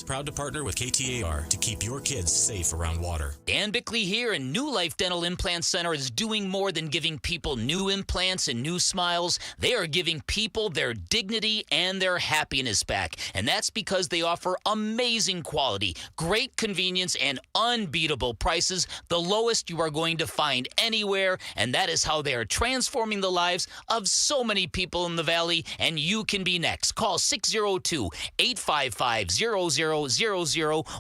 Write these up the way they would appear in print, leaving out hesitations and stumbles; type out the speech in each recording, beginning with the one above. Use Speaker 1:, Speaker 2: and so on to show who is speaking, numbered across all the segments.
Speaker 1: proud to partner with KTAR to keep your kids safe around water.
Speaker 2: Dan Bickley here, and New Life Dental Implant Center is doing more than giving people new implants and new smiles. They are giving people their dignity and their happiness back. And that's because they offer amazing quality, great convenience, and unbeatable prices, the lowest you are going to find anywhere. And that is how they are transforming the lives of so many people in the Valley, and you can be next. Call 602-855-0000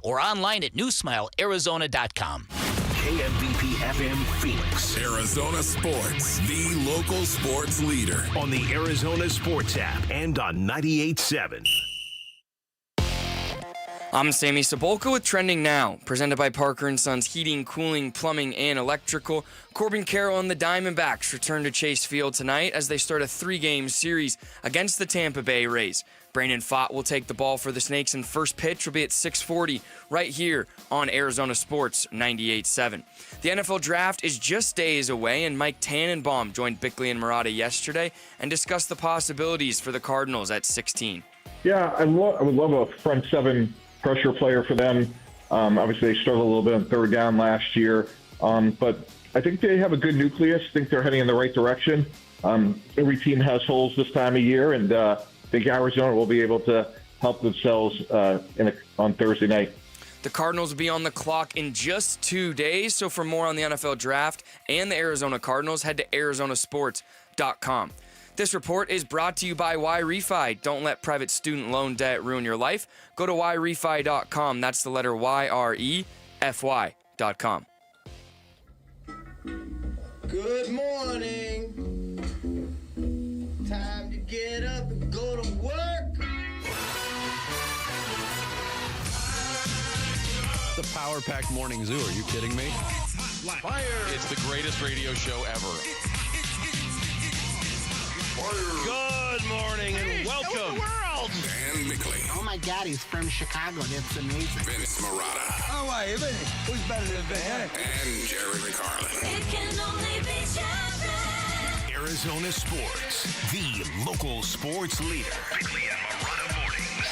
Speaker 2: or online at newsmilearizona.com.
Speaker 3: KMVP FM Phoenix.
Speaker 4: Arizona Sports, the local sports leader.
Speaker 3: On the Arizona Sports app and on 98.7.
Speaker 5: I'm Sammy Sabolka with Trending Now, presented by Parker & Sons Heating, Cooling, Plumbing, and Electrical. Corbin Carroll and the Diamondbacks return to Chase Field tonight as they start a 3-game series against the Tampa Bay Rays. Brandon Pfaadt will take the ball for the Snakes, and first pitch will be at 6:40 right here on Arizona Sports 98.7. The NFL Draft is just days away, and Mike Tannenbaum joined Bickley and Murata yesterday and discussed the possibilities for the Cardinals at 16.
Speaker 6: Yeah, I would love a front seven pressure player for them. Obviously, they struggled a little bit on third down last year, but I think they have a good nucleus. I think they're heading in the right direction. Every team has holes this time of year, and I think Arizona will be able to help themselves on Thursday night.
Speaker 5: The Cardinals will be on the clock in just 2 days, so for more on the NFL Draft and the Arizona Cardinals, head to arizonasports.com. This report is brought to you by YRefi. Don't let private student loan debt ruin your life. Go to YRefi.com. That's the letter YREFY.com.
Speaker 7: Good morning. Time to get up and go to work.
Speaker 8: The Power Pack Morning Zoo. Are you kidding me?
Speaker 9: Fire! It's the greatest radio show ever. Good morning and welcome.
Speaker 4: Dan Bickley.
Speaker 10: Oh my God, he's from Chicago. That's amazing.
Speaker 4: Vince Murata.
Speaker 7: Oh, why? Who's better than Van?
Speaker 4: And Jerry Carlin.
Speaker 11: It can only be Jerry.
Speaker 3: Arizona Sports, the local sports leader. Bickley and Murata mornings.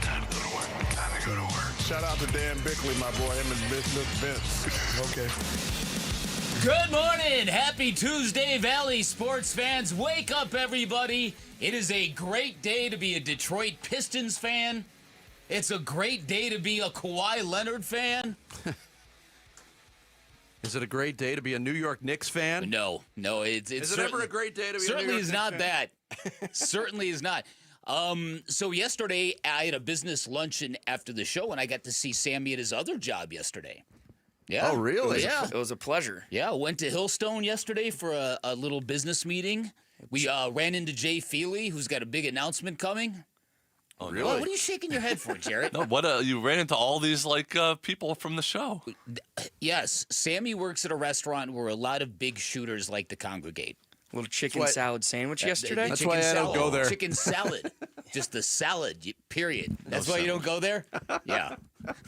Speaker 3: Time to go to work. Time to go to work.
Speaker 12: Shout out to Dan Bickley, my boy. Him and Vince. Okay.
Speaker 2: Good morning. Happy Tuesday, Valley sports fans. Wake up, everybody. It is a great day to be a Detroit Pistons fan. It's a great day to be a Kawhi Leonard fan.
Speaker 8: Is it a great day to be a New York Knicks fan?
Speaker 2: No. It's
Speaker 8: is it ever a great day to be a New York
Speaker 2: certainly is
Speaker 8: Knicks
Speaker 2: not
Speaker 8: fan?
Speaker 2: that. Certainly is not. So yesterday, I had a business luncheon after the show, and I got to see Sammy at his other job yesterday. Yeah.
Speaker 8: Oh, really?
Speaker 5: It was a pleasure.
Speaker 2: Yeah, went to Hillstone yesterday for a little business meeting. We ran into Jay Feely, who's got a big announcement coming.
Speaker 8: Oh, really?
Speaker 2: What are you shaking your head for, Jarrett?
Speaker 13: No, you ran into all these people from the show.
Speaker 2: Yes, Sammy works at a restaurant where a lot of big shooters like to congregate.
Speaker 5: A little chicken salad sandwich yesterday.
Speaker 8: That's why I don't go there.
Speaker 2: Chicken salad. Just the salad, period. That's why you don't go there? Yeah.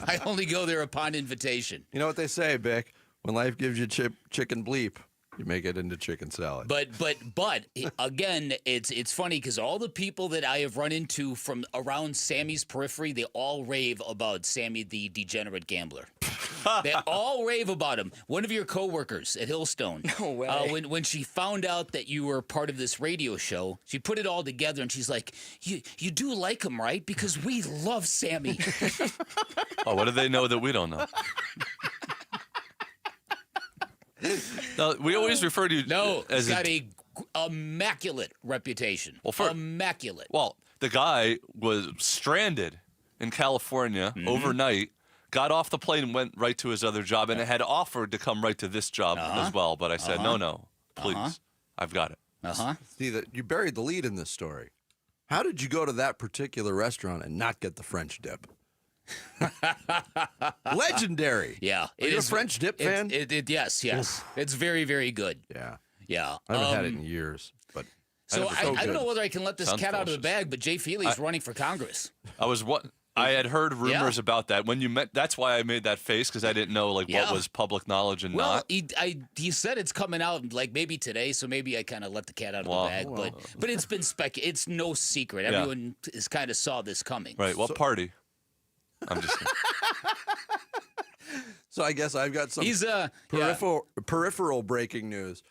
Speaker 2: I only go there upon invitation.
Speaker 8: You know what they say, Bick? When life gives you chicken bleep, you make it into chicken salad.
Speaker 2: But again, it's funny because all the people that I have run into from around Sammy's periphery, they all rave about Sammy the degenerate gambler. They all rave about him. One of your coworkers at Hillstone,
Speaker 5: no way.
Speaker 2: When she found out that you were part of this radio show, she put it all together and she's like, "You do like him, right? Because we love Sammy."
Speaker 13: Oh, what do they know that we don't know? No, we always refer to you as
Speaker 2: he's got a immaculate reputation. Immaculate.
Speaker 13: Well, the guy was stranded in California overnight, got off the plane and went right to his other job, and had offered to come right to this job as well. But I said, no, please. I've got it.
Speaker 8: See, you buried the lead in this story. How did you go to that particular restaurant and not get the French dip? Legendary.
Speaker 2: Yeah.
Speaker 8: Are you a French dip fan?
Speaker 2: Yes. Oof. It's very, very good. Yeah.
Speaker 8: I haven't had it in years. But
Speaker 2: so I don't know whether I can let this cat out of the bag, but Jay Feely's running for Congress.
Speaker 13: I was I had heard rumors about that when you met. That's why I made that face because I didn't know what was public knowledge and not.
Speaker 2: He said it's coming out like maybe today, so maybe I kind of let the cat out of the bag. But it's been It's no secret. Everyone is kind of saw this coming.
Speaker 13: Right. What party? I'm just.
Speaker 8: So I guess I've got some peripheral breaking news.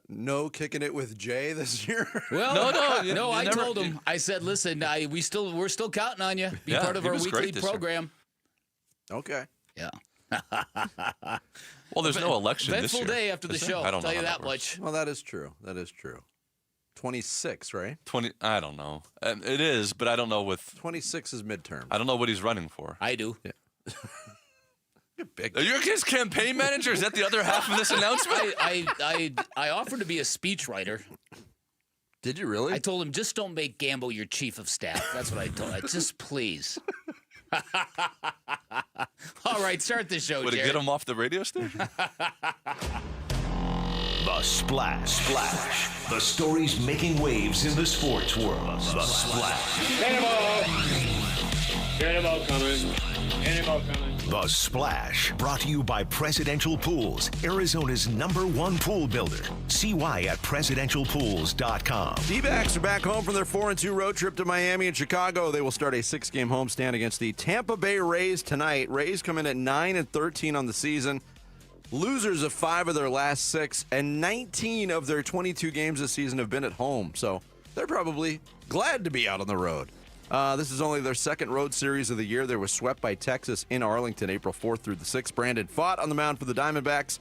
Speaker 8: No kicking it with Jay this year.
Speaker 2: Well, no. I told him. I said, listen, we're still counting on you. Be part of our weekly program.
Speaker 8: Okay.
Speaker 2: Yeah.
Speaker 13: Well, there's no election this year.
Speaker 2: Eventful day after the show.
Speaker 13: I don't
Speaker 2: tell
Speaker 13: know
Speaker 2: you that
Speaker 13: works.
Speaker 2: much.
Speaker 8: Well, that is true. 26, right?
Speaker 13: 20. I don't know. It is, but I don't know with
Speaker 8: 26 is midterm.
Speaker 13: I don't know what he's running for.
Speaker 2: I do.
Speaker 8: Yeah.
Speaker 13: You're his campaign manager? Is that the other half of this announcement?
Speaker 2: I offered to be a speechwriter.
Speaker 8: Did you really?
Speaker 2: I told him, just don't make Gambo your chief of staff. That's what I told him. Just please. All right, start the show,
Speaker 13: Would it get him off the radio station?
Speaker 3: The Splash. The stories making waves in the sports world. The Splash.
Speaker 14: Cannonball coming.
Speaker 3: The Splash, brought to you by Presidential Pools, Arizona's #1 pool builder. See why at presidentialpools.com.
Speaker 8: D-backs are back home from their 4-2 road trip to Miami and Chicago. They will start a 6-game homestand against the Tampa Bay Rays tonight. Rays come in at 9-13 on the season. Losers of 5 of their last 6, and 19 of their 22 games this season have been at home. So they're probably glad to be out on the road. This is only their second road series of the year. They were swept by Texas in Arlington April 4th through the 6th. Brandon fought on the mound for the Diamondbacks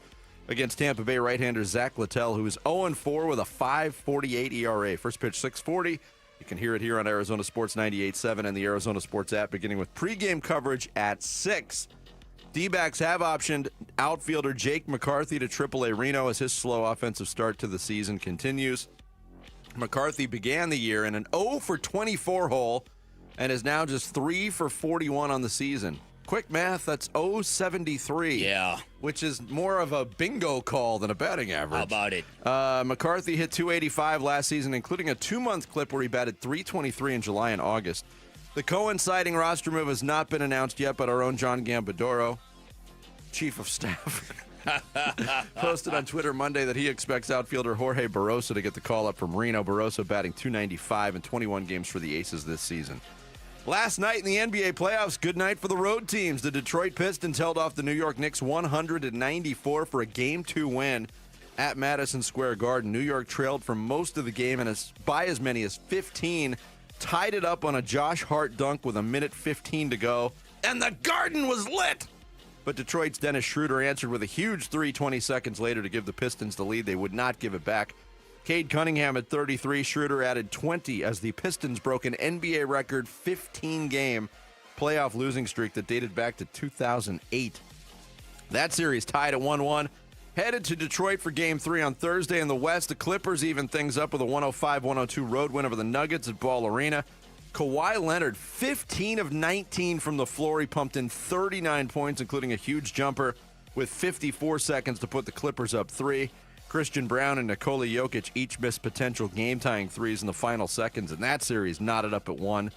Speaker 8: against Tampa Bay right-hander Zach Littell, who is 0-4 with a 5.48 ERA. First pitch 6:40. You can hear it here on Arizona Sports 98.7 and the Arizona Sports app, beginning with pregame coverage at 6. D-backs have optioned outfielder Jake McCarthy to AAA Reno as his slow offensive start to the season continues. McCarthy began the year in an 0-for-24 hole and is now just 3-for-41 on the season. Quick math, that's 0.73.
Speaker 2: Yeah.
Speaker 8: Which is more of a bingo call than a batting average.
Speaker 2: How about it?
Speaker 8: McCarthy hit .285 last season, including a 2-month clip where he batted .323 in July and August. The coinciding roster move has not been announced yet, but our own John Gambadoro, chief of staff, posted on Twitter Monday that he expects outfielder Jorge Barroso to get the call up from Reno. Barroso batting .295 in 21 games for the Aces this season. Last night in the NBA playoffs, good night for the road teams. The Detroit Pistons held off the New York Knicks 194 for a Game 2 win at Madison Square Garden. New York trailed for most of the game and by as many as 15, tied it up on a Josh Hart dunk with 1:15 to go, and the Garden was lit! But Detroit's Dennis Schroeder answered with a huge 3 20 seconds later to give the Pistons the lead. They would not give it back. Cade Cunningham at 33, Schroeder added 20 as the Pistons broke an NBA record 15-game playoff losing streak that dated back to 2008. That series tied at 1-1. Headed to Detroit for Game 3 on Thursday in the West. The Clippers even things up with a 105-102 road win over the Nuggets at Ball Arena. Kawhi Leonard, 15 of 19 from the floor. He pumped in 39 points, including a huge jumper with 54 seconds to put the Clippers up 3. Christian Brown and Nikola Jokic each missed potential game-tying threes in the final seconds, and that series knotted up at 1.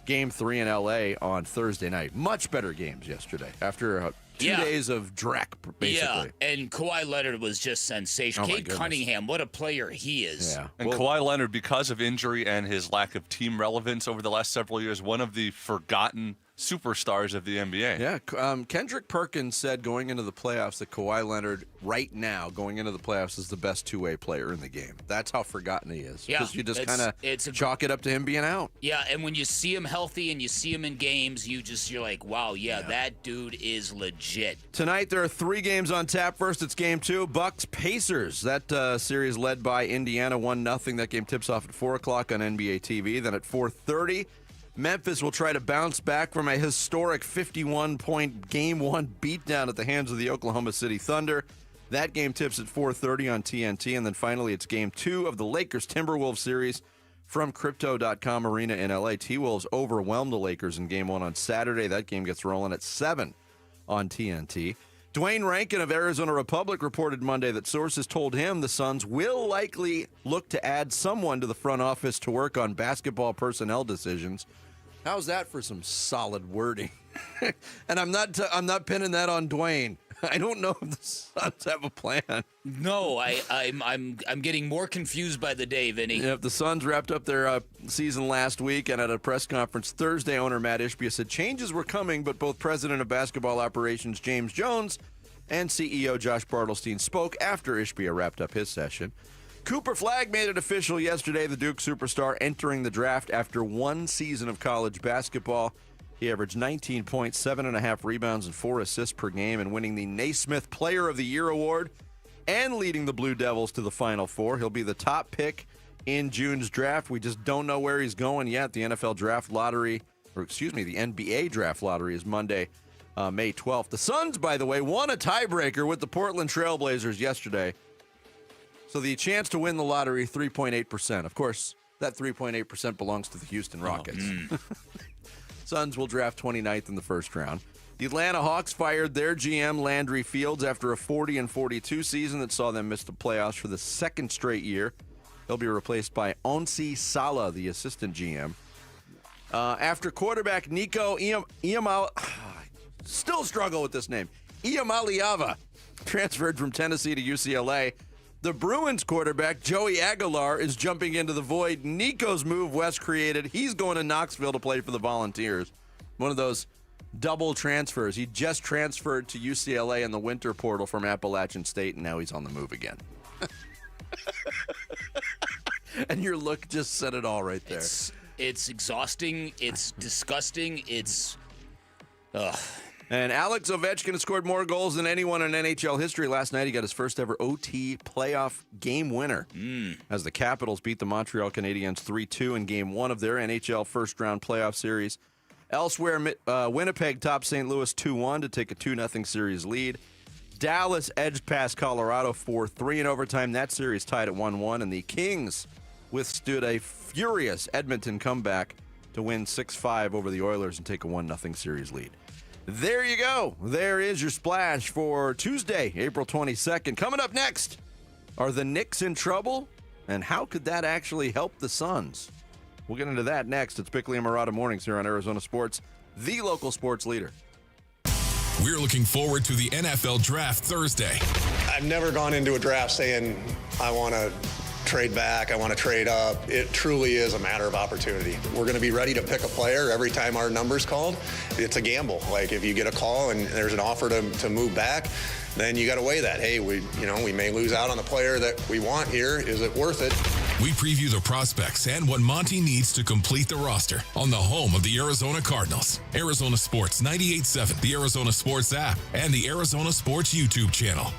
Speaker 8: Game 3 in L.A. on Thursday night. Much better games yesterday after 2 days of dreck, basically.
Speaker 2: Yeah, and Kawhi Leonard was just sensational. Cade Cunningham, what a player he is.
Speaker 8: Yeah.
Speaker 13: And Kawhi Leonard, because of injury and his lack of team relevance over the last several years, one of the forgotten superstars of the NBA.
Speaker 8: Yeah, Kendrick Perkins said going into the playoffs that Kawhi Leonard, right now, going into the playoffs, is the best two-way player in the game. That's how forgotten he is.
Speaker 2: Yeah,
Speaker 8: because you just kind of chalk it up to him being out.
Speaker 2: Yeah, and when you see him healthy and you see him in games, you're like, wow, that dude is legit.
Speaker 8: Tonight there are 3 games on tap. First, it's Game 2, Bucks-Pacers. That series led by Indiana 1-0. That game tips off at 4 o'clock on NBA TV. Then at 4:30. Memphis will try to bounce back from a historic 51-point Game 1 beatdown at the hands of the Oklahoma City Thunder. That game tips at 4:30 on TNT. And then finally, it's Game 2 of the Lakers-Timberwolves series from Crypto.com Arena in L.A. T-Wolves overwhelmed the Lakers in Game 1 on Saturday. That game gets rolling at 7 on TNT. Dwayne Rankin of Arizona Republic reported Monday that sources told him the Suns will likely look to add someone to the front office to work on basketball personnel decisions. How's that for some solid wording? And I'm not pinning that on Dwayne. I don't know if the Suns have a plan.
Speaker 2: No, I'm getting more confused by the day, Vinny.
Speaker 8: Yeah, the Suns wrapped up their season last week, and at a press conference Thursday, owner Matt Ishbia said changes were coming, but both president of basketball operations James Jones and CEO Josh Bartelstein spoke after Ishbia wrapped up his session. Cooper Flagg made it official yesterday, the Duke superstar entering the draft after one season of college basketball. He averaged 19 points, 7.5 rebounds, and 4 assists per game, and winning the Naismith Player of the Year award and leading the Blue Devils to the Final Four. He'll be the top pick in June's draft. We just don't know where he's going yet. The NFL draft lottery, the NBA draft lottery is Monday, May 12th. The Suns, by the way, won a tiebreaker with the Portland Trailblazers yesterday. So the chance to win the lottery, 3.8%. Of course, that 3.8% belongs to the Houston Rockets. Suns will draft 29th in the first round. The Atlanta Hawks fired their GM, Landry Fields, after a 40-42 season that saw them miss the playoffs for the second straight year. He'll be replaced by Onsi Sala, the assistant GM. After quarterback Nico still struggle with this name, Iamaleava transferred from Tennessee to UCLA. The Bruins quarterback, Joey Aguilar, is jumping into the void Nico's move west created. He's going to Knoxville to play for the Volunteers. One of those double transfers. He just transferred to UCLA in the winter portal from Appalachian State, and now he's on the move again. And your look just said it all right there.
Speaker 2: It's exhausting. It's disgusting. It's...
Speaker 8: And Alex Ovechkin has scored more goals than anyone in NHL history. Last night, he got his first ever OT playoff game winner as the Capitals beat the Montreal Canadiens 3-2 in Game 1 of their NHL first-round playoff series. Elsewhere, Winnipeg topped St. Louis 2-1 to take a 2-0 series lead. Dallas edged past Colorado 4-3 in overtime. That series tied at 1-1, and the Kings withstood a furious Edmonton comeback to win 6-5 over the Oilers and take a 1-0 series lead. There you go. There is your splash for Tuesday, April 22nd. Coming up next, are the Knicks in trouble? And how could that actually help the Suns? We'll get into that next. It's Bickley and Murata Mornings here on Arizona Sports, the local sports leader.
Speaker 4: We're looking forward to the NFL Draft Thursday.
Speaker 14: I've never gone into a draft saying, I want to trade back, I want to trade up. It truly is a matter of opportunity. We're going to be ready to pick a player every time our number's called. It's a gamble. Like if you get a call and there's an offer to move back, then you got to weigh that. Hey, we may lose out on the player that we want here. Is it worth it?
Speaker 4: We preview the prospects and what Monty needs to complete the roster on the home of the Arizona Cardinals. Arizona Sports 98.7, the Arizona Sports app, and the Arizona Sports YouTube channel.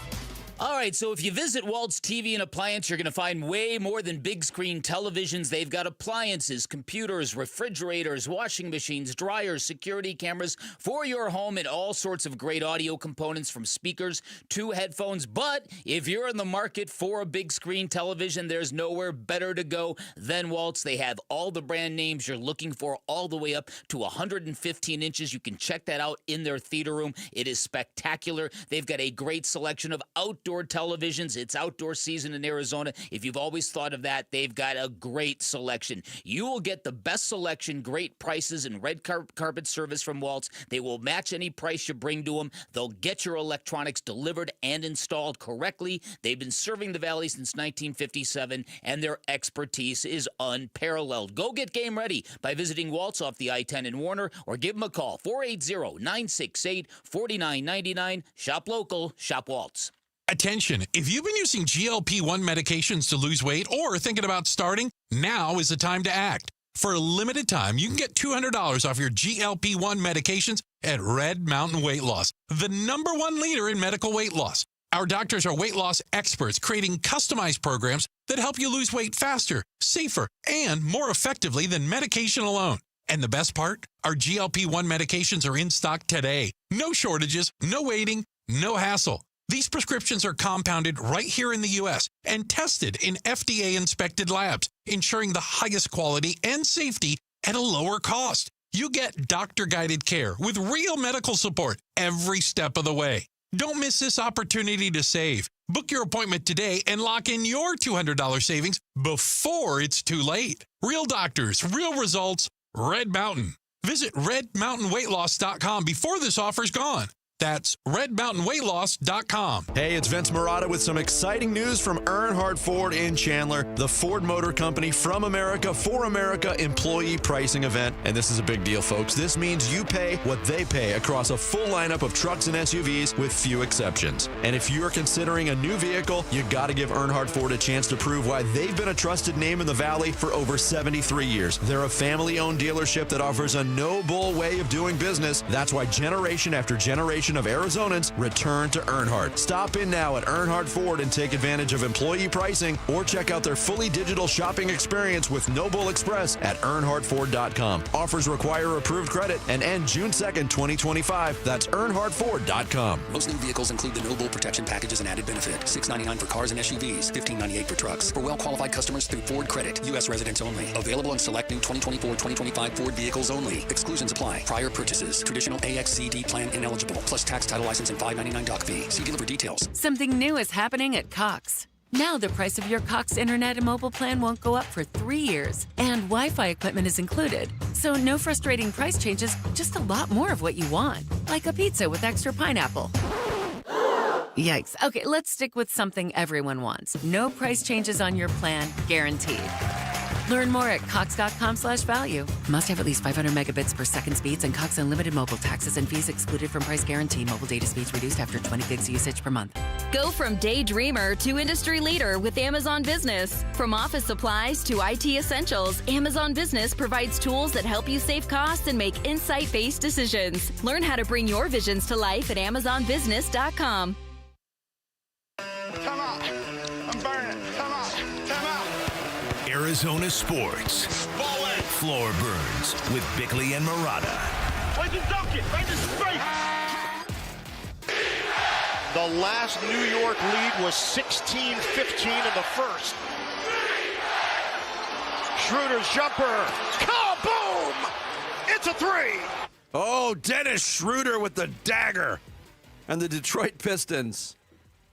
Speaker 2: All right, so if you visit Walt's TV and Appliance, you're going to find way more than big screen televisions. They've got appliances, computers, refrigerators, washing machines, dryers, security cameras for your home, and all sorts of great audio components from speakers to headphones. But if you're in the market for a big screen television, there's nowhere better to go than Walt's. They have all the brand names you're looking for all the way up to 115 inches. You can check that out in their theater room. It is spectacular. They've got a great selection of outdoor televisions. It's outdoor season in Arizona. If you've always thought of that, they've got a great selection. You will get the best selection, great prices, and red carpet service from Walt's. They will match any price you bring to them. They'll get your electronics delivered and installed correctly. They've been serving the Valley since 1957, and their expertise is unparalleled. Go get game ready by visiting Walt's off the I-10 in Warner, or give them a call, 480-968-4999. Shop local, shop Walt's.
Speaker 15: Attention, if you've been using GLP-1 medications to lose weight or thinking about starting, now is the time to act. For a limited time, you can get $200 off your GLP-1 medications at Red Mountain Weight Loss, the #1 leader in medical weight loss. Our doctors are weight loss experts, creating customized programs that help you lose weight faster, safer, and more effectively than medication alone. And the best part? Our GLP-1 medications are in stock today. No shortages, no waiting, no hassle. These prescriptions are compounded right here in the U.S. and tested in FDA-inspected labs, ensuring the highest quality and safety at a lower cost. You get doctor-guided care with real medical support every step of the way. Don't miss this opportunity to save. Book your appointment today and lock in your $200 savings before it's too late. Real doctors, real results, Red Mountain. Visit redmountainweightloss.com before this offer's gone. That's redmountainweightloss.com.
Speaker 16: Hey, it's Vince Marotta with some exciting news from Earnhardt Ford in Chandler, the Ford Motor Company from America for America employee pricing event. And this is a big deal, folks. This means you pay what they pay across a full lineup of trucks and SUVs with few exceptions. And if you're considering a new vehicle, you got to give Earnhardt Ford a chance to prove why they've been a trusted name in the Valley for over 73 years. They're a family-owned dealership that offers a no-bull way of doing business. That's why generation after generation of Arizonans return to Earnhardt. Stop in now at Earnhardt Ford and take advantage of employee pricing, or check out their fully digital shopping experience with No Bull Express at earnhardtford.com. Offers require approved credit and end June 2nd, 2025. That's earnhardtford.com.
Speaker 17: Most new vehicles include the No Bull protection package as an added benefit. $699 for cars and SUVs, $1598 for trucks. For well-qualified customers through Ford Credit. U.S. residents only. Available on select new 2024-2025 Ford vehicles only. Exclusions apply. Prior purchases. Traditional AXCD plan ineligible. Plus tax, title, license, and $5.99 doc fee. See dealer for details.
Speaker 18: Something new is happening at Cox. Now the price of your Cox internet and mobile plan won't go up for 3 years. And Wi-Fi equipment is included. So no frustrating price changes, just a lot more of what you want. Like a pizza with extra pineapple. Yikes. Okay, let's stick with something everyone wants. No price changes on your plan, guaranteed. Learn more at cox.com/value. Must have at least 500 megabits per second speeds and Cox Unlimited mobile taxes and fees excluded from price guarantee. Mobile data speeds reduced after 20 gigs usage per month.
Speaker 19: Go from daydreamer to industry leader with Amazon Business. From office supplies to IT essentials, Amazon Business provides tools that help you save costs and make insight-based decisions. Learn how to bring your visions to life at amazonbusiness.com.
Speaker 12: Come on. I'm burning. Come on. Come on.
Speaker 3: Arizona Sports. Floor Burns with Bickley and Marotta.
Speaker 9: Where's the dunk it? Right to straight.
Speaker 20: The last New York lead was 16-15 in the first. Schroeder's jumper. Kaboom! It's a three.
Speaker 8: Oh, Dennis Schroeder with the dagger. And the Detroit Pistons.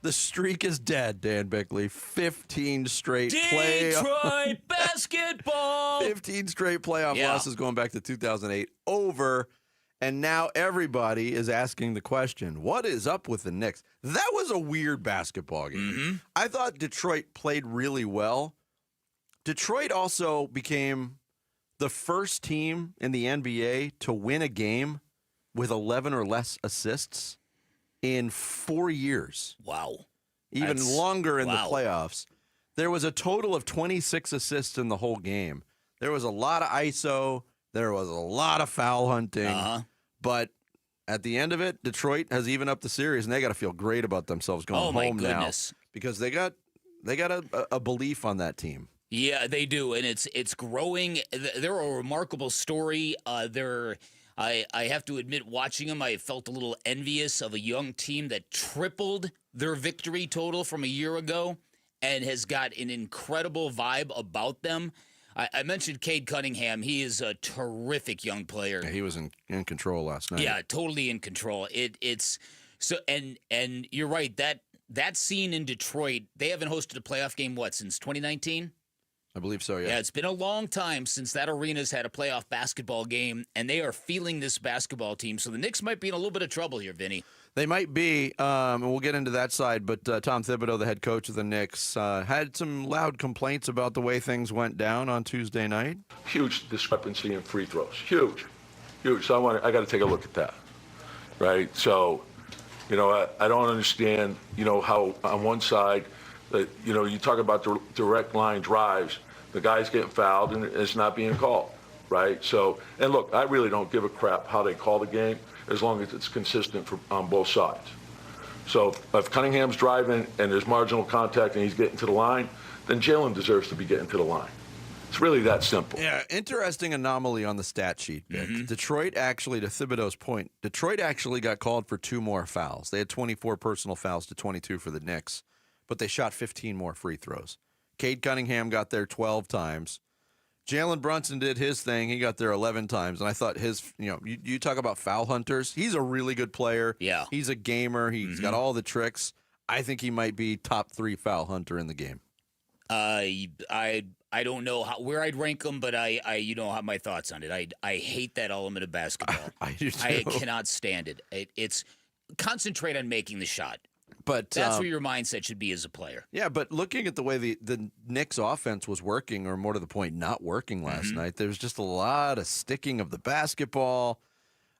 Speaker 8: The streak is dead, Dan Bickley. 15 straight
Speaker 2: Detroit basketball.
Speaker 8: 15 straight playoff losses going back to 2008. Over. And now everybody is asking the question, what is up with the Knicks? That was a weird basketball game.
Speaker 2: Mm-hmm.
Speaker 8: I thought Detroit played really well. Detroit also became the first team in the NBA to win a game with 11 or less assists in 4 years.
Speaker 2: Wow.
Speaker 8: Even longer in the playoffs. There was a total of 26 assists in the whole game. There was a lot of ISO. There was a lot of foul hunting. But at the end of it, Detroit has even up the series, and they got to feel great about themselves going home now. Because they got a belief on that team.
Speaker 2: Yeah, they do, and it's growing. They're a remarkable story. I have to admit, watching them, I felt a little envious of a young team that tripled their victory total from a year ago and has got an incredible vibe about them. I mentioned Cade Cunningham. He is a terrific young player.
Speaker 8: Yeah, he was in control last night.
Speaker 2: Yeah, totally in control. It's so, and you're right, that scene in Detroit, they haven't hosted a playoff game, since 2019?
Speaker 8: I believe so, yeah.
Speaker 2: Yeah, it's been a long time since that arena's had a playoff basketball game, and they are feeling this basketball team. So the Knicks might be in a little bit of trouble here, Vinny.
Speaker 8: They might be, and we'll get into that side, but Tom Thibodeau, the head coach of the Knicks, had some loud complaints about the way things went down on Tuesday night.
Speaker 21: Huge discrepancy in free throws. Huge. So I got to take a look at that, right? So, I don't understand, how on one side, that you talk about direct line drives, the guy's getting fouled and it's not being called, right? So, and look, I really don't give a crap how they call the game as long as it's consistent on both sides. So if Cunningham's driving and there's marginal contact and he's getting to the line, then Jalen deserves to be getting to the line. It's really that simple.
Speaker 8: Yeah, interesting anomaly on the stat sheet, Vic. Mm-hmm. Detroit actually, to Thibodeau's point, Detroit actually got called for 2 more fouls. They had 24 personal fouls to 22 for the Knicks, but they shot 15 more free throws. Cade Cunningham got there 12 times. Jalen Brunson did his thing. He got there 11 times. And I thought you talk about foul hunters. He's a really good player.
Speaker 2: Yeah.
Speaker 8: He's a gamer. He's got all the tricks. I think he might be top 3 foul hunter in the game.
Speaker 2: I I don't know where I'd rank them, but I have my thoughts on it. I hate that element of basketball.
Speaker 8: I do too.
Speaker 2: I cannot stand it. It's concentrate on making the shot.
Speaker 8: But
Speaker 2: that's where your mindset should be as a player.
Speaker 8: Yeah, but looking at the way the Knicks offense was working, or more to the point, not working last night, there was just a lot of sticking of the basketball,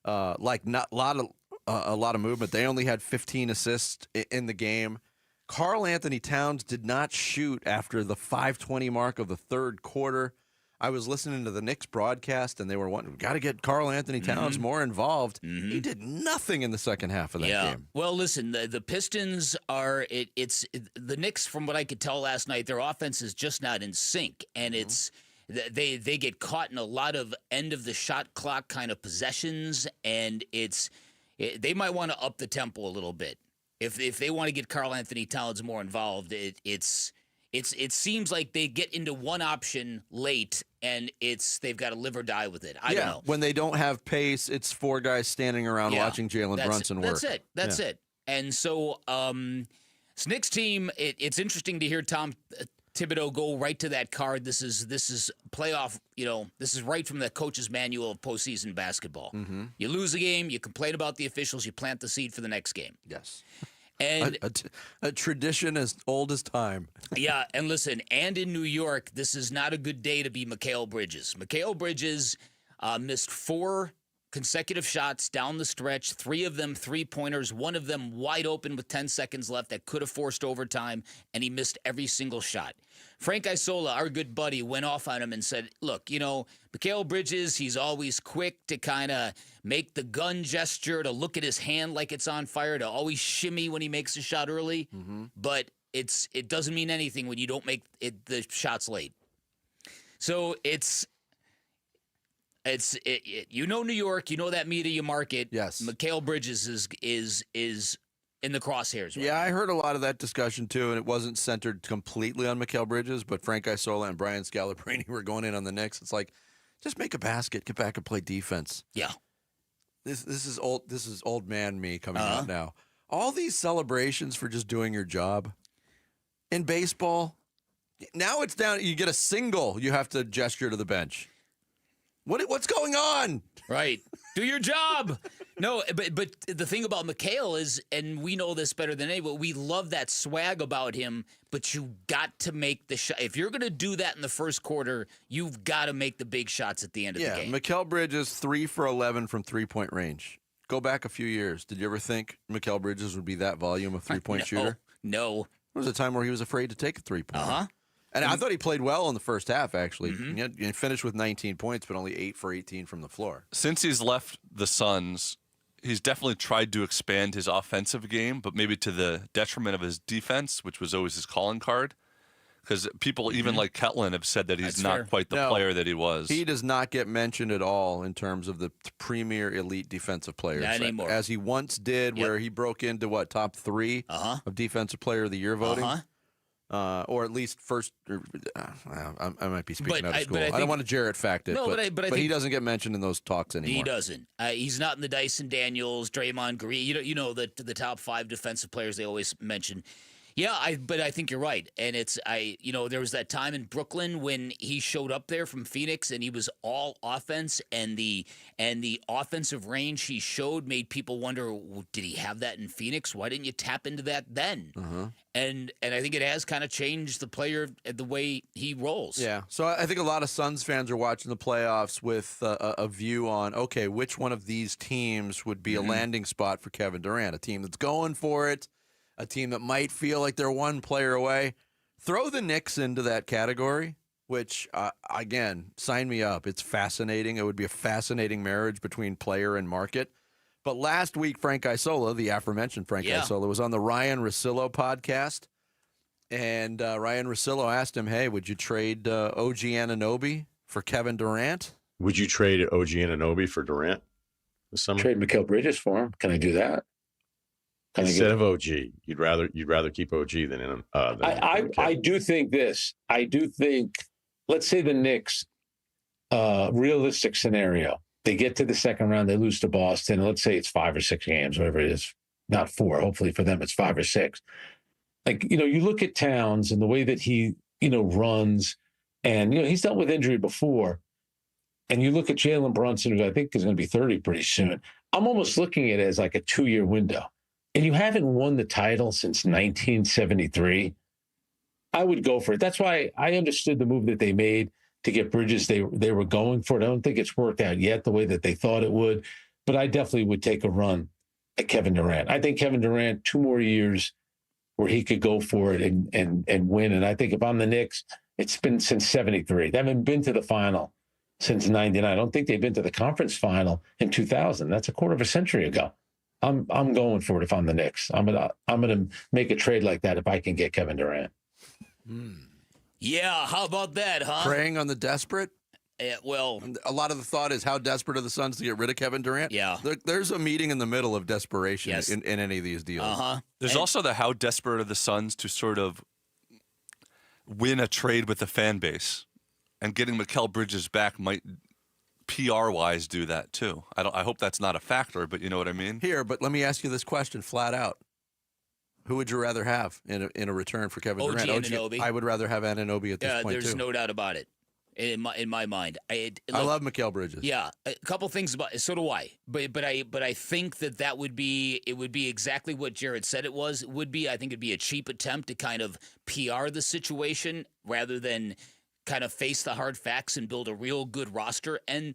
Speaker 8: not a lot of movement. They only had 15 assists in the game. Karl Anthony Towns did not shoot after the 5:20 mark of the third quarter. I was listening to the Knicks broadcast, and they were wanting, got to get Karl Anthony Towns more involved. He did nothing in the second half of that game. Well,
Speaker 2: listen, the Pistons are it's the Knicks. From what I could tell last night, their offense is just not in sync, and it's they get caught in a lot of end of the shot clock kind of possessions, and they might want to up the tempo a little bit if they want to get Karl Anthony Towns more involved. It seems like they get into one option late, and they've got to live or die with it. I don't know.
Speaker 8: When they don't have pace, it's four guys standing around watching Jalen Brunson work.
Speaker 2: That's it. And so this Knicks team, it's interesting to hear Tom Thibodeau go right to that card. This is playoff. This is right from the coach's manual of postseason basketball. You lose a game, you complain about the officials, you plant the seed for the next game.
Speaker 8: Yes.
Speaker 2: And
Speaker 8: a tradition as old as time.
Speaker 2: Yeah, and listen, and in New York, this is not a good day to be Mikal Bridges. Mikal Bridges missed 4 consecutive shots down the stretch, 3 of them three-pointers, 1 of them wide open with 10 seconds left that could have forced overtime, and he missed every single shot. Frank Isola, our good buddy, went off on him and said, look, Mikal Bridges, he's always quick to kind of make the gun gesture, to look at his hand like it's on fire, to always shimmy when he makes a shot early, but it doesn't mean anything when you don't make the shots late. So New York, that media market.
Speaker 8: Yes.
Speaker 2: Mikal Bridges is in the crosshairs. Right
Speaker 8: I heard a lot of that discussion too, and it wasn't centered completely on Mikal Bridges, but Frank Isola and Brian Scalabrine were going in on the Knicks. It's like, just make a basket, get back and play defense.
Speaker 2: Yeah.
Speaker 8: This is old. This is old man me coming out now. All these celebrations for just doing your job in baseball. Now it's down. You get a single, you have to gesture to the bench. What's going on?
Speaker 2: Right. Do your job. No, but the thing about Mikal is, and we know this better than anyone, we love that swag about him, but you got to make the shot. If you're going to do that in the first quarter, you've got to make the big shots at the end of the game.
Speaker 8: Mikal Bridges, 3 for 11 from three-point range. Go back a few years. Did you ever think Mikal Bridges would be that volume of three-point shooter?
Speaker 2: No.
Speaker 8: There was a time where he was afraid to take a three-point. And I thought he played well in the first half, actually. He finished with 19 points, but only 8 for 18 from the floor.
Speaker 13: Since he's left the Suns, he's definitely tried to expand his offensive game, but maybe to the detriment of his defense, which was always his calling card. Because people, even like Ketlin, have said that he's not quite the player that he was.
Speaker 8: He does not get mentioned at all in terms of the premier elite defensive players.
Speaker 2: Not anymore.
Speaker 8: As he once did, where he broke into, top 3 of Defensive Player of the Year voting? Or at least first. I might be speaking out of school. I don't want to Jarrett fact it, but he doesn't get mentioned in those talks anymore.
Speaker 2: He doesn't. He's not in the Dyson Daniels, Draymond Green. The top 5 defensive players they always mention. Yeah, but I think you're right. And there was that time in Brooklyn when he showed up there from Phoenix and he was all offense, and the offensive range he showed made people wonder, did he have that in Phoenix? Why didn't you tap into that then? And I think it has kind of changed the player, the way he rolls.
Speaker 8: Yeah. So I think a lot of Suns fans are watching the playoffs with a view on, okay, which one of these teams would be a landing spot for Kevin Durant? A team that's going for it, a team that might feel like they're one player away. Throw the Knicks into that category, which, again, sign me up. It's fascinating. It would be a fascinating marriage between player and market. But last week, Frank Isola, the aforementioned Frank Isola, was on the Ryan Russillo podcast. And Ryan Russillo asked him, hey, would you trade OG Anunoby for Kevin Durant?
Speaker 1: Would you trade OG Anunoby for Durant this summer?
Speaker 22: Trade Mikal Bridges for him. Can I do that?
Speaker 1: Instead of OG, you'd rather keep OG than
Speaker 22: I do think this. I do think, let's say the Knicks, realistic scenario, they get to the second round, they lose to Boston. Let's say it's 5 or 6 games, whatever it is, not 4. Hopefully for them, it's 5 or 6. You look at Towns and the way that he, runs, And, he's dealt with injury before. And you look at Jalen Brunson, who I think is going to be 30 pretty soon. I'm almost looking at it as like a 2-year window. And you haven't won the title since 1973. I would go for it. That's why I understood the move that they made to get Bridges. They were going for it. I don't think it's worked out yet the way that they thought it would. But I definitely would take a run at Kevin Durant. I think Kevin Durant, 2 more years where he could go for it and win. And I think if I'm the Knicks, it's been since 73. They haven't been to the final since 99. I don't think they've been to the conference final in 2000. That's a quarter of a century ago. I'm going for it if I'm the Knicks. I'm gonna make a trade like that if I can get Kevin Durant.
Speaker 2: Yeah, how about that, huh?
Speaker 8: Preying on the desperate?
Speaker 2: Well,
Speaker 8: a lot of the thought is how desperate are the Suns to get rid of Kevin Durant?
Speaker 2: Yeah.
Speaker 8: There's a meeting in the middle of desperation
Speaker 2: Yes.
Speaker 8: in any of these deals.
Speaker 2: Uh-huh.
Speaker 13: There's also the how desperate are the Suns to sort of win a trade with the fan base. And getting Mikal Bridges back might PR-wise do that too. I hope that's not a factor, but you know what I mean?
Speaker 8: Here, but let me ask you this question flat out. Who would you rather have in a return for Kevin Durant?
Speaker 2: OG Anunoby.
Speaker 8: I would rather have Anunoby at this point,
Speaker 2: there's
Speaker 8: too.
Speaker 2: no doubt about it. In my mind,
Speaker 8: I love Mikal Bridges.
Speaker 2: Yeah, a couple things about it. So do I. But I think that would be exactly what Jared said it was. It would be. I think it'd be a cheap attempt to kind of PR the situation rather than kind of face the hard facts and build a real good roster. And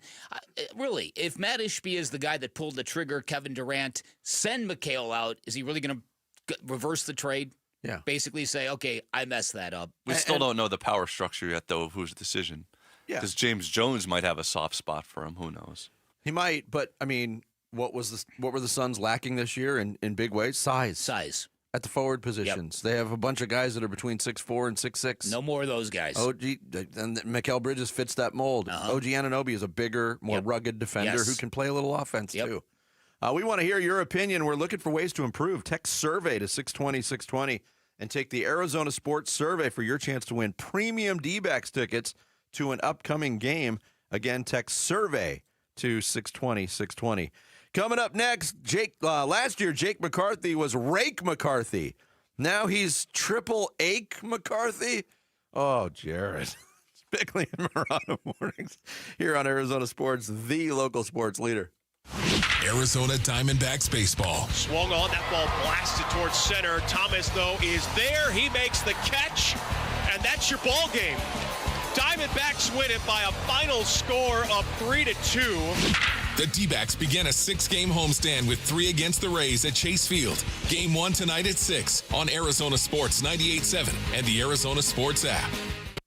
Speaker 2: really, if Matt Ishbia is the guy that pulled the trigger, Kevin Durant, send Mikal out. Is he really going to reverse the trade?
Speaker 8: Yeah.
Speaker 2: Basically say, okay, I messed that up.
Speaker 13: We still don't know the power structure yet, though, of whose decision.
Speaker 8: Yeah.
Speaker 13: Because James Jones might have a soft spot for him. Who knows?
Speaker 8: He might, but, I mean, what were the Suns lacking this year in big ways? Size. At the forward positions. They have a bunch of guys that are between 6'4" and 6'6".
Speaker 2: No more of those guys.
Speaker 8: OG, and Mikal Bridges fits that mold. OG Anunoby is a bigger, more rugged defender who can play a little offense, too. We want to hear your opinion. We're looking for ways to improve. Text survey to 620-620 and take the Arizona Sports Survey for your chance to win premium D-backs tickets to an upcoming game. Again, text survey to 620-620. Coming up next, last year, Jake McCarthy was Rake McCarthy. Now he's Triple Ake McCarthy. Oh, Jared. Bickley and Murata Mornings here on Arizona Sports, the local sports leader.
Speaker 4: Arizona Diamondbacks baseball.
Speaker 20: Swung on, that ball blasted towards center. Thomas, though, is there. He makes the catch, and that's your ball game. Diamondbacks win it by a final score of 3-2.
Speaker 4: The D-backs begin a 6-game homestand with 3 against the Rays at Chase Field. Game 1 tonight at 6 on Arizona Sports 98.7 and the Arizona Sports app.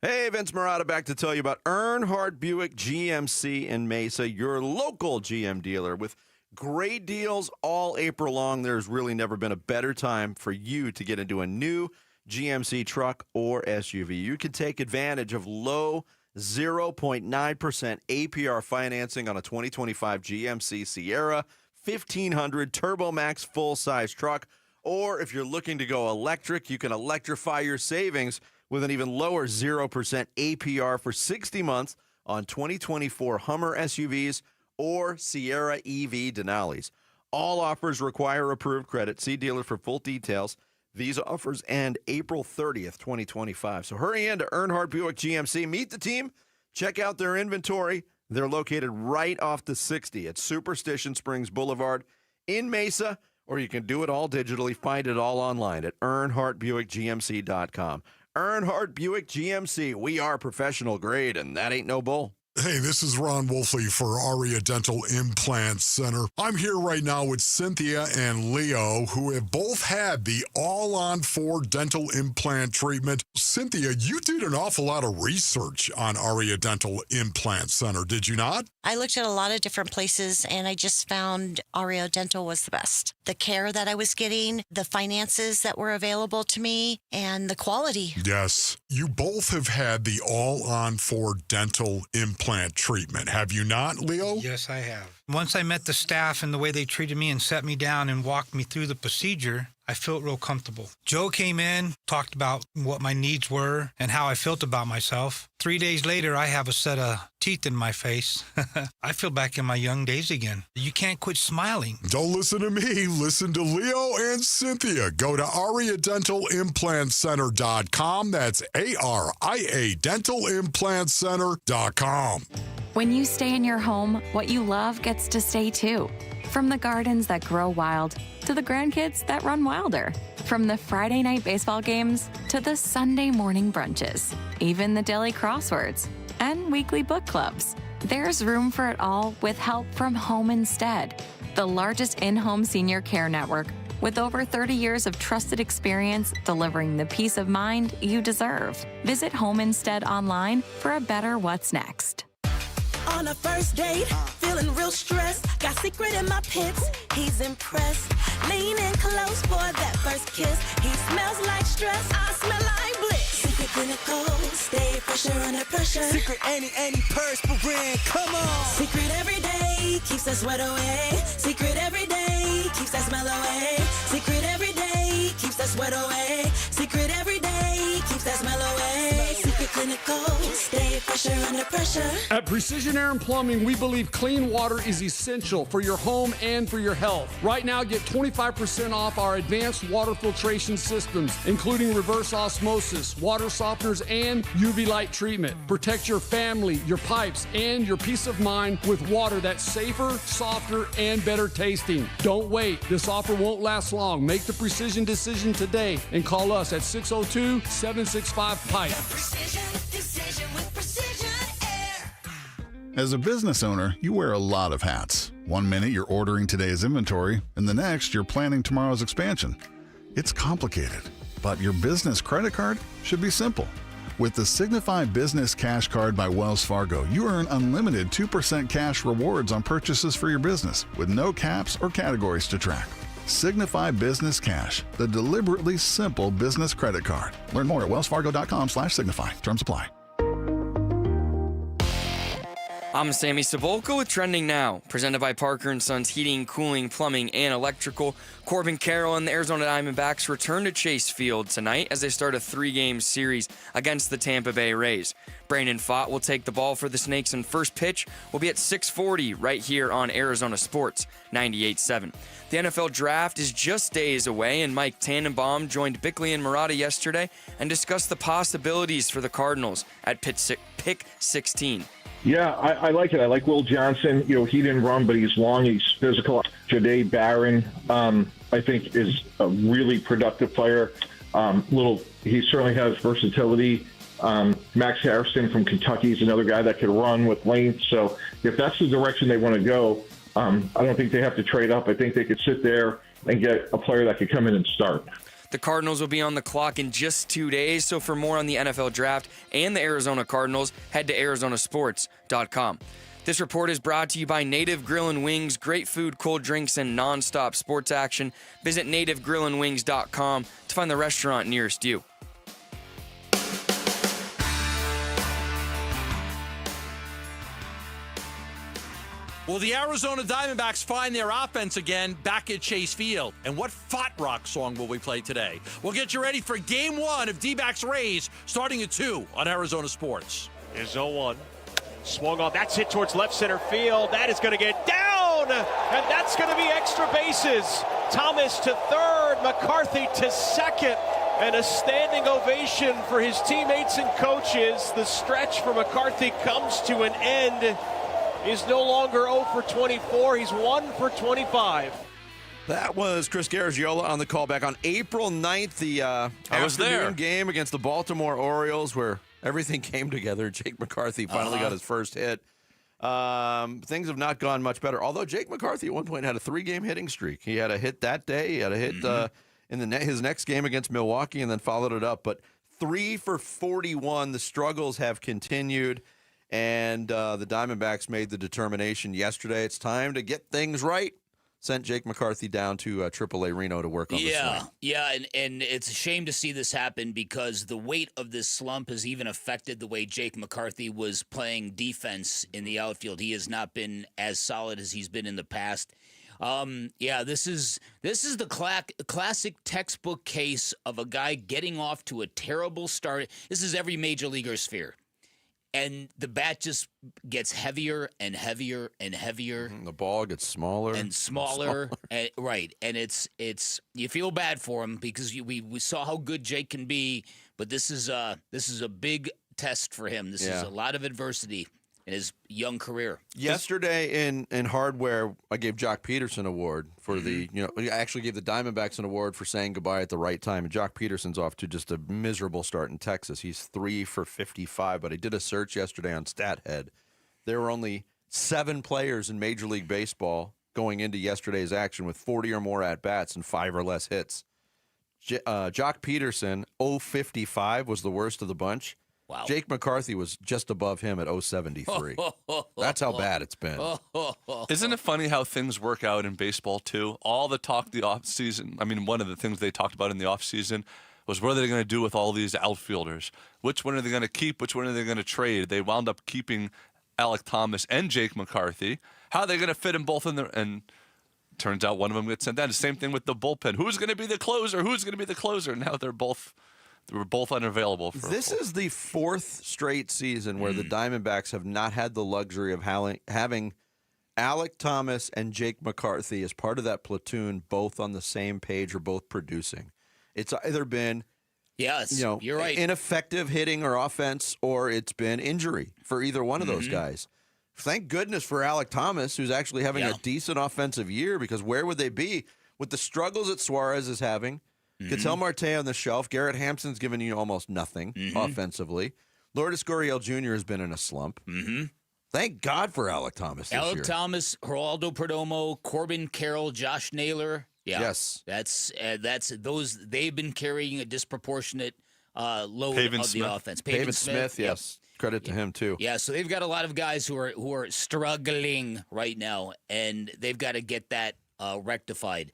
Speaker 8: Hey, Vince Murata back to tell you about Earnhardt Buick GMC in Mesa, your local GM dealer. With great deals all April long, there's really never been a better time for you to get into a new GMC truck or SUV. You can take advantage of low 0.9% APR financing on a 2025 GMC Sierra 1500 Turbo Max full-size truck. Or if you're looking to go electric, you can electrify your savings with an even lower 0% APR for 60 months on 2024 Hummer SUVs or Sierra EV Denali's. All offers require approved credit. See dealer for full details. These offers end April 30th, 2025. So hurry in to Earnhardt Buick GMC. Meet the team. Check out their inventory. They're located right off the 60 at Superstition Springs Boulevard in Mesa, or you can do it all digitally. Find it all online at EarnhardtBuickGMC.com. Earnhardt Buick GMC. We are professional grade, and that ain't no bull.
Speaker 6: Hey, this is Ron Wolfley for Aria Dental Implant Center. I'm here right now with Cynthia and Leo, who have both had the all-on-4 dental implant treatment. Cynthia, you did an awful lot of research on Aria Dental Implant Center, did you not?
Speaker 10: I looked at a lot of different places, and I just found Aria Dental was the best. The care that I was getting, the finances that were available to me, and the quality.
Speaker 6: Yes, you both have had the all-on-4 dental implant treatment, have you not, Leo?
Speaker 23: Yes, I have.
Speaker 7: Once I met the staff and the way they treated me and set me down and walked me through the procedure, I felt real comfortable. Joe came in, talked about what my needs were and how I felt about myself. 3 days later, I have a set of teeth in my face. I feel back in my young days again. You can't quit smiling.
Speaker 6: Don't listen to me. Listen to Leo and Cynthia. Go to AriaDentalImplantCenter.com. That's ARIA DentalImplantCenter.com.
Speaker 11: When you stay in your home, what you love gets to stay too. From the gardens that grow wild to the grandkids that run wilder. From the Friday night baseball games to the Sunday morning brunches. Even the daily crosswords and weekly book clubs. There's room for it all with help from Home Instead, the largest in-home senior care network with over 30 years of trusted experience delivering the peace of mind you deserve. Visit Home Instead online for a better what's next.
Speaker 23: On a first date, feeling real stressed. Got secret in my pits, he's impressed. Leaning close for that first kiss. He smells like stress, I smell like bliss. Secret clinical, stay fresher under pressure. Secret anti-perspirant, come on. Secret every day, keeps that sweat away. Secret every day, keeps that smell away. Secret every day, keeps that sweat away. Secret every day, keeps that smell away. Secret clinical, stay fresher under pressure.
Speaker 24: At Precision Air and Plumbing, we believe clean water is essential for your home and for your health. Right now, get 25% off our advanced water filtration systems, including reverse osmosis, water softeners, and UV light treatment. Protect your family, your pipes, and your peace of mind with water that's safer, softer, and better tasting. Don't wait. This offer won't last long. Make the precision decision today and call us at 602-765-PIPE.
Speaker 25: As a business owner, you wear a lot of hats. One minute you're ordering today's inventory, and the next you're planning tomorrow's expansion. It's complicated, but your business credit card should be simple. With the Signify Business Cash Card by Wells Fargo, you earn unlimited 2% cash rewards on purchases for your business with no caps or categories to track. Signify Business Cash, the deliberately simple business credit card. Learn more at wellsfargo.com/signify. Terms apply.
Speaker 5: I'm Sammy Cebulka with Trending Now, presented by Parker & Sons Heating, Cooling, Plumbing, and Electrical. Corbin Carroll and the Arizona Diamondbacks return to Chase Field tonight as they start a 3-game series against the Tampa Bay Rays. Brandon Pfaadt will take the ball for the Snakes, and first pitch will be at 6:40 right here on Arizona Sports 98.7. The NFL Draft is just days away, and Mike Tannenbaum joined Bickley and Murata yesterday and discussed the possibilities for the Cardinals at pick 16.
Speaker 26: Yeah, I like it. I like Will Johnson. You know, he didn't run, but he's long. He's physical. Jahdae Barron, I think, is a really productive player. He certainly has versatility. Max Harrison from Kentucky is another guy that could run with length. So if that's the direction they want to go, I don't think they have to trade up. I think they could sit there and get a player that could come in and start.
Speaker 5: The Cardinals will be on the clock in just 2 days, so for more on the NFL Draft and the Arizona Cardinals, head to arizonasports.com. This report is brought to you by Native Grill & Wings. Great food, cold drinks, and nonstop sports action. Visit nativegrillandwings.com to find the restaurant nearest you.
Speaker 27: Well, the Arizona Diamondbacks find their offense again back at Chase Field. And what Fat Rock song will we play today? We'll get you ready for Game 1 of D-backs Rays starting at 2 on Arizona Sports.
Speaker 20: Here's 0-1. Swung on. That's hit towards left center field. That is going to get down. And that's going to be extra bases. Thomas to third. McCarthy to second. And a standing ovation for his teammates and coaches. The stretch for McCarthy comes to an end. He's no longer 0 for 24. He's 1 for 25.
Speaker 8: That was Chris Garagiola on the call back on April 9th, the afternoon game against the Baltimore Orioles, where everything came together. Jake McCarthy finally got his first hit. Things have not gone much better, although Jake McCarthy at one point had a 3-game hitting streak. He had a hit that day. He had a hit in his next game against Milwaukee and then followed it up. But 3 for 41. The struggles have continued. And the Diamondbacks made the determination yesterday. It's time to get things right. sent Jake McCarthy down to AAA Reno to work on the swing.
Speaker 2: Yeah, and it's a shame to see this happen because the weight of this slump has even affected the way Jake McCarthy was playing defense in the outfield. He has not been as solid as he's been in the past. This is the classic textbook case of a guy getting off to a terrible start. This is every major leaguer's fear. And the bat just gets heavier and heavier and heavier.
Speaker 8: The ball gets smaller
Speaker 2: and smaller. And, right. And it's you feel bad for him because we saw how good Jake can be, but this is a big test for him. This is a lot of adversity in his young career.
Speaker 8: Yesterday in hardware, I gave Jock Peterson an award for I actually gave the Diamondbacks an award for saying goodbye at the right time. And Jock Peterson's off to just a miserable start in Texas. He's 3 for 55, but I did a search yesterday on StatHead. There were only 7 players in Major League Baseball going into yesterday's action with 40 or more at-bats and 5 or less hits. Jock Peterson, 055, was the worst of the bunch.
Speaker 2: Wow.
Speaker 8: Jake McCarthy was just above him at 073. That's how bad it's been.
Speaker 13: Isn't it funny how things work out in baseball, too? All the talk the offseason, one of the things they talked about in the offseason was what are they going to do with all these outfielders? Which one are they going to keep? Which one are they going to trade? They wound up keeping Alek Thomas and Jake McCarthy. How are they going to fit them both in there? And turns out one of them gets sent down. The same thing with the bullpen. Who's going to be the closer? Who's going to be the closer? Now they were both unavailable.
Speaker 8: This is the 4th straight season where the Diamondbacks have not had the luxury of having Alek Thomas and Jake McCarthy as part of that platoon, both on the same page or both producing. It's either been
Speaker 2: you're right,
Speaker 8: ineffective hitting or offense, or it's been injury for either one of those guys. Thank goodness for Alek Thomas, who's actually having a decent offensive year, because where would they be with the struggles that Suarez is having? Ketel Marte on the shelf. Garrett Hampson's given you almost nothing offensively. Lourdes Gurriel Jr. has been in a slump. Thank God for Alek Thomas this year.
Speaker 2: Alek Thomas, Geraldo Perdomo, Corbin Carroll, Josh Naylor. Yeah,
Speaker 8: yes,
Speaker 2: that's those. They've been carrying a disproportionate load
Speaker 8: Pavin
Speaker 2: of
Speaker 8: Smith.
Speaker 2: the offense.
Speaker 8: Pavin Smith, yes. Credit to him too.
Speaker 2: Yeah, so they've got a lot of guys who are struggling right now, and they've got to get that rectified.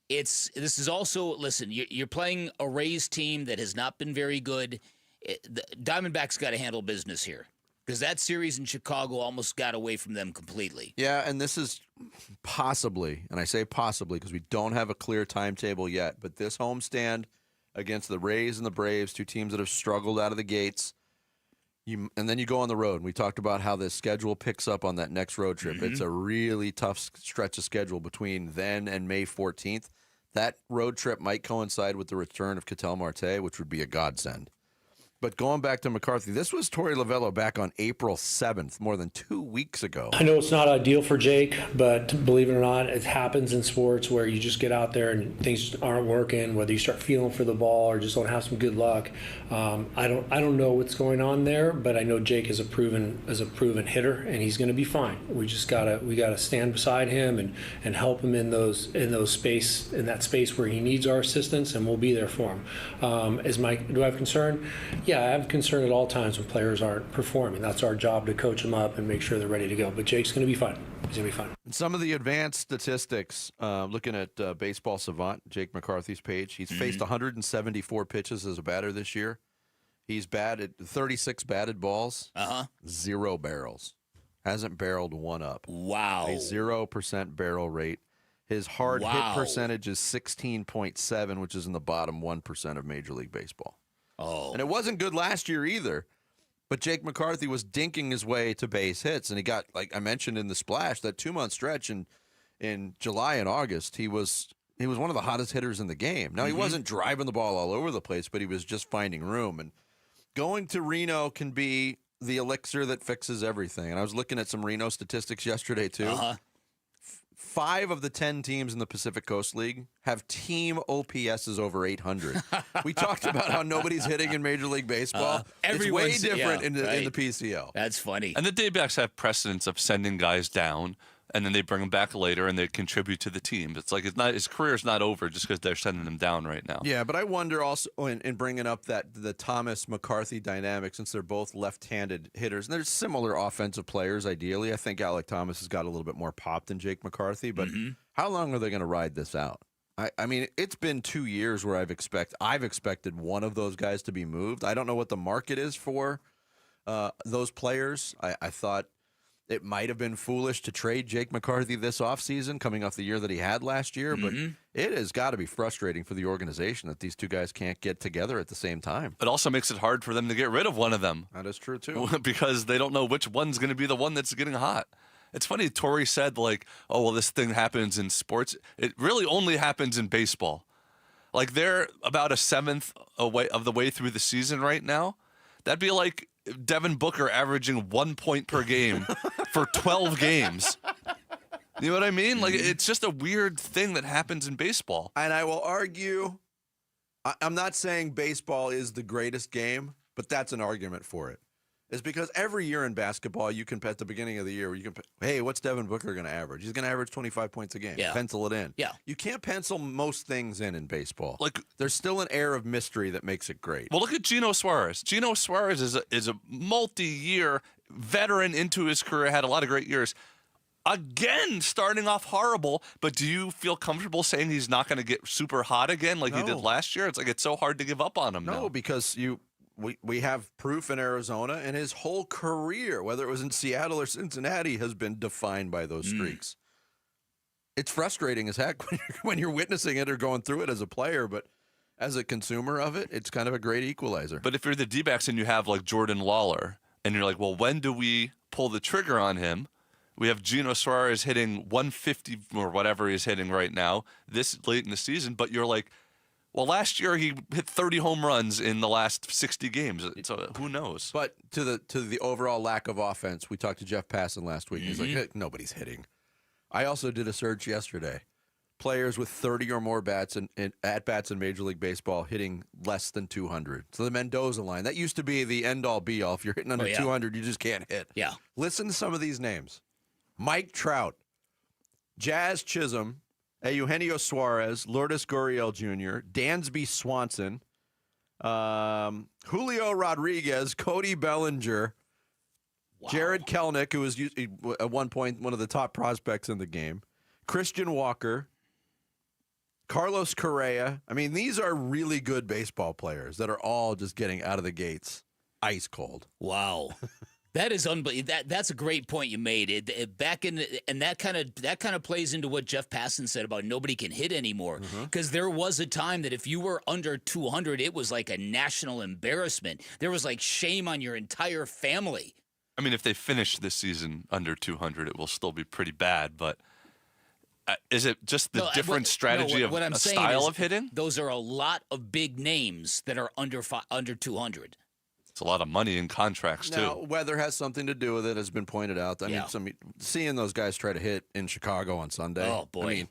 Speaker 2: This is also, listen, you're playing a Rays team that has not been very good. The Diamondbacks got to handle business here because that series in Chicago almost got away from them completely.
Speaker 8: Yeah, and this is possibly, and I say possibly because we don't have a clear timetable yet, but this homestand against the Rays and the Braves, 2 teams that have struggled out of the gates, and then you go on the road. And we talked about how this schedule picks up on that next road trip. It's a really tough stretch of schedule between then and May 14th. That road trip might coincide with the return of Ketel Marte, which would be a godsend. But going back to McCarthy, this was Torey Lovello back on April 7th, more than 2 weeks ago.
Speaker 12: I know it's not ideal for Jake, but believe it or not, it happens in sports where you just get out there and things aren't working, whether you start feeling for the ball or just don't have some good luck. I don't know what's going on there, but I know Jake is a proven hitter, and he's going to be fine. We just gotta stand beside him and help him in that space where he needs our assistance, and we'll be there for him. Do I have concern? Yeah, I have concern at all times when players aren't performing. That's our job to coach them up and make sure they're ready to go. But Jake's going to be fine. He's going to be fine.
Speaker 8: Some of the advanced statistics, looking at Baseball Savant, Jake McCarthy's page, he's faced 174 pitches as a batter this year. He's batted 36 batted balls, 0 barrels. Hasn't barreled one up.
Speaker 2: Wow.
Speaker 8: A 0% barrel rate. His hard hit percentage is 16.7, which is in the bottom 1% of Major League Baseball.
Speaker 2: Oh.
Speaker 8: And it wasn't good last year either. But Jake McCarthy was dinking his way to base hits, and he got, like I mentioned in the splash, that 2-month stretch in July and August, he was one of the hottest hitters in the game. Now, he wasn't driving the ball all over the place, but he was just finding room. And going to Reno can be the elixir that fixes everything. And I was looking at some Reno statistics yesterday, too. 5 of the 10 teams in the Pacific Coast League have team OPSs over 800. We talked about how nobody's hitting in Major League Baseball. It's way different in the PCL.
Speaker 2: That's funny.
Speaker 13: And the Daybacks have precedence of sending guys down and then they bring him back later and they contribute to the team. It's like his career's not over just because they're sending him down right now.
Speaker 8: Yeah, but I wonder also in bringing up the Thomas McCarthy dynamic, since they're both left-handed hitters, and they're similar offensive players ideally. I think Alec Thomas has got a little bit more pop than Jake McCarthy, but how long are they going to ride this out? I mean, it's been 2 years where I've expected one of those guys to be moved. I don't know what the market is for those players. I thought it might have been foolish to trade Jake McCarthy this offseason coming off the year that he had last year, but it has got to be frustrating for the organization that these two guys can't get together at the same time.
Speaker 13: It also makes it hard for them to get rid of one of them.
Speaker 8: That is true, too.
Speaker 13: Because they don't know which one's going to be the one that's getting hot. It's funny, Torrey said, like, oh, well, this thing happens in sports. It really only happens in baseball. Like, they're about a seventh of the way through the season right now. That'd be like Devin Booker averaging 1 point per game for 12 games. You know what I mean? Like, it's just a weird thing that happens in baseball.
Speaker 8: And I will argue, I'm not saying baseball is the greatest game, but that's an argument for it. It's because every year in basketball, you can, at the beginning of the year, hey, what's Devin Booker going to average? He's going to average 25 points a game.
Speaker 2: Yeah.
Speaker 8: Pencil it in.
Speaker 2: Yeah.
Speaker 8: You can't pencil most things in baseball. Like, there's still an air of mystery that makes it great.
Speaker 13: Well, look at Geno Suarez. Geno Suarez is a multi-year veteran into his career, had a lot of great years. Again, starting off horrible, but do you feel comfortable saying he's not going to get super hot again like he did last year? It's like it's so hard to give up on him now.
Speaker 8: No, because we have proof in Arizona, and his whole career, whether it was in Seattle or Cincinnati, has been defined by those streaks. It's frustrating as heck when you're witnessing it or going through it as a player, but as a consumer of it, it's kind of a great equalizer.
Speaker 13: But if you're the D-backs and you have like Jordan Lawler, and you're like, well, when do we pull the trigger on him? We have Geno Suarez hitting 150 or whatever he's hitting right now this late in the season, but you're like, well, last year he hit 30 home runs in the last 60 games. So who knows?
Speaker 8: But to the overall lack of offense, we talked to Jeff Passan last week. He's like, hey, nobody's hitting. I also did a search yesterday. Players with 30 or more at-bats in Major League Baseball hitting less than 200. So the Mendoza line, that used to be the end-all, be-all. If you're hitting under 200, you just can't hit.
Speaker 2: Yeah.
Speaker 8: Listen to some of these names. Mike Trout, Jazz Chisholm, Eugenio Suarez, Lourdes Gurriel Jr., Dansby Swanson, Julio Rodriguez, Cody Bellinger, Jared Kelenic, who was at one point one of the top prospects in the game, Christian Walker, Carlos Correa. I mean, these are really good baseball players that are all just getting out of the gates ice cold.
Speaker 2: Wow. That is unbelievable. That's a great point you made. That kind of plays into what Jeff Passan said about nobody can hit anymore. Because there was a time that if you were under 200, it was like a national embarrassment. There was like shame on your entire family.
Speaker 13: I mean, if they finish this season under 200, it will still be pretty bad. But is it just the different strategy of a style of hitting?
Speaker 2: Those are a lot of big names that are under 200.
Speaker 13: It's a lot of money in contracts, too.
Speaker 8: Now, weather has something to do with it, has been pointed out. I mean, seeing those guys try to hit in Chicago on Sunday.
Speaker 2: Oh, boy.
Speaker 8: I mean,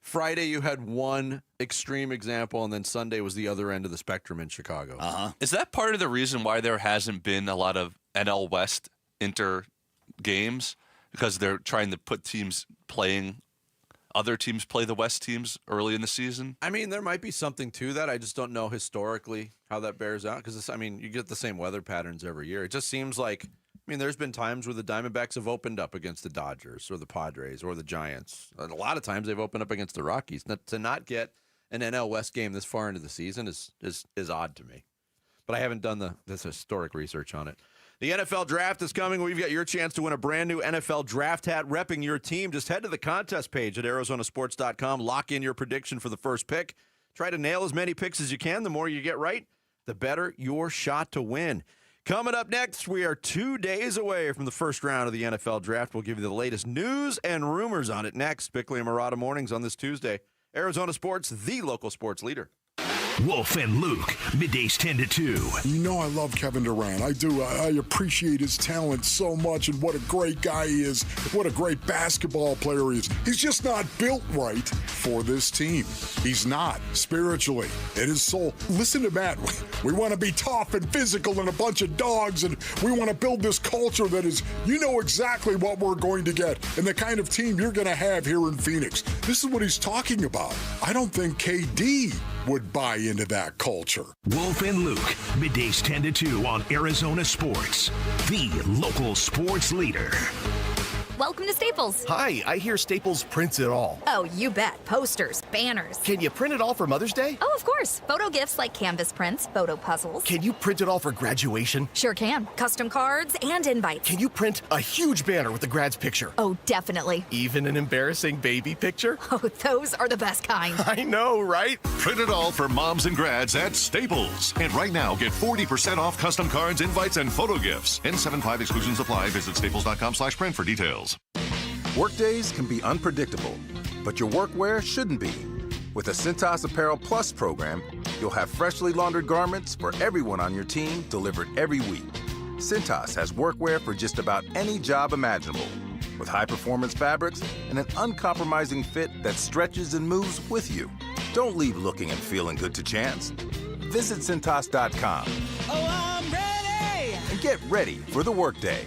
Speaker 8: Friday you had one extreme example, and then Sunday was the other end of the spectrum in Chicago.
Speaker 13: Is that part of the reason why there hasn't been a lot of NL West inter games? Because they're trying to put teams playing other teams play the West teams early in the season?
Speaker 8: I mean, there might be something to that. I just don't know historically how that bears out because, you get the same weather patterns every year. It just seems like, there's been times where the Diamondbacks have opened up against the Dodgers or the Padres or the Giants. A lot of times they've opened up against the Rockies. To not get an NL West game this far into the season is odd to me. But I haven't done this historic research on it. The NFL Draft is coming. We've got your chance to win a brand new NFL Draft hat repping your team. Just head to the contest page at arizonasports.com. Lock in your prediction for the first pick. Try to nail as many picks as you can. The more you get right, the better your shot to win. Coming up next, we are 2 days away from the first round of the NFL Draft. We'll give you the latest news and rumors on it next. Bickley and Murata mornings on this Tuesday. Arizona Sports, the local sports leader.
Speaker 3: Wolf and Luke, middays 10 to 2.
Speaker 6: You know I love Kevin Durant. I do. I appreciate his talent so much and what a great guy he is, what a great basketball player he is. He's just not built right. for this team. He's not. Spiritually, in his soul. Listen to Matt. We want to be tough and physical and a bunch of dogs, and we want to build this culture that is, you know exactly what we're going to get and the kind of team you're going to have here in Phoenix. This is what he's talking about. I don't think KD would buy into that culture.
Speaker 3: Wolf and Luke, middays 10 to 2 on Arizona Sports, the local sports leader.
Speaker 9: Welcome to Staples.
Speaker 14: Hi, I hear Staples prints it all.
Speaker 9: Oh, you bet. Posters, banners.
Speaker 14: Can you print it all for Mother's Day?
Speaker 9: Oh, of course. Photo gifts like canvas prints, photo puzzles.
Speaker 14: Can you print it all for graduation?
Speaker 9: Sure can. Custom cards and invites.
Speaker 14: Can you print a huge banner with the grad's picture?
Speaker 9: Oh, definitely.
Speaker 14: Even an embarrassing baby picture?
Speaker 9: Oh, those are the best kind.
Speaker 14: I know, right?
Speaker 15: Print it all for moms and grads at Staples. And right now, get 40% off custom cards, invites, and photo gifts. N75 exclusions apply. Visit staples.com/print for details.
Speaker 16: Workdays can be unpredictable, but your workwear shouldn't be. With the Cintas Apparel Plus program, you'll have freshly laundered garments for everyone on your team delivered every week. Cintas has workwear for just about any job imaginable, with high-performance fabrics and an uncompromising fit that stretches and moves with you. Don't leave looking and feeling good to chance. Visit Cintas.com.
Speaker 17: Oh, I'm ready!
Speaker 16: And get ready for the workday.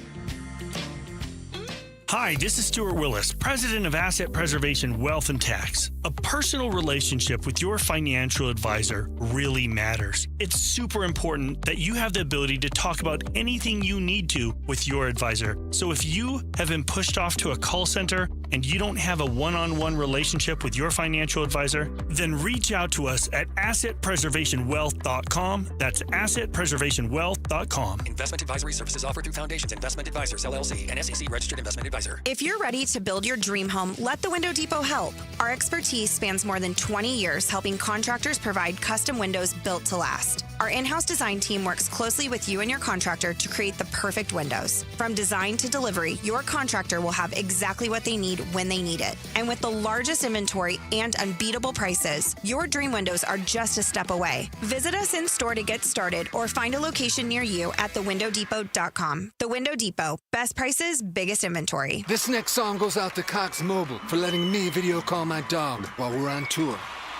Speaker 18: Hi, this is Stuart Willis, President of Asset Preservation Wealth and Tax. A personal relationship with your financial advisor really matters. It's super important that you have the ability to talk about anything you need to with your advisor. So if you have been pushed off to a call center and you don't have a one-on-one relationship with your financial advisor, then reach out to us at assetpreservationwealth.com. That's assetpreservationwealth.com.
Speaker 19: Investment advisory services offered through Foundations Investment Advisors, LLC, an SEC registered investment advisor.
Speaker 28: If you're ready to build your dream home, let the Window Depot help. Our expertise spans more than 20 years helping contractors provide custom windows built to last. Our in-house design team works closely with you and your contractor to create the perfect windows. From design to delivery, your contractor will have exactly what they need when they need it. And with the largest inventory and unbeatable prices, your dream windows are just a step away. Visit us in store to get started or find a location near you at thewindowdepot.com. The Window Depot. Best prices, biggest inventory.
Speaker 29: This next song goes out to Cox Mobile for letting me video call my dog while we're on tour.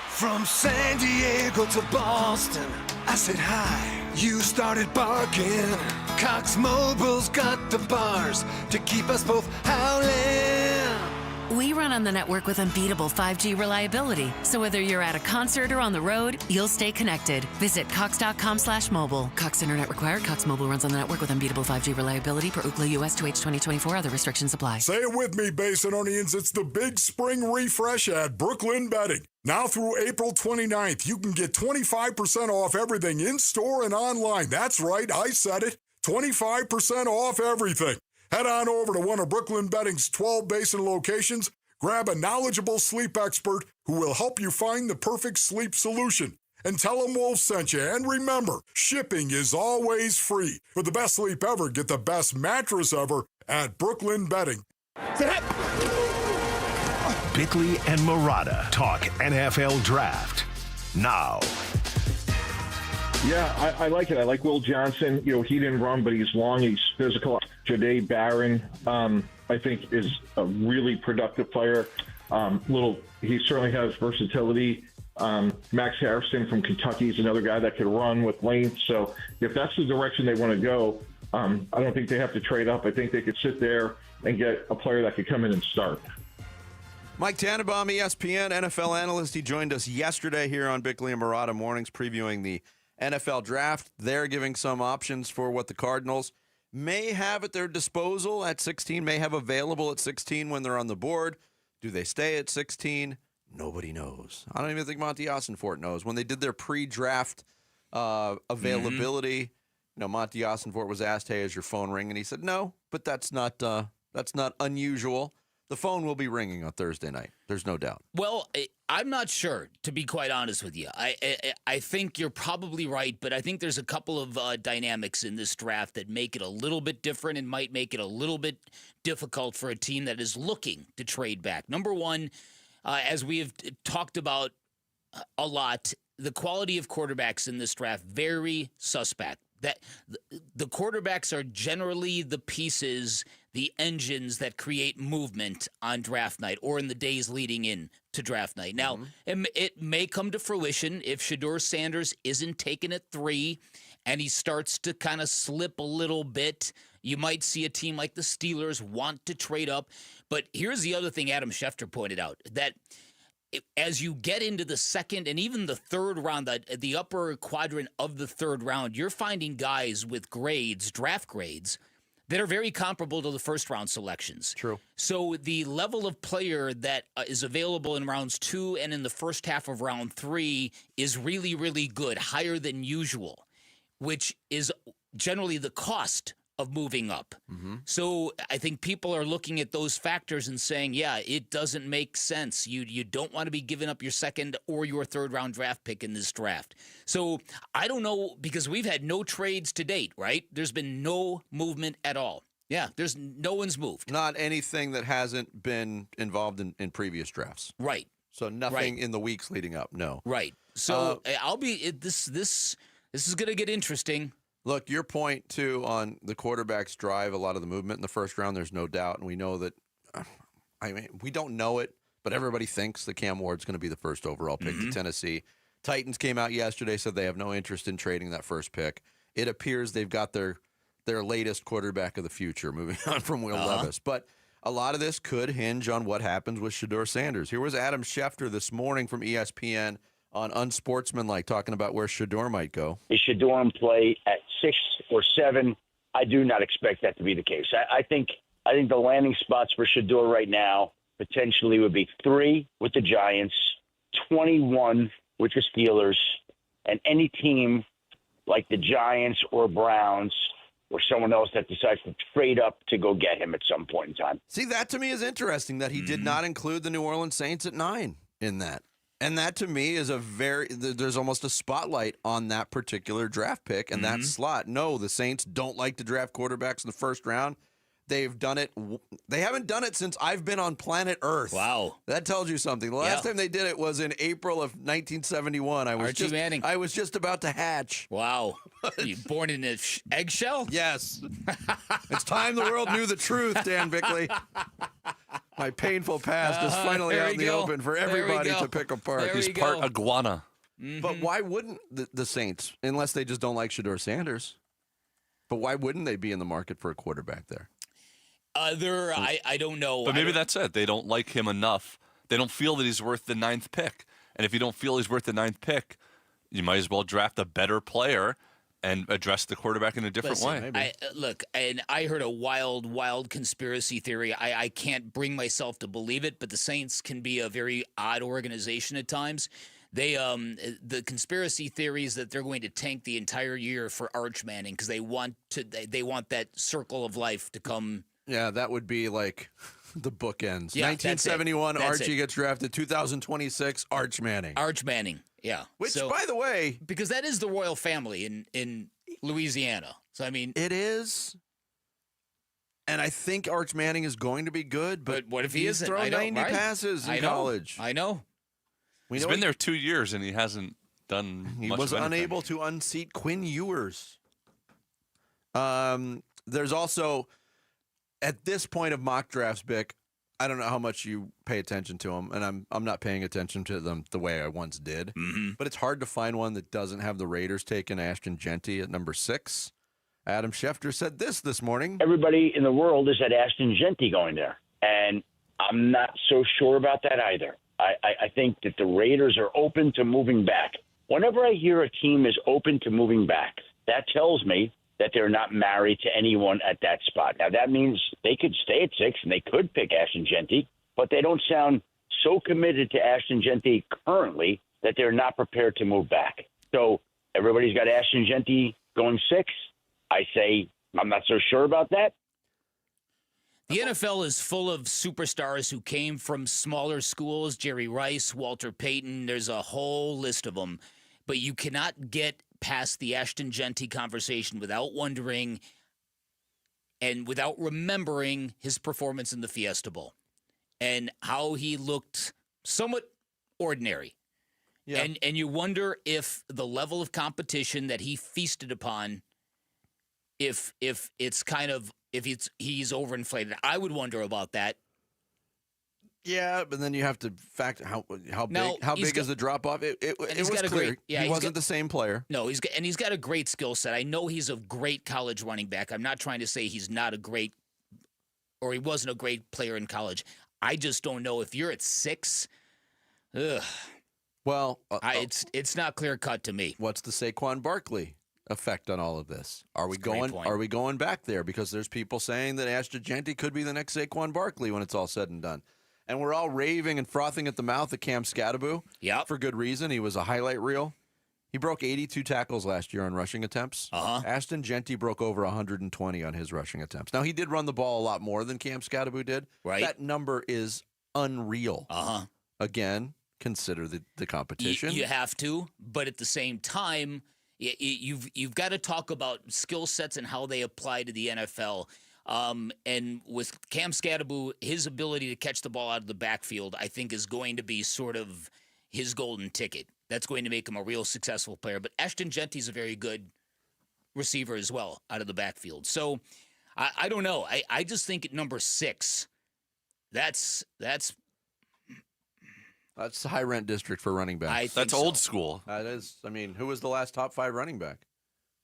Speaker 29: From San Diego to Boston, I said hi. You started barking. Cox Mobile's got the bars to keep us both howling.
Speaker 30: We run on the network with unbeatable 5G reliability. So whether you're at a concert or on the road, you'll stay connected. Visit cox.com/mobile. Cox Internet required. Cox Mobile runs on the network with unbeatable 5G reliability per Ookla US 2H 2024. Other restrictions apply.
Speaker 6: Say it with me, Basinonians. It's the big spring refresh at Brooklyn Bedding. Now through April 29th, you can get 25% off everything in-store and online. That's right, I said it. 25% off everything. Head on over to one of Brooklyn Bedding's 12 Basin locations. Grab a knowledgeable sleep expert who will help you find the perfect sleep solution. And tell them Wolf sent you. And remember, shipping is always free. For the best sleep ever, get the best mattress ever at Brooklyn Bedding.
Speaker 3: Bickley and Murata talk NFL draft now.
Speaker 26: Yeah, I like it. I like Will Johnson. You know, he didn't run, but he's long. He's physical. Jahdae Barron, I think, is a really productive player. He certainly has versatility. Max Harrison from Kentucky is another guy that could run with length. So if that's the direction they want to go, I don't think they have to trade up. I think they could sit there and get a player that could come in and start.
Speaker 8: Mike Tannenbaum, ESPN NFL analyst. He joined us yesterday here on Bickley and Murata Mornings previewing the NFL draft. They're giving some options for what the Cardinals may have at their disposal at 16, may have available at 16 when they're on the board. Do they stay at 16? Nobody knows. I don't even think Monty Ossenfort knows. When they did their pre-draft availability, Monty Ossenfort was asked, "Hey, is your phone ringing?" He said, "No, but that's not unusual." The phone will be ringing on Thursday night. There's no doubt.
Speaker 2: Well, I'm not sure, to be quite honest with you. I think you're probably right, but I think there's a couple of dynamics in this draft that make it a little bit different and might make it a little bit difficult for a team that is looking to trade back. Number one, as we have talked about a lot, the quality of quarterbacks in this draft, very suspect. That the quarterbacks are generally the pieces the engines that create movement on draft night or in the days leading in to draft night. Now, it may come to fruition if Shedeur Sanders isn't taken at 3 and he starts to kind of slip a little bit. You might see a team like the Steelers want to trade up. But here's the other thing Adam Schefter pointed out, that as you get into the second and even the third round, the upper quadrant of the third round, you're finding guys with grades, draft grades, that are very comparable to the first-round selections.
Speaker 8: True.
Speaker 2: So the level of player that is available in rounds 2 and in the first half of round 3 is really, really good, higher than usual, which is generally the cost of moving up. So I think people are looking at those factors and saying, yeah, it doesn't make sense. You don't want to be giving up your second or your third-round draft pick in this draft. So I don't know, because we've had no trades to date, right? There's been no movement at all. Yeah, no one's moved.
Speaker 8: Not anything that hasn't been involved in previous drafts.
Speaker 2: Right.
Speaker 8: So nothing in the weeks leading up, no.
Speaker 2: Right. So this is going to get interesting.
Speaker 8: Look, your point, too, on the quarterbacks drive a lot of the movement in the first round, there's no doubt. And we know that, we don't know it, but everybody thinks that Cam Ward's going to be the first overall pick to Tennessee. Titans came out yesterday, said they have no interest in trading that first pick. It appears they've got their latest quarterback of the future, moving on from Will Levis. But a lot of this could hinge on what happens with Shedeur Sanders. Here was Adam Schefter this morning from ESPN on Unsportsmanlike, talking about where Shedeur might go.
Speaker 1: Is Shedeur in play at 6 or 7? I do not expect that to be the case. I think the landing spots for Shedeur right now potentially would be 3 with the Giants, 21 with the Steelers, and any team like the Giants or Browns or someone else that decides to trade up to go get him at some point in time.
Speaker 8: See, that to me is interesting that he did not include the New Orleans Saints at 9 in that. And that to me is there's almost a spotlight on that particular draft pick and that slot. No, the Saints don't like to draft quarterbacks in the first round. They've done it. They haven't done it since I've been on planet Earth.
Speaker 2: Wow.
Speaker 8: That tells you something. The last time they did it was in April of 1971.
Speaker 2: Archie Manning.
Speaker 8: I was just about to hatch.
Speaker 2: Wow. You born in an eggshell?
Speaker 8: Yes. It's time the world knew the truth, Dan Bickley. My painful past is finally out in the open for everybody to pick apart.
Speaker 13: He's part iguana.
Speaker 8: But why wouldn't the Saints, unless they just don't like Shedeur Sanders, but why wouldn't they be in the market for a quarterback there?
Speaker 2: I don't know.
Speaker 13: But maybe that's it. They don't like him enough. They don't feel that he's worth the 9th pick. And if you don't feel he's worth the 9th pick, you might as well draft a better player and address the quarterback in a different way.
Speaker 2: I heard a wild conspiracy theory. I can't bring myself to believe it, but the Saints can be a very odd organization at times. The conspiracy theory is that they're going to tank the entire year for Arch Manning because they want that circle of life to come.
Speaker 8: Yeah, that would be like the bookends.
Speaker 2: Yeah,
Speaker 8: 1971, Archie gets drafted. 2026, Arch Manning.
Speaker 2: Arch Manning, yeah.
Speaker 8: Which, by the way,
Speaker 2: because that is the royal family in Louisiana. So I mean,
Speaker 8: it is. And I think Arch Manning is going to be good, but
Speaker 2: what if he isn't?
Speaker 8: Thrown 90 passes in college.
Speaker 2: I know.
Speaker 13: He's been there 2 years and he hasn't done.
Speaker 8: He
Speaker 13: much
Speaker 8: was
Speaker 13: of anything.
Speaker 8: unable to unseat Quinn Ewers. There's also, at this point of mock drafts, Bick, I don't know how much you pay attention to them, and I'm not paying attention to them the way I once did. But it's hard to find one that doesn't have the Raiders taking Ashton Genty at number 6. Adam Schefter said this morning.
Speaker 1: Everybody in the world is at Ashton Genty going there, and I'm not so sure about that either. I think that the Raiders are open to moving back. Whenever I hear a team is open to moving back, that tells me that they're not married to anyone at that spot. Now, that means they could stay at 6 and they could pick Ashton Genty, but they don't sound so committed to Ashton Genty currently that they're not prepared to move back. So everybody's got Ashton Genty going 6. I say I'm not so sure about that.
Speaker 2: The NFL is full of superstars who came from smaller schools, Jerry Rice, Walter Payton. There's a whole list of them. But you cannot get past the Ashton Genty conversation without wondering and without remembering his performance in the Fiesta Bowl and how he looked somewhat ordinary. Yeah. And you wonder if the level of competition that he feasted upon, if it's kind of if he's overinflated. I would wonder about that.
Speaker 8: Yeah, but then you have to factor how big is the drop off? It was clear. He wasn't the same player.
Speaker 2: No, he's got a great skill set. I know he's a great college running back. I'm not trying to say he's not a great, or he wasn't a great player in college. I just don't know if you're at 6. Ugh.
Speaker 8: Well,
Speaker 2: it's not clear cut to me.
Speaker 8: What's the Saquon Barkley effect on all of this? Are we going back there? Because there's people saying that Ashton Jeanty could be the next Saquon Barkley when it's all said and done. And we're all raving and frothing at the mouth at Cam Scadaboo.
Speaker 2: Yeah,
Speaker 8: for good reason. He was a highlight reel. He broke 82 tackles last year on rushing attempts. Ashton Jeanty broke over 120 on his rushing attempts. Now, he did run the ball a lot more than Cam Scadaboo did.
Speaker 2: Right.
Speaker 8: That number is unreal. Again, consider the competition.
Speaker 2: You have to, but at the same time, you've got to talk about skill sets and how they apply to the NFL. And with Cam Scadaboo, his ability to catch the ball out of the backfield, I think, is going to be sort of his golden ticket. That's going to make him a real successful player. But Ashton Jeanty's a very good receiver as well out of the backfield. So I don't know. I just think at number 6, that's
Speaker 8: the high rent district for running backs.
Speaker 13: That's old school.
Speaker 8: That is. I mean, who was the last top 5 running back?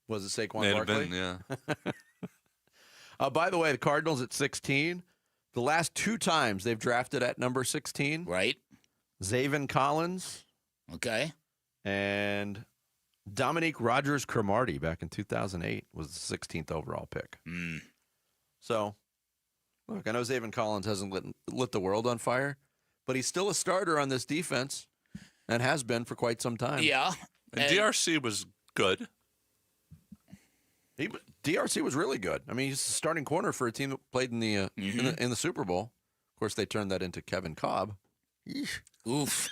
Speaker 8: Was it Saquon Barkley?
Speaker 13: Yeah.
Speaker 8: By the way, the Cardinals at 16. The last 2 times they've drafted at number 16.
Speaker 2: Right.
Speaker 8: Zaven Collins.
Speaker 2: Okay.
Speaker 8: And Dominique Rodgers-Cromartie back in 2008 was the 16th overall pick. So, look, I know Zaven Collins hasn't lit the world on fire, but he's still a starter on this defense and has been for quite some time.
Speaker 2: Yeah.
Speaker 13: And DRC was good.
Speaker 8: DRC was really good. I mean, he's the starting corner for a team that played in the in the Super Bowl. Of course, they turned that into Kevin Cobb.
Speaker 2: Eesh. Oof.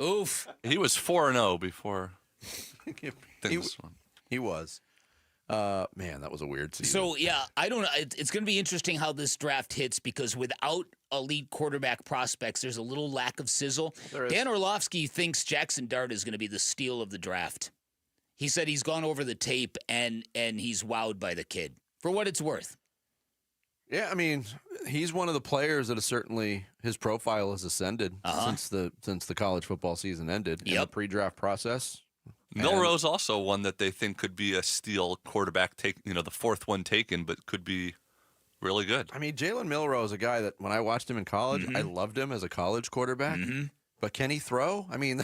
Speaker 2: Oof.
Speaker 13: He was 4-0 before.
Speaker 8: He was. Man, that was a weird season.
Speaker 2: So, yeah, I don't know. It's going to be interesting how this draft hits because without elite quarterback prospects, there's a little lack of sizzle. Dan Orlovsky thinks Jackson Dart is going to be the steal of the draft. He said he's gone over the tape and he's wowed by the kid, for what it's worth.
Speaker 8: Yeah, I mean, he's one of the players that has certainly his profile has ascended since the college football season ended in the pre-draft process.
Speaker 13: Milrose also one that they think could be a steal quarterback, the 4th one taken, but could be really good.
Speaker 8: I mean, Jalen Milroe is a guy that when I watched him in college, I loved him as a college quarterback. But can he throw? I mean,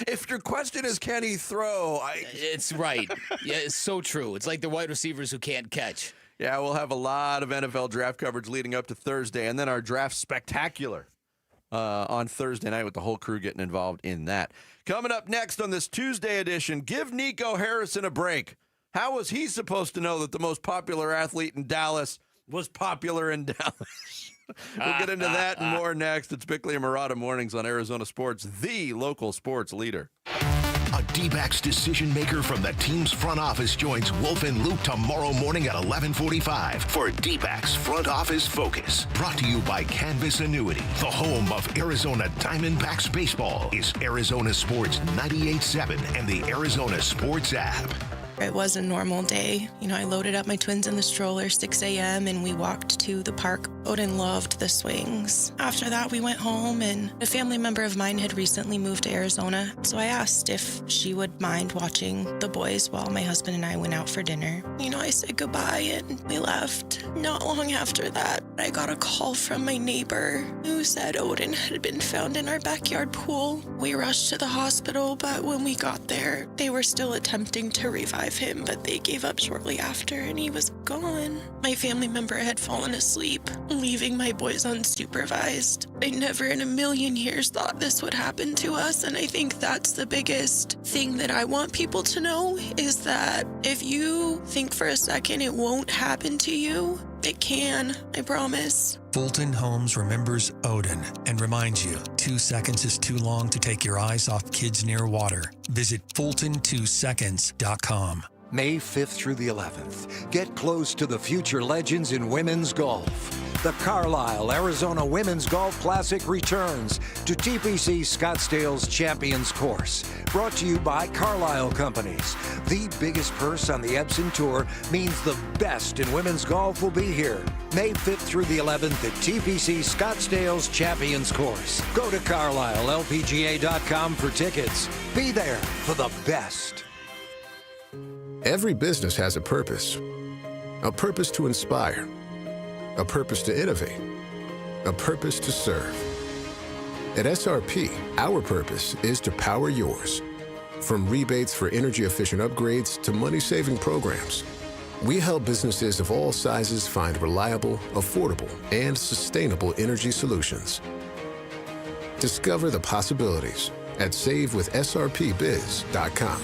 Speaker 8: if your question is can he throw,
Speaker 2: it's right. Yeah, it's so true. It's like the wide receivers who can't catch.
Speaker 8: Yeah, we'll have a lot of NFL draft coverage leading up to Thursday, and then our draft spectacular on Thursday night with the whole crew getting involved in that. Coming up next on this Tuesday edition, give Nico Harrison a break. How was he supposed to know that the most popular athlete in Dallas was popular in Dallas? We'll get into that and more next. It's Bickley and Murata Mornings on Arizona Sports, the local sports leader.
Speaker 3: A D-backs decision maker from the team's front office joins Wolf and Luke tomorrow morning at 11:45 for D-backs Front Office Focus. Brought to you by Canvas Annuity. The home of Arizona Diamondbacks baseball is Arizona Sports 98.7 and the Arizona Sports app.
Speaker 4: It was a normal day. I loaded up my twins in the stroller 6 a.m. and we walked to the park. Odin loved the swings. After that, we went home and a family member of mine had recently moved to Arizona. So I asked if she would mind watching the boys while my husband and I went out for dinner. I said goodbye and we left. Not long after that, I got a call from my neighbor who said Odin had been found in our backyard pool. We rushed to the hospital, but when we got there, they were still attempting to revive him, but they gave up shortly after and he was gone. My family member had fallen asleep, leaving my boys unsupervised. I never in a million years thought this would happen to us, and I think that's the biggest thing that I want people to know is that if you think for a second it won't happen to you, it can, I promise.
Speaker 5: Fulton Homes remembers Odin and reminds you 2 seconds is too long to take your eyes off kids near water. Visit Fulton2seconds.com.
Speaker 7: May 5th through the 11th, get close to the future legends in women's golf. The Carlisle, Arizona Women's Golf Classic returns to TPC Scottsdale's Champions Course. Brought to you by Carlisle Companies. The biggest purse on the Epson Tour means the best in women's golf will be here. May 5th through the 11th at TPC Scottsdale's Champions Course. Go to CarlisleLPGA.com for tickets. Be there for the best.
Speaker 10: Every business has a purpose to inspire, a purpose to innovate, a purpose to serve. At SRP, our purpose is to power yours. From rebates for energy-efficient upgrades to money-saving programs, we help businesses of all sizes find reliable, affordable, and sustainable energy solutions. Discover the possibilities at savewithsrpbiz.com.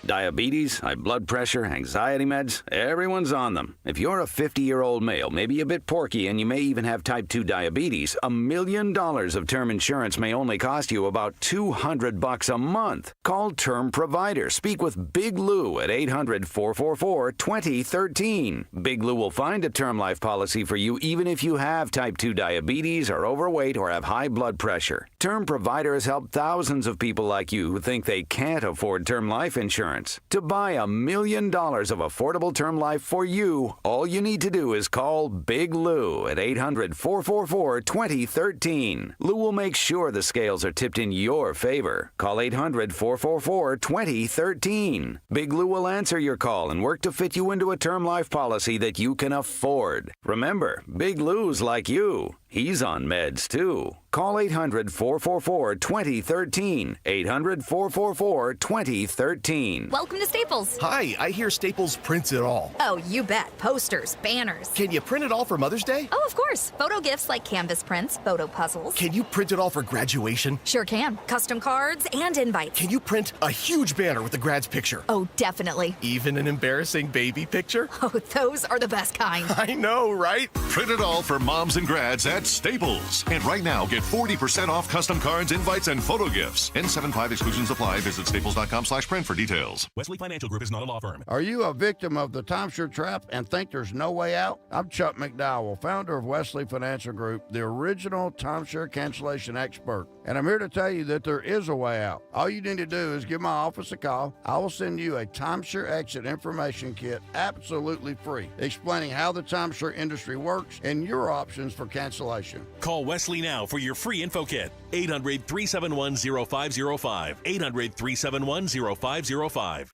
Speaker 11: Diabetes, high blood pressure, anxiety meds, everyone's on them. If you're a 50-year-old male, maybe a bit porky, and you may even have type 2 diabetes, $1 million of term insurance may only cost you about $200 a month. Call Term Provider. Speak with Big Lou at 800-444-2013. Big Lou will find a term life policy for you even if you have type 2 diabetes, are overweight, or have high blood pressure. Term Provider has helped thousands of people like you who think they can't afford term life insurance. To buy $1 million of affordable term life for you, all you need to do is call Big Lou at 800-444-2013. Lou will make sure the scales are tipped in your favor. Call 800-444-2013. Big Lou will answer your call and work to fit you into a term life policy that you can afford. Remember, Big Lou's like you. He's on meds, too. Call 800-444-2013. 800-444-2013.
Speaker 9: Welcome to Staples.
Speaker 14: Hi, I hear Staples prints it all.
Speaker 9: Oh, you bet. Posters, banners.
Speaker 14: Can you print it all for Mother's Day?
Speaker 9: Oh, of course. Photo gifts like canvas prints, photo puzzles.
Speaker 14: Can you print it all for graduation?
Speaker 9: Sure can. Custom cards and invites.
Speaker 14: Can you print a huge banner with the grad's picture?
Speaker 9: Oh, definitely.
Speaker 14: Even an embarrassing baby picture?
Speaker 9: Oh, those are the best kind.
Speaker 14: I know, right?
Speaker 15: Print it all for moms and grads at Staples. And right now, get 40% off custom cards, invites, and photo gifts. N75 exclusions apply. Visit staples.com/print for details.
Speaker 20: Wesley Financial Group is not a law firm.
Speaker 21: Are you a victim of the timeshare trap and think there's no way out? I'm Chuck McDowell, founder of Wesley Financial Group, the original timeshare cancellation expert. And I'm here to tell you that there is a way out. All you need to do is give my office a call. I will send you a timeshare exit information kit absolutely free, explaining how the timeshare industry works and your options for cancellation.
Speaker 20: Call Wesley now for your free info kit. 800-371-0505. 800-371-0505.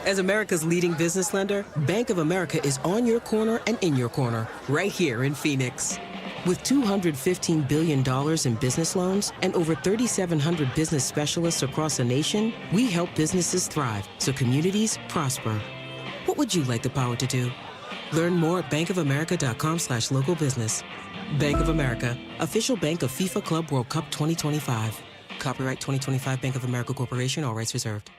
Speaker 22: As America's leading business lender, Bank of America is on your corner and in your corner, right here in Phoenix. With $215 billion in business loans and over 3,700 business specialists across the nation, we help businesses thrive so communities prosper. What would you like the power to do? Learn more at bankofamerica.com/local business. Bank of America, official bank of FIFA Club World Cup 2025. Copyright 2025 Bank of America Corporation, all rights reserved.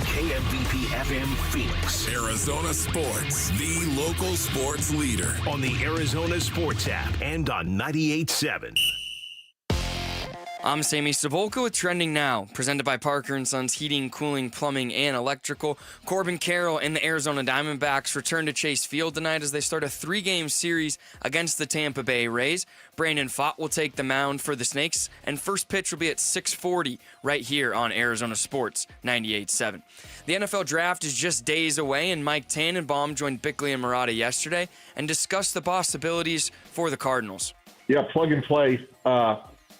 Speaker 3: KMVP FM Phoenix.
Speaker 23: Arizona Sports, the local sports leader.
Speaker 3: On the Arizona Sports app and on 98.7.
Speaker 24: I'm Sammy Sabolka with Trending Now, presented by Parker & Sons Heating, Cooling, Plumbing, and Electrical. Corbin Carroll and the Arizona Diamondbacks return to Chase Field tonight as they start a 3-game series against the Tampa Bay Rays. Brandon Pfaadt will take the mound for the Snakes, and first pitch will be at 6:40 right here on Arizona Sports 98.7. The NFL Draft is just days away, and Mike Tannenbaum joined Bickley and Murata yesterday and discussed the possibilities for the Cardinals.
Speaker 26: Yeah, plug and play.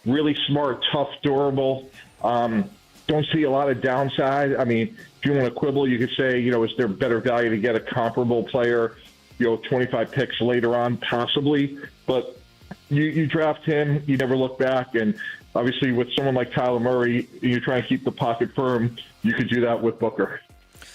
Speaker 26: Really smart, tough, durable. Don't see a lot of downside. I mean, if you want to quibble, you could say, is there better value to get a comparable player, 25 picks later on, possibly. But you draft him, you never look back. And obviously with someone like Kyler Murray, you try and keep the pocket firm. You could do that with Booker.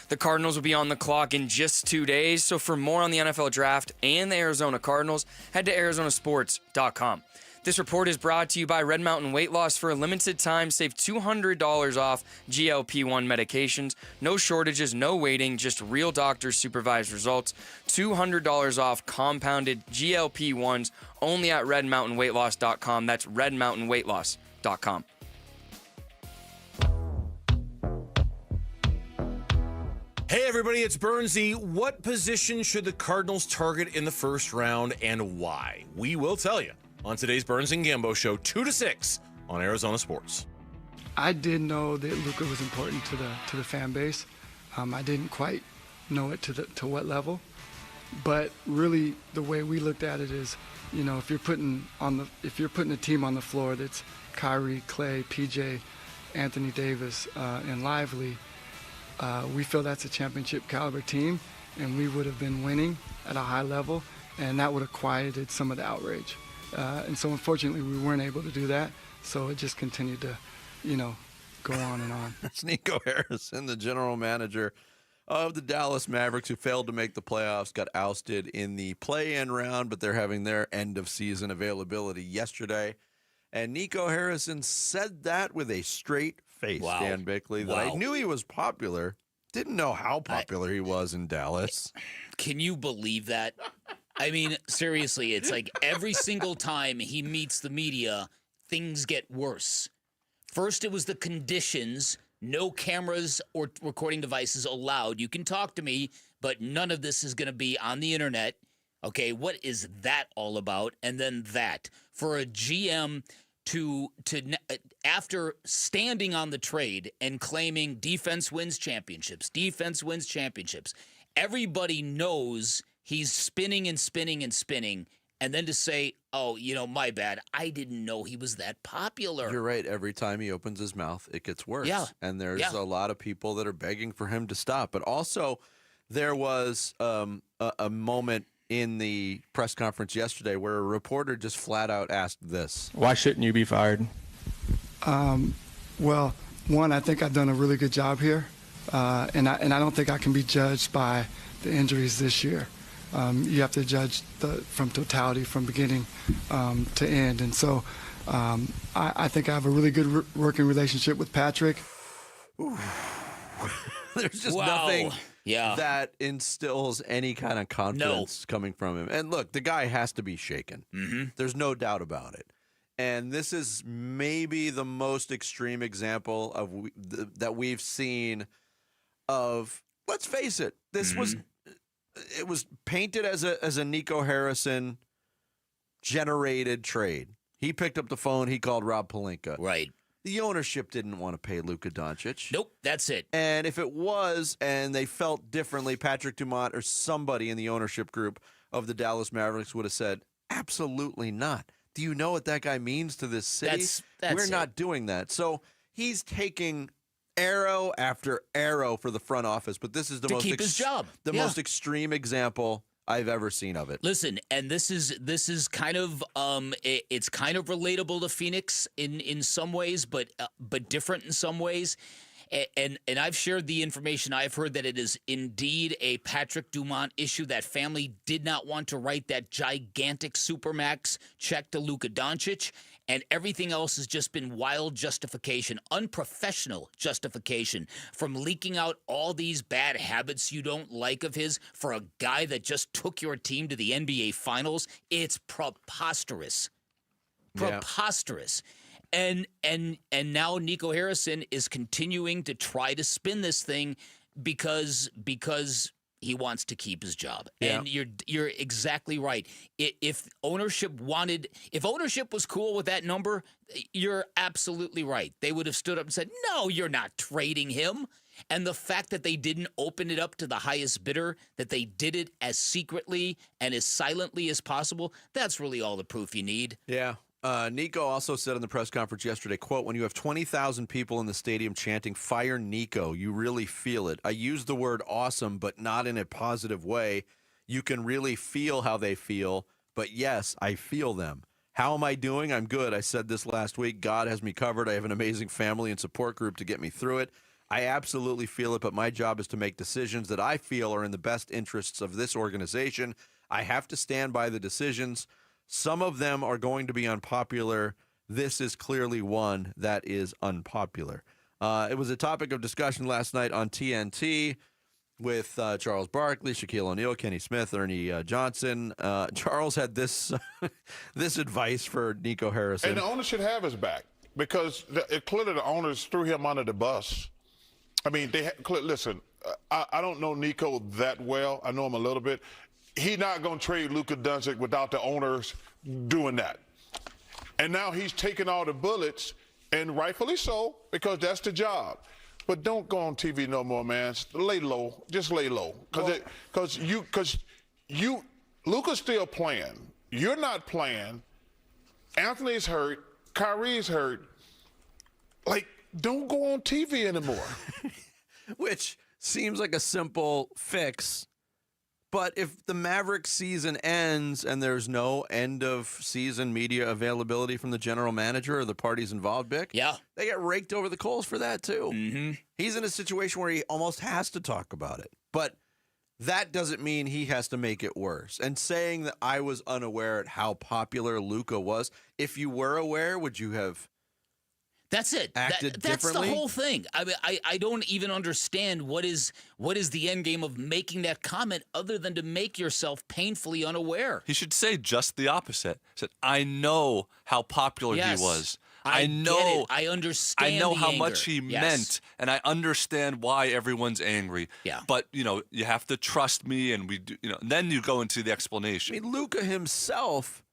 Speaker 24: The Cardinals will be on the clock in just 2 days. So for more on the NFL Draft and the Arizona Cardinals, head to arizonasports.com. This report is brought to you by Red Mountain Weight Loss. For a limited time, save $200 off GLP-1 medications. No shortages, no waiting, just real doctor-supervised results. $200 off compounded GLP-1s only at redmountainweightloss.com. That's redmountainweightloss.com.
Speaker 12: everybody, it's Bernsey. What position should the Cardinals target in the first round and why? We will tell you on today's Burns and Gambo show, 2 to 6 on Arizona Sports.
Speaker 16: I did know that Luka was important to the fan base. I didn't quite know it to what level, but really the way we looked at it is, if you're putting a team on the floor that's Kyrie, Clay, PJ, Anthony Davis, and Lively, we feel that's a championship caliber team, and we would have been winning at a high level, and that would have quieted some of the outrage. And so unfortunately we weren't able to do that, so it just continued to, go on and on.
Speaker 8: It's Nico Harrison, the general manager of the Dallas Mavericks, who failed to make the playoffs, got ousted in the play-in round, but they're having their end-of-season availability yesterday. And Nico Harrison said that with a straight face,
Speaker 2: Wow.
Speaker 8: Dan Bickley, that I knew he was popular, didn't know how popular he was in Dallas.
Speaker 2: Can you believe that? I mean, seriously, it's like every single time he meets the media, things get worse. First, it was the conditions, no cameras or recording devices allowed. You can talk to me, but none of this is going to be on the internet. Okay, what is that all about? And then that. For a GM to after standing on the trade and claiming defense wins championships, everybody knows he's spinning and spinning and spinning. And then to say, oh, my bad, I didn't know he was that popular.
Speaker 8: You're right. Every time he opens his mouth, it gets worse.
Speaker 2: Yeah.
Speaker 8: And there's a lot of people that are begging for him to stop. But also, there was a moment in the press conference yesterday where a reporter just flat out asked this.
Speaker 17: Why shouldn't you be fired?
Speaker 16: Well, one, I think I've done a really good job here, and I don't think I can be judged by the injuries this year. You have to judge from totality, from beginning to end. And so I think I have a really good working relationship with Patrick.
Speaker 8: There's just nothing that instills any kind of confidence coming from him. And look, the guy has to be shaken.
Speaker 2: Mm-hmm.
Speaker 8: There's no doubt about it. And this is maybe the most extreme example of that we've seen of, let's face it, this was... It was painted as a Nico Harrison generated trade. He picked up the phone. He called Rob Pelinka.
Speaker 2: Right.
Speaker 8: The ownership didn't want to pay Luka Doncic.
Speaker 2: Nope, that's it.
Speaker 8: And if it was, and they felt differently, Patrick Dumont or somebody in the ownership group of the Dallas Mavericks would have said, absolutely not. Do you know what that guy means to this city? We're not doing that. So he's taking arrow after arrow for the front office, but this is the
Speaker 2: keep his job.
Speaker 8: Most extreme example I've ever seen of it.
Speaker 2: Listen, and this is kind of it's kind of relatable to Phoenix in some ways, but different in some ways. And I've shared the information. I've heard that it is indeed a Patrick Dumont issue. That family did not want to write that gigantic supermax check to Luka Doncic, and everything else has just been wild justification, unprofessional justification, from leaking out all these bad habits you don't like of his for a guy that just took your team to the NBA Finals. It's preposterous. Preposterous. And now Nico Harrison is continuing to try to spin this thing because he wants to keep his job.
Speaker 8: Yeah.
Speaker 2: And you're exactly right. If ownership was cool with that number, you're absolutely right. They would have stood up and said, "No, you're not trading him." And the fact that they didn't open it up to the highest bidder, that they did it as secretly and as silently as possible, that's really all the proof you need.
Speaker 8: Yeah. Nico also said in the press conference yesterday, quote, "When you have 20,000 people in the stadium chanting, 'Fire Nico,' you really feel it. I use the word awesome, but not in a positive way. You can really feel how they feel, but yes, I feel them. How am I doing? I'm good. I said this last week. God has me covered. I have an amazing family and support group to get me through it. I absolutely feel it, but my job is to make decisions that I feel are in the best interests of this organization. I have to stand by the decisions. Some of them are going to be unpopular. This is clearly one that is unpopular." It was a topic of discussion last night on TNT with Charles Barkley, Shaquille O'Neal, Kenny Smith, Ernie Johnson. Charles had this this advice for Nico Harrison.
Speaker 18: And the owner should have his back because clearly the owners threw him under the bus
Speaker 1: I mean, listen, I don't know Nico that well. I know him a little bit. He's not going to trade Luka Doncic without the owners doing that. And now he's taking all the bullets, and rightfully so, because that's the job. But don't go on TV no more, man. Lay low. Just lay low. Because Luka's still playing. You're not playing. Anthony's hurt. Kyrie's hurt. Like, don't go on TV anymore.
Speaker 8: Which seems like a simple fix. But if the Mavericks season ends and there's no end of season media availability from the general manager or the parties involved, Bick, they get raked over the coals for that too.
Speaker 2: Mm-hmm.
Speaker 8: He's in a situation where he almost has to talk about it. But that doesn't mean he has to make it worse. And saying that I was unaware at how popular Luka was, if you were aware, would you have
Speaker 2: That's it.
Speaker 8: That's
Speaker 2: the whole thing. I mean, I don't even understand what is the end game of making that comment other than to make yourself painfully unaware.
Speaker 13: He should say just the opposite. He said, I know how popular he was.
Speaker 2: I know. Get it. I understand.
Speaker 13: I know
Speaker 2: the
Speaker 13: how
Speaker 2: anger.
Speaker 13: much he meant, and I understand why everyone's angry.
Speaker 2: Yeah.
Speaker 13: But you have to trust me, and we do. And then you go into the explanation.
Speaker 8: I mean, Luka himself,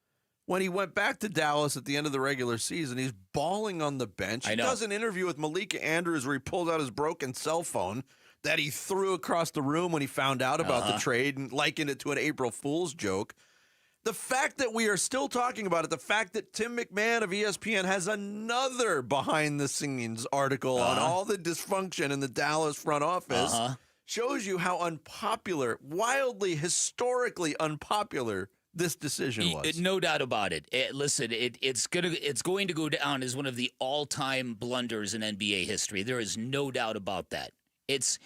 Speaker 8: when he went back to Dallas at the end of the regular season, he's bawling on the bench. He does an interview with Malika Andrews where he pulled out his broken cell phone that he threw across the room when he found out about the trade and likened it to an April Fool's joke. The fact that we are still talking about it, the fact that Tim McMahon of ESPN has another behind-the-scenes article on all the dysfunction in the Dallas front office shows you how unpopular, wildly, historically unpopular this decision was.
Speaker 2: No doubt about it. Listen, it's going to go down as one of the all-time blunders in NBA history. There is no doubt about that. It's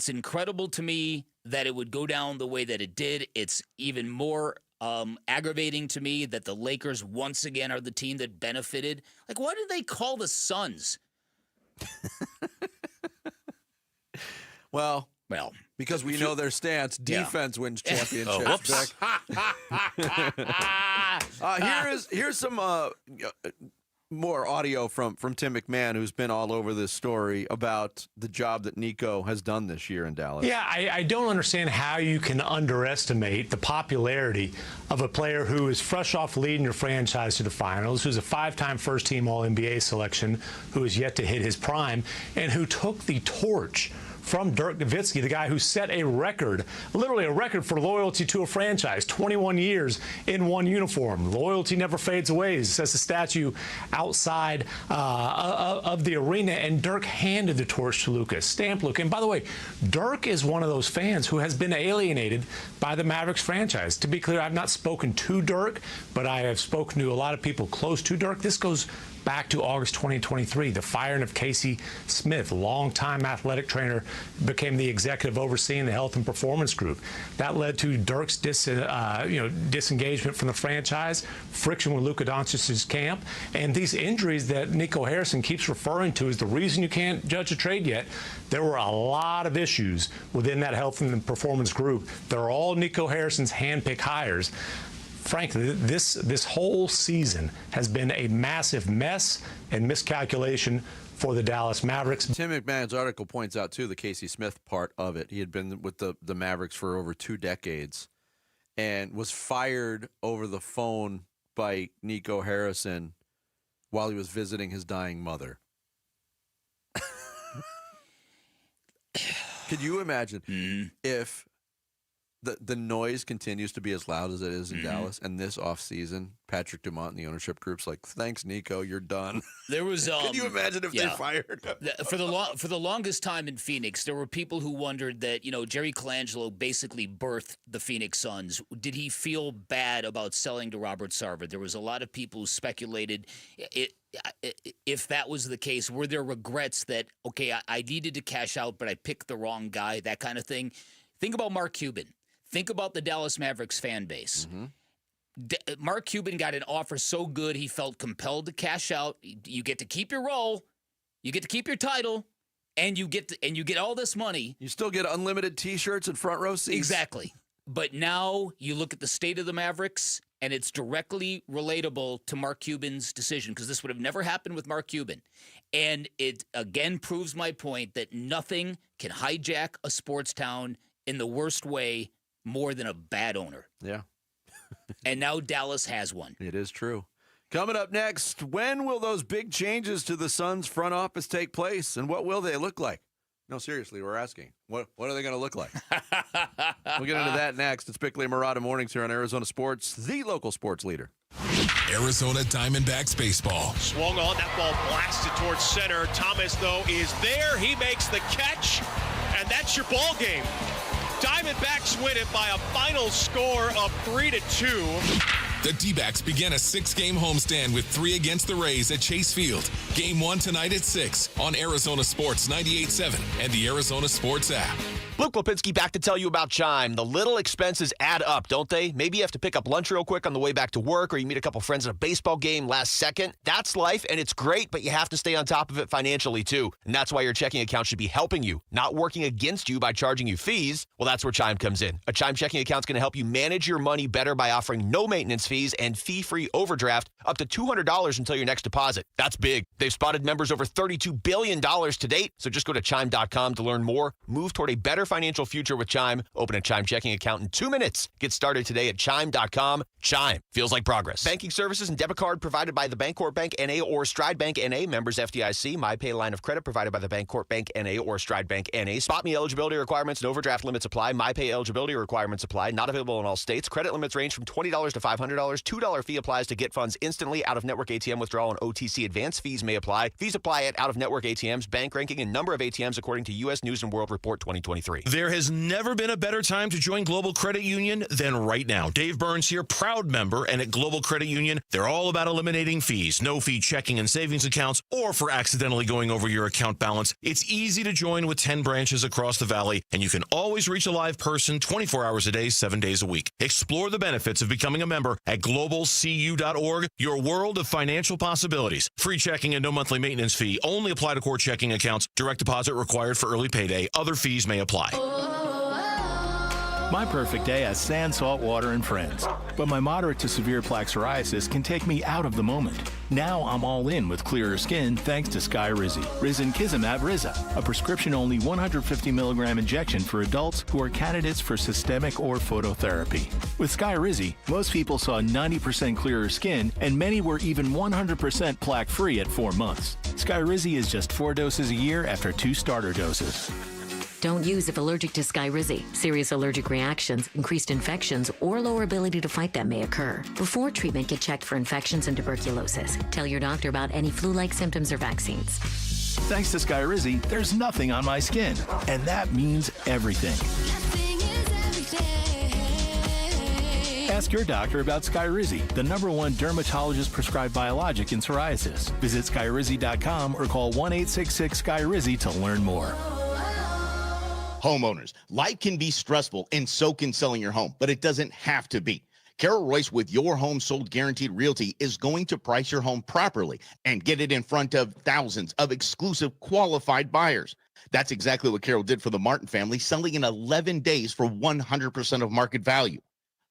Speaker 2: incredible to me that it would go down the way that it did. It's even more aggravating to me that the Lakers once again are the team that benefited. Like, why did they call the Suns?
Speaker 8: Well, because we know their stance. Defense wins championships. Here's some more audio from Tim McMahon, who's been all over this story about the job that Nico has done this year in Dallas.
Speaker 6: Yeah, I don't understand how you can underestimate the popularity of a player who is fresh off leading your franchise to the finals, who's a 5-time first-team All-NBA selection, who is yet to hit his prime, and who took the torch from Dirk Nowitzki, the guy who set a record, literally a record for loyalty to a franchise, 21 years in one uniform. Loyalty never fades away. It says the statue outside of the arena, and Dirk handed the torch to Luka, stamped Luka. And by the way, Dirk is one of those fans who has been alienated by the Mavericks franchise. To be clear, I've not spoken to Dirk, but I have spoken to a lot of people close to Dirk. This goes back to August 2023, the firing of Casey Smith, longtime athletic trainer, became the executive overseeing the health and performance group. That led to Dirk's disengagement from the franchise, friction with Luka Doncic's camp, and these injuries that Nico Harrison keeps referring to is the reason you can't judge a trade yet. There were a lot of issues within that health and performance group. They're all Nico Harrison's handpicked hires. Frankly, this whole season has been a massive mess and miscalculation for the Dallas Mavericks.
Speaker 8: Tim McMahon's article points out, too, the Casey Smith part of it. He had been with the Mavericks for over 2 decades and was fired over the phone by Nico Harrison while he was visiting his dying mother. Could you imagine if the noise continues to be as loud as it is in Dallas, and this offseason, Patrick Dumont and the ownership group's like, thanks, Nico, you're done.
Speaker 2: There was.
Speaker 8: Can you imagine if they fired him?
Speaker 2: For the longest time in Phoenix, there were people who wondered that Jerry Colangelo basically birthed the Phoenix Suns. Did he feel bad about selling to Robert Sarver? There was a lot of people who speculated if that was the case. Were there regrets that I needed to cash out, but I picked the wrong guy? That kind of thing. Think about Mark Cuban. Think about the Dallas Mavericks fan base. Mark Cuban got an offer so good he felt compelled to cash out. You get to keep your role, you get to keep your title, and you get all this money.
Speaker 8: You still get unlimited T-shirts and front row seats.
Speaker 2: Exactly. But now you look at the state of the Mavericks, and it's directly relatable to Mark Cuban's decision, because this would have never happened with Mark Cuban. And it, again, proves my point that nothing can hijack a sports town in the worst way more than a bad owner.
Speaker 8: Yeah.
Speaker 2: And now Dallas has one.
Speaker 8: It is true. Coming up next, when will those big changes to the Suns front office take place, and what will they look like? No, seriously, we're asking. What are they going to look like? We'll get into that next. It's Bickley and Murata Mornings here on Arizona Sports, the local sports leader.
Speaker 20: Arizona Diamondbacks baseball.
Speaker 4: Swung on, that ball blasted towards center. Thomas, though, is there. He makes the catch, and that's your ball game. Diamondbacks win it by a final score of 3-2.
Speaker 20: The D-backs begin a 6-game homestand with 3 against the Rays at Chase Field. Game 1 tonight at 6 on Arizona Sports 98.7 and the Arizona Sports app.
Speaker 5: Luke Lipinski back to tell you about Chime. The little expenses add up, don't they? Maybe you have to pick up lunch real quick on the way back to work, or you meet a couple friends at a baseball game last second. That's life, and it's great, but you have to stay on top of it financially, too. And that's why your checking account should be helping you, not working against you by charging you fees. Well, that's where Chime comes in. A Chime checking account is going to help you manage your money better by offering no maintenance fees and fee-free overdraft up to $200 until your next deposit. That's big. They've spotted members over $32 billion to date, so just go to Chime.com to learn more. Move toward a better financial future with Chime. Open a Chime checking account in 2 minutes. Get started today at Chime.com. Chime. Feels like progress. Banking services and debit card provided by the Bancorp Bank N.A. or Stride Bank N.A. Members FDIC. MyPay line of credit provided by the Bancorp Bank N.A. or Stride Bank N.A. Spot Me eligibility requirements and overdraft limits apply. MyPay eligibility requirements apply. Not available in all states. Credit limits range from $20 to $500. $2 fee applies to get funds instantly. Out-of-network ATM withdrawal and OTC advance fees may apply. Fees apply at out-of-network ATMs, bank ranking, and number of ATMs according to U.S. News & World Report 2023.
Speaker 20: There has never been a better time to join Global Credit Union than right now. Dave Burns here, proud member, and at Global Credit Union, they're all about eliminating fees, no-fee checking and savings accounts, or for accidentally going over your account balance. It's easy to join with 10 branches across the valley, and you can always reach a live person 24 hours a day, 7 days a week. Explore the benefits of becoming a member at globalcu.org, your world of financial possibilities. Free checking and no monthly maintenance fee. Only apply to core checking accounts. Direct deposit required for early payday. Other fees may apply.
Speaker 17: My perfect day has sand, salt water, and friends. But my moderate to severe plaque psoriasis can take me out of the moment. Now I'm all in with clearer skin thanks to Skyrizi. Risankizumab Riza, a prescription-only 150 milligram injection for adults who are candidates for systemic or phototherapy. With Skyrizi, most people saw 90% clearer skin, and many were even 100% plaque-free at 4 months. Skyrizi is just 4 doses a year after 2 starter doses.
Speaker 18: Don't use if allergic to Skyrizi. Serious allergic reactions, increased infections, or lower ability to fight them may occur. Before treatment, get checked for infections and tuberculosis. Tell your doctor about any flu-like symptoms or vaccines.
Speaker 17: Thanks to Skyrizi, there's nothing on my skin, and that means everything. Ask your doctor about Skyrizi, the #1 dermatologist-prescribed biologic in psoriasis. Visit Skyrizi.com or call 1-866-SKYRIZI to learn more.
Speaker 19: Homeowners, life can be stressful, and so can selling your home, but it doesn't have to be. Carol Royce with Your Home Sold Guaranteed Realty is going to price your home properly and get it in front of thousands of exclusive qualified buyers. That's exactly what Carol did for the Martin family, selling in 11 days for 100% of market value.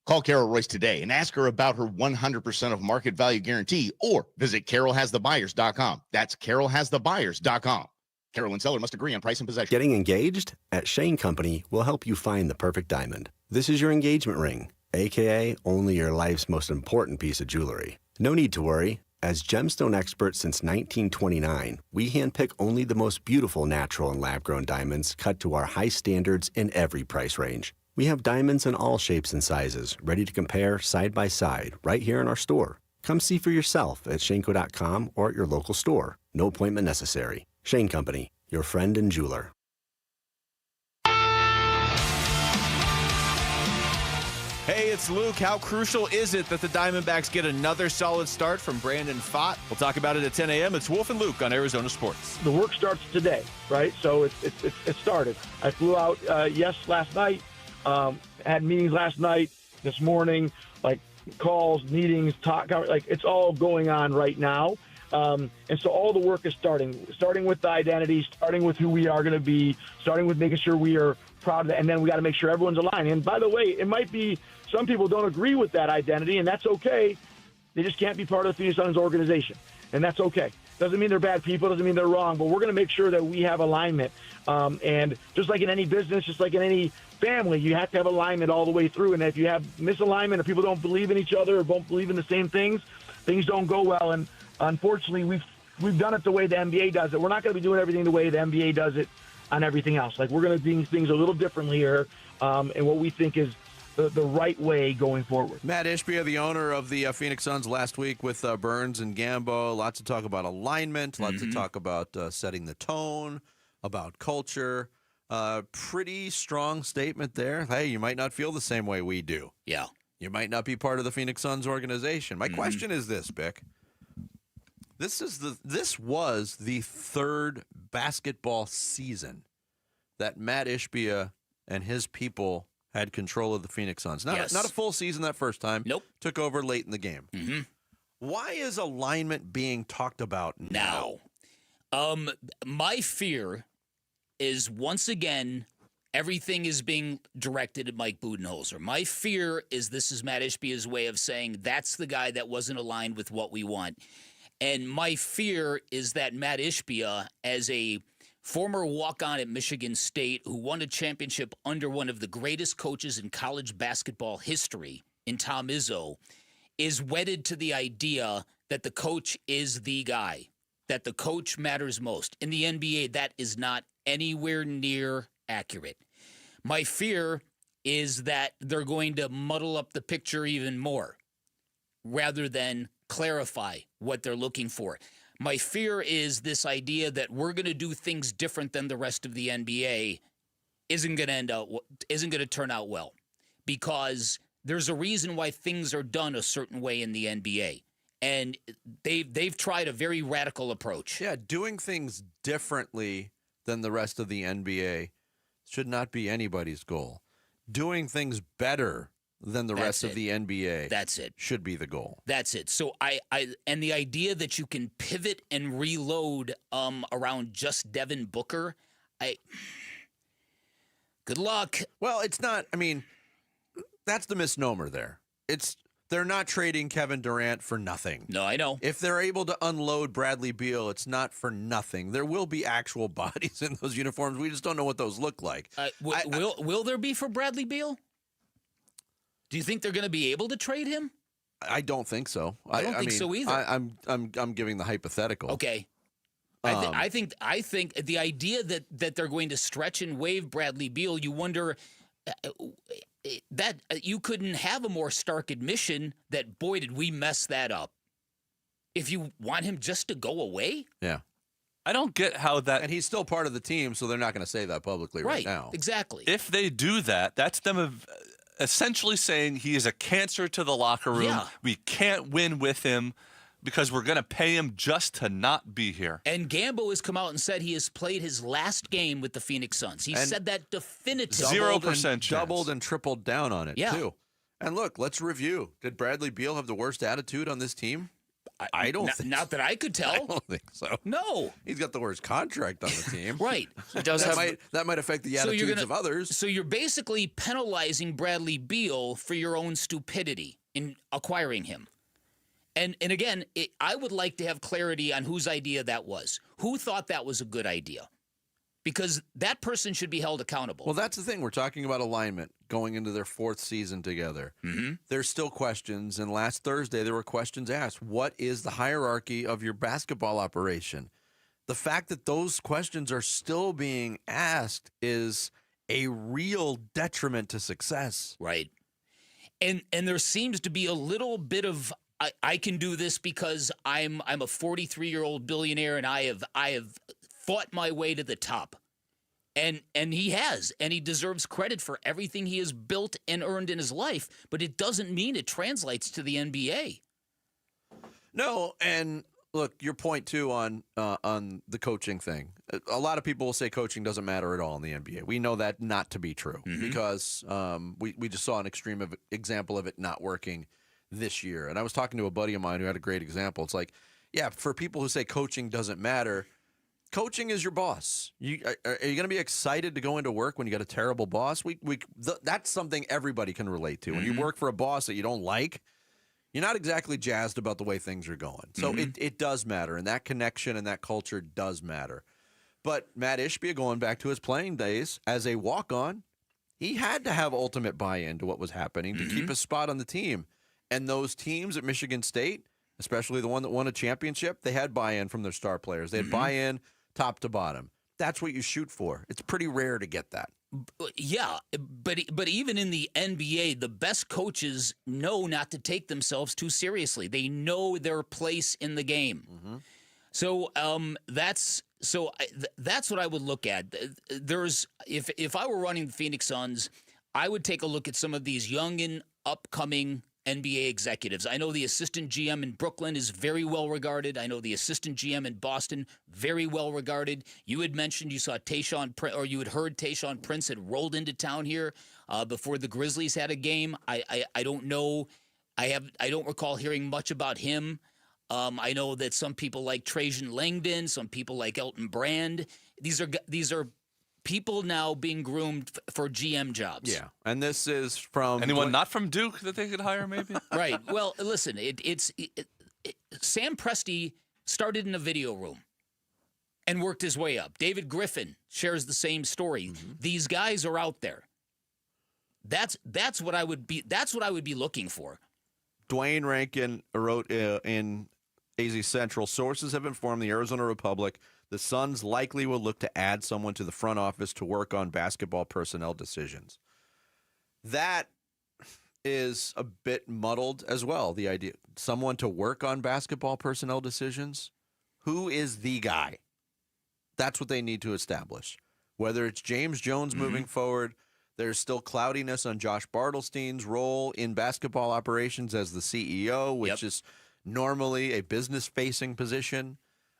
Speaker 19: Call Carol Royce today and ask her about her 100% of market value guarantee, or visit carolhasthebuyers.com. That's carolhasthebuyers.com. Carol and seller must agree on price and possession.
Speaker 25: Getting engaged? At Shane Company, we'll help you find the perfect diamond. This is your engagement ring, aka only your life's most important piece of jewelry. No need to worry. As gemstone experts since 1929, we handpick only the most beautiful natural and lab-grown diamonds cut to our high standards in every price range. We have diamonds in all shapes and sizes, ready to compare side by side right here in our store. Come see for yourself at Shanco.com or at your local store. No appointment necessary. Shane Company, your friend and jeweler.
Speaker 8: Hey, it's Luke. How crucial is it that the Diamondbacks get another solid start from Brandon Pfaadt? We'll talk about it at 10 a.m. It's Wolf and Luke on Arizona Sports.
Speaker 27: The work starts today, right? So it started. I flew out last night, had meetings last night, this morning, like calls, meetings, talk, like it's all going on right now. And so all the work is starting with the identity, starting with who we are going to be, starting with making sure we are proud of that, and then we got to make sure everyone's aligned. And by the way, it might be some people don't agree with that identity, and that's okay. They just can't be part of the Phoenix Suns organization, and that's okay. Doesn't mean they're bad people, doesn't mean they're wrong, but we're going to make sure that we have alignment. And just like in any business, just like in any family, you have to have alignment all the way through. And if you have misalignment or people don't believe in each other or don't believe in the same things don't go well. And unfortunately, we've done it the way the NBA does it. We're not going to be doing everything the way the NBA does it on everything else. Like, we're going to do things a little differently here, and what we think is the right way going forward.
Speaker 8: Matt Ishbia, the owner of the Phoenix Suns, last week with Burns and Gambo. Lots to talk about alignment, lots to talk about setting the tone, about culture. Pretty strong statement there. Hey, you might not feel the same way we do.
Speaker 2: Yeah.
Speaker 8: You might not be part of the Phoenix Suns organization. My question is this, Bick. This was the third basketball season that Matt Ishbia and his people had control of the Phoenix Suns. Not a full season that first time.
Speaker 2: Nope.
Speaker 8: Took over late in the game. Why is alignment being talked about now?
Speaker 2: My fear is, once again, everything is being directed at Mike Budenholzer. My fear is this is Matt Ishbia's way of saying that's the guy that wasn't aligned with what we want. And my fear is that Matt Ishbia, as a former walk-on at Michigan State who won a championship under one of the greatest coaches in college basketball history, in Tom Izzo, is wedded to the idea that the coach is the guy, that the coach matters most. In the NBA, that is not anywhere near accurate. My fear is that they're going to muddle up the picture even more rather than clarify what they're looking for. My fear is this idea that we're going to do things different than the rest of the NBA isn't going to turn out well, because there's a reason why things are done a certain way in the NBA, and they've tried a very radical approach.
Speaker 8: Yeah, doing things differently than the rest of the NBA should not be anybody's goal. Doing things better than the rest of the NBA.
Speaker 2: That's it.
Speaker 8: Should be the goal.
Speaker 2: That's it. So and the idea that you can pivot and reload around just Devin Booker, good luck.
Speaker 8: Well, it's not. I mean, that's the misnomer there. They're not trading Kevin Durant for nothing.
Speaker 2: No, I know.
Speaker 8: If they're able to unload Bradley Beal, it's not for nothing. There will be actual bodies in those uniforms. We just don't know what those look like.
Speaker 2: Will there be for Bradley Beal? Do you think they're going to be able to trade him?
Speaker 8: I don't think so.
Speaker 2: I don't think so either.
Speaker 8: I'm giving the hypothetical.
Speaker 2: Okay. I think the idea that they're going to stretch and waive Bradley Beal, you wonder that you couldn't have a more stark admission that, boy, did we mess that up. If you want him just to go away?
Speaker 8: Yeah.
Speaker 13: I don't get how that...
Speaker 8: And he's still part of the team, so they're not going to say that publicly right now.
Speaker 2: Exactly.
Speaker 13: If they do that, that's them essentially saying he is a cancer to the locker room.
Speaker 2: Yeah.
Speaker 13: We can't win with him because we're going to pay him just to not be here.
Speaker 2: And Gambo has come out and said he has played his last game with the Phoenix Suns. He said that definitively.
Speaker 13: 0% chance.
Speaker 8: Doubled and tripled down on it, too. And look, let's review. Did Bradley Beal have the worst attitude on this team? I don't think
Speaker 2: Not that I could tell.
Speaker 8: I don't think so.
Speaker 2: No.
Speaker 8: He's got the worst contract on the team.
Speaker 2: Right.
Speaker 8: That might affect the attitudes of others.
Speaker 2: So you're basically penalizing Bradley Beal for your own stupidity in acquiring him. And again, I would like to have clarity on whose idea that was. Who thought that was a good idea? Because that person should be held accountable.
Speaker 8: Well, that's the thing. We're talking about alignment going into their fourth season together.
Speaker 2: Mm-hmm.
Speaker 8: There's still questions. And last Thursday, there were questions asked. What is the hierarchy of your basketball operation? The fact that those questions are still being asked is a real detriment to success.
Speaker 2: Right. And there seems to be a little bit of I can do this because I'm a 43-year-old billionaire and I have fought my way to the top. And he has, and he deserves credit for everything he has built and earned in his life, but it doesn't mean it translates to the NBA.
Speaker 8: No, and look, your point too on the coaching thing. A lot of people will say coaching doesn't matter at all in the NBA. We know that not to be true because we just saw an extreme example of it not working this year. And I was talking to a buddy of mine who had a great example. It's like yeah, for people who say coaching doesn't matter, coaching is your boss. Are you going to be excited to go into work when you got a terrible boss? That's something everybody can relate to. When you work for a boss that you don't like, you're not exactly jazzed about the way things are going. So it does matter, and that connection and that culture does matter. But Matt Ishbia, going back to his playing days as a walk-on, he had to have ultimate buy-in to what was happening to keep his spot on the team. And those teams at Michigan State, especially the one that won a championship, they had buy-in from their star players. They had buy-in top to bottom. That's what you shoot for. It's pretty rare to get that.
Speaker 2: Yeah, but even in the NBA, the best coaches know not to take themselves too seriously. They know their place in the game. So that's what I would look at. If I were running the Phoenix Suns, I would take a look at some of these young and upcoming NBA executives. I know the assistant GM in Brooklyn is very well regarded. I know the assistant GM in Boston, very well regarded. You had mentioned you saw you had heard Tayshaun Prince had rolled into town here before the Grizzlies had a game. I don't know. I don't recall hearing much about him. I know that some people like Trajan Langdon, some people like Elton Brand. These are people now being groomed for GM jobs.
Speaker 8: Yeah, and this is from
Speaker 13: anyone not from Duke that they could hire, maybe.
Speaker 2: Right. Well, listen, Sam Presti started in a video room and worked his way up. David Griffin shares the same story. These guys are out there. That's what I would be. That's what I would be looking for.
Speaker 8: Dwayne Rankin wrote in AZ Central, sources have informed the Arizona Republic the Suns likely will look to add someone to the front office to work on basketball personnel decisions. That is a bit muddled as well, the idea. Someone to work on basketball personnel decisions? Who is the guy? That's what they need to establish. Whether it's James Jones moving forward, there's still cloudiness on Josh Bartelstein's role in basketball operations as the CEO, which is normally a business-facing position.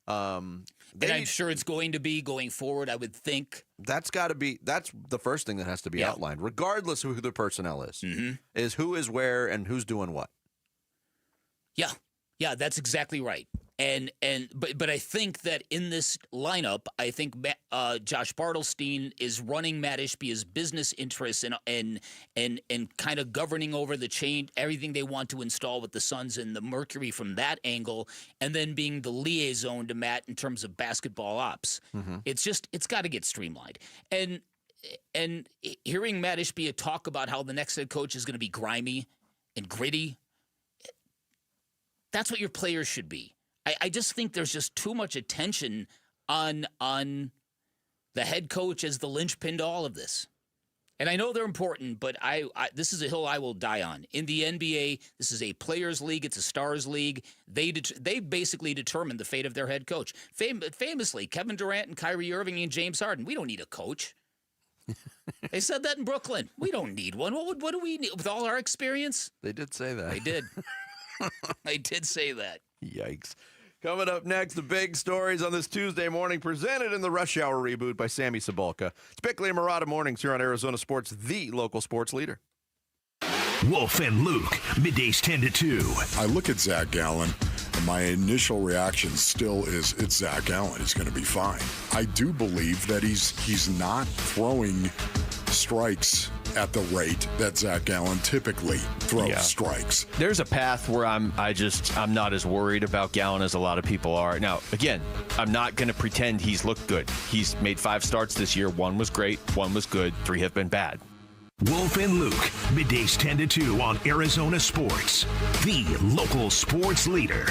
Speaker 2: And I'm sure it's going to be going forward, I would think.
Speaker 8: That's the first thing that has to be outlined, regardless of who the personnel is, is who is where and who's doing what.
Speaker 2: Yeah, that's exactly right. But I think that in this lineup, I think Josh Bartelstein is running Matt Ishbia's business interests and kind of governing over the chain, everything they want to install with the Suns and the Mercury from that angle, and then being the liaison to Matt in terms of basketball ops. It's got to get streamlined. And hearing Matt Ishbia talk about how the next head coach is going to be grimy and gritty, that's what your players should be. I just think there's just too much attention on the head coach as the linchpin to all of this. And I know they're important, but this is a hill I will die on. In the NBA, this is a players' league. It's a stars' league. They basically determine the fate of their head coach. Famously, Kevin Durant and Kyrie Irving and James Harden. We don't need a coach. They said that in Brooklyn. We don't need one. What do we need with all our experience?
Speaker 8: They did say that.
Speaker 2: They did. They did say that.
Speaker 8: Yikes. Coming up next, the big stories on this Tuesday morning, presented in the Rush Hour reboot by Sammy Sabalka. It's Bickley and Murata Mornings here on Arizona Sports, the local sports leader.
Speaker 3: Wolf and Luke, middays 10 to 2.
Speaker 7: I look at Zach Gallen, and my initial reaction still is, it's Zach Gallen. He's going to be fine. I do believe that he's not throwing strikes at the rate that Zach Gallen typically throws strikes.
Speaker 5: There's a path where I'm not as worried about Gallen as a lot of people are. Now, again, I'm not going to pretend he's looked good. He's made 5 starts this year. 1 was great, 1 was good, 3 have been bad.
Speaker 3: Wolf and Luke, middays 10 to 2 on Arizona Sports, the local sports leader.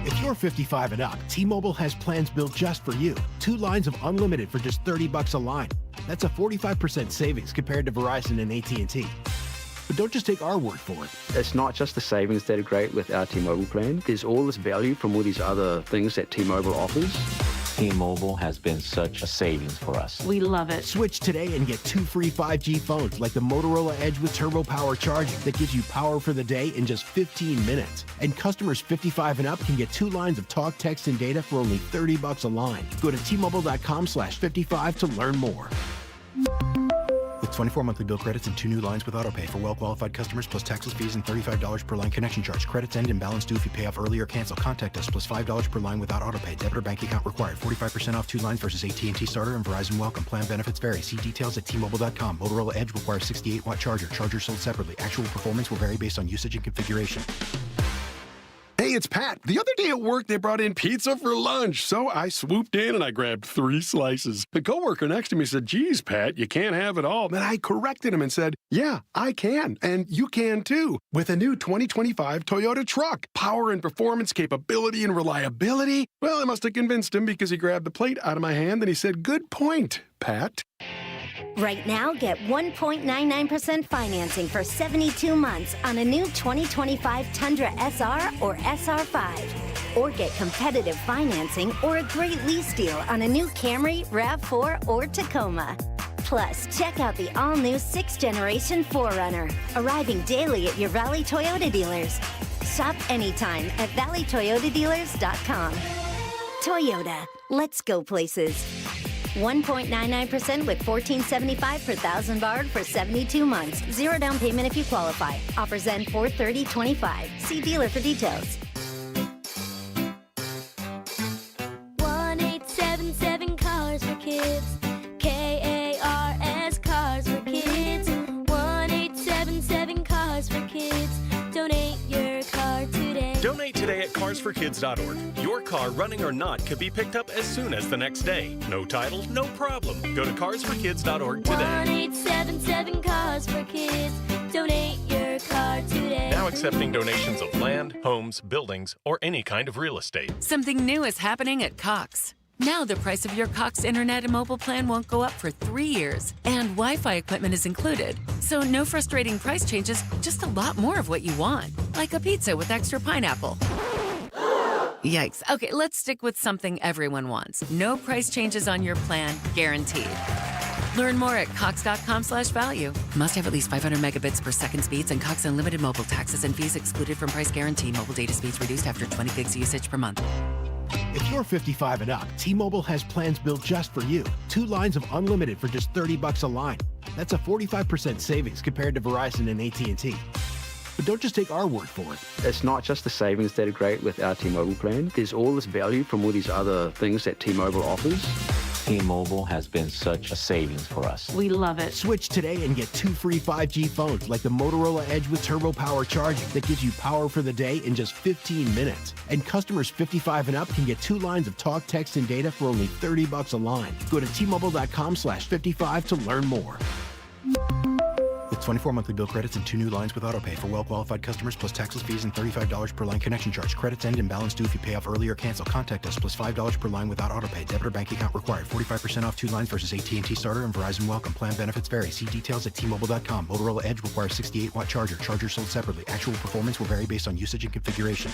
Speaker 9: If you're 55 and up, T-Mobile has plans built just for you. 2 lines of unlimited for just $30 a line. That's a 45% savings compared to Verizon and AT&T. But don't just take our word for it.
Speaker 10: It's not just the savings that are great with our T-Mobile plan. There's all this value from all these other things that T-Mobile offers.
Speaker 11: T-Mobile has been such a savings for us.
Speaker 9: We love it. Switch today and get 2 free 5G phones like the Motorola Edge with Turbo Power charging that gives you power for the day in just 15 minutes. And customers 55 and up can get 2 lines of talk, text, and data for only $30 a line. Go to T-Mobile.com/55 to learn more. With With 24 monthly bill credits and 2 new lines with autopay for well-qualified customers, plus taxes, fees, and $35 per line connection charge. Credits end and balance due if you pay off early or cancel. Contact us, plus $5 per line without autopay. Debit or bank account required. 45% off 2 lines versus AT&T Starter and Verizon Welcome. Plan benefits vary. See details at T-Mobile.com. Motorola Edge requires 68-watt charger. Charger sold separately. Actual performance will vary based on usage and configuration.
Speaker 14: Hey, it's Pat. The other day at work, they brought in pizza for lunch, so I swooped in and I grabbed 3 slices. The coworker next to me said, "Geez, Pat, you can't have it all." Then I corrected him and said, "Yeah, I can, and you can too." With a new 2025 Toyota truck, power and performance, capability and reliability. Well, I must have convinced him because he grabbed the plate out of my hand and he said, "Good point, Pat."
Speaker 15: Right now, get 1.99% financing for 72 months on a new 2025 Tundra SR or SR5. Or get competitive financing or a great lease deal on a new Camry, RAV4, or Tacoma. Plus, check out the all-new 6th generation 4Runner, arriving daily at your Valley Toyota dealers. Shop anytime at valleytoyotadealers.com. Toyota, let's go places. 1.99% with $14.75 per thousand borrowed for 72 months. 0 down payment if you qualify. Offers end 4/30/25. See dealer for details.
Speaker 21: 1-877 Cars for Kids. KARS Cars for Kids. 1-877 Cars for Kids. Donate your car today.
Speaker 22: Donate today at carsforkids.org. Your car, running or not, could be picked up as soon as the next day. No title, no problem. Go to carsforkids.org today.
Speaker 21: 1-877 Cars for Kids. Donate your car today.
Speaker 22: Now accepting donations of land, homes, buildings, or any kind of real estate.
Speaker 23: Something new is happening at Cox. Now the price of your Cox Internet and mobile plan won't go up for 3 years, and Wi-Fi equipment is included. So no frustrating price changes, just a lot more of what you want, like a pizza with extra pineapple. Yikes. Okay, let's stick with something everyone wants. No price changes on your plan, guaranteed. Learn more at cox.com/value. Must have at least 500 megabits per second speeds and Cox Unlimited mobile taxes and fees excluded from price guarantee. Mobile data speeds reduced after 20 gigs usage per month.
Speaker 9: If you're 55 and up, T-Mobile has plans built just for you. 2 lines of unlimited for just $30 a line. That's a 45% savings compared to Verizon and AT&T. But don't just take our word for it.
Speaker 10: It's not just the savings that are great with our T-Mobile plan. There's all this value from all these other things that T-Mobile offers.
Speaker 11: T-Mobile has been such a savings for us.
Speaker 9: We love it. Switch today and get 2 free 5G phones like the Motorola Edge with turbo power charging that gives you power for the day in just 15 minutes. And customers 55 and up can get 2 lines of talk, text, and data for only $30 a line. Go to T-Mobile.com/55 to learn more. With 24 monthly bill credits and 2 new lines with autopay for well-qualified customers, plus taxes, fees, and $35 per line connection charge. Credits end and balance due if you pay off early or cancel. Contact us, plus $5 per line without autopay. Debit or bank account required. 45% off 2 lines versus AT&T Starter and Verizon Welcome. Plan benefits vary. See details at T-Mobile.com. Motorola Edge requires 68-watt charger. Charger sold separately. Actual performance will vary based on usage and configuration.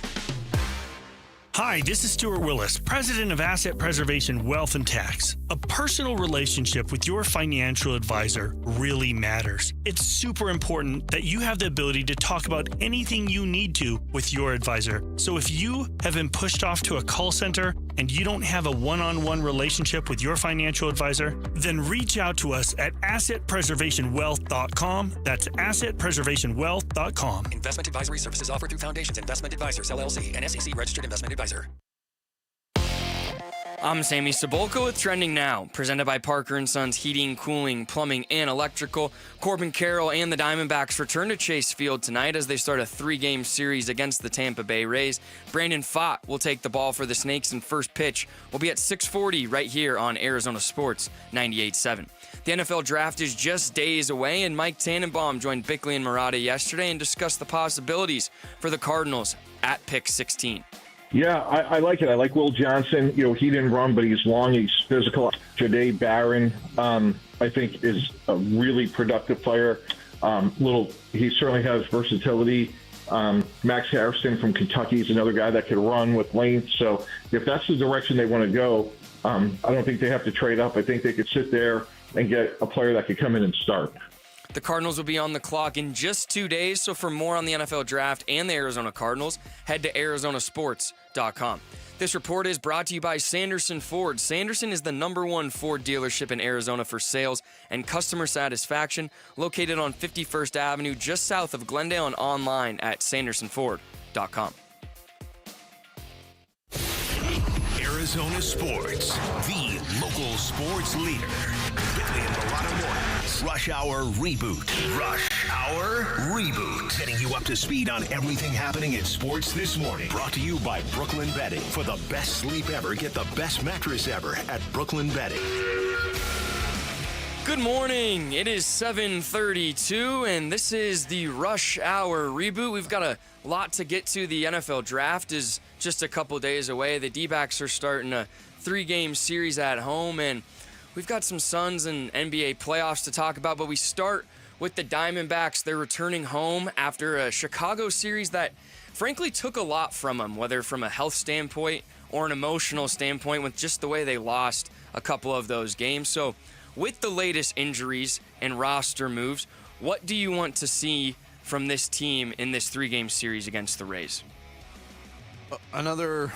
Speaker 24: Hi, this is Stuart Willis, President of Asset Preservation Wealth and Tax. A personal relationship with your financial advisor really matters. It's super important that you have the ability to talk about anything you need to with your advisor. So if you have been pushed off to a call center and you don't have a one-on-one relationship with your financial advisor, then reach out to us at assetpreservationwealth.com. That's assetpreservationwealth.com.
Speaker 26: Investment advisory services offered through Foundations Investment Advisors, LLC, an SEC registered investment advisor.
Speaker 28: I'm Sammy Sabolka with Trending Now, presented by Parker & Sons Heating, Cooling, Plumbing, and Electrical. Corbin Carroll and the Diamondbacks return to Chase Field tonight as they start a 3-game series against the Tampa Bay Rays. Brandon Pfaadt will take the ball for the Snakes, and first pitch will be at 6:40 right here on Arizona Sports 98.7. The NFL Draft is just days away, and Mike Tannenbaum joined Bickley and Murata yesterday and discussed the possibilities for the Cardinals at pick 16.
Speaker 27: Yeah, I like it. I like Will Johnson. You know, he didn't run, but he's long. He's physical. Jahdae Barron, I think, is a really productive player. He certainly has versatility. Max Harrison from Kentucky is another guy that could run with length. So if that's the direction they want to go, I don't think they have to trade up. I think they could sit there and get a player that could come in and start.
Speaker 28: The Cardinals will be on the clock in just 2 days, so for more on the NFL Draft and the Arizona Cardinals, head to arizonasports.com. This report is brought to you by Sanderson Ford. Sanderson is the #1 Ford dealership in Arizona for sales and customer satisfaction, located on 51st Avenue, just south of Glendale, and online at sandersonford.com.
Speaker 3: Arizona Sports, the local sports leader. Bentley and Milano Mornings. Rush Hour Reboot. Rush Hour Reboot. Getting you up to speed on everything happening in sports this morning. Brought to you by Brooklyn Bedding. For the best sleep ever, get the best mattress ever at Brooklyn Bedding.
Speaker 28: Good morning. It is 7:32, and this is the Rush Hour Reboot. We've got a lot to get to. The NFL Draft is just a couple days away. The D-backs are starting a 3-game series at home, and we've got some Suns and NBA playoffs to talk about, but we start with the Diamondbacks. They're returning home after a Chicago series that frankly took a lot from them, whether from a health standpoint or an emotional standpoint, with just the way they lost a couple of those games. So with the latest injuries and roster moves, what do you want to see from this team in this 3-game series against the Rays?
Speaker 8: Another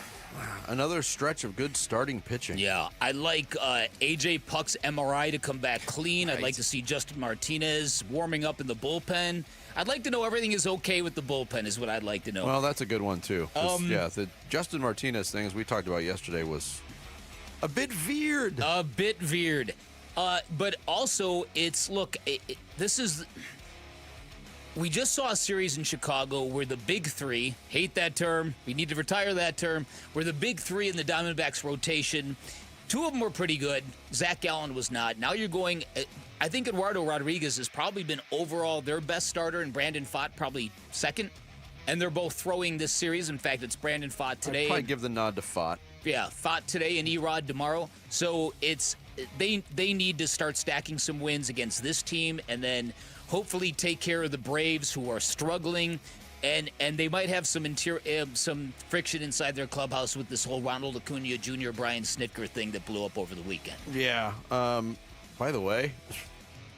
Speaker 8: stretch of good starting pitching.
Speaker 2: Yeah, I'd like A.J. Puck's MRI to come back clean. I'd like to see Justin Martinez warming up in the bullpen. I'd like to know everything is okay with the bullpen is what I'd like to know.
Speaker 8: Well, that's a good one, too. The Justin Martinez thing, as we talked about yesterday, was a bit veered.
Speaker 2: But also, we just saw a series in Chicago where the big three, hate that term, we need to retire that term, where the big three in the Diamondbacks rotation, 2 of them were pretty good. Zach Gallen was not. Now you're going, I think Eduardo Rodriguez has probably been overall their best starter, and Brandon Pfaadt probably second. And they're both throwing this series. In fact, it's Brandon Pfaadt today.
Speaker 8: I'd probably give the nod to Pfaadt.
Speaker 2: Yeah, Pfaadt today and Erod tomorrow. So they need to start stacking some wins against this team, and then hopefully take care of the Braves, who are struggling, and they might have some friction inside their clubhouse with this whole Ronald Acuna Jr. Brian Snitker thing that blew up over the weekend.
Speaker 8: Yeah. By the way,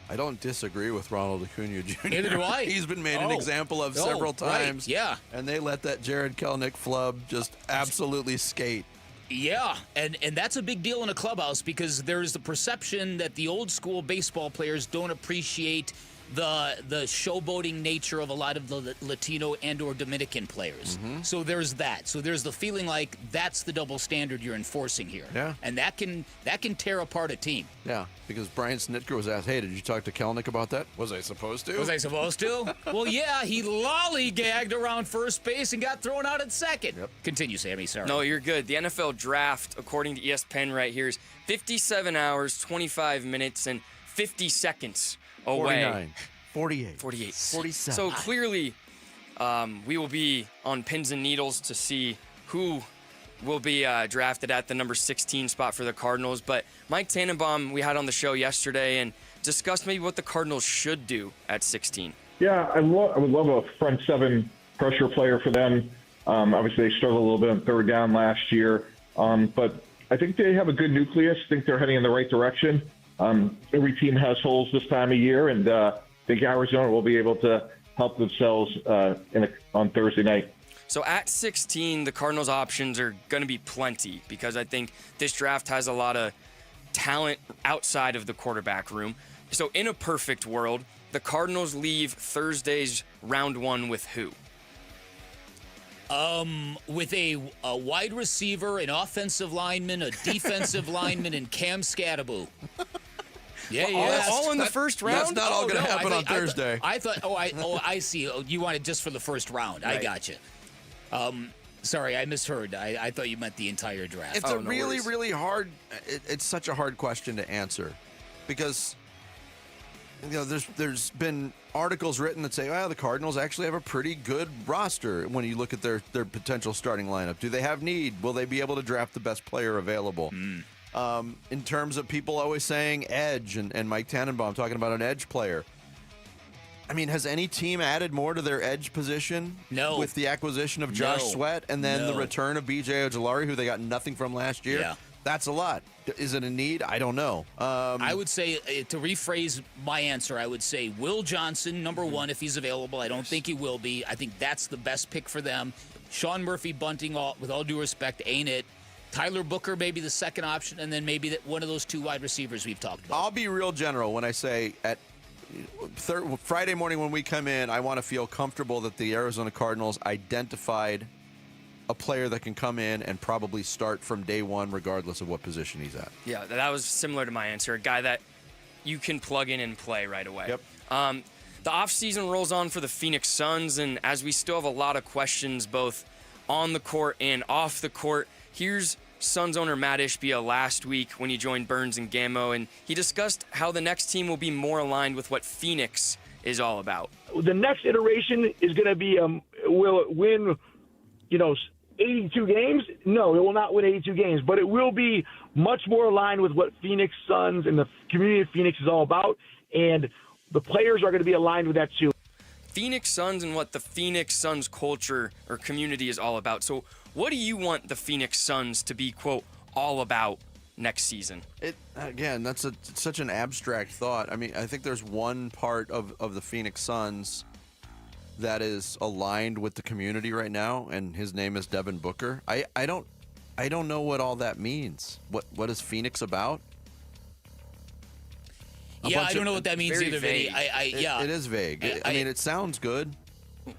Speaker 8: I don't disagree with Ronald Acuna Jr.
Speaker 2: Neither do I.
Speaker 8: He's been made an example of several times.
Speaker 2: Right. Yeah.
Speaker 8: And they let that Jared Kelenic flub just absolutely skate.
Speaker 2: Yeah, and that's a big deal in a clubhouse, because there's the perception that the old school baseball players don't appreciate the showboating nature of a lot of the Latino and or Dominican players.
Speaker 8: Mm-hmm.
Speaker 2: So there's that. So there's the feeling like that's the double standard you're enforcing here.
Speaker 8: Yeah.
Speaker 2: And that can tear apart a team.
Speaker 8: Yeah, because Brian Snitker was asked, hey, did you talk to Kelenic about that? Was I supposed to?
Speaker 2: Well, yeah, he lollygagged around first base and got thrown out at second.
Speaker 8: Yep.
Speaker 2: Continue, Sammy, sorry.
Speaker 28: No, you're good. The NFL Draft, according to ESPN right here, is 57 hours, 25 minutes, and 50 seconds away.
Speaker 8: 49.
Speaker 28: 48.
Speaker 8: 47.
Speaker 28: So clearly, we will be on pins and needles to see who will be drafted at the number 16 spot for the Cardinals. But Mike Tannenbaum, we had on the show yesterday, and discussed maybe what the Cardinals should do at 16.
Speaker 27: Yeah, I would love a front 7 pressure player for them. Obviously, they struggled a little bit on third down last year. But I think they have a good nucleus. I think they're heading in the right direction. Every team has holes this time of year, and I think Arizona will be able to help themselves on Thursday night.
Speaker 28: So at 16, the Cardinals' options are going to be plenty, because I think this draft has a lot of talent outside of the quarterback room. So in a perfect world, the Cardinals leave Thursday's round 1 with who?
Speaker 2: With a wide receiver, an offensive lineman, a defensive lineman, and Cam Scatterbo. Yeah,
Speaker 28: all in the first round.
Speaker 8: That's not all going to happen on Thursday.
Speaker 2: I thought. I see. Oh, you wanted just for the first round. Right. I got you. Sorry, I misheard. I thought you meant the entire draft.
Speaker 8: It's really hard. It's such a hard question to answer, because there's been articles written that say, the Cardinals actually have a pretty good roster when you look at their potential starting lineup. Do they have need? Will they be able to draft the best player available? In terms of people always saying edge, and Mike Tannenbaum talking about an edge player. I mean, has any team added more to their edge position?
Speaker 2: No.
Speaker 8: With the acquisition of Josh Sweat and then the return of B.J. Ojulari, who they got nothing from last year?
Speaker 2: Yeah.
Speaker 8: That's a lot. Is it a need? I don't know.
Speaker 2: I would say, to rephrase my answer, I would say Will Johnson, number 1, if he's available. I don't think he will be. I think that's the best pick for them. Sean Murphy Bunting, with all due respect, ain't it. Tyler Booker, maybe the second option, and then maybe one of those two wide receivers we've talked about.
Speaker 8: I'll be real general when I say at Friday morning when we come in, I want to feel comfortable that the Arizona Cardinals identified a player that can come in and probably start from day one regardless of what position he's at.
Speaker 28: Yeah, that was similar to my answer. A guy that you can plug in and play right away.
Speaker 8: Yep.
Speaker 28: The offseason rolls on for the Phoenix Suns, and as we still have a lot of questions both on the court and off the court, here's Suns owner Matt Ishbia last week when he joined Burns and Gammo, and he discussed how the next team will be more aligned with what Phoenix is all about.
Speaker 27: The next iteration is going to be, will it win, 82 games? No, it will not win 82 games, but it will be much more aligned with what Phoenix Suns and the community of Phoenix is all about, and the players are going to be aligned with that too.
Speaker 28: Phoenix Suns and what the Phoenix Suns culture or community is all about. So what do you want the Phoenix Suns to be, quote, all about next season?
Speaker 8: That's such an abstract thought. I mean, I think there's one part of the Phoenix Suns that is aligned with the community right now, and his name is Devin Booker. I don't know what all that means. What is Phoenix about?
Speaker 2: I don't know what that means either, Vinny.
Speaker 8: It is vague. I mean, it sounds good.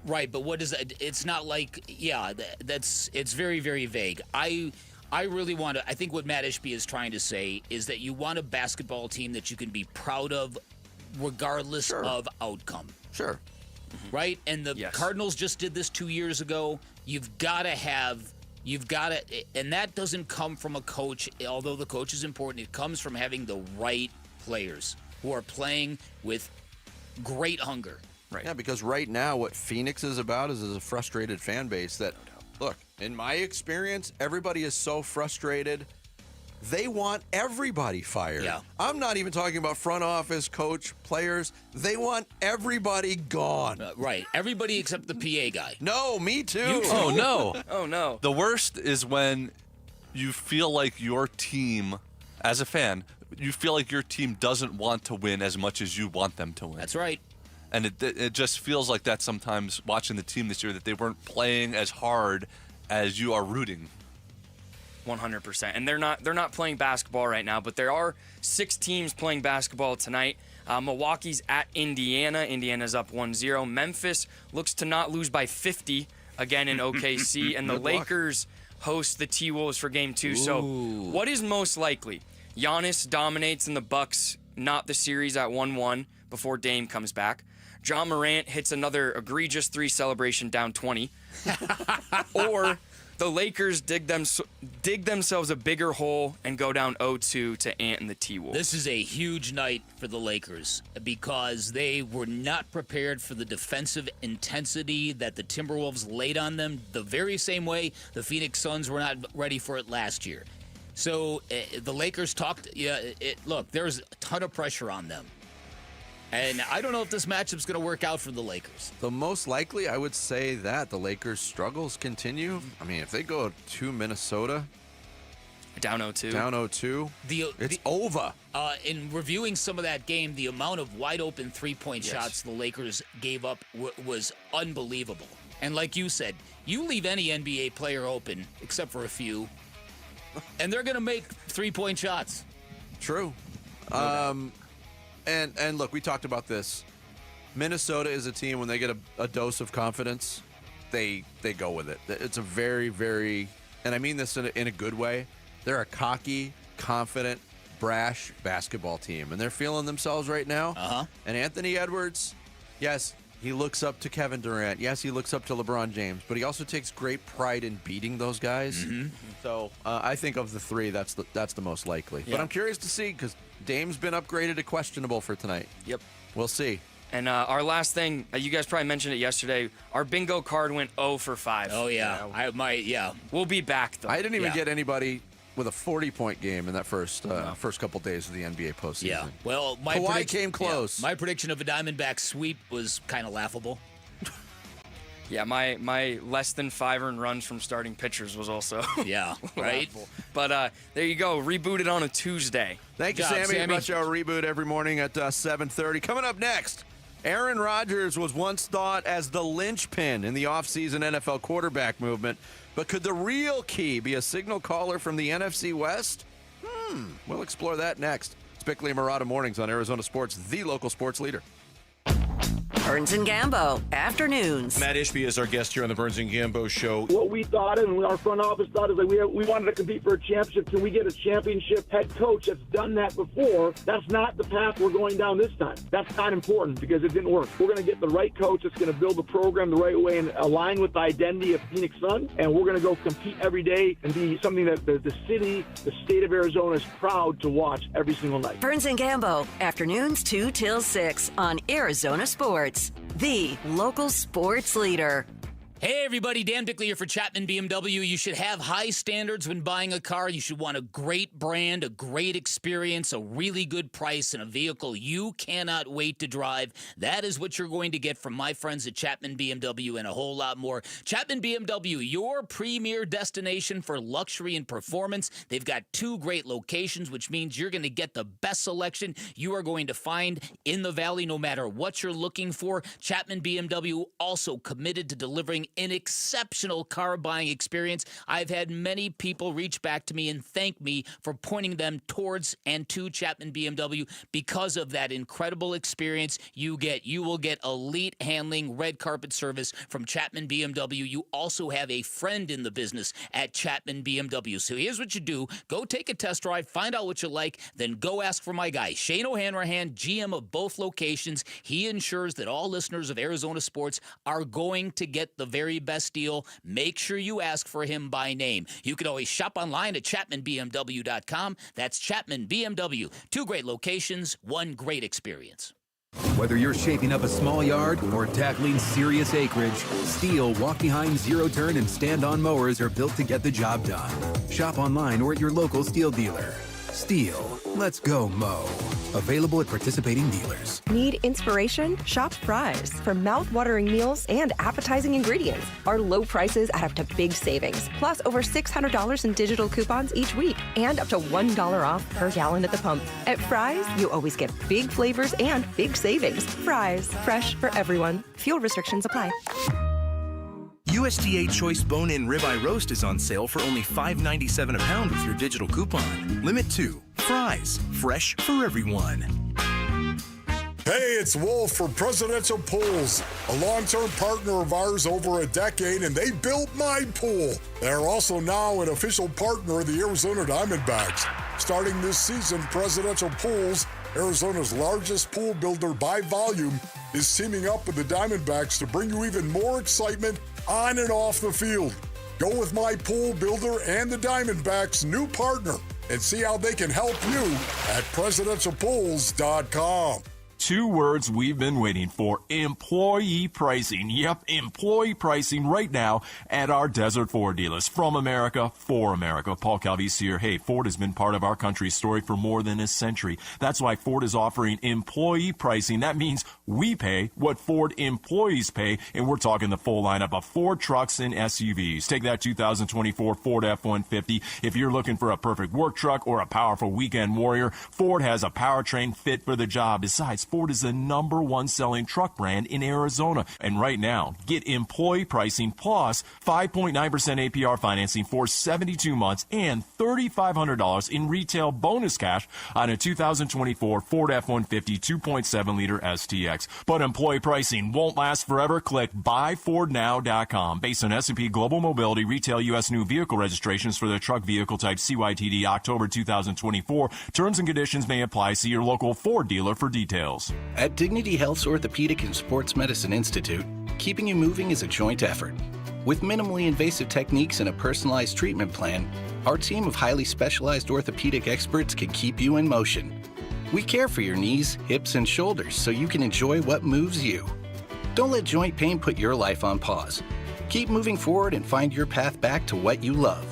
Speaker 2: Right, but what is that? It's not like, it's very, very vague. I really want to, I think what Matt Ishbia is trying to say is that you want a basketball team that you can be proud of regardless of outcome.
Speaker 8: Sure.
Speaker 2: Right? And the Cardinals just did this 2 years ago. You've got to, and that doesn't come from a coach, although the coach is important. It comes from having the right players who are playing with great hunger.
Speaker 8: Right. Yeah, because right now what Phoenix is about is a frustrated fan base that, look, in my experience, everybody is so frustrated. They want everybody fired.
Speaker 2: Yeah.
Speaker 8: I'm not even talking about front office, coach, players. They want everybody gone.
Speaker 2: Right. Everybody except the PA guy.
Speaker 8: No, me too.
Speaker 2: You too.
Speaker 13: Oh, no.
Speaker 28: Oh, no.
Speaker 13: The worst is when you feel like your team, as a fan, you feel like your team doesn't want to win as much as you want them to win.
Speaker 2: That's right.
Speaker 13: And it just feels like that sometimes watching the team this year, that they weren't playing as hard as you are rooting.
Speaker 28: 100%. And they're not playing basketball right now, but there are 6 teams playing basketball tonight. Milwaukee's at Indiana. Indiana's up 1-0. Memphis looks to not lose by 50 again in OKC. And the Lakers host the T-Wolves for Game 2. So what is most likely? Giannis dominates in the Bucks, not the series at 1-1 before Dame comes back. John Morant hits another egregious 3 celebration down 20. Or the Lakers dig themselves a bigger hole and go down 0-2 to Ant and the T-Wolves.
Speaker 2: This is a huge night for the Lakers because they were not prepared for the defensive intensity that the Timberwolves laid on them the very same way the Phoenix Suns were not ready for it last year. So the Lakers talked, look, there's a ton of pressure on them. And I don't know if this matchup's going to work out for the Lakers.
Speaker 8: The most likely, I would say that the Lakers' struggles continue. I mean, if they go to Minnesota,
Speaker 28: down 0-2.
Speaker 8: Down 0-2. It's over.
Speaker 2: In reviewing some of that game, the amount of wide open three-point shots the Lakers gave up was unbelievable. And like you said, you leave any NBA player open, except for a few, and they're going to make three-point shots.
Speaker 8: True. And look, we talked about this. Minnesota is a team, when they get a dose of confidence, they go with it. It's a very, very, and I mean this in a good way, they're a cocky, confident, brash basketball team, and they're feeling themselves right now.
Speaker 2: Uh-huh.
Speaker 8: And Anthony Edwards, yes, he looks up to Kevin Durant. Yes, he looks up to LeBron James, but he also takes great pride in beating those guys.
Speaker 2: Mm-hmm.
Speaker 8: So I think of the 3, that's the most likely.
Speaker 28: Yeah.
Speaker 8: But I'm curious to see, because Dame's been upgraded to questionable for tonight.
Speaker 28: Yep.
Speaker 8: We'll see.
Speaker 28: And our last thing, you guys probably mentioned it yesterday, our bingo card went 0 for 5.
Speaker 2: Oh, yeah.
Speaker 28: We'll be back, though.
Speaker 8: I didn't even get anybody with a 40-point game in that first couple days of the NBA postseason.
Speaker 2: Yeah. Well,
Speaker 8: Kawhi came close.
Speaker 2: Yeah, my prediction of a Diamondback sweep was kind of laughable.
Speaker 28: Yeah, my less than 5 earned runs from starting pitchers was also
Speaker 2: right.
Speaker 28: laughable. But there you go, rebooted on a Tuesday.
Speaker 8: Thank you, Sammy. Rush Hour Reboot every morning at 7:30. Coming up next, Aaron Rodgers was once thought as the linchpin in the offseason NFL quarterback movement, but could the real key be a signal caller from the NFC West? We'll explore that next. It's Bickley and Murata Mornings on Arizona Sports, the local sports leader.
Speaker 1: Burns and Gambo, afternoons.
Speaker 4: Matt Ishby is our guest here on the Burns and Gambo Show.
Speaker 27: What we thought and our front office thought is like we wanted to compete for a championship. Can we get a championship head coach that's done that before? That's not the path we're going down this time. That's not important because it didn't work. We're going to get the right coach that's going to build the program the right way and align with the identity of Phoenix Suns, and we're going to go compete every day and be something that the city, the state of Arizona is proud to watch every single night.
Speaker 1: Burns and Gambo, afternoons 2 till 6 on Arizona Sports, the local sports leader.
Speaker 2: Hey everybody, Dan Bickley here for Chapman BMW. You should have high standards when buying a car. You should want a great brand, a great experience, a really good price, and a vehicle you cannot wait to drive. That is what you're going to get from my friends at Chapman BMW and a whole lot more. Chapman BMW, your premier destination for luxury and performance. They've got 2 great locations, which means you're going to get the best selection you are going to find in the Valley no matter what you're looking for. Chapman BMW also committed to delivering an exceptional car buying experience. I've had many people reach back to me and thank me for pointing them towards and to Chapman BMW because of that incredible experience you get. You will get elite handling, red carpet service from Chapman BMW. You also have a friend in the business at Chapman BMW. So here's what you do. Go take a test drive, find out what you like, then go ask for my guy, Shane O'Hanrahan, GM of both locations. He ensures that all listeners of Arizona Sports are going to get the very best deal. Make sure you ask for him by name. You can always shop online at ChapmanBMW.com. That's Chapman BMW. 2 great locations, 1 great experience.
Speaker 6: Whether you're shaping up a small yard or tackling serious acreage, Steel walk-behind zero-turn and stand-on mowers are built to get the job done. Shop online or at your local Steel dealer. Steel, let's go mow. Available at participating dealers.
Speaker 12: Need inspiration? Shop Fry's. For mouth-watering meals and appetizing ingredients. Our low prices add up to big savings. Plus over $600 in digital coupons each week. And up to $1 off per gallon at the pump. At Fry's, you always get big flavors and big savings. Fry's. Fresh for everyone. Fuel restrictions apply.
Speaker 16: USDA Choice Bone-In Ribeye Roast is on sale for only $5.97 a pound with your digital coupon. Limit 2. Fry's. Fresh for everyone.
Speaker 7: Hey, it's Wolf for Presidential Pools, a long-term partner of ours over a decade, and they built my pool. They're also now an official partner of the Arizona Diamondbacks. Starting this season, Presidential Pools, Arizona's largest pool builder by volume, is teaming up with the Diamondbacks to bring you even more excitement on and off the field. Go with my pool builder and the Diamondbacks' new partner and see how they can help you at presidentialpools.com.
Speaker 17: 2 words we've been waiting for: employee pricing. Yep, employee pricing right now at our Desert Ford dealers. From America, for America. Paul Calvise here. Hey, Ford has been part of our country's story for more than a century. That's why Ford is offering employee pricing. That means we pay what Ford employees pay, and we're talking the full lineup of Ford trucks and SUVs. Take that 2024 Ford F-150. If you're looking for a perfect work truck or a powerful weekend warrior, Ford has a powertrain fit for the job. Besides, Ford is the #1 selling truck brand in Arizona. And right now, get employee pricing plus 5.9% APR financing for 72 months and $3,500 in retail bonus cash on a 2024 Ford F-150 2.7-liter STX. But employee pricing won't last forever. Click buyfordnow.com. Based on S&P Global Mobility retail U.S. new vehicle registrations for the truck vehicle type CYTD October 2024. Terms and conditions may apply. See your local Ford dealer for details.
Speaker 18: At Dignity Health's Orthopedic and Sports Medicine Institute, keeping you moving is a joint effort. With minimally invasive techniques and a personalized treatment plan, our team of highly specialized orthopedic experts can keep you in motion. We care for your knees, hips, and shoulders so you can enjoy what moves you. Don't let joint pain put your life on pause. Keep moving forward and find your path back to what you love.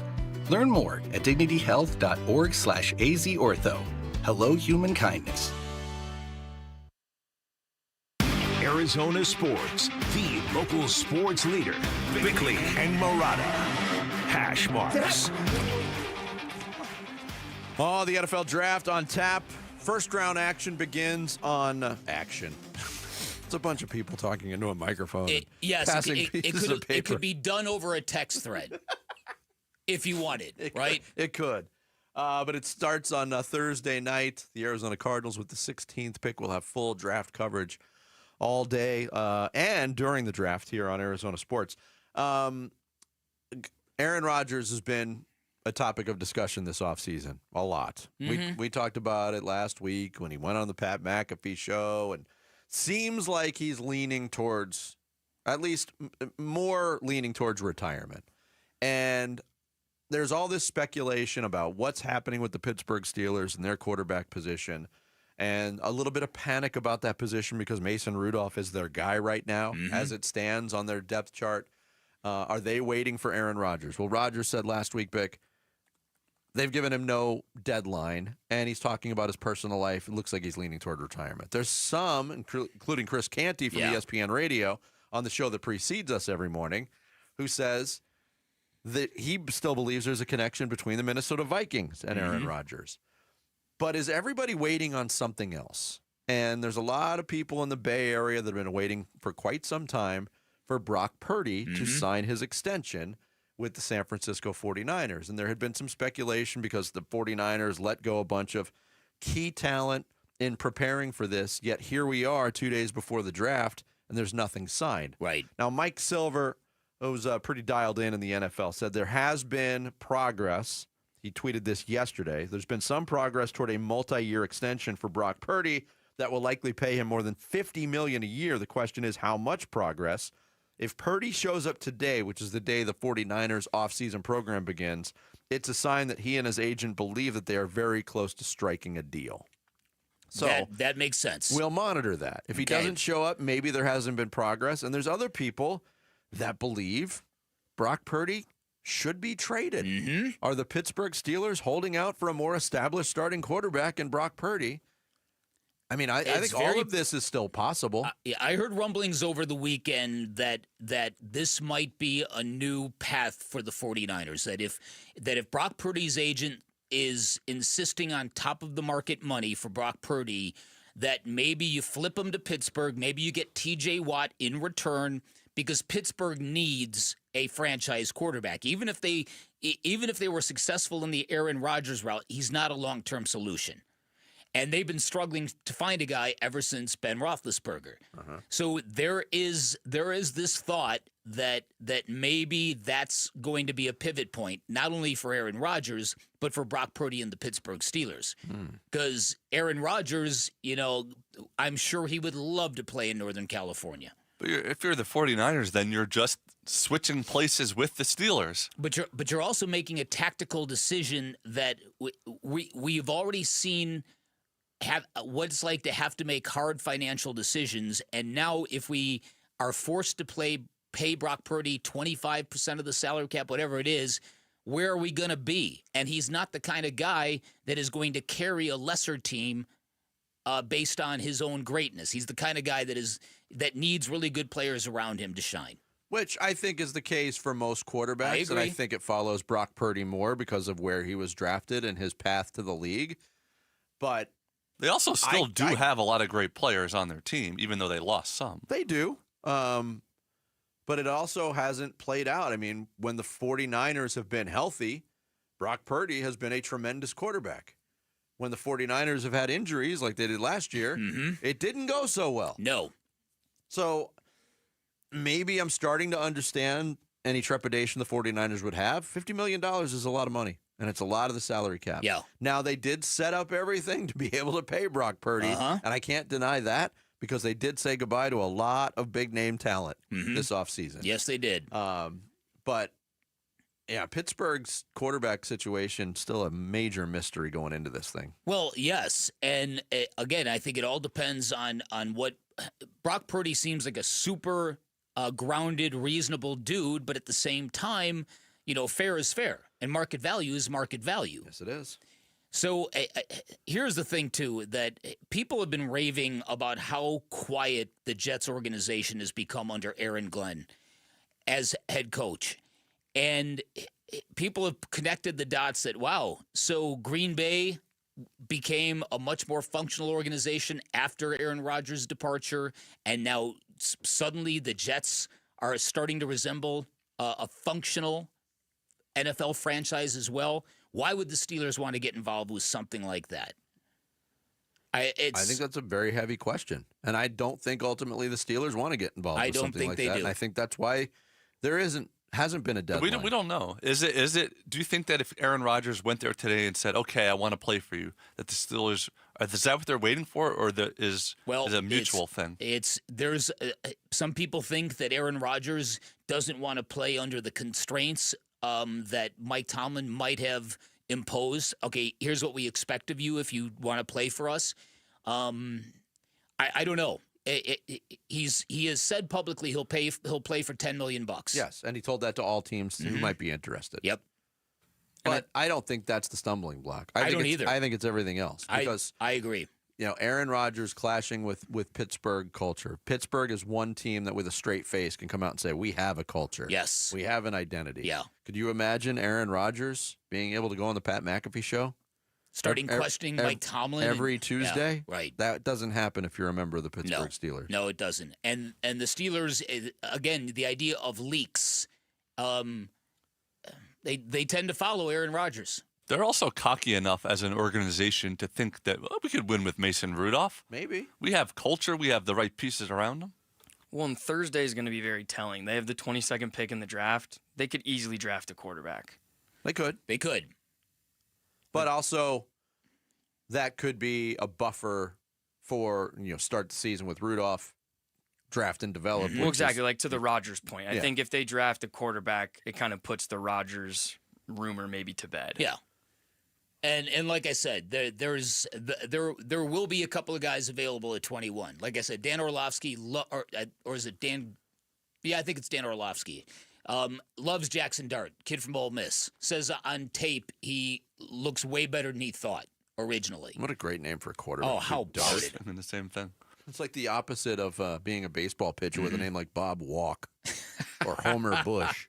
Speaker 18: Learn more at dignityhealth.org/azortho. Hello, human kindness.
Speaker 3: Arizona Sports, the local sports leader. Bickley and Murata. Hash marks.
Speaker 8: Oh, the NFL draft on tap. First round action begins on It's a bunch of people talking into a microphone.
Speaker 2: Yes,
Speaker 8: passing pieces of paper.
Speaker 2: it could be done over a text thread if you wanted, right?
Speaker 8: It could. But it starts on Thursday night. The Arizona Cardinals with the 16th pick will have full draft coverage all day and during the draft here on Arizona Sports. Aaron Rodgers has been a topic of discussion this offseason a lot. We talked about it last week when he went on the Pat McAfee show, and seems like he's leaning towards, at least more leaning towards retirement. And there's all this speculation about what's happening with the Pittsburgh Steelers and their quarterback position, and a little bit of panic about that position because Mason Rudolph is their guy right now as it stands on their depth chart. Are they waiting for Aaron Rodgers? Well, Rodgers said last week, Bick, they've given him no deadline, and he's talking about his personal life. It looks like he's leaning toward retirement. There's some, including Chris Canty from ESPN Radio on the show that precedes us every morning, who says that he still believes there's a connection between the Minnesota Vikings and Aaron Rodgers. But is everybody waiting on something else? And there's a lot of people in the Bay Area that have been waiting for quite some time for Brock Purdy to sign his extension with the San Francisco 49ers. And there had been some speculation because the 49ers let go a bunch of key talent in preparing for this, yet here we are 2 days before the draft, and there's nothing signed.
Speaker 2: Right.
Speaker 8: Now, Mike Silver, who's pretty dialed in the NFL, said there has been progress. He tweeted this yesterday. There's been some progress toward a multi-year extension for Brock Purdy that will likely pay him more than $50 million a year. The question is how much progress. If Purdy shows up today, which is the day the 49ers offseason program begins, it's a sign that he and his agent believe that they are very close to striking a deal. So
Speaker 2: that makes sense.
Speaker 8: We'll monitor that. If he doesn't show up, maybe there hasn't been progress. And there's other people that believe Brock Purdy should be traded. Are the Pittsburgh Steelers holding out for a more established starting quarterback in Brock Purdy? I mean, I think all of this is still possible.
Speaker 2: I heard rumblings over the weekend that this might be a new path for the 49ers, that if Brock Purdy's agent is insisting on top of the market money for Brock Purdy, that maybe you flip him to Pittsburgh, maybe you get TJ Watt in return, because Pittsburgh needs a franchise quarterback. Even if they were successful in the Aaron Rodgers route, he's not a long-term solution. And they've been struggling to find a guy ever since Ben Roethlisberger. So there is this thought that maybe that's going to be a pivot point, not only for Aaron Rodgers, but for Brock Purdy and the Pittsburgh Steelers. Because Aaron Rodgers, I'm sure he would love to play in Northern California.
Speaker 13: But if you're the 49ers, then you're just switching places with the Steelers.
Speaker 2: But you're also making a tactical decision that we've already seen what it's like to have to make hard financial decisions. And now if we are forced to pay Brock Purdy 25% of the salary cap, whatever it is, where are we going to be? And he's not the kind of guy that is going to carry a lesser team based on his own greatness. He's the kind of guy that needs really good players around him to shine.
Speaker 8: Which I think is the case for most quarterbacks, and I think it follows Brock Purdy more because of where he was drafted and his path to the league. But
Speaker 13: they also still do have a lot of great players on their team, even though they lost some.
Speaker 8: They do. But it also hasn't played out. I mean, when the 49ers have been healthy, Brock Purdy has been a tremendous quarterback. When the 49ers have had injuries like they did last year, it didn't go so well.
Speaker 2: No.
Speaker 8: So maybe I'm starting to understand any trepidation the 49ers would have. $50 million is a lot of money, and it's a lot of the salary cap.
Speaker 2: Yeah.
Speaker 8: Now, they did set up everything to be able to pay Brock Purdy, and I can't deny that because they did say goodbye to a lot of big-name talent this offseason.
Speaker 2: Yes, they did.
Speaker 8: But, yeah, Pittsburgh's quarterback situation, still a major mystery going into this thing.
Speaker 2: Well, yes. And, again, I think it all depends on what Brock Purdy seems like a super grounded, reasonable dude, but at the same time, fair is fair, and market value is market value.
Speaker 8: Yes, it is.
Speaker 2: So here's the thing, too, that people have been raving about how quiet the Jets organization has become under Aaron Glenn as head coach. And people have connected the dots that, wow, so Green Bay became a much more functional organization after Aaron Rodgers' departure, and now suddenly the Jets are starting to resemble a functional NFL franchise as well. Why would the Steelers want to get involved with something like that?
Speaker 8: I think that's a very heavy question, and I don't think ultimately the Steelers want to get involved with something like that.
Speaker 2: Do.
Speaker 8: And I think that's why there hasn't been a deadline.
Speaker 13: We don't know. Is it? Do you think that if Aaron Rodgers went there today and said, "Okay, I want to play for you," that the Steelers is that what they're waiting for, or is it a mutual thing?
Speaker 2: There's some people think that Aaron Rodgers doesn't want to play under the constraints that Mike Tomlin might have imposed. Okay, here's what we expect of you if you want to play for us. I don't know. He has said publicly he'll play for $10 million.
Speaker 8: Yes, and he told that to all teams who might be interested.
Speaker 2: Yep.
Speaker 8: But I don't think that's the stumbling block.
Speaker 2: I don't either.
Speaker 8: I think it's everything else. Because
Speaker 2: I agree.
Speaker 8: Aaron Rodgers clashing with Pittsburgh culture. Pittsburgh is one team that with a straight face can come out and say, we have a culture.
Speaker 2: Yes.
Speaker 8: We have an identity.
Speaker 2: Yeah.
Speaker 8: Could you imagine Aaron Rodgers being able to go on the Pat McAfee show?
Speaker 2: Starting questioning Mike Tomlin.
Speaker 8: Every Tuesday?
Speaker 2: Yeah, right.
Speaker 8: That doesn't happen if you're a member of the Pittsburgh Steelers.
Speaker 2: No, it doesn't. And the Steelers, again, the idea of leaks, they tend to follow Aaron Rodgers.
Speaker 13: They're also cocky enough as an organization to think that we could win with Mason Rudolph.
Speaker 8: Maybe.
Speaker 13: We have culture. We have the right pieces around them.
Speaker 28: Well, and Thursday is going to be very telling. They have the 22nd pick in the draft. They could easily draft a quarterback.
Speaker 8: They could. But also, that could be a buffer for, start the season with Rudolph, draft and develop.
Speaker 28: Well, exactly, like to the Rodgers point. I think if they draft a quarterback, it kind of puts the Rodgers rumor maybe to bed.
Speaker 2: Yeah. And like I said, there will be a couple of guys available at 21. Like I said, Dan Orlovsky, or is it Dan? Yeah, I think it's Dan Orlovsky. Loves Jackson Dart, kid from Ole Miss. Says on tape he looks way better than he thought originally.
Speaker 8: What a great name for a quarterback.
Speaker 2: Oh, how about it?
Speaker 13: I mean, the same thing.
Speaker 8: It's like the opposite of being a baseball pitcher with a name like Bob Walk or Homer Bush.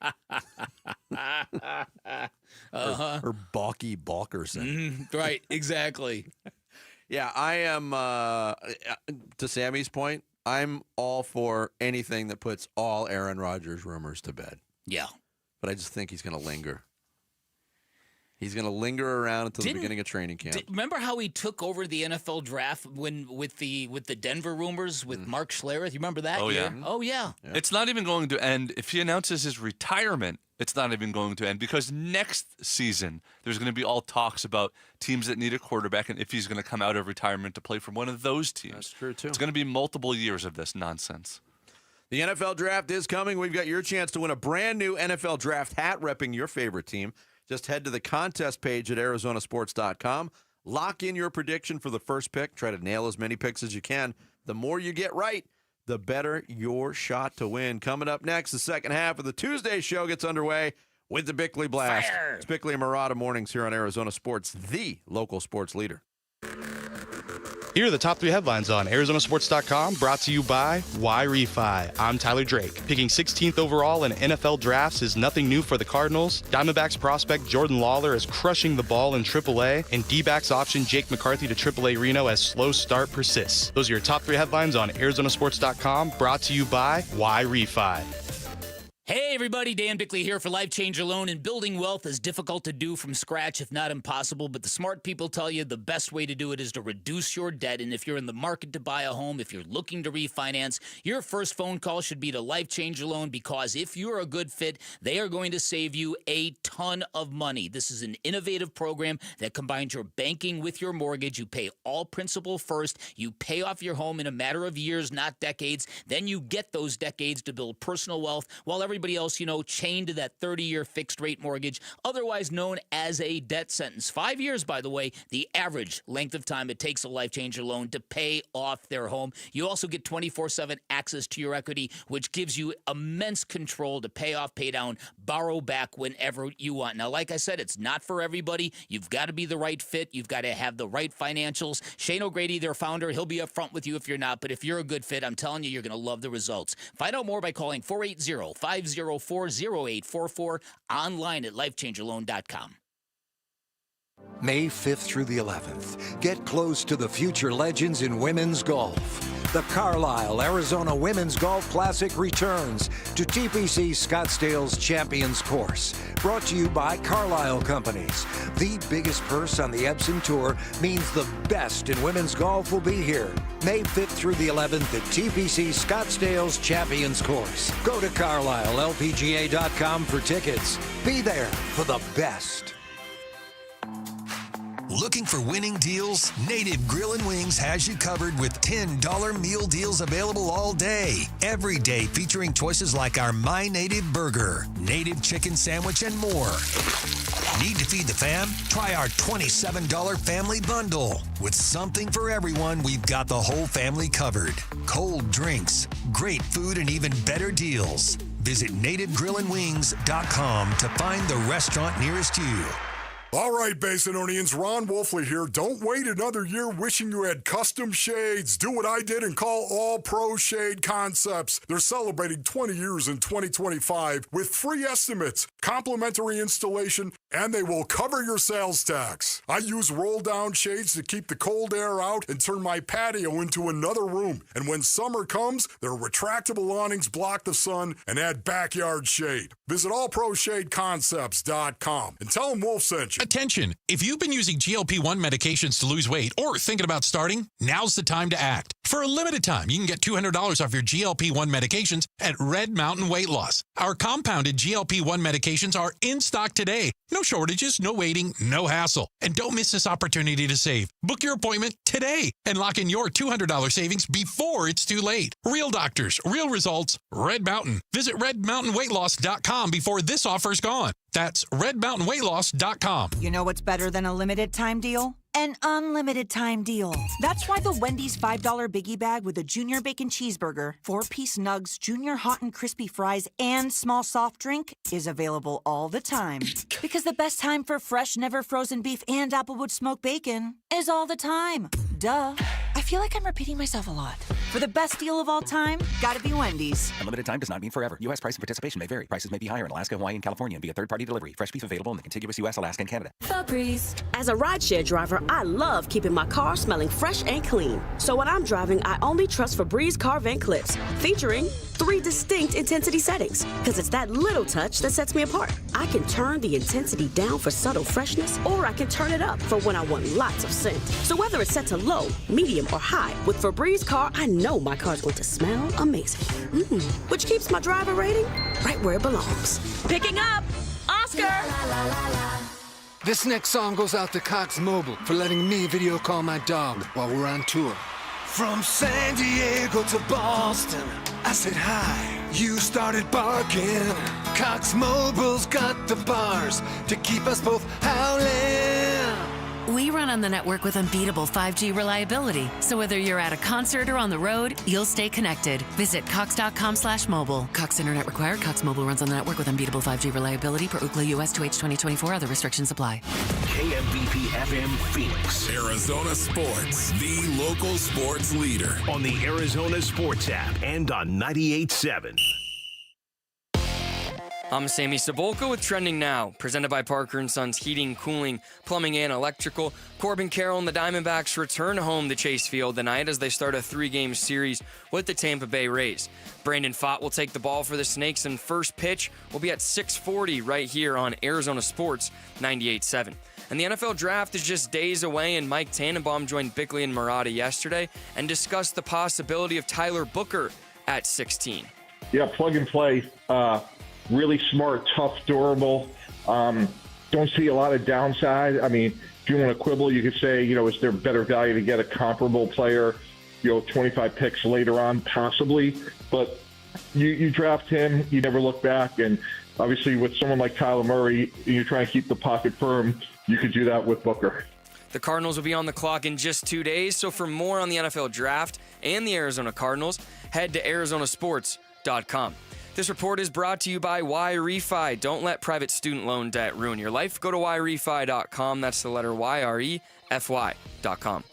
Speaker 8: Or Balky Balkerson.
Speaker 2: Right, exactly.
Speaker 8: Yeah, I am, to Sammy's point, I'm all for anything that puts all Aaron Rodgers rumors to bed.
Speaker 2: Yeah.
Speaker 8: But I just think he's going to linger. He's going to linger around until the beginning of training camp.
Speaker 2: Remember how he took over the NFL draft with the Denver rumors with Mark Schlereth? You remember that?
Speaker 13: Oh,
Speaker 2: year?
Speaker 13: yeah.
Speaker 2: Oh, yeah.
Speaker 13: It's not even going to end. If he announces his retirement, it's not even going to end because next season there's going to be all talks about teams that need a quarterback and if he's going to come out of retirement to play for one of those teams.
Speaker 8: That's true, too.
Speaker 13: It's going to be multiple years of this nonsense.
Speaker 8: The NFL draft is coming. We've got your chance to win a brand new NFL draft hat repping your favorite team. Just head to the contest page at arizonasports.com. Lock in your prediction for the first pick. Try to nail as many picks as you can. The more you get right, the better your shot to win. Coming up next, the second half of the Tuesday show gets underway with the Bickley Blast.
Speaker 2: Fire.
Speaker 8: It's Bickley and Murata mornings here on Arizona Sports, the local sports leader.
Speaker 5: Here are the top 3 headlines on ArizonaSports.com, brought to you by Y-Refi. I'm Tyler Drake. Picking 16th overall in NFL drafts is nothing new for the Cardinals. Diamondbacks prospect Jordan Lawler is crushing the ball in AAA, and D-backs option Jake McCarthy to AAA Reno as slow start persists. Those are your top 3 headlines on ArizonaSports.com, brought to you by Y-Refi.
Speaker 2: Hey everybody, Dan Bickley here for Life Changer Loan. And building wealth is difficult to do from scratch, if not impossible, but the smart people tell you the best way to do it is to reduce your debt. And if you're in the market to buy a home, if you're looking to refinance, your first phone call should be to Life Changer Loan, because if you're a good fit, they are going to save you a ton of money. This is an innovative program that combines your banking with your mortgage. You pay all principal first. You pay off your home in a matter of years, not decades. Then you get those decades to build personal wealth while everybody else, chained to that 30-year fixed-rate mortgage, otherwise known as a debt sentence. 5 years, by the way, the average length of time it takes a Life Changer Loan to pay off their home. You also get 24/7 access to your equity, which gives you immense control to pay off, pay down, borrow back whenever you want. Now, like I said, it's not for everybody. You've got to be the right fit. You've got to have the right financials. Shane O'Grady, their founder, he'll be up front with you if you're not, but if you're a good fit, I'm telling you, you're going to love the results. Find out more by calling 480-504-0844, online at lifechangerloan.com.
Speaker 14: May 5th through the 11th, get close to the future legends in women's golf. The Carlisle, Arizona Women's Golf Classic returns to TPC Scottsdale's Champions Course. Brought to you by Carlisle Companies. The biggest purse on the Epson Tour means the best in women's golf will be here. May 5th through the 11th at TPC Scottsdale's Champions Course. Go to CarlisleLPGA.com for tickets. Be there for the best.
Speaker 15: Looking for winning deals? Native Grill & Wings has you covered with $10 meal deals available all day. Every day featuring choices like our My Native Burger, Native Chicken Sandwich, and more. Need to feed the fam? Try our $27 Family Bundle. With something for everyone, we've got the whole family covered. Cold drinks, great food, and even better deals. Visit NativeGrillAndWings.com to find the restaurant nearest you.
Speaker 7: All right, Basinonians, Ron Wolfley here. Don't wait another year wishing you had custom shades. Do what I did and call All Pro Shade Concepts. They're celebrating 20 years in 2025 with free estimates, complimentary installation, and they will cover your sales tax. I use roll-down shades to keep the cold air out and turn my patio into another room. And when summer comes, their retractable awnings block the sun and add backyard shade. Visit allproshadeconcepts.com and tell them Wolf sent you.
Speaker 19: Attention! If you've been using GLP-1 medications to lose weight or thinking about starting, now's the time to act. For a limited time, you can get $200 off your GLP-1 medications at Red Mountain Weight Loss. Our compounded GLP-1 medications are in stock today. No shortages, no waiting, no hassle. And don't miss this opportunity to save. Book your appointment today and lock in your $200 savings before it's too late. Real doctors, real results, Red Mountain. Visit redmountainweightloss.com before this offer's gone. That's redmountainweightloss.com.
Speaker 20: You know what's better than a limited time deal? An unlimited time deal. That's why the Wendy's $5 Biggie Bag with a Junior Bacon Cheeseburger, 4-piece nugs, Junior Hot and Crispy Fries, and small soft drink is available all the time. Because the best time for fresh, never frozen beef and Applewood smoked bacon is all the time. Duh. I feel like I'm repeating myself a lot. For the best deal of all time, gotta be Wendy's.
Speaker 21: Unlimited time does not mean forever. U.S. price and participation may vary. Prices may be higher in Alaska, Hawaii, and California via third-party delivery. Fresh beef available in the contiguous U.S., Alaska, and Canada.
Speaker 22: Febreze. As a rideshare driver, I love keeping my car smelling fresh and clean. So when I'm driving, I only trust Febreze car vent clips, featuring 3 distinct intensity settings. Because it's that little touch that sets me apart. I can turn the intensity down for subtle freshness, or I can turn it up for when I want lots of scent. So whether it's set to low, medium, or high, with Febreze car, I know my car's going to smell amazing. Which keeps my driver rating right where it belongs. Picking up Oscar!
Speaker 23: This next song goes out to Cox Mobile for letting me video call my dog while we're on tour. From San Diego to Boston, I said hi. You started barking. Cox Mobile's got the bars to keep us both howling.
Speaker 25: We run on the network with unbeatable 5G reliability. So whether you're at a concert or on the road, you'll stay connected. Visit cox.com/mobile. Cox Internet required. Cox Mobile runs on the network with unbeatable 5G reliability per Ookla US 2H 2024. Other restrictions apply.
Speaker 3: KMBP FM Phoenix.
Speaker 29: Arizona Sports, the local sports leader.
Speaker 3: On the Arizona Sports app and on 98.7.
Speaker 28: I'm Sammy Cebulka with Trending Now, presented by Parker & Sons Heating, Cooling, Plumbing, and Electrical. Corbin Carroll and the Diamondbacks return home to Chase Field tonight as they start a 3-game series with the Tampa Bay Rays. Brandon Pfaadt will take the ball for the Snakes, and first pitch will be at 6:40 right here on Arizona Sports 98.7. And the NFL Draft is just days away, and Mike Tannenbaum joined Bickley and Marotta yesterday and discussed the possibility of Tyler Booker at 16.
Speaker 27: Yeah, plug and play. Really smart, tough, durable. Don't see a lot of downside. I mean, if you want to quibble, you could say, is there better value to get a comparable player, 25 picks later on, possibly. But you draft him, you never look back. And obviously with someone like Kyler Murray, you try and keep the pocket firm. You could do that with Booker.
Speaker 28: The Cardinals will be on the clock in just 2 days. So for more on the NFL Draft and the Arizona Cardinals, head to arizonasports.com. This report is brought to you by YRefi. Don't let private student loan debt ruin your life. Go to YRefi.com. That's the letter YREFY.com.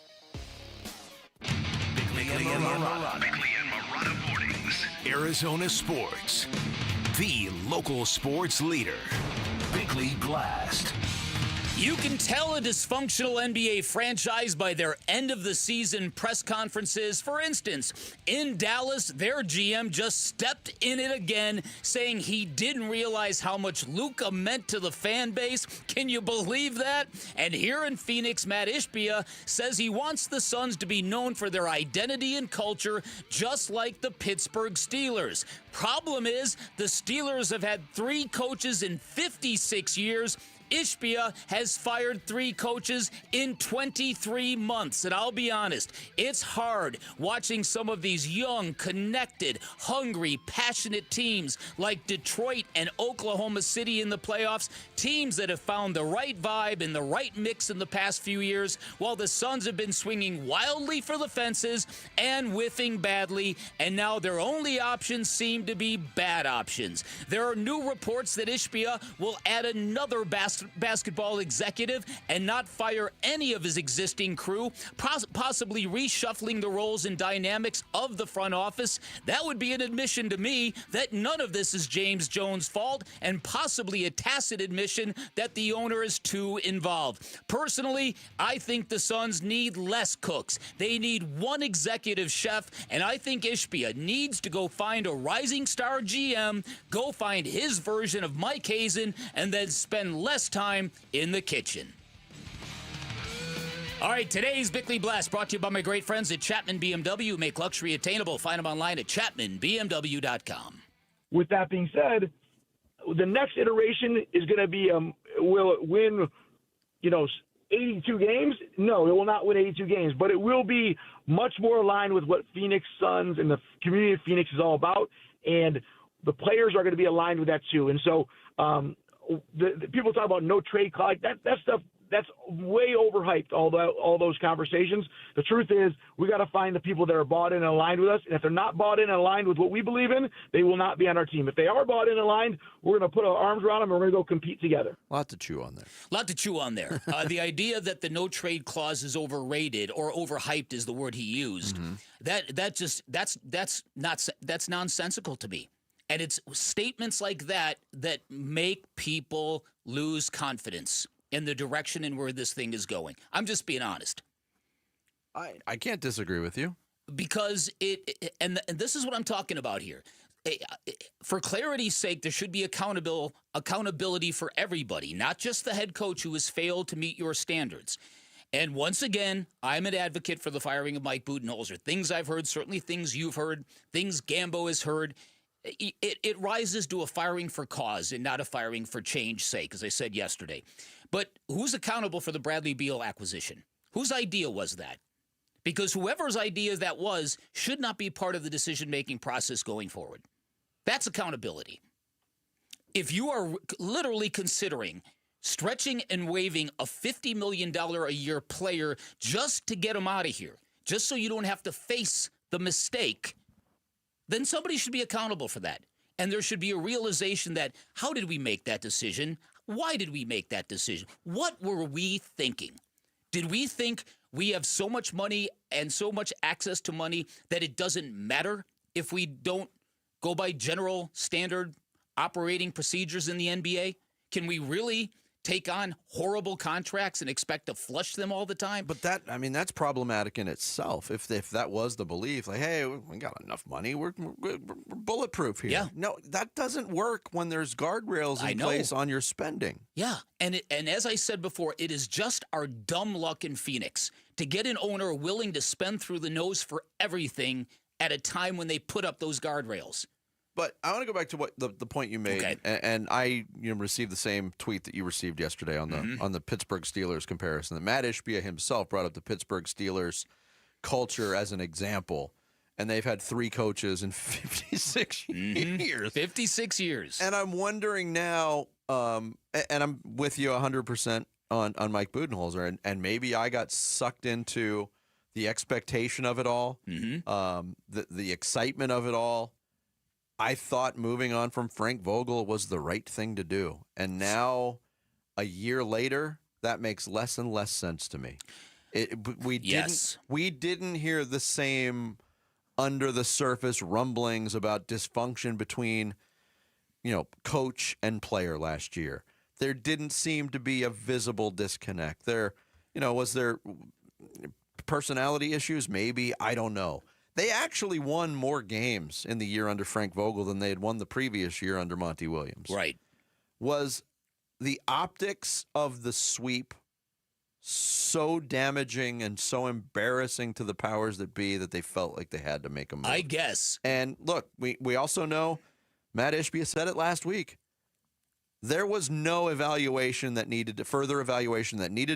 Speaker 3: Bickley and Marotta mornings. Arizona Sports, the local sports leader. Bickley Blast.
Speaker 2: You can tell a dysfunctional NBA franchise by their end-of-the-season press conferences. For instance, in Dallas, their GM just stepped in it again, saying he didn't realize how much Luka meant to the fan base. Can you believe that? And here in Phoenix, Matt Ishbia says he wants the Suns to be known for their identity and culture, just like the Pittsburgh Steelers. Problem is, the Steelers have had 3 coaches in 56 years. Ishbia has fired 3 coaches in 23 months. And I'll be honest, it's hard watching some of these young, connected, hungry, passionate teams like Detroit and Oklahoma City in the playoffs, teams that have found the right vibe and the right mix in the past few years, while the Suns have been swinging wildly for the fences and whiffing badly, and now their only options seem to be bad options. There are new reports that Ishbia will add another basketball executive and not fire any of his existing crew, possibly reshuffling the roles and dynamics of the front office. That would be an admission to me that none of this is James Jones' fault, and possibly a tacit admission that the owner is too involved. Personally, I think the Suns need less cooks. They need one executive chef, and I think Ishbia needs to go find a rising star GM, go find his version of Mike Hazen, and then spend less time in the kitchen. All right, today's Bickley Blast brought to you by my great friends at Chapman BMW. Make luxury attainable. Find them online at chapmanbmw.com.
Speaker 27: With that being said, the next iteration is going to be, will it win, 82 games? No, it will not win 82 games, but it will be much more aligned with what Phoenix Suns and the community of Phoenix is all about, and the players are going to be aligned with that too. And so the people talk about no trade clause, that stuff, that's way overhyped, all those conversations. The truth is, we got to find the people that are bought in and aligned with us. And if they're not bought in and aligned with what we believe in, they will not be on our team. If they are bought in and aligned, we're going to put our arms around them and we're going to go compete together.
Speaker 8: Lot to chew on there.
Speaker 2: The idea that the no trade clause is overrated or overhyped is the word he used. Mm-hmm. That's nonsensical to me. And it's statements like that that make people lose confidence in the direction and where this thing is going. I'm just being honest.
Speaker 8: I can't disagree with you.
Speaker 2: Because and this is what I'm talking about here. For clarity's sake, there should be accountability for everybody, not just the head coach who has failed to meet your standards. And once again, I'm an advocate for the firing of Mike Budenholzer. Things I've heard, certainly things you've heard, things Gambo has heard. It rises to a firing for cause and not a firing for change's sake, as I said yesterday. But who's accountable for the Bradley Beal acquisition? Whose idea was that? Because whoever's idea that was should not be part of the decision-making process going forward. That's accountability. If you are literally considering stretching and waiving a $50 million a year player just to get him out of here, just so you don't have to face the mistake, then somebody should be accountable for that. And there should be a realization that, how did we make that decision? Why did we make that decision? What were we thinking? Did we think we have so much money and so much access to money that it doesn't matter if we don't go by general standard operating procedures in the NBA? Can we really take on horrible contracts and expect to flush them all the time?
Speaker 8: But that's problematic in itself. If that was the belief, like, hey, we got enough money, we're bulletproof here.
Speaker 2: Yeah.
Speaker 8: No, that doesn't work when there's guardrails in place on your spending.
Speaker 2: Yeah, and as I said before, it is just our dumb luck in Phoenix to get an owner willing to spend through the nose for everything at a time when they put up those guardrails.
Speaker 8: But I want to go back to what the point you made, okay. And I received the same tweet that you received yesterday on the Pittsburgh Steelers comparison. That Matt Ishbia himself brought up the Pittsburgh Steelers culture as an example, and they've had 3 coaches in 56 years.
Speaker 2: 56 years.
Speaker 8: And I'm wondering now, and I'm with you 100% on Mike Budenholzer, and maybe I got sucked into the expectation of it all, the excitement of it all. I thought moving on from Frank Vogel was the right thing to do. And now, a year later, that makes less and less sense to me. We didn't hear the same under-the-surface rumblings about dysfunction between, coach and player last year. there didn't seem to be a visible disconnect. Was there personality issues? Maybe. I don't know. They actually won more games in the year under Frank Vogel than they had won the previous year under Monty Williams.
Speaker 2: Right.
Speaker 8: Was the optics of the sweep so damaging and so embarrassing to the powers that be that they felt like they had to make a move?
Speaker 2: I guess.
Speaker 8: And look, we also know, Matt Ishbia said it last week, there was no further evaluation that needed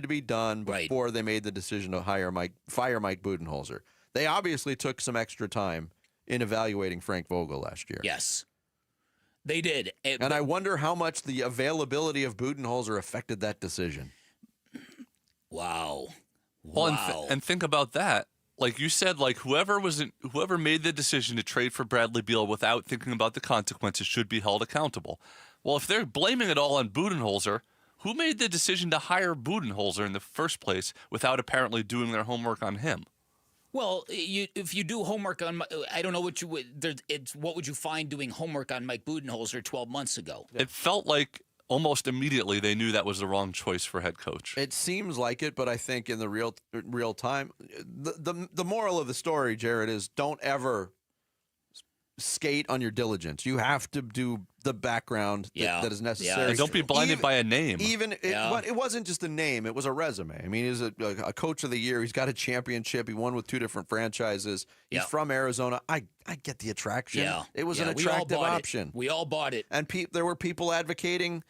Speaker 8: to be done before they made the decision to fire Mike Budenholzer. They obviously took some extra time in evaluating Frank Vogel last year.
Speaker 2: Yes, they did.
Speaker 8: And I wonder how much the availability of Budenholzer affected that decision.
Speaker 2: Wow.
Speaker 13: Well, and think about that. Like you said, like whoever made the decision to trade for Bradley Beal without thinking about the consequences should be held accountable. Well, if they're blaming it all on Budenholzer, who made the decision to hire Budenholzer in the first place without apparently doing their homework on him?
Speaker 2: Well, if you do homework on, I don't know what you would. What would you find doing homework on Mike Budenholzer 12 months ago?
Speaker 13: It felt like almost immediately they knew that was the wrong choice for head coach.
Speaker 8: It seems like it, but I think in the real time, the moral of the story, Jared, is don't ever skate on your diligence. You have to do the background that is necessary.
Speaker 13: And don't be blinded by a name.
Speaker 8: It wasn't just a name; it was a resume. I mean, he's a coach of the year. He's got a championship. He won with 2 different franchises. He's from Arizona. I get the attraction.
Speaker 2: Yeah.
Speaker 8: It was an attractive option.
Speaker 2: We all bought it.
Speaker 8: And there were people advocating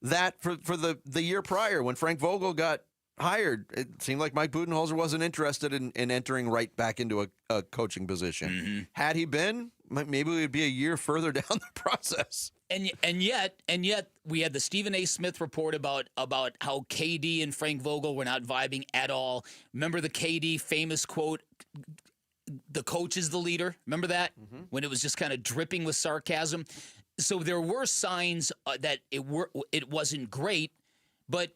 Speaker 8: that for the year prior when Frank Vogel got hired. It seemed like Mike Budenholzer wasn't interested in entering right back into a coaching position.
Speaker 2: Mm-hmm.
Speaker 8: Had he been, maybe we'd be a year further down the process.
Speaker 2: And yet we had the Stephen A. Smith report about how KD and Frank Vogel were not vibing at all. Remember the KD famous quote, "The coach is the leader." Remember that? Mm-hmm. When it was just kind of dripping with sarcasm. So there were signs that it wasn't great, but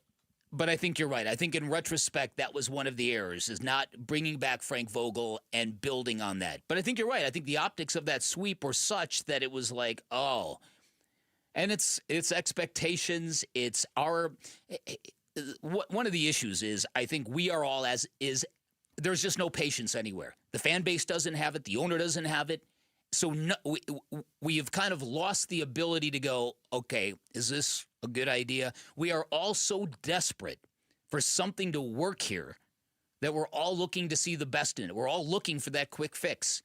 Speaker 2: I think you're right. I think in retrospect, that was one of the errors, is not bringing back Frank Vogel and building on that. But I think you're right. I think the optics of that sweep were such that it was like, oh. And it's expectations. It's our one of the issues is I think we are all there's just no patience anywhere. The fan base doesn't have it. The owner doesn't have it. So we have kind of lost the ability to go, okay, is this a good idea? We are all so desperate for something to work here that we're all looking to see the best in it. We're all looking for that quick fix,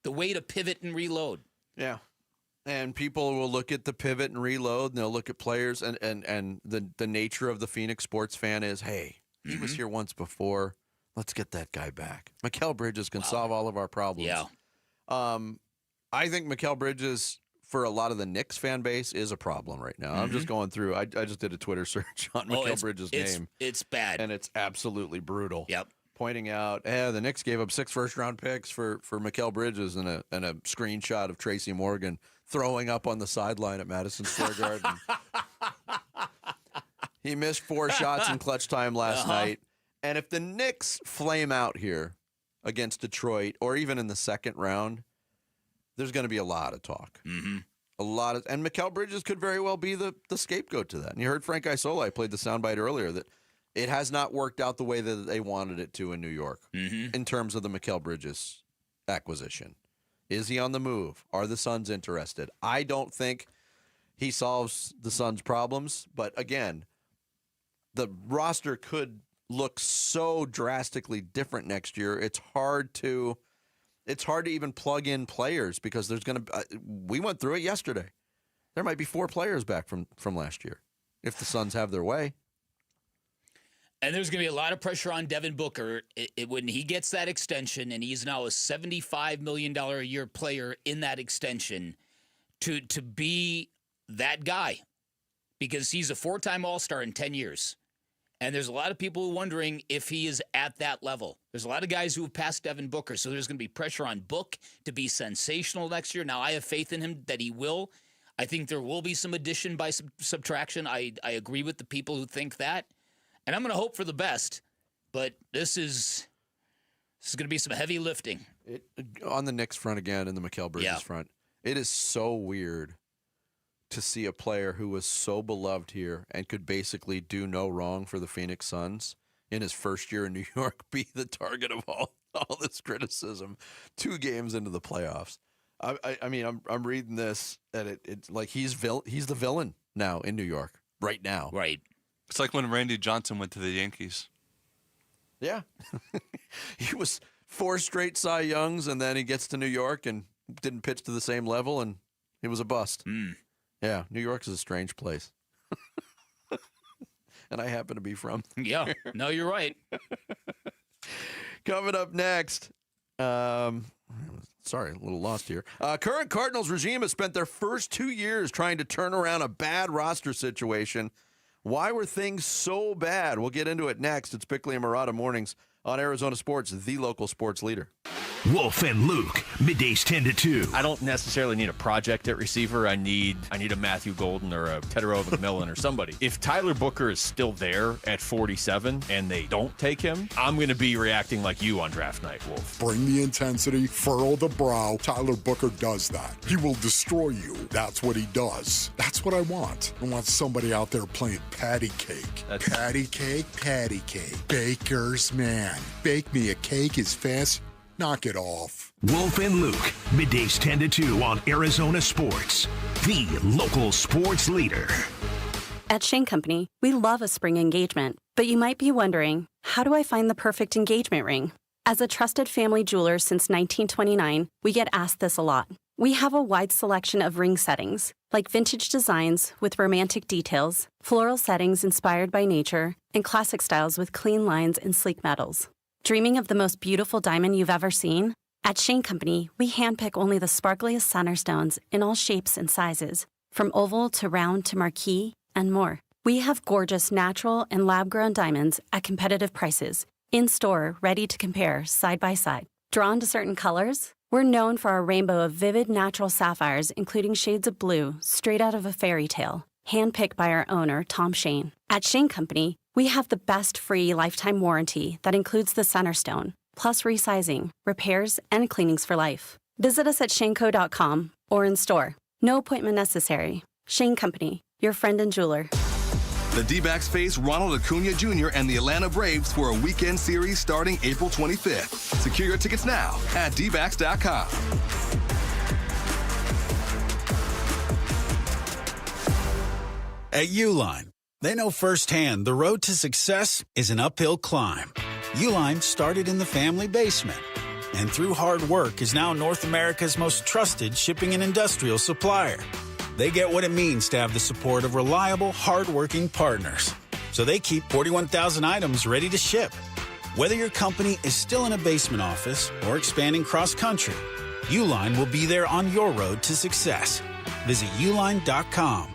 Speaker 2: the way to pivot and reload.
Speaker 8: Yeah. And people will look at the pivot and reload, and they'll look at players, and the nature of the Phoenix sports fan is, hey, he was here once before. Let's get that guy back. Mikal Bridges can solve all of our problems.
Speaker 2: Yeah.
Speaker 8: I think Mikal Bridges, for a lot of the Knicks fan base, is a problem right now. I'm just going through. I just did a Twitter search on Mikal Bridges' name.
Speaker 2: It's bad.
Speaker 8: And it's absolutely brutal.
Speaker 2: Yep.
Speaker 8: Pointing out, the Knicks gave up 6 first-round picks for Mikal Bridges and a screenshot of Tracy Morgan throwing up on the sideline at Madison Square Garden. He missed 4 shots in clutch time last night. And if the Knicks flame out here against Detroit, or even in the second round, there's going to be a lot of talk.
Speaker 2: Mm-hmm.
Speaker 8: And Mikal Bridges could very well be the scapegoat to that. And you heard Frank Isola, I played the soundbite earlier, that it has not worked out the way that they wanted it to in New York in terms of the Mikal Bridges acquisition. Is he on the move? Are the Suns interested? I don't think he solves the Suns' problems. But again, the roster could look so drastically different next year. It's hard to even plug in players because there's going to we went through it yesterday. There might be 4 players back from last year if the Suns have their way.
Speaker 2: And there's going to be a lot of pressure on Devin Booker when he gets that extension, and he's now a $75 million a year player in that extension, to be that guy, because he's a 4-time All-Star in 10 years. And there's a lot of people wondering if he is at that level. There's a lot of guys who have passed Devin Booker, so there's going to be pressure on Book to be sensational next year. Now, I have faith in him that he will. I think there will be some addition by subtraction. I agree with the people who think that. And I'm going to hope for the best, but this is going to be some heavy lifting.
Speaker 8: On the Knicks front again and the Mikal Bridges front, it is so weird to see a player who was so beloved here and could basically do no wrong for the Phoenix Suns in his first year in New York be the target of all this criticism 2 games into the playoffs. I mean, I'm reading this, and it's like he's the villain now in New York right now.
Speaker 2: Right.
Speaker 13: It's like when Randy Johnson went to the Yankees.
Speaker 8: Yeah. He was 4 straight Cy Youngs, and then he gets to New York and didn't pitch to the same level, and he was a bust. Yeah, New York is a strange place. And I happen to be from
Speaker 2: Yeah.
Speaker 8: there.
Speaker 2: No, you're right.
Speaker 8: Coming up next, sorry, a little lost here. Current Cardinals regime has spent their first 2 years trying to turn around a bad roster situation. Why were things so bad? We'll get into it next. It's Bickley and Murata Mornings on Arizona Sports, the local sports leader.
Speaker 3: Wolf and Luke, middays 10 to 2.
Speaker 1: I don't necessarily need a project at receiver. I need a Matthew Golden or a Tedero McMillan or somebody. If Tyler Booker is still there at 47 and they don't take him, I'm going to be reacting like you on draft night, Wolf.
Speaker 7: Bring the intensity, furrow the brow. Tyler Booker does that. He will destroy you. That's what he does. That's what I want. I want somebody out there playing patty cake. Patty cake, patty cake. Baker's man. Bake me a cake as fast. Knock it off.
Speaker 3: Wolf and Luke, middays 10 to 2 on Arizona Sports, the local sports leader.
Speaker 4: At Shane Company, we love a spring engagement, but you might be wondering, how do I find the perfect engagement ring? As a trusted family jeweler since 1929, we get asked this a lot. We have a wide selection of ring settings, like vintage designs with romantic details, floral settings inspired by nature, and classic styles with clean lines and sleek metals. Dreaming of the most beautiful diamond you've ever seen? At Shane Company, we handpick only the sparkliest center stones in all shapes and sizes, from oval to round to marquise, and more. We have gorgeous natural and lab-grown diamonds at competitive prices, in-store, ready to compare side by side. Drawn to certain colors? We're known for our rainbow of vivid natural sapphires, including shades of blue, straight out of a fairy tale, handpicked by our owner, Tom Shane. At Shane Company, we have the best free lifetime warranty that includes the center stone, plus resizing, repairs, and cleanings for life. Visit us at shaneco.com or in store. No appointment necessary. Shane Company, your friend and jeweler.
Speaker 6: The D-backs face Ronald Acuna Jr. and the Atlanta Braves for a weekend series starting April 25th. Secure your tickets now at dbacks.com.
Speaker 9: At Uline, they know firsthand the road to success is an uphill climb. Uline started in the family basement, and through hard work is now North America's most trusted shipping and industrial supplier. They get what it means to have the support of reliable, hard-working partners. So they keep 41,000 items ready to ship. Whether your company is still in a basement office or expanding cross-country, Uline will be there on your road to success. Visit uline.com.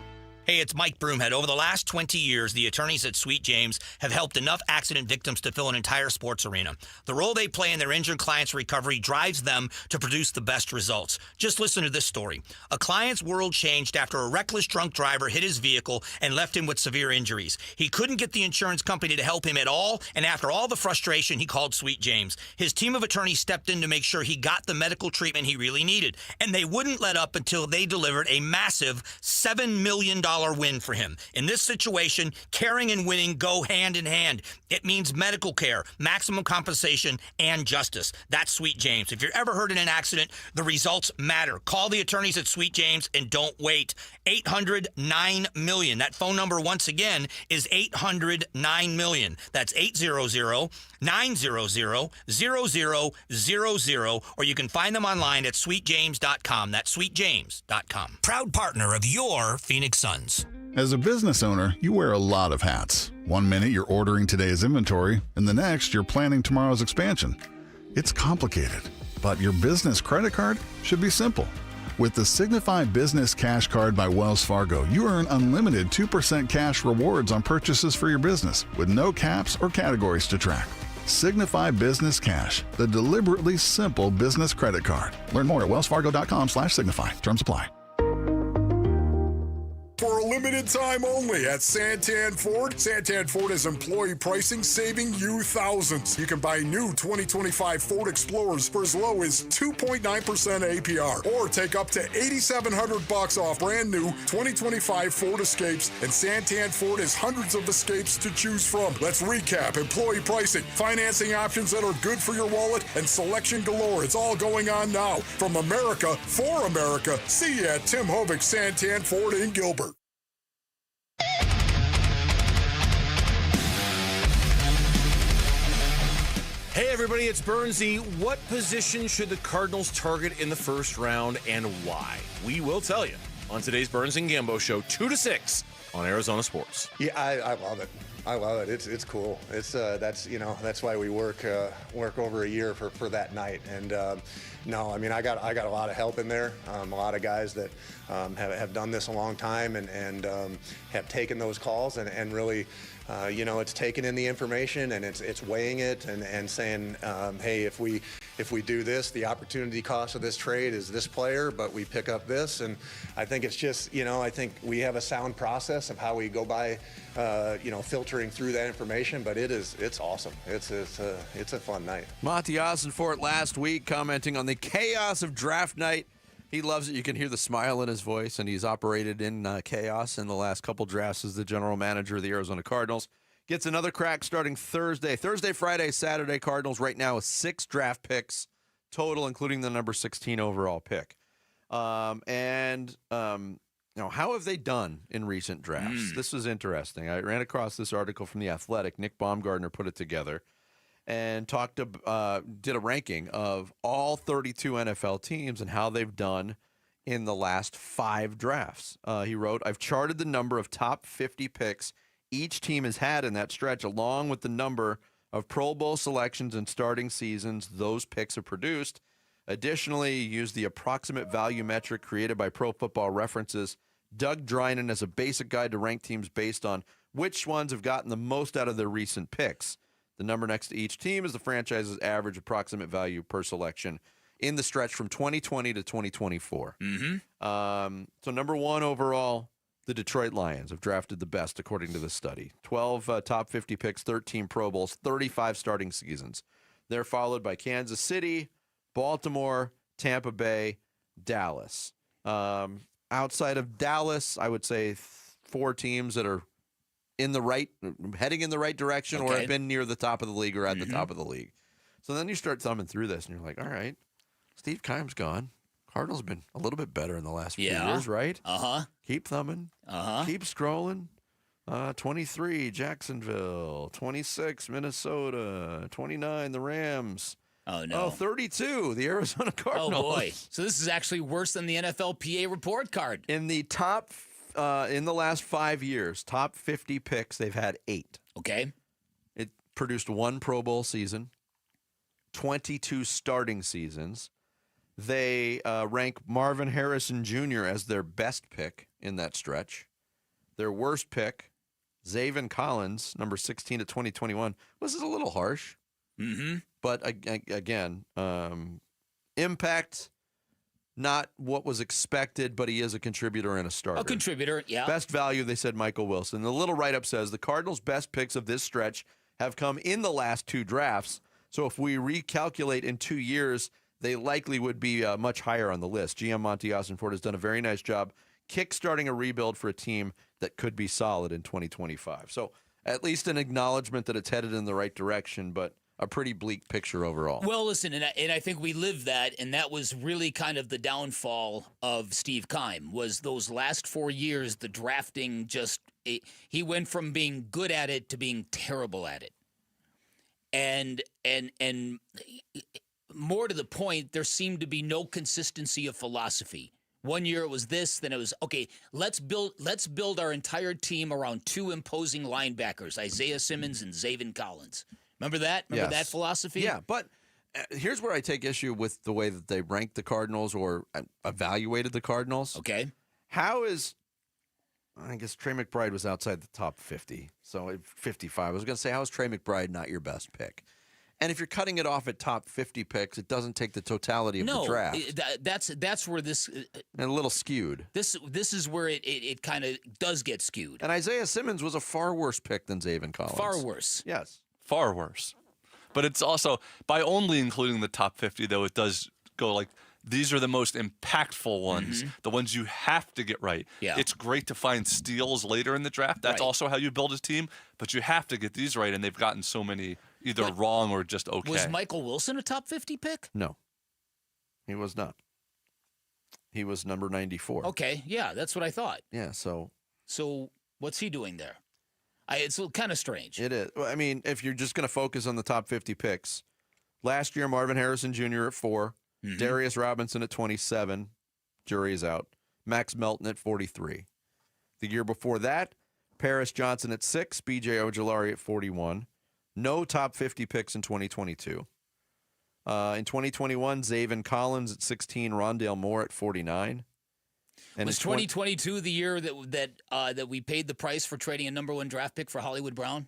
Speaker 10: Hey, it's Mike Broomhead. Over the last 20 years, the attorneys at Sweet James have helped enough accident victims to fill an entire sports arena. The role they play in their injured clients' recovery drives them to produce the best results. Just listen to this story. A client's world changed after a reckless drunk driver hit his vehicle and left him with severe injuries. He couldn't get the insurance company to help him at all, and after all the frustration, he called Sweet James. His team of attorneys stepped in to make sure he got the medical treatment he really needed, and they wouldn't let up until they delivered a massive $7 million win for him. In this situation, caring and winning go hand in hand. It means medical care, maximum compensation, and justice. That's Sweet James. If you're ever hurt in an accident, the results matter. Call the attorneys at Sweet James and don't wait. 800-9-million. That phone number, once again, is 800-9-million. That's 800-900-0000, or you can find them online at sweetjames.com. That's sweetjames.com.
Speaker 11: Proud partner of your Phoenix Suns.
Speaker 12: As a business owner, you wear a lot of hats. One minute you're ordering today's inventory, and the next you're planning tomorrow's expansion. It's complicated, but your business credit card should be simple. With the Signify Business Cash Card by Wells Fargo, you earn unlimited 2% cash rewards on purchases for your business, with no caps or categories to track. Signify Business Cash, the deliberately simple business credit card. Learn more at wellsfargo.com/signify. Terms apply.
Speaker 7: For a limited time only at Santan Ford. Santan Ford has employee pricing, saving you thousands. You can buy new 2025 Ford Explorers for as low as 2.9% APR, or take up to $8,700 off brand new 2025 Ford Escapes. And Santan Ford has hundreds of Escapes to choose from. Let's recap: employee pricing, financing options that are good for your wallet, and selection galore. It's all going on now. From America for America. See you at Tim Hovick Santan Ford in Gilbert.
Speaker 5: Hey everybody, it's Bernsey. What position should the Cardinals target in the first round and why? We will tell you on today's Burns and Gambo show, 2 to 6 on Arizona Sports.
Speaker 14: Yeah, I love it. I love it. It's cool. It's that's why we work over a year for that night. And no, I mean I got a lot of help in there. A lot of guys that have done this a long time and have taken those calls and really. It's taking in the information and it's weighing it and saying, hey, if we do this, the opportunity cost of this trade is this player, but we pick up this. And I think it's just, I think we have a sound process of how we go by, filtering through that information. But it's awesome. It's a fun night.
Speaker 8: Monty Ossenfort last week commenting on the chaos of draft night. He loves it. You can hear the smile in his voice, and he's operated in chaos in the last couple drafts as the general manager of the Arizona Cardinals. Gets another crack starting Thursday, Friday, Saturday. Cardinals right now with 6 draft picks total, including the number 16 overall pick. How have they done in recent drafts? This was interesting. I ran across this article from The Athletic. Nick Baumgardner put it together. And did a ranking of all 32 NFL teams and how they've done in the last 5 drafts. He wrote, I've charted the number of top 50 picks each team has had in that stretch, along with the number of Pro Bowl selections and starting seasons those picks have produced. Additionally, used the approximate value metric created by Pro Football References, Doug Drynan, as a basic guide to rank teams based on which ones have gotten the most out of their recent picks. The number next to each team is the franchise's average approximate value per selection in the stretch from 2020 to 2024. So number 1 overall, the Detroit Lions have drafted the best according to this study. 12 top 50 picks, 13 Pro Bowls, 35 starting seasons. They're followed by Kansas City, Baltimore, Tampa Bay, Dallas. Outside of Dallas, I would say 4 teams that are heading in the right direction, or have been near the top of the league or at the top of the league. So then you start thumbing through this, and you're like, all right, Steve Keim's gone. Cardinals have been a little bit better in the last few years, right? Keep thumbing. Keep scrolling. 23, Jacksonville. 26, Minnesota. 29, the Rams.
Speaker 2: Oh, no.
Speaker 8: 32, the Arizona Cardinals.
Speaker 2: Oh, boy. So this is actually worse than the NFLPA report card.
Speaker 8: In the top in the last 5 years, top 50 picks, they've had 8.
Speaker 2: Okay.
Speaker 8: It produced 1 Pro Bowl season, 22 starting seasons. They rank Marvin Harrison Jr. as their best pick in that stretch. Their worst pick, Zaven Collins, number 16 to 2021. This is a little harsh. But again, impact, not what was expected, but he is a contributor and a starter.
Speaker 2: A contributor, yeah.
Speaker 8: Best value, they said Michael Wilson. The little write-up says the Cardinals' best picks of this stretch have come in the last 2 drafts. So if we recalculate in 2 years, they likely would be much higher on the list. GM Monty Ossenfort has done a very nice job kickstarting a rebuild for a team that could be solid in 2025. So at least an acknowledgement that it's headed in the right direction, but a pretty bleak picture overall.
Speaker 2: Well, listen, and I think we lived that, and that was really kind of the downfall of Steve Keim, was those last 4 years, the drafting he went from being good at it to being terrible at it. And more to the point, there seemed to be no consistency of philosophy. One year it was this, then it was, okay, let's build our entire team around 2 imposing linebackers, Isaiah Simmons and Zaven Collins. Remember that? Remember that philosophy?
Speaker 8: Yeah, but here's where I take issue with the way that they ranked the Cardinals or evaluated the Cardinals.
Speaker 2: Okay.
Speaker 8: How is, I guess Trey McBride was outside the top 50, so 55. I was going to say, how is Trey McBride not your best pick? And if you're cutting it off at top 50 picks, it doesn't take the totality of the draft.
Speaker 2: That's where this
Speaker 8: and a little skewed.
Speaker 2: This is where it kind of does get skewed.
Speaker 8: And Isaiah Simmons was a far worse pick than Zaven Collins.
Speaker 2: Far worse.
Speaker 8: Yes.
Speaker 13: Far worse. But it's also, by only including the top 50, though, it does go like, these are the most impactful ones, the ones you have to get right.
Speaker 2: Yeah.
Speaker 13: It's great to find steals later in the draft. That's also how you build a team, but you have to get these right, and they've gotten so many either wrong or just okay.
Speaker 2: Was Michael Wilson a top 50 pick?
Speaker 8: No. He was not. He was number 94.
Speaker 2: Okay, yeah, that's what I thought.
Speaker 8: Yeah, so
Speaker 2: what's he doing there? It's kind of strange.
Speaker 8: It is. Well, I mean, if you're just going to focus on the top 50 picks, last year Marvin Harrison Jr. at 4, Darius Robinson at 27, jury is out, Max Melton at 43. The year before that, Paris Johnson at 6, B.J. Ojolari at 41. No top 50 picks in 2022. In 2021, Zaven Collins at 16, Rondale Moore at 49. And
Speaker 2: was 2022 the year that we paid the price for trading a number 1 draft pick for Hollywood Brown?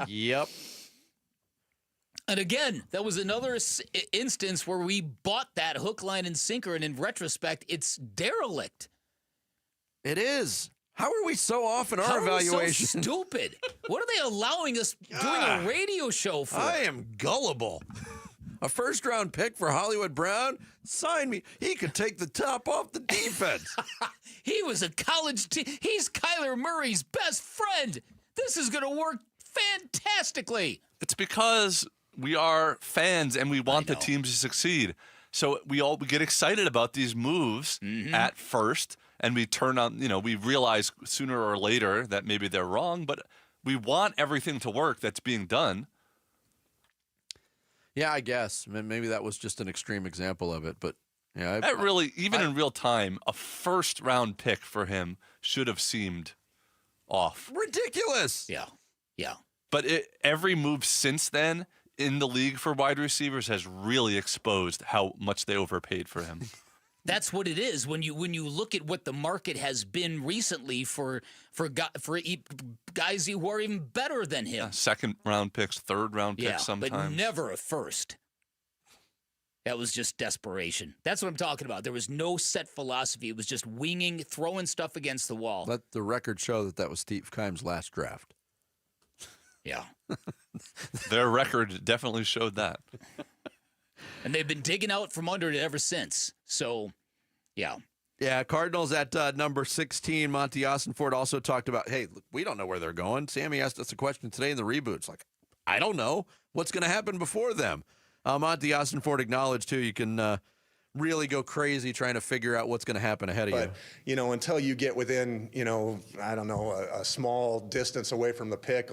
Speaker 8: Yep.
Speaker 2: And again, that was another instance where we bought that hook, line, and sinker, and in retrospect, it's derelict.
Speaker 8: It is. How are we so off in our evaluation?
Speaker 2: Are we so stupid? What are they allowing us doing a radio show for?
Speaker 8: I am gullible. A first-round pick for Hollywood Brown? Sign me. He could take the top off the defense.
Speaker 2: He was a college team. He's Kyler Murray's best friend. This is going to work fantastically.
Speaker 13: It's because we are fans and we want the team to succeed. So we get excited about these moves at first, and we turn on, we realize sooner or later that maybe they're wrong, but we want everything to work that's being done.
Speaker 8: Yeah, I guess. Maybe that was just an extreme example of it, but yeah.
Speaker 13: In real time, a first-round pick for him should have seemed off.
Speaker 8: Ridiculous.
Speaker 2: Yeah.
Speaker 13: But every move since then in the league for wide receivers has really exposed how much they overpaid for him.
Speaker 2: That's what it is when you look at what the market has been recently for guys who are even better than him.
Speaker 13: Yeah, second-round picks, third-round picks sometimes.
Speaker 2: But never a first. That was just desperation. That's what I'm talking about. There was no set philosophy. It was just winging, throwing stuff against the wall.
Speaker 8: Let the record show that was Steve Keim's last draft.
Speaker 2: Yeah.
Speaker 13: Their record definitely showed that.
Speaker 2: And they've been digging out from under it ever since. So, yeah.
Speaker 8: Yeah, Cardinals at number 16. Monty Ossenford also talked about, hey, look, we don't know where they're going. Sammy asked us a question today in the reboot. It's like, I don't know what's going to happen before them. Monty Ossenford acknowledged, too, you can really go crazy trying to figure out what's going to happen ahead of you.
Speaker 14: But, until you get within, I don't know, a small distance away from the pick,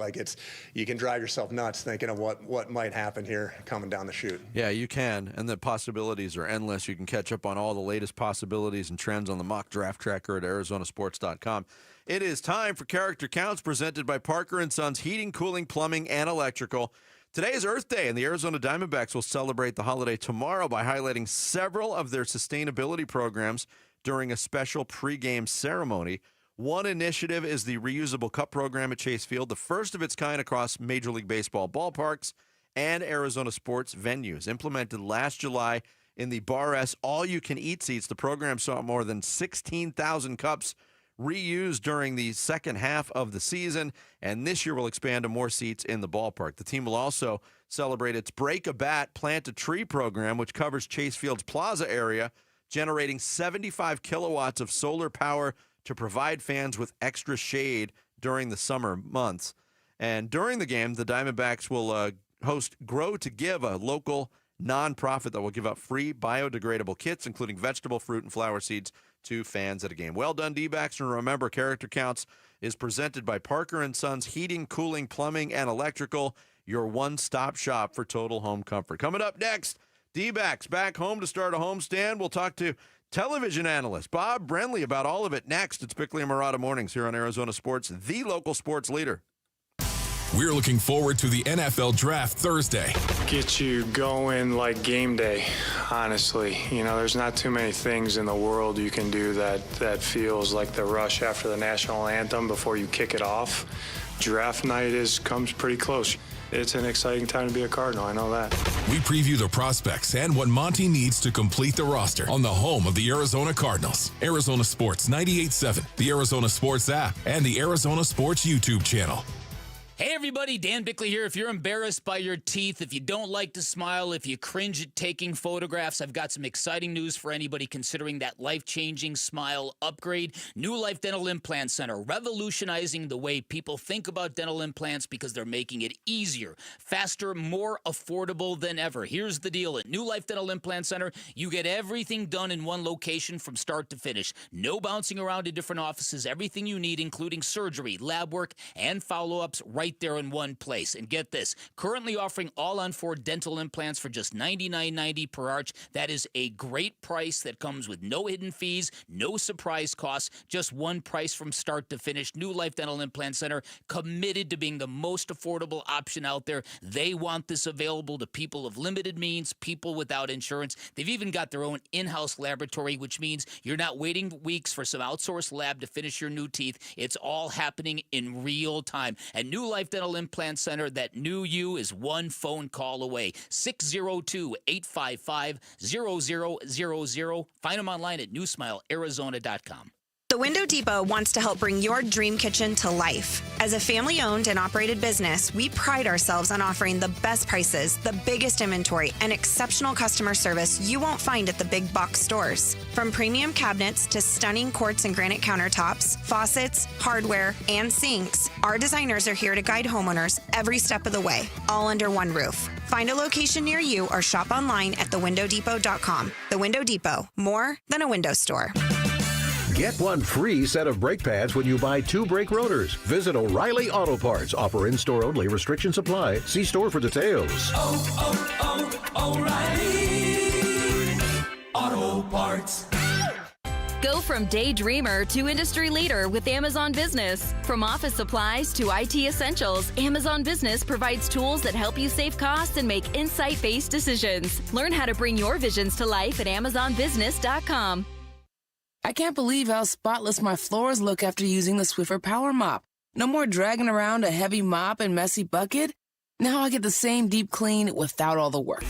Speaker 14: you can drive yourself nuts thinking of what might happen here coming down the chute.
Speaker 8: Yeah, you can, and the possibilities are endless. You can catch up on all the latest possibilities and trends on the mock draft tracker at arizonasports.com. It is time for Character Counts, presented by Parker & Sons Heating, Cooling, Plumbing, and Electrical. Today is Earth Day, and the Arizona Diamondbacks will celebrate the holiday tomorrow by highlighting several of their sustainability programs during a special pregame ceremony. One initiative is the reusable cup program at Chase Field, the first of its kind across Major League Baseball ballparks and Arizona sports venues. Implemented last July in the Bar S all-you-can-eat seats, the program saw more than 16,000 cups reused during the second half of the season, and this year will expand to more seats in the ballpark. The team will also celebrate its Break a Bat, Plant a Tree program, which covers Chase Field's plaza area, generating 75 kilowatts of solar power to provide fans with extra shade during the summer months. And during the game, the Diamondbacks will host Grow to Give, a local nonprofit that will give out free biodegradable kits, including vegetable, fruit, and flower seeds to fans at a game. Well done, D-backs, and remember, Character Counts is presented by Parker & Sons Heating, Cooling, Plumbing, and Electrical, your one-stop shop for total home comfort. Coming up next, D-backs back home to start a homestand. We'll talk to television analyst Bob Brenly about all of it next. It's Bickley and Murata Mornings here on Arizona Sports, the local sports leader.
Speaker 29: We're looking forward to the NFL Draft Thursday.
Speaker 15: Get you going like game day, honestly. There's not too many things in the world you can do that feels like the rush after the national anthem before you kick it off. Draft night comes pretty close. It's an exciting time to be a Cardinal, I know that.
Speaker 29: We preview the prospects and what Monty needs to complete the roster on the home of the Arizona Cardinals. Arizona Sports 98.7, the Arizona Sports app, and the Arizona Sports YouTube channel.
Speaker 2: Hey everybody, Dan Bickley here. If you're embarrassed by your teeth, if you don't like to smile, if you cringe at taking photographs, I've got some exciting news for anybody considering that life-changing smile upgrade. New Life Dental Implant Center, revolutionizing the way people think about dental implants because they're making it easier, faster, more affordable than ever. Here's the deal. At New Life Dental Implant Center, you get everything done in one location from start to finish. No bouncing around to different offices. Everything you need, including surgery, lab work, and follow-ups right there in one place. And get this, currently offering all-on-4 dental implants for just $99.90 per arch. That is a great price that comes with no hidden fees, no surprise costs, just one price from start to finish. New Life Dental Implant Center, committed to being the most affordable option out there. They want this available to people of limited means, people without insurance. They've even got their own in-house laboratory, which means you're not waiting weeks for some outsourced lab to finish your new teeth. It's all happening in real time. At New Life Dental Implant Center, that new you is one phone call away. 602-855-0000. Find them online at newsmilearizona.com.
Speaker 16: The Window Depot wants to help bring your dream kitchen to life. As a family-owned and operated business, we pride ourselves on offering the best prices, the biggest inventory, and exceptional customer service you won't find at the big box stores. From premium cabinets to stunning quartz and granite countertops, faucets, hardware, and sinks, our designers are here to guide homeowners every step of the way, all under one roof. Find a location near you or shop online at thewindowdepot.com. The Window Depot, more than a window store.
Speaker 17: Get one free set of brake pads when you buy 2 brake rotors. Visit O'Reilly Auto Parts. Offer in-store only. Restrictions apply. See store for details.
Speaker 29: O'Reilly Auto Parts.
Speaker 18: Go from daydreamer to industry leader with Amazon Business. From office supplies to IT essentials, Amazon Business provides tools that help you save costs and make insight-based decisions. Learn how to bring your visions to life at AmazonBusiness.com.
Speaker 19: I can't believe how spotless my floors look after using the Swiffer Power Mop. No more dragging around a heavy mop and messy bucket. Now I get the same deep clean without all the work.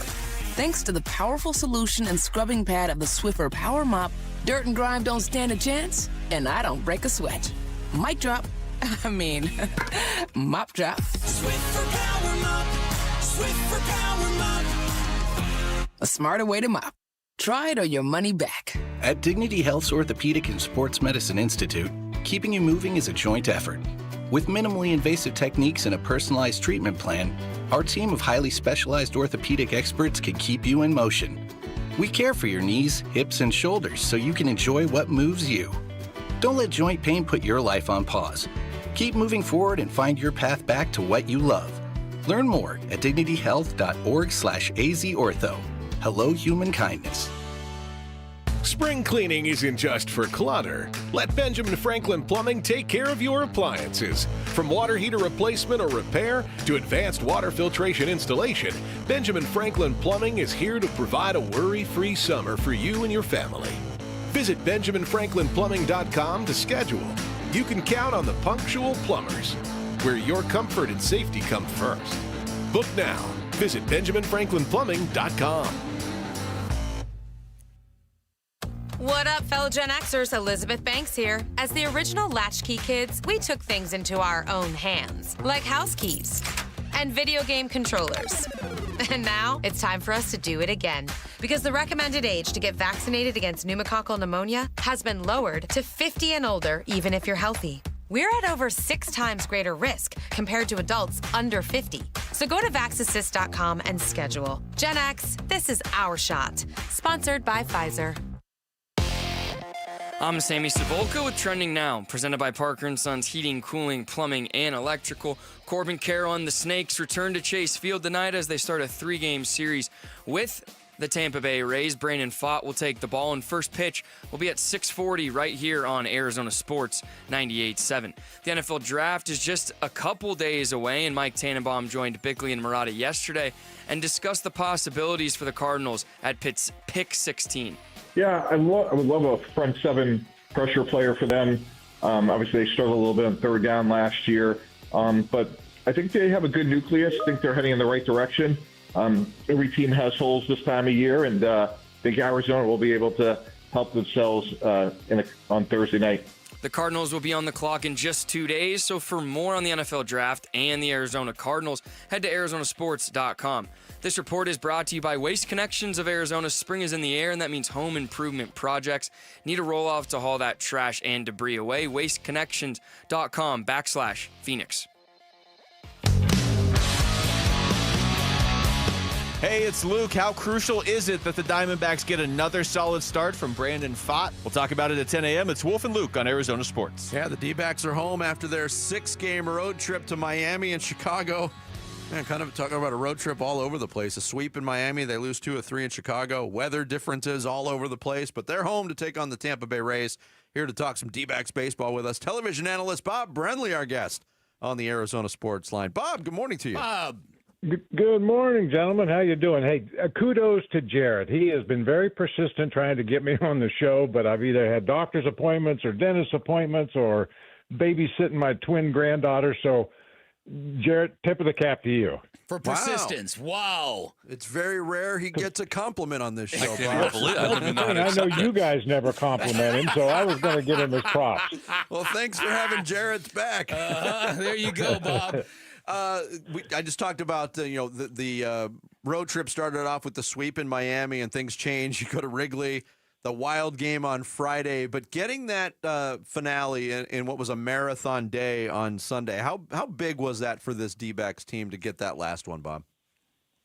Speaker 19: Thanks to the powerful solution and scrubbing pad of the Swiffer Power Mop, dirt and grime don't stand a chance, and I don't break a sweat. Mic drop. Mop drop.
Speaker 29: Swiffer Power Mop. Swiffer Power Mop.
Speaker 19: A smarter way to mop. Try it or your money back.
Speaker 20: At Dignity Health's Orthopedic and Sports Medicine Institute, keeping you moving is a joint effort. With minimally invasive techniques and a personalized treatment plan, our team of highly specialized orthopedic experts can keep you in motion. We care for your knees, hips, and shoulders so you can enjoy what moves you. Don't let joint pain put your life on pause. Keep moving forward and find your path back to what you love. Learn more at dignityhealth.org/azortho. Hello, human kindness.
Speaker 21: Spring cleaning isn't just for clutter. Let Benjamin Franklin Plumbing take care of your appliances. From water heater replacement or repair to advanced water filtration installation, Benjamin Franklin Plumbing is here to provide a worry-free summer for you and your family. Visit BenjaminFranklinPlumbing.com to schedule. You can count on the punctual plumbers, where your comfort and safety come first. Book now. Visit BenjaminFranklinPlumbing.com.
Speaker 22: What up, fellow Gen Xers? Elizabeth Banks here. As the original Latchkey kids, we took things into our own hands, like house keys and video game controllers. And now it's time for us to do it again, because the recommended age to get vaccinated against pneumococcal pneumonia has been lowered to 50 and older, even if you're healthy. We're at over 6 times greater risk compared to adults under 50. So go to vaxassist.com and schedule. Gen X, this is our shot. Sponsored by Pfizer.
Speaker 28: I'm Sammy Savolka with Trending Now, presented by Parker & Sons Heating, Cooling, Plumbing, and Electrical. Corbin Carroll and the Snakes return to Chase Field tonight as they start a 3-game series with the Tampa Bay Rays. Brandon Pfaadt will take the ball, and first pitch will be at 6:40 right here on Arizona Sports 98.7. The NFL Draft is just a couple days away, and Mike Tannenbaum joined Bickley and Murata yesterday and discussed the possibilities for the Cardinals at pick 16.
Speaker 24: Yeah, I would love a front 7 pressure player for them. Obviously, they struggled a little bit on third down last year. But I think they have a good nucleus. I think they're heading in the right direction. Every team has holes this time of year, and I think Arizona will be able to help themselves on Thursday night.
Speaker 28: The Cardinals will be on the clock in just 2 days, so for more on the NFL Draft and the Arizona Cardinals, head to arizonasports.com. This report is brought to you by Waste Connections of Arizona. Spring is in the air, and that means home improvement projects need a roll-off to haul that trash and debris away. wasteconnections.com/Phoenix.
Speaker 1: Hey, it's Luke. How crucial is it that the Diamondbacks get another solid start from Brandon Pfaadt? We'll talk about it at 10 a.m. It's Wolf and Luke on Arizona Sports.
Speaker 8: Yeah, the D-backs are home after their 6-game road trip to Miami and Chicago. Man, kind of talking about a road trip all over the place. A sweep in Miami, they lose 2 of 3 in Chicago. Weather differences all over the place, but they're home to take on the Tampa Bay Rays. Here to talk some D-backs baseball with us, television analyst Bob Brenly, our guest on the Arizona Sports Line. Bob, good morning to you.
Speaker 2: Bob.
Speaker 3: Good morning, gentlemen. How you doing? Hey, kudos to Jarrett. He has been very persistent trying to get me on the show, but I've either had doctor's appointments or dentist appointments or babysitting my twin granddaughter. So, Jarrett, tip of the cap to you.
Speaker 2: For persistence. Wow.
Speaker 8: It's very rare he gets a compliment on this show, Bob.
Speaker 3: I know you guys never compliment him, so I was going to give him his props.
Speaker 8: Well, thanks for having Jarrett's back.
Speaker 2: There you go, Bob.
Speaker 8: I just talked about the road trip started off with the sweep in Miami, and things changed. You go to Wrigley, the wild game on Friday, but getting that finale in what was a marathon day on Sunday. How big was that for this D-backs team to get that last one, Bob?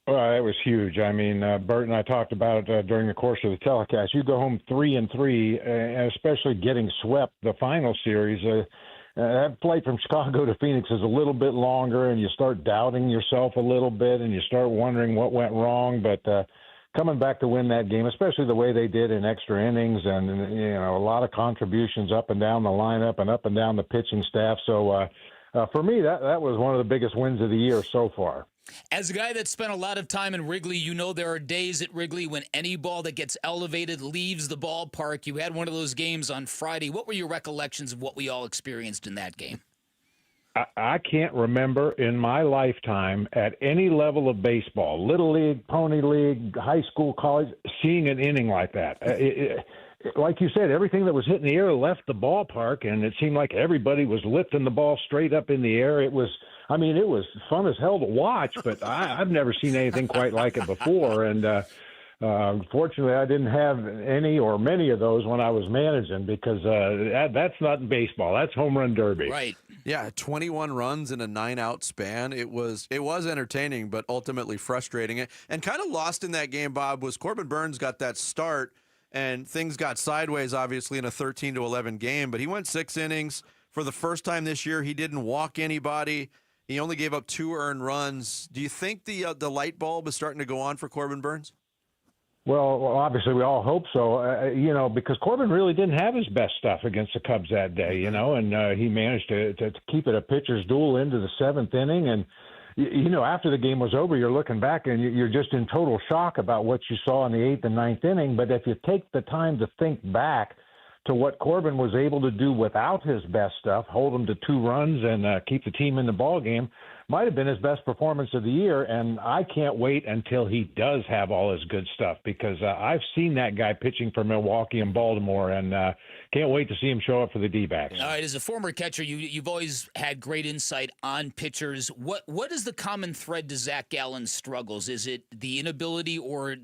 Speaker 3: Well, it was huge. I mean, Bert and I talked about it during the course of the telecast. You go home 3-3, and especially getting swept the final series. That flight from Chicago to Phoenix is a little bit longer, and you start doubting yourself a little bit, and you start wondering what went wrong. But coming back to win that game, especially the way they did in extra innings, and a lot of contributions up and down the lineup and up and down the pitching staff. So for me, that was one of the biggest wins of the year so far.
Speaker 2: As a guy that spent a lot of time in Wrigley, you know there are days at Wrigley when any ball that gets elevated leaves the ballpark. You had one of those games on Friday. What were your recollections of what we all experienced in that game?
Speaker 3: I can't remember in my lifetime at any level of baseball, Little League, Pony League, high school, college, seeing an inning like that. Like you said, everything that was hitting the air left the ballpark, and it seemed like everybody was lifting the ball straight up in the air. It was fun as hell to watch, but I've never seen anything quite like it before. And fortunately, I didn't have any or many of those when I was managing, because that's not in baseball. That's home run derby.
Speaker 2: Right.
Speaker 8: Yeah, 21 runs in a 9-out span. It was entertaining, but ultimately frustrating. And kind of lost in that game, Bob, was Corbin Burns got that start, and things got sideways, obviously, in a 13-11 game. But he went 6 innings. For the first time this year, he didn't walk anybody. He only gave up 2 earned runs. Do you think the light bulb is starting to go on for Corbin Burns?
Speaker 3: Well, obviously we all hope so, because Corbin really didn't have his best stuff against the Cubs that day, and he managed to keep it a pitcher's duel into the 7th inning. And, after the game was over, you're looking back and you're just in total shock about what you saw in the 8th and 9th inning. But if you take the time to think back to what Corbin was able to do without his best stuff, hold him to 2 runs and keep the team in the ball game, might have been his best performance of the year. And I can't wait until he does have all his good stuff, because I've seen that guy pitching for Milwaukee and Baltimore, and can't wait to see him show up for the D-backs.
Speaker 2: All right, as a former catcher, you've always had great insight on pitchers. What is the common thread to Zach Gallen's struggles? Is it the inability or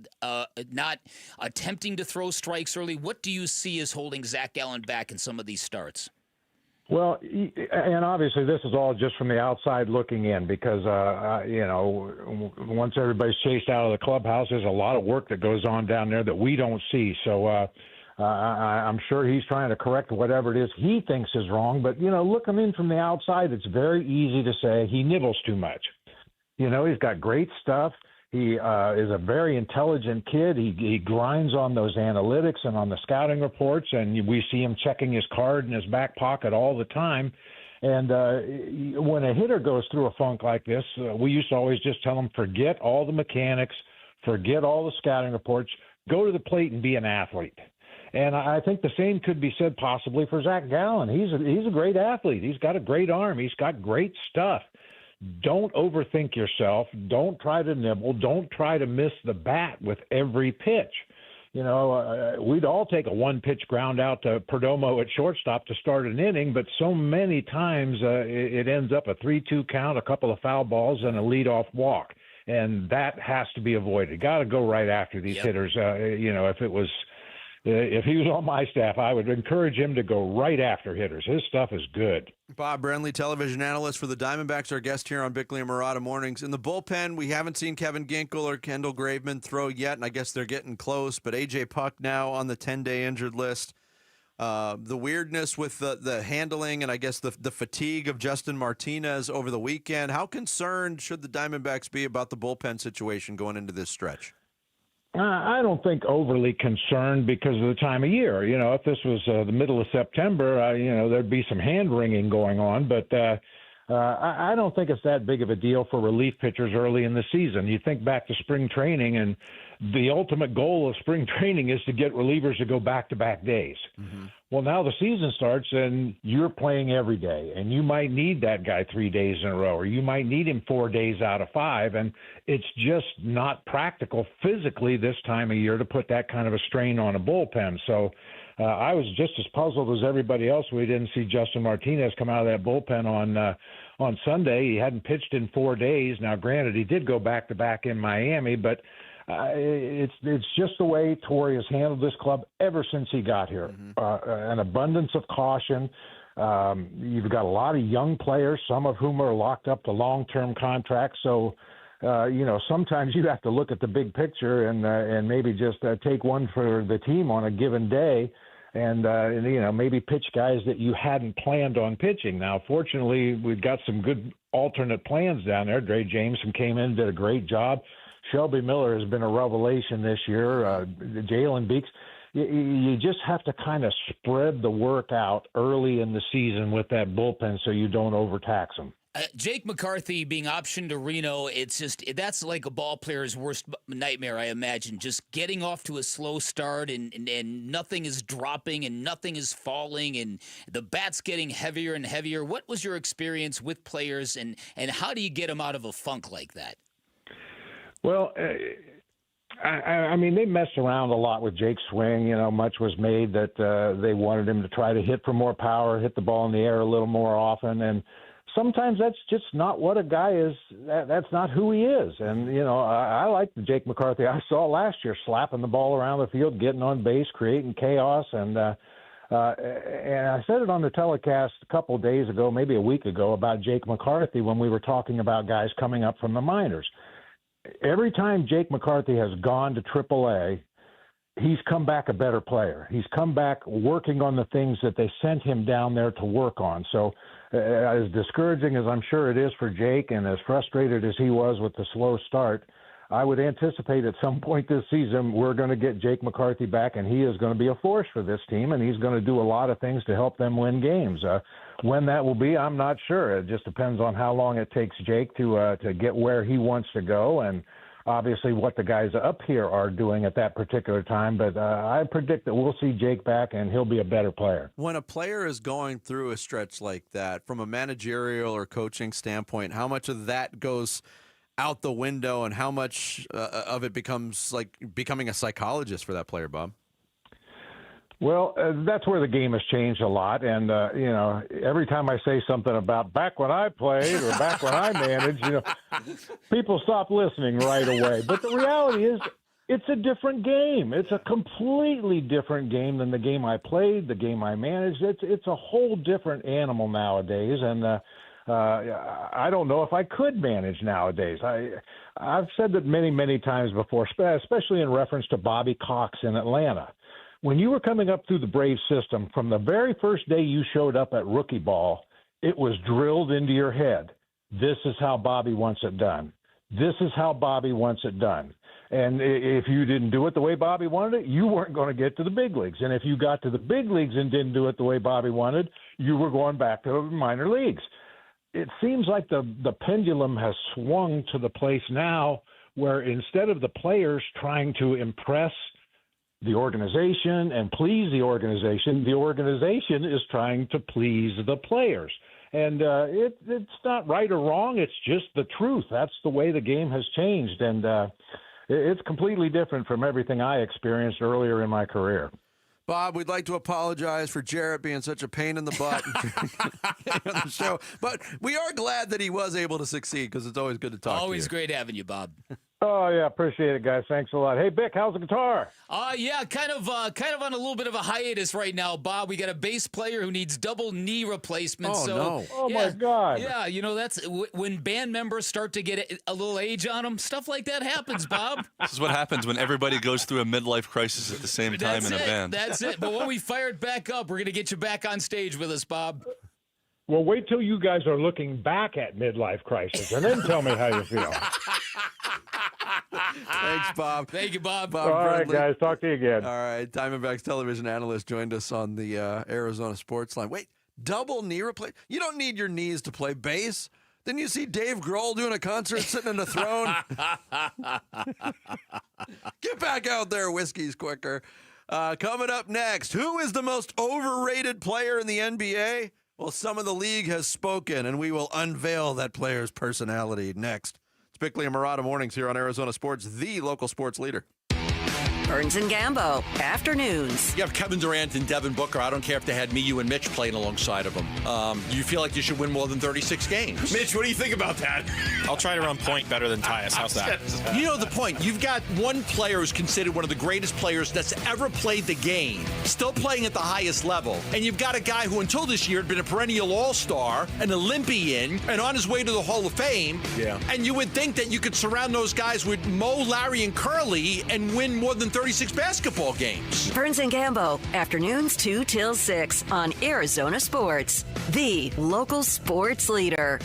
Speaker 2: not attempting to throw strikes early? What do you see as holding Zach Gallen back in some of these starts?
Speaker 3: Well, and obviously this is all just from the outside looking in, because, once everybody's chased out of the clubhouse, there's a lot of work that goes on down there that we don't see. So I'm sure he's trying to correct whatever it is he thinks is wrong. But, looking in from the outside, it's very easy to say he nibbles too much. He's got great stuff. He is a very intelligent kid. He grinds on those analytics and on the scouting reports, and we see him checking his card in his back pocket all the time. And when a hitter goes through a funk like this, we used to always just tell him, forget all the mechanics, forget all the scouting reports, go to the plate and be an athlete. And I think the same could be said possibly for Zach Gallen. He's a great athlete. He's got a great arm. He's got great stuff. Don't overthink yourself. Don't try to nibble. Don't try to miss the bat with every pitch. We'd all take a one-pitch ground out to Perdomo at shortstop to start an inning, but so many times it ends up a 3-2 count, a couple of foul balls, and a leadoff walk. And that has to be avoided. Got to go right after these hitters. If he was on my staff, I would encourage him to go right after hitters. His stuff is good.
Speaker 8: Bob Brenly, television analyst for the Diamondbacks, our guest here on Bickley and Murata Mornings. In the bullpen, we haven't seen Kevin Ginkel or Kendall Graveman throw yet, and I guess they're getting close. But A.J. Puck now on the 10-day injured list. The weirdness with the handling and I guess the fatigue of Justin Martinez over the weekend. How concerned should the Diamondbacks be about the bullpen situation going into this stretch?
Speaker 3: I don't think overly concerned because of the time of year. If this was the middle of September, there'd be some hand-wringing going on. But I don't think it's that big of a deal for relief pitchers early in the season. You think back to spring training, and the ultimate goal of spring training is to get relievers to go back-to-back days. Mm-hmm. Well, now the season starts, and you're playing every day, and you might need that guy 3 days in a row, or you might need him 4 days out of 5, and it's just not practical physically this time of year to put that kind of a strain on a bullpen. So I was just as puzzled as everybody else. We didn't see Justin Martinez come out of that bullpen on Sunday. He hadn't pitched in 4 days. Now, granted, he did go back-to-back in Miami, but it's just the way Torre has handled this club ever since he got here. Mm-hmm. An abundance of caution. You've got a lot of young players, some of whom are locked up to long-term contracts. So, sometimes you have to look at the big picture and maybe just take one for the team on a given day. And maybe pitch guys that you hadn't planned on pitching. Now, fortunately, we've got some good alternate plans down there. Dre Jameson came in, did a great job. Shelby Miller has been a revelation this year. Jalen Beeks. You just have to kind of spread the work out early in the season with that bullpen so you don't overtax them.
Speaker 2: Jake McCarthy being optioned to Reno, that's like a ball player's worst nightmare, I imagine. Just getting off to a slow start and nothing is dropping and nothing is falling and the bat's getting heavier and heavier. What was your experience with players and how do you get them out of a funk like that?
Speaker 3: Well, I mean, they messed around a lot with Jake's swing. Much was made that they wanted him to try to hit for more power, hit the ball in the air a little more often. And sometimes that's just not what a guy is. That's not who he is. And, I like the Jake McCarthy I saw last year, slapping the ball around the field, getting on base, creating chaos. And I said it on the telecast a couple of days ago, maybe a week ago, about Jake McCarthy when we were talking about guys coming up from the minors. Every time Jake McCarthy has gone to AAA, he's come back a better player. He's come back working on the things that they sent him down there to work on. So as discouraging as I'm sure it is for Jake and as frustrated as he was with the slow start, I would anticipate at some point this season we're going to get Jake McCarthy back, and he is going to be a force for this team, and he's going to do a lot of things to help them win games. When that will be, I'm not sure. It just depends on how long it takes Jake to get where he wants to go, and obviously what the guys up here are doing at that particular time. But I predict that we'll see Jake back, and he'll be a better player.
Speaker 8: When a player is going through a stretch like that, from a managerial or coaching standpoint, how much of that goes out the window and how much of it becomes like becoming a psychologist for that player, Bob?
Speaker 3: Well, that's where the game has changed a lot. And, every time I say something about back when I played or back when I managed, people stop listening right away. But the reality is it's a different game. It's a completely different game than the game I played, the game I managed. It's a whole different animal nowadays. And, I don't know if I could manage nowadays. I've said that many, many times before, especially in reference to Bobby Cox in Atlanta. When you were coming up through the Braves system, from the very first day you showed up at rookie ball, it was drilled into your head. This is how Bobby wants it done. This is how Bobby wants it done. And if you didn't do it the way Bobby wanted it, you weren't going to get to the big leagues. And if you got to the big leagues and didn't do it the way Bobby wanted, you were going back to the minor leagues. It seems like the pendulum has swung to the place now where instead of the players trying to impress the organization and please the organization. The organization is trying to please the players. And it's not right or wrong. It's just the truth. That's the way the game has changed. And it's completely different from everything I experienced earlier in my career.
Speaker 8: Bob, we'd like to apologize for Jarrett being such a pain in the butt on the show. But we are glad that he was able to succeed because it's always good to talk to you.
Speaker 2: Always great having you, Bob.
Speaker 3: Oh, yeah, appreciate it, guys. Thanks a lot. Hey, Bick, how's the guitar?
Speaker 2: Yeah, kind of on a little bit of a hiatus right now, Bob. We got a bass player who needs double knee replacement.
Speaker 8: Oh,
Speaker 2: so,
Speaker 8: no.
Speaker 3: Oh, my God.
Speaker 2: Yeah, that's when band members start to get a little age on them. Stuff like that happens, Bob.
Speaker 13: This is what happens when everybody goes through a midlife crisis at the same time in a band.
Speaker 2: That's it. But when we fire it back up, we're going to get you back on stage with us, Bob.
Speaker 3: Well, wait till you guys are looking back at midlife crisis, and then tell me how you feel.
Speaker 8: Thanks, Bob.
Speaker 2: Thank you, Bob.
Speaker 3: All right, guys. Talk to you again.
Speaker 8: All right. Diamondbacks television analyst joined us on the Arizona Sports Line. Wait, double knee replacement? You don't need your knees to play bass. Didn't you see Dave Grohl doing a concert sitting in a throne? Get back out there, whiskeys quicker. Coming up next, who is the most overrated player in the NBA? Well, some of the league has spoken, and we will unveil that player's personality next. It's Bickley and Murata Mornings here on Arizona Sports, the local sports leader.
Speaker 4: Burns and Gambo, afternoons.
Speaker 6: You have Kevin Durant and Devin Booker. I don't care if they had me, you, and Mitch playing alongside of them. You feel like you should win more than 36 games.
Speaker 5: Mitch, what do you think about that?
Speaker 9: I'll try to run point better than Tyus. How's that?
Speaker 6: You know the point. You've got one player who's considered one of the greatest players that's ever played the game, still playing at the highest level. And you've got a guy who until this year had been a perennial all-star, an Olympian, and on his way to the Hall of Fame.
Speaker 5: Yeah.
Speaker 6: And you would think that you could surround those guys with Mo, Larry, and Curly and win more than 36 basketball games.
Speaker 4: Burns and Gambo, afternoons 2 till 6 on Arizona Sports, the local sports leader.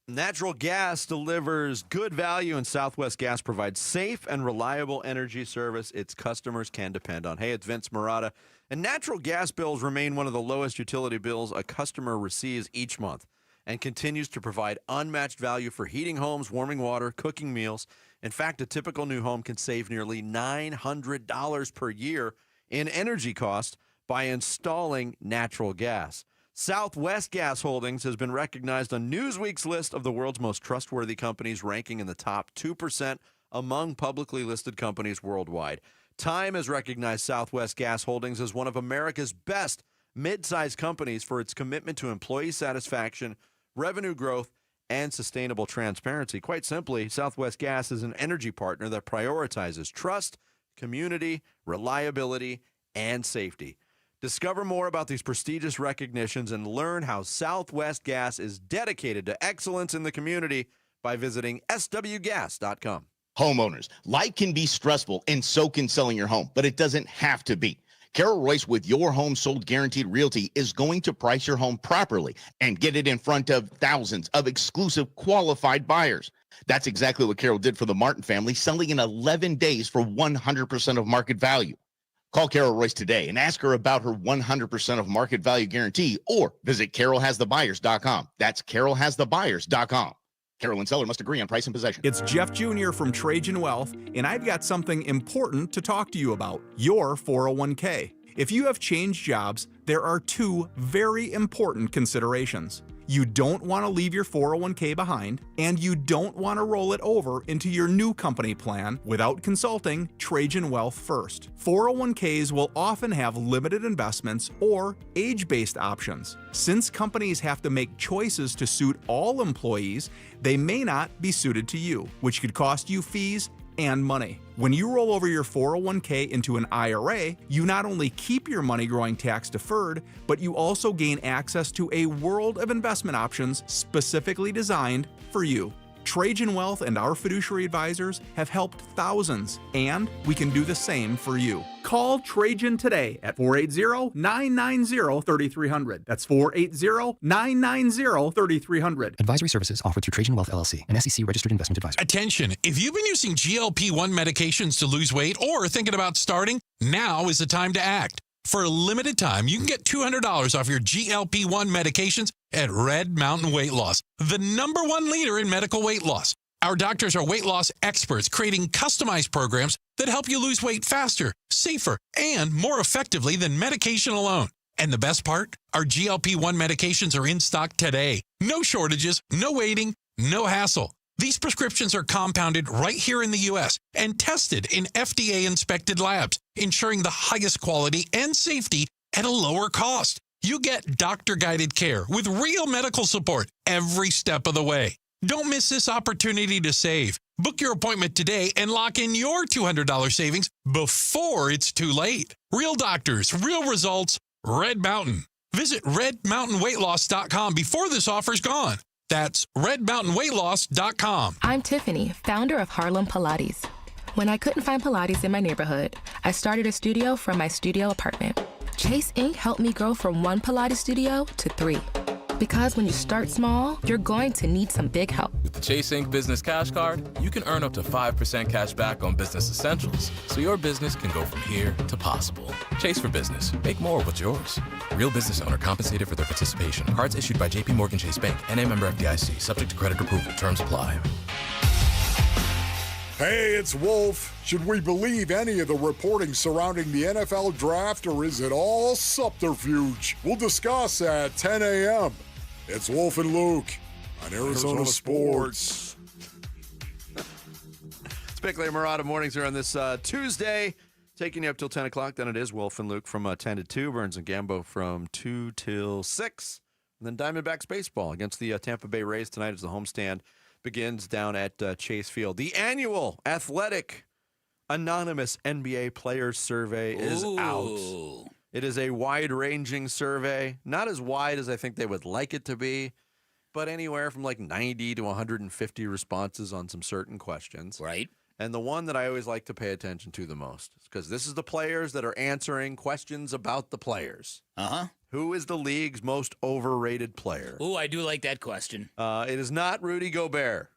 Speaker 8: Natural gas delivers good value, and Southwest Gas provides safe and reliable energy service its customers can depend on. Hey, it's Vince Murata. And natural gas bills remain one of the lowest utility bills a customer receives each month and continues to provide unmatched value for heating homes, warming water, cooking meals. In fact, a typical new home can save nearly $900 per year in energy costs by installing natural gas. Southwest Gas Holdings has been recognized on Newsweek's list of the world's most trustworthy companies, ranking in the top 2% among publicly listed companies worldwide. Time has recognized Southwest Gas Holdings as one of America's best mid-sized companies for its commitment to employee satisfaction, revenue growth, and sustainable transparency. Quite simply, Southwest Gas is an energy partner that prioritizes trust, community, reliability, and safety. Discover more about these prestigious recognitions and learn how Southwest Gas is dedicated to excellence in the community by visiting swgas.com.
Speaker 10: Homeowners, life can be stressful, and so can selling your home, but it doesn't have to be. Carol Royce with Your Home Sold Guaranteed Realty is going to price your home properly and get it in front of thousands of exclusive qualified buyers. That's exactly what Carol did for the Martin family, selling in 11 days for 100% of market value. Call Carol Royce today and ask her about her 100% of market value guarantee, or visit carolhasthebuyers.com. That's carolhasthebuyers.com. Carol and seller must agree on price and possession.
Speaker 11: It's Jeff Jr. from Trajan Wealth, and I've got something important to talk to you about, your 401k. If you have changed jobs, there are two very important considerations. You don't want to leave your 401k behind, and you don't want to roll it over into your new company plan without consulting Trajan Wealth first. 401ks will often have limited investments or age-based options. Since companies have to make choices to suit all employees, they may not be suited to you, which could cost you fees and money. When you roll over your 401k into an IRA, you not only keep your money growing tax deferred, but you also gain access to a world of investment options specifically designed for you. Trajan Wealth and our fiduciary advisors have helped thousands, and we can do the same for you. Call Trajan today at 480-990-3300. That's 480-990-3300.
Speaker 23: Advisory services offered through Trajan Wealth LLC, an SEC registered investment advisor.
Speaker 29: Attention, if you've been using GLP-1 medications to lose weight or thinking about starting, now is the time to act. For a limited time, you can get $200 off your GLP-1 medications at Red Mountain Weight Loss, the #1 leader in medical weight loss.
Speaker 7: Our doctors are weight loss experts creating customized programs that help you lose weight faster, safer, and more effectively than medication alone. And the best part? Our GLP-1 medications are in stock today. No shortages, no waiting, no hassle. These prescriptions are compounded right here in the U.S. and tested in FDA-inspected labs, ensuring the highest quality and safety at a lower cost. You get doctor-guided care with real medical support every step of the way. Don't miss this opportunity to save. Book your appointment today and lock in your $200 savings before it's too late. Real doctors, real results, Red Mountain. Visit redmountainweightloss.com before this offer's gone. That's redmountainweightloss.com.
Speaker 12: I'm Tiffany, founder of Harlem Pilates. When I couldn't find Pilates in my neighborhood, I started a studio from my studio apartment. Chase Inc. helped me grow from 1 Pilates studio to 3. Because when you start small, you're going to need some big help.
Speaker 14: With the Chase Inc. Business Cash Card, you can earn up to 5% cash back on business essentials, so your business can go from here to possible. Chase for Business. Make more what's yours. Real business owner compensated for their participation. Cards issued by J.P. Morgan Chase Bank. N.A. member FDIC. Subject to credit approval. Terms apply.
Speaker 15: Hey, it's Wolf. Should we believe any of the reporting surrounding the NFL draft, or is it all subterfuge? We'll discuss at 10 a.m. It's Wolf and Luke on Arizona Sports.
Speaker 8: Spickley and Murata mornings are on this Tuesday, taking you up till 10 o'clock. Then it is Wolf and Luke from 10 to 2, Burns and Gambo from 2 till 6. And then Diamondbacks baseball against the Tampa Bay Rays tonight as the homestand begins down at Chase Field. The annual Athletic Anonymous NBA Players Survey is out. It is a wide-ranging survey, not as wide as I think they would like it to be, but anywhere from like 90 to 150 responses on some certain questions.
Speaker 2: Right.
Speaker 8: And the one that I always like to pay attention to the most, because this is the players that are answering questions about the players.
Speaker 2: Uh-huh.
Speaker 8: Who is the league's most overrated player?
Speaker 2: Ooh, I do like that question.
Speaker 8: It is not Rudy Gobert,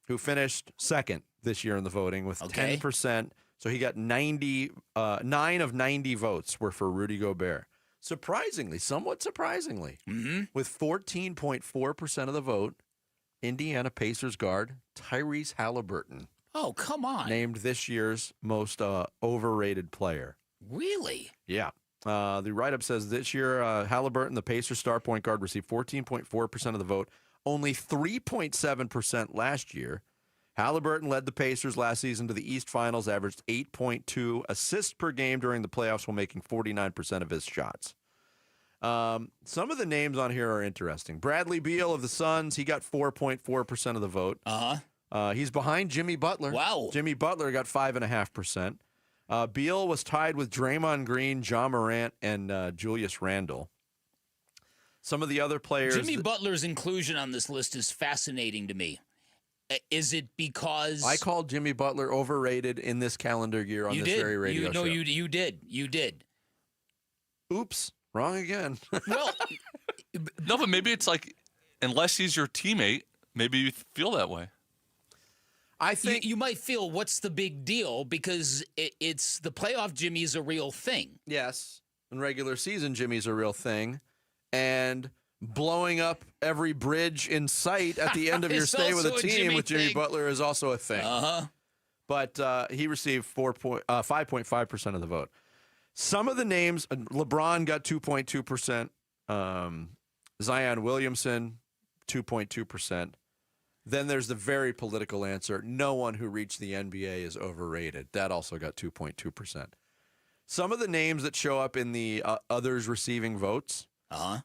Speaker 8: who finished second this year in the voting with 10%. So he got 9 of 90 votes were for Rudy Gobert. Surprisingly, somewhat surprisingly, with 14.4% of the vote, Indiana Pacers guard Tyrese Halliburton.
Speaker 2: Oh, come on.
Speaker 8: Named this year's most overrated player.
Speaker 2: Really?
Speaker 8: Yeah. The write-up says this year, Halliburton, the Pacers star point guard, received 14.4% of the vote, only 3.7% last year. Halliburton led the Pacers last season to the East Finals, averaged 8.2 assists per game during the playoffs while making 49% of his shots. Some of the names on here are interesting. Bradley Beal of the Suns, he got 4.4% of the vote. He's behind Jimmy Butler.
Speaker 2: Wow.
Speaker 8: Jimmy Butler got 5.5%. Beal was tied with Draymond Green, John Morant, and Julius Randle. Some of the other players...
Speaker 2: Jimmy Butler's inclusion on this list is fascinating to me. Is it because...
Speaker 8: I called Jimmy Butler overrated in this calendar year on this very radio show.
Speaker 2: You did.
Speaker 8: Oops. Wrong again.
Speaker 2: Well...
Speaker 13: No, but maybe it's like, unless he's your teammate, maybe you feel that way.
Speaker 8: I think...
Speaker 2: You might feel, what's the big deal? Because it's the playoff Jimmy's a real thing.
Speaker 8: Yes. In regular season, Jimmy's a real thing. And... blowing up every bridge in sight at the end of your stay with a team with Jimmy Butler is also a thing. But he received 5.5% of the vote. Some of the names, LeBron got 2.2%. Zion Williamson, 2.2%. Then there's the very political answer. No one who reached the NBA is overrated. That also got 2.2%. Some of the names that show up in the others receiving votes,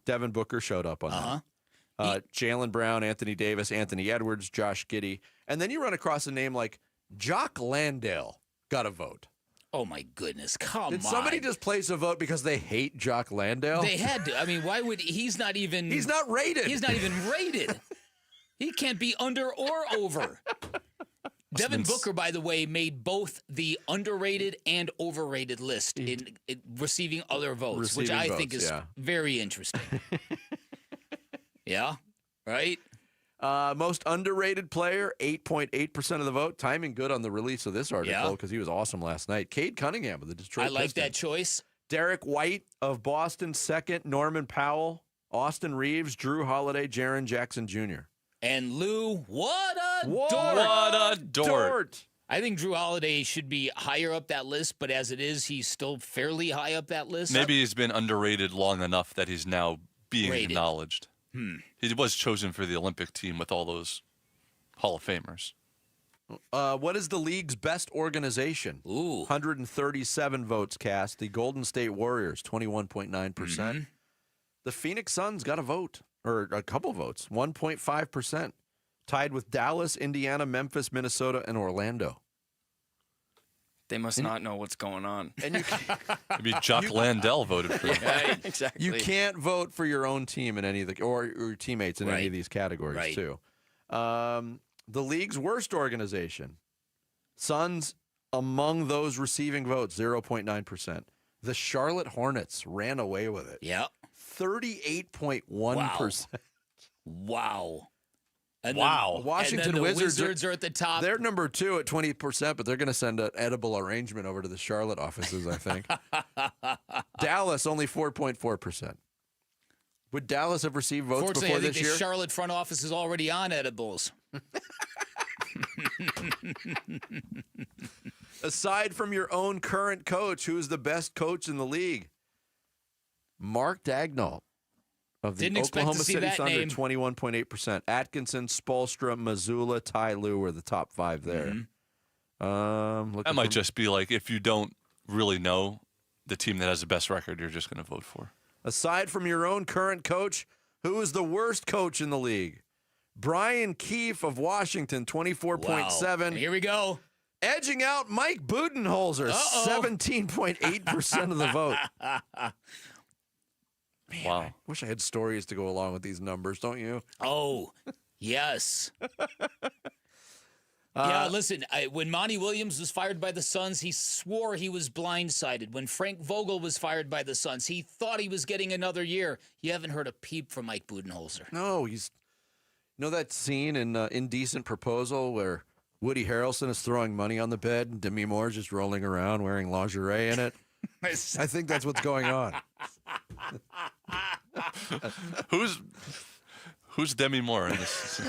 Speaker 8: Devin Booker showed up on that. Jaylen Brown, Anthony Davis, Anthony Edwards, Josh Giddey. And then you run across a name like Jock Landale got a vote.
Speaker 2: Oh, my goodness. Come on.
Speaker 8: Did somebody just place a vote because they hate Jock Landale?
Speaker 2: They had to. I mean, why would... He's not even...
Speaker 8: He's not rated.
Speaker 2: He's not even rated. He can't be under or over. Devin Booker, by the way, made both the underrated and overrated list in receiving other votes, which I think is very interesting. Yeah, right?
Speaker 8: Most underrated player, 8.8% of the vote. Timing good on the release of this article because he was awesome last night. Cade Cunningham of the Detroit Pistons.
Speaker 2: I like that choice.
Speaker 8: Derek White of Boston, second. Norman Powell, Austin Reeves, Drew Holiday, Jaren Jackson Jr.
Speaker 2: And Lou, what a
Speaker 8: What
Speaker 2: dork.
Speaker 13: What a dork.
Speaker 2: I think Drew Holiday should be higher up that list, but as it is, he's still fairly high up that list.
Speaker 13: Maybe he's been underrated long enough that he's now being
Speaker 2: Rated.
Speaker 13: acknowledged. He was chosen for the Olympic team with all those Hall of Famers.
Speaker 8: What is the league's best organization? 137 votes cast. The Golden State Warriors, 21.9%. The Phoenix Suns got a vote, or a couple votes, 1.5%. Tied with Dallas, Indiana, Memphis, Minnesota, and Orlando.
Speaker 28: They must not know what's going on.
Speaker 8: And you
Speaker 13: Maybe Jock Landell voted for him.
Speaker 28: Right, exactly.
Speaker 8: You can't vote for your own team in any of the, or your teammates in any of these categories, too. The league's worst organization, Suns among those receiving votes, 0.9%. The Charlotte Hornets ran away with it.
Speaker 2: Yeah.
Speaker 8: 38.1%.
Speaker 2: Wow. And
Speaker 8: Washington
Speaker 2: the
Speaker 8: Wizards
Speaker 2: are at the top.
Speaker 8: They're number 2 at 20%, but they're going to send an edible arrangement over to the Charlotte offices, I think. Dallas, only 4.4%. Would Dallas have received votes
Speaker 2: Fortunately,
Speaker 8: before
Speaker 2: I think
Speaker 8: this
Speaker 2: the
Speaker 8: year?
Speaker 2: Charlotte front office is already on edibles.
Speaker 8: Aside from your own current coach, who is the best coach in the league? Mark Daigneault of the
Speaker 2: Didn't expect
Speaker 8: Oklahoma
Speaker 2: to see
Speaker 8: City
Speaker 2: that
Speaker 8: Thunder,
Speaker 2: name.
Speaker 8: 21.8%. Atkinson, Spoelstra, Missoula, Ty Lue were the top 5 there.
Speaker 13: That might just be like if you don't really know the team that has the best record, you're just going to vote for.
Speaker 8: Aside from your own current coach, who is the worst coach in the league? Brian Keefe of Washington, 24.7.
Speaker 2: Here we go.
Speaker 8: Edging out Mike Budenholzer, 17.8% of the vote. Man,
Speaker 13: Wow.
Speaker 8: I wish I had stories to go along with these numbers, don't you?
Speaker 2: Oh, yes. Yeah, listen, when Monty Williams was fired by the Suns, he swore he was blindsided. When Frank Vogel was fired by the Suns, he thought he was getting another year. You haven't heard a peep from Mike Budenholzer.
Speaker 8: No, you know that scene in Indecent Proposal where Woody Harrelson is throwing money on the bed and Demi Moore's just rolling around wearing lingerie in it? I think that's what's going on.
Speaker 13: Who's Demi Moore in this?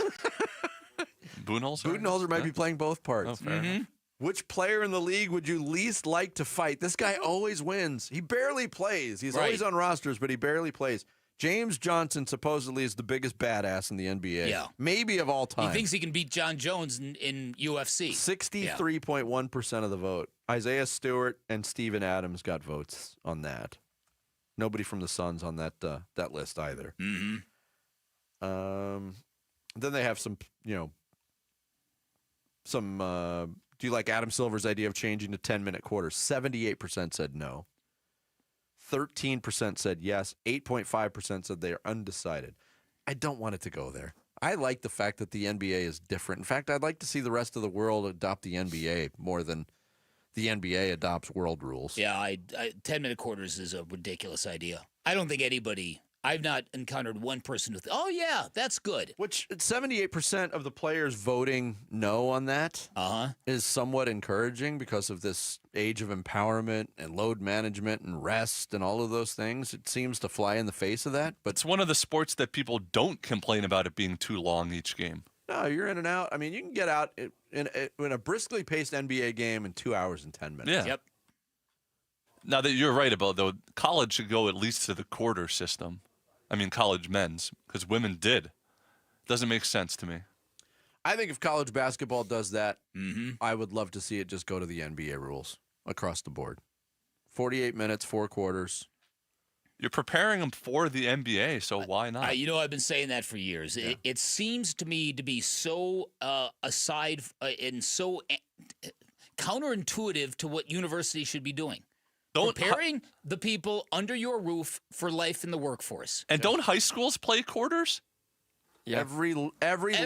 Speaker 13: Budenholzer?
Speaker 8: Budenholzer might be playing both parts.
Speaker 13: Oh, fair enough.
Speaker 8: Which player in the league would you least like to fight? This guy always wins. He barely plays. He's always on rosters, but he barely plays. James Johnson supposedly is the biggest badass in the NBA.
Speaker 2: Yeah.
Speaker 8: Maybe of all time.
Speaker 2: He thinks he can beat John Jones in UFC.
Speaker 8: 63.1% of the vote. Isaiah Stewart and Steven Adams got votes on that. Nobody from the Suns on that list either. Then they have some, do you like Adam Silver's idea of changing to 10-minute quarters? 78% said no. 13% said yes. 8.5% said they are undecided. I don't want it to go there. I like the fact that the NBA is different. In fact, I'd like to see the rest of the world adopt the NBA more than the NBA adopts world rules.
Speaker 2: Yeah, 10-minute quarters is a ridiculous idea. I don't think I've not encountered one person with, oh, yeah, that's good.
Speaker 8: Which 78% of the players voting no on that is somewhat encouraging because of this age of empowerment and load management and rest and all of those things. It seems to fly in the face of that. But
Speaker 13: it's one of the sports that people don't complain about it being too long each game.
Speaker 8: No, you're in and out. I mean, you can get out in a briskly paced NBA game in 2 hours and 10 minutes.
Speaker 13: Yeah.
Speaker 2: Yep.
Speaker 13: Now that you're right about, though, college should go at least to the quarter system. I mean, college men's, because women did. Doesn't make sense to me.
Speaker 8: I think if college basketball does that, I would love to see it just go to the NBA rules across the board. 48 minutes, 4 quarters.
Speaker 13: You're preparing them for the NBA, so why not?
Speaker 2: I've been saying that for years. Yeah. It seems to me to be so aside and so counterintuitive to what universities should be doing. Preparing the people under your roof for life in the workforce.
Speaker 13: And don't high schools play quarters?
Speaker 8: Yeah. Every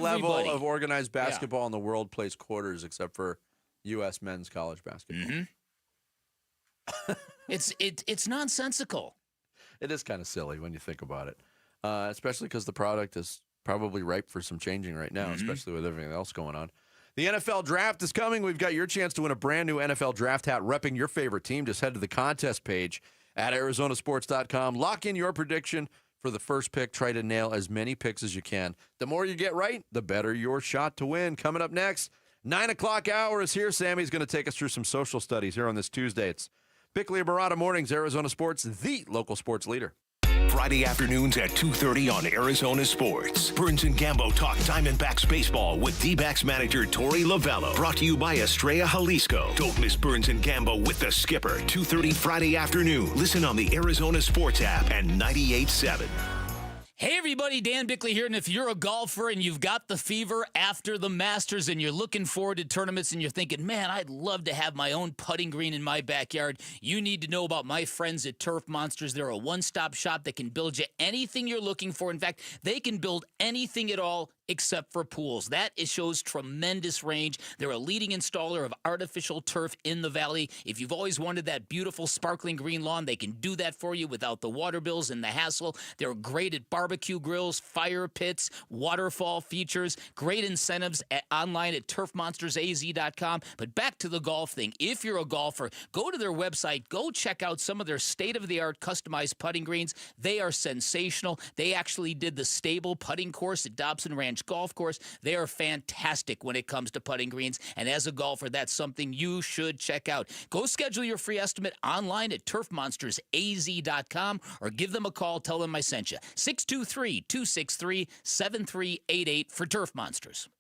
Speaker 8: level of organized basketball in the world plays quarters except for U.S. men's college basketball.
Speaker 2: It's nonsensical.
Speaker 8: It is kind of silly when you think about it, especially because the product is probably ripe for some changing right now, especially with everything else going on. The NFL Draft is coming. We've got your chance to win a brand new NFL Draft hat repping your favorite team. Just head to the contest page at ArizonaSports.com. Lock in your prediction for for the first pick. Try to nail as many picks as you can. The more you get right, the better your shot to win. Coming up next, 9 o'clock hour is here. Sammy's going to take us through some social studies here on this Tuesday. It's Bickley and Barada Mornings, Arizona Sports, the local sports leader.
Speaker 16: Friday afternoons at 2:30 on Arizona Sports. Burns and Gambo talk Diamondbacks baseball with D-backs manager Torey Lovello. Brought to you by Estrella Jalisco. Don't miss Burns and Gambo with the skipper. 2:30 Friday afternoon. Listen on the Arizona Sports app and 98.7.
Speaker 2: Hey everybody, Dan Bickley here, and if you're a golfer and you've got the fever after the Masters and you're looking forward to tournaments and you're thinking, man, I'd love to have my own putting green in my backyard, you need to know about my friends at Turf Monsters. They're a one-stop shop that can build you anything you're looking for. In fact, they can build anything at all except for pools. That shows tremendous range. They're a leading installer of artificial turf in the valley. If you've always wanted that beautiful sparkling green lawn, they can do that for you without the water bills and the hassle. They're great at barbecue grills, fire pits, waterfall features, great incentives online at turfmonstersaz.com. But back to the golf thing. If you're a golfer, go to their website, go check out some of their state-of-the-art customized putting greens. They are sensational. They actually did the stable putting course at Dobson Ranch Golf Course. They are fantastic when it comes to putting greens, and as a golfer, that's something you should check out. Go schedule your free estimate online at turfmonstersaz.com or give them a call. Tell them I sent you. 623-263-7388 for Turf Monsters.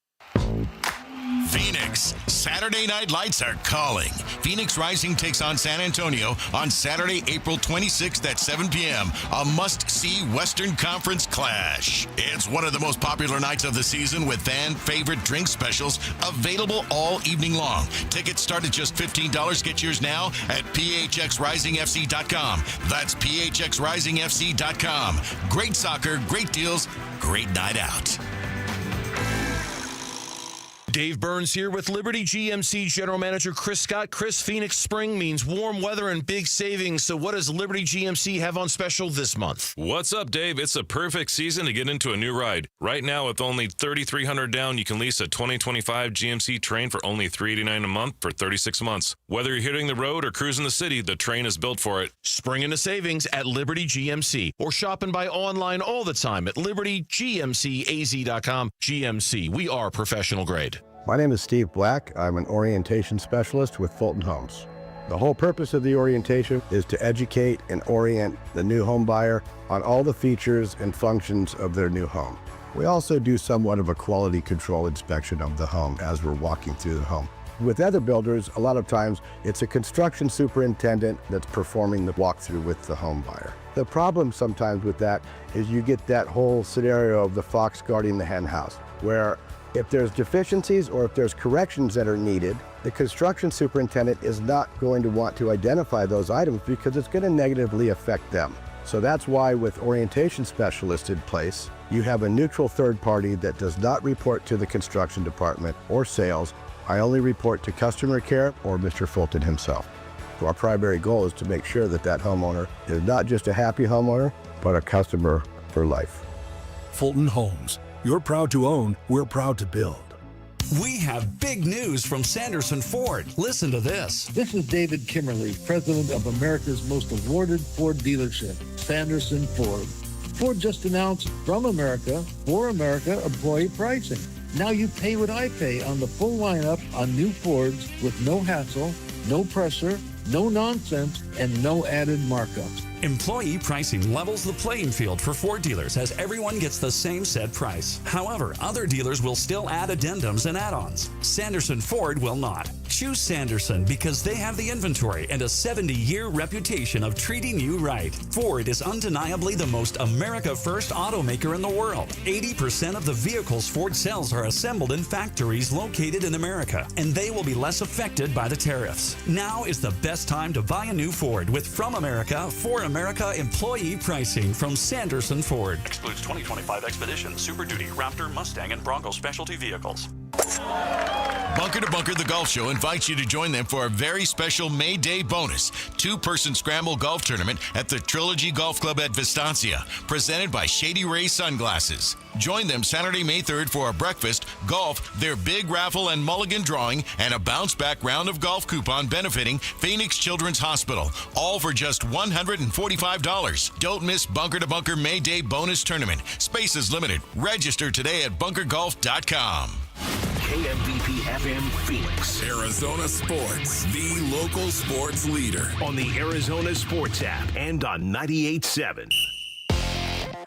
Speaker 17: Phoenix, Saturday Night Lights are calling. Phoenix Rising takes on San Antonio on Saturday, April 26th at 7 p.m. A must-see Western Conference clash. It's one of the most popular nights of the season with fan-favorite drink specials available all evening long. Tickets start at just $15. Get yours now at phxrisingfc.com. That's phxrisingfc.com. Great soccer, great deals, great night out.
Speaker 5: Dave Burns here with Liberty GMC General Manager Chris Scott. Chris, Phoenix spring means warm weather and big savings. So what does Liberty GMC have on special this month?
Speaker 18: What's up, Dave? It's a perfect season to get into a new ride. Right now, with only $3,300 down, you can lease a 2025 GMC Train for only $389 a month for 36 months. Whether you're hitting the road or cruising the city, the Train is built for it.
Speaker 5: Spring into savings at Liberty GMC or shop and buy online all the time at libertygmcaz.com. GMC, we are professional grade.
Speaker 19: My name is Steve Black. I'm an orientation specialist with Fulton Homes. The whole purpose of the orientation is to educate and orient the new home buyer on all the features and functions of their new home. We also do somewhat of a quality control inspection of the home as we're walking through the home. With other builders, a lot of times it's a construction superintendent that's performing the walkthrough with the home buyer. The problem sometimes with that is you get that whole scenario of the fox guarding the hen house, where if there's deficiencies or if there's corrections that are needed, the construction superintendent is not going to want to identify those items because it's going to negatively affect them. So that's why with orientation specialists in place, you have a neutral third party that does not report to the construction department or sales. I only report to customer care or Mr. Fulton himself. So our primary goal is to make sure that that homeowner is not just a happy homeowner, but a customer for life.
Speaker 20: Fulton Homes. You're proud to own, we're proud to build.
Speaker 21: We have big news from Sanderson Ford. Listen to this.
Speaker 20: This is David Kimmerly, president of America's most awarded Ford dealership, Sanderson Ford. Ford just announced From America, For America employee pricing. Now you pay what I pay on the full lineup on new Fords with no hassle, no pressure, no nonsense, and no added markups.
Speaker 21: Employee pricing levels the playing field for Ford dealers as everyone gets the same set price. However, other dealers will still add addendums and add-ons. Sanderson Ford will not. Choose Sanderson because they have the inventory and a 70-year reputation of treating you right. Ford is undeniably the most America-first automaker in the world. 80% of the vehicles Ford sells are assembled in factories located in America, and they will be less affected by the tariffs. Now is the best time to buy a new Ford with From America, For America employee pricing from Sanderson Ford. Excludes 2025 Expedition, Super Duty, Raptor, Mustang, and Bronco specialty vehicles.
Speaker 17: Bunker to Bunker, the golf show, invites you to join them for a very special May Day bonus 2-person scramble golf tournament at the Trilogy Golf Club at Vistancia, presented by Shady Ray Sunglasses. Join them Saturday, May 3rd for a breakfast, golf, their big raffle and mulligan drawing, and a bounce-back round of golf coupon benefiting Phoenix Children's Hospital, all for just $145. Don't miss Bunker to Bunker May Day bonus tournament. Space is limited. Register today at bunkergolf.com.
Speaker 16: KMVP FM Phoenix.
Speaker 29: Arizona Sports, the local sports leader.
Speaker 16: On the Arizona Sports app and on 98.7.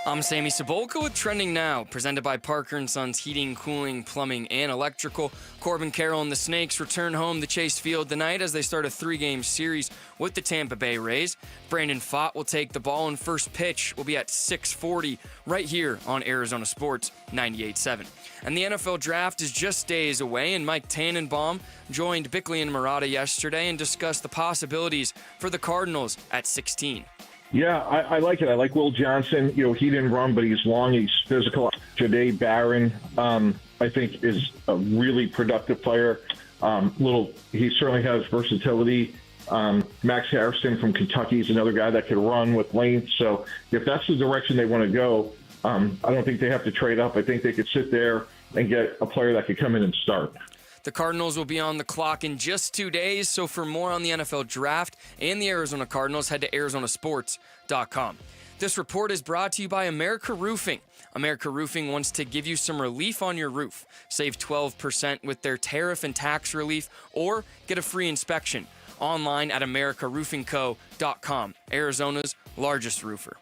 Speaker 28: I'm Sammy Cebulka with Trending Now, presented by Parker & Sons Heating, Cooling, Plumbing, and Electrical. Corbin Carroll and the Snakes return home to Chase Field tonight as they start a 3-game series with the Tampa Bay Rays. Brandon Pfaadt will take the ball, and first pitch will be at 6:40 right here on Arizona Sports 98.7. And the NFL Draft is just days away, and Mike Tannenbaum joined Bickley and Murata yesterday and discussed the possibilities for the Cardinals at 16.
Speaker 1: Yeah, I like it. I like Will Johnson. You know, he didn't run, but he's long, he's physical. Jahdae Barron, I think, is a really productive player. He certainly has versatility. Max Harrison from Kentucky is another guy that could run with length. So if that's the direction they want to go, I don't think they have to trade up. I think they could sit there and get a player that could come in and start.
Speaker 28: The Cardinals will be on the clock in just 2 days, so for more on the NFL Draft and the Arizona Cardinals, head to arizonasports.com. This report is brought to you by America Roofing. America Roofing wants to give you some relief on your roof. Save 12% with their tariff and tax relief, or get a free inspection online at americaroofingco.com, Arizona's largest roofer.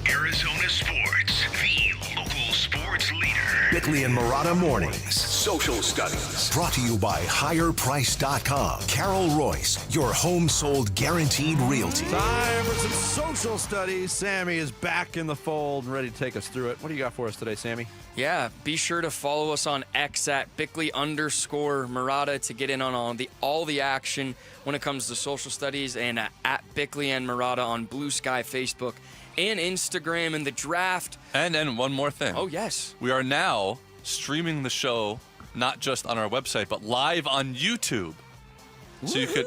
Speaker 16: Arizona Sports, the local sports leader. Bickley and Murata Mornings. Social Studies. Brought to you by HigherPrice.com. Carol Royce, your home sold guaranteed realty.
Speaker 8: Time for some social studies. Sammy is back in the fold and ready to take us through it. What do you got for us today, Sammy?
Speaker 28: Yeah, be sure to follow us on X at Bickley_Murata to get in on all the action when it comes to social studies, and at Bickley and Murata on Blue Sky, Facebook, and Instagram. And the draft.
Speaker 13: And one more thing.
Speaker 28: Oh, yes.
Speaker 13: We are now streaming the show, not just on our website, but live on YouTube. So you could,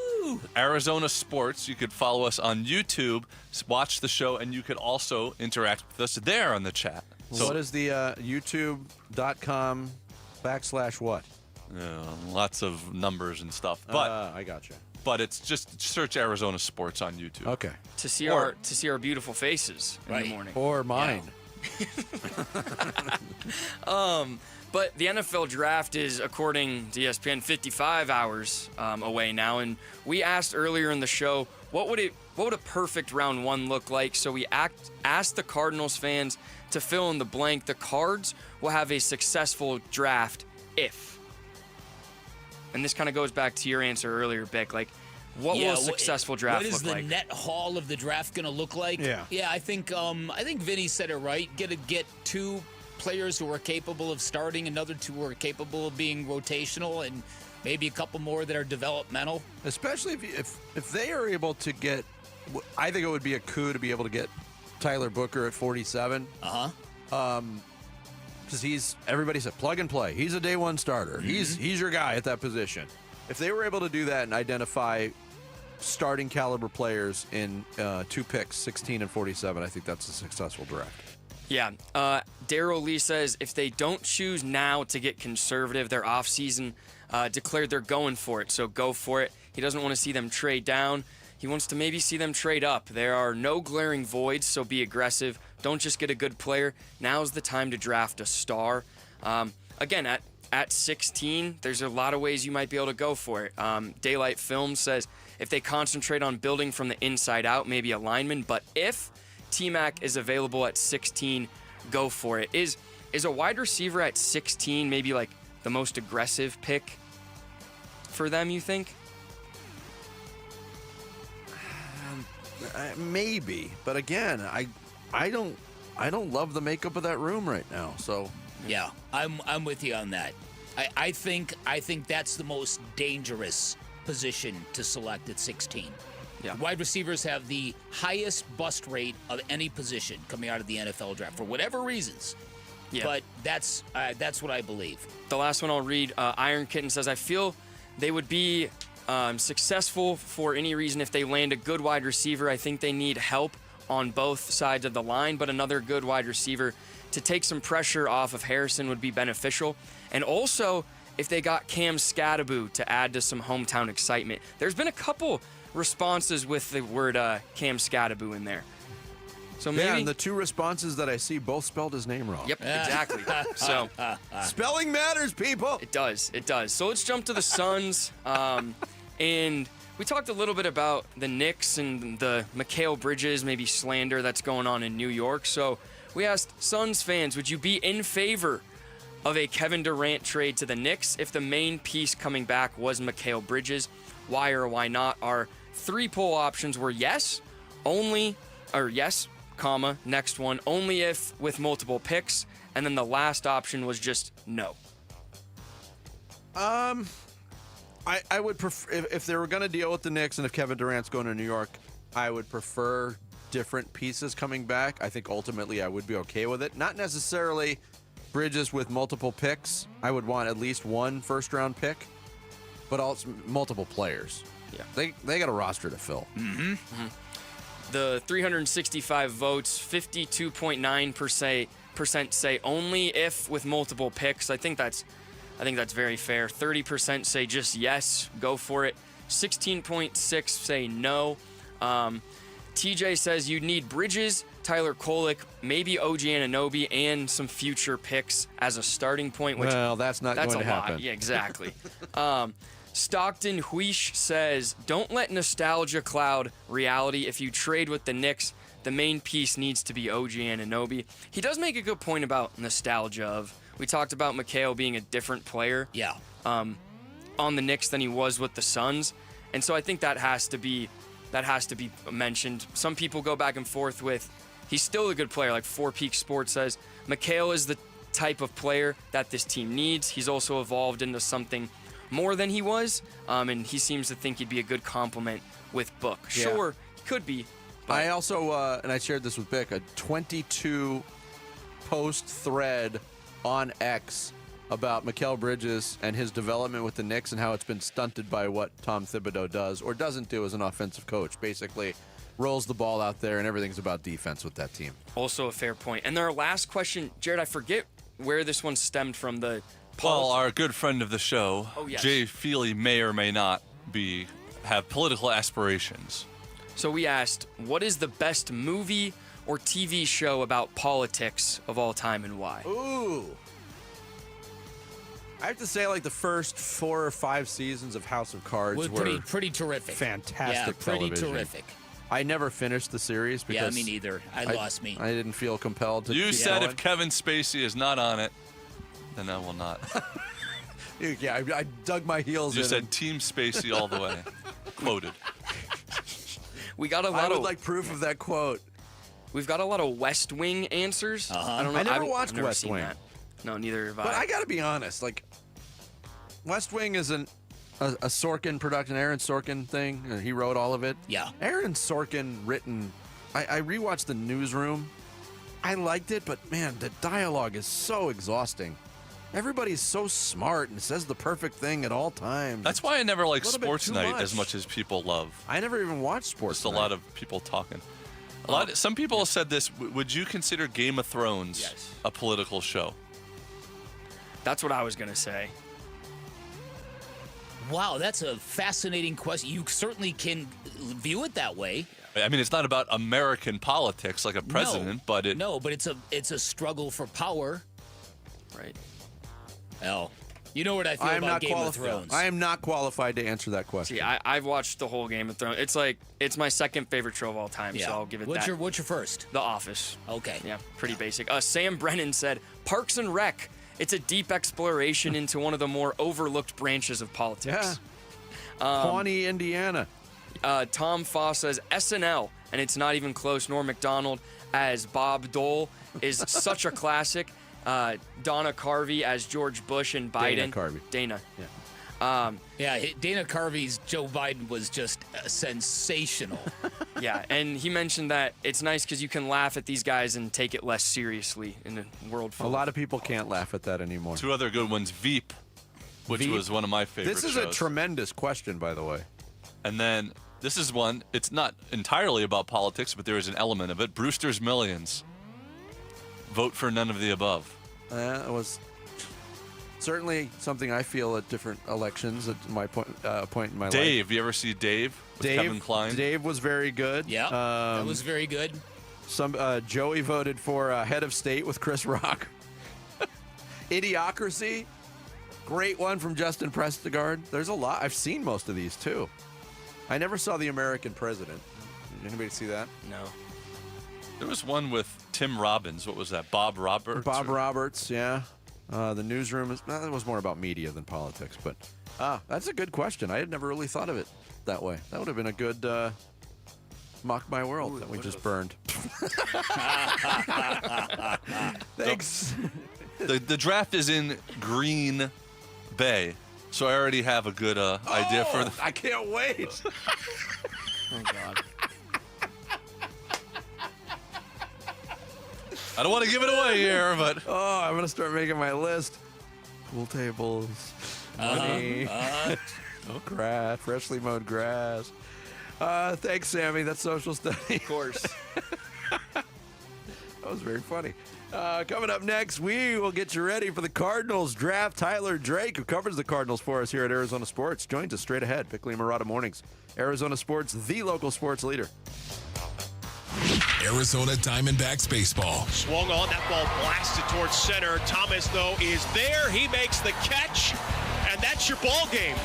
Speaker 13: Arizona Sports, you could follow us on YouTube, watch the show, and you could also interact with us there on the chat.
Speaker 8: So what is the youtube.com/what?
Speaker 13: Lots of numbers and stuff. But
Speaker 8: I gotcha.
Speaker 13: But it's just search Arizona Sports on YouTube.
Speaker 8: Okay.
Speaker 28: To see our beautiful faces in the morning.
Speaker 8: Or mine.
Speaker 28: Yeah. But the NFL Draft is, according to ESPN, 55 hours away now, and we asked earlier in the show what would a perfect round one look like. So we asked the Cardinals fans to fill in the blank. The Cards will have a successful draft if. And this kind of goes back to your answer earlier, Beck. Like, what will a successful draft look like?
Speaker 2: What is the net haul of the draft going to look like? Yeah. I think Vinny said it right. Get 2 players who are capable of starting, another 2 who are capable of being rotational, and maybe a couple more that are developmental.
Speaker 8: Especially if they are able to get, I think it would be a coup to be able to get Tyler Booker at 47. Because everybody said plug and play. He's a day one starter.
Speaker 2: Mm-hmm.
Speaker 8: He's your guy at that position. If they were able to do that and identify starting caliber players in 2 picks, 16 and 47, I think that's a successful draft.
Speaker 28: Yeah. Daryl Lee says if they don't choose now to get conservative, their offseason declared they're going for it. So go for it. He doesn't want to see them trade down. He wants to maybe see them trade up. There are no glaring voids, so be aggressive. Don't just get a good player. Now's the time to draft a star. Again, at 16, there's a lot of ways you might be able to go for it. Daylight Films says if they concentrate on building from the inside out, maybe a lineman. But if T-Mac is available at 16, go for it. Is a wide receiver at 16 maybe like the most aggressive pick for them, you think?
Speaker 8: Maybe, but again, I don't love the makeup of that room right now. So
Speaker 2: yeah, I'm with you on that. I think that's the most dangerous position to select at 16.
Speaker 28: Yeah.
Speaker 2: Wide receivers have the highest bust rate of any position coming out of the NFL draft for whatever reasons. Yeah. But that's what I believe.
Speaker 28: The last one I'll read, Iron Kitten says, I feel they would be successful for any reason if they land a good wide receiver. I think they need help on both sides of the line, but another good wide receiver to take some pressure off of Harrison would be beneficial. And also, if they got Cam Scattaboo to add to some hometown excitement. There's been a couple responses with the word Cam Scattaboo in there. So maybe,
Speaker 8: yeah, and the two responses that I see both spelled his name wrong.
Speaker 28: Yep, exactly. So
Speaker 8: spelling matters, people.
Speaker 28: It does. So let's jump to the Suns. And we talked a little bit about the Knicks and the Mikal Bridges, maybe slander that's going on in New York. So we asked Suns fans, would you be in favor of a Kevin Durant trade to the Knicks if the main piece coming back was Mikal Bridges? Why or why not? Our 3 poll options were yes, only, or yes, comma, next one, only if with multiple picks, and then the last option was just no.
Speaker 8: I would prefer, if they were going to deal with the Knicks and if Kevin Durant's going to New York, I would prefer different pieces coming back. I think ultimately I would be okay with it. Not necessarily Bridges with multiple picks. I would want at least 1 first-round pick, but also multiple players.
Speaker 28: Yeah,
Speaker 8: they got a roster to fill.
Speaker 28: Mm-hmm. The 365 votes, 52.9% say only if with multiple picks. I think that's very fair. 30% say just yes, go for it. 16.6 say no. TJ says you need Bridges, Tyler Kolek, maybe OG Anunoby, and some future picks as a starting point. Which,
Speaker 8: well, that's not going to happen.
Speaker 28: Lot. Yeah, exactly. Stockton Huish says, don't let nostalgia cloud reality. If you trade with the Knicks, the main piece needs to be OG Anunoby. He does make a good point about nostalgia. We talked about Mikal being a different player on the Knicks than he was with the Suns. And so I think that has to be mentioned. Some people go back and forth with, he's still a good player, like 4 Peak Sports says. Mikal is the type of player that this team needs. He's also evolved into something more than he was, and he seems to think he'd be a good complement with Book. Sure, he could be. But
Speaker 8: I also, and I shared this with Bick, a 22 post thread on X about Mikal Bridges and his development with the Knicks and how it's been stunted by what Tom Thibodeau does or doesn't do as an offensive coach. Basically, rolls the ball out there and everything's about defense with that team.
Speaker 28: Also a fair point. And our last question, Jared, I forget where this one stemmed from.
Speaker 13: Well, our good friend of the show,
Speaker 28: yes.
Speaker 13: Jay Feely, may or may not have political aspirations.
Speaker 28: So we asked, what is the best movie or TV show about politics of all time and why?
Speaker 8: Ooh. I have to say, like, the first 4 or 5 seasons of House of Cards were
Speaker 2: pretty terrific.
Speaker 8: Fantastic
Speaker 2: pretty
Speaker 8: television.
Speaker 2: Terrific.
Speaker 8: I never finished the series because
Speaker 2: me neither. I lost me.
Speaker 8: I didn't feel compelled to.
Speaker 13: You said
Speaker 8: going.
Speaker 13: If Kevin Spacey is not on it, then I will not.
Speaker 8: Yeah, I dug my heels in.
Speaker 13: You said Team Spacey all the way. Quoted.
Speaker 28: We got a lot
Speaker 8: I would like proof of that quote.
Speaker 28: We've got a lot of West Wing answers. I don't know.
Speaker 8: I never watched
Speaker 28: I've
Speaker 8: West Wing.
Speaker 28: That. No, neither have I.
Speaker 8: But I got to be honest, like, West Wing isn't a Sorkin production, Aaron Sorkin thing. He wrote all of it.
Speaker 2: Yeah.
Speaker 8: Aaron Sorkin written. I rewatched The Newsroom. I liked it, but man, the dialogue is so exhausting. Everybody's so smart and says the perfect thing at all times.
Speaker 13: That's why I never like Sports Night as much as people love.
Speaker 8: I never even watched Sports Night.
Speaker 13: Just a lot of people talking. Some people have said this. Would you consider Game of Thrones a political show?
Speaker 28: That's what I was going to say.
Speaker 2: Wow, that's a fascinating question. You certainly can view it that way.
Speaker 13: I mean, it's not about American politics like a president, but
Speaker 2: it's a struggle for power.
Speaker 28: Right.
Speaker 2: Oh, you know what I feel about Game of Thrones.
Speaker 8: I am not qualified to answer that question.
Speaker 28: See, I've watched the whole Game of Thrones. It's my second favorite show of all time, so I'll give it that.
Speaker 2: What's your first?
Speaker 28: The Office.
Speaker 2: Okay.
Speaker 28: Yeah, pretty basic. Sam Brennan said, Parks and Rec. It's a deep exploration into one of the more overlooked branches of politics.
Speaker 8: Yeah. Pawnee, Indiana.
Speaker 28: Tom Foss says SNL, and it's not even close. Norm Macdonald as Bob Dole is such a classic. Donna Carvey as George Bush and Biden.
Speaker 8: Dana Carvey.
Speaker 28: Dana.
Speaker 2: Yeah, Dana Carvey's Joe Biden was just sensational.
Speaker 28: Yeah, and he mentioned that it's nice because you can laugh at these guys and take it less seriously in a world full.
Speaker 8: A lot of people can't laugh at that anymore.
Speaker 13: Two other good ones, Veep, which was one of my favorite
Speaker 8: This is
Speaker 13: shows.
Speaker 8: a tremendous question, by the way.
Speaker 13: And then this is one, it's not entirely about politics, but there is an element of it. Brewster's Millions. Vote for none of the above.
Speaker 8: It was certainly something I feel at different elections at my point in my life.
Speaker 13: Dave, you ever see Dave with Kevin Kline?
Speaker 8: Dave was very good.
Speaker 2: Yeah, that was very good.
Speaker 8: Joey voted for Head of State with Chris Rock. Idiocracy, great one from Justin Prestegard. There's a lot. I've seen most of these too. I never saw The American President. Did anybody see that?
Speaker 28: No.
Speaker 13: There was one with Tim Robbins. What was that? Bob Roberts?
Speaker 8: Roberts, yeah. The newsroom that was more about media than politics, but that's a good question. I had never really thought of it that way. That would have been a good mock my world that we just burned. Thanks.
Speaker 13: The draft is in Green Bay, so I already have a good idea for.
Speaker 8: I can't wait.
Speaker 28: Oh God.
Speaker 13: I don't want to give it away here, but
Speaker 8: I'm gonna start making my list. Pool tables, money, grass, freshly mowed grass. Thanks, Sammy. That's social study.
Speaker 28: Of course.
Speaker 8: That was very funny. Coming up next, we will get you ready for the Cardinals draft. Tyler Drake, who covers the Cardinals for us here at Arizona Sports, joins us straight ahead. Bickley and Murata Mornings. Arizona Sports, the local sports leader.
Speaker 29: Arizona Diamondbacks baseball.
Speaker 3: Swung on, that ball blasted towards center. Thomas, though, is there. He makes the catch, and that's your ball game.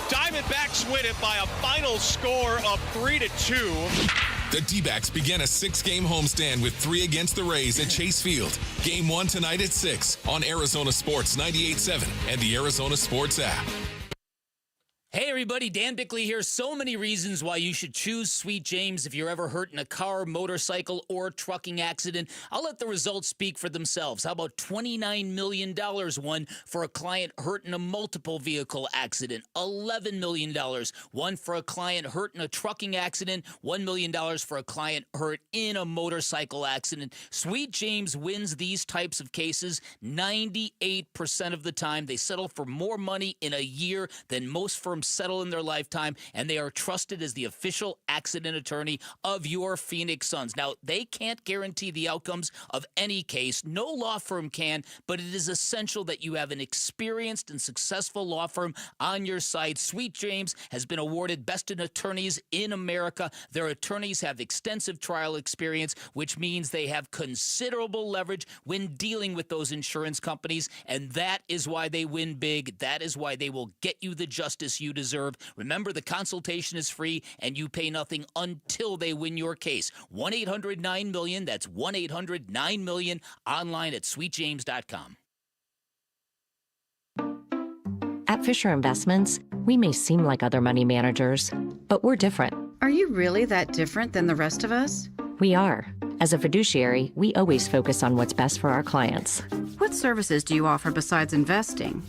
Speaker 3: Diamondbacks win it by a final score of 3-2.
Speaker 29: The D-backs begin a 6-game homestand with 3 against the Rays at Chase Field. Game 1 tonight at 6 on Arizona Sports 98.7 and the Arizona Sports app.
Speaker 2: Hey everybody, Dan Bickley here. So many reasons why you should choose Sweet James if you're ever hurt in a car, motorcycle, or trucking accident. I'll let the results speak for themselves. How about $29 million won for a client hurt in a multiple vehicle accident? $11 million won for a client hurt in a trucking accident. $1 million for a client hurt in a motorcycle accident. Sweet James wins these types of cases 98% of the time. They settle for more money in a year than most firms settle in their lifetime, and they are trusted as the official accident attorney of your Phoenix Suns. Now, they can't guarantee the outcomes of any case. No law firm can, but it is essential that you have an experienced and successful law firm on your side. Sweet James has been awarded Best in Attorneys in America. Their attorneys have extensive trial experience, which means they have considerable leverage when dealing with those insurance companies, and that is why they win big. That is why they will get you the justice you deserve. Remember, the consultation is free, and you pay nothing until they win your case. 1-800-9-MILLION. That's 1-800-9-MILLION. Online at sweetjames.com.
Speaker 4: At Fisher Investments, we may seem like other money managers, but we're different.
Speaker 6: Are you really that different than the rest of us?
Speaker 4: We are. As a fiduciary, we always focus on what's best for our clients.
Speaker 6: What services do you offer besides investing?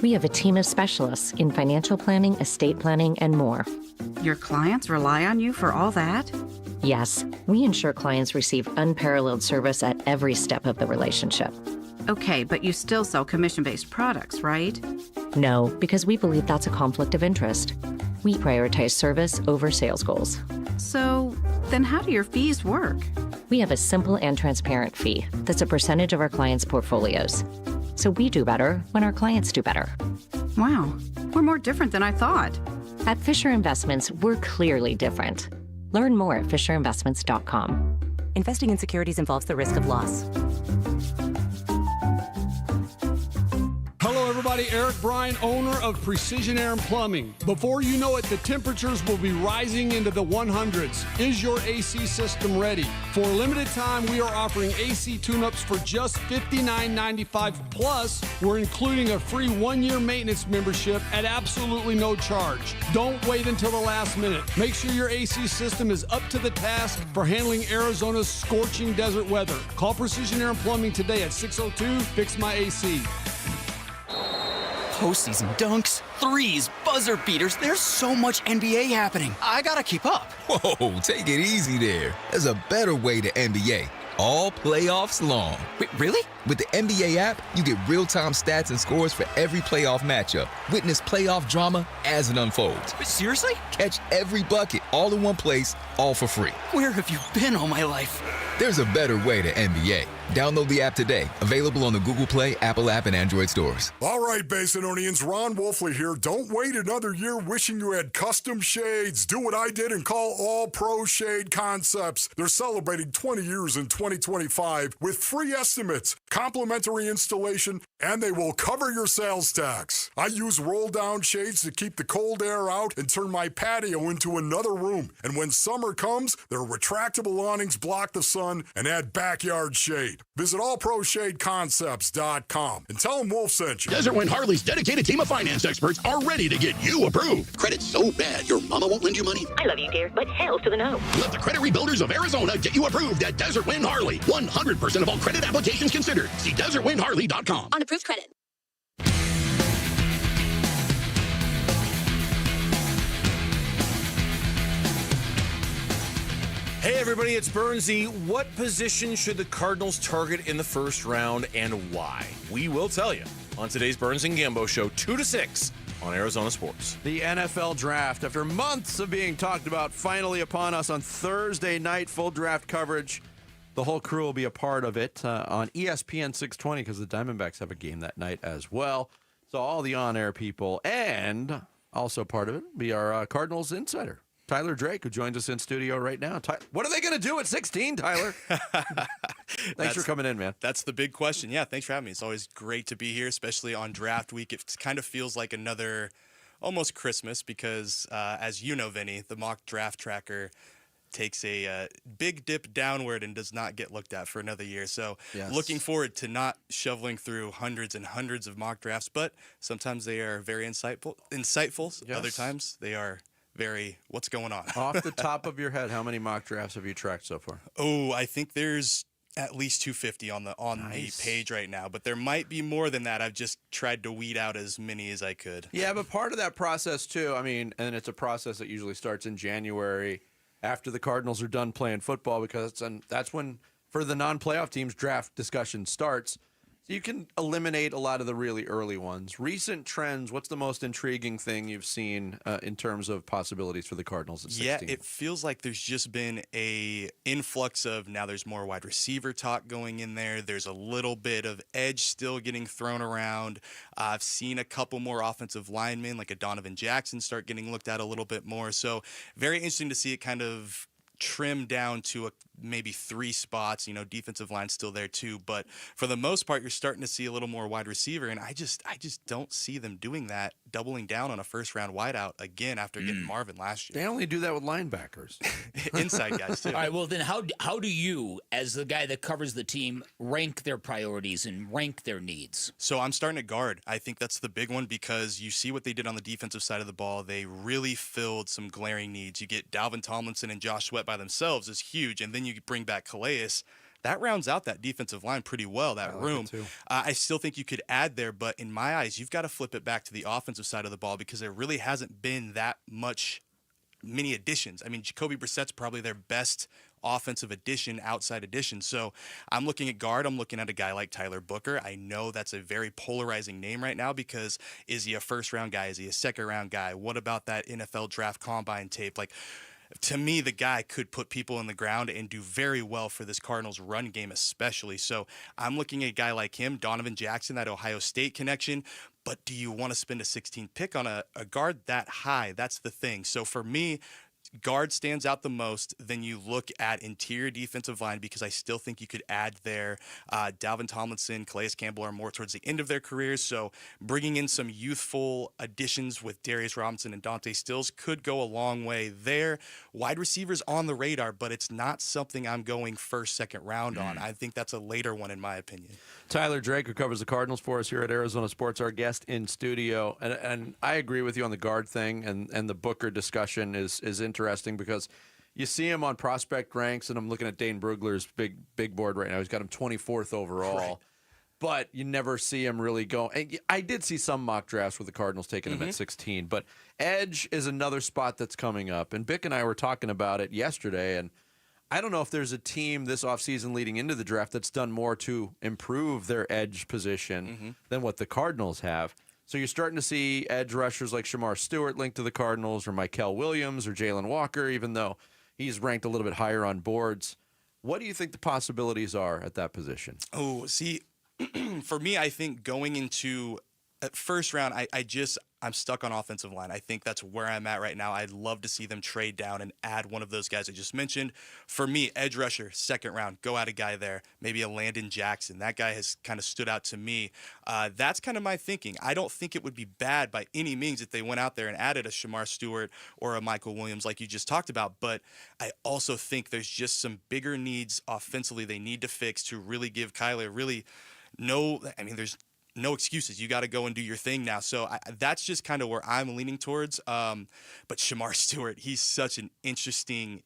Speaker 4: We have a team of specialists in financial planning, estate planning, and more.
Speaker 6: Your clients rely on you for all that?
Speaker 4: Yes, we ensure clients receive unparalleled service at every step of the relationship.
Speaker 6: Okay, but you still sell commission-based products, right?
Speaker 4: No, because we believe that's a conflict of interest. We prioritize service over sales goals.
Speaker 6: So, then how do your fees work?
Speaker 4: We have a simple and transparent fee that's a percentage of our clients' portfolios. So we do better when our clients do better.
Speaker 6: Wow, we're more different than I thought.
Speaker 4: At Fisher Investments, we're clearly different. Learn more at fisherinvestments.com.
Speaker 9: Investing in securities involves the risk of loss.
Speaker 22: Hello, everybody. Eric Bryan, owner of Precision Air and Plumbing. Before you know it, the temperatures will be rising into the 100s. Is your AC system ready? For a limited time, we are offering AC tune-ups for just $59.95. Plus, we're including a free 1-year maintenance membership at absolutely no charge. Don't wait until the last minute. Make sure your AC system is up to the task for handling Arizona's scorching desert weather. Call Precision Air and Plumbing today at 602-FIX-MY-AC.
Speaker 7: Postseason dunks, threes, buzzer beaters. There's so much NBA happening. I gotta keep up.
Speaker 10: Whoa, take it easy there. There's a better way to NBA. All playoffs long.
Speaker 7: Wait, really?
Speaker 10: With the NBA app, you get real-time stats and scores for every playoff matchup. Witness playoff drama as it unfolds.
Speaker 7: Wait, seriously?
Speaker 10: Catch every bucket all in one place, all for free.
Speaker 7: Where have you been all my life?
Speaker 10: There's a better way to NBA. Download the app today. Available on the Google Play, Apple app, and Android stores.
Speaker 15: All right, Basinonians, Ron Wolfley here. Don't wait another year wishing you had custom shades. Do what I did and call All Pro Shade Concepts. They're celebrating 20 years in 2025 with free estimates, complimentary installation, and they will cover your sales tax. I use roll-down shades to keep the cold air out and turn my patio into another room. And when summer comes, their retractable awnings block the sun and add backyard shade. Visit allproshadeconcepts.com and tell them Wolf sent you.
Speaker 11: Desert Wind Harley's dedicated team of finance experts are ready to get you approved. Credit so bad your mama won't lend you money?
Speaker 12: I love you, dear, but hell to the no.
Speaker 11: Let the credit rebuilders of Arizona get you approved at Desert Wind Harley. 100% of all credit applications considered. See desertwindharley.com.
Speaker 12: On approved credit.
Speaker 5: Hey everybody, it's Bernsey. What position should the Cardinals target in the first round and why? We will tell you on today's Burns and Gambo show, 2 to 6 on Arizona Sports.
Speaker 8: The NFL draft, after months of being talked about, finally upon us on Thursday night. Full draft coverage. The whole crew will be a part of it on ESPN 620 because the Diamondbacks have a game that night as well. So all the on-air people and also part of it will be our Cardinals insider, Tyler Drake, who joins us in studio right now. What are they going to do at 16, Tyler? Thanks for coming in, man.
Speaker 23: That's the big question. Yeah, thanks for having me. It's always great to be here, especially on draft week. It kind of feels like another almost Christmas because, as you know, Vinny, the mock draft tracker takes a big dip downward and does not get looked at for another year. So looking forward to not shoveling through hundreds and hundreds of mock drafts, but sometimes they are very insightful. Yes. Other times they are very, what's going on?
Speaker 8: Off the top of your head, how many mock drafts have you tracked so far?
Speaker 23: Oh, I think there's at least 250 on the page right now, but there might be more than that. I've just tried to weed out as many as I could.
Speaker 8: Yeah, but part of that process too, I mean, and it's a process that usually starts in January after the Cardinals are done playing football because that's when, for the non-playoff teams, draft discussion starts. So you can eliminate a lot of the really early ones. Recent trends, what's the most intriguing thing you've seen in terms of possibilities for the Cardinals at 16?
Speaker 23: Yeah, it feels like there's just been a influx of, now there's more wide receiver talk going in there. There's a little bit of edge still getting thrown around. I've seen a couple more offensive linemen, like a Donovan Jackson, start getting looked at a little bit more. So very interesting to see it kind of trim down to maybe 3 spots. Defensive line still there too, but for the most part, you're starting to see a little more wide receiver, and I just don't see them doing that, doubling down on a first-round wideout again after getting Marvin last year.
Speaker 8: They only do that with linebackers.
Speaker 23: Inside guys too.
Speaker 2: All right, well then how do you, as the guy that covers the team, rank their priorities and rank their needs?
Speaker 23: So I'm starting at guard. I think that's the big one because you see what they did on the defensive side of the ball. They really filled some glaring needs. You get Dalvin Tomlinson and Josh Sweat by themselves is huge, and then you bring back Calais. That rounds out that defensive line pretty well, that room. I still think you could add there, but in my eyes, you've got to flip it back to the offensive side of the ball because there really hasn't been that many additions. I mean, Jacoby Brissett's probably their best offensive addition, outside addition. So I'm looking at guard. I'm looking at a guy like Tyler Booker. I know that's a very polarizing name right now because is he a first-round guy? Is he a second-round guy? What about that NFL draft combine tape? To me, the guy could put people in the ground and do very well for this Cardinals run game especially. So I'm looking at a guy like him, Donovan Jackson, that Ohio State connection. But do you want to spend a 16th pick on a guard that high? That's the thing. So for me, guard stands out the most. Then you look at interior defensive line because I still think you could add there. Dalvin Tomlinson, Calais Campbell are more towards the end of their careers, so bringing in some youthful additions with Darius Robinson and Dante Stills could go a long way there. Wide receivers on the radar, but it's not something I'm going first, second round on. I think that's a later one in my opinion.
Speaker 8: Tyler Drake, who covers the Cardinals for us here at Arizona Sports, our guest in studio. And I agree with you on the guard thing, and the Booker discussion is interesting because you see him on prospect ranks, and I'm looking at Dane Brugler's big board right now. He's got him 24th overall. Right. but you never see him really go. And I did see some mock drafts with the Cardinals taking him at 16, but edge is another spot that's coming up. And Bick and I were talking about it yesterday, and I don't know if there's a team this offseason leading into the draft that's done more to improve their edge position than what the Cardinals have. So you're starting to see edge rushers like Shamar Stewart linked to the Cardinals, or Mykel Williams, or Jalen Walker, even though he's ranked a little bit higher on boards. What do you think the possibilities are at that position?
Speaker 23: Oh, see, for me, I think going into first round, I'm stuck on offensive line. I think that's where I'm at right now. I'd love to see them trade down and add one of those guys I just mentioned. For me, edge rusher, second round, go out a guy there, maybe a Landon Jackson. That guy has kind of stood out to me. That's kind of my thinking. I don't think it would be bad by any means if they went out there and added a Shamar Stewart or a Mykel Williams like you just talked about. But I also think there's just some bigger needs offensively they need to fix to really give Kyler there's no excuses. You got to go and do your thing now. So that's just kind of where I'm leaning towards. But Shamar Stewart, he's such an interesting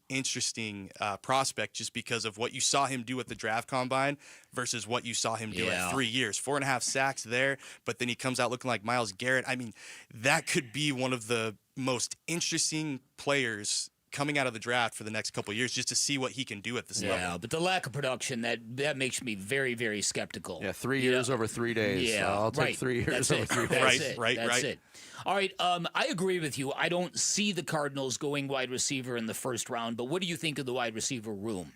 Speaker 23: prospect just because of what you saw him do at the draft combine versus what you saw him do at 3 years. 4.5 sacks there, but then he comes out looking like Myles Garrett. I mean, that could be one of the most interesting players coming out of the draft for the next couple of years just to see what he can do at this level.
Speaker 2: Yeah, but the lack of production, that makes me very, very skeptical.
Speaker 8: Yeah, 3 years over 3 days.
Speaker 2: Yeah,
Speaker 8: I'll take 3 years over 3 days.
Speaker 23: Right.
Speaker 2: It. All right, I agree with you. I don't see the Cardinals going wide receiver in the first round, but what do you think of the wide receiver room?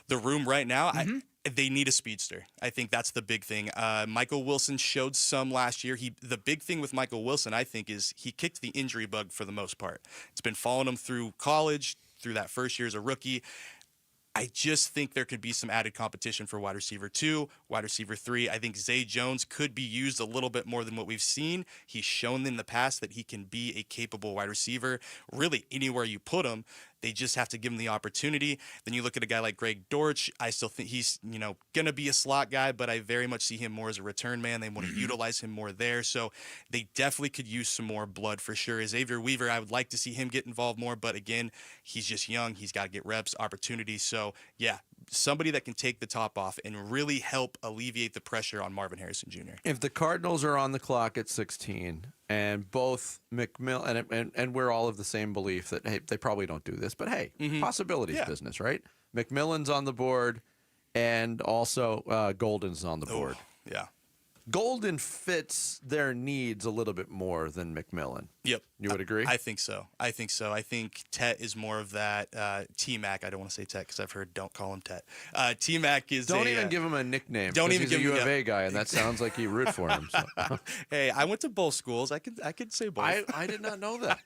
Speaker 23: The room right now, they need a speedster. I think that's the big thing. Mykel Wilson showed some last year. The big thing with Mykel Wilson, I think, is he kicked the injury bug for the most part. It's been following him through college, through that first year as a rookie. I just think there could be some added competition for wide receiver 2, wide receiver 3. I think Zay Jones could be used a little bit more than what we've seen. He's shown in the past that he can be a capable wide receiver really anywhere you put him. They just have to give him the opportunity. Then you look at a guy like Greg Dortch. I still think he's, going to be a slot guy, but I very much see him more as a return man. They want to utilize him more there. So they definitely could use some more blood for sure. Xavier Weaver, I would like to see him get involved more, but again, he's just young. He's got to get reps, opportunities. So yeah, somebody that can take the top off and really help alleviate the pressure on Marvin Harrison Jr.
Speaker 8: If the Cardinals are on the clock at 16 and both McMillan, and we're all of the same belief that, hey, they probably don't do this, but hey, possibilities business, right? McMillan's on the board and also Golden's on the board.
Speaker 23: Yeah.
Speaker 8: Golden fits their needs a little bit more than McMillan.
Speaker 23: Yep.
Speaker 8: You would agree?
Speaker 23: I think so. I think Tet is more of that T-Mac. I don't want to say Tet because I've heard don't call him Tet. T-Mac is
Speaker 8: Don't even give him a nickname.
Speaker 23: Don't even
Speaker 8: he's
Speaker 23: give
Speaker 8: a U
Speaker 23: him
Speaker 8: of A guy, and that sounds like you root for him. So.
Speaker 23: Hey, I went to both schools. I could say both.
Speaker 8: I did not know that.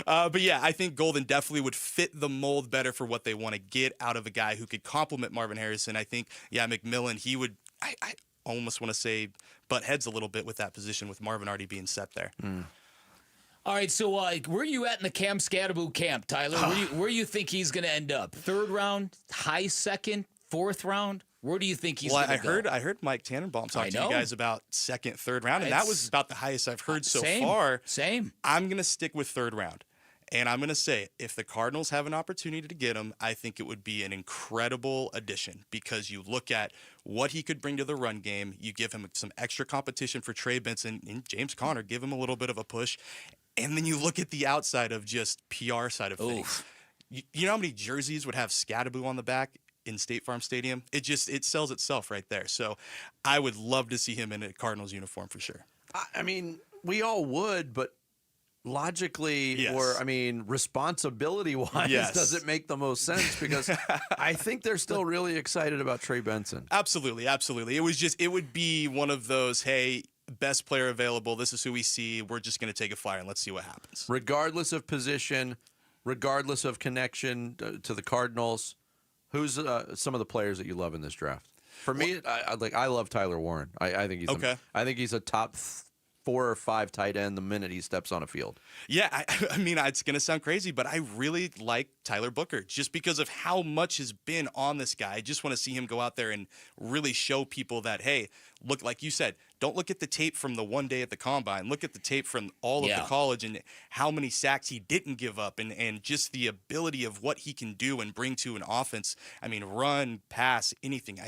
Speaker 23: But yeah, I think Golden definitely would fit the mold better for what they want to get out of a guy who could complement Marvin Harrison. I think, McMillan, he would – I almost want to say butt heads a little bit with that position with Marvin already being set there.
Speaker 2: All right, so where are you at in the Cam Scatterboot camp, Tyler? Where do you think he's going to end up? Third round, high second, fourth round? Where do you think he's going to go?
Speaker 23: I heard Mike Tannenbaum talk to you guys about second, third round, and that was about the highest I've heard so far.
Speaker 2: Same.
Speaker 23: I'm going to stick with third round. And I'm going to say, if the Cardinals have an opportunity to get him, I think it would be an incredible addition because you look at what he could bring to the run game. You give him some extra competition for Trey Benson and James Conner, give him a little bit of a push. And then you look at the outside of just PR side of things. You know how many jerseys would have Scatterboot on the back in State Farm Stadium? It sells itself right there. So I would love to see him in a Cardinals uniform for sure.
Speaker 8: I mean, we all would, but logically responsibility-wise, does it make the most sense? Because I think they're still really excited about Trey Benson.
Speaker 23: Absolutely. It would be one of those, hey, best player available, this is who we see, we're just going to take a flyer and let's see what happens.
Speaker 8: Regardless of position, regardless of connection to the Cardinals, who's some of the players that you love in this draft? For me, I love Tyler Warren. I think he's I think he's a top 4 or 5 tight end the minute he steps on a field.
Speaker 23: Yeah, I mean, it's going to sound crazy, but I really like Tyler Booker just because of how much has been on this guy. I just want to see him go out there and really show people that, hey, look, like you said, don't look at the tape from the one day at the combine. Look at the tape from all of the college and how many sacks he didn't give up and just the ability of what he can do and bring to an offense. I mean, run, pass, anything.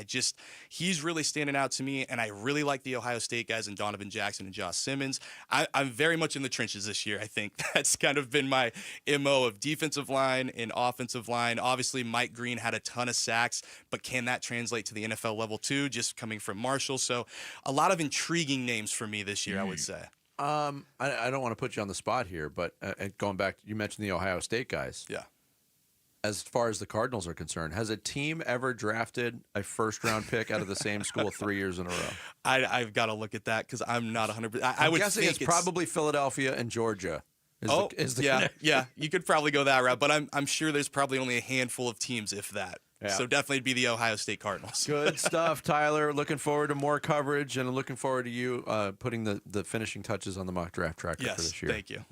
Speaker 23: He's really standing out to me, and I really like the Ohio State guys and Donovan Jackson and Josh Simmons. I'm very much in the trenches this year. I think that's kind of been my MO of defensive line and offensive line. Obviously, Mike Green had a ton of sacks, but can that translate to the NFL level too, just coming from Marshall? So a lot of intriguing names for me this year, I would say.
Speaker 8: I don't want to put you on the spot here, but going back, you mentioned the Ohio State guys.
Speaker 23: Yeah.
Speaker 8: As far as the Cardinals are concerned, has a team ever drafted a first-round pick out of the same school 3 years in a row?
Speaker 23: I've got to look at that because I'm not 100%.
Speaker 8: I'm guessing it's probably Philadelphia and Georgia.
Speaker 23: Yeah. You could probably go that route, but I'm sure there's probably only a handful of teams, if that. Yeah. So definitely be the Ohio State Cardinals.
Speaker 8: Good stuff, Tyler. Looking forward to more coverage and looking forward to you putting the finishing touches on the mock draft tracker for this year.
Speaker 23: Thank you.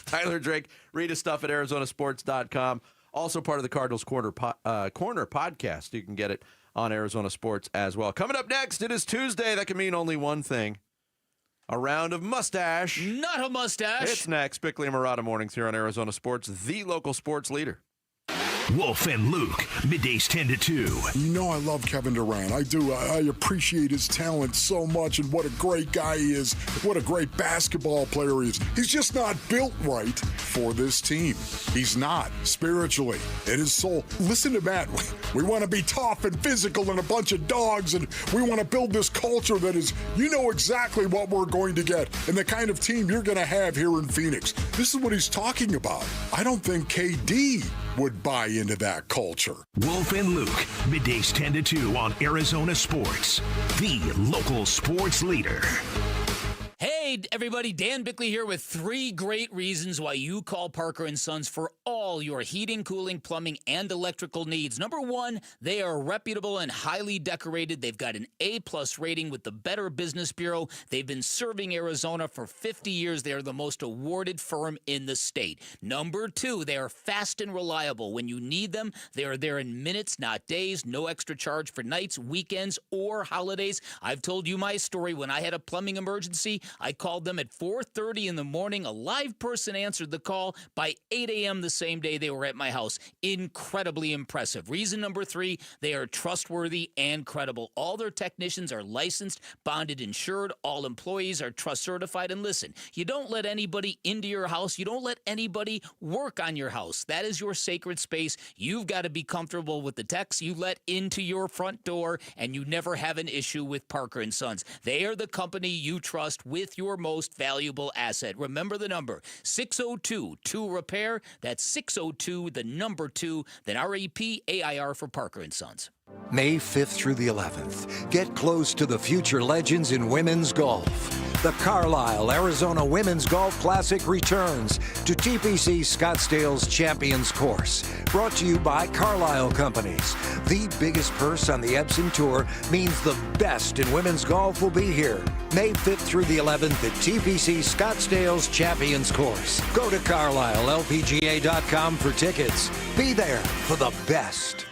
Speaker 8: Tyler Drake, read his stuff at arizonasports.com. Also part of the Cardinals Corner podcast. You can get it on Arizona Sports as well. Coming up next, it is Tuesday. That can mean only one thing. A round of mustache.
Speaker 2: Not a mustache.
Speaker 8: It's next. Bickley and Murata mornings here on Arizona Sports, the local sports leader.
Speaker 16: Wolf and Luke, middays 10 to 2.
Speaker 15: You know I love Kevin Durant. I do. I appreciate his talent so much and what a great guy he is, what a great basketball player he is. He's just not built right for this team. He's not, spiritually, in his soul. Listen to Matt. We want to be tough and physical and a bunch of dogs, and we want to build this culture that is, you know exactly what we're going to get and the kind of team you're going to have here in Phoenix. This is what he's talking about. I don't think KD would buy into that culture.
Speaker 16: Wolf and Luke, middays 10 to 2 on Arizona Sports, the local sports leader.
Speaker 2: Hey, everybody, Dan Bickley here with 3 great reasons why you call Parker & Sons for all your heating, cooling, plumbing, and electrical needs. Number 1, they are reputable and highly decorated. They've got an A-plus rating with the Better Business Bureau. They've been serving Arizona for 50 years. They are the most awarded firm in the state. Number 2, they are fast and reliable. When you need them, they are there in minutes, not days. No extra charge for nights, weekends, or holidays. I've told you my story. When I had a plumbing emergency, I called them at 4:30 in the morning. A live person answered the call. By 8 a.m. the same day, they were at my house. Incredibly impressive. Reason number 3, they are trustworthy and credible. All their technicians are licensed, bonded, insured. All employees are trust certified. And listen, you don't let anybody into your house. You don't let anybody work on your house. That is your sacred space. You've got to be comfortable with the techs you let into your front door, and you never have an issue with Parker & Sons. They are the company you trust with your most valuable asset. Remember the number, 602-2-REPAIR. That's 602, the number 2, then REPAIR for Parker & Sons.
Speaker 14: May 5th through the 11th, get close to the future legends in women's golf. The Carlisle, Arizona Women's Golf Classic returns to TPC Scottsdale's Champions Course. Brought to you by Carlisle Companies. The biggest purse on the Epson Tour means the best in women's golf will be here. May 5th through the 11th at TPC Scottsdale's Champions Course. Go to CarlisleLPGA.com for tickets. Be there for the best.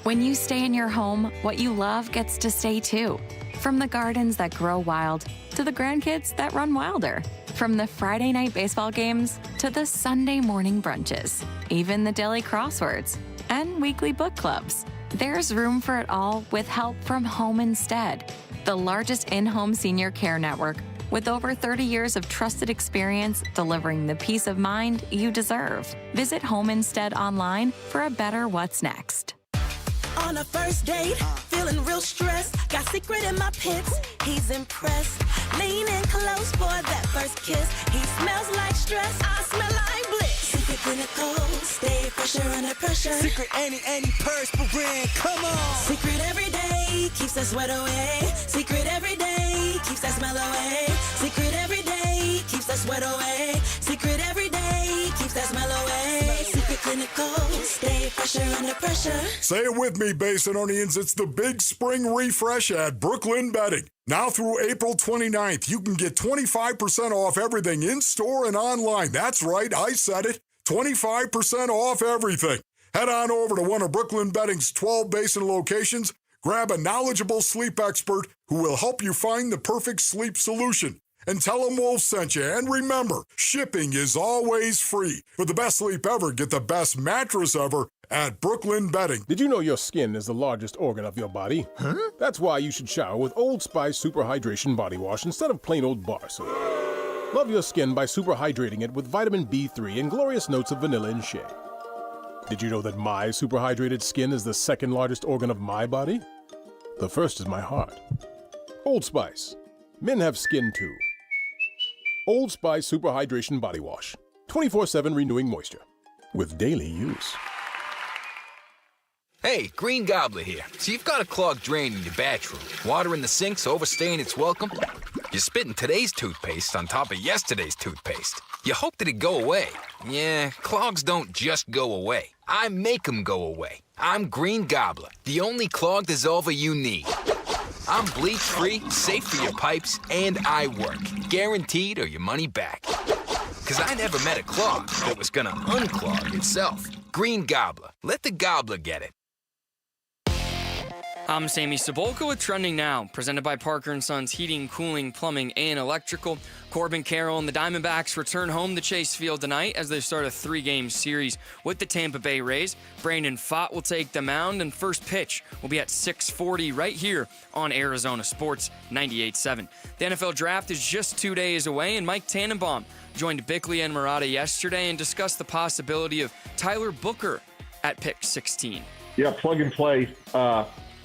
Speaker 18: When you stay in your home, what you love gets to stay too. From the gardens that grow wild to the grandkids that run wilder. From the Friday night baseball games to the Sunday morning brunches. Even the daily crosswords and weekly book clubs. There's room for it all with help from Home Instead, the largest in-home senior care network with over 30 years of trusted experience delivering the peace of mind you deserve. Visit Home Instead online for a better what's next.
Speaker 19: On a first date, feeling real stressed. Got secret in my pits, he's impressed. Leaning close for that first kiss. He smells like stress, I smell like bliss. Secret clinical, stay fresher under pressure.
Speaker 20: Secret anti-perspirant, come on.
Speaker 19: Secret every day, keeps that sweat away. Secret every day, keeps that smell away. Secret every day, keeps that sweat away. Secret every day, keeps that smell away. Secret clinical, stay fresher under pressure.
Speaker 15: Say it with me, Basinonians. It's the big spring refresh at Brooklyn Bedding. Now through April 29th, you can get 25% off everything in-store and online. That's right, I said it. 25% off everything. Head on over to one of Brooklyn Bedding's 12 Basin locations. Grab a knowledgeable sleep expert who will help you find the perfect sleep solution. And tell them Wolf sent you. And remember, shipping is always free. For the best sleep ever, get the best mattress ever at Brooklyn Bedding.
Speaker 1: Did you know your skin is the largest organ of your body? Huh? That's why you should shower with Old Spice Super Hydration Body Wash instead of plain old bar soap. Love your skin by super hydrating it with vitamin B3 and glorious notes of vanilla and shea. Did you know that my super hydrated skin is the second largest organ of my body? The first is my heart. Old Spice. Men have skin too. Old Spice Super Hydration Body Wash. 24/7 renewing moisture. With daily use.
Speaker 10: Hey, Green Gobbler here. So you've got a clogged drain in your bathroom. Water in the sink's overstaying its welcome. You're spitting today's toothpaste on top of yesterday's toothpaste. You hoped it'd go away. Yeah, clogs don't just go away. I make them go away. I'm Green Gobbler, the only clog dissolver you need. I'm bleach-free, safe for your pipes, and I work. Guaranteed or your money back. Because I never met a clog that was gonna unclog itself. Green Gobbler. Let the gobbler get it.
Speaker 13: I'm Sammy Sabolka with Trending Now, presented by Parker & Sons Heating, Cooling, Plumbing, and Electrical. Corbin Carroll and the Diamondbacks return home to Chase Field tonight as they start a 3-game series with the Tampa Bay Rays. Brandon Pfaadt will take the mound, and first pitch will be at 6:40 right here on Arizona Sports 98.7. The NFL Draft is just 2 days away, and Mike Tannenbaum joined Bickley and Murata yesterday and discussed the possibility of Tyler Booker at pick 16.
Speaker 17: Yeah, plug and play.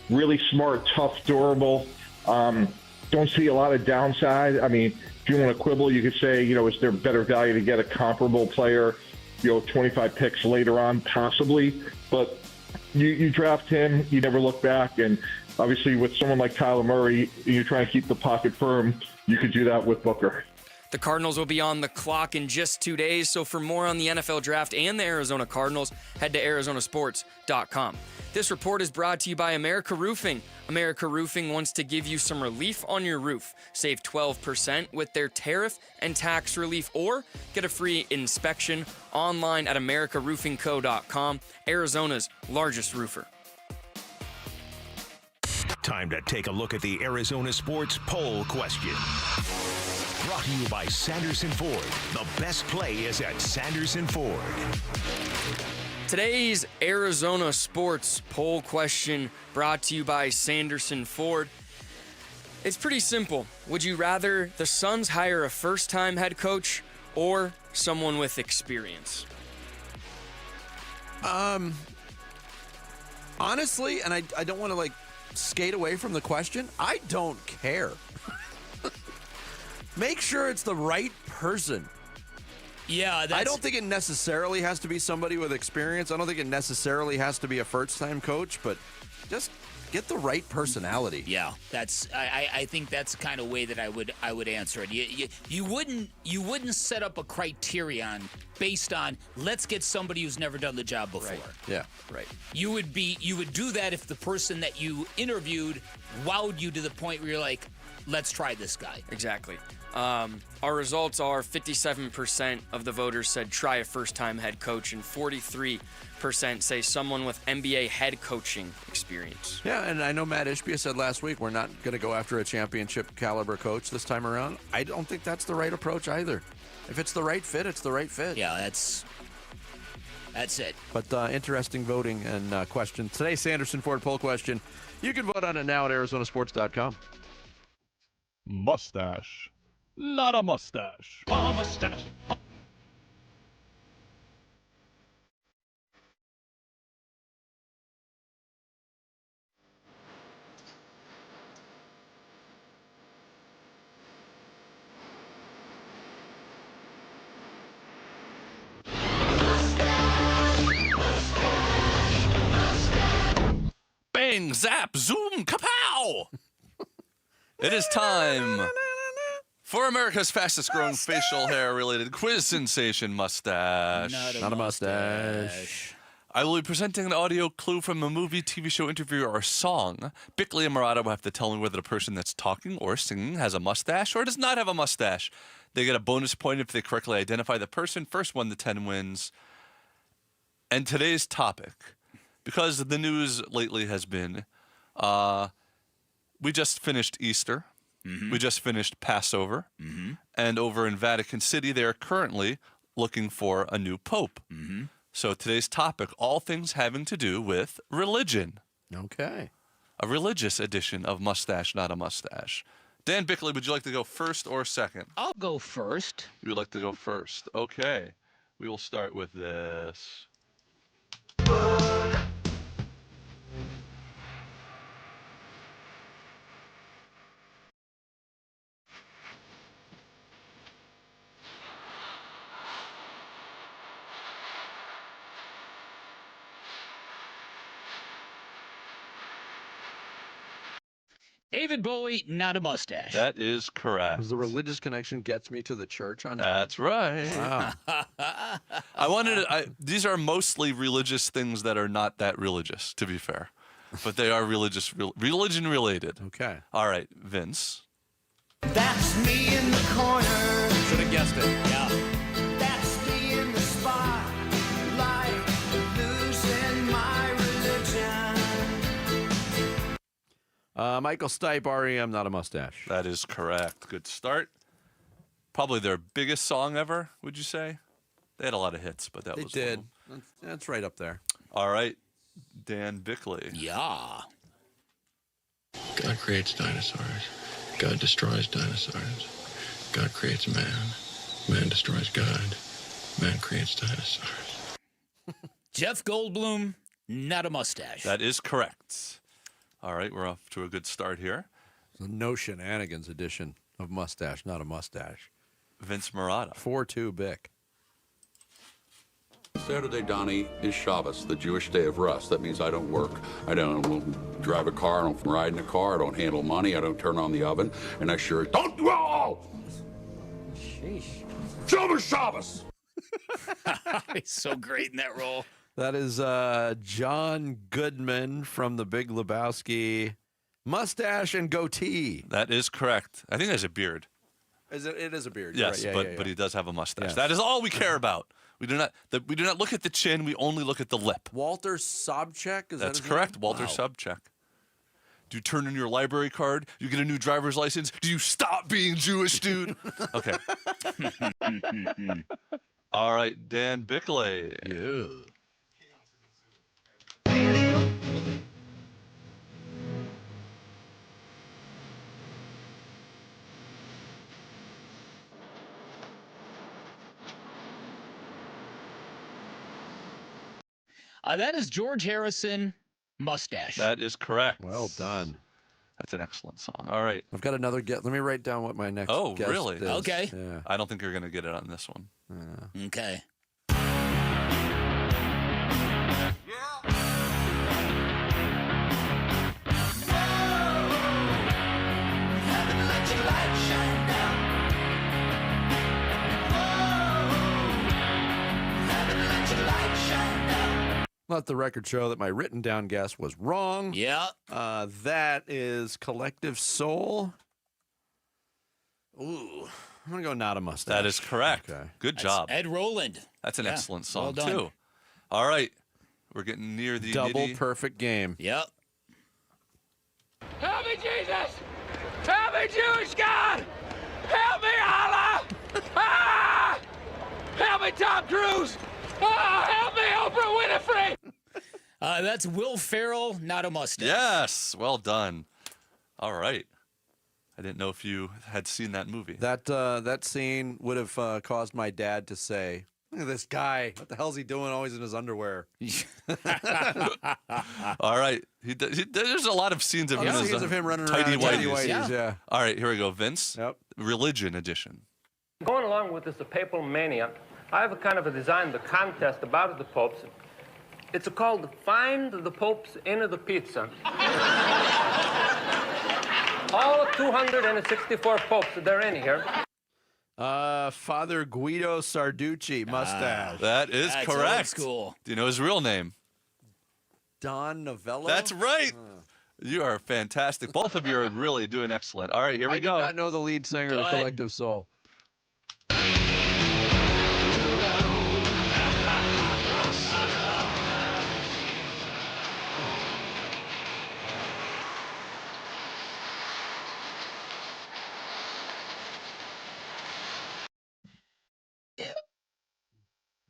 Speaker 17: Really smart, tough, durable. Don't see a lot of downside. I mean, if you want to quibble, you could say, is there better value to get a comparable player, 25 picks later on, possibly. But you draft him, you never look back. And obviously with someone like Kyler Murray, you're trying to keep the pocket firm. You could do that with Booker.
Speaker 13: The Cardinals will be on the clock in just 2 days, so for more on the NFL Draft and the Arizona Cardinals, head to arizonasports.com. This report is brought to you by America Roofing. America Roofing wants to give you some relief on your roof. Save 12% with their tariff and tax relief, or get a free inspection online at americaroofingco.com, Arizona's largest roofer.
Speaker 16: Time to take a look at the Arizona Sports Poll Question. Brought to you by Sanderson Ford. The best play is at Sanderson Ford.
Speaker 13: Today's Arizona Sports Poll Question brought to you by Sanderson Ford. It's pretty simple. Would you rather the Suns hire a first-time head coach or someone with experience?
Speaker 8: Honestly, and I don't want to skate away from the question, I don't care. Make sure it's the right person.
Speaker 2: Yeah,
Speaker 8: I don't think it necessarily has to be somebody with experience. I don't think it necessarily has to be a first-time coach, but just get the right personality.
Speaker 2: Yeah, I think that's the kind of way that I would answer it. You wouldn't set up a criterion based on let's get somebody who's never done the job before.
Speaker 8: Right. Yeah, right.
Speaker 2: You would do that if the person that you interviewed wowed you to the point where you're like, let's try this guy.
Speaker 13: Exactly. Our results are 57% of the voters said try a first-time head coach, and 43% say someone with NBA head coaching experience.
Speaker 8: Yeah, and I know Matt Ishbia said last week we're not going to go after a championship caliber coach this time around. I don't think that's the right approach either. If it's the right fit, it's the right fit.
Speaker 2: Yeah, that's it.
Speaker 8: But interesting voting and question. Today's Sanderson Ford poll question. You can vote on it now at arizonasports.com.
Speaker 22: Mustache. Not a mustache.
Speaker 11: A mustache.
Speaker 21: Bang, zap, zoom, kapow! It is time for America's fastest growing facial hair related quiz sensation, mustache.
Speaker 8: Not a mustache.
Speaker 21: I will be presenting an audio clue from a movie, TV show, interview, or song. Bickley and Murata will have to tell me whether the person that's talking or singing has a mustache or does not have a mustache. They get a bonus point if they correctly identify the person. First 1 to 10 wins. And today's topic, because the news lately has been We just finished Easter.
Speaker 2: Mm-hmm.
Speaker 21: We just finished Passover.
Speaker 2: Mm-hmm.
Speaker 21: And over in Vatican City, they are currently looking for a new pope.
Speaker 2: Mm-hmm.
Speaker 21: So today's topic, all things having to do with religion.
Speaker 8: Okay.
Speaker 21: A religious edition of Mustache, Not a Mustache. Dan Bickley, would you like to go first or second?
Speaker 2: I'll go first.
Speaker 21: You would like to go first. Okay. We will start with this.
Speaker 2: David Bowie, Not a Mustache.
Speaker 21: That is correct.
Speaker 8: Because the religious connection gets me to the church on
Speaker 21: That's right.
Speaker 8: Wow.
Speaker 21: I wanted to, these are mostly religious things that are not that religious, to be fair. But they are religion related.
Speaker 8: Okay.
Speaker 21: All right, Vince.
Speaker 20: That's me in the corner.
Speaker 8: Should have guessed it.
Speaker 2: Yeah.
Speaker 20: That's me in the spotlight, losing my religion.
Speaker 8: Michael Stipe, REM, Not a Mustache.
Speaker 21: That is correct. Good start. Probably their biggest song ever, would you say? They had a lot of hits, but that
Speaker 8: They
Speaker 21: was
Speaker 8: did.
Speaker 21: one of them.
Speaker 8: That's right up there.
Speaker 21: All right, Dan Bickley.
Speaker 2: Yeah.
Speaker 11: God creates dinosaurs. God destroys dinosaurs. God creates man. Man destroys God. Man creates dinosaurs.
Speaker 2: Jeff Goldblum, Not a Mustache.
Speaker 21: That is correct. All right, we're off to a good start here.
Speaker 8: The No Shenanigans edition of Mustache, Not a Mustache.
Speaker 21: Vince Marotta.
Speaker 8: 4-2 Bick.
Speaker 3: Saturday, Donnie, is Shabbos, the Jewish day of rest. That means I don't work. I don't drive a car. I don't ride in a car. I don't handle money. I don't turn on the oven. And I sure don't. Whoa!
Speaker 2: Sheesh.
Speaker 3: Shabbos, Shabbos!
Speaker 2: He's so great in that role.
Speaker 8: That is John Goodman from The Big Lebowski. Mustache and goatee.
Speaker 21: That is correct. I think there's a beard.
Speaker 8: It is a beard.
Speaker 21: Yes,
Speaker 8: right. Yeah,
Speaker 21: but he does have a mustache.
Speaker 8: Yes.
Speaker 21: That is all we care about. We do not look at the chin. We only look at the lip.
Speaker 8: Walter Sobchak.
Speaker 21: That's correct. Walter Sobchak. Do you turn in your library card? You get a new driver's license? Do you stop being Jewish, dude? Okay. All right, Dan Bickley.
Speaker 8: Yeah.
Speaker 2: That is George Harrison, Mustache.
Speaker 21: That is correct.
Speaker 8: Well done.
Speaker 21: That's an excellent song. All right.
Speaker 8: I've got another guess. Let me write down what my next guess
Speaker 21: really?
Speaker 8: is.
Speaker 2: Okay.
Speaker 8: Yeah.
Speaker 21: I don't think you're going to get it on this one.
Speaker 2: Okay.
Speaker 8: Let the record show that my written down guess was wrong.
Speaker 2: Yeah.
Speaker 8: That is Collective Soul. Ooh. I'm going to go Not a Mustache.
Speaker 21: That is correct.
Speaker 8: Okay.
Speaker 21: Good
Speaker 2: That's
Speaker 21: job.
Speaker 2: Ed Roland.
Speaker 21: That's an excellent song,
Speaker 2: well done.
Speaker 21: too. All right. We're getting near the
Speaker 8: Double perfect game.
Speaker 2: Yep.
Speaker 4: Help me, Jesus! Help me, Jewish God! Help me, Allah! Ah! Help me, Tom Cruise! Ah! Help me, Oprah Winfrey!
Speaker 2: That's Will Ferrell, Not a Mustache.
Speaker 21: Yes. Well done. All right. I didn't know if you had seen that movie.
Speaker 8: That scene would have caused my dad to say, "Look at this guy. What the hell's he doing always in his underwear?"
Speaker 21: All right. There's a lot of scenes of him,
Speaker 8: scenes of him running
Speaker 21: tidy
Speaker 8: around in
Speaker 21: whities.
Speaker 8: tighty whities, yeah.
Speaker 21: All right, here we go. Vince.
Speaker 8: Yep.
Speaker 21: Religion edition.
Speaker 6: Going along with this papal mania, I have a kind of a design, the contest about the popes. It's called Find the Popes in the Pizza. All 264 popes, they're in here.
Speaker 8: Father Guido Sarducci, Mustache.
Speaker 21: That is
Speaker 2: That's
Speaker 21: correct.
Speaker 2: old school.
Speaker 21: Do you know his real name?
Speaker 8: Don Novello?
Speaker 21: That's right. You are fantastic. Both of you are really doing excellent. All right, here we go.
Speaker 8: I did not know the lead singer of Collective Soul.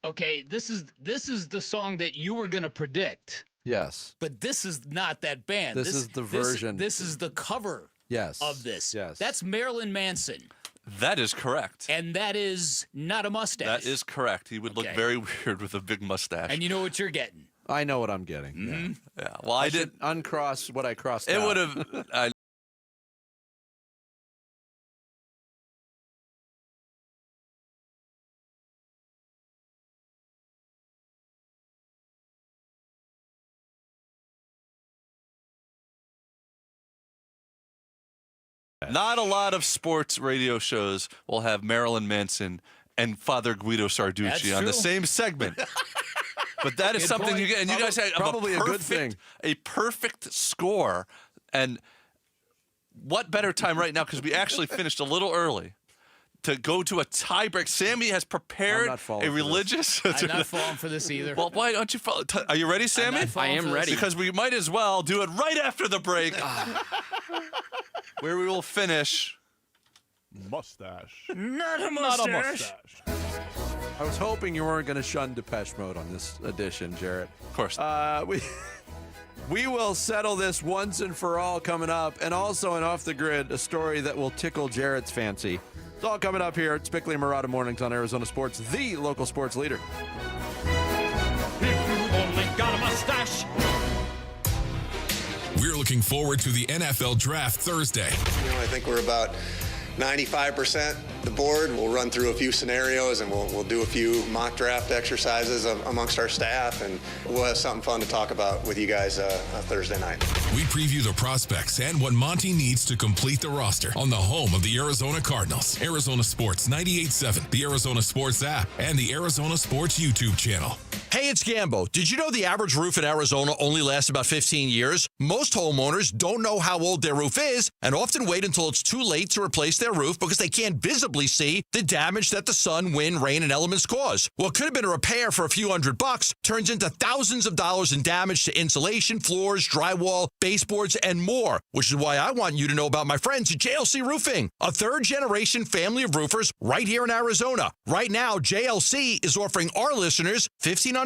Speaker 7: Okay, this is the song that you were going to predict.
Speaker 8: Yes.
Speaker 7: But this is not that band.
Speaker 8: This is the version.
Speaker 7: This is the cover
Speaker 8: Yes.
Speaker 7: of this.
Speaker 8: Yes.
Speaker 7: That's Marilyn Manson.
Speaker 21: That is correct.
Speaker 7: And that is not a mustache.
Speaker 21: That is correct. He would look
Speaker 7: Okay.
Speaker 21: very weird with a big mustache.
Speaker 7: And you know what you're getting.
Speaker 8: I know what I'm getting.
Speaker 7: Mm-hmm.
Speaker 21: Yeah. Well, I did
Speaker 8: uncross what I crossed
Speaker 21: It
Speaker 8: out.
Speaker 21: would have. Not a lot of sports radio shows will have Marilyn Manson and Father Guido Sarducci on the
Speaker 8: true.
Speaker 21: same segment. But that is
Speaker 8: Good
Speaker 21: something
Speaker 8: point.
Speaker 21: you get, and you guys had
Speaker 8: Probably a good thing.
Speaker 21: A perfect score. And what better time right now, because we actually finished a little early, to go to a tiebreak. Sammy has prepared a religious.
Speaker 7: I'm not falling for this either.
Speaker 21: Well, why don't you follow? Are you ready, Sammy?
Speaker 7: I am ready.
Speaker 21: Because we might as well do it right after the break, where we will finish.
Speaker 1: Mustache.
Speaker 7: Not a
Speaker 1: Not a
Speaker 7: mustache.
Speaker 1: mustache.
Speaker 8: I was hoping you weren't going to shun Depeche Mode on this edition, Jarrett.
Speaker 21: Of course.
Speaker 8: We will settle this once and for all coming up, and also an Off the Grid, a story that will tickle Jarrett's fancy. It's all coming up here at Bickley and Murata Mornings on Arizona Sports, the local sports leader.
Speaker 4: Only got a mustache.
Speaker 9: We're looking forward to the NFL Draft Thursday.
Speaker 12: I think we're about 95% the board. We'll run through a few scenarios and we'll do a few mock draft exercises amongst our staff, and we'll have something fun to talk about with you guys Thursday night.
Speaker 9: We preview the prospects and what Monty needs to complete the roster on the home of the Arizona Cardinals. Arizona Sports 98.7, the Arizona Sports app, and the Arizona Sports YouTube channel.
Speaker 24: Hey, it's Gambo. Did you know the average roof in Arizona only lasts about 15 years? Most homeowners don't know how old their roof is and often wait until it's too late to replace their roof because they can't visibly see the damage that the sun, wind, rain, and elements cause. What could have been a repair for a few $100 turns into thousands of dollars in damage to insulation, floors, drywall, baseboards, and more, which is why I want you to know about my friends at JLC Roofing, a third-generation family of roofers right here in Arizona. Right now, JLC is offering our listeners $1,500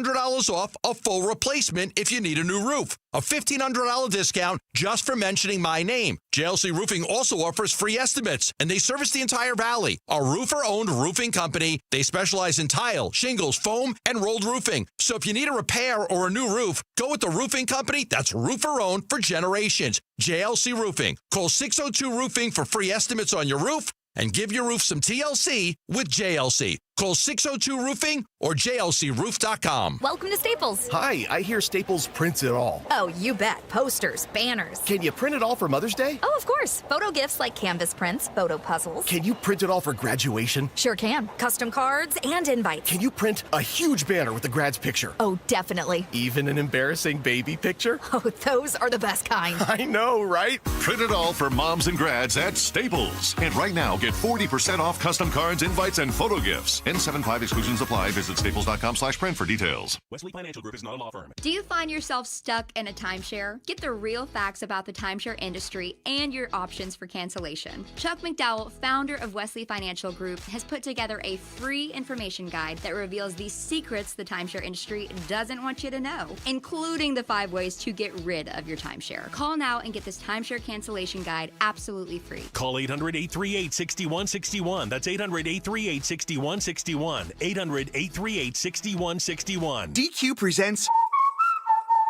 Speaker 24: off a full replacement if you need a new roof. A $1,500 discount just for mentioning my name. JLC Roofing also offers free estimates, and they service the entire valley. A roofer-owned roofing company. They specialize in tile, shingles, foam, and rolled roofing. So if you need a repair or a new roof, go with the roofing company that's roofer-owned for generations. JLC Roofing. Call 602-ROOFING for free estimates on your roof and give your roof some TLC with JLC. Call 602-ROOFING or jlcroof.com.
Speaker 25: Welcome to Staples.
Speaker 26: Hi, I hear Staples prints it all.
Speaker 25: Oh, you bet. Posters, banners.
Speaker 26: Can you print it all for Mother's Day?
Speaker 25: Oh, of course. Photo gifts like canvas prints, photo puzzles.
Speaker 26: Can you print it all for graduation?
Speaker 25: Sure can. Custom cards and invites.
Speaker 26: Can you print a huge banner with the grad's picture?
Speaker 25: Oh, definitely.
Speaker 26: Even an embarrassing baby picture?
Speaker 25: Oh, those are the best kind.
Speaker 26: I know, right?
Speaker 27: Print it all for moms and grads at Staples. And right now, get 40% off custom cards, invites, and photo gifts. N75 exclusions apply. Visit staples.com/print for details.
Speaker 28: Wesley Financial Group is not a law firm.
Speaker 29: Do you find yourself stuck in a timeshare? Get the real facts about the timeshare industry and your options for cancellation. Chuck McDowell, founder of Wesley Financial Group, has put together a free information guide that reveals the secrets the timeshare industry doesn't want you to know, including the 5 ways to get rid of your timeshare. Call now and get this timeshare cancellation guide absolutely free.
Speaker 28: Call 800-838-6161. That's 800-838-6161. 800-838-6161.
Speaker 30: DQ presents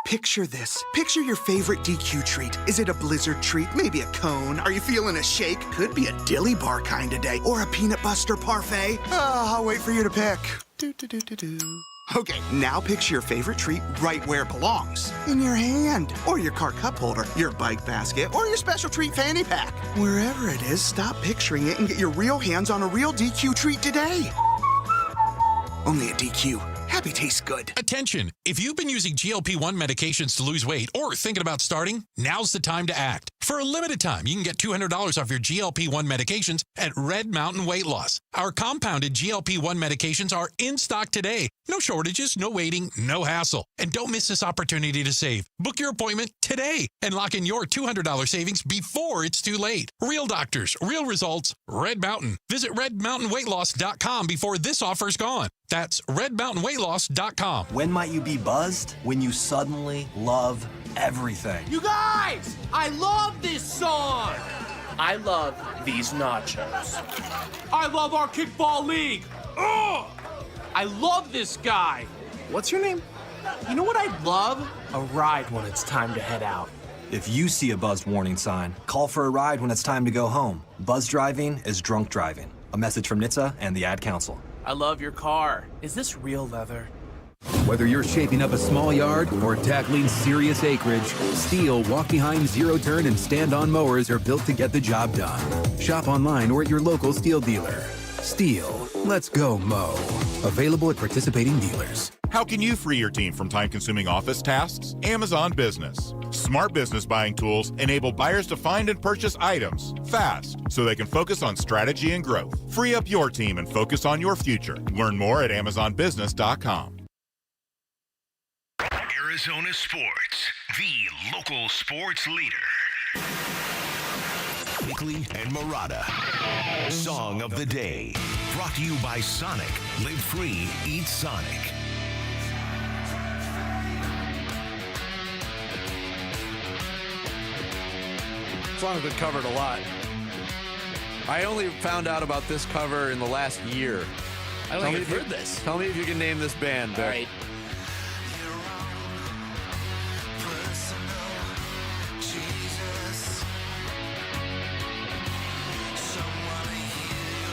Speaker 30: Picture this. Picture your favorite DQ treat. Is it a blizzard treat? Maybe a cone? Are you feeling a shake? Could be a dilly bar kind of day. Or a peanut buster parfait. I'll wait for you to pick. Okay, now picture your favorite treat right where it belongs. In your hand, or your car cup holder, your bike basket, or your special treat fanny pack. Wherever it is, stop picturing it and get your real hands on a real DQ treat today. Only at DQ. Happy tastes good.
Speaker 31: Attention! If you've been using GLP-1 medications to lose weight or thinking about starting, now's the time to act.
Speaker 5: For a limited time, you can get $200 off your GLP-1 medications at Red Mountain Weight Loss. Our compounded GLP-1 medications are in stock today. No shortages, no waiting, no hassle. And don't miss this opportunity to save. Book your appointment today and lock in your $200 savings before it's too late. Real doctors, real results, Red Mountain. Visit redmountainweightloss.com before this offer's gone. That's redmountainweightloss.com.
Speaker 10: When might you be buzzed? When you suddenly love everything.
Speaker 14: You guys, I love this song. I love these nachos. I love our kickball league. Ugh! I love this guy. What's your name? You know what I'd love? A ride when it's time to head out.
Speaker 10: If you see a buzzed warning sign, call for a ride when it's time to go home. Buzz driving is drunk driving. A message from NHTSA and the Ad Council.
Speaker 14: I love your car. Is this real leather?
Speaker 15: Whether you're shaping up a small yard or tackling serious acreage, Steel walk-behind zero-turn and stand-on mowers are built to get the job done. Shop online or at your local Steel dealer. Steel, let's go mow. Available at participating dealers.
Speaker 16: How can you free your team from time-consuming office tasks? Amazon Business. Smart business buying tools enable buyers to find and purchase items fast so they can focus on strategy and growth. Free up your team and focus on your future. Learn more at AmazonBusiness.com.
Speaker 17: Arizona Sports, the local sports leader. Bickley and Murata. Song of the Day. Brought to you by Sonic. Live free, eat Sonic.
Speaker 8: Song's been covered a lot. I only found out about this cover in the last year.
Speaker 2: I don't think I've heard this.
Speaker 8: Tell me if you can name this band, Vic.
Speaker 2: All right.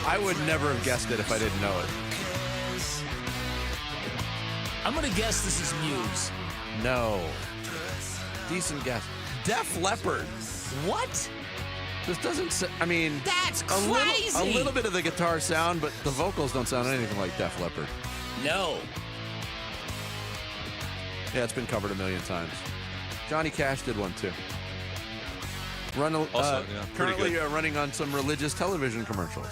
Speaker 8: I would never have guessed it if I didn't know it.
Speaker 2: I'm going to guess this is Muse.
Speaker 8: No. Decent guess. Def Leppard.
Speaker 2: What?
Speaker 8: This doesn't I mean,
Speaker 2: that's
Speaker 8: crazy. A little bit of the guitar sound, but the vocals don't sound anything like Def Leppard.
Speaker 2: No.
Speaker 8: Yeah, it's been covered a million times. Johnny Cash did one too. Currently running on some religious television commercials.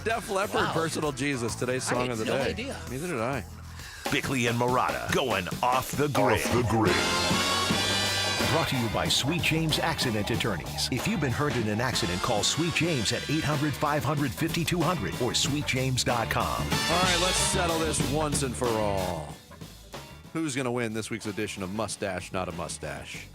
Speaker 8: Def Leppard,
Speaker 2: Wow.
Speaker 8: Personal Jesus, today's song of the
Speaker 2: no
Speaker 8: day.
Speaker 2: idea.
Speaker 8: Neither did I.
Speaker 17: Bickley and Murata going off the grid. Brought to you by Sweet James Accident Attorneys. If you've been hurt in an accident, call Sweet James at 800-500-5200 or sweetjames.com.
Speaker 8: All right, let's settle this once and for all. Who's going to win this week's edition of Mustache, Not a Mustache?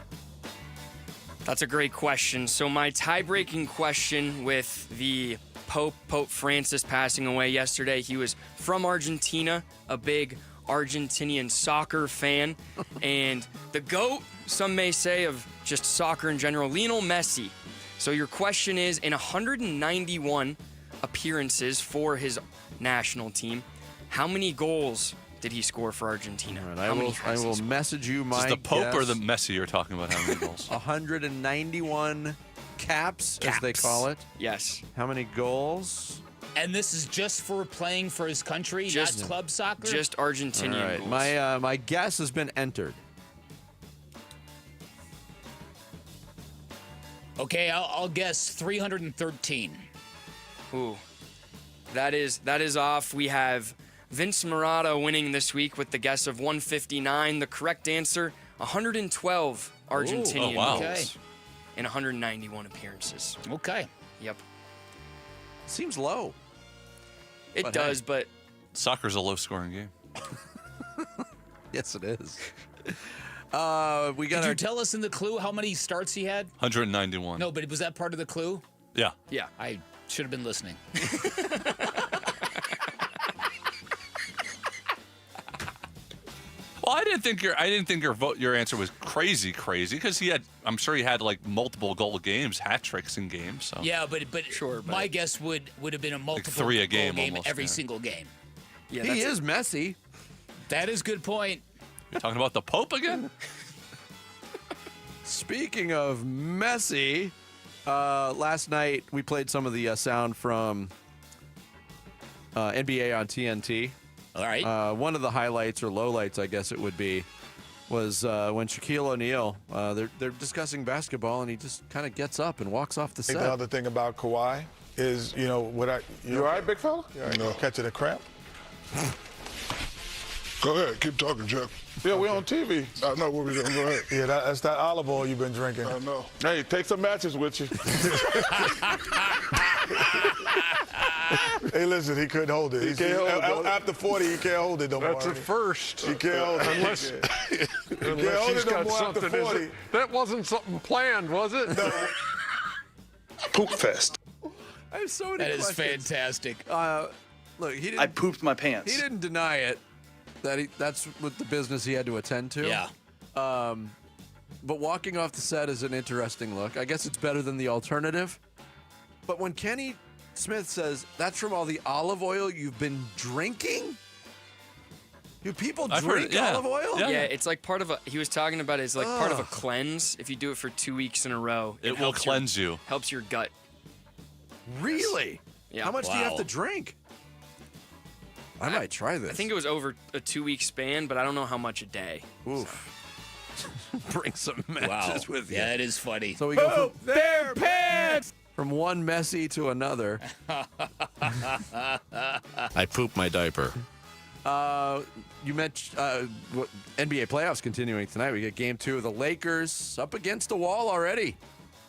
Speaker 13: That's a great question. So my tie-breaking question with the Pope Francis passing away yesterday, he was from Argentina, a big Argentinian soccer fan, and the GOAT, some may say, of just soccer in general, Lionel Messi. So your question is, in 191 appearances for his national team, how many goals did he score for Argentina?
Speaker 8: Right, I will message you my
Speaker 21: Is the Pope or
Speaker 8: guess.
Speaker 21: the Messi you're talking about? How many goals?
Speaker 8: 191 caps, as they call it.
Speaker 13: Yes.
Speaker 8: How many goals?
Speaker 2: And this is just for playing for his country,
Speaker 13: Just-
Speaker 2: not club soccer?
Speaker 13: Just Argentinian
Speaker 8: All right,
Speaker 13: goals.
Speaker 8: my guess has been entered.
Speaker 2: Okay, I'll guess 313.
Speaker 13: Ooh, that is off. We have Vince Murata winning this week with the guess of 159. The correct answer, 112 Argentinian
Speaker 21: wow.
Speaker 13: goals in 191 appearances.
Speaker 2: Okay.
Speaker 13: Yep.
Speaker 8: Seems low.
Speaker 13: It
Speaker 8: But
Speaker 13: does,
Speaker 8: hey.
Speaker 13: but
Speaker 21: Soccer's a low-scoring game.
Speaker 8: Yes, it is. We got.
Speaker 2: Did you tell us in the clue how many starts he had?
Speaker 21: 191.
Speaker 2: No, but was that part of the clue?
Speaker 21: Yeah.
Speaker 13: Yeah.
Speaker 2: I should have been listening.
Speaker 21: Well, I didn't think your answer was crazy because I'm sure he had like multiple goal games, hat tricks in games. So
Speaker 2: Yeah, but my guess would have been a multiple
Speaker 21: 3 a
Speaker 2: goal
Speaker 21: game
Speaker 2: game
Speaker 21: almost,
Speaker 2: every
Speaker 21: yeah.
Speaker 2: single game.
Speaker 13: Yeah,
Speaker 8: he is Messi.
Speaker 2: That is a good point.
Speaker 21: You're talking about the Pope again?
Speaker 8: Speaking of Messi, last night we played some of the sound from NBA on TNT.
Speaker 2: All right.
Speaker 8: One of the highlights or lowlights, I guess it would be, was when Shaquille O'Neal, they're discussing basketball, and he just kind of gets up and walks off the set.
Speaker 3: The other thing about Kawhi is, you all right, big fella? Catching a cramp?
Speaker 6: Go ahead, keep talking, Jeff.
Speaker 3: Yeah, we're on TV.
Speaker 6: I know what we're doing. Go ahead.
Speaker 3: Yeah, that's that olive oil you've been drinking.
Speaker 6: I know.
Speaker 3: Hey, take some matches with you. Hey, listen, he couldn't hold it. He can't hold it. After 40, he can't hold it no more.
Speaker 7: That's a first.
Speaker 3: He can't hold it.
Speaker 7: Unless he's got something. That wasn't something planned, was it?
Speaker 3: No.
Speaker 6: Poop fest.
Speaker 8: I have so many questions.
Speaker 2: That is fantastic.
Speaker 8: Look, he didn't.
Speaker 11: I pooped my pants.
Speaker 8: He didn't deny it. That's what the business he had to attend to.
Speaker 2: Yeah.
Speaker 8: But walking off the set is an interesting look. I guess it's better than the alternative. But when Kenny Smith says, that's from all the olive oil you've been drinking? Do people drink olive oil?
Speaker 13: Yeah, it's like part of he was talking about it's like part of a cleanse. If you do it for 2 weeks in a row,
Speaker 21: it will cleanse you.
Speaker 13: Helps your gut.
Speaker 8: Really?
Speaker 13: Yeah.
Speaker 8: How much do you have to drink? I might try this.
Speaker 13: I think it was over a 2-week span, but I don't know how much a day.
Speaker 8: Oof. Bring some matches with you.
Speaker 2: Yeah, it is funny.
Speaker 8: So we go from their pants from one messy to another.
Speaker 24: I pooped my diaper.
Speaker 8: You mentioned NBA playoffs continuing tonight. We get game 2 of the Lakers up against the wall already.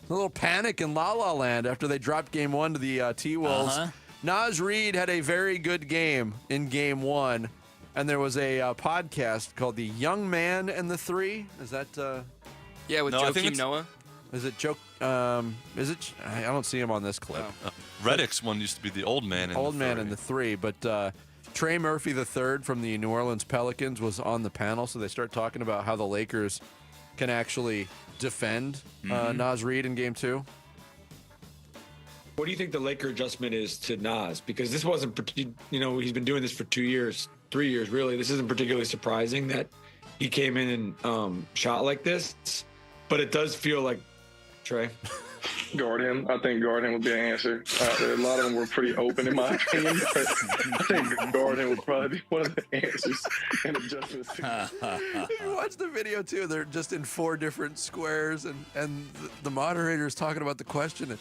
Speaker 8: A little panic in La La Land after they dropped game 1 to the T-Wolves. Naz Reid had a very good game in game 1. And there was a podcast called The Young Man and the Three. Is that?
Speaker 13: Yeah, with Joakim Noah.
Speaker 8: Is it Joe? Is it? I don't see him on this clip.
Speaker 21: Reddick's one used to be the old man.
Speaker 8: Old man and the Three, but Trey Murphy III from the New Orleans Pelicans was on the panel, so they start talking about how the Lakers can actually defend Naz Reid in game 2.
Speaker 18: What do you think the Laker adjustment is to Naz? Because this wasn't, he's been doing this for 2 years, 3 years, really. This isn't particularly surprising that he came in and shot like this, but it does feel like, Trey.
Speaker 6: Guard him. I think guard him would be an answer. A lot of them were pretty open in my opinion, but I think guard him would probably be one of the answers and adjustments.
Speaker 8: If you watch the video too, they're just in 4 different squares, and the moderator's talking about the question. And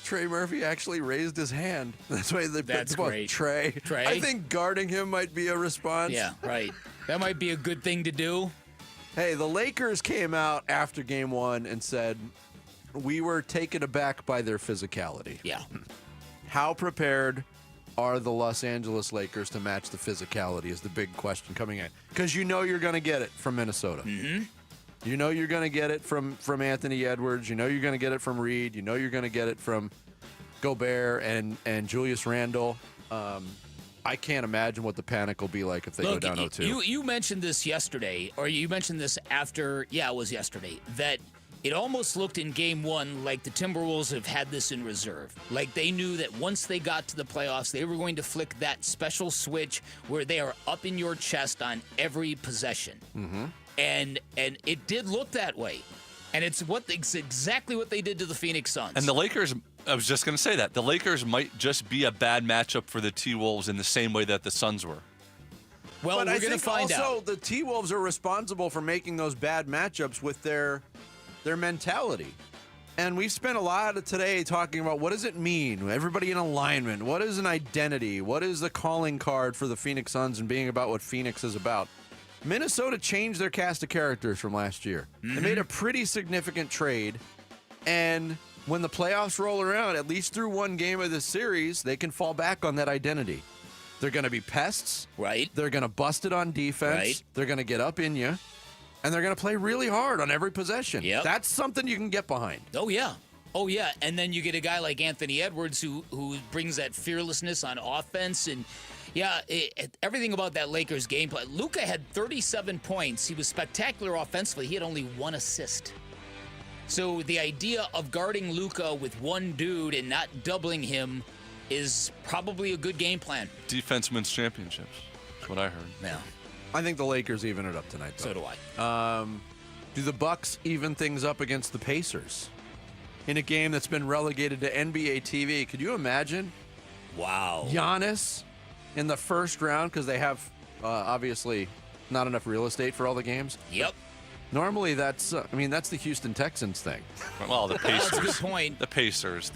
Speaker 8: Trey Murphy actually raised his hand. That's why they put
Speaker 2: great.
Speaker 8: Trey. I think guarding him might be a response.
Speaker 2: Yeah, right. That might be a good thing to do.
Speaker 8: Hey, the Lakers came out after game 1 and said, we were taken aback by their physicality.
Speaker 2: Yeah.
Speaker 8: How prepared are the Los Angeles Lakers to match the physicality is the big question coming in. Because you know you're going to get it from Minnesota.
Speaker 2: Mm-hmm.
Speaker 8: You know you're going to get it from Anthony Edwards. You know you're going to get it from Reed. You know you're going to get it from Gobert and Julius Randle. I can't imagine what the panic will be like if they go down 0-2.
Speaker 2: You mentioned this yesterday, or you mentioned this after, it was yesterday, that it almost looked in game 1 like the Timberwolves have had this in reserve. Like they knew that once they got to the playoffs, they were going to flick that special switch where they are up in your chest on every possession.
Speaker 8: Mm-hmm.
Speaker 2: And it did look that way. And it's exactly what they did to the Phoenix Suns.
Speaker 21: And the Lakers, I was just going to say that. The Lakers might just be a bad matchup for the T-Wolves in the same way that the Suns were.
Speaker 2: Well,
Speaker 8: but
Speaker 2: we're going to find out.
Speaker 8: Also, the T-Wolves are responsible for making those bad matchups with their mentality. And we've spent a lot of today talking about what does it mean? Everybody in alignment. What is an identity? What is the calling card for the Phoenix Suns and being about what Phoenix is about? Minnesota changed their cast of characters from last year. They made a pretty significant trade. And when the playoffs roll around, at least through one game of this series, they can fall back on that identity. They're going to be pests.
Speaker 2: Right.
Speaker 8: They're going to bust it on defense.
Speaker 2: Right.
Speaker 8: They're going to get up in you. And they're going to play really hard on every possession.
Speaker 2: Yep.
Speaker 8: That's something you can get behind.
Speaker 2: Oh, yeah. Oh, yeah. And then you get a guy like Anthony Edwards who brings that fearlessness on offense. And, yeah, everything about that Lakers gameplay. Luka had 37 points. He was spectacular offensively. He had only 1 assist. So the idea of guarding Luka with one dude and not doubling him is probably a good game plan.
Speaker 21: Defense wins championships. That's what I heard.
Speaker 2: Yeah.
Speaker 8: I think the Lakers even it up tonight, though.
Speaker 2: So do I.
Speaker 8: Do the Bucks even things up against the Pacers in a game that's been relegated to NBA TV? Could you imagine?
Speaker 2: Wow.
Speaker 8: Giannis in the first round, because they have obviously not enough real estate for all the games.
Speaker 2: Yep.
Speaker 8: Normally, that's the Houston Texans thing.
Speaker 21: Well, the Pacers.
Speaker 2: That's a good point.
Speaker 21: The Pacers.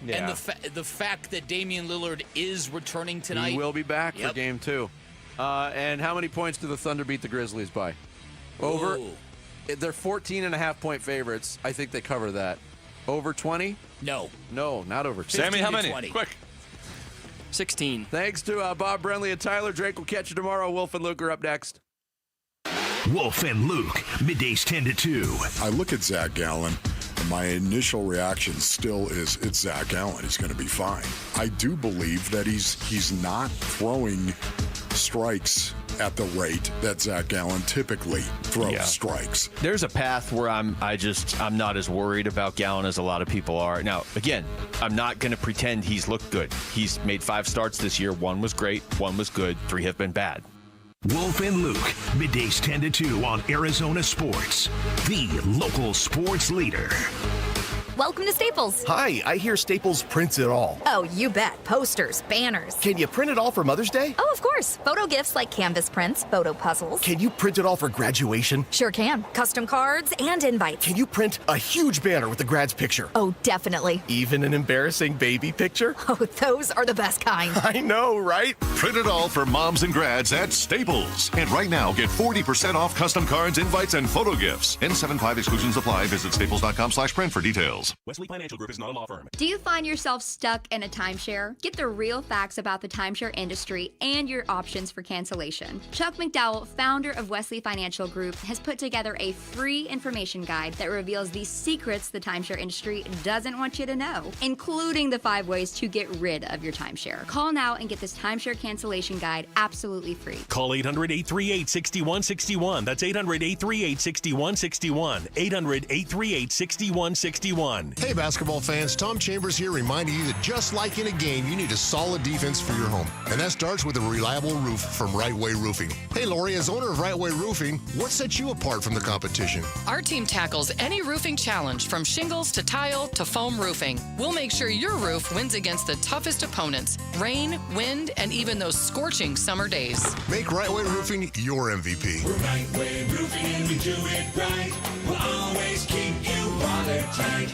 Speaker 2: And the fact that Damian Lillard is returning tonight.
Speaker 8: He will be back for Game 2. And how many points do the Thunder beat the Grizzlies by? Over.
Speaker 2: Ooh.
Speaker 8: They're 14.5-point favorites. I think they cover that. Over 20?
Speaker 2: No.
Speaker 8: No, not over 20.
Speaker 21: Sammy, how many?
Speaker 2: 20.
Speaker 21: Quick.
Speaker 13: 16.
Speaker 8: Thanks to Bob Brenly and Tyler Drake. We'll catch you tomorrow. Wolf and Luke are up next.
Speaker 17: Wolf and Luke, middays 10 to 2.
Speaker 1: I look at Zach Gallen, and my initial reaction still is, it's Zach Gallen. He's going to be fine. I do believe that he's not throwing strikes at the rate that Zach Gallen typically throws strikes.
Speaker 4: There's a path where I'm not as worried about Gallen as a lot of people are. Now, again, I'm not going to pretend he's looked good. He's made 5 starts this year. 1 was great, 1 was good, 3 have been bad.
Speaker 17: Wolf and Luke, middays 10 to 2 on Arizona Sports, the local sports leader.
Speaker 25: Welcome to Staples.
Speaker 26: Hi, I hear Staples prints it all.
Speaker 25: Oh, you bet. Posters, banners.
Speaker 26: Can you print it all for Mother's Day?
Speaker 25: Oh, of course. Photo gifts like canvas prints, photo puzzles.
Speaker 26: Can you print it all for graduation?
Speaker 25: Sure can. Custom cards and invites.
Speaker 26: Can you print a huge banner with the grad's picture?
Speaker 25: Oh, definitely.
Speaker 26: Even an embarrassing baby picture?
Speaker 25: Oh, those are the best kind.
Speaker 26: I know, right?
Speaker 27: Print it all for moms and grads at Staples. And right now, get 40% off custom cards, invites, and photo gifts. N75 exclusions apply. Visit staples.com/print for details.
Speaker 9: Wesley Financial Group is not a law firm.
Speaker 29: Do you find yourself stuck in a timeshare? Get the real facts about the timeshare industry and your options for cancellation. Chuck McDowell, founder of Wesley Financial Group, has put together a free information guide that reveals the secrets the timeshare industry doesn't want you to know, including the 5 ways to get rid of your timeshare. Call now and get this timeshare cancellation guide absolutely free.
Speaker 9: Call 800-838-6161. That's 800-838-6161. 800-838-6161.
Speaker 11: Hey, basketball fans, Tom Chambers here reminding you that just like in a game, you need a solid defense for your home. And that starts with a reliable roof from Right Way Roofing. Hey, Lori, as owner of Right Way Roofing, what sets you apart from the competition?
Speaker 12: Our team tackles any roofing challenge, from shingles to tile to foam roofing. We'll make sure your roof wins against the toughest opponents: rain, wind, and even those scorching summer days.
Speaker 11: Make Right Way Roofing your MVP.
Speaker 19: We're Right Way Roofing and we do it right. We'll always keep you watertight.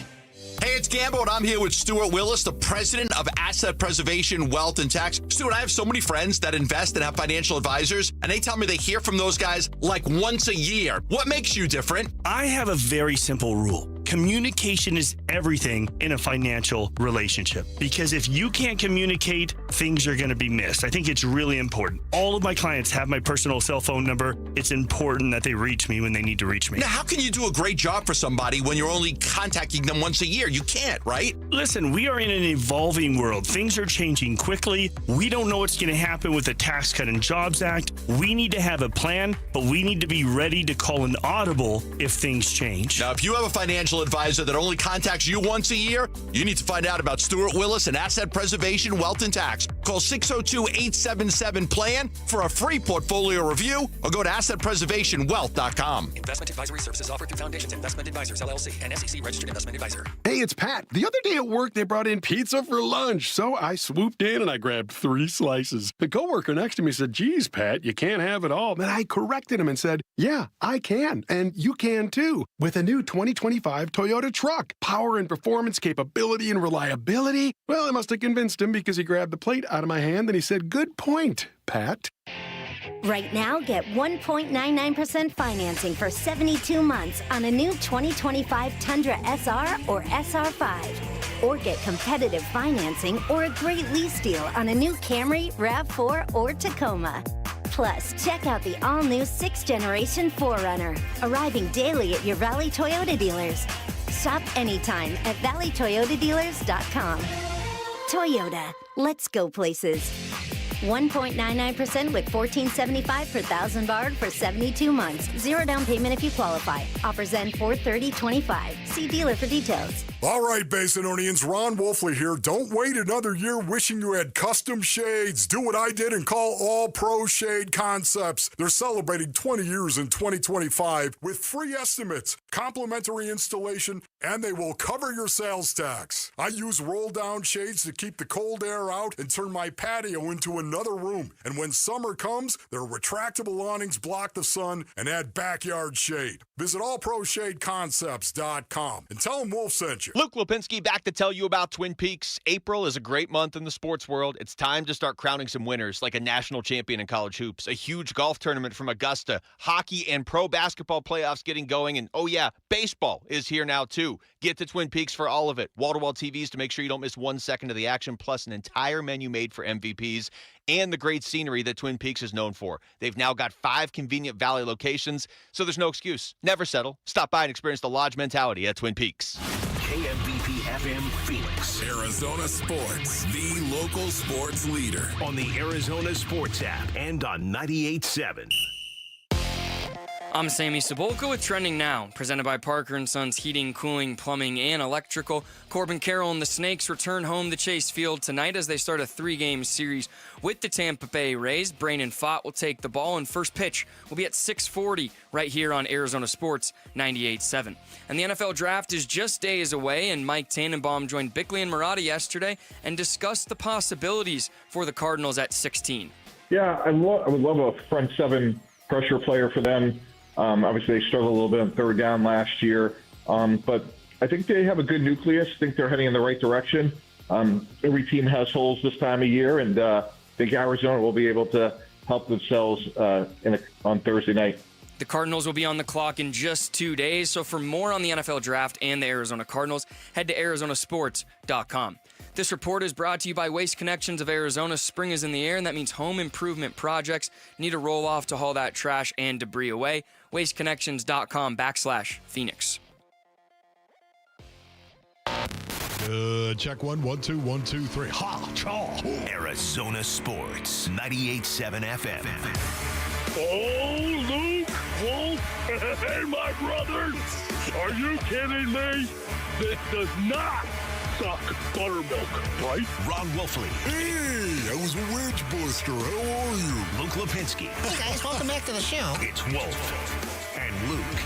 Speaker 24: Hey, it's Gambo, and I'm here with Stuart Willis, the president of Asset Preservation, Wealth, and Tax. Stuart, I have so many friends that invest and have financial advisors, and they tell me they hear from those guys like once a year. What makes you different?
Speaker 20: I have a very simple rule. Communication is everything in a financial relationship, because if you can't communicate, things are going to be missed. I think it's really important. All of my clients have my personal cell phone number. It's important that they reach me when they need to reach me.
Speaker 24: Now, how can you do a great job for somebody when you're only contacting them once a year? You can't, right?
Speaker 20: Listen, we are in an evolving world. Things are changing quickly. We don't know what's going to happen with the Tax Cut and Jobs Act. We need to have a plan, but we need to be ready to call an audible if things change.
Speaker 24: Now, if you have a financial advisor that only contacts you once a year, you need to find out about Stuart Willis and Asset Preservation, Wealth, and Tax. Call 602-877-PLAN for a free portfolio review, or go to assetpreservationwealth.com.
Speaker 10: Investment advisory services offered through Foundations Investment Advisors, LLC, and SEC registered investment advisor.
Speaker 22: Hey, it's Pat. The other day at work, they brought in pizza for lunch, so I swooped in and I grabbed 3 slices. The coworker next to me said, "Geez, Pat, you can't have it all." Then I corrected him and said, "Yeah, I can, and you can too. With a new 2025 Toyota truck, power and performance, capability and reliability." Well, I must have convinced him, because he grabbed the plate out of my hand and he said, "Good point, Pat."
Speaker 23: Right now, get 1.99% financing for 72 months on a new 2025 Tundra SR or SR5. Or get competitive financing or a great lease deal on a new Camry, RAV4, or Tacoma. Plus, check out the all-new 6th generation 4Runner, arriving daily at your Valley Toyota dealers. Shop anytime at valleytoyotadealers.com. Toyota, let's go places. 1.99% with $14.75 per thousand borrowed for 72 months. 0 down payment if you qualify. Offers end 4/30/25. See dealer for details.
Speaker 1: All right, Basinonians, Ron Wolfley here. Don't wait another year wishing you had custom shades. Do what I did and call All Pro Shade Concepts. They're celebrating 20 years in 2025 with free estimates, complimentary installation, and they will cover your sales tax. I use roll-down shades to keep the cold air out and turn my patio into another room. And when summer comes, their retractable awnings block the sun and add backyard shade. Visit allproshadeconcepts.com and tell them Wolf sent you.
Speaker 3: Luke Lipinski back to tell you about Twin Peaks. April is a great month in the sports world. It's time to start crowning some winners, like a national champion in college hoops, a huge golf tournament from Augusta, hockey and pro basketball playoffs getting going, and oh yeah, baseball is here now too. Get to Twin Peaks for all of it. Wall-to-wall TVs to make sure you don't miss 1 second of the action, plus an entire menu made for MVPs and the great scenery that Twin Peaks is known for. They've now got 5 convenient Valley locations, so there's no excuse. Never settle. Stop by and experience the lodge mentality at Twin Peaks.
Speaker 17: KMVP FM Phoenix.
Speaker 19: Arizona Sports, the local sports leader.
Speaker 17: On the Arizona Sports app and on 98.7.
Speaker 13: I'm Sammy Cebulka with Trending Now, presented by Parker & Sons Heating, Cooling, Plumbing, and Electrical. Corbin Carroll and the Snakes return home to Chase Field tonight as they start a 3-game series with the Tampa Bay Rays. Brandon Pfaadt will take the ball, and first pitch will be at 6:40 right here on Arizona Sports 98.7. And the NFL Draft is just days away, and Mike Tannenbaum joined Bickley and Murata yesterday and discussed the possibilities for the Cardinals at 16.
Speaker 5: Yeah, I would love a front seven pressure player for them. Obviously, they struggled a little bit on third down last year, but I think they have a good nucleus. I think they're heading in the right direction. Every team has holes this time of year, and I think Arizona will be able to help themselves on Thursday night.
Speaker 13: The Cardinals will be on the clock in just 2 days, so for more on the NFL Draft and the Arizona Cardinals, head to arizonasports.com. This report is brought to you by Waste Connections of Arizona. Spring is in the air, and that means home improvement projects need a roll-off to haul that trash and debris away. WasteConnections.com/Phoenix.
Speaker 11: Check 1, 1, 2, 1, 2, 3. Ha! Chaw!
Speaker 17: Arizona Sports, 98.7 FM.
Speaker 22: Oh, Luke, Wolf, and my brothers. Are you kidding me? This does not suck buttermilk, right?
Speaker 17: Ron Wolfley.
Speaker 11: Hey, I was a Wedge Buster. How are you?
Speaker 17: Luke Lipinski.
Speaker 7: Hey, guys, welcome back to the show.
Speaker 17: It's Wolf and Luke.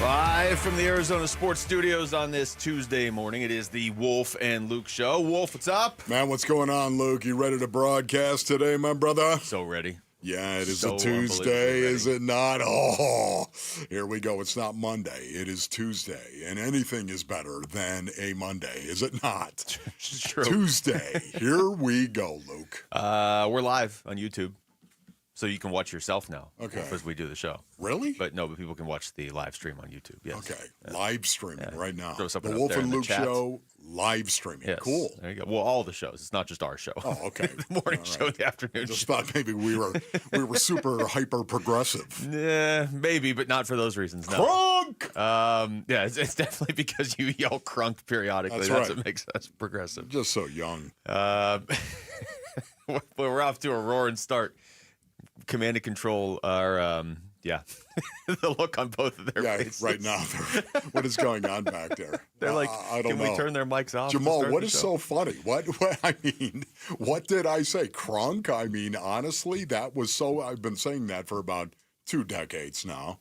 Speaker 4: Live from the Arizona Sports Studios on this Tuesday morning, it is the Wolf and Luke Show. Wolf, what's up?
Speaker 1: Man, what's going on, Luke? You ready to broadcast today, my brother?
Speaker 4: So ready.
Speaker 1: Yeah, it is
Speaker 4: So
Speaker 1: a Tuesday, is it not? Oh, here we go. It's not Monday. It is Tuesday, and anything is better than a Monday, is it not?
Speaker 4: True.
Speaker 1: Tuesday. Here we go, Luke.
Speaker 4: We're live on YouTube, so you can watch yourself now.
Speaker 1: Okay.
Speaker 4: As we do the show.
Speaker 1: Really?
Speaker 4: But people can watch the live stream on YouTube. Yes.
Speaker 1: Okay. Live streaming right now.
Speaker 4: Throw
Speaker 1: The
Speaker 4: something up
Speaker 1: Wolf
Speaker 4: there in
Speaker 1: and
Speaker 4: the
Speaker 1: Luke
Speaker 4: chat.
Speaker 1: Show live streaming.
Speaker 4: Yes.
Speaker 1: Cool.
Speaker 4: There you go. Well, all the shows. It's not just our show.
Speaker 1: Oh, okay.
Speaker 4: The morning show, the afternoon
Speaker 1: Just
Speaker 4: show.
Speaker 1: thought maybe we were super hyper progressive.
Speaker 4: Yeah, maybe, but not for those reasons. No.
Speaker 1: Crunk!
Speaker 4: Yeah, it's definitely because you yell crunk periodically.
Speaker 1: That's
Speaker 4: That's
Speaker 1: right.
Speaker 4: what makes us progressive.
Speaker 1: Just so young.
Speaker 4: We're off to a roaring start. Command and control are, the look on both of their faces.
Speaker 1: Right now. What is going on back there?
Speaker 4: They're like,
Speaker 1: I don't
Speaker 4: can
Speaker 1: know.
Speaker 4: we turn their mics off?
Speaker 1: Jamal, what
Speaker 4: is
Speaker 1: is so funny? What I mean, what did I say? Crunk? I mean, honestly, that was so. I've been saying that for about 2 decades now.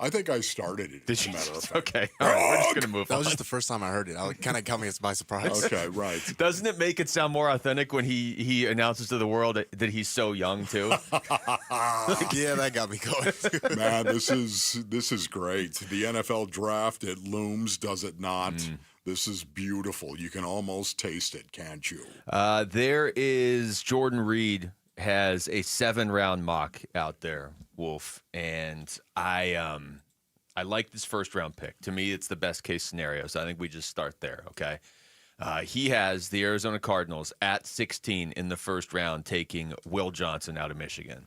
Speaker 1: I think I started it, as a matter of fact.
Speaker 4: Okay. All right, we're just going to move
Speaker 9: That
Speaker 4: on.
Speaker 9: was just the first time I heard it. It kind of caught me by surprise.
Speaker 1: Okay, right.
Speaker 4: Doesn't it make it sound more authentic when he announces to the world that he's so young, too?
Speaker 9: Yeah, that got me going.
Speaker 1: Man, this is great. The NFL Draft, it looms, does it not? This is beautiful. You can almost taste it, can't you?
Speaker 4: There is Jordan Reed has a 7-round mock out there, Wolf, and I like this first-round pick. To me, it's the best-case scenario, so I think we just start there, okay? He has the Arizona Cardinals at 16 in the first round, taking Will Johnson out of Michigan.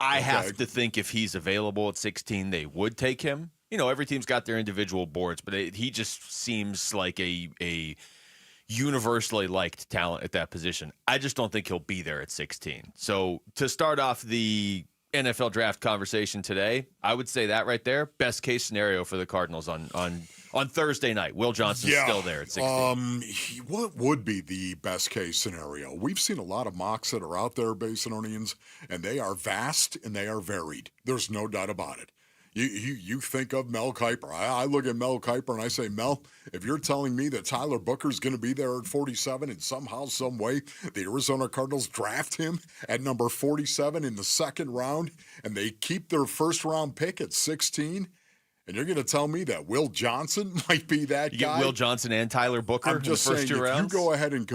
Speaker 4: I have to think if he's available at 16, they would take him. You know, every team's got their individual boards, but he just seems like a universally liked talent at that position. I just don't think he'll be there at 16. So to start off the NFL draft conversation today, I would say that right there, best case scenario for the Cardinals on On Thursday night, Will Johnson's still there at 16.
Speaker 1: What would be the best case scenario? We've seen a lot of mocks that are out there, Basinonians, and they are vast and they are varied. There's no doubt about it. You think of Mel Kiper. I look at Mel Kiper and I say, Mel, if you're telling me that Tyler Booker's going to be there at 47 and somehow, some way, the Arizona Cardinals draft him at number 47 in the second round and they keep their first-round pick at 16, and you're going to tell me that Will Johnson might be that
Speaker 4: you
Speaker 1: guy?
Speaker 4: Get Will Johnson and Tyler Booker
Speaker 1: I'm just
Speaker 4: in the first
Speaker 1: saying,
Speaker 4: two rounds?
Speaker 1: You go ahead and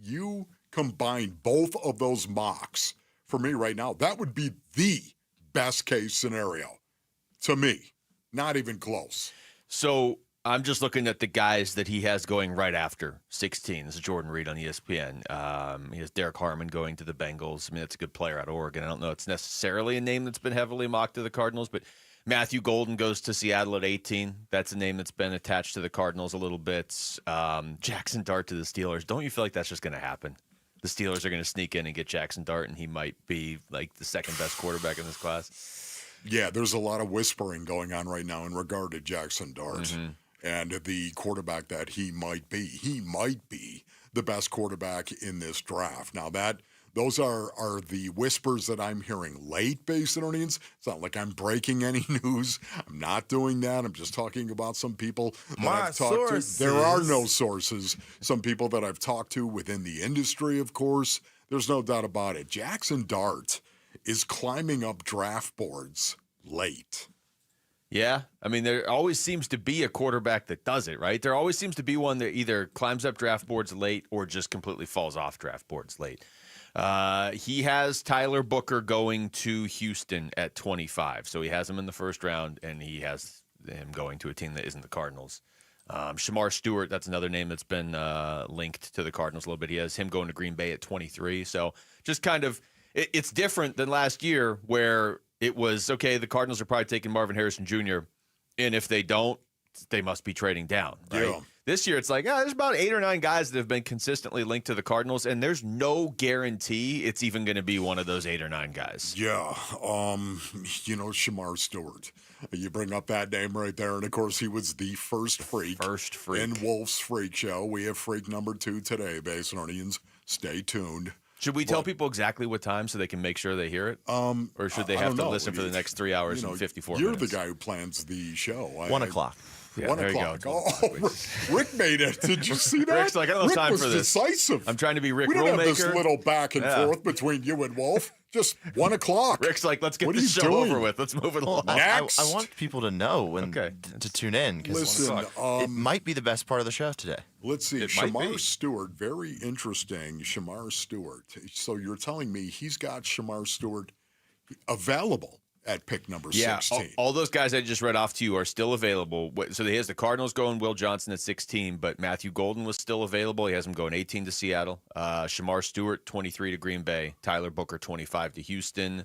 Speaker 1: you combine both of those mocks for me right now. That would be the best case scenario to me. Not even close.
Speaker 4: So I'm just looking at the guys that he has going right after 16. This is Jordan Reed on ESPN. He has Derek Harmon going to the Bengals. I mean, that's a good player out of Oregon. I don't know it's necessarily a name that's been heavily mocked to the Cardinals, but Matthew Golden goes to Seattle at 18. That's a name that's been attached to the Cardinals a little bit. Jackson Dart to the Steelers. Don't you feel like that's just going to happen? The Steelers are going to sneak in and get Jackson Dart, and he might be like the second best quarterback in this class.
Speaker 1: Yeah, there's a lot of whispering going on right now in regard to Jackson Dart and the quarterback that he might be. He might be the best quarterback in this draft. Now, those are the whispers that I'm hearing late, Basinonians. It's not like I'm breaking any news. I'm not doing that. I'm just talking about some people that I've talked to. There are no sources. Some people that I've talked to within the industry, of course. There's no doubt about it. Jackson Dart is climbing up draft boards late.
Speaker 4: Yeah, I mean, there always seems to be a quarterback that does it, right? There always seems to be one that either climbs up draft boards late or just completely falls off draft boards late. He has Tyler Booker going to Houston at 25, so he has him in the first round, and he has him going to a team that isn't the Cardinals. Shamar Stewart, that's another name that's been linked to the Cardinals a little bit. He has him going to Green Bay at 23, so just kind of it's different than last year where it was, okay, the Cardinals are probably taking Marvin Harrison Jr., and if they don't, they must be trading down, right?
Speaker 1: Yeah.
Speaker 4: This year, it's like, there's about 8 or 9 guys that have been consistently linked to the Cardinals, and there's no guarantee it's even going to be one of those 8 or 9 guys.
Speaker 1: Yeah, Shamar Stewart. You bring up that name right there, and of course, he was the first freak in Wolf's Freak Show. We have freak number 2 today, Basinonians. Stay tuned.
Speaker 4: Should we tell people exactly what time so they can make sure they hear it? Or should they have to listen for the next 3 hours and 54 minutes?
Speaker 1: You're the guy who plans the show.
Speaker 9: 1 o'clock.
Speaker 4: Yeah,
Speaker 1: 1 o'clock. Rick made it. Did you see that?
Speaker 4: Rick's like, I don't have time for this.
Speaker 1: Decisive.
Speaker 4: I'm trying to be Rick
Speaker 1: We don't have this
Speaker 4: Rulemaker.
Speaker 1: little back and forth between you and Wolf. Just 1 o'clock.
Speaker 4: Rick's like, let's get
Speaker 1: What
Speaker 4: this
Speaker 1: are
Speaker 4: show
Speaker 1: you doing?
Speaker 4: over with. Let's move it along.
Speaker 1: Next.
Speaker 9: I want people to know when to tune in.
Speaker 1: Listen,
Speaker 9: it might be the best part of the show today.
Speaker 1: Let's see.
Speaker 9: It might be.
Speaker 1: Shamar Stewart, very interesting. Shamar Stewart. So you're telling me he's got Shamar Stewart available at pick number 16.
Speaker 4: All those guys I just read off to you are still available. So he has the Cardinals going Will Johnson at 16, but Matthew Golden was still available. He has him going 18 to Seattle. Shamar Stewart, 23 to Green Bay. Tyler Booker, 25 to Houston.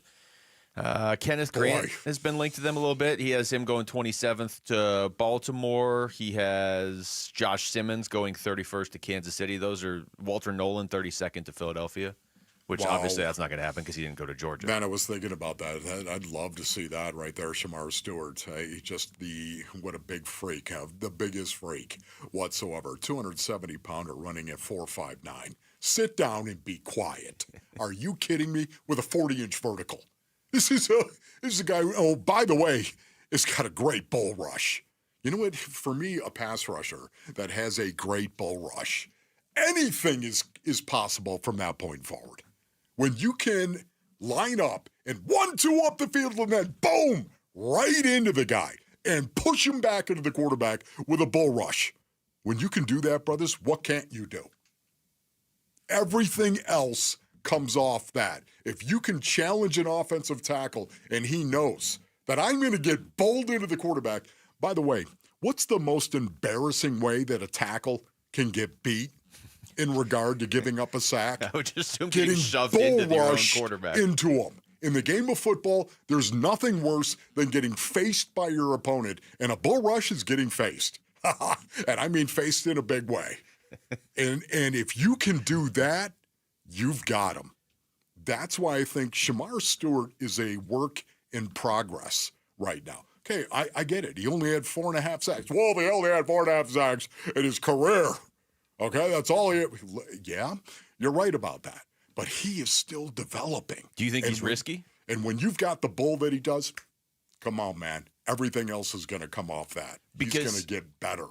Speaker 4: Kenneth Grant has been linked to them a little bit. He has him going 27th to Baltimore. He has Josh Simmons going 31st to Kansas City. Those are Walter Nolan, 32nd to Philadelphia. Which obviously that's not going to happen because he didn't go to Georgia.
Speaker 1: Man, I was thinking about that. I'd love to see that right there, Shamar Stewart. What a big freak, the biggest freak whatsoever. 270-pounder running at 4.59. Sit down and be quiet. Are you kidding me? With a 40-inch vertical. This is a guy who, oh, by the way, has got a great bull rush. You know what? For me, a pass rusher that has a great bull rush, anything is possible from that point forward. When you can line up and 1-2 up the field and then boom, right into the guy and push him back into the quarterback with a bull rush. When you can do that, brothers, what can't you do? Everything else comes off that. If you can challenge an offensive tackle and he knows that I'm going to get bowled into the quarterback. By the way, what's the most embarrassing way that a tackle can get beat? In regard to giving up a sack,
Speaker 4: I would just assume
Speaker 1: getting
Speaker 4: shoved into your own
Speaker 1: bull-rushed
Speaker 4: quarterback.
Speaker 1: into him. In the game of football, there's nothing worse than getting faced by your opponent, and a bull rush is getting faced. And I mean faced in a big way. And if you can do that, you've got him. That's why I think Shamar Stewart is a work in progress right now. Okay, I get it. He only had 4.5 sacks. Well, he only had 4.5 sacks in his career. Okay, that's all he had. Yeah, you're right about that. But he is still developing.
Speaker 4: Do you think he's risky?
Speaker 1: And when you've got the bull that he does, come on, man. Everything else is going to come off that. He's going to get better.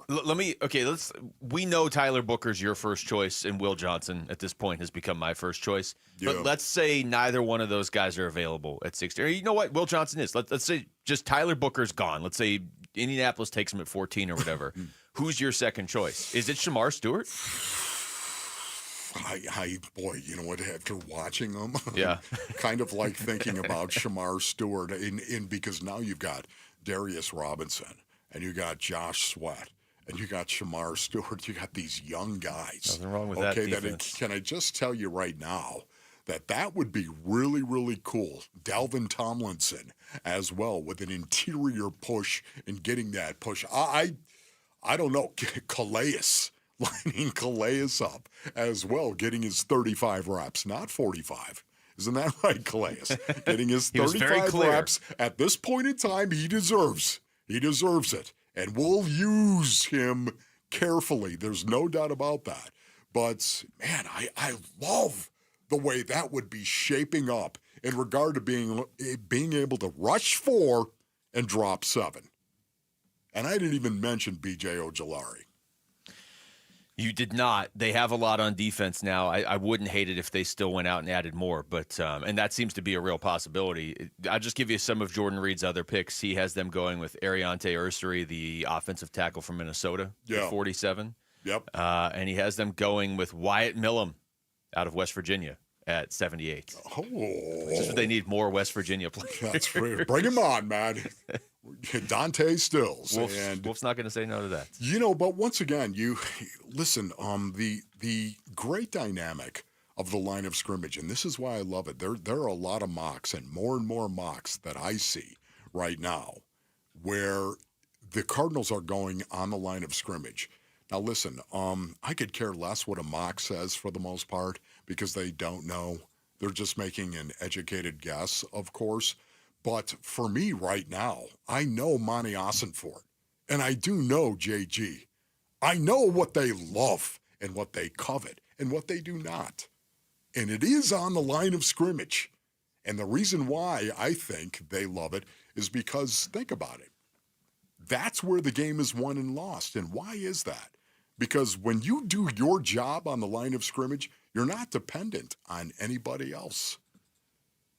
Speaker 4: We know Tyler Booker's your first choice, and Will Johnson at this point has become my first choice.
Speaker 1: Yeah.
Speaker 4: But let's say neither one of those guys are available at 60. Or you know what? Will Johnson is. Let's say just Tyler Booker's gone. Let's say Indianapolis takes him at 14 or whatever. Who's your second choice? Is it Shamar Stewart?
Speaker 1: Boy, you know what? After watching them,
Speaker 4: yeah,
Speaker 1: kind of like thinking about Shamar Stewart, in because now you've got Darius Robinson and you got Josh Sweat and you got Shamar Stewart. You got these young guys.
Speaker 4: Nothing wrong with that defense.
Speaker 1: Can I just tell you right now that would be really, really cool. Dalvin Tomlinson as well with an interior push and getting that push. I don't know, Calais. Lining Calais up as well, getting his 35 reps, not 45. Isn't that right, Calais? Getting his 35 reps at this point in time, he deserves. He deserves it. And we'll use him carefully. There's no doubt about that. But, man, I love the way that would be shaping up in regard to being able to rush 4 and drop 7. And I didn't even mention B.J. Ojulari.
Speaker 4: You did not. They have a lot on defense now. I wouldn't hate it if they still went out and added more, but and that seems to be a real possibility. I'll just give you some of Jordan Reed's other picks. He has them going with Ariante Ursary, the offensive tackle from Minnesota, at 47.
Speaker 1: Yep.
Speaker 4: And he has them going with Wyatt Millum out of West Virginia at 78.
Speaker 1: Oh.
Speaker 4: Just what they need, more West Virginia players.
Speaker 1: That's right. Bring him on, man. Dante Stills.
Speaker 4: Wolf's not going to say no to that.
Speaker 1: You know, but once again, you listen, the great dynamic of the line of scrimmage, and this is why I love it. There are a lot of mocks and more mocks that I see right now where the Cardinals are going on the line of scrimmage. Now, listen, I could care less what a mock says for the most part because they don't know. They're just making an educated guess, of course. But for me right now, I know Monty Ossenfort, and I do know JG. I know what they love and what they covet and what they do not. And it is on the line of scrimmage. And the reason why I think they love it is because, think about it, that's where the game is won and lost. And why is that? Because when you do your job on the line of scrimmage, you're not dependent on anybody else.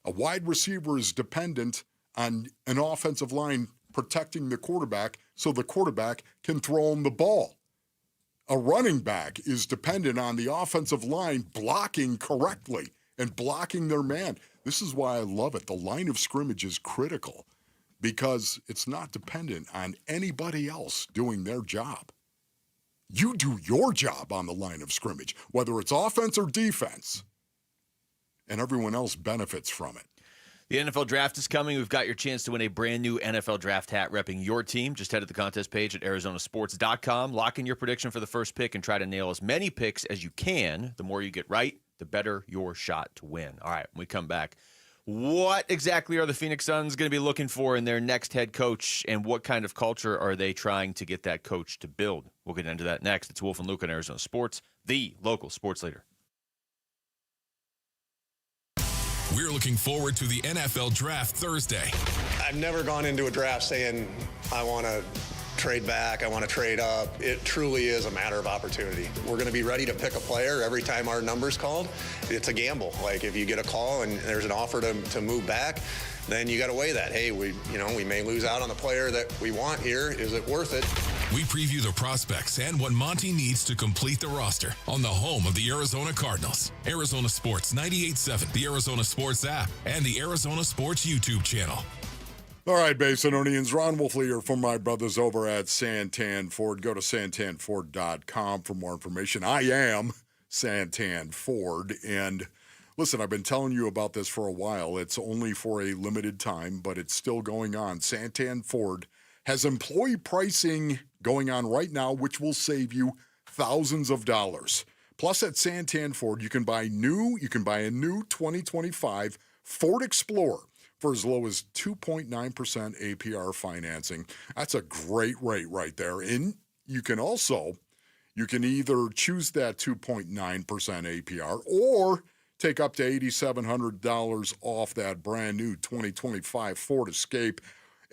Speaker 1: A wide receiver is dependent on an offensive line protecting the quarterback so the quarterback can throw him the ball. A running back is dependent on the offensive line blocking correctly and blocking their man. This is why I love it. The line of scrimmage is critical because it's not dependent on anybody else doing their job. You do your job on the line of scrimmage, whether it's offense or defense, and everyone else benefits from it.
Speaker 4: The NFL Draft is coming. We've got your chance to win a brand new NFL Draft hat repping your team. Just head to the contest page at arizonasports.com. Lock in your prediction for the first pick and try to nail as many picks as you can. The more you get right, the better your shot to win. All right, when we come back, what exactly are the Phoenix Suns going to be looking for in their next head coach, and what kind of culture are they trying to get that coach to build? We'll get into that next. It's Wolf and Luke on Arizona Sports, the local sports leader.
Speaker 2: We're looking forward to the NFL Draft Thursday.
Speaker 6: I've never gone into a draft saying, I want to trade back, I want to trade up. It truly is a matter of opportunity. We're going to be ready to pick a player every time our number's called. It's a gamble. Like if you get a call and there's an offer to move back, then you got to weigh that. Hey, we may lose out on the player that we want here. Is it worth it?
Speaker 2: We preview the prospects and what Monty needs to complete the roster on the home of the Arizona Cardinals. Arizona Sports 98.7, the Arizona Sports app, and the Arizona Sports YouTube channel.
Speaker 1: All right, Basinonians, Ron Wolfley from my brothers over at Santan Ford. Go to santanford.com for more information. I am Santan Ford, and listen, I've been telling you about this for a while. It's only for a limited time, but it's still going on. Santan Ford has employee pricing going on right now, which will save you thousands of dollars. Plus, at Santan Ford, you can buy a new 2025 Ford Explorer for as low as 2.9% APR financing. That's a great rate right there. And you can either choose that 2.9% APR or take up to $8,700 off that brand new 2025 Ford Escape.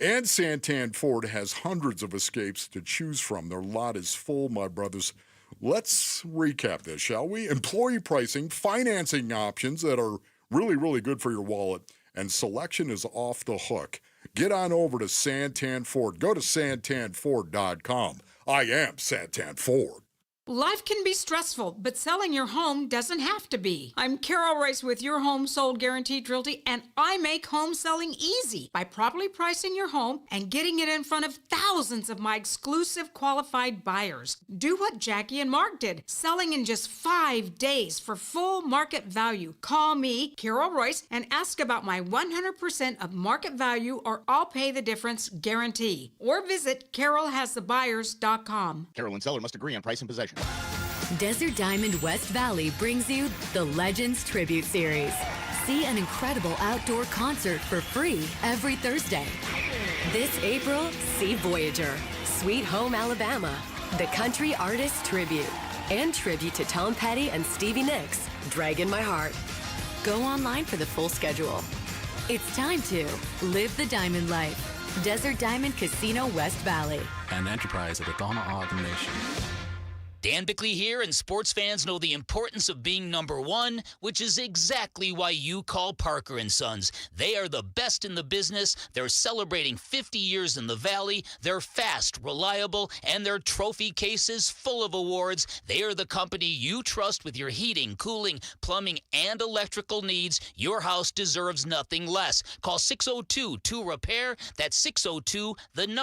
Speaker 1: And Santan Ford has hundreds of Escapes to choose from. Their lot is full, my brothers. Let's recap this, shall we? Employee pricing, financing options that are really, really good for your wallet, and selection is off the hook. Get on over to Santan Ford. Go to santanford.com. I am Santan Ford.
Speaker 8: Life can be stressful, but selling your home doesn't have to be. I'm Carol Rice with Your Home Sold Guaranteed Realty, and I make home selling easy by properly pricing your home and getting it in front of thousands of my exclusive qualified buyers. Do what Jackie and Mark did, selling in just 5 days for full market value. Call me, Carol Royce, and ask about my 100% of market value or I'll pay the difference guarantee. Or visit carolhasthebuyers.com.
Speaker 14: Carol and seller must agree on price and possession.
Speaker 15: Desert Diamond West Valley brings you the Legends Tribute Series. See an incredible outdoor concert for free every Thursday. This April, see Voyager, Sweet Home Alabama, the Country Artist Tribute, and tribute to Tom Petty and Stevie Nicks, Dragging My Heart. Go online for the full schedule. It's time to live the diamond life. Desert Diamond Casino West Valley.
Speaker 16: An enterprise of the Donna Ogden Nation.
Speaker 18: Dan Bickley here, and sports fans know the importance of being number one, which is exactly why you call Parker & Sons. They are the best in the business. They're celebrating 50 years in the Valley. They're fast, reliable, and their trophy cases full of awards. They are the company you trust with your heating, cooling, plumbing, and electrical needs. Your house deserves nothing less. Call 602-2REPAIR. That's 602-2, then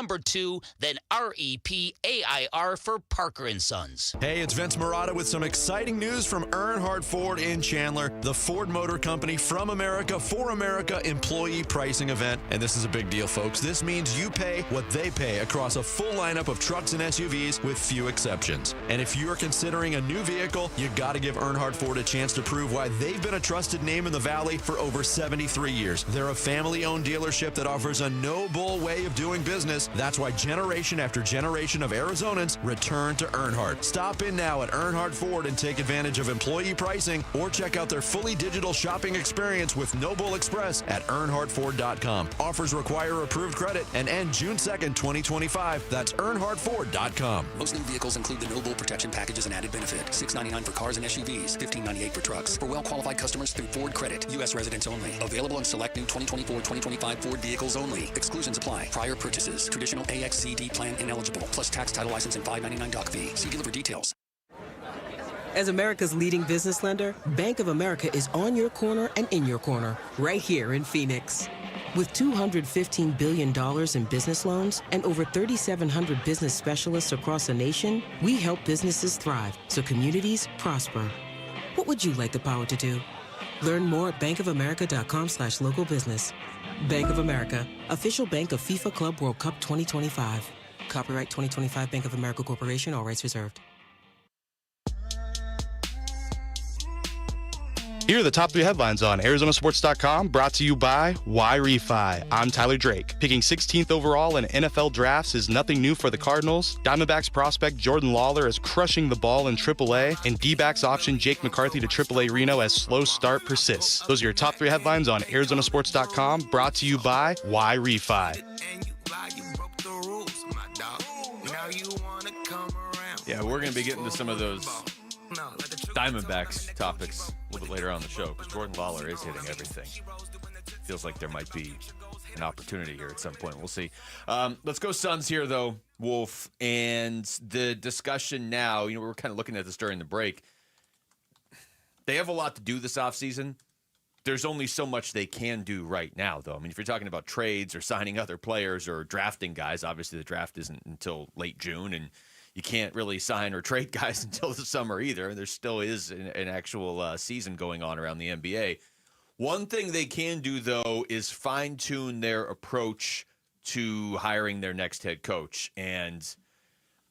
Speaker 18: REPAIR for Parker & Sons.
Speaker 21: Hey, it's Vince Marotta with some exciting news from Earnhardt Ford in Chandler, the Ford Motor Company from America for America employee pricing event. And this is a big deal, folks. This means you pay what they pay across a full lineup of trucks and SUVs with few exceptions. And if you're considering a new vehicle, you got to give Earnhardt Ford a chance to prove why they've been a trusted name in the Valley for over 73 years. They're a family-owned dealership that offers a no-bull way of doing business. That's why generation after generation of Arizonans return to Earnhardt. Stop in now at Earnhardt Ford and take advantage of employee pricing, or check out their fully digital shopping experience with No Bull Express at earnhardtford.com. Offers require approved credit and end June 2nd, 2025. That's earnhardtford.com.
Speaker 10: Most new vehicles include the No Bull protection packages and added benefit. $699 for cars and SUVs, $1598 for trucks. For well-qualified customers through Ford Credit. U.S. residents only. Available on select new 2024-2025 Ford vehicles only. Exclusions apply. Prior purchases. Traditional AXCD plan ineligible. Plus tax, title, license, and $599 doc fee. See dealer for details.
Speaker 25: As America's leading business lender, Bank of America is on your corner and in your corner, right here in Phoenix. With $215 billion in business loans and over 3,700 business specialists across the nation, we help businesses thrive so communities prosper. What would you like the power to do? Learn more at bankofamerica.com/local business. Bank of America, official bank of FIFA Club World Cup 2025. Copyright 2025 Bank of America Corporation, all rights reserved.
Speaker 26: Here are the top 3 headlines on ArizonaSports.com, brought to you by Y-Refi. I'm Tyler Drake. Picking 16th overall in NFL drafts is nothing new for the Cardinals. Diamondbacks prospect Jordan Lawler is crushing the ball in AAA, and D-backs option Jake McCarthy to AAA Reno as slow start persists. Those are your top 3 headlines on ArizonaSports.com, brought to you by Y-Refi.
Speaker 4: Yeah, we're going to be getting to some of those Diamondbacks topics a little bit later on the show, because Jordan Lawler is hitting everything. Feels like there might be an opportunity here at some point. We'll see. Let's go Suns here, though, Wolf. And the discussion now, we were kind of looking at this during the break. They have a lot to do this offseason. There's only so much they can do right now, though. I mean, if you're talking about trades or signing other players or drafting guys, obviously the draft isn't until late June, and you can't really sign or trade guys until the summer either. There still is an actual season going on around the NBA. One thing they can do, though, is fine-tune their approach to hiring their next head coach. And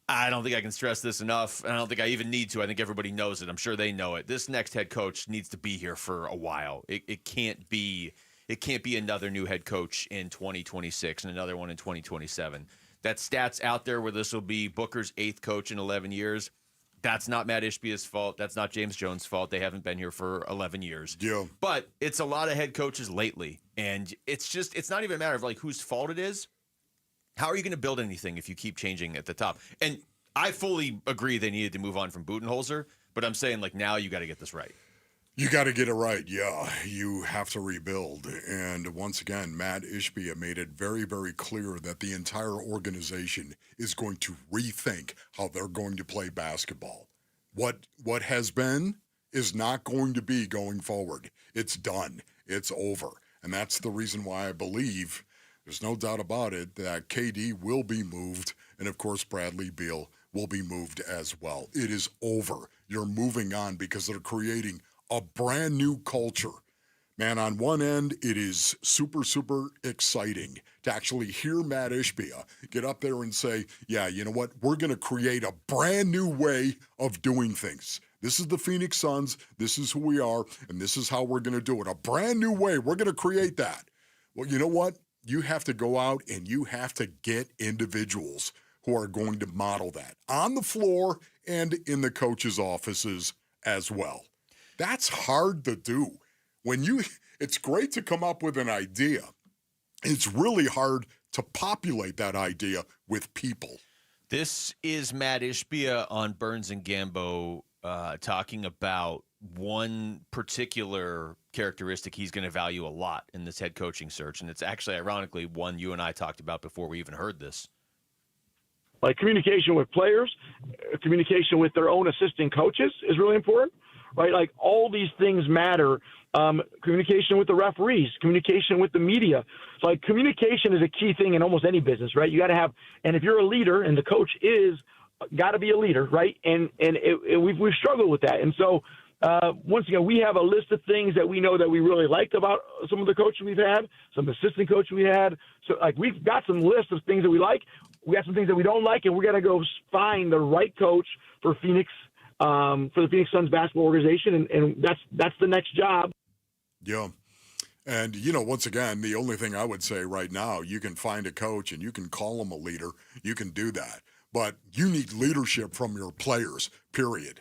Speaker 4: I don't think I can stress this enough. I don't think I even need to. I think everybody knows it. I'm sure they know it. This next head coach needs to be here for a while. It can't be it can't be another new head coach in 2026 and another one in 2027. That stat's out there where this will be Booker's 8th coach in 11 years. That's not Matt Ishbia's fault. That's not James Jones' fault. They haven't been here for 11 years.
Speaker 1: Yeah.
Speaker 4: But it's a lot of head coaches lately. And it's not even a matter of like whose fault it is. How are you going to build anything if you keep changing at the top? And I fully agree they needed to move on from Budenholzer, but I'm saying like now you got to get this right.
Speaker 1: You got to get it right. Yeah, you have to rebuild. And once again, Matt Ishbia made it very, very clear that the entire organization is going to rethink how they're going to play basketball. What has been is not going to be going forward. It's done. It's over. And that's the reason why I believe, there's no doubt about it, that KD will be moved. And, of course, Bradley Beal will be moved as well. It is over. You're moving on because they're creating a brand new culture. Man, on one end, it is super, super exciting to actually hear Matt Ishbia get up there and say, yeah, you know what? We're going to create a brand new way of doing things. This is the Phoenix Suns. This is who we are, and this is how we're going to do it. A brand new way. We're going to create that. Well, you know what? You have to go out and you have to get individuals who are going to model that on the floor and in the coaches' offices as well. That's hard to do. It's great to come up with an idea. It's really hard to populate that idea with people.
Speaker 4: This is Matt Ishbia on Burns and Gambo talking about one particular characteristic he's going to value a lot in this head coaching search. And it's actually, ironically, one you and I talked about before we even heard this.
Speaker 3: Like communication with players, communication with their own assistant coaches is really important. Right, like all these things matter. Communication with the referees, communication with the media. So, like communication is a key thing in almost any business, right? You got to have, and if you're a leader, and the coach is, got to be a leader, right? And we've struggled with that. And so, once again, we have a list of things that we know that we really liked about some of the coaches we've had, some assistant coaches we had. So, like we've got some lists of things that we like. We got some things that we don't like, and we're gonna go find the right coach for Phoenix. For the Phoenix Suns basketball organization, and that's the next job.
Speaker 1: Yeah. And, once again, the only thing I would say right now, you can find a coach and you can call him a leader. You can do that. But you need leadership from your players, period.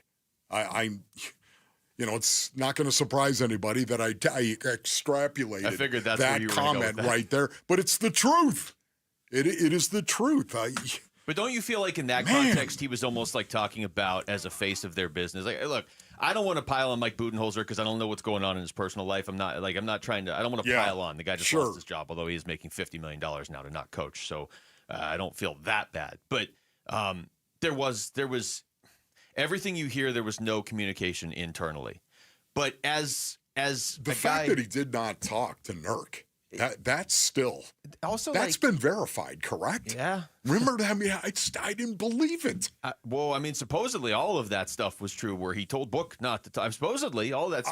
Speaker 1: It's not going to surprise anybody that I extrapolated
Speaker 4: I figured that's
Speaker 1: that
Speaker 4: where you were
Speaker 1: comment
Speaker 4: go with that.
Speaker 1: right there. But it's the truth. It is the truth.
Speaker 4: But don't you feel like in that context, he was almost like talking about as a face of their business? Like, hey, look, I don't want to pile on Mike Budenholzer because I don't know what's going on in his personal life. I don't want to pile on. The guy just lost his job, although he is making $50 million now to not coach. So I don't feel that bad. But there was everything you hear. There was no communication internally. But as
Speaker 1: the fact that he did not talk to Nurk. That's still
Speaker 4: also
Speaker 1: that's been verified, correct?
Speaker 4: Yeah.
Speaker 1: Remember that? I mean, I didn't believe it.
Speaker 4: Supposedly all of that stuff was true. Where he told Book not to talk. Supposedly all that.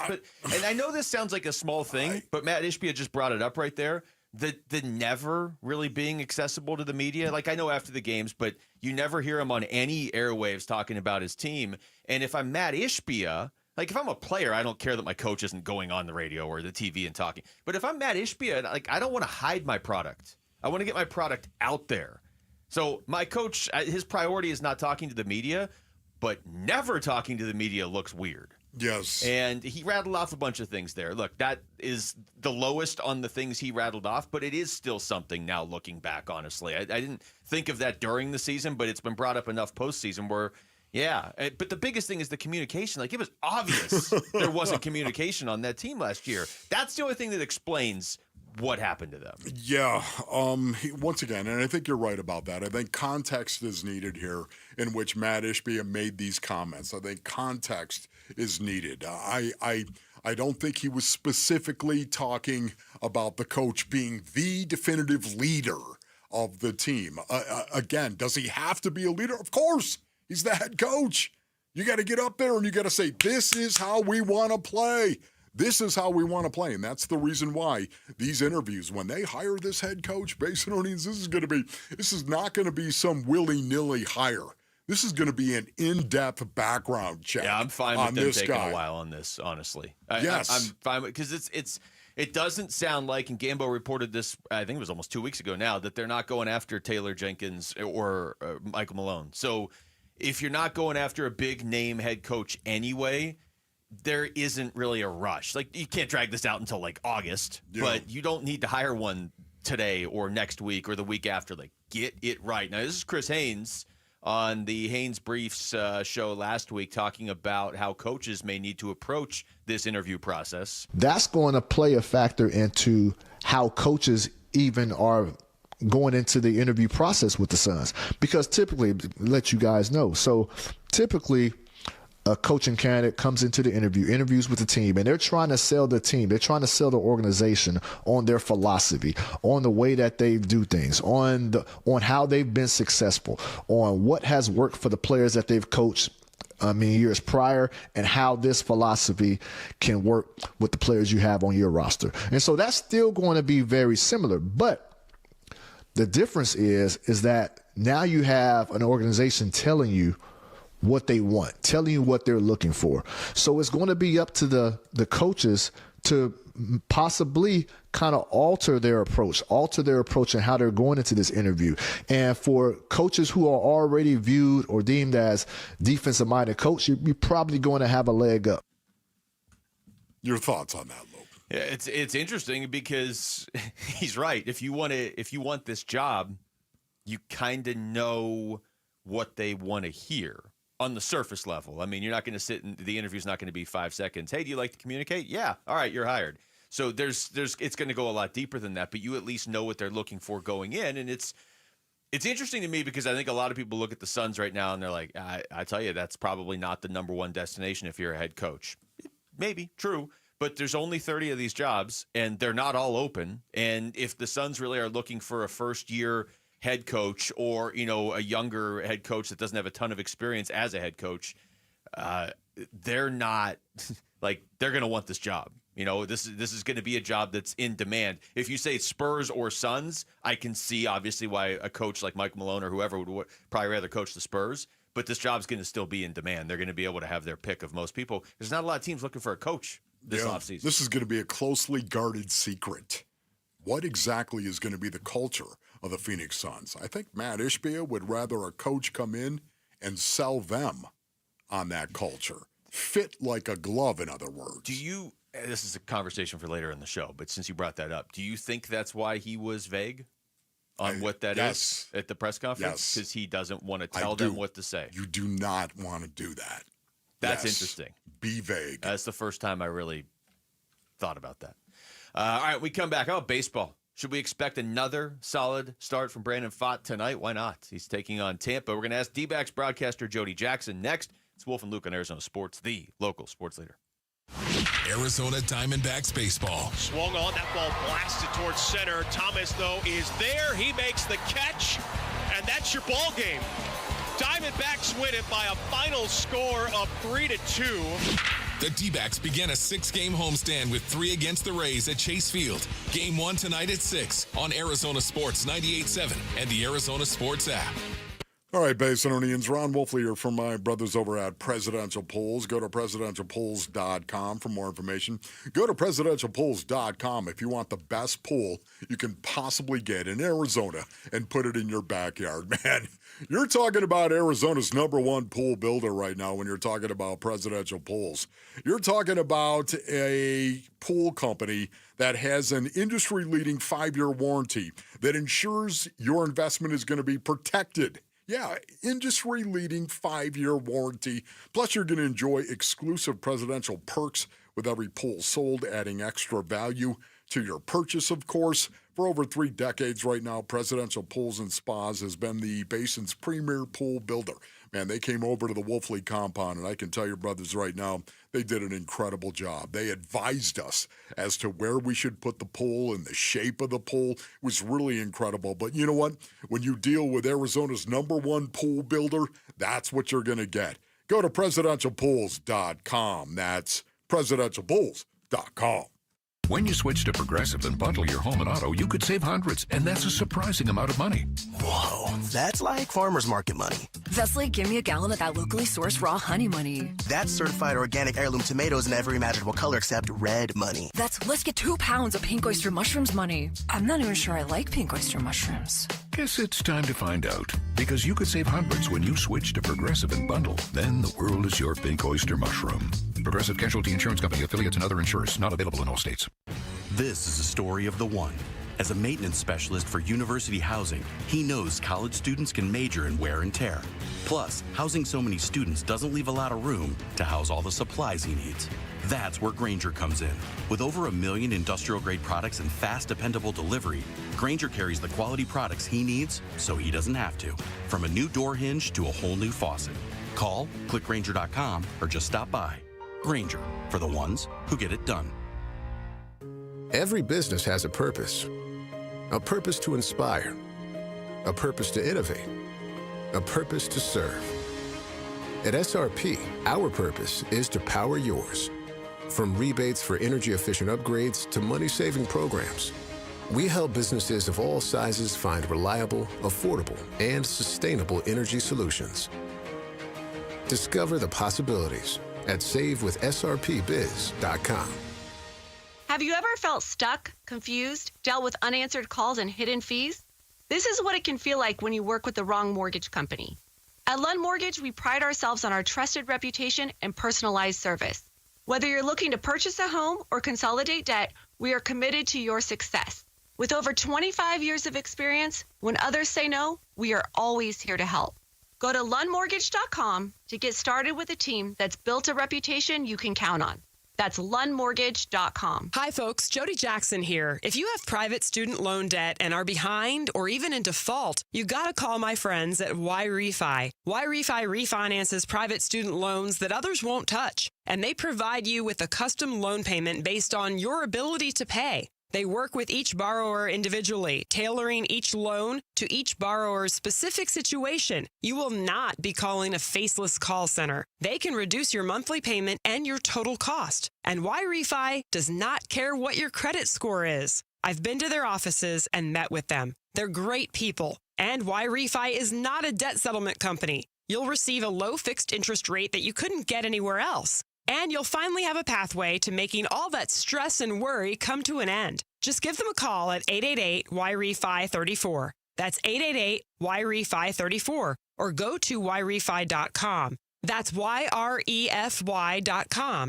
Speaker 4: And I know this sounds like a small thing, but Matt Ishbia just brought it up right there. The never really being accessible to the media. Like I know after the games, but you never hear him on any airwaves talking about his team. And if I'm Matt Ishbia. Like, if I'm a player, I don't care that my coach isn't going on the radio or the TV and talking. But if I'm Matt Ishbia, like, I don't want to hide my product. I want to get my product out there. So my coach, his priority is not talking to the media, but never talking to the media looks weird.
Speaker 1: Yes.
Speaker 4: And he rattled off a bunch of things there. Look, that is the lowest on the things he rattled off, but it is still something now looking back, honestly. I didn't think of that during the season, but it's been brought up enough postseason where – yeah, but the biggest thing is the communication. Like, it was obvious there wasn't communication on that team last year. That's the only thing that explains what happened to them.
Speaker 1: Yeah, once again, and I think you're right about that. I think context is needed here in which Matt Ishbia made these comments. I think context is needed. I don't think he was specifically talking about the coach being the definitive leader of the team. Again, does he have to be a leader? Of course. He's the head coach. You got to get up there and you got to say, this is how we want to play. This is how we want to play. And that's the reason why these interviews, when they hire this head coach, Basin Onions, this is not going to be some willy-nilly hire. This is going to be an in-depth background check.
Speaker 4: Yeah, I'm fine with them taking a while on this, honestly.
Speaker 1: Yes.
Speaker 4: I'm fine with because It doesn't sound like, and Gambo reported this, I think it was almost 2 weeks ago now, that they're not going after Taylor Jenkins or Michael Malone. So if you're not going after a big name head coach anyway, there isn't really a rush. Like, you can't drag this out until like August, but you don't need to hire one today or next week or the week after. Like, get it right. Now, this is Chris Haynes on the Haynes Briefs show last week, talking about how coaches may need to approach this interview process.
Speaker 5: That's going to play a factor into how coaches even are going into the interview process with the Suns. Because typically, let you guys know, so typically a coaching candidate comes into the interviews with the team, and they're trying to sell the team. They're trying to sell the organization on their philosophy, on the way that they do things, on how they've been successful, on what has worked for the players that they've coached years prior, and how this philosophy can work with the players you have on your roster. And so that's still going to be very similar. But the difference is that now you have an organization telling you what they want, telling you what they're looking for. So it's going to be up to the coaches to possibly kind of alter their approach and how they're going into this interview. And for coaches who are already viewed or deemed as defensive-minded coach, you're probably going to have a leg up.
Speaker 1: Your thoughts on that, Lou?
Speaker 4: Yeah, it's interesting because he's right. If you want this job, you kind of know what they want to hear on the surface level. I mean, you're not going to sit in the interview's not going to be 5 seconds. Hey, do you like to communicate? Yeah. All right, you're hired. So there's it's going to go a lot deeper than that, but you at least know what they're looking for going in. And it's interesting to me because I think a lot of people look at the Suns right now and they're like, I tell you, that's probably not the number one destination if you're a head coach. Maybe, true. But there's only 30 of these jobs, and they're not all open. And if the Suns really are looking for a first-year head coach or, a younger head coach that doesn't have a ton of experience as a head coach, they're not like they're going to want this job. This is going to be a job that's in demand. If you say Spurs or Suns, I can see obviously why a coach like Mike Malone or whoever would probably rather coach the Spurs. But this job's going to still be in demand. They're going to be able to have their pick of most people. There's not a lot of teams looking for a coach this offseason.
Speaker 1: This is going to be a closely guarded secret. What exactly is going to be the culture of the Phoenix Suns? I think Matt Ishbia would rather a coach come in and sell them on that culture. Fit like a glove, in other words.
Speaker 4: This is a conversation for later in the show, but since you brought that up, do you think that's why he was vague on what that is at the press conference? Because he doesn't want to tell them what to say.
Speaker 1: You do not want to do that.
Speaker 4: That's interesting.
Speaker 1: Be vague.
Speaker 4: That's the first time I really thought about that. All right, we come back. Baseball. Should we expect another solid start from Brandon Pfaadt tonight? Why not? He's taking on Tampa. We're going to ask D-backs broadcaster Jody Jackson next. It's Wolf and Luke on Arizona Sports, the local sports leader.
Speaker 2: Arizona Diamondbacks baseball.
Speaker 12: Swung on, that ball blasted towards center. Thomas, though, is there. He makes the catch, and that's your ball game. Diamondbacks win it by a final score of 3-2.
Speaker 2: The D-backs begin a 6-game homestand with 3 against the Rays at Chase Field. Game 1 tonight at 6 on Arizona Sports 98.7 and the Arizona Sports app.
Speaker 1: All right, Basinonians, Ron Wolfley here from my brothers over at Presidential Polls. Go to presidentialpolls.com for more information. Go to presidentialpolls.com if you want the best poll you can possibly get in Arizona and put it in your backyard. Man, you're talking about Arizona's #1 pool builder right now when you're talking about Presidential Polls. You're talking about a pool company that has an industry-leading 5-year warranty that ensures your investment is going to be protected. Yeah, industry-leading 5-year warranty. Plus, you're going to enjoy exclusive presidential perks with every pool sold, adding extra value to your purchase, of course. For over 3 decades right now, Presidential Pools and Spas has been the basin's premier pool builder. Man, they came over to the Wolfley compound, and I can tell your brothers right now, they did an incredible job. They advised us as to where we should put the pool and the shape of the pool. It was really incredible. But you know what? When you deal with Arizona's #1 pool builder, that's what you're going to get. Go to presidentialpools.com. That's presidentialpools.com.
Speaker 13: When you switch to Progressive and bundle your home and auto, you could save hundreds, and that's a surprising amount of money.
Speaker 19: Whoa, that's like farmer's market money.
Speaker 20: That's like give me a gallon of that locally sourced raw honey money.
Speaker 19: That's certified organic heirloom tomatoes in every imaginable color except red money.
Speaker 20: That's let's get 2 pounds of pink oyster mushrooms money. I'm not even sure I like pink oyster mushrooms.
Speaker 13: Guess it's time to find out, because you could save hundreds when you switch to Progressive and bundle. Then the world is your pink oyster mushroom. Progressive Casualty Insurance Company, affiliates, and other insurers. Not available in all states.
Speaker 22: This is a story of the one. As a maintenance specialist for university housing, he knows college students can major in wear and tear. Plus, housing so many students doesn't leave a lot of room to house all the supplies he needs. That's where Grainger comes in. With over 1 million industrial-grade products and fast, dependable delivery, Grainger carries the quality products he needs so he doesn't have to. From a new door hinge to a whole new faucet. Call, click Grainger.com, or just stop by. Grainger, for the ones who get it done.
Speaker 23: Every business has a purpose to inspire, a purpose to innovate, a purpose to serve. At SRP, our purpose is to power yours. From rebates for energy-efficient upgrades to money-saving programs, we help businesses of all sizes find reliable, affordable, and sustainable energy solutions. Discover the possibilities at savewithsrpbiz.com.
Speaker 24: Have you ever felt stuck, confused, dealt with unanswered calls and hidden fees? This is what it can feel like when you work with the wrong mortgage company. At Lund Mortgage, we pride ourselves on our trusted reputation and personalized service. Whether you're looking to purchase a home or consolidate debt, we are committed to your success. With over 25 years of experience, when others say no, we are always here to help. Go to lundmortgage.com to get started with a team that's built a reputation you can count on. That's lundmortgage.com.
Speaker 27: Hi, folks. Jody Jackson here. If you have private student loan debt and are behind or even in default, you got to call my friends at YRefi. YRefi refinances private student loans that others won't touch, and they provide you with a custom loan payment based on your ability to pay. They work with each borrower individually, tailoring each loan to each borrower's specific situation. You will not be calling a faceless call center. They can reduce your monthly payment and your total cost. And YRefi does not care what your credit score is. I've been to their offices and met with them. They're great people. And YRefi is not a debt settlement company. You'll receive a low fixed interest rate that you couldn't get anywhere else. And you'll finally have a pathway to making all that stress and worry come to an end. Just give them a call at 888-YRefi-34. That's 888-YRefi-34. Or go to YRefi.com. That's YREFY.com.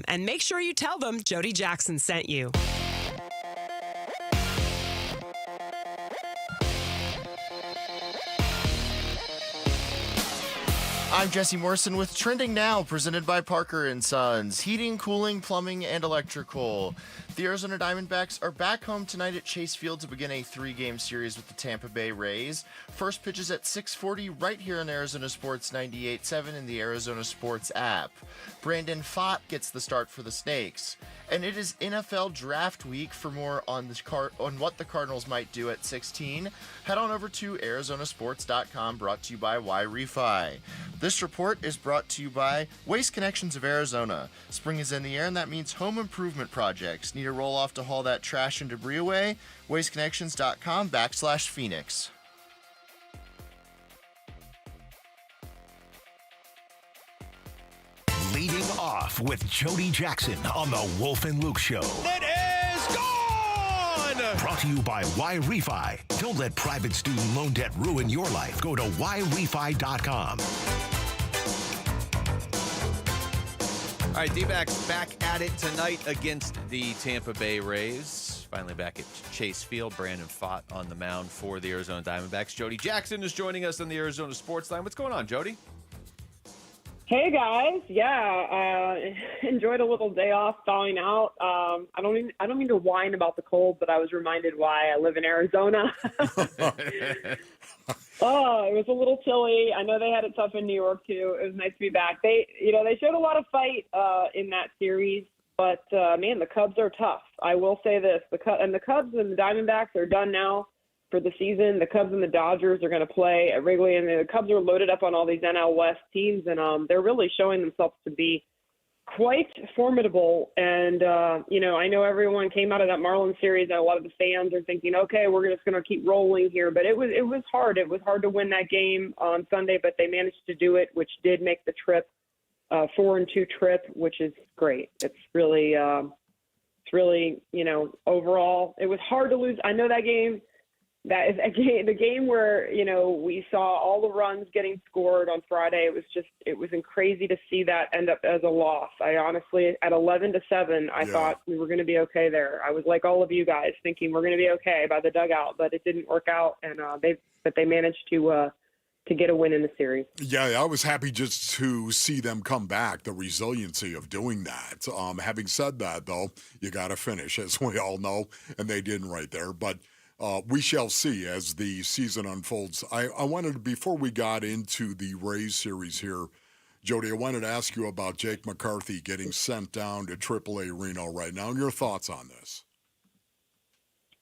Speaker 27: And make sure you tell them Jody Jackson sent you.
Speaker 9: I'm Jesse Morrison with Trending Now, presented by Parker & Sons. Heating, cooling, plumbing, and electrical. The Arizona Diamondbacks are back home tonight at Chase Field to begin a 3-game series with the Tampa Bay Rays. First pitch is at 6:40 right here on Arizona Sports 98.7 in the Arizona Sports app. Brandon Pfaadt gets the start for the Snakes. And it is NFL Draft Week. For more on what the Cardinals might do at 16, head on over to arizonasports.com, brought to you by YRefi. This report is brought to you by Waste Connections of Arizona. Spring is in the air, and that means home improvement projects. Need a roll-off to haul that trash and debris away? wasteconnections.com/Phoenix.
Speaker 17: Leading off with Jody Jackson on the Wolf and Luke Show.
Speaker 12: It is gone!
Speaker 17: Brought to you by YRefi. Don't let private student loan debt ruin your life. Go to YRefi.com.
Speaker 4: All right, D-backs back at it tonight against the Tampa Bay Rays. Finally back at Chase Field. Brandon Pfaadt on the mound for the Arizona Diamondbacks. Jody Jackson is joining us on the Arizona Sports Line. What's going on, Jody?
Speaker 28: Hey guys, enjoyed a little day off thawing out. I don't mean to whine about the cold, but I was reminded why I live in Arizona. Oh, it was a little chilly. I know they had it tough in New York too. It was nice to be back. They showed a lot of fight in that series, but man, the Cubs are tough. I will say this: the Cubs and the Diamondbacks are done now for the season. The Cubs and the Dodgers are going to play at Wrigley, and the Cubs are loaded up on all these NL West teams, and they're really showing themselves to be quite formidable. And, I know everyone came out of that Marlins series and a lot of the fans are thinking, okay, we're just going to keep rolling here. But it was hard. It was hard to win that game on Sunday, but they managed to do it, which did make the trip 4-2 trip, which is great. It's really, overall, it was hard to lose. I know that game. That is the game where, we saw all the runs getting scored on Friday. It was crazy to see that end up as a loss. I honestly, at 11-7, I thought we were going to be okay there. I was like all of you guys thinking we're going to be okay by the dugout, but it didn't work out. And they managed to get a win in the series.
Speaker 1: Yeah, I was happy just to see them come back, the resiliency of doing that. Having said that, though, you got to finish, as we all know, and they didn't right there. But we shall see as the season unfolds. I wanted to, before we got into the Rays series here, Jody, I wanted to ask you about Jake McCarthy getting sent down to AAA Reno right now, and your thoughts on this.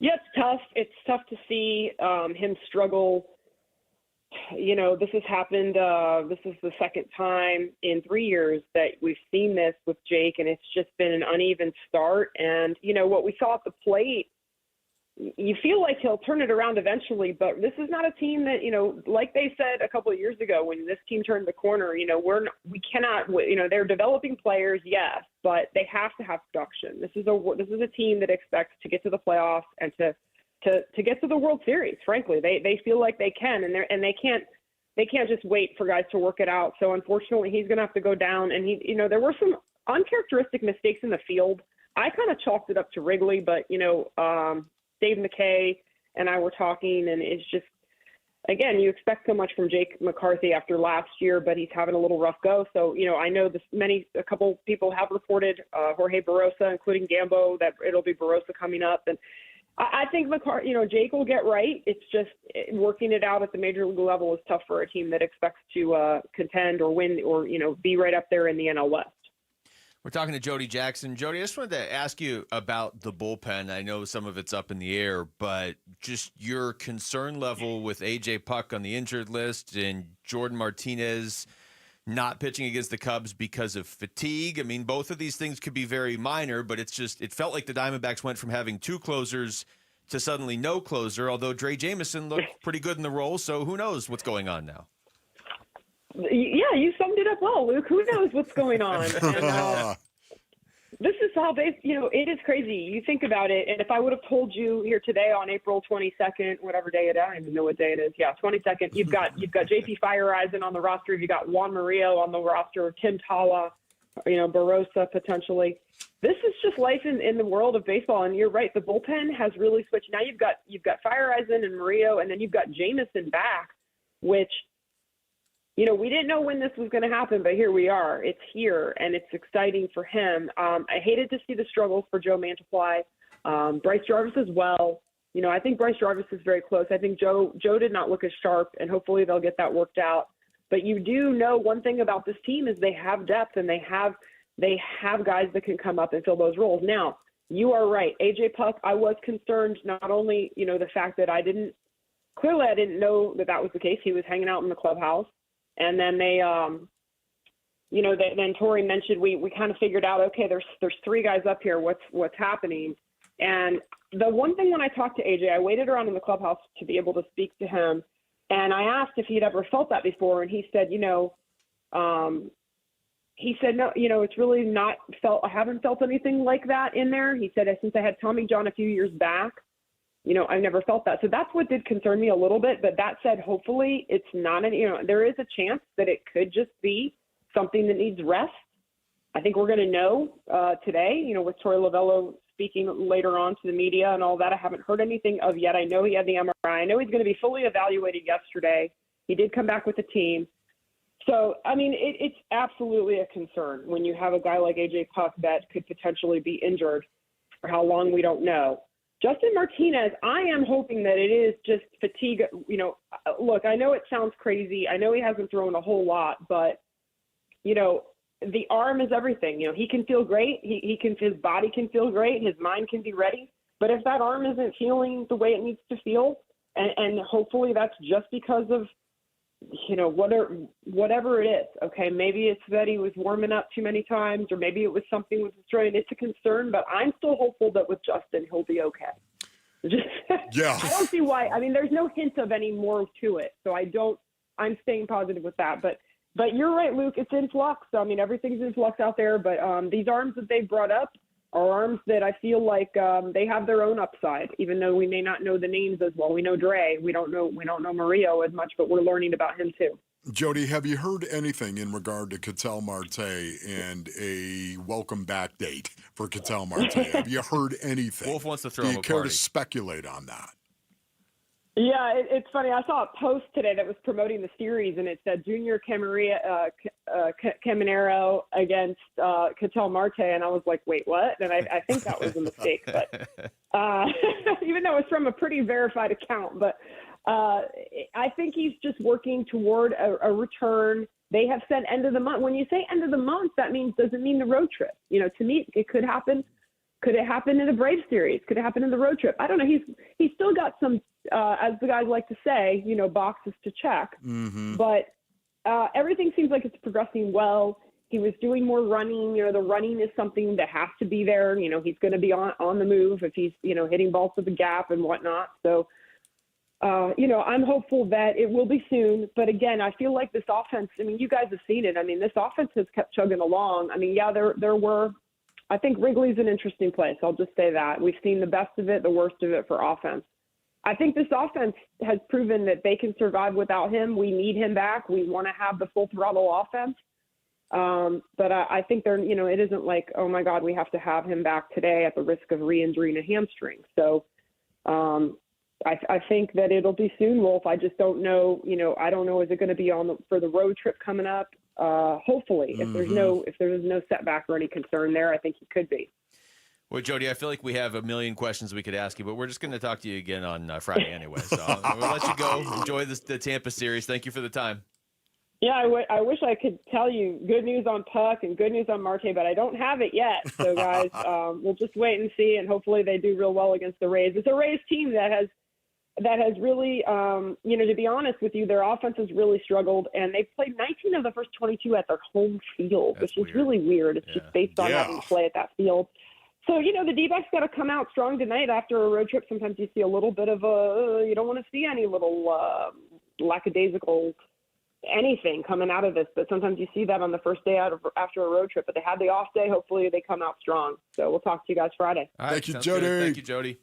Speaker 28: Yeah, it's tough. It's tough to see him struggle. This has happened. This is the second time in 3 years that we've seen this with Jake, and it's just been an uneven start. And, what we saw at the plate, you feel like he'll turn it around eventually, but this is not a team that, like they said a couple of years ago when this team turned the corner, we cannot, they're developing players, yes, but they have to have production. This is a team that expects to get to the playoffs and to get to the World Series. Frankly, they feel like they can, and they can't just wait for guys to work it out. So unfortunately, he's going to have to go down. And there were some uncharacteristic mistakes in the field. I kind of chalked it up to Wrigley, but Dave McKay and I were talking, and it's just, again, you expect so much from Jake McCarthy after last year, but he's having a little rough go. So, I know a couple people have reported, Jorge Barrosa, including Gambo, that it'll be Barrosa coming up. And I think Jake will get right. It's just working it out at the major league level is tough for a team that expects to contend or win or, be right up there in the NL West.
Speaker 4: We're talking to Jody Jackson. Jody, I just wanted to ask you about the bullpen. I know some of it's up in the air, but just your concern level with A.J. Puck on the injured list and Jordan Martinez not pitching against the Cubs because of fatigue. I mean, both of these things could be very minor, but it felt like the Diamondbacks went from having two closers to suddenly no closer, although Dre Jameson looked pretty good in the role, so who knows what's going on now?
Speaker 28: Yeah, you summed it up well, Luke. Who knows what's going on? And, this is how it is crazy. You think about it, and if I would have told you here today on April 22nd, whatever day it is, I don't even know what day it is. Yeah, 22nd. You've got JP Fireeisen on the roster. You've got Juan Murillo on the roster. Tim Tala, Barrosa potentially. This is just life in the world of baseball. And you're right, the bullpen has really switched. Now you've got Fireeisen and Murillo, and then you've got Jameson back, which. We didn't know when this was going to happen, but here we are. It's here, and it's exciting for him. I hated to see the struggles for Joe Mantiply. Bryce Jarvis as well. I think Bryce Jarvis is very close. I think Joe did not look as sharp, and hopefully they'll get that worked out. But you do know one thing about this team is they have depth, and they have guys that can come up and fill those roles. Now, you are right. A.J. Puck, I was concerned not only, the fact that I didn't know that was the case. He was hanging out in the clubhouse. And then they, then Tori mentioned we kind of figured out, okay, there's three guys up here. What's happening? And the one thing when I talked to AJ, I waited around in the clubhouse to be able to speak to him, and I asked if he'd ever felt that before, and he said, no, it's really not felt. I haven't felt anything like that in there. He said, since I had Tommy John a few years back. I've never felt that. So that's what did concern me a little bit. But that said, hopefully it's not there is a chance that it could just be something that needs rest. I think we're going to know today, with Troy Lovello speaking later on to the media and all that. I haven't heard anything of yet. I know he had the MRI. I know he's going to be fully evaluated yesterday. He did come back with the team. So, it's absolutely a concern when you have a guy like A.J. Puck that could potentially be injured for how long we don't know. Justin Martinez, I am hoping that it is just fatigue. Look, I know it sounds crazy. I know he hasn't thrown a whole lot, but, the arm is everything. He can feel great. His body can feel great. His mind can be ready. But if that arm isn't feeling the way it needs to feel, and hopefully that's just because of, whatever it is. Okay, maybe it's that he was warming up too many times, or maybe it was something with his throat. It's a concern, but I'm still hopeful that with Justin, he'll be okay.
Speaker 1: Yeah.
Speaker 28: I don't see why. I mean, there's no hint of any more to it, so I'm staying positive with that. But you're right, Luke. It's in flux. I mean, everything's in flux out there. But these arms that they've brought up are arms that I feel like they have their own upside, even though we may not know the names as well. We know Dre. We don't know Mario as much, but we're learning about him too.
Speaker 1: Jody, have you heard anything in regard to Ketel Marte and a welcome back date for Ketel Marte? Have you heard anything?
Speaker 4: Wolf wants to throw him a
Speaker 1: Do you care
Speaker 4: party.
Speaker 1: to speculate on that?
Speaker 28: Yeah, it's funny. I saw a post today that was promoting the series, and it said Junior Caminero against Ketel Marte, and I was like, wait, what? And I think that was a mistake, but even though it's from a pretty verified account. But I think he's just working toward a return. They have said end of the month. When you say end of the month, that doesn't mean the road trip. To me, it could happen. Could it happen in the Braves series? Could it happen in the road trip? I don't know. He's still got some, as the guys like to say, boxes to check.
Speaker 1: Mm-hmm.
Speaker 28: But everything seems like it's progressing well. He was doing more running. The running is something that has to be there. He's going to be on the move if he's, hitting balls to the gap and whatnot. So, I'm hopeful that it will be soon. But again, I feel like this offense, you guys have seen it. This offense has kept chugging along. Yeah, there were, I think Wrigley's an interesting place. I'll just say that. We've seen the best of it, the worst of it for offense. I think this offense has proven that they can survive without him. We need him back. We want to have the full throttle offense. But I think it isn't like, oh my God, we have to have him back today at the risk of re-injuring a hamstring. So I think that it'll be soon, Wolf. I just don't know. I don't know. Is it going to be for the road trip coming up? Hopefully, if there's no setback or any concern there, I think he could be.
Speaker 4: Well, Jody, I feel like we have a million questions we could ask you, but we're just going to talk to you again on Friday anyway. So we'll let you go. Enjoy the Tampa series. Thank you for the time.
Speaker 28: Yeah, I wish I could tell you good news on Puck and good news on Marte, but I don't have it yet. So, guys, we'll just wait and see, and hopefully they do real well against the Rays. It's a Rays team that has really, to be honest with you, their offense has really struggled, and they've played 19 of the first 22 at their home field, which is really weird. It's just based on having to play at that field. So, the D-backs got to come out strong tonight after a road trip. Sometimes you see a little bit of you don't want to see any little lackadaisical anything coming out of this, but sometimes you see that on the first day after a road trip. But they had the off day. Hopefully they come out strong. So we'll talk to you guys Friday.
Speaker 4: All right,
Speaker 1: Thank you, Jody.
Speaker 4: Good. Thank you, Jody.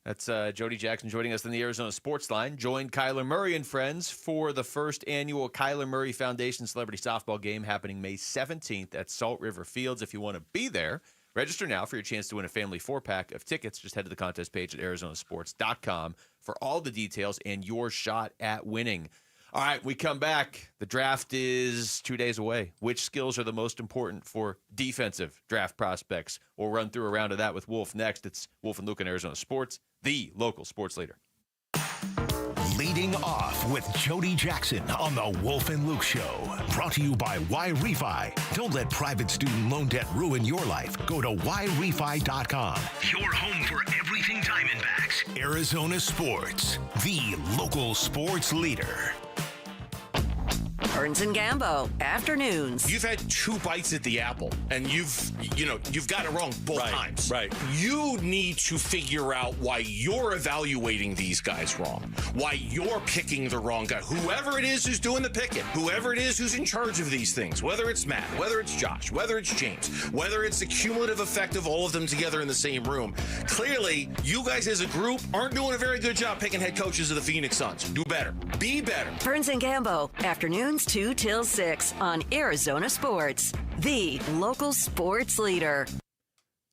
Speaker 4: That's Jody Jackson joining us in the Arizona Sports Line. Join Kyler Murray and friends for the first annual Kyler Murray Foundation Celebrity Softball Game happening May 17th at Salt River Fields. If you want to be there, register now for your chance to win a family 4-pack of tickets. Just head to the contest page at arizonasports.com for all the details and your shot at winning. All right, we come back. The draft is 2 days away. Which skills are the most important for defensive draft prospects? We'll run through a round of that with Wolf next. It's Wolf and Luke in Arizona Sports, the local sports leader.
Speaker 17: Leading off with Jody Jackson on the Wolf and Luke Show. Brought to you by YRefi. Don't let private student loan debt ruin your life. Go to YRefi.com. Your home for everything Diamondbacks. Arizona Sports, the local sports leader.
Speaker 6: Burns and Gambo, afternoons.
Speaker 7: You've had 2 bites at the apple, and you've got it wrong both times.
Speaker 8: Right.
Speaker 7: You need to figure out why you're evaluating these guys wrong, why you're picking the wrong guy. Whoever it is who's doing the picking, whoever it is who's in charge of these things, whether it's Matt, whether it's Josh, whether it's James, whether it's the cumulative effect of all of them together in the same room. Clearly, you guys as a group aren't doing a very good job picking head coaches of the Phoenix Suns. Do better. Be better.
Speaker 6: Burns and Gambo, afternoons 2 till 6 on Arizona Sports, the local sports leader.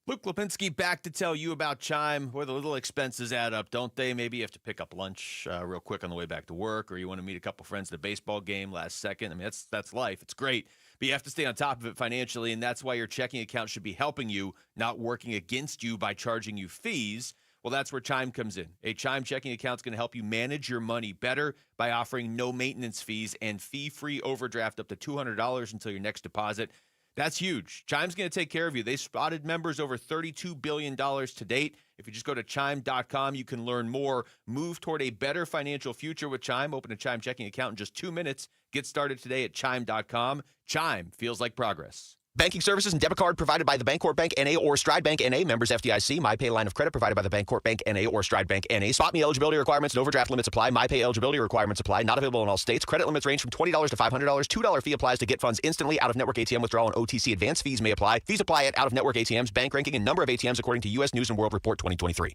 Speaker 4: Luke Lipinski back to tell you about Chime, where the little expenses add up, don't they? Maybe you have to pick up lunch real quick on the way back to work, or you want to meet a couple friends at a baseball game last second. That's life. It's great. But you have to stay on top of it financially, and that's why your checking account should be helping you, not working against you by charging you fees. Well, that's where Chime comes in. A Chime checking account is going to help you manage your money better by offering no maintenance fees and fee-free overdraft up to $200 until your next deposit. That's huge. Chime's going to take care of you. They spotted members over $32 billion to date. If you just go to chime.com, you can learn more. Move toward a better financial future with Chime. Open a Chime checking account in just 2 minutes. Get started today at chime.com. Chime feels like progress.
Speaker 8: Banking services and debit card provided by the Bancorp Bank N.A. or Stride Bank N.A. Members FDIC. MyPay line of credit provided by the Bancorp Bank N.A. or Stride Bank N.A. Spot me eligibility requirements and overdraft limits apply. MyPay eligibility requirements apply. Not available in all states. Credit limits range from $20 to $500. $2 fee applies to get funds instantly. Out-of-network ATM withdrawal and OTC advance fees may apply. Fees apply at out-of-network ATMs. Bank ranking and number of ATMs according to U.S. News & World Report 2023.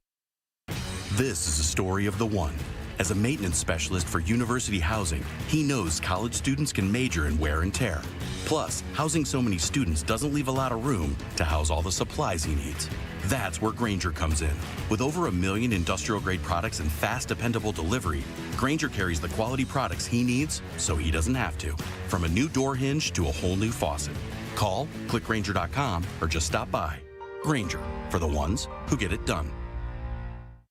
Speaker 22: This is a story of the one. As a maintenance specialist for university housing, he knows college students can major in wear and tear. Plus, housing so many students doesn't leave a lot of room to house all the supplies he needs. That's where Grainger comes in. With over 1 million industrial-grade products and fast, dependable delivery, Grainger carries the quality products he needs so he doesn't have to. From a new door hinge to a whole new faucet. Call, click Grainger.com, or just stop by. Grainger, for the ones who get it done.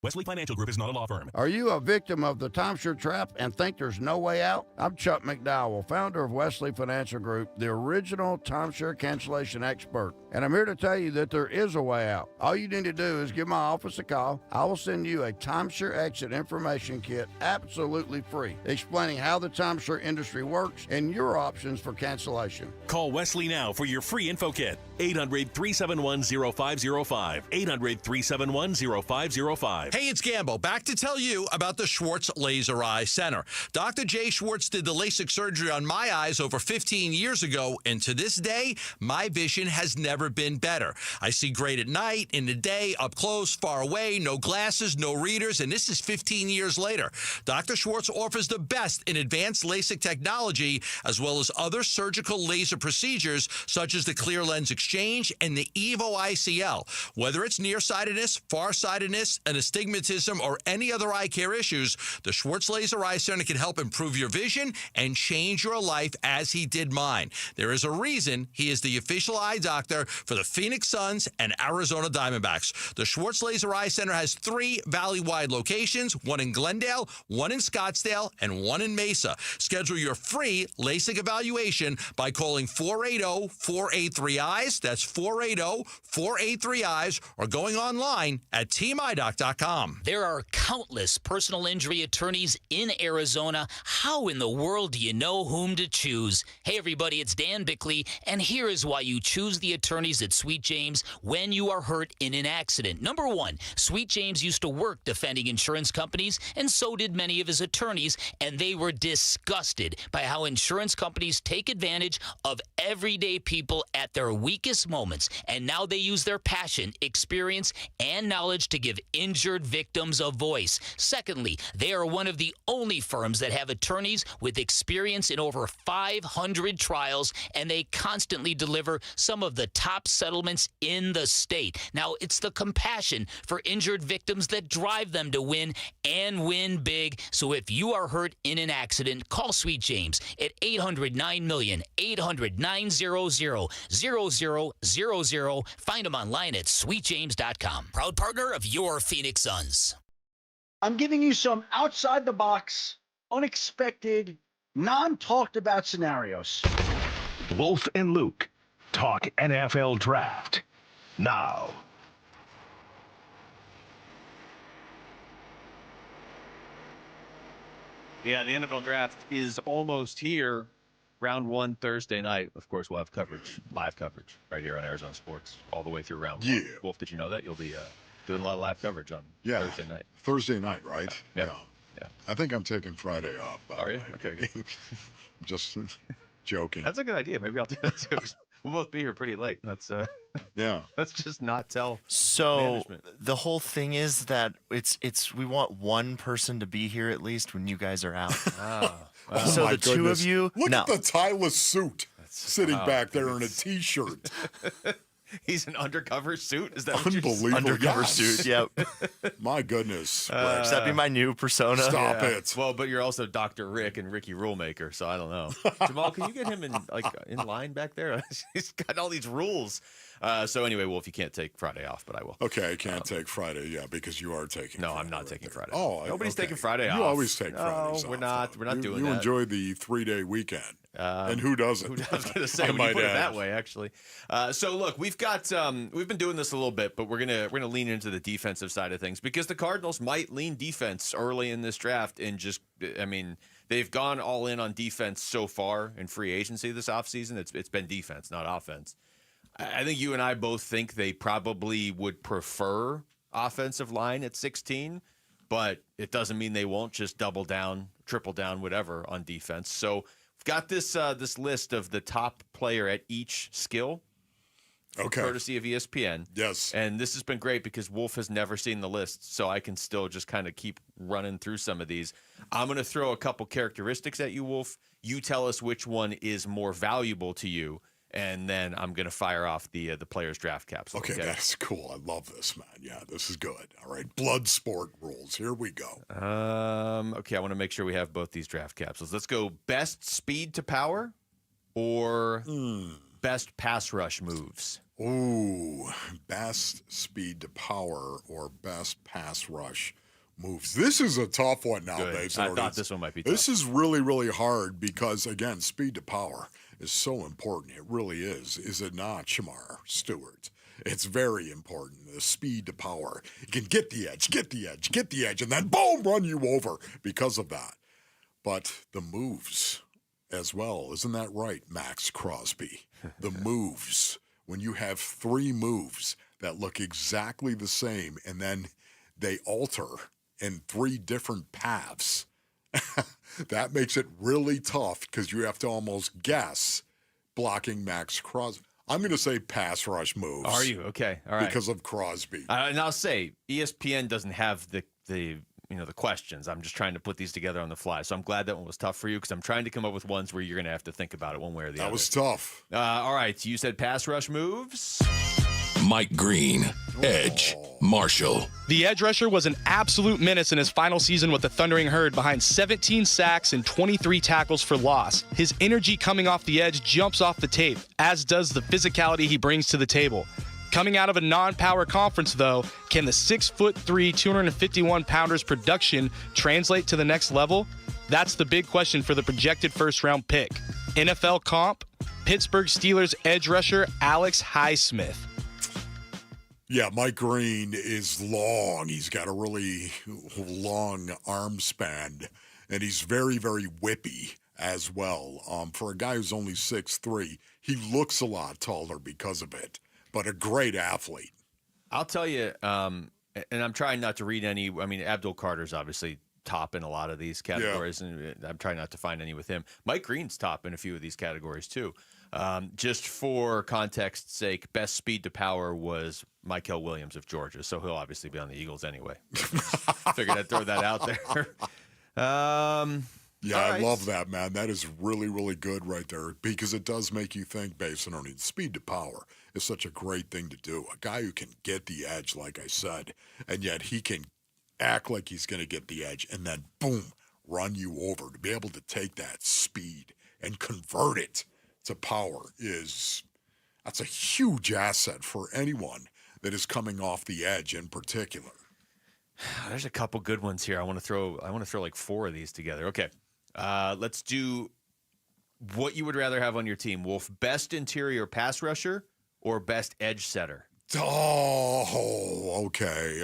Speaker 10: Wesley Financial Group is not a law firm.
Speaker 11: Are you a victim of the timeshare trap and think there's no way out? I'm Chuck McDowell, founder of Wesley Financial Group, the original timeshare cancellation expert. And I'm here to tell you that there is a way out. All you need to do is give my office a call. I will send you a timeshare exit information kit absolutely free, explaining how the timeshare industry works and your options for cancellation.
Speaker 10: Call Wesley now for your free info kit. 800-371-0505. 800-371-0505.
Speaker 14: Hey, it's Gambo. Back to tell you about the Schwartz Laser Eye Center. Dr. Jay Schwartz did the LASIK surgery on my eyes over 15 years ago, and to this day, my vision has never been better. I see great at night, in the day, up close, far away, no glasses, no readers, and this is 15 years later. Dr. Schwartz offers the best in advanced LASIK technology, as well as other surgical laser procedures, such as the clear lens exchange and the EVO ICL. Whether it's nearsightedness, farsightedness, and astigmatism, or any other eye care issues, the Schwartz Laser Eye Center can help improve your vision and change your life as he did mine. There is a reason he is the official eye doctor for the Phoenix Suns and Arizona Diamondbacks. The Schwartz Laser Eye Center has 3 valley-wide locations, one in Glendale, one in Scottsdale, and one in Mesa. Schedule your free LASIK evaluation by calling 480-483-EYES. That's 480-483-EYES, or going online at teamidoc.com.
Speaker 15: There are countless personal injury attorneys in Arizona. How in the world do you know whom to choose? Hey, everybody, it's Dan Bickley, and here is why you choose the attorneys at Sweet James when you are hurt in an accident. Number one, Sweet James used to work defending insurance companies, and so did many of his attorneys, and they were disgusted by how insurance companies take advantage of everyday people at their weakest moments, and now they use their passion, experience, and knowledge to give injured victims a voice. Secondly, they are one of the only firms that have attorneys with experience in over 500 trials, and they constantly deliver some of the top settlements in the state. Now, it's the compassion for injured victims that drive them to win and win big. So if you are hurt in an accident, call Sweet James at 800-9-million, 800-900-0000. Find them online at sweetjames.com. Proud partner of your Phoenix Suns.
Speaker 16: I'm giving you some outside-the-box, unexpected, non-talked-about scenarios.
Speaker 17: Wolf and Luke talk NFL draft now.
Speaker 4: Yeah, the NFL draft is almost here. Round 1 Thursday night. Of course, we'll have coverage, live coverage, right here on Arizona Sports all the way through round 1. Wolf, did you know that? You'll be doing a lot of live coverage on Thursday night.
Speaker 1: Thursday night, right?
Speaker 4: Yeah.
Speaker 1: I think I'm taking Friday off.
Speaker 4: Are you? Okay, good.
Speaker 1: Just joking.
Speaker 4: That's a good idea. Maybe I'll do that too. We'll both be here pretty late. That's
Speaker 1: yeah.
Speaker 4: Let's just not tell.
Speaker 9: So
Speaker 4: management.
Speaker 9: The whole thing is that it's we want one person to be here at least when you guys are out. So
Speaker 1: my
Speaker 9: the two
Speaker 1: goodness.
Speaker 9: of you.
Speaker 1: Look
Speaker 9: no.
Speaker 1: at the tieless suit sitting back there in a T-shirt.
Speaker 4: He's an undercover suit? Is that
Speaker 1: unbelievable?
Speaker 9: Undercover
Speaker 1: Yes.
Speaker 9: suit, yep.
Speaker 1: My goodness.
Speaker 9: Does that be my new persona?
Speaker 1: Stop it.
Speaker 4: Well, but you're also Dr. Rick and Ricky Rulemaker, so I don't know. Jamal, can you get him in line back there? He's got all these rules. So anyway, Wolf, you can't take Friday off, but I will.
Speaker 1: Okay, I can't take Friday, because you are taking.
Speaker 4: No,
Speaker 1: Friday
Speaker 4: I'm not taking Friday.
Speaker 1: Oh,
Speaker 4: Nobody's
Speaker 1: okay.
Speaker 4: taking Friday off.
Speaker 1: You always take Fridays
Speaker 4: No, we're
Speaker 1: off,
Speaker 4: not.
Speaker 1: though.
Speaker 4: We're not doing
Speaker 1: you
Speaker 4: that.
Speaker 1: You enjoy the 3-day weekend. And who doesn't?
Speaker 4: I was going to say, when you put it that way, actually. So look, we've been doing this a little bit, but we're gonna lean into the defensive side of things because the Cardinals might lean defense early in this draft and they've gone all in on defense so far in free agency this offseason. It's been defense, not offense. I think you and I both think they probably would prefer offensive line at 16, but it doesn't mean they won't just double down, triple down, whatever on defense. So we've got this list of the top player at each skill.
Speaker 1: Okay.
Speaker 4: Courtesy of ESPN.
Speaker 1: Yes.
Speaker 4: And this has been great because Wolf has never seen the list, so I can still just kind of keep running through some of these. I'm going to throw a couple characteristics at you, Wolf. You tell us which one is more valuable to you, and then I'm going to fire off the player's draft capsule.
Speaker 1: Okay, that's cool. I love this, man. Yeah, this is good. All right, blood sport rules. Here we go.
Speaker 4: Okay, I want to make sure we have both these draft capsules. Let's go best speed to power or best pass rush moves.
Speaker 1: Ooh, best speed to power or best pass rush moves. This is a tough one now, Dave.
Speaker 4: I thought this one might be tough.
Speaker 1: This is really, really hard because, again, speed to power is so important. It really is. Is it not, Shamar Stewart? It's very important. The speed to power. You can get the edge, and then boom, run you over because of that. But the moves as well. Isn't that right, Max Crosby? The moves. When you have 3 moves that look exactly the same and then they alter in 3 different paths, that makes it really tough because you have to almost guess blocking Max Crosby. I'm going to say pass rush moves.
Speaker 4: Are you? Okay. All right.
Speaker 1: Because of Crosby.
Speaker 4: And I'll say ESPN doesn't have the questions. I'm just trying to put these together on the fly. So I'm glad that one was tough for you because I'm trying to come up with ones where you're going to have to think about it one way or the other.
Speaker 1: That was tough.
Speaker 4: All right. So you said pass rush moves.
Speaker 13: Mike Green, edge, Marshall.
Speaker 2: The edge rusher was an absolute menace in his final season with the Thundering Herd behind 17 sacks and 23 tackles for loss. His energy coming off the edge jumps off the tape, as does the physicality he brings to the table. Coming out of a non-power conference, though, can the 6'3", 251-pounder's production translate to the next level? That's the big question for the projected first-round pick. NFL comp, Pittsburgh Steelers edge rusher Alex Highsmith.
Speaker 1: Yeah, Mike Green is long. He's got a really long arm span, and he's very, very whippy as well. For a guy who's only 6'3", he looks a lot taller because of it, but a great athlete.
Speaker 4: I'll tell you, and I'm trying not to read any. I mean, Abdul Carter's obviously top in a lot of these categories, and I'm trying not to find any with him. Mike Green's top in a few of these categories, too. Just for context's sake, best speed to power was Mykel Williams of Georgia, so he'll obviously be on the Eagles anyway. Figured I'd throw that out there.
Speaker 1: I love that, man. That is really, really good right there because it does make you think based on it. Speed to power is such a great thing to do. A guy who can get the edge, like I said, and yet he can act like he's going to get the edge and then, boom, run you over. To be able to take that speed and convert it to power that's a huge asset for anyone that is coming off the edge in particular.
Speaker 4: There's a couple good ones here. I want to throw like 4 of these together. Okay. Let's do what you would rather have on your team, Wolf. Best interior pass rusher or best edge setter?
Speaker 1: Oh, okay.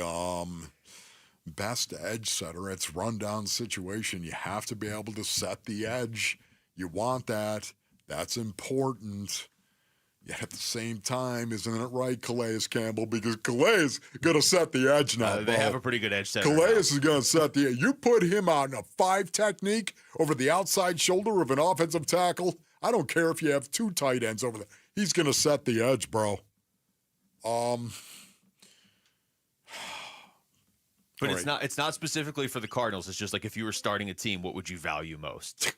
Speaker 1: Best edge setter. It's rundown situation. You have to be able to set the edge. You want that. That's important. Yet at the same time, isn't it right, Calais Campbell? Because Calais is going to set the edge now.
Speaker 4: They have a pretty good edge setter.
Speaker 1: Calais is going to set the edge. You put him out in a 5 technique over the outside shoulder of an offensive tackle. I don't care if you have 2 tight ends over there. He's going to set the edge, bro.
Speaker 4: But it's not specifically for the Cardinals. It's just like if you were starting a team, what would you value most?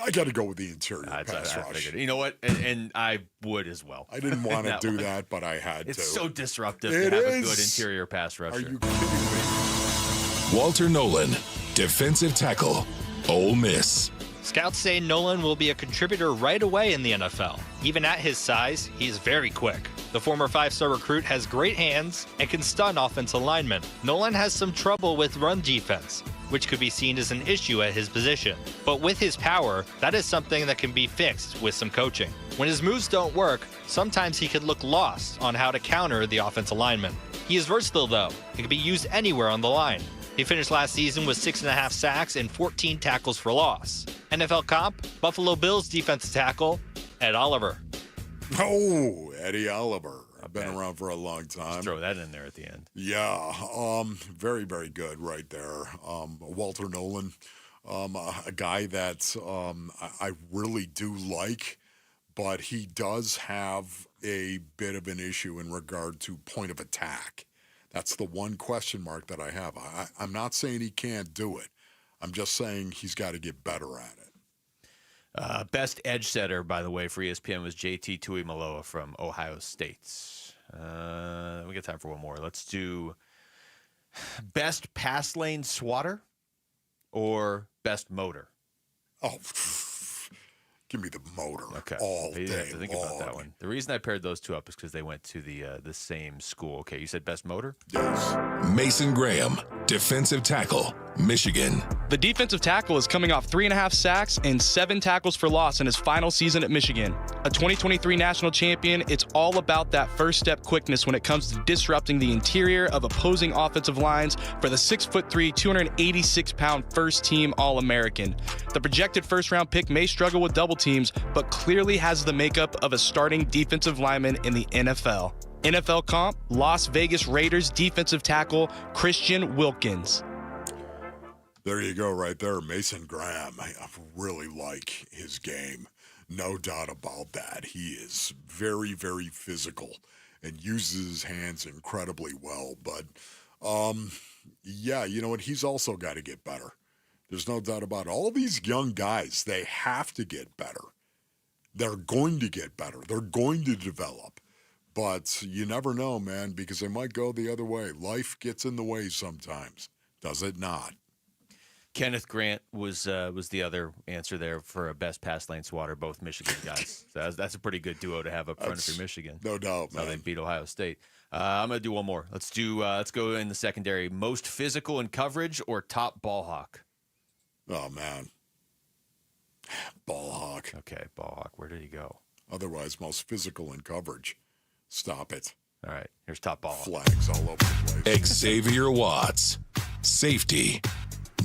Speaker 1: I got to go with the interior pass rush.
Speaker 4: Figured. You know what? And I would as well.
Speaker 1: I didn't want to do that, but I had to.
Speaker 4: It's so disruptive to have a good interior pass rusher.
Speaker 1: Are you kidding me?
Speaker 13: Walter Nolan, defensive tackle, Ole Miss.
Speaker 3: Scouts say Nolan will be a contributor right away in the NFL. Even at his size, he's very quick. The former 5-star recruit has great hands and can stun offensive linemen. Nolan has some trouble with run defense. which could be seen as an issue at his position. But with his power, that is something that can be fixed with some coaching. When his moves don't work, sometimes he could look lost on how to counter the offensive lineman. He is versatile though. He can be used anywhere on the line. He finished last season with 6.5 sacks and 14 tackles for loss. NFL comp, Buffalo Bills defensive tackle, Ed Oliver.
Speaker 1: Oh, Eddie Oliver. I've been around for a long time.
Speaker 4: Just throw that in there at the end.
Speaker 1: Yeah, very, very good right there. Walter Nolan, a guy that I really do like, but he does have a bit of an issue in regard to point of attack. That's the one question mark that I have. I'm not saying he can't do it. I'm just saying he's got to get better at it.
Speaker 4: Best edge setter, by the way, for ESPN was JT Tuimoloau from Ohio State. We got time for one more. Let's do best pass lane swatter or best motor.
Speaker 1: Oh, give me the motor all
Speaker 4: You
Speaker 1: day
Speaker 4: have to think
Speaker 1: long.
Speaker 4: about that one. The reason I paired those two up is because they went to the same school. Okay, you said best motor?
Speaker 1: Yes.
Speaker 17: Mason Graham, defensive tackle, Michigan.
Speaker 2: The defensive tackle is coming off 3.5 sacks and 7 tackles for loss in his final season at Michigan. A 2023 national champion, it's all about that first step quickness when it comes to disrupting the interior of opposing offensive lines for the 6'3", 286-pound first team All-American. The projected first-round pick may struggle with double teams, but clearly has the makeup of a starting defensive lineman in the NFL. NFL comp, Las Vegas Raiders defensive tackle Christian Wilkins.
Speaker 1: There you go right there, Mason Graham. I really like his game. No doubt about that. He is very, very physical and uses his hands incredibly well. But, yeah, you know what? He's also got to get better. There's no doubt about it. All these young guys, they have to get better. They're going to get better. They're going to develop. But you never know, man, because they might go the other way. Life gets in the way sometimes. Does it not?
Speaker 4: Kenneth Grant was the other answer there for a best pass lane swatter, both Michigan guys. So that's a pretty good duo to have up front for Michigan.
Speaker 1: No doubt,
Speaker 4: man. How they beat Ohio State. I'm gonna do one more. Let's go in the secondary. Most physical in coverage or top ball hawk?
Speaker 1: Oh man, ball hawk.
Speaker 4: Okay, ball hawk. Where did he go?
Speaker 1: Otherwise, most physical in coverage. Stop it.
Speaker 4: All right, here's top ball hawk.
Speaker 1: Flags all over the place.
Speaker 17: Xavier Watts, safety,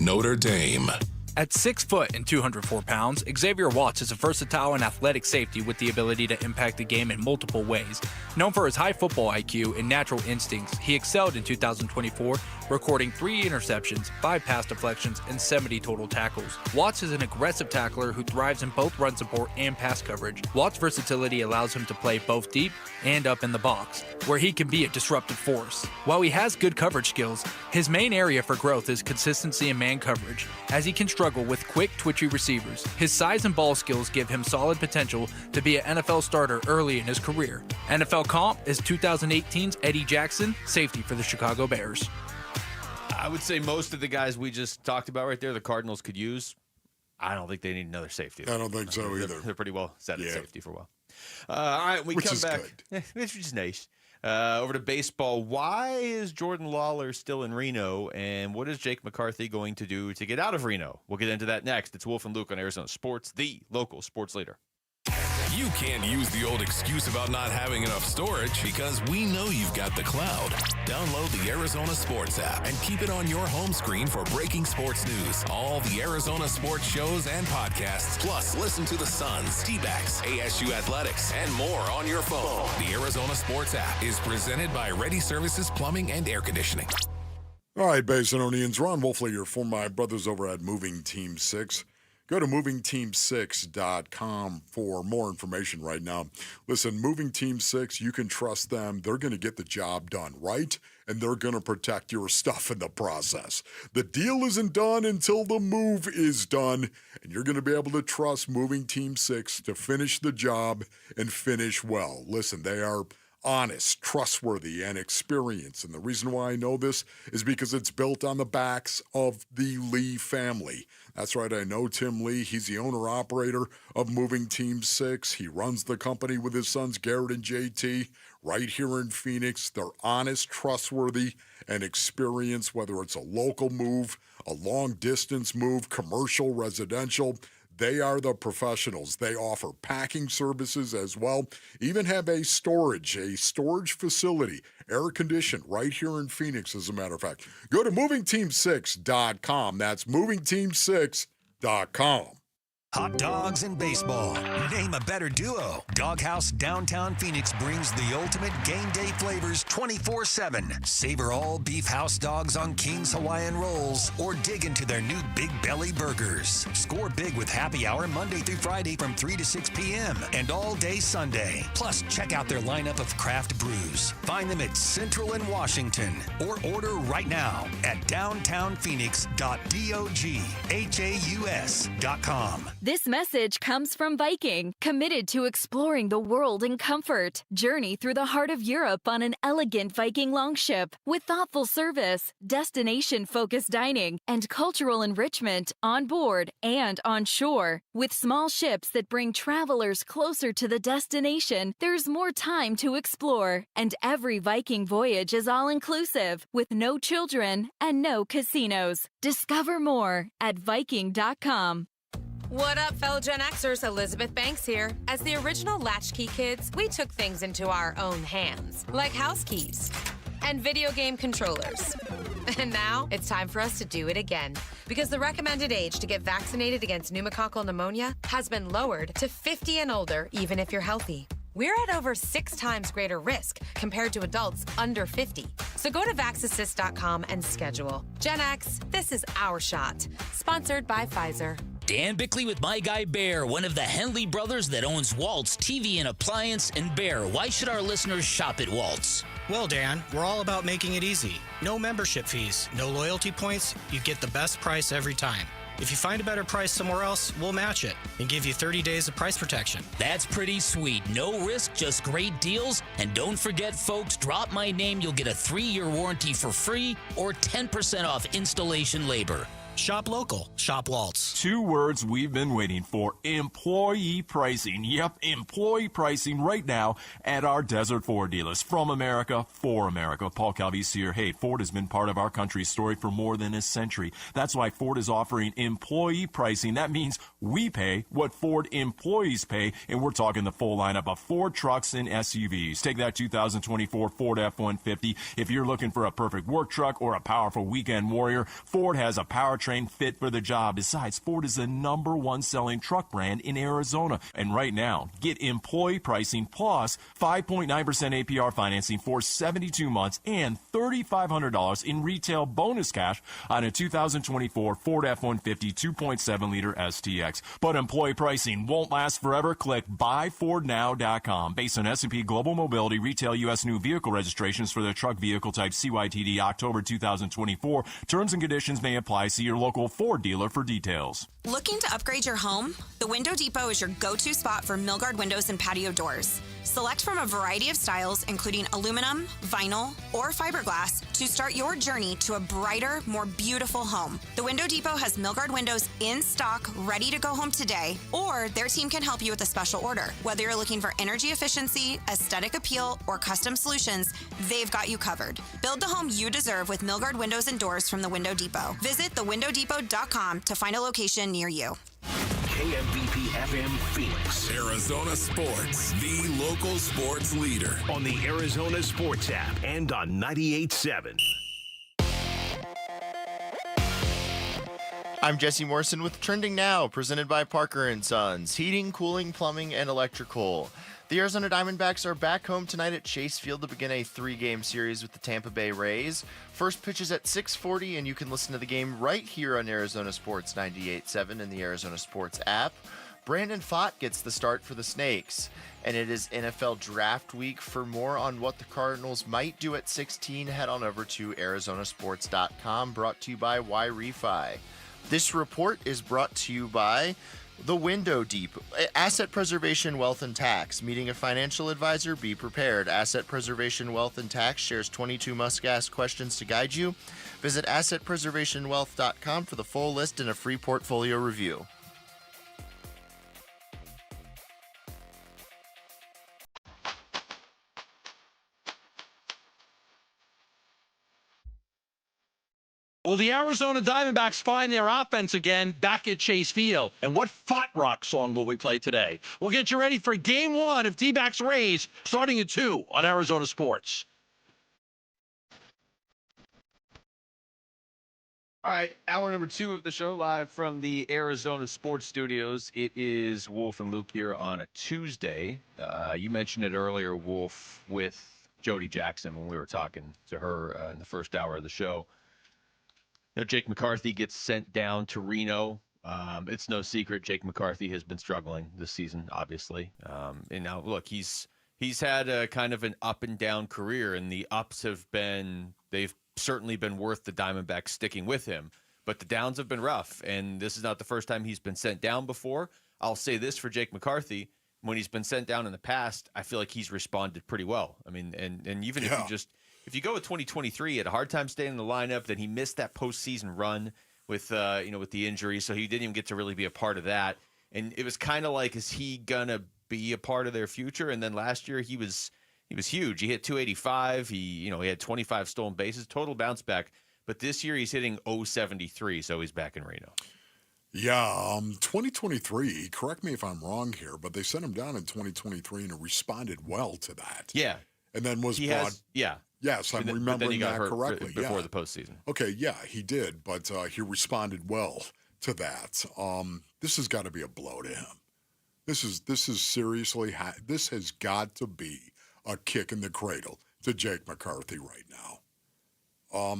Speaker 17: Notre Dame.
Speaker 5: At 6 foot and 204 pounds, Xavier Watts is a versatile and athletic safety with the ability to impact the game in multiple ways. Known for his high football IQ and natural instincts, he excelled in 2024, recording 3 interceptions, 5 pass deflections, and 70 total tackles. Watts is an aggressive tackler who thrives in both run support and pass coverage. Watts' versatility allows him to play both deep and up in the box, where he can be a disruptive force. While he has good coverage skills, his main area for growth is consistency in man coverage, as he can struggle with quick, twitchy receivers. His size and ball skills give him solid potential to be an NFL starter early in his career. NFL comp is 2018's Eddie Jackson, safety for the Chicago Bears.
Speaker 4: I would say most of the guys we just talked about right there, the Cardinals could use. I don't think they need another safety.
Speaker 1: I don't think so either.
Speaker 4: They're pretty well set at safety for a while. All right, we come back. Which is nice. Over to baseball. Why is Jordan Lawler still in Reno, and what is Jake McCarthy going to do to get out of Reno? We'll get into that next. It's Wolf and Luke on Arizona Sports, the local sports leader.
Speaker 17: You can't use the old excuse about not having enough storage because we know you've got the cloud. Download the Arizona Sports app and keep it on your home screen for breaking sports news, all the Arizona sports shows and podcasts. Plus, listen to the Suns, D-backs, ASU Athletics, and more on your phone. The Arizona Sports app is presented by Ready Services Plumbing and Air Conditioning.
Speaker 1: All right, Basinonians, Ron Wolfley here for my brothers over at Moving Team 6. Go to movingteam6.com for more information right now. Listen, Moving Team 6, you can trust them. They're going to get the job done right, and they're going to protect your stuff in the process. The deal isn't done until the move is done, and you're going to be able to trust Moving Team 6 to finish the job and finish well. Listen, they are honest, trustworthy, and experienced. And the reason why I know this is because it's built on the backs of the Lee family. That's right, I know Tim Lee. He's the owner-operator of Moving Team 6. He runs the company with his sons Garrett and JT right here in Phoenix. They're honest, trustworthy, and experienced, whether it's a local move, a long-distance move, commercial, residential. They are the professionals. They offer packing services as well. Even have a storage facility, air-conditioned, right here in Phoenix, as a matter of fact. Go to movingteam6.com. That's movingteam6.com.
Speaker 18: Hot dogs and baseball. Name a better duo. Doghouse Downtown Phoenix brings the ultimate game day flavors 24/7. Savor all beef house dogs on King's Hawaiian rolls or dig into their new Big Belly burgers. Score big with happy hour Monday through Friday from 3 to 6 p.m. and all day Sunday. Plus, check out their lineup of craft brews. Find them at Central and Washington or order right now at downtownphoenix.doghaus.com.
Speaker 19: This message comes from Viking, committed to exploring the world in comfort. Journey through the heart of Europe on an elegant Viking longship with thoughtful service, destination-focused dining, and cultural enrichment on board and on shore. With small ships that bring travelers closer to the destination, there's more time to explore. And every Viking voyage is all-inclusive, with no children and no casinos. Discover more at Viking.com.
Speaker 20: What up, fellow Gen Xers? Elizabeth Banks here. As the original Latchkey kids, we took things into our own hands, like house keys and video game controllers. And now it's time for us to do it again, because the recommended age to get vaccinated against pneumococcal pneumonia has been lowered to 50 and older, even if you're healthy. We're at over 6 times greater risk compared to adults under 50. So go to vaxassist.com and schedule. Gen X, this is our shot. Sponsored by Pfizer.
Speaker 15: Dan Bickley with my guy Bear, one of the Henley brothers that owns Waltz TV and Appliance. And Bear, why should our listeners shop at Waltz?
Speaker 21: Well, Dan, we're all about making it easy. No membership fees, no loyalty points. You get the best price every time. If you find a better price somewhere else, we'll match it and give you 30 days of price protection.
Speaker 15: That's pretty sweet. No risk, just great deals. And don't forget, folks, drop my name. You'll get a 3-year warranty for free or 10% off installation labor.
Speaker 21: Shop local. Shop Waltz.
Speaker 23: 2 words we've been waiting for: employee pricing. Yep, employee pricing right now at our Desert Ford dealers. From America, for America. Paul Calvise here. Hey, Ford has been part of our country's story for more than a century. That's why Ford is offering employee pricing. That means we pay what Ford employees pay, and we're talking the full lineup of Ford trucks and SUVs. Take that 2024 Ford F-150. If you're looking for a perfect work truck or a powerful weekend warrior, Ford has a powertrain fit for the job. Besides, Ford is the #1 selling truck brand in Arizona. And right now, get employee pricing plus 5.9% APR financing for 72 months and $3,500 in retail bonus cash on a 2024 Ford F-150 2.7-liter STX. But employee pricing won't last forever. Click buyfordnow.com. Based on S&P Global Mobility retail U.S. new vehicle registrations for the truck vehicle type CYTD October 2024. Terms and conditions may apply. See your local Ford dealer for details.
Speaker 24: Looking to upgrade your home? The Window Depot is your go-to spot for Milgard windows and patio doors. Select from a variety of styles, including aluminum, vinyl, or fiberglass, to start your journey to a brighter, more beautiful home. The Window Depot has Milgard windows in stock, ready to go home today, or their team can help you with a special order. Whether you're looking for energy efficiency, aesthetic appeal, or custom solutions, they've got you covered. Build the home you deserve with Milgard windows and doors from the Window Depot. Visit thewindowdepot.com to find a location near you.
Speaker 17: KMBP FM Phoenix. Arizona Sports, the local sports leader. On the Arizona Sports app and on 98.7.
Speaker 9: I'm Jesse Morrison with Trending Now, presented by Parker & Sons, heating, cooling, plumbing, and electrical. The Arizona Diamondbacks are back home tonight at Chase Field to begin a 3-game series with the Tampa Bay Rays. First pitch is at 6:40, and you can listen to the game right here on Arizona Sports 98.7 and the Arizona Sports app. Brandon Pfaadt gets the start for the Snakes, and it is NFL Draft Week. For more on what the Cardinals might do at 16, head on over to arizonasports.com, brought to you by Yrefy. This report is brought to you by The Window Deep. Asset Preservation, Wealth, and Tax. Meeting a financial advisor? Be prepared. Asset Preservation, Wealth, and Tax shares 22 must-ask questions to guide you. Visit assetpreservationwealth.com for the full list and a free portfolio review.
Speaker 6: Well, the Arizona Diamondbacks find their offense again back at Chase Field. And what Fat Rock song will we play today? We'll get you ready for Game 1 of D-backs Rays starting at 2 on Arizona Sports.
Speaker 4: All right, hour number 2 of the show, live from the Arizona Sports Studios. It is Wolf and Luke here on a Tuesday. You mentioned it earlier, Wolf, with Jody Jackson when we were talking to her in the first hour of the show. You know, Jake McCarthy gets sent down to Reno. It's no secret Jake McCarthy has been struggling this season, obviously. And now, look, he's had a kind of an up and down career, and the ups they've certainly been worth the Diamondbacks sticking with him. But the downs have been rough, and this is not the first time he's been sent down before. I'll say this for Jake McCarthy. When he's been sent down in the past, I feel like he's responded pretty well. I mean, and even if you go with 2023, he had a hard time staying in the lineup. Then he missed that postseason run with with the injury, so he didn't even get to really be a part of that. And it was kind of like, is he gonna be a part of their future? And then last year he was huge. He hit 285. He had 25 stolen bases, total bounce back. But this year he's hitting 073, so he's back in Reno.
Speaker 1: Yeah, 2023, correct me if I'm wrong here, but they sent him down in 2023 and he responded well to that.
Speaker 4: Yeah.
Speaker 1: And then was brought. Yes, I'm remembering that correctly.
Speaker 4: Before the postseason.
Speaker 1: Okay, yeah, he did, but he responded well to that. This has got to be a blow to him. This is seriously, this has got to be a kick in the cradle to Jake McCarthy right now.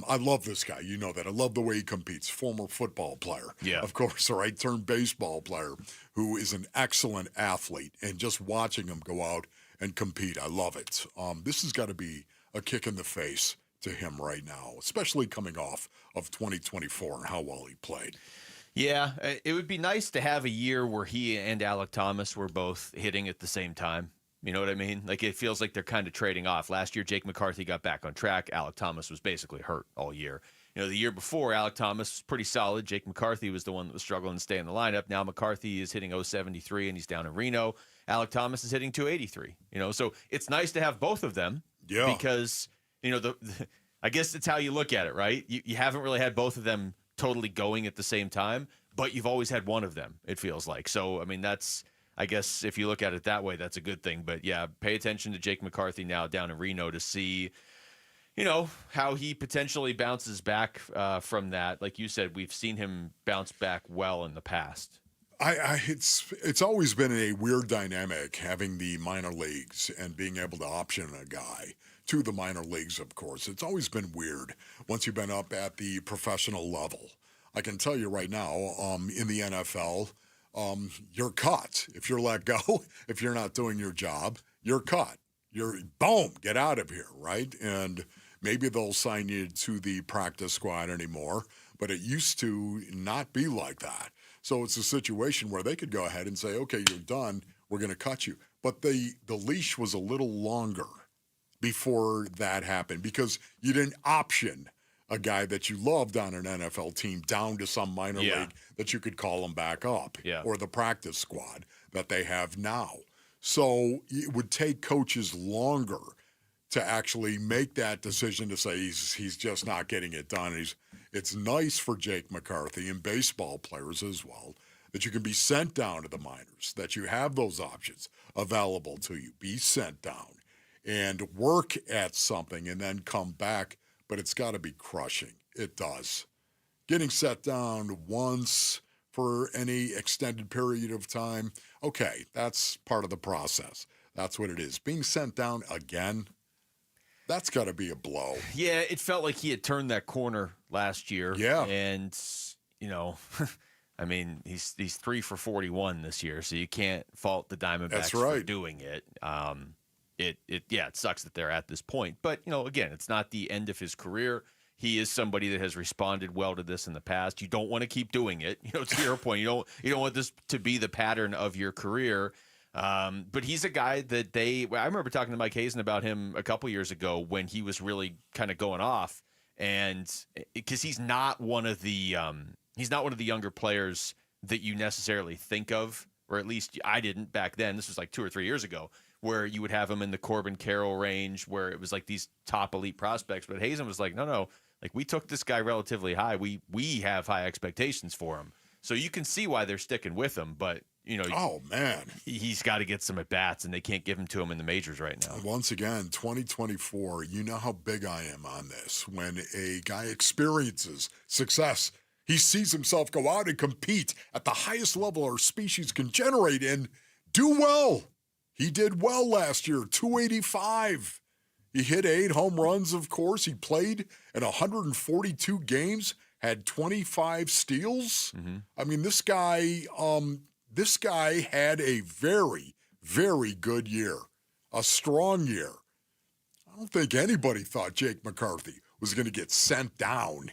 Speaker 1: I love this guy. You know that. I love the way he competes. Former football player.
Speaker 4: Yeah.
Speaker 1: Of course, right? Turned baseball player who is an excellent athlete. And just watching him go out and compete, I love it. This has got to be a kick in the face to him right now, especially coming off of 2024 and how well he played.
Speaker 4: Yeah, it would be nice to have a year where he and Alek Thomas were both hitting at the same time. You know what I mean? Like, it feels like they're kind of trading off. Last year, Jake McCarthy got back on track. Alek Thomas was basically hurt all year. The year before, Alek Thomas was pretty solid. Jake McCarthy was the one that was struggling to stay in the lineup. Now McCarthy is hitting 073, and he's down in Reno. Alek Thomas is hitting 283. So it's nice to have both of them.
Speaker 1: Yeah.
Speaker 4: Because, I guess it's how you look at it, right? You haven't really had both of them totally going at the same time, but you've always had one of them, it feels like. So, I mean, I guess if you look at it that way, that's a good thing. But, yeah, pay attention to Jake McCarthy now down in Reno to see, how he potentially bounces back from that. Like you said, we've seen him bounce back well in the past.
Speaker 1: It's always been a weird dynamic having the minor leagues and being able to option a guy to the minor leagues, of course. It's always been weird once you've been up at the professional level. I can tell you right now, in the NFL, you're cut. If you're let go, if you're not doing your job, you're cut. You're, boom, get out of here, right? And maybe they'll sign you to the practice squad anymore, but it used to not be like that. So it's a situation where they could go ahead and say, okay, you're done, we're going to cut you. But the leash was a little longer before that happened because you didn't option a guy that you loved on an NFL team down to some minor league that you could call him back up or the practice squad that they have now. So it would take coaches longer to actually make that decision to say he's just not getting it done. It's nice for Jake McCarthy and baseball players as well that you can be sent down to the minors, that you have those options available to you. Be sent down and work at something and then come back, but it's got to be crushing. It does. Getting set down once for any extended period of time, okay, that's part of the process. That's what it is. Being sent down again, that's got to be a blow.
Speaker 4: Yeah, it felt like he had turned that corner last year.
Speaker 1: Yeah.
Speaker 4: And, I mean, he's 3 for 41 this year, so you can't fault the Diamondbacks for doing it. It sucks that they're at this point. But, again, it's not the end of his career. he is somebody that has responded well to this in the past. You don't want to keep doing it. To your point, you don't want this to be the pattern of your career. But he's a guy that I remember talking to Mike Hazen about him a couple years ago when he was really kind of going off, and because he's not one of the younger players that you necessarily think of, or at least I didn't back then. This was like 2 or 3 years ago, where you would have him in the Corbin Carroll range, where it was like these top elite prospects. But Hazen was like, no, like we took this guy relatively high. We have high expectations for him. So you can see why they're sticking with him, but
Speaker 1: oh man,
Speaker 4: he's got to get some at bats, and they can't give him to him in the majors right now.
Speaker 1: Once again, 2024. You know how big I am on this. When a guy experiences success, he sees himself go out and compete at the highest level our species can generate and do well. He did well last year, 285. He hit 8 home runs, of course. He played in 142 games, had 25 steals.
Speaker 4: Mm-hmm.
Speaker 1: I mean, this guy had a very, very good year, a strong year. I don't think anybody thought Jake McCarthy was going to get sent down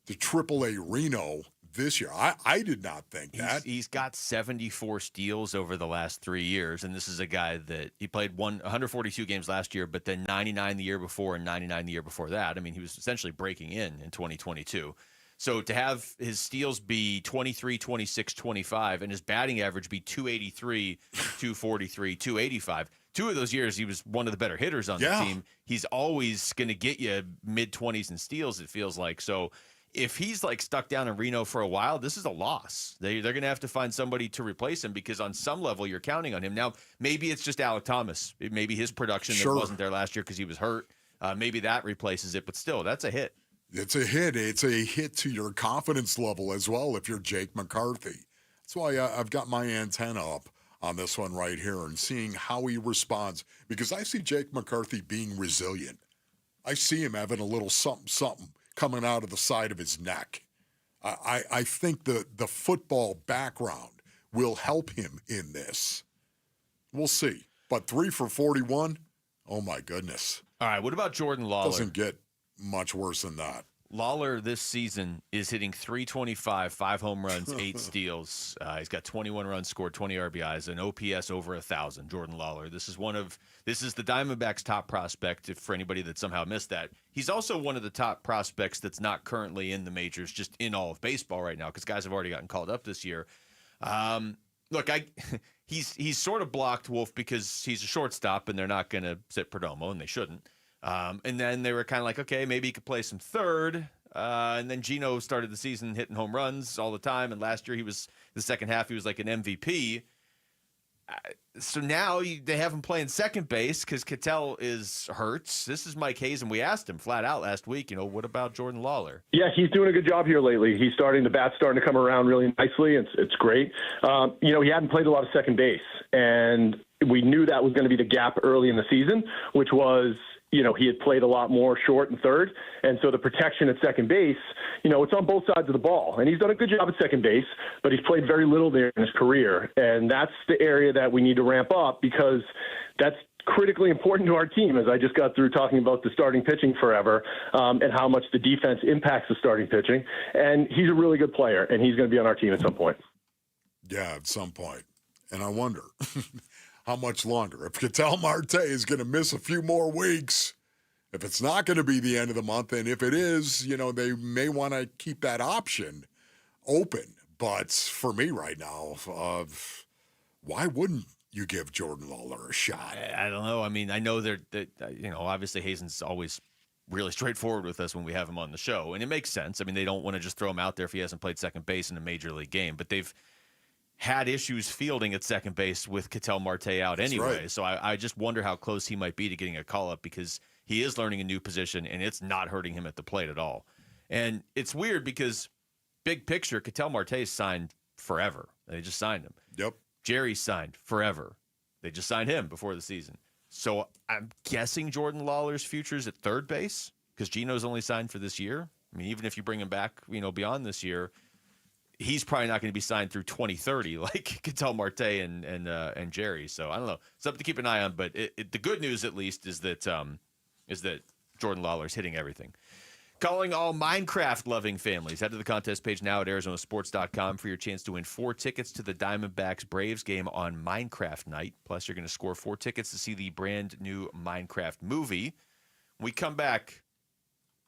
Speaker 1: to AAA Reno this year. I did not think that.
Speaker 4: He's got 74 steals over the last 3 years, and this is a guy that he played 142 games last year, but then 99 the year before and 99 the year before that. I mean, he was essentially breaking in 2022. So to have his steals be 23, 26, 25, and his batting average be 283, 243, 285, 2 of those years he was one of the better hitters on the team. He's always going to get you mid-20s in steals, it feels like. So if he's like stuck down in Reno for a while, this is a loss. They're going to have to find somebody to replace him, because on some level you're counting on him. Now, maybe it's just Alek Thomas. Maybe his production that wasn't there last year because he was hurt. Maybe that replaces it, but still, that's a hit.
Speaker 1: It's a hit. It's a hit to your confidence level as well if you're Jake McCarthy. That's why I've got my antenna up on this one right here and seeing how he responds, because I see Jake McCarthy being resilient. I see him having a little something coming out of the side of his neck. I think the football background will help him in this. We'll see. But 3 for 41, oh my goodness.
Speaker 4: All right, what about Jordan Lawler?
Speaker 1: Doesn't get much worse than that.
Speaker 4: Lawler this season is hitting .325, 5 home runs, 8 steals. He's got 21 runs scored, 20 RBIs, an OPS over 1,000. Jordan Lawler. This is the Diamondbacks' top prospect. For anybody that somehow missed that, he's also one of the top prospects that's not currently in the majors, just in all of baseball right now, because guys have already gotten called up this year. Look, he's sort of blocked, Wolf, because he's a shortstop, and they're not going to sit Perdomo, and they shouldn't. And then they were kind of like, okay, maybe he could play some third. And then Gino started the season hitting home runs all the time. And last year the second half, he was like an MVP. So now they have him playing second base because Ketel is hurt. This is Mike Hazen. We asked him flat out last week, what about Jordan Lawler?
Speaker 7: Yeah, he's doing a good job here lately. The bat's starting to come around really nicely. It's great. He hadn't played a lot of second base, and we knew that was going to be the gap early in the season, which was, he had played a lot more short and third. And so the protection at second base, it's on both sides of the ball. And he's done a good job at second base, but he's played very little there in his career. And that's the area that we need to ramp up, because that's critically important to our team, as I just got through talking about the starting pitching forever, and how much the defense impacts the starting pitching. And he's a really good player, and he's going to be on our team at some point.
Speaker 1: Yeah, at some point. And I wonder how much longer. If Ketel Marte is going to miss a few more weeks, if it's not going to be the end of the month, and if it is, they may want to keep that option open. But for me right now, why wouldn't you give Jordan Lawler a shot?
Speaker 4: I don't know. I mean, I know that obviously Hazen's always really straightforward with us when we have him on the show, and it makes sense. I mean, they don't want to just throw him out there if he hasn't played second base in a major league game, but they've had issues fielding at second base with Ketel Marte out anyway. Right. So I just wonder how close he might be to getting a call-up, because he is learning a new position, and it's not hurting him at the plate at all. And it's weird because big picture, Ketel Marte's signed forever. They just signed him.
Speaker 1: Yep.
Speaker 4: Jerry's signed forever. They just signed him before the season. So I'm guessing Jordan Lawler's future is at third base, because Gino's only signed for this year. I mean, even if you bring him back, beyond this year, he's probably not going to be signed through 2030 like Ketel Marte and Jerry. So I don't know. Something to keep an eye on. But the good news, at least, is that Jordan Lawler's hitting everything. Calling all Minecraft-loving families. Head to the contest page now at arizonasports.com for your chance to win 4 tickets to the Diamondbacks Braves game on Minecraft night. Plus, you're going to score 4 tickets to see the brand new Minecraft movie. When we come back,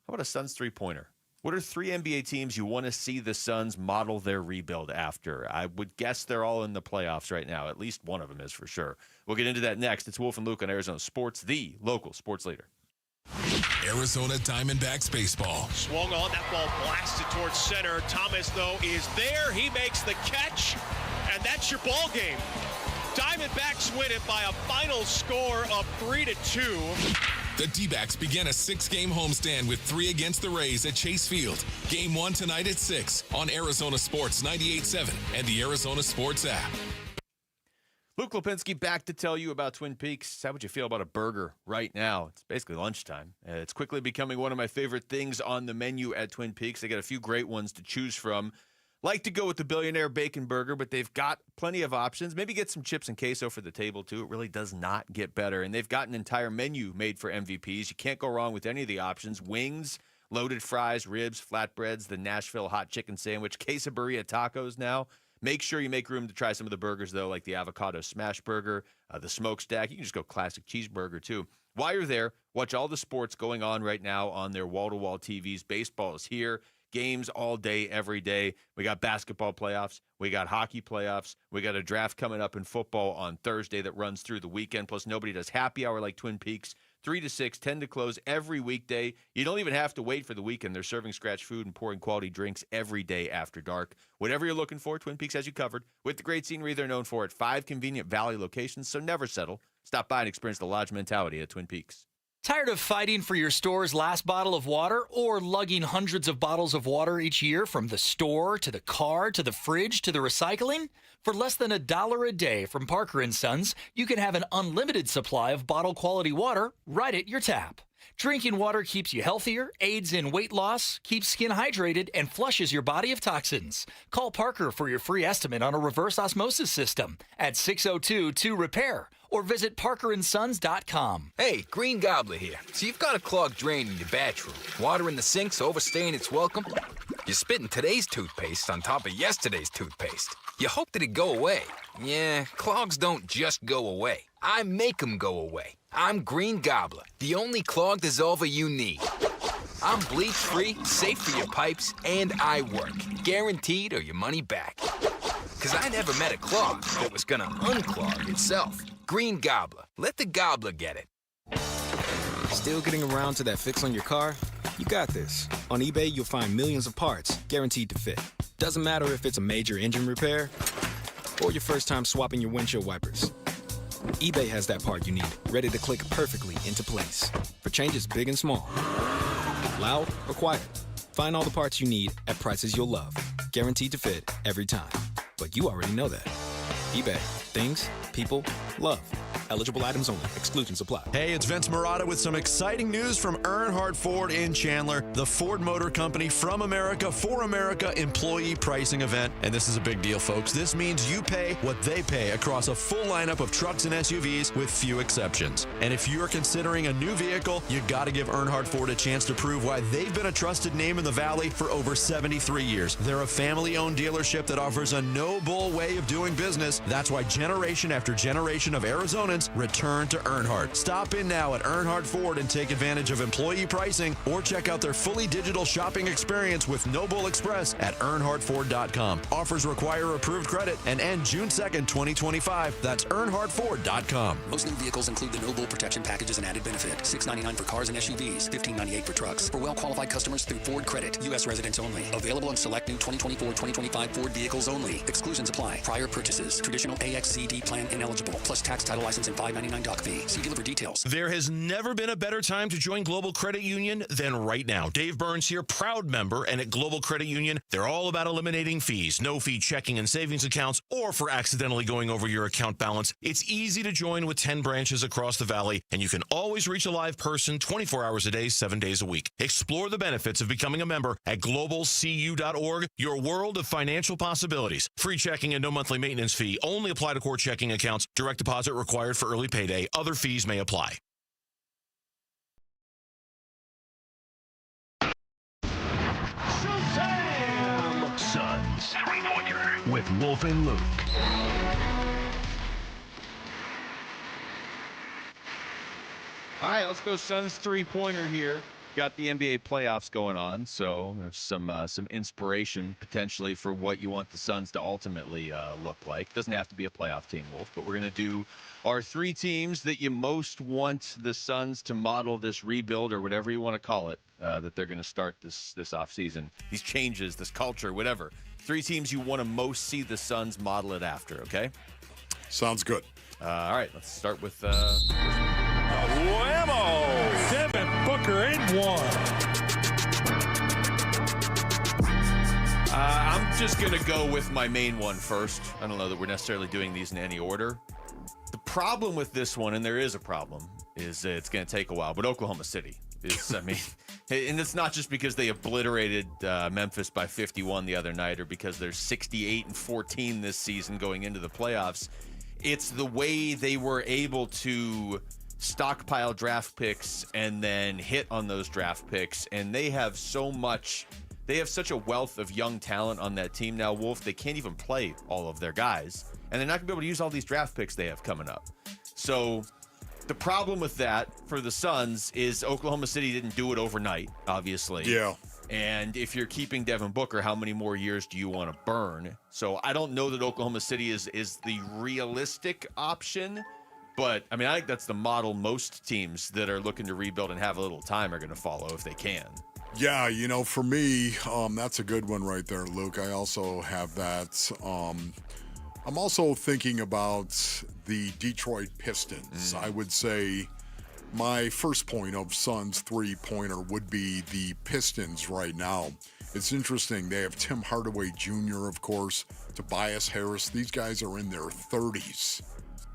Speaker 4: how about a Suns three-pointer? What are 3 NBA teams you want to see the Suns model their rebuild after? I would guess they're all in the playoffs right now. At least one of them is for sure. We'll get into that next. It's Wolf and Luke on Arizona Sports, the local sports leader.
Speaker 10: Arizona Diamondbacks baseball.
Speaker 8: Swung on, that ball blasted towards center. Thomas, though, is there. He makes the catch, and that's your ball game. Diamondbacks win it by a final score of 3-2.
Speaker 10: The D-backs begin a 6-game homestand with 3 against the Rays at Chase Field. Game 1 tonight at 6 on Arizona Sports 98.7 and the Arizona Sports app.
Speaker 4: Luke Lipinski back to tell you about Twin Peaks. How would you feel about a burger right now? It's basically lunchtime. It's quickly becoming one of my favorite things on the menu at Twin Peaks. They got a few great ones to choose from. Like to go with the Billionaire Bacon Burger, but they've got plenty of options. Maybe get some chips and queso for the table, too. It really does not get better. And they've got an entire menu made for MVPs. You can't go wrong with any of the options. Wings, loaded fries, ribs, flatbreads, the Nashville hot chicken sandwich, quesadilla tacos now. Make sure you make room to try some of the burgers, though, like the avocado smash burger, the smokestack. You can just go classic cheeseburger, too. While you're there, watch all the sports going on right now on their wall-to-wall TVs. Baseball is here. Games all day, every day. We got basketball playoffs. We got hockey playoffs. We got a draft coming up in football on Thursday that runs through the weekend. Plus, nobody does happy hour like Twin Peaks. 3 to 6, 10 to close every weekday. You don't even have to wait for the weekend. They're serving scratch food and pouring quality drinks every day after dark. Whatever you're looking for, Twin Peaks has you covered. With the great scenery they're known for at 5 convenient Valley locations, so never settle. Stop by and experience the lodge mentality at Twin Peaks.
Speaker 5: Tired of fighting for your store's last bottle of water or lugging hundreds of bottles of water each year from the store to the car to the fridge to the recycling? For less than $1 a day from Parker & Sons, you can have an unlimited supply of bottle quality water right at your tap. Drinking water keeps you healthier, aids in weight loss, keeps skin hydrated, and flushes your body of toxins. Call Parker for your free estimate on a reverse osmosis system at 602-2-REPAIR or visit parkerandsons.com.
Speaker 11: Hey, Green Gobbler here. So you've got a clogged drain in your bathroom. Water in the sink's overstaying its welcome. You're spitting today's toothpaste on top of yesterday's toothpaste. You hope that it go away. Yeah, clogs don't just go away. I make them go away. I'm Green Gobbler, the only clog dissolver you need. I'm bleach-free, safe for your pipes, and I work. Guaranteed or your money back. Because I never met a clog that was gonna unclog itself. Green Gobbler. Let the gobbler get it.
Speaker 12: Still getting around to that fix on your car? You got this. On eBay, you'll find millions of parts, guaranteed to fit. Doesn't matter if it's a major engine repair or your first time swapping your windshield wipers. eBay has that part you need, ready to click perfectly into place for changes big and small. Loud or quiet. Find all the parts you need at prices you'll love. Guaranteed to fit every time. But you already know that. eBay. Things, people, love. Eligible items only. Exclusions apply.
Speaker 22: Hey, it's Vince Marotta with some exciting news from Earnhardt Ford in Chandler, the Ford Motor Company from America for America employee pricing event. And this is a big deal, folks. This means you pay what they pay across a full lineup of trucks and SUVs with few exceptions. And if you're considering a new vehicle, you got to give Earnhardt Ford a chance to prove why they've been a trusted name in the Valley for over 73 years. They're a family-owned dealership that offers a no-bull way of doing business. That's why generation after generation of Arizonans return to Earnhardt. Stop in now at Earnhardt Ford and take advantage of employee pricing or check out their fully digital shopping experience with No Bull Express at earnhardtford.com. Offers require approved credit and end June 2nd, 2025. That's earnhardtford.com.
Speaker 25: Most new vehicles include the No Bull protection package as an added benefit. $699 for cars and SUVs, $1598 for trucks. For well-qualified customers through Ford Credit, U.S. residents only. Available on select new 2024-2025 Ford vehicles only. Exclusions apply. Prior purchases. Traditional AXCD plan ineligible. Plus tax, title, license, and $5.99 doc fee. See dealer for details.
Speaker 10: There has never been a better time to join Global Credit Union than right now. Dave Burns here, proud member, and at Global Credit Union, they're all about eliminating fees, no-fee checking and savings accounts, or for accidentally going over your account balance. It's easy to join with 10 branches across the Valley, and you can always reach a live person 24 hours a day, 7 days a week. Explore the benefits of becoming a member at globalcu.org, your world of financial possibilities. Free checking and no monthly maintenance fee. Only apply to core checking accounts. Direct deposit required for early payday. Other fees may apply.
Speaker 17: Wolf and Luke.
Speaker 4: All right, let's go Suns three-pointer here. Got the NBA playoffs going on, so there's some inspiration potentially for what you want the Suns to ultimately look like. Doesn't have to be a playoff team, Wolf, but we're going to do our three teams that you most want the Suns to model this rebuild or whatever you want to call it, that they're going to start this offseason. These changes, this culture, whatever. Three teams you want to most see the Suns model it after, okay?
Speaker 1: Sounds good.
Speaker 4: All right, let's start with...
Speaker 2: Whammo! Devin Booker in one.
Speaker 4: I'm just going to go with my main one first. I don't know that we're necessarily doing these in any order. The problem with this one, and there is a problem, is it's going to take a while, but Oklahoma City is, I mean, and it's not just because they obliterated Memphis by 51 the other night or because they're 68-14 this season going into the playoffs. It's the way they were able to stockpile draft picks and then hit on those draft picks, and they have such a wealth of young talent on that team now, Wolf. They can't even play all of their guys, and they're not gonna be able to use all these draft picks they have coming up. So the problem with that for the Suns is Oklahoma City didn't do it overnight, obviously.
Speaker 1: Yeah.
Speaker 4: And if you're keeping Devin Booker, how many more years do you want to burn? So I don't know that Oklahoma City is the realistic option. But, I mean, I think that's the model most teams that are looking to rebuild and have a little time are going to follow if they can.
Speaker 1: Yeah, for me, that's a good one right there, Luke. I also have that. I'm also thinking about the Detroit Pistons. I would say my first point of Suns three-pointer would be the Pistons right now. It's interesting. They have Tim Hardaway Jr., of course, Tobias Harris. These guys are in their 30s.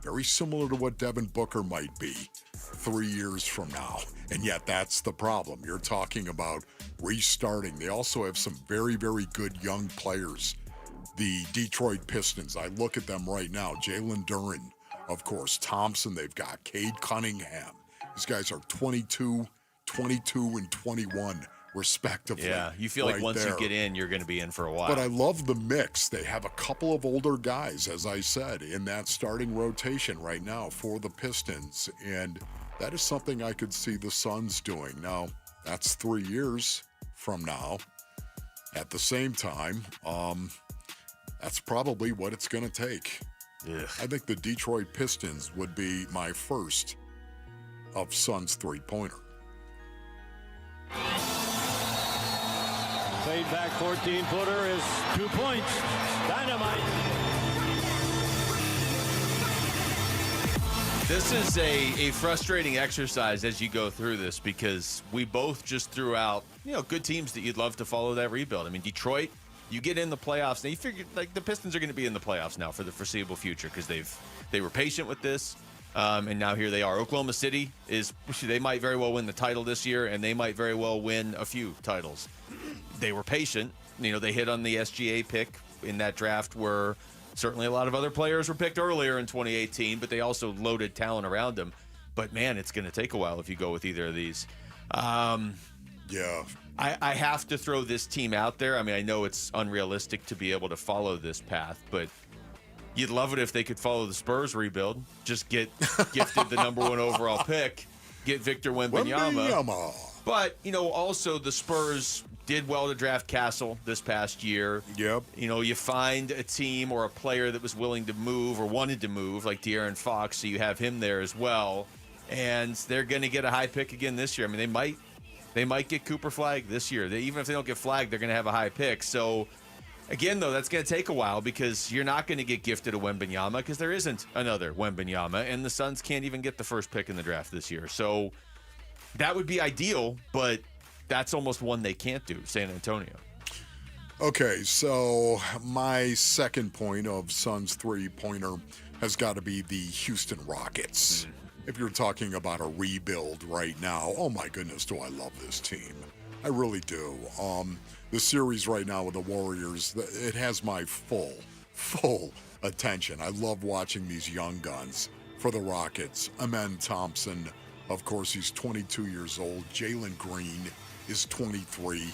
Speaker 1: Very similar to what Devin Booker might be 3 years from now. And yet that's the problem. You're talking about restarting. They also have some very, very good young players. The Detroit Pistons, I look at them right now. Jalen Duren, of course, Thompson. They've got Cade Cunningham. These guys are 22, and 21. Respectively.
Speaker 4: Yeah, you feel like once you get in, you're going to be in for a while.
Speaker 1: But I love the mix. They have a couple of older guys, as I said, in that starting rotation right now for the Pistons. And that is something I could see the Suns doing. Now, that's 3 years from now. At the same time, that's probably what it's going to take.
Speaker 4: Ugh.
Speaker 1: I think the Detroit Pistons would be my first of Suns three-pointer.
Speaker 2: Fade back 14-footer is 2 points. Dynamite.
Speaker 4: This is a frustrating exercise as you go through this because we both just threw out, good teams that you'd love to follow that rebuild. I mean, Detroit, you get in the playoffs. Now you figure like the Pistons are going to be in the playoffs now for the foreseeable future because they were patient with this. And now here they are. Oklahoma City they might very well win the title this year, and they might very well win a few titles. They were patient. They hit on the SGA pick in that draft where certainly a lot of other players were picked earlier in 2018, but they also loaded talent around them. But, man, it's going to take a while if you go with either of these.
Speaker 1: Yeah.
Speaker 4: I have to throw this team out there. I mean, I know it's unrealistic to be able to follow this path, but you'd love it if they could follow the Spurs rebuild. Just get gifted the number 1 overall pick, get Victor Wembanyama. But, also the Spurs did well to draft Castle this past year.
Speaker 1: Yep.
Speaker 4: You find a team or a player that was willing to move or wanted to move, like De'Aaron Fox, so you have him there as well. And they're going to get a high pick again this year. I mean, they might get Cooper flagged this year. Even if they don't get flagged, they're going to have a high pick. So, again, though, that's going to take a while because you're not going to get gifted a Wembanyama because there isn't another Wembanyama, and the Suns can't even get the first pick in the draft this year. So that would be ideal, but that's almost one they can't do, San Antonio.
Speaker 1: Okay, so my second point of Suns three-pointer has got to be the Houston Rockets. If you're talking about a rebuild right now, oh my goodness, do I love this team. I really do. The series right now with the Warriors, it has my full attention. I love watching these young guns for the Rockets. Amen Thompson, of course, he's 22 years old. Jalen Green is 23.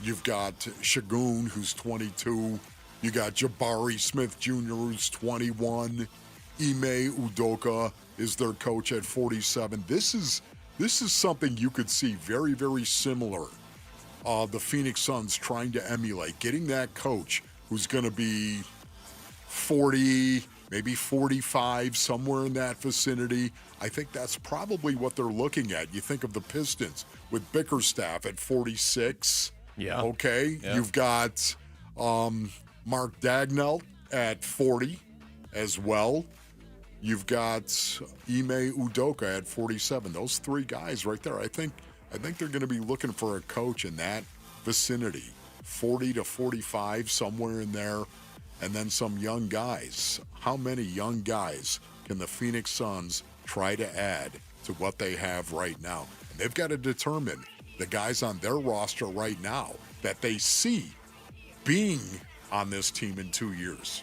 Speaker 1: You've got Şengün, who's 22. You got Jabari Smith Jr., who's 21. Ime Udoka is their coach at 47. This is something you could see very, very similar. The Phoenix Suns trying to emulate, getting that coach who's going to be 40, maybe 45, somewhere in that vicinity. I think that's probably what they're looking at. You think of the Pistons with Bickerstaff at 46.
Speaker 4: Yeah.
Speaker 1: Okay.
Speaker 4: Yeah.
Speaker 1: You've got Mark Dagnall at 40 as well. You've got Ime Udoka at 47. Those three guys right there, I think they're going to be looking for a coach in that vicinity, 40 to 45, somewhere in there, and then some young guys. How many young guys can the Phoenix Suns try to add to what they have right now? And they've got to determine the guys on their roster right now that they see being on this team in 2 years.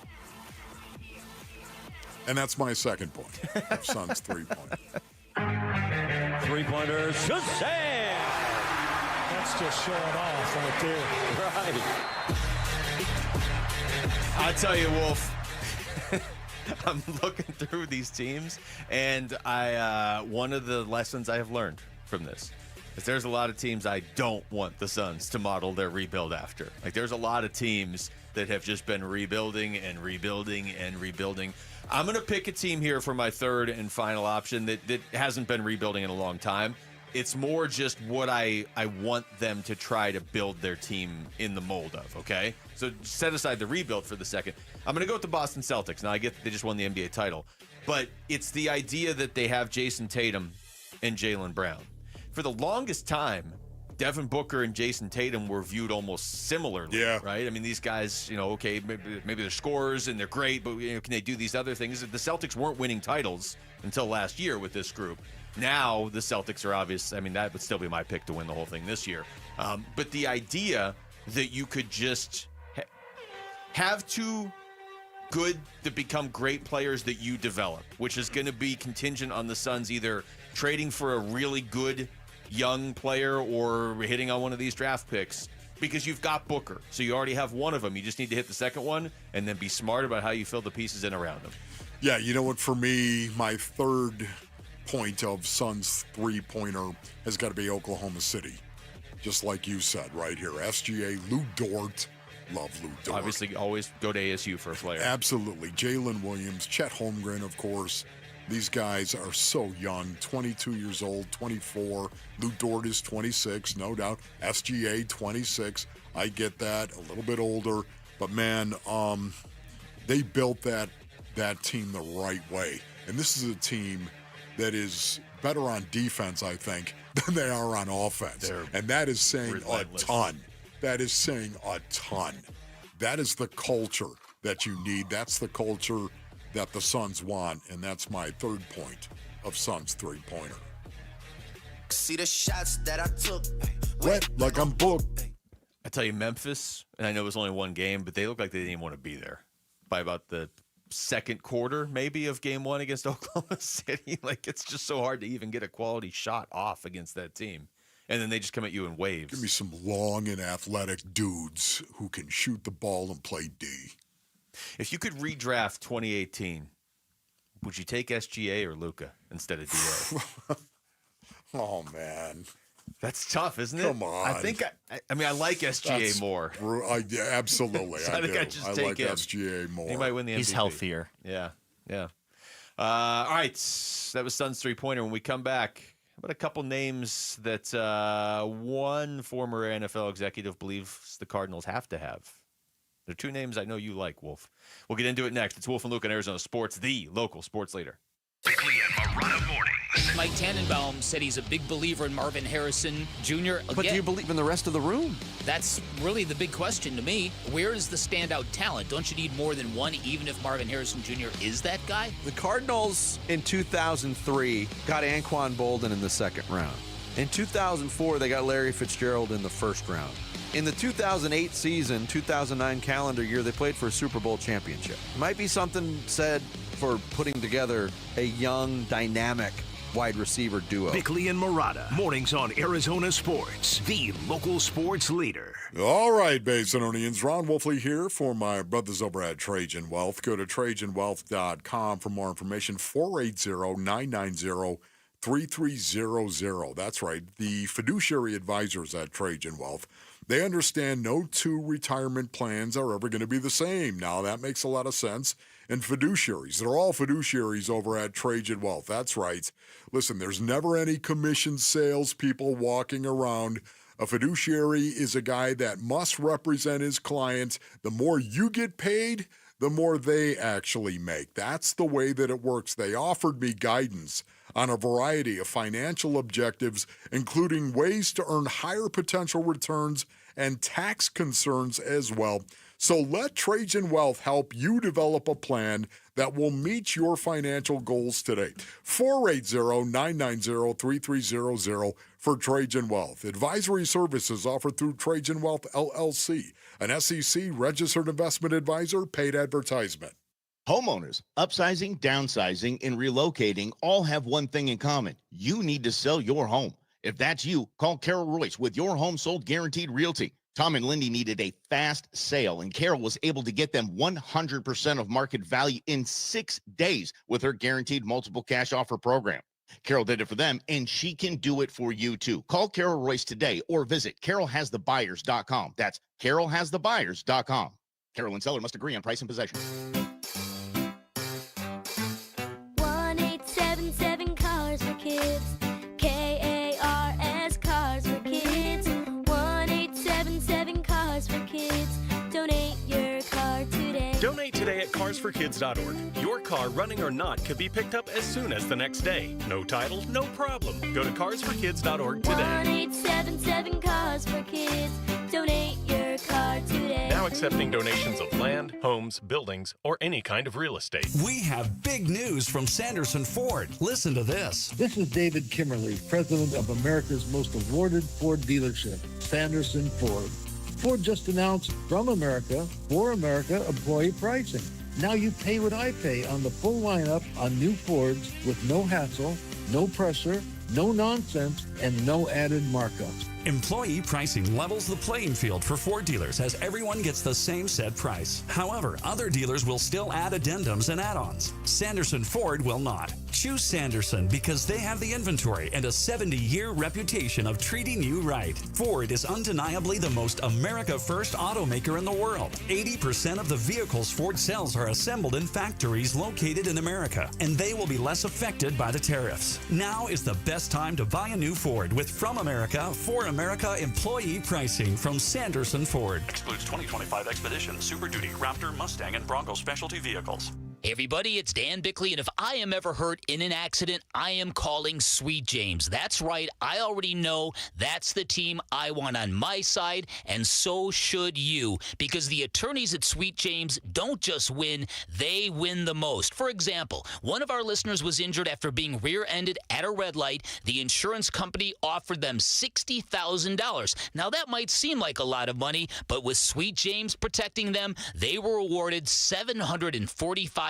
Speaker 1: And that's my second point of Suns three-pointer.
Speaker 2: Three-pointer, Shazam!
Speaker 3: That's just showing off right there.
Speaker 4: Right. I'll tell you, Wolf, I'm looking through these teams, and one of the lessons I have learned from this is there's a lot of teams I don't want the Suns to model their rebuild after. Like, there's a lot of teams that have just been rebuilding and rebuilding and rebuilding. I'm going to pick a team here for my third and final option that hasn't been rebuilding in a long time. It's more just what I want them to try to build their team in the mold of, okay? So set aside the rebuild for the second. I'm going to go with the Boston Celtics. Now, I get that they just won the NBA title, but it's the idea that they have Jason Tatum and Jaylen Brown. For the longest time, Devin Booker and Jason Tatum were viewed almost similarly, right? I mean, these guys, okay, maybe they're scorers and they're great, but can they do these other things? The Celtics weren't winning titles until last year with this group. Now the Celtics are obvious. I mean, that would still be my pick to win the whole thing this year. But the idea that you could just have two good to become great players that you develop, which is going to be contingent on the Suns either trading for a really good young player or hitting on one of these draft picks, because you've got Booker. So you already have one of them. You just need to hit the second one and then be smart about how you fill the pieces in around them.
Speaker 1: Yeah, you know what? For me, my third point of Suns three-pointer has got to be Oklahoma City. Just like you said right here. SGA, Lou Dort. Love Lou Dort.
Speaker 4: Obviously, always go to ASU for a player.
Speaker 1: Absolutely. Jalen Williams, Chet Holmgren, of course. These guys are so young, 22 years old, 24. Lou Dort is 26, no doubt. SGA, 26. I get that, a little bit older. But, man, they built that team the right way. And this is a team that is better on defense, I think, than they are on offense. And that is saying relentless. A ton. That is saying a ton. That is the culture that you need. That's the culture that the Suns want, and that's my third point of Suns three-pointer.
Speaker 13: See the shots that I took.
Speaker 1: Wet like I'm booked.
Speaker 4: I tell you, Memphis, and I know it was only one game, but they look like they didn't even want to be there by about the second quarter, maybe, of game one against Oklahoma City. Like, it's just so hard to even get a quality shot off against that team. And then they just come at you in waves.
Speaker 1: Give me some long and athletic dudes who can shoot the ball and play D.
Speaker 4: If you could redraft 2018, would you take SGA or Luka instead of DA?
Speaker 1: Oh, man.
Speaker 4: That's tough, isn't it?
Speaker 1: Come on.
Speaker 4: I mean, I like SGA more.
Speaker 1: Absolutely.
Speaker 4: So I think I just take
Speaker 1: like
Speaker 4: him.
Speaker 1: SGA more.
Speaker 4: He might win the MVP.
Speaker 14: He's healthier.
Speaker 4: Yeah. All right. That was Suns three-pointer. When we come back, how about a couple names that one former NFL executive believes the Cardinals have to have? They're two names I know you like, Wolf. We'll get into it next. It's Wolf and Luke on Arizona Sports, the local sports leader.
Speaker 17: Bickley and Marotta mornings.
Speaker 15: Mike Tannenbaum said he's a big believer in Marvin Harrison Jr.
Speaker 16: But do you believe in the rest of the room?
Speaker 15: That's really the big question to me. Where is the standout talent? Don't you need more than one, even if Marvin Harrison Jr. is that guy?
Speaker 16: The Cardinals in 2003 got Anquan Bolden in the second round. In 2004, they got Larry Fitzgerald in the first round. In the 2008 season, 2009 calendar year, they played for a Super Bowl championship. Might be something said for putting together a young, dynamic wide receiver duo.
Speaker 17: Bickley and Murata. Mornings on Arizona Sports, the local sports leader.
Speaker 1: All right, Basinonians. Ron Wolfley here for my brothers over at Trajan Wealth. Go to TrajanWealth.com for more information. 480-990-3300. That's right. The fiduciary advisors at Trajan Wealth. They understand no two retirement plans are ever going to be the same. Now, that makes a lot of sense. And fiduciaries, they're all fiduciaries over at Trajan Wealth. That's right. Listen, there's never any commission salespeople walking around. A fiduciary is a guy that must represent his client. The more you get paid, the more they actually make. That's the way that it works. They offered me guidance on a variety of financial objectives, including ways to earn higher potential returns and tax concerns as well. So let Trajan Wealth help you develop a plan that will meet your financial goals today. 480-990-3300 for Trajan Wealth. Advisory services offered through Trajan Wealth, LLC, an SEC-registered investment advisor, paid advertisement.
Speaker 14: Homeowners, upsizing, downsizing, and relocating all have one thing in common. You need to sell your home. If that's you, call Carol Royce with Your Home Sold Guaranteed Realty. Tom and Lindy needed a fast sale, and Carol was able to get them 100% of market value in 6 days with her guaranteed multiple cash offer program. Carol did it for them, and she can do it for you too. Call Carol Royce today or visit carolhasthebuyers.com. That's carolhasthebuyers.com. Carol and seller must agree on price and possession.
Speaker 18: 1877 Cars for Kids. KARS Cars for Kids. 1877 Cars for Kids. Donate your car today.
Speaker 19: Donate today at carsforkids.org. Your car, running or not, could be picked up as soon as the next day. No title, no problem. Go to carsforkids.org today.
Speaker 18: 1877 Cars for Kids. Donate your car today.
Speaker 19: Now accepting donations of land, homes, buildings, or any kind of real estate.
Speaker 20: We have big news from Sanderson Ford. Listen to this.
Speaker 21: This is David Kimmerly, president of America's most awarded Ford dealership, Sanderson Ford. Ford just announced From America, For America employee pricing. Now you pay what I pay on the full lineup on new Fords with no hassle, no pressure, no nonsense, and no added markups.
Speaker 20: Employee pricing levels the playing field for Ford dealers as everyone gets the same set price. However, other dealers will still add addendums and add-ons. Sanderson Ford will not. Choose Sanderson because they have the inventory and a 70-year reputation of treating you right. Ford is undeniably the most America-first automaker in the world. 80% of the vehicles Ford sells are assembled in factories located in America, and they will be less affected by the tariffs. Now is the best time to buy a new Ford with From America, For America employee pricing from Sanderson Ford.
Speaker 26: Excludes 2025 Expedition, Super Duty, Raptor, Mustang, and Bronco specialty vehicles.
Speaker 15: Hey everybody, it's Dan Bickley, and if I am ever hurt in an accident, I am calling Sweet James. That's right, I already know that's the team I want on my side, and so should you, because the attorneys at Sweet James don't just win, they win the most. For example, one of our listeners was injured after being rear-ended at a red light. The insurance company offered them $60,000. Now that might seem like a lot of money, but with Sweet James protecting them, they were awarded $745,000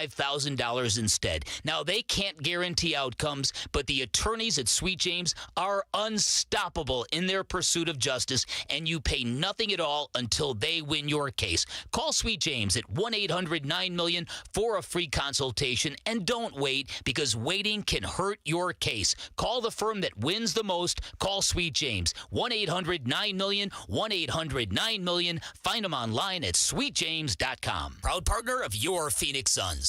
Speaker 15: instead. Now, they can't guarantee outcomes, but the attorneys at Sweet James are unstoppable in their pursuit of justice, and you pay nothing at all until they win your case. Call Sweet James at 1-800-9-MILLION for a free consultation, and don't wait, because waiting can hurt your case. Call the firm that wins the most. Call Sweet James. 1-800-9-MILLION, 1-800-9-MILLION. Find them online at sweetjames.com. Proud partner of your Phoenix Suns.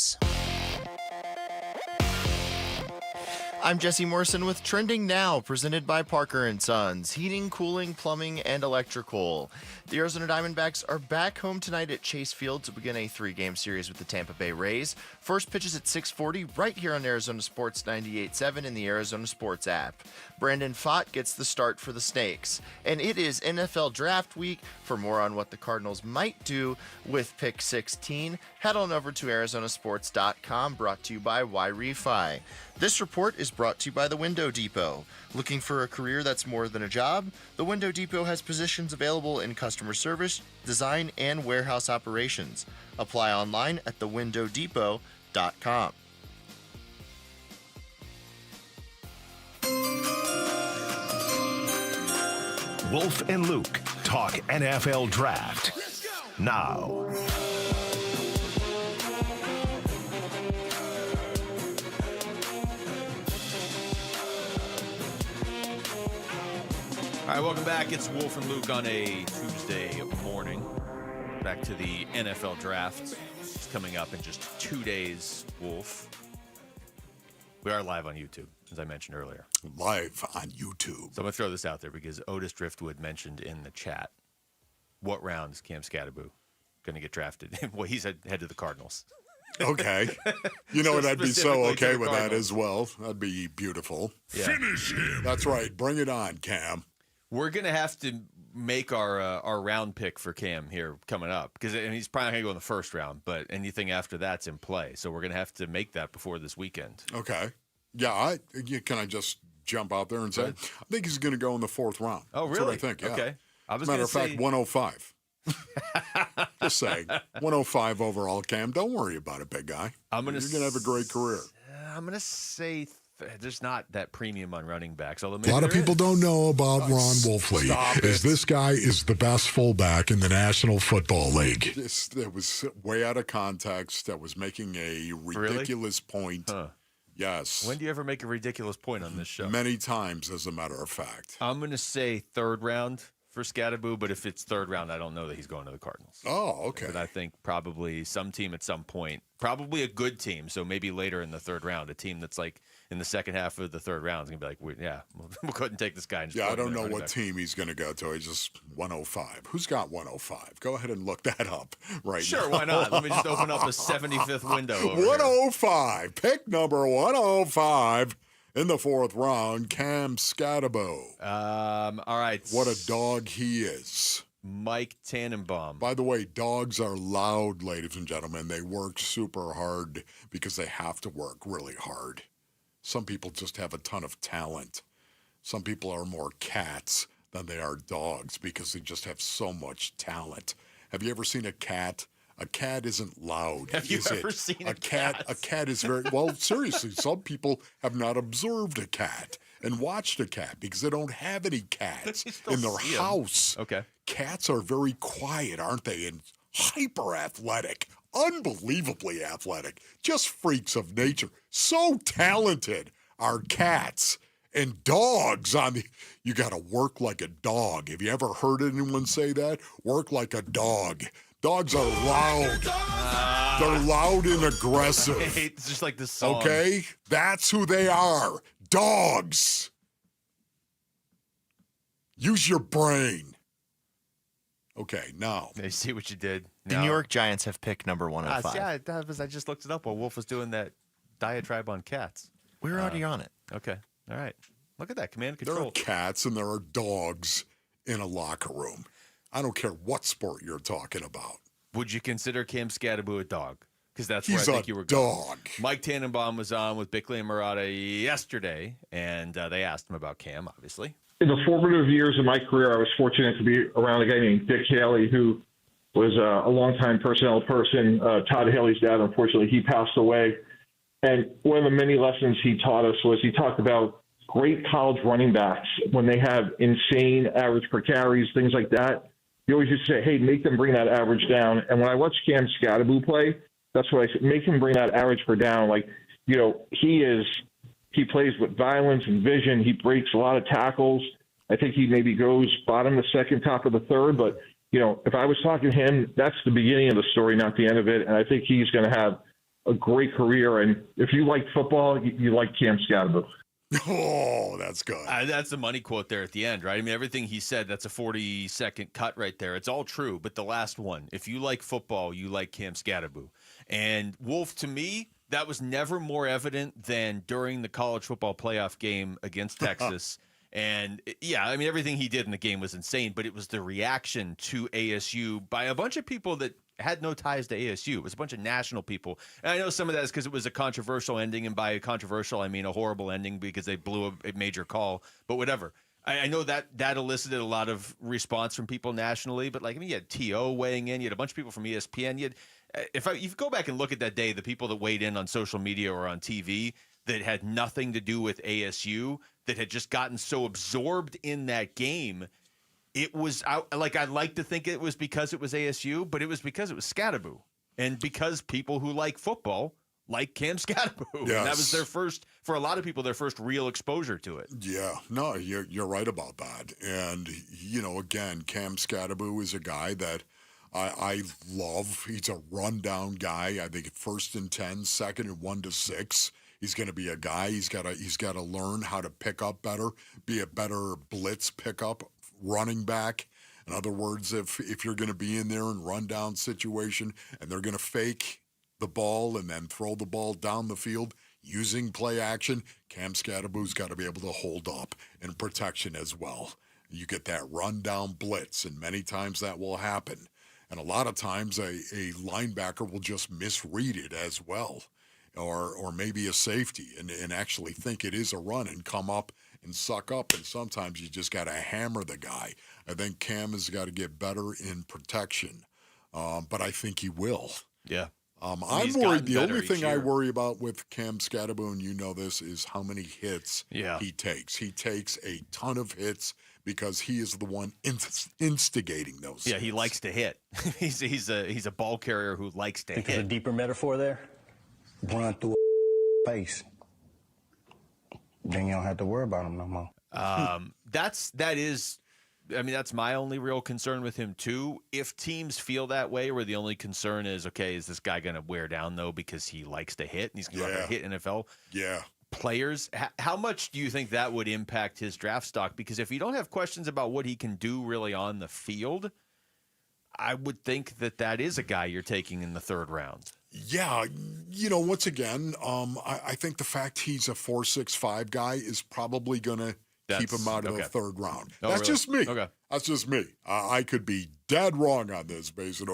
Speaker 9: I'm Jesse Morrison with Trending Now, presented by Parker & Sons, heating, cooling, plumbing, and electrical. The Arizona Diamondbacks are back home tonight at Chase Field to begin a 3-game series with the Tampa Bay Rays. First pitch is at 6:40 right here on Arizona Sports 98.7 in the Arizona Sports app. Brandon Pfaadt gets the start for the Snakes. And it is NFL Draft Week. For more on what the Cardinals might do with pick 16, head on over to arizonasports.com, brought to you by Y-Refi. This report is brought to you by the Window Depot. Looking for a career that's more than a job? The Window Depot has positions available in customer service, design, and warehouse operations. Apply online at thewindowdepot.com.
Speaker 17: Wolf and Luke talk NFL Draft now.
Speaker 4: All right, welcome back. It's Wolf and Luke on a Tuesday morning. Back to the NFL Draft. It's coming up in just 2 days, Wolf. We are live on YouTube, as I mentioned earlier.
Speaker 1: Live on YouTube.
Speaker 4: So I'm going to throw this out there because Otis Driftwood mentioned in the chat, what round is Cam Scadaboo going to get drafted? Well, he's head to the Cardinals.
Speaker 1: Okay. You know what? I'd be so
Speaker 4: Specifically
Speaker 1: okay
Speaker 4: to the
Speaker 1: with that
Speaker 4: Cardinals.
Speaker 1: as well. That'd be beautiful.
Speaker 4: Yeah.
Speaker 1: Finish him. That's right. Bring it on, Cam.
Speaker 4: We're going to have to make our round pick for Cam here coming up because he's probably not going to go in the first round, but anything after that's in play. So we're going to have to make that before this weekend.
Speaker 1: Okay. Yeah. Can I just jump out there and say, I think he's going to go in the 4th round.
Speaker 4: Oh, really?
Speaker 1: That's what I think. Yeah.
Speaker 4: Okay. I was
Speaker 1: Matter
Speaker 4: gonna
Speaker 1: of fact,
Speaker 4: say-
Speaker 1: 105. Just saying. 105 overall, Cam. Don't worry about it, big guy.
Speaker 4: You're
Speaker 1: going to have a great career.
Speaker 4: I'm going to say there's not that premium on running backs. Although
Speaker 1: A
Speaker 4: maybe
Speaker 1: lot of
Speaker 4: there
Speaker 1: people
Speaker 4: is.
Speaker 1: don't know about Ron Wolfley. This guy is the best fullback in the National Football League. That was way out of context. That was making a ridiculous point.
Speaker 4: Huh.
Speaker 1: Yes.
Speaker 4: When do you ever make a ridiculous point on this show?
Speaker 1: Many times, as a matter of fact.
Speaker 4: I'm going to say 3rd round for Scadaboo, but if it's 3rd round, I don't know that he's going to the Cardinals.
Speaker 1: Oh, okay.
Speaker 4: But I think probably some team at some point, probably a good team, so maybe later in the 3rd round, a team that's like in the second half of the 3rd round is going to be like, we'll go ahead and take this guy. And just
Speaker 1: Yeah,
Speaker 4: put
Speaker 1: I
Speaker 4: him
Speaker 1: don't
Speaker 4: in at
Speaker 1: know
Speaker 4: running
Speaker 1: what
Speaker 4: back.
Speaker 1: team he's going to go to. He's just 105. Who's got 105? Go ahead and look that up right now.
Speaker 4: Sure, why not? Let me just open up a 75th window over here.
Speaker 1: 105. Pick number 105 in the 4th round, Cam Scadaboo.
Speaker 4: All right.
Speaker 1: What a dog he is.
Speaker 4: Mike Tannenbaum.
Speaker 1: By the way, dogs are loud, ladies and gentlemen. They work super hard because they have to work really hard. Some people just have a ton of talent. Some people are more cats than they are dogs because they just have so much talent. Have you ever seen a cat? A cat isn't loud.
Speaker 4: Have you
Speaker 1: is
Speaker 4: ever
Speaker 1: it?
Speaker 4: seen
Speaker 1: a cat? A cat is very well. Seriously, some people have not observed a cat and watched a cat because they don't have any cats in their
Speaker 4: see 'em.
Speaker 1: house.
Speaker 4: Okay.
Speaker 1: Cats are very quiet, aren't they? And hyper athletic, unbelievably athletic, just freaks of nature. So talented are cats. And dogs you got to work like a dog. Have you ever heard anyone say that? Work like a dog. Dogs are loud. They're loud and aggressive.
Speaker 4: It's just like this song.
Speaker 1: Okay? That's who they are. Dogs. Use your brain. Okay, now.
Speaker 4: I see what you did.
Speaker 9: The New York Giants have pick number 105.
Speaker 4: I just looked it up while Wolf was doing that diatribe on cats.
Speaker 9: We were already on it.
Speaker 4: Okay. All right. Look at that. Command and
Speaker 1: There
Speaker 4: control.
Speaker 1: are cats and there are dogs in a locker room. I don't care what sport you're talking about.
Speaker 4: Would you consider Cam Scadaboo a dog? Because that's
Speaker 1: He's
Speaker 4: where I think
Speaker 1: a
Speaker 4: you were going.
Speaker 1: dog.
Speaker 4: Mike Tannenbaum was on with Bickley and Murata yesterday, and they asked him about Cam, obviously.
Speaker 5: In the formative years of my career, I was fortunate to be around a guy named Dick Haley, who was a longtime personnel person. Todd Haley's dad, unfortunately, he passed away. And one of the many lessons he taught us was he talked about great college running backs when they have insane average per carries, things like that. He always used to say, hey, make them bring that average down. And when I watched Cam Scadaboo play, that's what I said, make him bring that average per down. Like, you know, he plays with violence and vision. He breaks a lot of tackles. I think he maybe goes bottom of the 2nd, top of the 3rd. But, you know, if I was talking to him, that's the beginning of the story, not the end of it. And I think he's going to have a great career. And if you like football, you like Cam Scadaboo.
Speaker 1: Oh, that's good.
Speaker 4: That's the money quote there at the end, right? I mean, everything he said, that's a 40-second cut right there. It's all true. But the last one, if you like football, you like Cam Scadaboo. And Wolf, to me, that was never more evident than during the college football playoff game against Texas. And yeah, I mean, everything he did in the game was insane, but it was the reaction to ASU by a bunch of people that had no ties to ASU. It was a bunch of national people. And I know some of that is because it was a controversial ending. And by controversial, I mean a horrible ending because they blew a major call, but whatever. I know that elicited a lot of response from people nationally, but like, I mean, you had T.O. weighing in, you had a bunch of people from ESPN. You had, if you go back and look at that day, the people that weighed in on social media or on TV that had nothing to do with ASU, that had just gotten so absorbed in that game, it was I'd like to think it was because it was ASU, but it was because it was Scadaboo, and because people who like football like Cam Scadaboo.
Speaker 1: Yes.
Speaker 4: And that was their first, for a lot of people, their first real exposure to it.
Speaker 1: Yeah, no, you're right about that. And, again, Cam Scadaboo is a guy that I love. He's a rundown guy. I think 1st and 10, 2nd and 1 to 6. He's going to be a guy. He's got to learn how to pick up better, be a better blitz pickup running back. In other words, if you're going to be in there in rundown situation and they're going to fake the ball and then throw the ball down the field using play action, Cam Scadaboo's got to be able to hold up in protection as well. You get that rundown blitz, and many times that will happen. And a lot of times a linebacker will just misread it as well, or maybe a safety and actually think it is a run and come up and suck up. And sometimes you just got to hammer the guy. I think Cam has got to get better in protection, but I think he will.
Speaker 4: Yeah.
Speaker 1: I'm worried. The only thing I worry about with Cam Scadaboo, and you know this, is how many hits he takes. He takes a ton of hits because he is the one instigating those.
Speaker 4: Yeah, he likes to hit. he's a ball carrier who likes to hit.
Speaker 6: There's a deeper metaphor there. Run through a face. Then you don't have to worry about him no more.
Speaker 4: That's my only real concern with him too. If teams feel that way, where the only concern is, okay, is this guy going to wear down though because he likes to hit and he's going to hit NFL players? How much do you think that would impact his draft stock? Because if you don't have questions about what he can do really on the field, I would think that is a guy you're taking in the 3rd round.
Speaker 1: Yeah, once again, I think the fact he's a 4.65 guy is probably going to keep him out of the 3rd round. That's just me.
Speaker 4: Okay.
Speaker 1: That's just me. I could be dead wrong on this, Mason.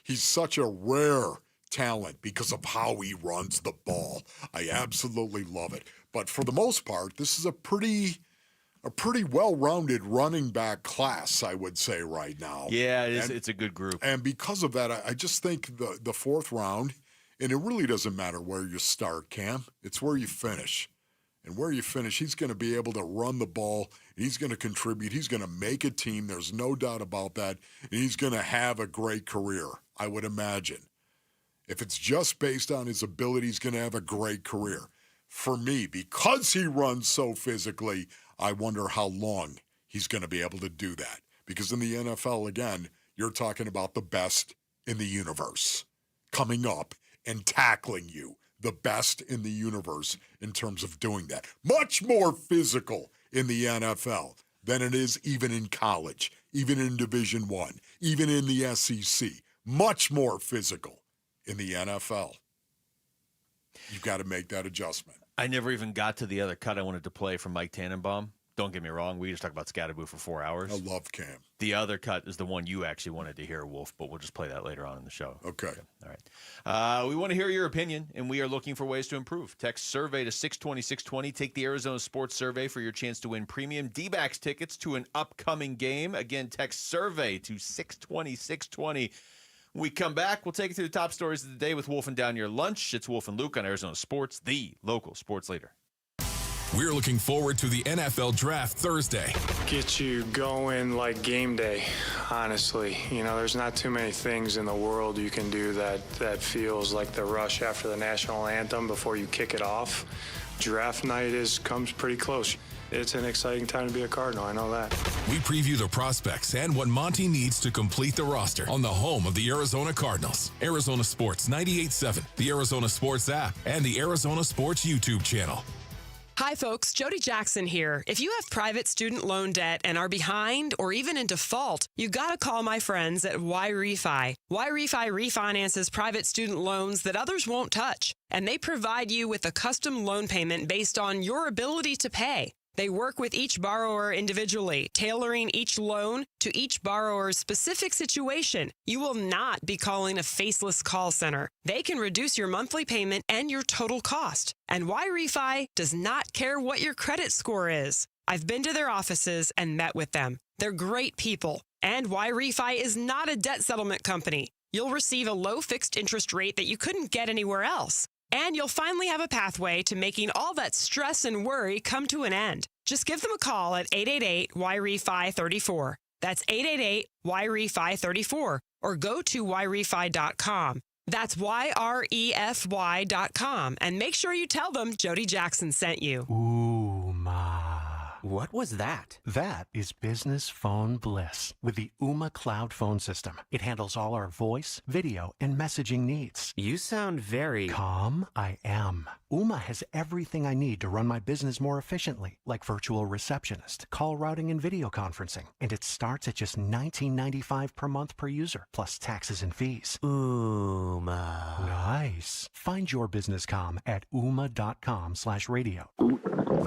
Speaker 1: He's such a rare talent because of how he runs the ball. I absolutely love it. But for the most part, this is a pretty well-rounded running back class, I would say, right now.
Speaker 4: Yeah, it is. It's a good group.
Speaker 1: And because of that, I just think the 4th round, and it really doesn't matter where you start, Cam. It's where you finish. And where you finish, he's going to be able to run the ball. He's going to contribute. He's going to make a team. There's no doubt about that. And he's going to have a great career, I would imagine. If it's just based on his ability, he's going to have a great career. For me, because he runs so physically, I wonder how long he's going to be able to do that. Because in the NFL, again, you're talking about the best in the universe coming up and tackling you. The best in the universe in terms of doing that. Much more physical in the NFL than it is even in college, even in Division I, even in the SEC. Much more physical in the NFL. You've got to make that adjustment.
Speaker 4: I never even got to the other cut I wanted to play from Mike Tannenbaum. Don't get me wrong. We just talked about Scadaboo for 4 hours.
Speaker 1: I love Cam.
Speaker 4: The other cut is the one you actually wanted to hear, Wolf, but we'll just play that later on in the show.
Speaker 1: Okay.
Speaker 4: All right. We want to hear your opinion, and we are looking for ways to improve. Text survey to 620-620. Take the Arizona Sports Survey for your chance to win premium D-backs tickets to an upcoming game. Again, text survey to 620-620. When we come back, we'll take you through the top stories of the day with Wolf and Down Your Lunch. It's Wolf and Luke on Arizona Sports, the local sports leader.
Speaker 7: We're looking forward to the NFL Draft Thursday.
Speaker 3: Get you going like game day, honestly. There's not too many things in the world you can do that feels like the rush after the national anthem before you kick it off. Draft night comes pretty close. It's an exciting time to be a Cardinal, I know that.
Speaker 7: We preview the prospects and what Monty needs to complete the roster on the home of the Arizona Cardinals. Arizona Sports 98.7, the Arizona Sports app, and the Arizona Sports YouTube channel.
Speaker 8: Hi, folks. Jody Jackson here. If you have private student loan debt and are behind or even in default, you got to call my friends at YRefi. YRefi refinances private student loans that others won't touch, and they provide you with a custom loan payment based on your ability to pay. They work with each borrower individually, tailoring each loan to each borrower's specific situation. You will not be calling a faceless call center. They can reduce your monthly payment and your total cost. And YRefi does not care what your credit score is. I've been to their offices and met with them. They're great people. And YRefi is not a debt settlement company. You'll receive a low fixed interest rate that you couldn't get anywhere else. And you'll finally have a pathway to making all that stress and worry come to an end. Just give them a call at 888-YREFI-34. That's 888-YREFI34 or go to YREFI.com. That's YREFY.com. And make sure you tell them Jody Jackson sent you.
Speaker 11: What was that? That is business phone bliss with the Ooma Cloud Phone System. It handles all our voice, video, and messaging needs.
Speaker 12: You sound very...
Speaker 11: Calm. I am. Ooma has everything I need to run my business more efficiently, like virtual receptionist, call routing, and video conferencing. And it starts at just $19.95 per month per user, plus taxes and fees.
Speaker 12: Ooma.
Speaker 11: Nice. Find your business calm at ooma.com/radio.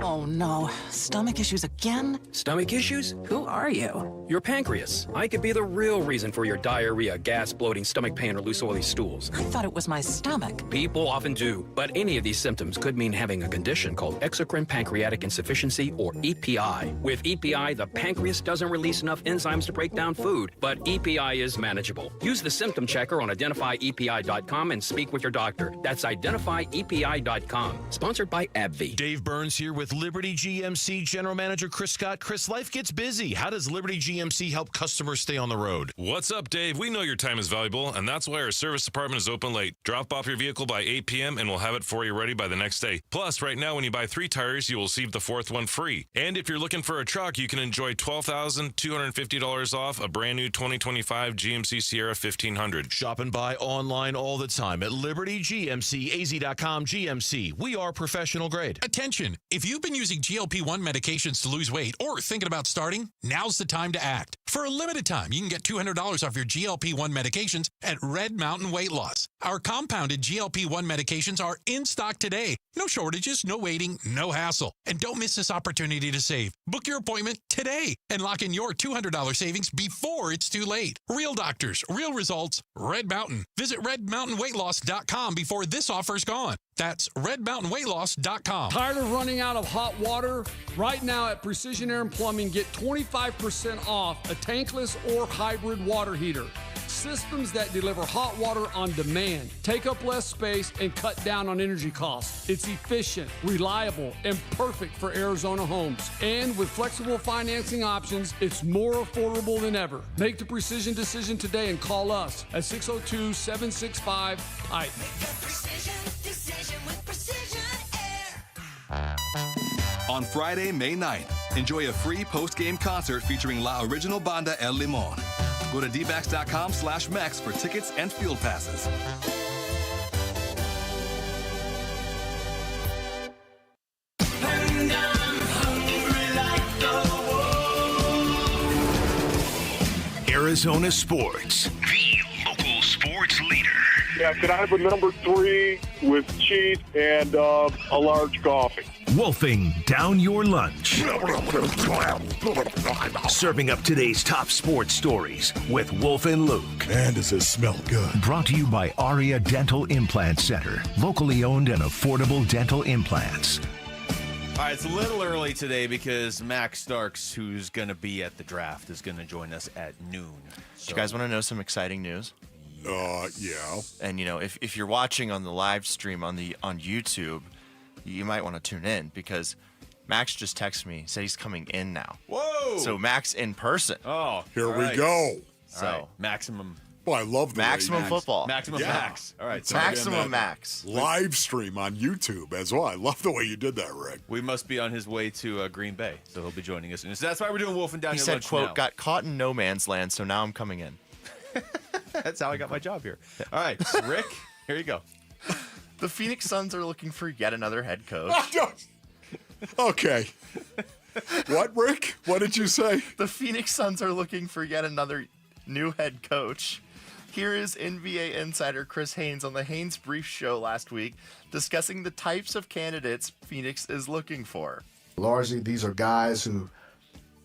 Speaker 22: Oh no, stomach issues again?
Speaker 23: Stomach issues? Who are you? Your pancreas. I could be the real reason for your diarrhea, gas, bloating, stomach pain, or loose oily stools.
Speaker 22: I thought it was my stomach.
Speaker 23: People often do, but any of these symptoms could mean having a condition called exocrine pancreatic insufficiency, or EPI. With EPI, the pancreas doesn't release enough enzymes to break down food, but EPI is manageable. Use the symptom checker on identifyepi.com and speak with your doctor. That's identifyepi.com. Sponsored by AbbVie.
Speaker 10: Dave Burns here with Liberty GMC General Manager Chris Scott. Chris, life gets busy. How does Liberty GMC help customers stay on the road?
Speaker 24: What's up, Dave? We know your time is valuable, and that's why our service department is open late. Drop off your vehicle by 8 p.m., and we'll have it for you ready by the next day. Plus, right now, when you buy 3 tires, you will receive the 4th one free. And if you're looking for a truck, you can enjoy $12,250 off a brand new 2025 GMC Sierra 1500.
Speaker 10: Shop and buy online all the time at LibertyGMCAZ.com. GMC. We are professional grade.
Speaker 25: Attention! If you've been using GLP-1 medications to lose weight or thinking about starting, now's the time to act. For a limited time, you can get $200 off your GLP-1 medications at Red Mountain Weight Loss. Our compounded GLP-1 medications are in stock today. No shortages, no waiting, no hassle. And don't miss this opportunity to save. Book your appointment today and lock in your $200 savings before it's too late. Real doctors, real results, Red Mountain. Visit redmountainweightloss.com before this offer's gone. That's redmountainweightloss.com.
Speaker 27: Tired of running out of hot water? Right now at Precision Air and Plumbing, get 25% off a tankless or hybrid water heater. Systems that deliver hot water on demand, take up less space, and cut down on energy costs. It's efficient, reliable, and perfect for Arizona homes. And with flexible financing options, it's more affordable than ever. Make the precision decision today and call us at 602-765-ICE.
Speaker 28: On Friday, May 9th, enjoy a free post-game concert featuring La Original Banda El Limon. Go to dbacks.com/Mex for tickets and field passes.
Speaker 17: Arizona Sports, the local sports leader.
Speaker 29: Yeah, could I have a number 3 with cheese and a large coffee?
Speaker 17: Wolfing down your lunch. Serving up today's top sports stories with Wolf and Luke.
Speaker 1: Man, does this smell good.
Speaker 17: Brought to you by Aria Dental Implant Center. Locally owned and affordable dental implants.
Speaker 4: All right, it's a little early today because Max Starks, who's going to be at the draft, is going to join us at noon.
Speaker 9: So. You guys want to know some exciting news?
Speaker 1: Yeah.
Speaker 9: And, you know, if you're watching on the live stream on YouTube, you might want to tune in because Max just texted me, said he's coming in now.
Speaker 4: Whoa!
Speaker 9: So Max in person.
Speaker 4: Oh,
Speaker 1: here we go.
Speaker 9: So
Speaker 4: right. Maximum.
Speaker 1: Well, I love the
Speaker 9: maximum football.
Speaker 4: Maximum Max. All right.
Speaker 9: So maximum Max.
Speaker 1: Live stream on YouTube as well. I love the way you did that, Rick.
Speaker 4: We must be on his way to Green Bay, so he'll be joining us. So that's why we're doing Wolfing Down
Speaker 9: Your
Speaker 4: Lunch.
Speaker 9: He said, quote,
Speaker 4: now.
Speaker 9: got caught in no man's land, so now I'm coming in.
Speaker 4: That's how I got my job here. All right, Rick, here you go.
Speaker 9: The Phoenix Suns are looking for yet another head coach.
Speaker 1: Okay. What, Rick? What did you say?
Speaker 9: The Phoenix Suns are looking for yet another new head coach. Here is NBA insider Chris Haynes on the Haynes Brief Show last week discussing the types of candidates Phoenix is looking for.
Speaker 30: Largely, these are guys who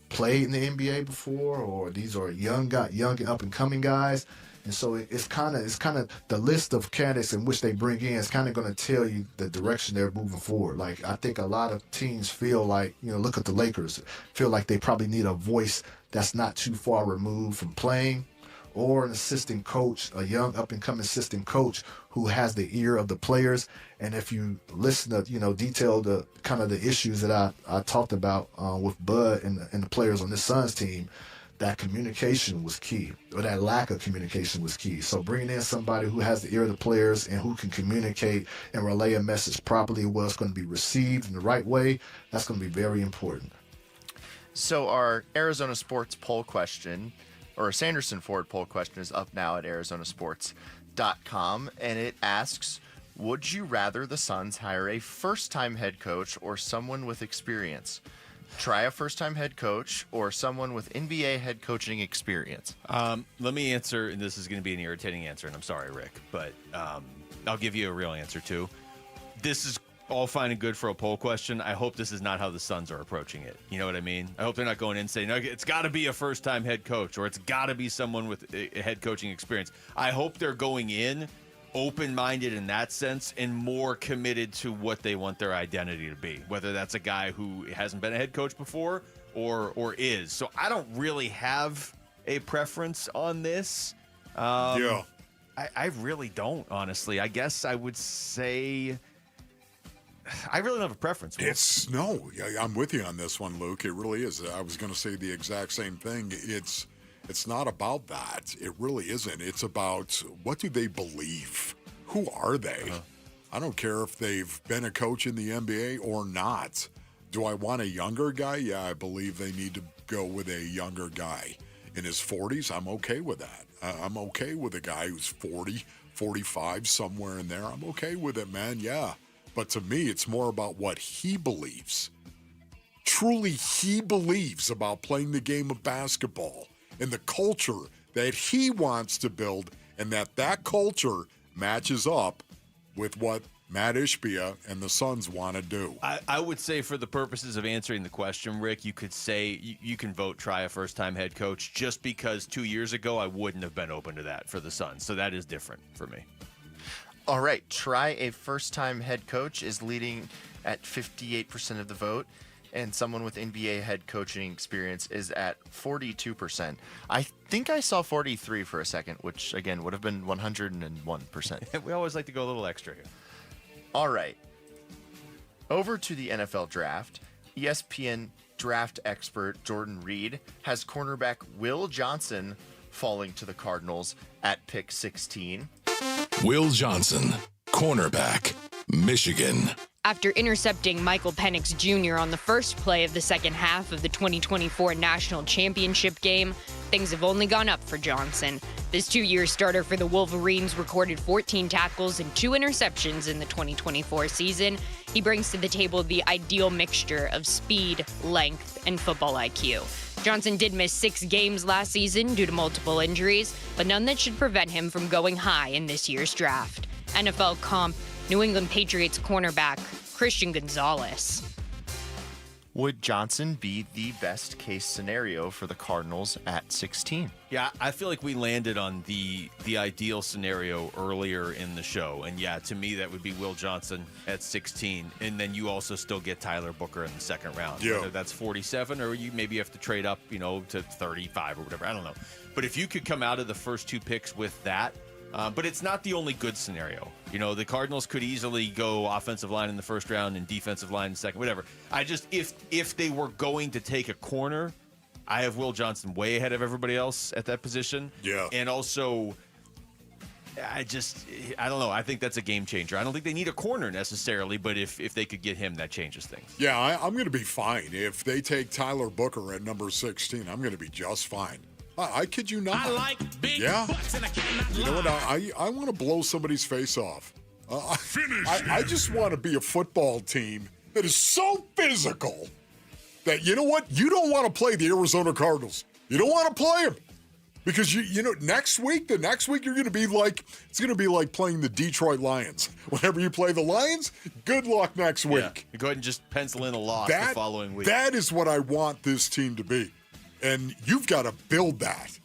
Speaker 30: played in the NBA before, or these are young up-and-coming guys. And so it's kind of the list of candidates in which they bring in is kind of going to tell you the direction they're moving forward. Like, I think a lot of teams feel like, look at the Lakers, feel like they probably need a voice that's not too far removed from playing, or an assistant coach, a young up-and-coming assistant coach who has the ear of the players. And if you listen to, detail the kind of the issues that I talked about with Bud and the players on this Suns team, that communication was key, or that lack of communication was key. So bringing in somebody who has the ear of the players and who can communicate and relay a message properly, well, it's going to be received in the right way. That's going to be very important.
Speaker 9: So our Arizona Sports poll question, or a Sanderson Ford poll question, is up now at arizonasports.com, and it asks, would you rather the Suns hire a first-time head coach or someone with experience? Try a first-time head coach or someone with NBA head coaching experience?
Speaker 4: Let me answer, and this is going to be an irritating answer, and I'm sorry, Rick, but I'll give you a real answer, too. This is all fine and good for a poll question. I hope this is not how the Suns are approaching it. You know what I mean? I hope they're not going in saying, no, it's got to be a first-time head coach, or it's got to be someone with a head coaching experience. I hope they're going in open-minded in that sense and more committed to what they want their identity to be, whether that's a guy who hasn't been a head coach before or is. So I don't really have a preference on this. I really don't, honestly. I guess I would say I really don't have a preference.
Speaker 1: I'm with you on this one, Luke. It really is. I was going to say the exact same thing. It's not about that. It really isn't. It's about, what do they believe? Who are they? I don't care if they've been a coach in the NBA or not. Do I want a younger guy? Yeah, I believe they need to go with a younger guy. In his 40s, I'm okay with that. I'm okay with a guy who's 40, 45, somewhere in there. I'm okay with it, man, yeah. But to me, it's more about what he believes. Truly, he believes about playing the game of basketball and the culture that he wants to build, and that culture matches up with what Matt Ishbia and the Suns want to do.
Speaker 4: I would say, for the purposes of answering the question, Rick, you could say you can vote try a first-time head coach, just because 2 years ago I wouldn't have been open to that for the Suns. So that is different for me.
Speaker 9: All right, try a first-time head coach is leading at 58% of the vote, and someone with NBA head coaching experience is at 42%. I think I saw 43 for a second, which, again, would have been 101%.
Speaker 4: We always like to go a little extra here.
Speaker 9: All right. Over to the NFL draft. ESPN draft expert Jordan Reed has cornerback Will Johnson falling to the Cardinals at pick 16.
Speaker 7: Will Johnson, cornerback, Michigan.
Speaker 2: After intercepting Michael Penix Jr. on the first play of the second half of the 2024 National Championship game, things have only gone up for Johnson. This two-year starter for the Wolverines recorded 14 tackles and 2 interceptions in the 2024 season. He brings to the table the ideal mixture of speed, length, and football IQ. Johnson did miss 6 games last season due to multiple injuries, but none that should prevent him from going high in this year's draft. NFL comp, New England Patriots cornerback Christian Gonzalez.
Speaker 9: Would Johnson be the best case scenario for the Cardinals at 16?
Speaker 4: Yeah, I feel like we landed on the ideal scenario earlier in the show. And yeah, to me, that would be Will Johnson at 16. And then you also still get Tyler Booker in the second round.
Speaker 1: Yeah.
Speaker 4: Whether that's 47 or you maybe have to trade up, to 35 or whatever. I don't know. But if you could come out of the first 2 picks with that, but it's not the only good scenario. The Cardinals could easily go offensive line in the first round and defensive line in the second, whatever. If they were going to take a corner, I have Will Johnson way ahead of everybody else at that position.
Speaker 1: Yeah.
Speaker 4: And also, I don't know. I think that's a game changer. I don't think they need a corner necessarily, but if they could get him, that changes things.
Speaker 1: Yeah, I'm going to be fine. If they take Tyler Booker at number 16, I'm going to be just fine. I kid you not.
Speaker 13: I like big butts and I cannot
Speaker 1: You know what? I want to blow somebody's face off. I just want to be a football team that is so physical that, you know what? You don't want to play the Arizona Cardinals. You don't want to play them. Because, the next week, you're going to be like, it's going to be like playing the Detroit Lions. Whenever you play the Lions, good luck next week.
Speaker 4: Yeah. Go ahead and just pencil in a loss the following week.
Speaker 1: That is what I want this team to be. And you've got to build that.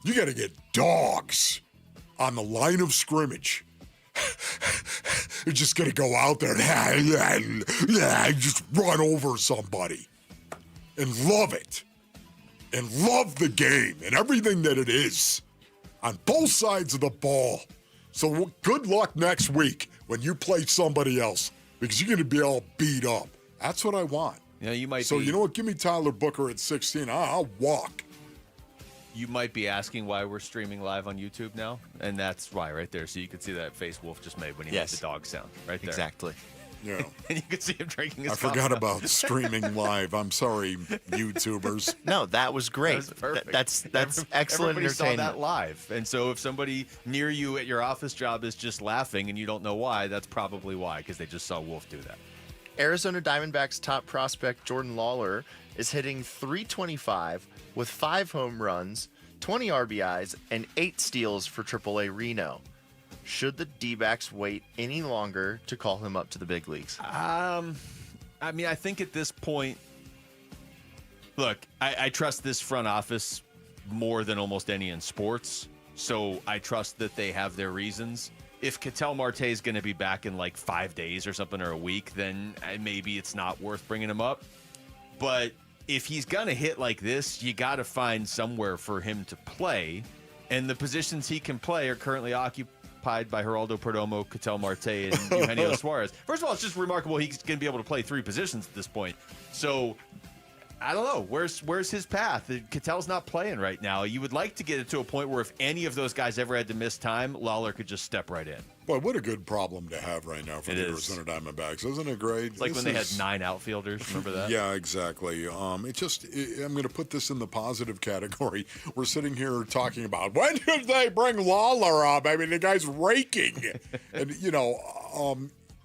Speaker 1: You got to get dogs on the line of scrimmage. You're just going to go out there and just run over somebody and love it. And love the game and everything that it is on both sides of the ball. So good luck next week when you play somebody else, because you're going to be all beat up. That's what I want.
Speaker 4: Yeah, you might.
Speaker 1: So you know what? Give me Tyler Booker at 16. I'll walk.
Speaker 4: You might be asking why we're streaming live on YouTube now, and that's why right there. So you can see that face Wolf just made when he made the dog sound right there.
Speaker 9: Exactly.
Speaker 1: Yeah.
Speaker 4: And you can see him drinking his
Speaker 1: I
Speaker 4: coffee.
Speaker 1: forgot about streaming live. I'm sorry, YouTubers.
Speaker 9: No, that was great.
Speaker 4: That was perfect.
Speaker 9: That's excellent
Speaker 4: Everybody saw
Speaker 9: entertainment.
Speaker 4: that live. And so if somebody near you at your office job is just laughing and you don't know why, that's probably why, because they just saw Wolf do that.
Speaker 9: Arizona Diamondbacks top prospect Jordan Lawler is hitting .325 with 5 home runs, 20 RBIs, and 8 steals for AAA Reno. Should the D-backs wait any longer to call him up to the big leagues?
Speaker 4: I mean, I think at this point, look, I trust this front office more than almost any in sports. So I trust that they have their reasons. If Ketel Marte is going to be back in like 5 days or something, or a week, then maybe it's not worth bringing him up. But if he's going to hit like this, you got to find somewhere for him to play. And the positions he can play are currently occupied by Geraldo Perdomo, Ketel Marte, and Eugenio Suarez. First of all, it's just remarkable he's going to be able to play 3 positions at this point. So I don't know. Where's his path? Ketel's not playing right now. You would like to get it to a point where if any of those guys ever had to miss time, Lawler could just step right in.
Speaker 1: Boy, what a good problem to have right now for the Arizona Diamondbacks. Isn't it great?
Speaker 4: It's like when they had 9 outfielders. Remember that?
Speaker 1: Yeah, exactly. I'm going to put this in the positive category. We're sitting here talking about, when did they bring Lawler up? I mean, the guy's raking. And,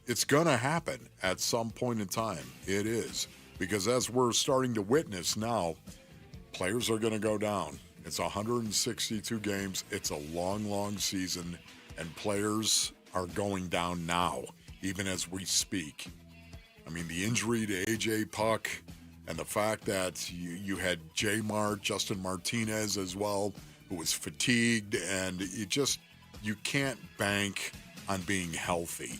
Speaker 1: it's going to happen at some point in time. It is. Because as we're starting to witness now, players are going to go down. It's 162 games. It's a long, long season. And players are going down now, even as we speak. I mean, the injury to A.J. Puck and the fact that you had J-Mart, Justin Martinez as well, who was fatigued. And you can't bank on being healthy.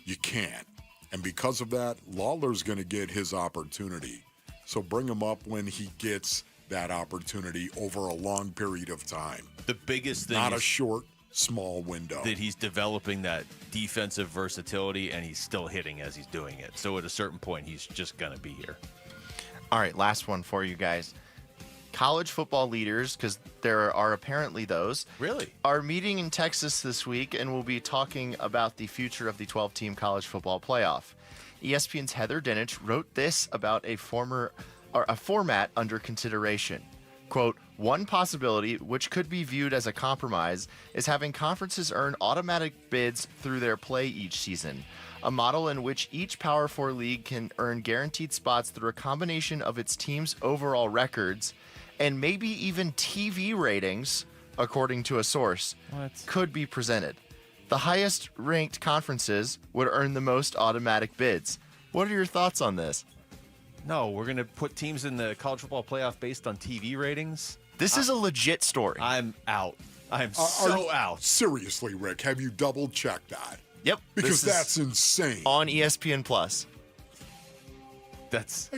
Speaker 1: You can't. And because of that, Lawler's going to get his opportunity. So bring him up when he gets that opportunity over a long period of time.
Speaker 4: The biggest thing
Speaker 1: Not
Speaker 4: is
Speaker 1: a short, small window.
Speaker 4: that he's developing that defensive versatility, and he's still hitting as he's doing it. So at a certain point, he's just going to be here.
Speaker 9: All right, last one for you guys. College football leaders, because there are apparently those, are meeting in Texas this week and will be talking about the future of the 12-team college football playoff. ESPN's Heather Dinich wrote this about a format under consideration. Quote, one possibility, which could be viewed as a compromise, is having conferences earn automatic bids through their play each season, a model in which each Power 4 league can earn guaranteed spots through a combination of its team's overall records and maybe even TV ratings, according to a source, could be presented. The highest ranked conferences would earn the most automatic bids. What are your thoughts on this?
Speaker 4: No, we're going to put teams in the college football playoff based on TV ratings?
Speaker 9: This is a legit story.
Speaker 4: I'm out. I'm so out.
Speaker 1: Seriously, Rick, have you double-checked that?
Speaker 9: Yep.
Speaker 1: Because that's insane.
Speaker 9: On ESPN Plus.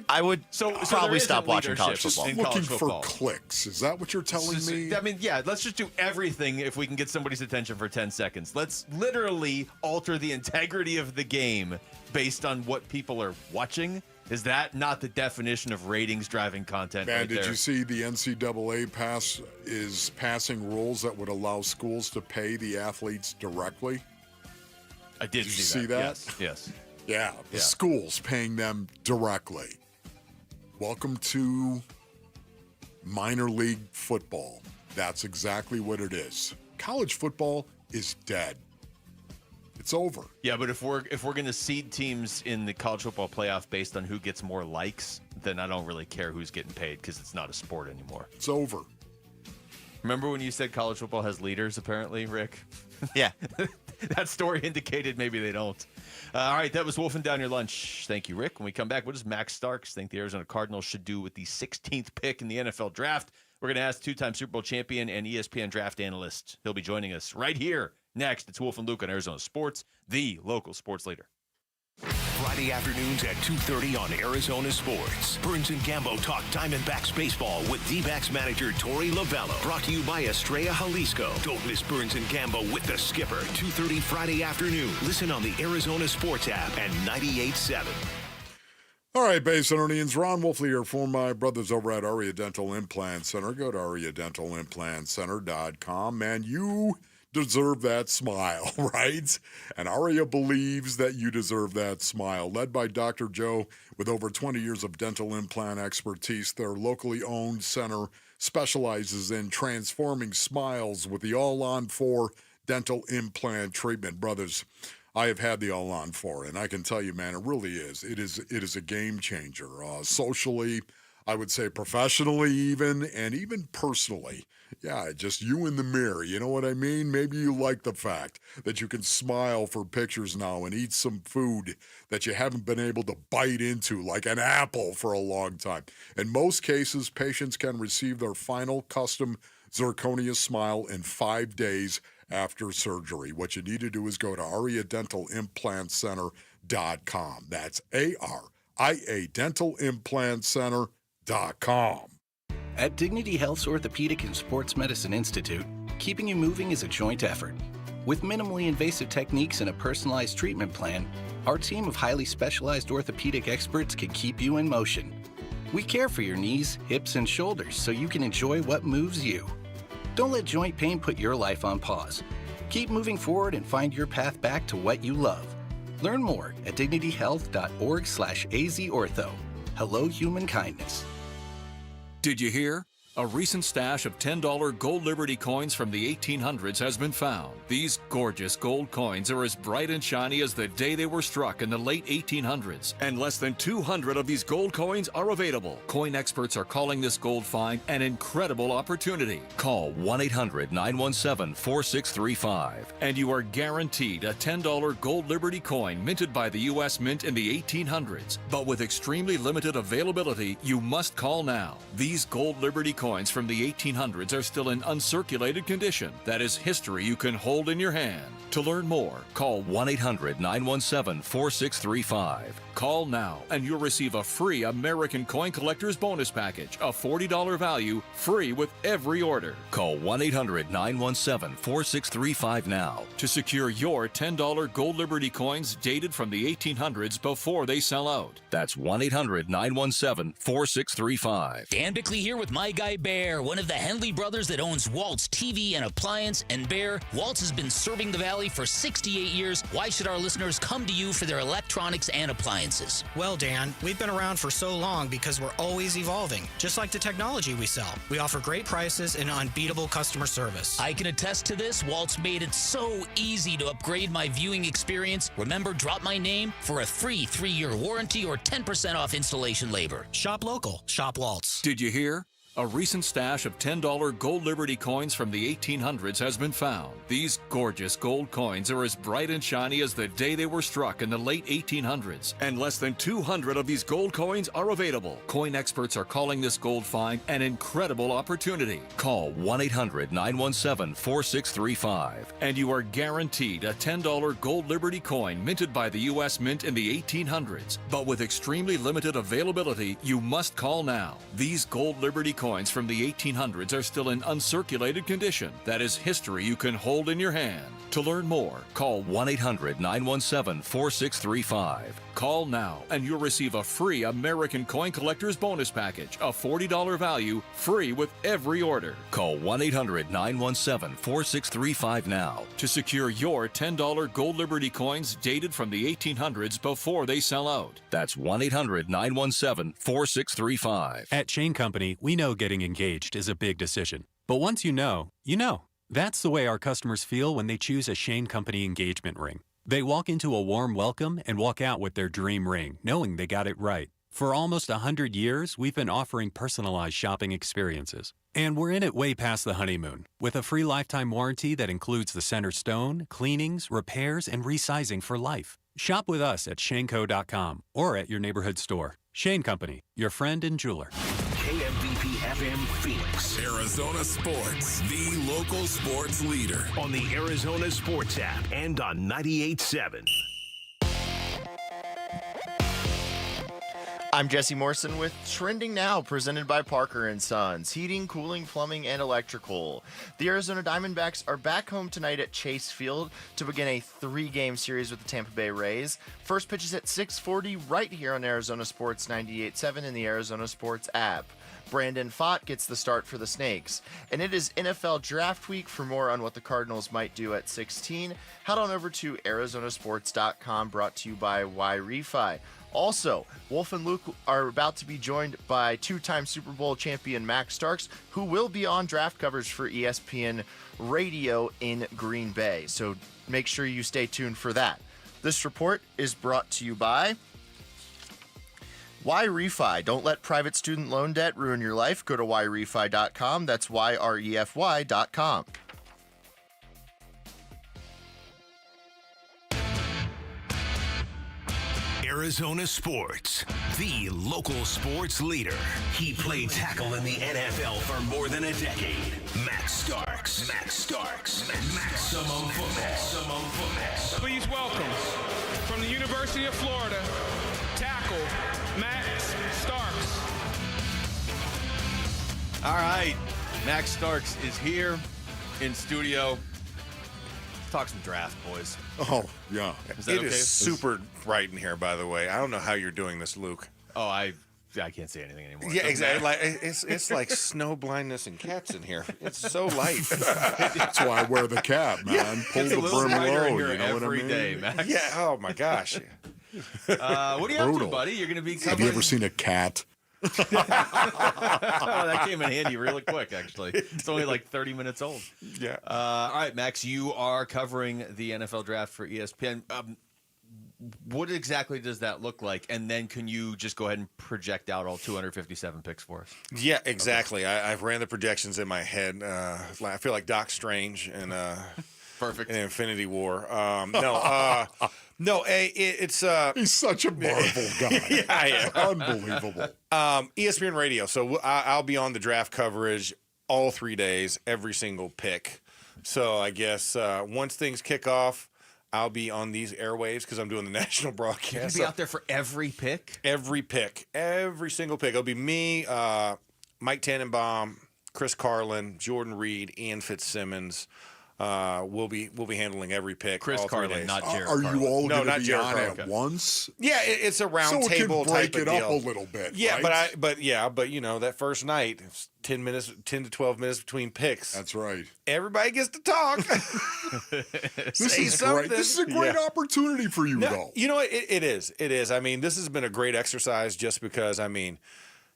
Speaker 9: I would probably stop watching college football.
Speaker 1: Just looking for clicks. Is that what you're telling me?
Speaker 4: I mean, yeah, let's just do everything if we can get somebody's attention for 10 seconds. Let's literally alter the integrity of the game based on what people are watching. Is that not the definition of ratings driving content?
Speaker 1: Man,
Speaker 4: right
Speaker 1: did
Speaker 4: there?
Speaker 1: you see the NCAA is passing rules that would allow schools to pay the athletes directly?
Speaker 4: I did
Speaker 1: you
Speaker 4: see
Speaker 1: see that?
Speaker 4: Yes.
Speaker 1: Yeah, the schools paying them directly. Welcome to minor league football. That's exactly what it is. College football is dead. It's over.
Speaker 4: Yeah, but if we're going to seed teams in the college football playoff based on who gets more likes, then I don't really care who's getting paid because it's not a sport anymore.
Speaker 1: It's over.
Speaker 4: Remember when you said college football has leaders, apparently, Rick?
Speaker 9: Yeah.
Speaker 4: That story indicated maybe they don't. All right, that was Wolfing Down Your Lunch. Thank you, Rick. When we come back, what does Max Starks think the Arizona Cardinals should do with the 16th pick in the NFL draft? We're going to ask two-time Super Bowl champion and ESPN draft analyst. He'll be joining us right here next. It's Wolf and Luke on Arizona Sports, the local sports leader.
Speaker 17: Friday afternoons at 2:30 on Arizona Sports. Burns and Gambo talk Diamondbacks baseball with D-backs manager Torey Lovello. Brought to you by Estrella Jalisco. Don't miss Burns and Gambo with the skipper. 2:30 Friday afternoon. Listen on the Arizona Sports app and 98.7.
Speaker 1: All right, Bay Centurions, Ron Wolfley here for my brothers over at Aria Dental Implant Center. Go to ariadentalimplantcenter.com. Man, you deserve that smile, right? And Aria believes that you deserve that smile. Led by Dr. Joe with over 20 years of dental implant expertise, their locally owned center specializes in transforming smiles with the All-On-4 dental implant treatment. Brothers, I have had the All-On-4, and I can tell you, man, it really is. It is a game changer. Socially, I would say professionally even, and even personally. Yeah, just you in the mirror, you know what I mean? Maybe you like the fact that you can smile for pictures now and eat some food that you haven't been able to bite into, like an apple, for a long time. In most cases, patients can receive their final custom zirconia smile in 5 days after surgery. What you need to do is go to ariadentalimplantcenter.com. That's ARIA Dentalimplantcenter.com.
Speaker 5: At Dignity Health's Orthopedic and Sports Medicine Institute, keeping you moving is a joint effort. With minimally invasive techniques and a personalized treatment plan, our team of highly specialized orthopedic experts can keep you in motion. We care for your knees, hips, and shoulders so you can enjoy what moves you. Don't let joint pain put your life on pause. Keep moving forward and find your path back to what you love. Learn more at dignityhealth.org/azortho. Hello, human kindness.
Speaker 6: Did you hear? A recent stash of $10 gold Liberty coins from the 1800s has been found. These gorgeous gold coins are as bright and shiny as the day they were struck in the late 1800s. And less than 200 of these gold coins are available. Coin experts are calling this gold find an incredible opportunity. Call 1-800-917-4635 and you are guaranteed a $10 gold Liberty coin minted by the U.S. Mint in the 1800s. But with extremely limited availability, you must call now. These gold Liberty coins from the 1800s are still in uncirculated condition. That is history you can hold in your hand. To learn more, call 1-800-917-4635. Call now and you'll receive a free American Coin Collector's Bonus Package, a $40 value, free with every order. Call 1-800-917-4635 now to secure your $10 gold Liberty coins dated from the 1800s before they sell out. That's 1-800-917-4635.
Speaker 14: Dan Bickley here with my guy Bear, one of the Henley brothers that owns Waltz TV and Appliance. And Bear, Waltz has been serving the Valley for 68 years. Why should our listeners come to you for their electronics and appliances?
Speaker 15: Well, Dan, we've been around for so long because we're always evolving, just like the technology we sell. We offer great prices and unbeatable customer service.
Speaker 14: I can attest to this. Waltz made it so easy to upgrade my viewing experience. Remember, drop my name for a free 3-year warranty or 10% off installation labor.
Speaker 15: Shop local. Shop Waltz.
Speaker 6: Did you hear? A recent stash of $10 gold Liberty coins from the 1800s has been found. These gorgeous gold coins are as bright and shiny as the day they were struck in the late 1800s. And less than 200 of these gold coins are available. Coin experts are calling this gold find an incredible opportunity. Call 1-800-917-4635 and you are guaranteed a $10 gold Liberty coin minted by the U.S. Mint in the 1800s. But with extremely limited availability, you must call now. These gold Liberty coins from the 1800s are still in uncirculated condition. That is history you can hold in your hand. To learn more, call 1-800-917-4635. Call now and you'll receive a free American Coin Collector's Bonus Package, a $40 value, free with every order. Call 1-800-917-4635 now to secure your $10 gold Liberty coins dated from the 1800s before they sell out. That's 1-800-917-4635.
Speaker 16: At Chain Company, we know getting engaged is a big decision. But once you know, you know. That's the way our customers feel when they choose a Shane Company engagement ring. They walk into a warm welcome and walk out with their dream ring, knowing they got it right. For almost 100 years, we've been offering personalized shopping experiences. And we're in it way past the honeymoon, with a free lifetime warranty that includes the center stone, cleanings, repairs, and resizing for life. Shop with us at shaneco.com or at your neighborhood store. Shane Company, your friend and jeweler.
Speaker 17: KMVP FM Phoenix.
Speaker 7: Arizona Sports, the local sports leader.
Speaker 17: On the Arizona Sports app and on 98.7.
Speaker 9: I'm Jesse Morrison with Trending Now, presented by Parker & Sons, heating, cooling, plumbing, and electrical. The Arizona Diamondbacks are back home tonight at Chase Field to begin a 3-game series with the Tampa Bay Rays. First pitch is at 6:40 right here on Arizona Sports 98.7 and the Arizona Sports app. Brandon Pfaadt gets the start for the Snakes. And it is NFL Draft Week. For more on what the Cardinals might do at 16, head on over to arizonasports.com, brought to you by Y-Refi. Also, Wolf and Luke are about to be joined by 2-time Super Bowl champion Max Starks, who will be on draft coverage for ESPN Radio in Green Bay. So make sure you stay tuned for that. This report is brought to you by Y-Refi. Don't let private student loan debt ruin your life. Go to YREFI.com. That's YREFY.com.
Speaker 17: Arizona Sports, the local sports leader. He played tackle in the NFL for more than a decade. Max Starks. Maximum football.
Speaker 13: Please welcome, from the University of Florida, tackle Max Starks.
Speaker 4: All right, Max Starks is here in studio. Let's talk some draft, boys.
Speaker 3: Oh, yeah.
Speaker 4: Is that
Speaker 3: It
Speaker 4: okay?
Speaker 3: is super bright in here, by the way. I don't know how you're doing this, Luke.
Speaker 4: Oh, I can't say anything anymore.
Speaker 3: Yeah, exactly. Like, it's like snow blindness and cats in here. It's so light.
Speaker 1: That's why I wear the cap, man. Pull
Speaker 4: It's a
Speaker 1: the
Speaker 4: little
Speaker 1: brim
Speaker 4: brighter
Speaker 1: low.
Speaker 4: in here
Speaker 1: You know what I
Speaker 4: every
Speaker 1: mean?
Speaker 4: day, Max.
Speaker 3: Yeah. Oh my gosh.
Speaker 4: What are you up to,
Speaker 1: Brutal.
Speaker 4: buddy? You're going to be
Speaker 1: Have
Speaker 4: covering...
Speaker 1: you ever seen a cat?
Speaker 4: Oh, that came in handy really quick, actually. It's only like 30 minutes old.
Speaker 3: Yeah.
Speaker 4: All right, Max, you are covering the NFL draft for ESPN. What exactly does that look like? And then can you just go ahead and project out all 257 picks for us?
Speaker 3: Yeah, exactly. I've ran the projections in my head. I feel like Doc Strange in
Speaker 4: Perfect.
Speaker 3: in Infinity War. It's
Speaker 1: He's such a Marvel guy.
Speaker 3: Yeah, I am.
Speaker 1: Unbelievable.
Speaker 3: ESPN Radio. So I'll be on the draft coverage all 3 days, every single pick. So I guess once things kick off, I'll be on these airwaves because I'm doing the national broadcast.
Speaker 4: You're going to be out there for every pick?
Speaker 3: Every pick. Every single pick. It'll be me, Mike Tannenbaum, Chris Carlin, Jordan Reed, Ian Fitzsimmons. We'll be handling every pick.
Speaker 4: Chris
Speaker 3: all 3
Speaker 4: Carlin,
Speaker 3: days.
Speaker 4: not Jared
Speaker 1: Are
Speaker 4: Carlin.
Speaker 1: you all
Speaker 3: No,
Speaker 1: going
Speaker 3: not
Speaker 1: to be
Speaker 3: Jared
Speaker 1: on
Speaker 3: Carlin.
Speaker 1: at once?
Speaker 3: Yeah, it's a round
Speaker 1: So it
Speaker 3: table
Speaker 1: can break
Speaker 3: type
Speaker 1: it
Speaker 3: of
Speaker 1: up
Speaker 3: deal.
Speaker 1: a little bit.
Speaker 3: Yeah,
Speaker 1: right?
Speaker 3: but you know, that first night, it's 10 to 12 minutes between picks.
Speaker 1: That's right.
Speaker 3: Everybody gets to talk.
Speaker 1: This
Speaker 3: Say
Speaker 1: is
Speaker 3: something.
Speaker 1: great. This is a great opportunity for you,
Speaker 3: No,
Speaker 1: though.
Speaker 3: you know what? It is. It is. I mean, this has been a great exercise just because, I mean,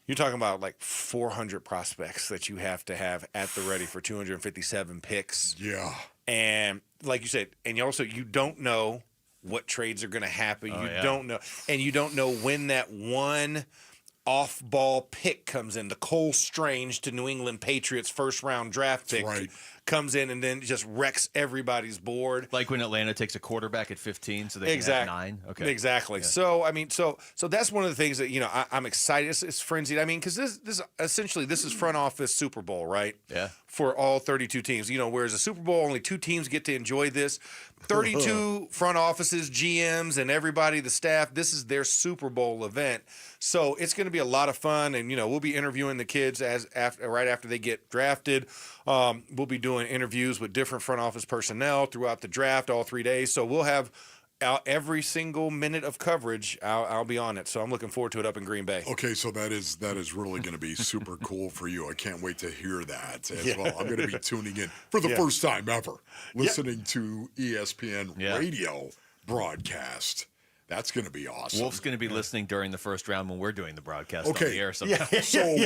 Speaker 3: you're talking about like 400 prospects that you have to have at the ready for 257 picks.
Speaker 1: Yeah.
Speaker 3: And like you said, and you don't know what trades are going to happen. Don't know. And you don't know when that one off-ball pick comes in. The Cole Strange to New England Patriots first-round draft pick comes in and then just wrecks everybody's board.
Speaker 4: Like when Atlanta takes a quarterback at 15 so they can have 9? Okay.
Speaker 3: Exactly.
Speaker 4: Yeah.
Speaker 3: So, I mean, so that's one of the things that, you know, I'm excited. It's frenzied. I mean, because this essentially, this is front office Super Bowl, right?
Speaker 4: Yeah.
Speaker 3: For all 32 teams. You know, whereas a Super Bowl, only 2 teams get to enjoy this. 32 front offices, GMs, and everybody, the staff, this is their Super Bowl event. So it's going to be a lot of fun. And, you know, we'll be interviewing the kids right after they get drafted. We'll be doing interviews with different front office personnel throughout the draft, all 3 days. So we'll have every single minute of coverage. I'll be on it. So I'm looking forward to it up in Green Bay.
Speaker 1: Okay, so that is really going to be super cool for you. I can't wait to hear that as well. I'm going to be tuning in for the first time ever, listening to ESPN radio broadcast. That's going to be awesome.
Speaker 4: Wolf's going to be listening during the first round when we're doing the broadcast on
Speaker 1: Okay.
Speaker 4: the air sometime.
Speaker 1: So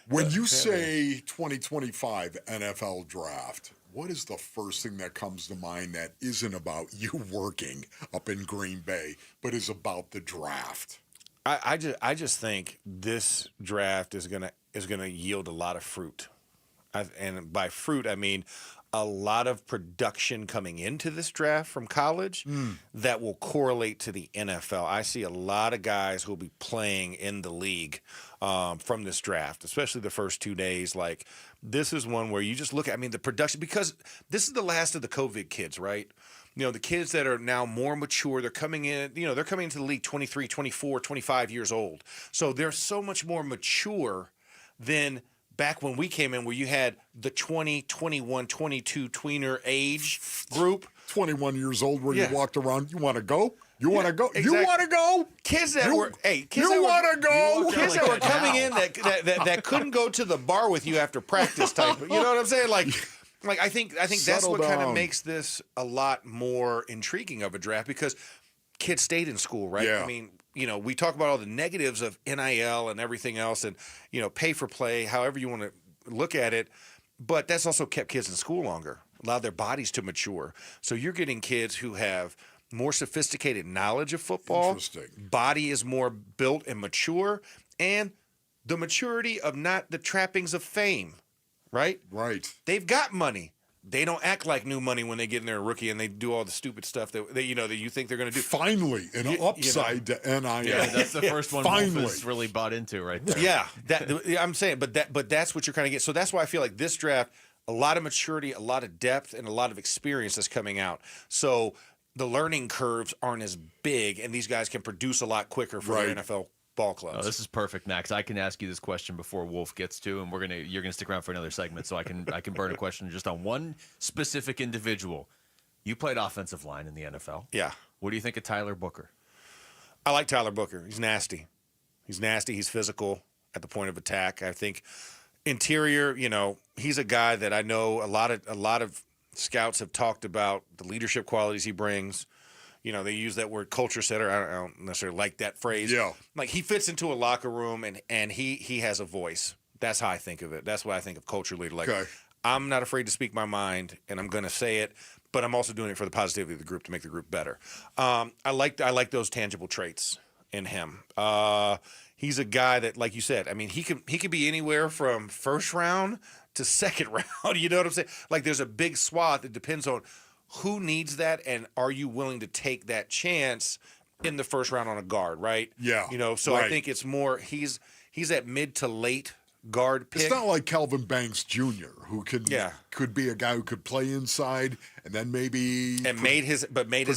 Speaker 1: when you say 2025 NFL draft, what is the first thing that comes to mind that isn't about you working up in Green Bay, but is about the draft?
Speaker 3: I just think this draft is gonna yield a lot of fruit, and by fruit I mean a lot of production coming into this draft from college that will correlate to the NFL. I see a lot of guys who will be playing in the league from this draft, especially the first 2 days. Like, this is one where you just look at, I mean, the production, because this is the last of the COVID kids, right? the kids that are now more mature, they're coming in, they're coming into the league 23, 24, 25 years old. So they're so much more mature than back when we came in, where you had the 20, 21, 22 tweener age group.
Speaker 1: 21 years old where
Speaker 3: Yeah.
Speaker 1: you walked around, you want to go? You want to go?
Speaker 3: exactly.
Speaker 1: You want to go?
Speaker 3: Kids that
Speaker 1: You-
Speaker 3: were,
Speaker 1: you want to go?
Speaker 3: Kids that were coming in that couldn't go to the bar with you after practice type. You know what I'm saying? Like I think that's
Speaker 1: Settle
Speaker 3: what kind of
Speaker 1: down.
Speaker 3: makes this a lot more intriguing of a draft, because kids stayed in school, right?
Speaker 1: Yeah.
Speaker 3: I mean, we talk about all the negatives of NIL and everything else, and pay for play, however you want to look at it, but that's also kept kids in school longer, allowed their bodies to mature. So you're getting kids who have more sophisticated knowledge of football.
Speaker 1: Interesting.
Speaker 3: Body is more built and mature, and the maturity of not the trappings of fame, right?
Speaker 1: Right.
Speaker 3: They've got money. They don't act like new money when they get in there a rookie and they do all the stupid stuff that that you think they're going to do.
Speaker 1: Finally, an upside to NIL.
Speaker 4: Yeah, that's the first one
Speaker 1: Finally.
Speaker 4: Wolf has really bought into right there.
Speaker 3: Yeah, I'm saying, but that's what you're kind of getting. So that's why I feel like this draft, a lot of maturity, a lot of depth, and a lot of experience that's coming out. So the learning curves aren't as big, and these guys can produce a lot quicker for their NFL ball clubs.
Speaker 4: Oh, this is perfect, Max. I can ask you this question before Wolf gets to, and you're gonna stick around for another segment, so I can burn a question just on one specific individual. You played offensive line in the NFL.
Speaker 3: Yeah.
Speaker 4: What do you think of Tyler Booker?
Speaker 3: I like Tyler Booker. He's nasty. He's physical at the point of attack. I think interior, he's a guy that I know a lot of scouts have talked about the leadership qualities he brings. They use that word culture setter. I don't necessarily like that phrase.
Speaker 1: Yeah.
Speaker 3: Like he fits into a locker room and he has a voice. That's how I think of it. That's what I think of culture leader. Like I'm not afraid to speak my mind and I'm going to say it, but I'm also doing it for the positivity of the group to make the group better. I like those tangible traits in him. He's a guy that, like you said, I mean, he could be anywhere from first round to second round. You know what I'm saying? Like there's a big swath. It depends on who needs that, and are you willing to take that chance in the first round on a guard, right?
Speaker 1: Yeah.
Speaker 3: So I
Speaker 1: right.
Speaker 3: think it's more he's at mid to late guard pick.
Speaker 1: It's not like Calvin Banks Jr., who could be a guy who could play inside and then maybe
Speaker 3: made his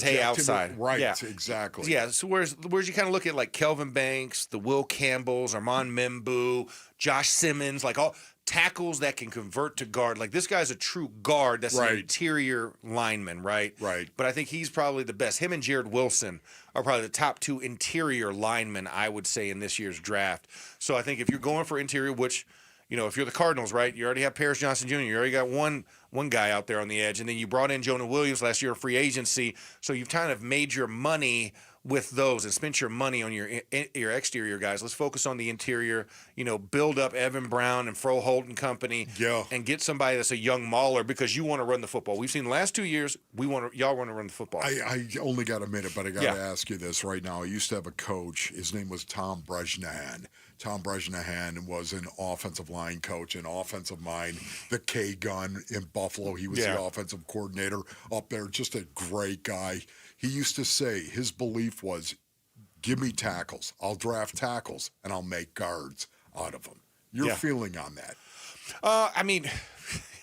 Speaker 3: hay outside.
Speaker 1: Right,
Speaker 3: yeah.
Speaker 1: exactly.
Speaker 3: Yeah, so whereas you kind of look at like Kelvin Banks, the Will Campbells, Armand Membu, Josh Simmons, like all tackles that can convert to guard. Like this guy's a true guard. That's an interior lineman, right?
Speaker 1: Right.
Speaker 3: But I think he's probably the best. Him and Jared Wilson are probably the top two interior linemen, I would say, in this year's draft. So I think if you're going for interior, which, if you're the Cardinals, right, you already have Paris Johnson Jr., you already got one guy out there on the edge, and then you brought in Jonah Williams last year, free agency. So you've kind of made your money with those and spent your money on your exterior guys. Let's focus on the interior, build up Evan Brown and Froholt and company and get somebody that's a young mauler because you want to run the football. We've seen the last 2 years, y'all want to run the football.
Speaker 1: I only got a minute, but I got to ask you this right now. I used to have a coach. His name was Tom Bresnahan. Tom Bresnahan was an offensive line coach, an offensive mind, the K-Gun in Buffalo. He was the offensive coordinator up there, just a great guy. He used to say his belief was, give me tackles. I'll draft tackles, and I'll make guards out of them. Your feeling on that?
Speaker 3: I mean,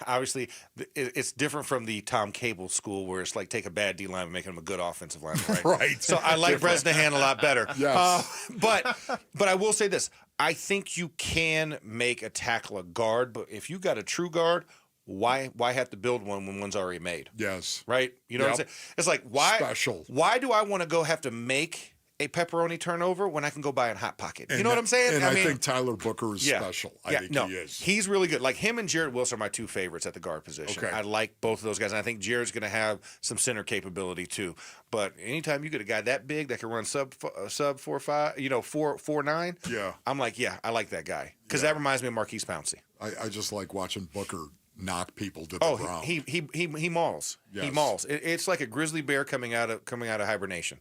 Speaker 3: obviously, it's different from the Tom Cable school where it's like take a bad D line and make him a good offensive lineman, right?
Speaker 1: Right.
Speaker 3: So I like Bresnahan a lot better.
Speaker 1: Yes.
Speaker 3: But I will say this. I think you can make a tackle a guard, but if you got a true guard, why have to build one when one's already made?
Speaker 1: Yes.
Speaker 3: Right? You know what I'm saying? It's like, why
Speaker 1: Special.
Speaker 3: Why do I want to go have to make a pepperoni turnover when I can go buy a Hot Pocket? You know what I'm saying?
Speaker 1: And I think Tyler Booker is special. I think
Speaker 3: no,
Speaker 1: he is.
Speaker 3: He's really good. Like him and Jared Wilson are my two favorites at the guard position.
Speaker 1: Okay.
Speaker 3: I like both of those guys. And I think Jared's going to have some center capability too. But anytime you get a guy that big that can run sub 4.5, 4.9, I'm like, I like that guy because that reminds me of Marquise Pouncey.
Speaker 1: I just like watching Booker knock people to the ground.
Speaker 3: He mauls.
Speaker 1: Yes.
Speaker 3: He mauls. It's like a grizzly bear coming out of hibernation.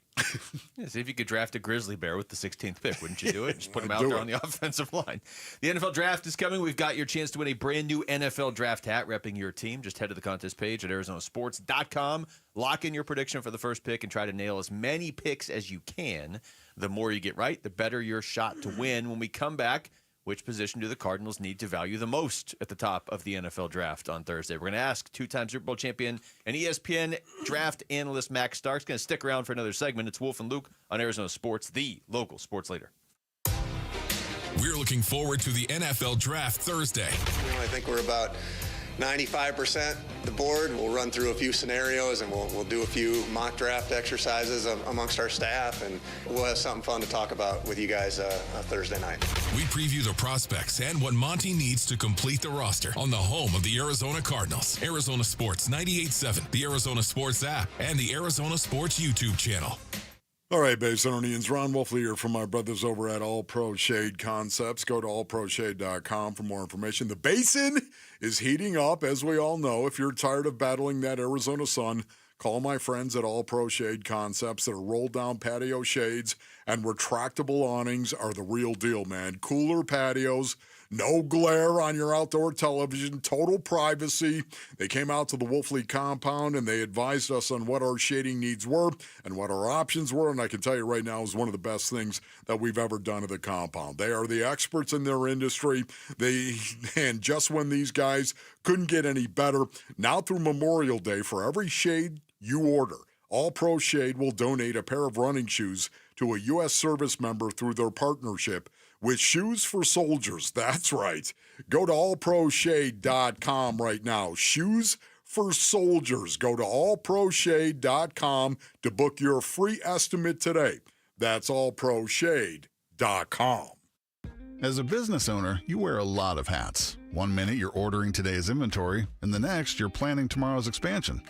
Speaker 4: See if you could draft a grizzly bear with the 16th pick, wouldn't you do it? Just put him out there on the offensive line. The NFL draft is coming. We've got your chance to win a brand new NFL draft hat repping your team. Just head to the contest page at arizonasports.com. Lock in your prediction for the first pick and try to nail as many picks as you can. The more you get right, the better your shot to win. When we come back, which position do the Cardinals need to value the most at the top of the NFL draft on Thursday? We're going to ask two-time Super Bowl champion and ESPN draft analyst Max Starks. Going to stick around for another segment. It's Wolf and Luke on Arizona Sports, the local sports leader.
Speaker 7: We're looking forward to the NFL Draft Thursday.
Speaker 8: I think we're about 95% the board. We'll run through a few scenarios and we'll do a few mock draft exercises amongst our staff, and we'll have something fun to talk about with you guys Thursday night.
Speaker 7: We preview the prospects and what Monty needs to complete the roster on the home of the Arizona Cardinals. Arizona Sports 98.7, the Arizona Sports app, and the Arizona Sports YouTube channel.
Speaker 1: All right, Basinonians, Ron Wolfley here from my brothers over at All Pro Shade Concepts. Go to allproshade.com for more information. The Basin is heating up, as we all know. If you're tired of battling that Arizona sun, call my friends at All Pro Shade Concepts. Their roll-down patio shades and retractable awnings are the real deal, man. Cooler patios, no glare on your outdoor television, total privacy. They came out to the Wolfley compound and they advised us on what our shading needs were and what our options were. And I can tell you right now, is one of the best things that we've ever done at the compound. They are the experts in their industry. And just when these guys couldn't get any better, now through Memorial Day, for every shade you order, All Pro Shade will donate a pair of running shoes to a U.S. service member through their partnership with Shoes for Soldiers. That's right. Go to allproshade.com right now. Shoes for Soldiers. Go to allproshade.com to book your free estimate today. That's allproshade.com.
Speaker 11: As a business owner, you wear a lot of hats. One minute you're ordering today's inventory, and the next you're planning tomorrow's expansion.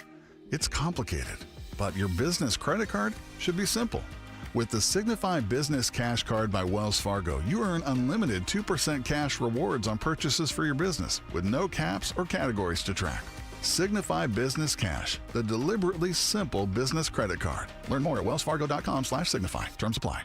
Speaker 11: It's complicated, but your business credit card should be simple. With the Signify Business Cash Card by Wells Fargo, you earn unlimited 2% cash rewards on purchases for your business with no caps or categories to track. Signify Business Cash, the deliberately simple business credit card. Learn more at wellsfargo.com/signify. Terms apply.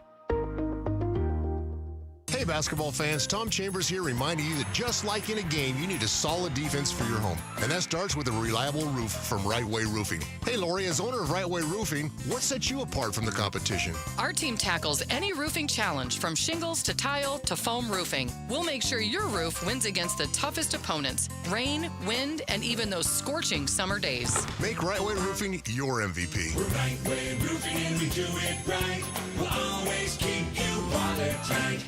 Speaker 12: Hey basketball fans, Tom Chambers here reminding you that just like in a game, you need a solid defense for your home. And that starts with a reliable roof from Right Way Roofing. Hey Lori, as owner of Right Way Roofing, what sets you apart from the competition?
Speaker 18: Our team tackles any roofing challenge from shingles to tile to foam roofing. We'll make sure your roof wins against the toughest opponents, rain, wind, and even those scorching summer days.
Speaker 12: Make Right Way Roofing your MVP.
Speaker 19: We're Right Way Roofing and we do it right. We'll always keep you watertight.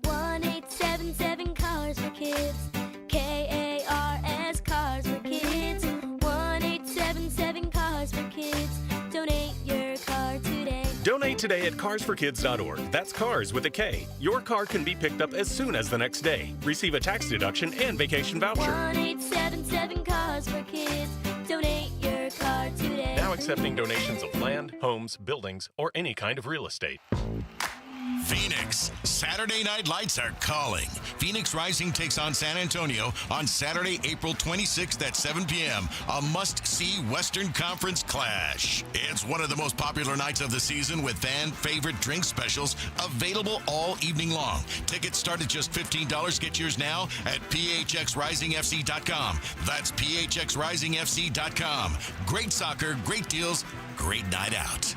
Speaker 20: 1-877 Cars for Kids. KARS Cars for Kids. 1-877 Cars for Kids. Donate your car today.
Speaker 21: Donate today at carsforkids.org. That's cars with a K. Your car can be picked up as soon as the next day. Receive a tax deduction and vacation voucher.
Speaker 20: 1-877 Cars for Kids. Donate your car today.
Speaker 21: Now accepting donations of land, homes, buildings, or any kind of real estate.
Speaker 17: Phoenix, Saturday Night Lights are calling. Phoenix Rising takes on San Antonio on Saturday, April 26th at 7 p.m. A must-see Western Conference clash. It's one of the most popular nights of the season with fan-favorite drink specials available all evening long. Tickets start at just $15. Get yours now at phxrisingfc.com. That's phxrisingfc.com. Great soccer, great deals, great night out.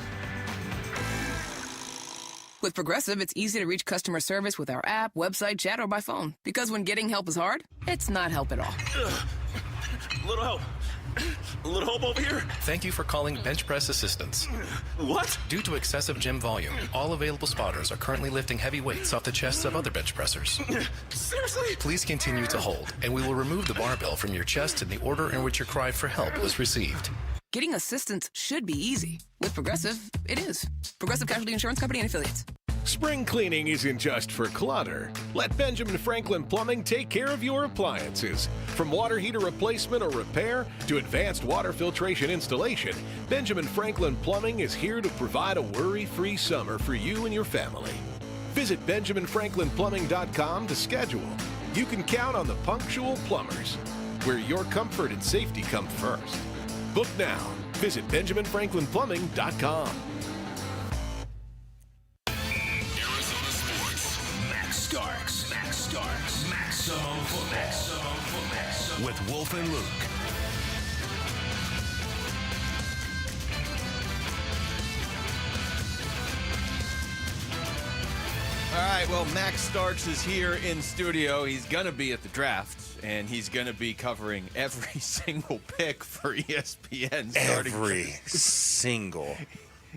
Speaker 22: With Progressive, it's easy to reach customer service with our app, website, chat, or by phone. Because when getting help is hard, it's not help at all.
Speaker 23: Little help. A little help over here.
Speaker 26: Thank you for calling Bench Press Assistance.
Speaker 23: What?
Speaker 26: Due to excessive gym volume, all available spotters are currently lifting heavy weights off the chests of other bench pressers.
Speaker 23: Seriously?
Speaker 26: Please continue to hold, and we will remove the barbell from your chest in the order in which your cry for help was received.
Speaker 22: Getting assistance should be easy. With Progressive, it is. Progressive Casualty Insurance Company and Affiliates.
Speaker 31: Spring cleaning isn't just for clutter. Let Benjamin Franklin Plumbing take care of your appliances. From water heater replacement or repair to advanced water filtration installation, Benjamin Franklin Plumbing is here to provide a worry-free summer for you and your family. Visit BenjaminFranklinPlumbing.com to schedule. You can count on the punctual plumbers, where your comfort and safety come first. Book now. Visit BenjaminFranklinPlumbing.com.
Speaker 17: Arizona Sports. Max Starks. Maximum football. With Wolf and Luke.
Speaker 4: All right, well, Max Starks is here in studio. He's going to be at the draft, and he's going to be covering every single pick for ESPN.
Speaker 3: Every single.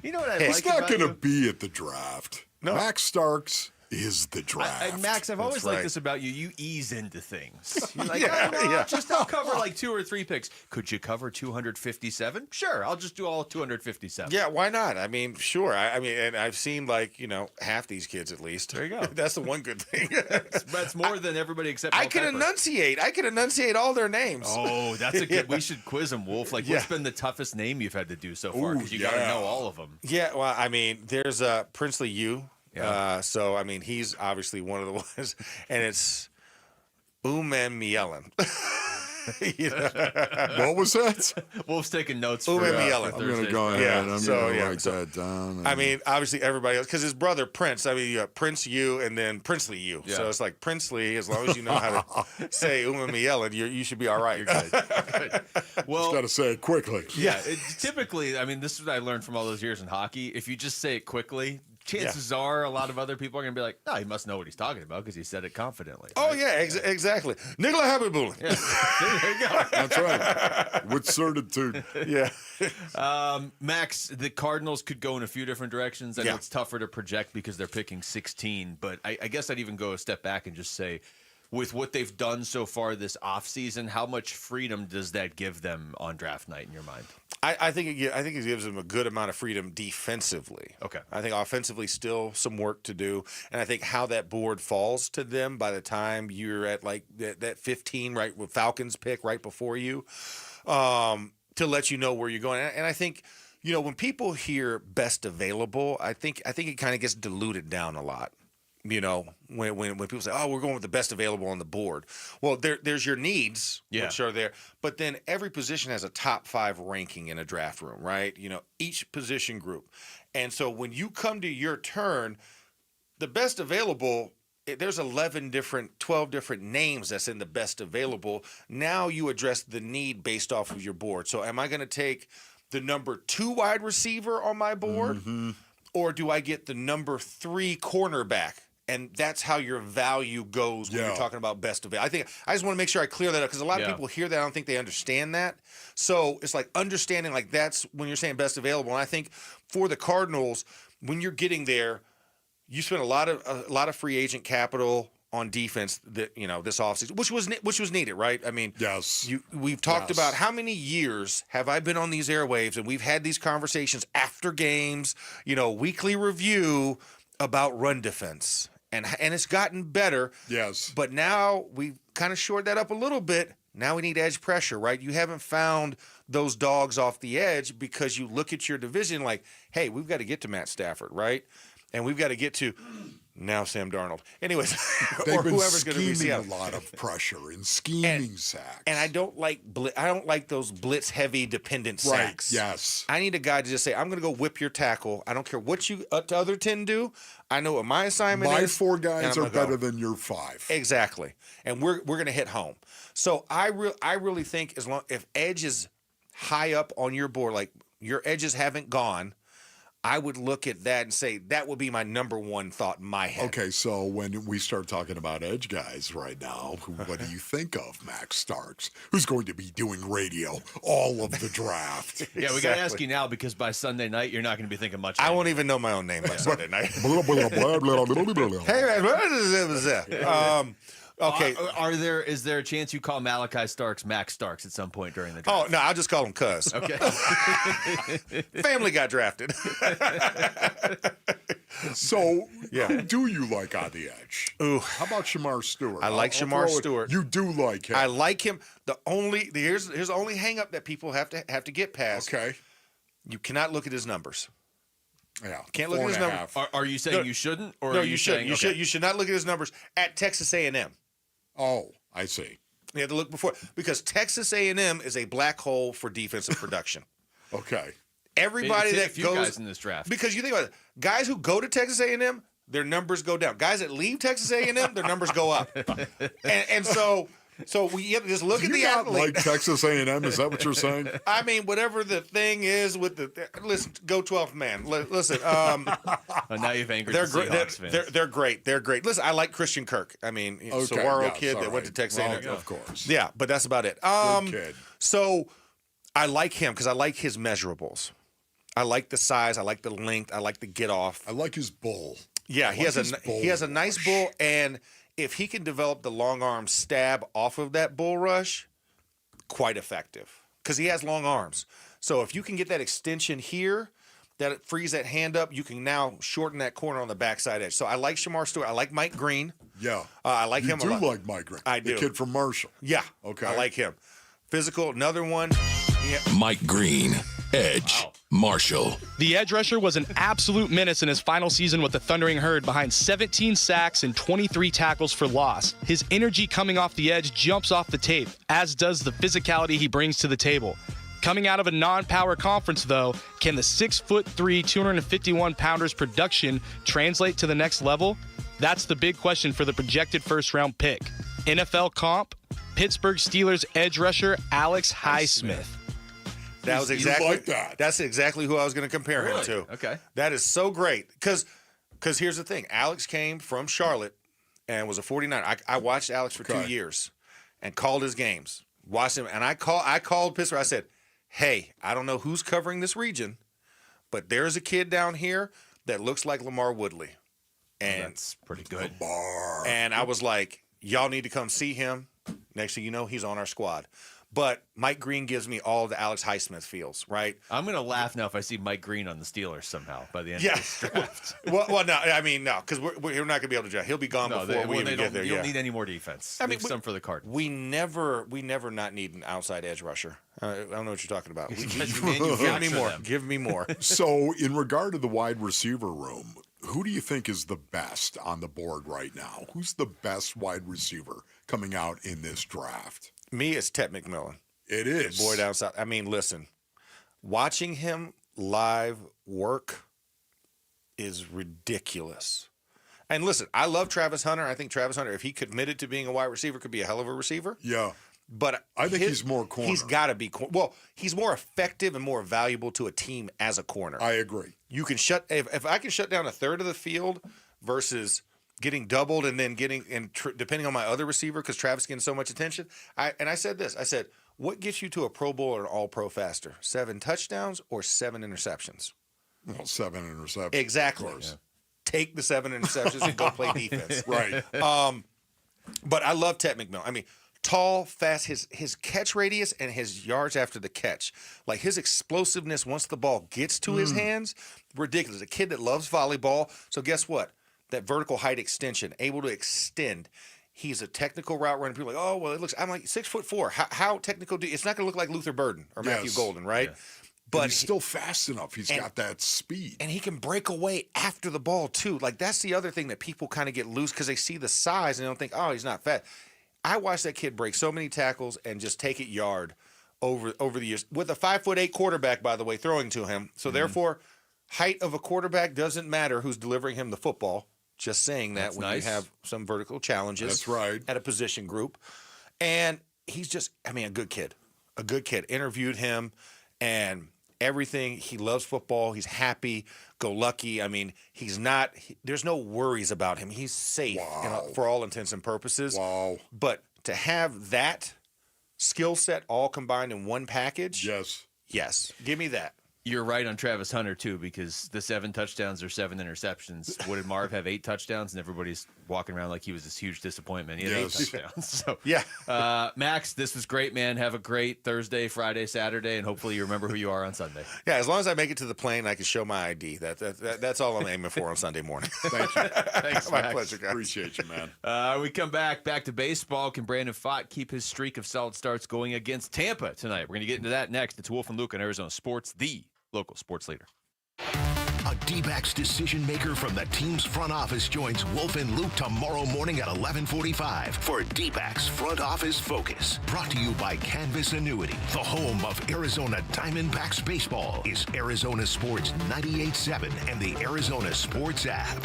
Speaker 4: You know what I
Speaker 1: He's
Speaker 4: like
Speaker 1: not
Speaker 4: about
Speaker 1: going to
Speaker 4: you?
Speaker 1: be at the draft.
Speaker 3: No.
Speaker 1: Max Starks is the draft.
Speaker 4: Max, I've always
Speaker 3: That's
Speaker 4: liked
Speaker 3: right.
Speaker 4: this about you. You ease into things. You're like,
Speaker 3: Yeah,
Speaker 4: oh, no,
Speaker 3: yeah.
Speaker 4: I'll cover like 2 or 3 picks. Could you cover 257? Sure, I'll just do all 257.
Speaker 3: Yeah, why not? I mean, sure. I mean, and I've seen like, half these kids at least.
Speaker 4: There you go.
Speaker 3: That's the one good thing.
Speaker 4: That's more than everybody except
Speaker 3: I
Speaker 4: Mel
Speaker 3: can
Speaker 4: Kiper.
Speaker 3: enunciate. I can enunciate all their names.
Speaker 4: Oh, that's a good. We should quiz him, Wolf. Like, what's been the toughest name you've had to do so far? Because you got to know all of them.
Speaker 3: Yeah, well, I mean, there's Princely U.
Speaker 4: Yeah.
Speaker 3: So, I mean, he's obviously one of the ones. And it's Mielen.
Speaker 1: What was that?
Speaker 4: Wolf's taking notes for
Speaker 3: Mielen.
Speaker 1: I'm going to go ahead. I'm going to write
Speaker 3: so,
Speaker 1: that down.
Speaker 3: I mean, obviously everybody else, because his brother Prince. I mean, you got Prince U and then Princely U.
Speaker 4: Yeah.
Speaker 3: So it's like Princely. As long as you know how to say Mielen, you should be all right.
Speaker 4: You're good. Well,
Speaker 1: Just got to say it quickly.
Speaker 4: yeah. Typically, I mean, this is what I learned from all those years in hockey. If you just say it quickly, chances are a lot of other people are going to be like, no, he must know what he's talking about because he said it confidently.
Speaker 3: Oh, yeah, exactly. Nicola Habibulin.
Speaker 4: Yeah. There you go.
Speaker 1: That's right. With certitude.
Speaker 3: Yeah.
Speaker 4: Max, the Cardinals could go in a few different directions. I know
Speaker 3: Yeah.
Speaker 4: it's tougher to project because they're picking 16, but I guess I'd even go a step back and just say, with what they've done so far this offseason, how much freedom does that give them on draft night in your mind?
Speaker 3: I think it gives them a good amount of freedom defensively.
Speaker 4: Okay.
Speaker 3: I think offensively still some work to do, and I think how that board falls to them by the time you're at like that 15 right with Falcons pick right before you, to let you know where you're going. And I think when people hear best available, I think it kind of gets diluted down a lot. When people say, "Oh, we're going with the best available on the board," well, there's your needs, which are there, but then every position has a top 5 ranking in a draft room, right? Each position group, and so when you come to your turn, the best available, there's 12 different names that's in the best available. Now you address the need based off of your board. So, am I going to take the number 2 wide receiver on my board, or do I get the number 3 cornerback? And that's how your value goes when you're talking about best available. I just want to make sure I clear that up because a lot of people hear that. I don't think they understand that. So it's like understanding like that's when you're saying best available. And I think for the Cardinals, when you're getting there, you spend a lot of free agent capital on defense that this offseason, which was needed, right? I mean,
Speaker 1: yes.
Speaker 3: We've talked about how many years have I been on these airwaves, and we've had these conversations after games, weekly review about run defense. And it's gotten better.
Speaker 1: Yes.
Speaker 3: But now we've kind of shored that up a little bit. Now we need edge pressure, right? You haven't found those dogs off the edge because you look at your division like, hey, we've got to get to Matt Stafford, right? And we've got to get to now Sam Darnold. Anyways,
Speaker 1: They've
Speaker 3: or
Speaker 1: been
Speaker 3: whoever's going to be
Speaker 1: scheming a
Speaker 3: Seattle.
Speaker 1: lot of pressure and scheming sacks.
Speaker 3: And I don't like those blitz heavy dependent sacks.
Speaker 1: Right. Yes.
Speaker 3: I need a guy to just say, I'm going to go whip your tackle. I don't care what you other 10 do. I know what my assignment is.
Speaker 1: My 4 guys
Speaker 3: and
Speaker 1: are better than your 5.
Speaker 3: Exactly. And we're going to hit home. So I really think if edge is high up on your board, like your edges haven't gone, I would look at that and say that would be my number 1 thought in my head.
Speaker 1: Okay, so when we start talking about edge guys right now, what do you think of Max Starks, who's going to be doing radio all of the draft?
Speaker 4: Yeah, we got to ask you now because by Sunday night, you're not going to be thinking much.
Speaker 3: I won't even know my own name by Sunday night.
Speaker 1: Hey,
Speaker 3: man, what is that? Okay.
Speaker 4: Is there a chance you call Malachi Starks Max Starks at some point during the draft?
Speaker 3: Oh, no, I'll just call him Cuz.
Speaker 4: Okay.
Speaker 3: Family got drafted.
Speaker 1: So, who do you like on the edge?
Speaker 3: Ooh.
Speaker 1: How about Shamar Stewart?
Speaker 3: I like Shamar Stewart.
Speaker 1: You do like him.
Speaker 3: I like him. Here's the only hang up that people have to get past.
Speaker 1: Okay.
Speaker 3: You cannot look at his numbers.
Speaker 1: Yeah.
Speaker 3: Can't look at his numbers.
Speaker 4: Are you saying you shouldn't? Or
Speaker 3: no,
Speaker 4: are you
Speaker 3: should.
Speaker 4: saying,
Speaker 3: You should not look at his numbers at Texas A&M.
Speaker 1: Oh, I see.
Speaker 3: You have to look before because Texas A&M is a black hole for defensive production.
Speaker 1: Okay.
Speaker 3: Everybody
Speaker 4: Maybe
Speaker 3: that
Speaker 4: a few
Speaker 3: goes
Speaker 4: guys in this draft
Speaker 3: because you think about it, guys who go to Texas A&M, their numbers go down. Guys that leave Texas A&M, their numbers go up. And so So we just look
Speaker 1: Do
Speaker 3: at
Speaker 1: you
Speaker 3: the
Speaker 1: not
Speaker 3: athlete.
Speaker 1: like Texas A&M? Is that what you're saying?
Speaker 3: I mean, whatever the thing is with the listen, go 12th man. Listen,
Speaker 4: now you've angered
Speaker 3: they're
Speaker 4: the
Speaker 3: great.
Speaker 4: Seahawks fans.
Speaker 3: They're great. They're great. Listen, I like Christian Kirk. I mean, Saguaro kid that went to Texas A&M.
Speaker 1: Well, of course.
Speaker 3: Yeah, but that's about it.
Speaker 1: Good kid.
Speaker 3: So I like him because I like his measurables. I like the size. I like the length. I like the get off.
Speaker 1: I like his bull.
Speaker 3: Yeah,
Speaker 1: I
Speaker 3: he
Speaker 1: like
Speaker 3: has
Speaker 1: his bull
Speaker 3: he has a nice
Speaker 1: rush.
Speaker 3: bull, and if he can develop the long arm stab off of that bull rush, quite effective because he has long arms. So if you can get that extension here, that it frees that hand up, you can now shorten that corner on the backside edge. So I like Shamar Stewart. I like Mike Green.
Speaker 1: Yeah.
Speaker 3: I like him a
Speaker 1: You
Speaker 3: lot.
Speaker 1: do like Mike Green.
Speaker 3: I do.
Speaker 1: The kid from Marshall.
Speaker 3: Yeah.
Speaker 1: Okay.
Speaker 3: I like him. Physical, another one. Yeah.
Speaker 7: Mike Green, Edge, Marshall.
Speaker 2: The edge rusher was an absolute menace in his final season with the Thundering Herd behind 17 sacks and 23 tackles for loss. His energy coming off the edge jumps off the tape, as does the physicality he brings to the table. Coming out of a non-power conference, though, can the 6'3", 251-pounder's production translate to the next level? That's the big question for the projected first-round pick. NFL comp, Pittsburgh Steelers edge rusher Alex Highsmith.
Speaker 3: That was
Speaker 1: You
Speaker 3: exactly
Speaker 1: like that.
Speaker 3: That's exactly who I was going to compare him to.
Speaker 4: Okay.
Speaker 3: That is so great because here's the thing. Alex came from Charlotte and was a 49er. I watched Alex for 2 years and called his games. Watched him, and I called Pittsburgh. I said, hey, I don't know who's covering this region, but there's a kid down here that looks like Lamar Woodley. And
Speaker 4: that's pretty good.
Speaker 3: And I was like, y'all need to come see him. Next thing you know, he's on our squad. But Mike Green gives me all the Alex Highsmith feels, right?
Speaker 4: I'm going to laugh now if I see Mike Green on the Steelers somehow by the end of this draft.
Speaker 3: well, no, I mean, no, because we're not going to be able to draft. He'll be gone before we even get there.
Speaker 4: You don't need any more defense. Leave some for the Cardinals.
Speaker 3: We never not need an outside edge rusher. I don't know what you're talking about.
Speaker 4: Give
Speaker 3: me more. Give me more.
Speaker 1: So, in regard to the wide receiver room, who do you think is the best on the board right now? Who's the best wide receiver coming out in this draft?
Speaker 3: Me, it's Ted McMillan.
Speaker 1: It is.
Speaker 3: The boy down south. I mean, listen, watching him live work is ridiculous. And listen, I love Travis Hunter. I think Travis Hunter, if he committed to being a wide receiver, could be a hell of a receiver.
Speaker 1: Yeah.
Speaker 3: But
Speaker 1: I think he's more corner.
Speaker 3: He's got to be well. He's more effective and more valuable to a team as a corner.
Speaker 1: I agree.
Speaker 3: You can if I can shut down a third of the field versus getting doubled and then depending on my other receiver because Travis getting so much attention. I said this. I said, what gets you to a Pro Bowl or an All-Pro faster? 7 touchdowns or 7 interceptions?
Speaker 1: Well, 7 interceptions.
Speaker 3: Exactly.
Speaker 1: Of course.
Speaker 3: Take the 7 interceptions and go play defense.
Speaker 1: Right.
Speaker 3: But I love Ted McMillan. I mean, tall, fast, his catch radius and his yards after the catch. Like his explosiveness once the ball gets to his hands, ridiculous. A kid that loves volleyball. So guess what? That vertical height extension, able to extend. He's a technical route runner. People are like, oh, well, it looks, I'm like 6'4". How technical it's not going to look like Luther Burden or Matthew Golden, right? Yeah.
Speaker 1: But he's still fast enough. He's got that speed.
Speaker 3: And he can break away after the ball, too. Like, that's the other thing that people kind of get loose because they see the size and they don't think, oh, he's not fast. I watched that kid break so many tackles and just take it yard over the years. With a 5'8" quarterback, by the way, throwing to him. So, therefore, height of a quarterback doesn't matter who's delivering him the football. Just saying that
Speaker 4: That's
Speaker 3: when
Speaker 4: nice.
Speaker 3: you have some vertical challenges.
Speaker 1: That's right.
Speaker 3: At a position group. And he's just, I mean, a good kid. A good kid. Interviewed him and everything. He loves football. He's happy, go lucky. I mean, there's no worries about him. He's safe for all intents and purposes.
Speaker 1: Wow.
Speaker 3: But to have that skill set all combined in one package. Yes. Give me that.
Speaker 4: You're right on Travis Hunter, too, because the 7 touchdowns or 7 interceptions. What did Marv have 8 touchdowns? And everybody's walking around like he was this huge disappointment. He had 8 touchdowns. So, Max, this was great, man. Have a great Thursday, Friday, Saturday, and hopefully you remember who you are on Sunday.
Speaker 3: Yeah, as long as I make it to the plane, I can show my ID. That's all I'm aiming for on Sunday morning.
Speaker 1: Thank you.
Speaker 4: Thanks,
Speaker 3: My
Speaker 4: Max.
Speaker 3: pleasure, guys.
Speaker 1: Appreciate you, man.
Speaker 4: We come back to baseball. Can Brandon Pfaadt keep his streak of solid starts going against Tampa tonight? We're going to get into that next. It's Wolf and Luke on Arizona Sports, the local sports leader.
Speaker 17: A D-backs decision maker from the team's front office joins Wolf and Luke tomorrow morning at 11:45 for D-backs Front Office Focus. Brought to you by Canvas Annuity. The home of Arizona Diamondbacks baseball is Arizona Sports 98.7 and the Arizona Sports app.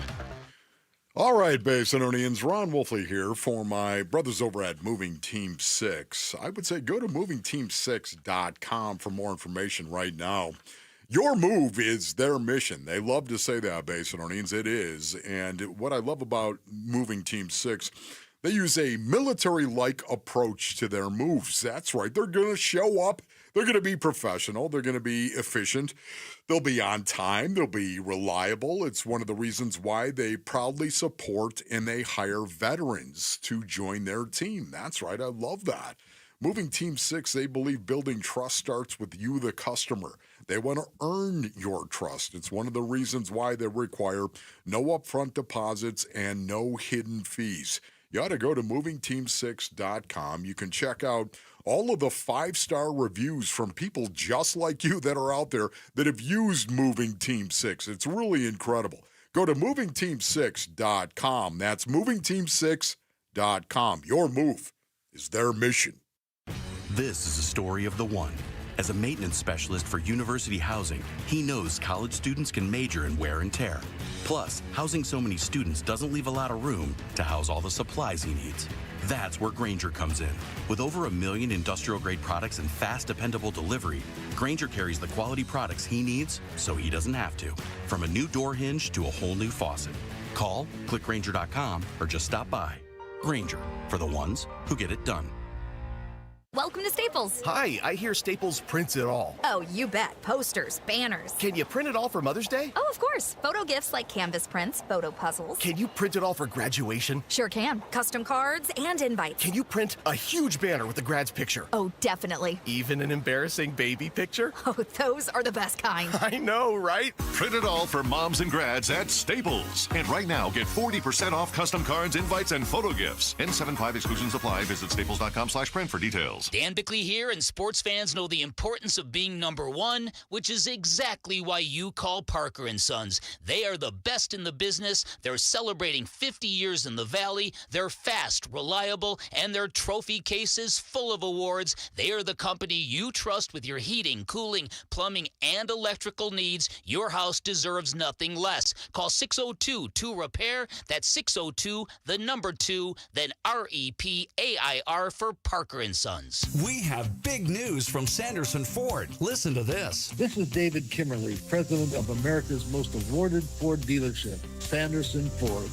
Speaker 1: All right, Basinonians, Ron Wolfley here for my brothers over at Moving Team 6. I would say go to movingteam6.com for more information right now. Your move is their mission. They love to say that, Basinonians. It is. And what I love about Moving Team 6, they use a military-like approach to their moves. That's right. They're going to show up. They're going to be professional. They're going to be efficient. They'll be on time. They'll be reliable. It's one of the reasons why they proudly support and they hire veterans to join their team. That's right. I love that. Moving Team 6, they believe building trust starts with you, the customer. They want to earn your trust. It's one of the reasons why they require no upfront deposits and no hidden fees. You ought to go to movingteam6.com. You can check out all of the 5-star reviews from people just like you that are out there that have used Moving Team 6. It's really incredible. Go to movingteam6.com. That's movingteam6.com. Your move is their mission.
Speaker 5: This is a story of the one. As a maintenance specialist for university housing, he knows college students can major in wear and tear. Plus, housing so many students doesn't leave a lot of room to house all the supplies he needs. That's where Grainger comes in. With over 1 million industrial-grade products and fast, dependable delivery, Grainger carries the quality products he needs so he doesn't have to. From a new door hinge to a whole new faucet. Call, click Grainger.com, or just stop by. Grainger, for the ones who get it done.
Speaker 6: Welcome to Staples.
Speaker 10: Hi, I hear Staples prints it all.
Speaker 6: Oh, you bet. Posters, banners.
Speaker 10: Can you print it all for Mother's Day?
Speaker 6: Oh, of course. Photo gifts like canvas prints, photo puzzles.
Speaker 10: Can you print it all for graduation?
Speaker 6: Sure can. Custom cards and invites.
Speaker 10: Can you print a huge banner with the grad's picture?
Speaker 6: Oh, definitely.
Speaker 10: Even an embarrassing baby picture?
Speaker 6: Oh, those are the best kind.
Speaker 10: I know, right?
Speaker 14: Print it all for moms and grads at Staples. And right now, get 40% off custom cards, invites, and photo gifts. N75 exclusions apply. Visit staples.com/print for details.
Speaker 15: Dan Bickley here, and sports fans know the importance of being number one, which is exactly why you call Parker & Sons. They are the best in the business. They're celebrating 50 years in the Valley. They're fast, reliable, and their trophy case is full of awards. They are the company you trust with your heating, cooling, plumbing, and electrical needs. Your house deserves nothing less. Call 602-2REPAIR. That's 602-2, then REPAIR for Parker & Sons.
Speaker 31: We have big news from Sanderson Ford. Listen to this.
Speaker 24: This is David Kimmerly, president of America's most awarded Ford dealership, Sanderson Ford.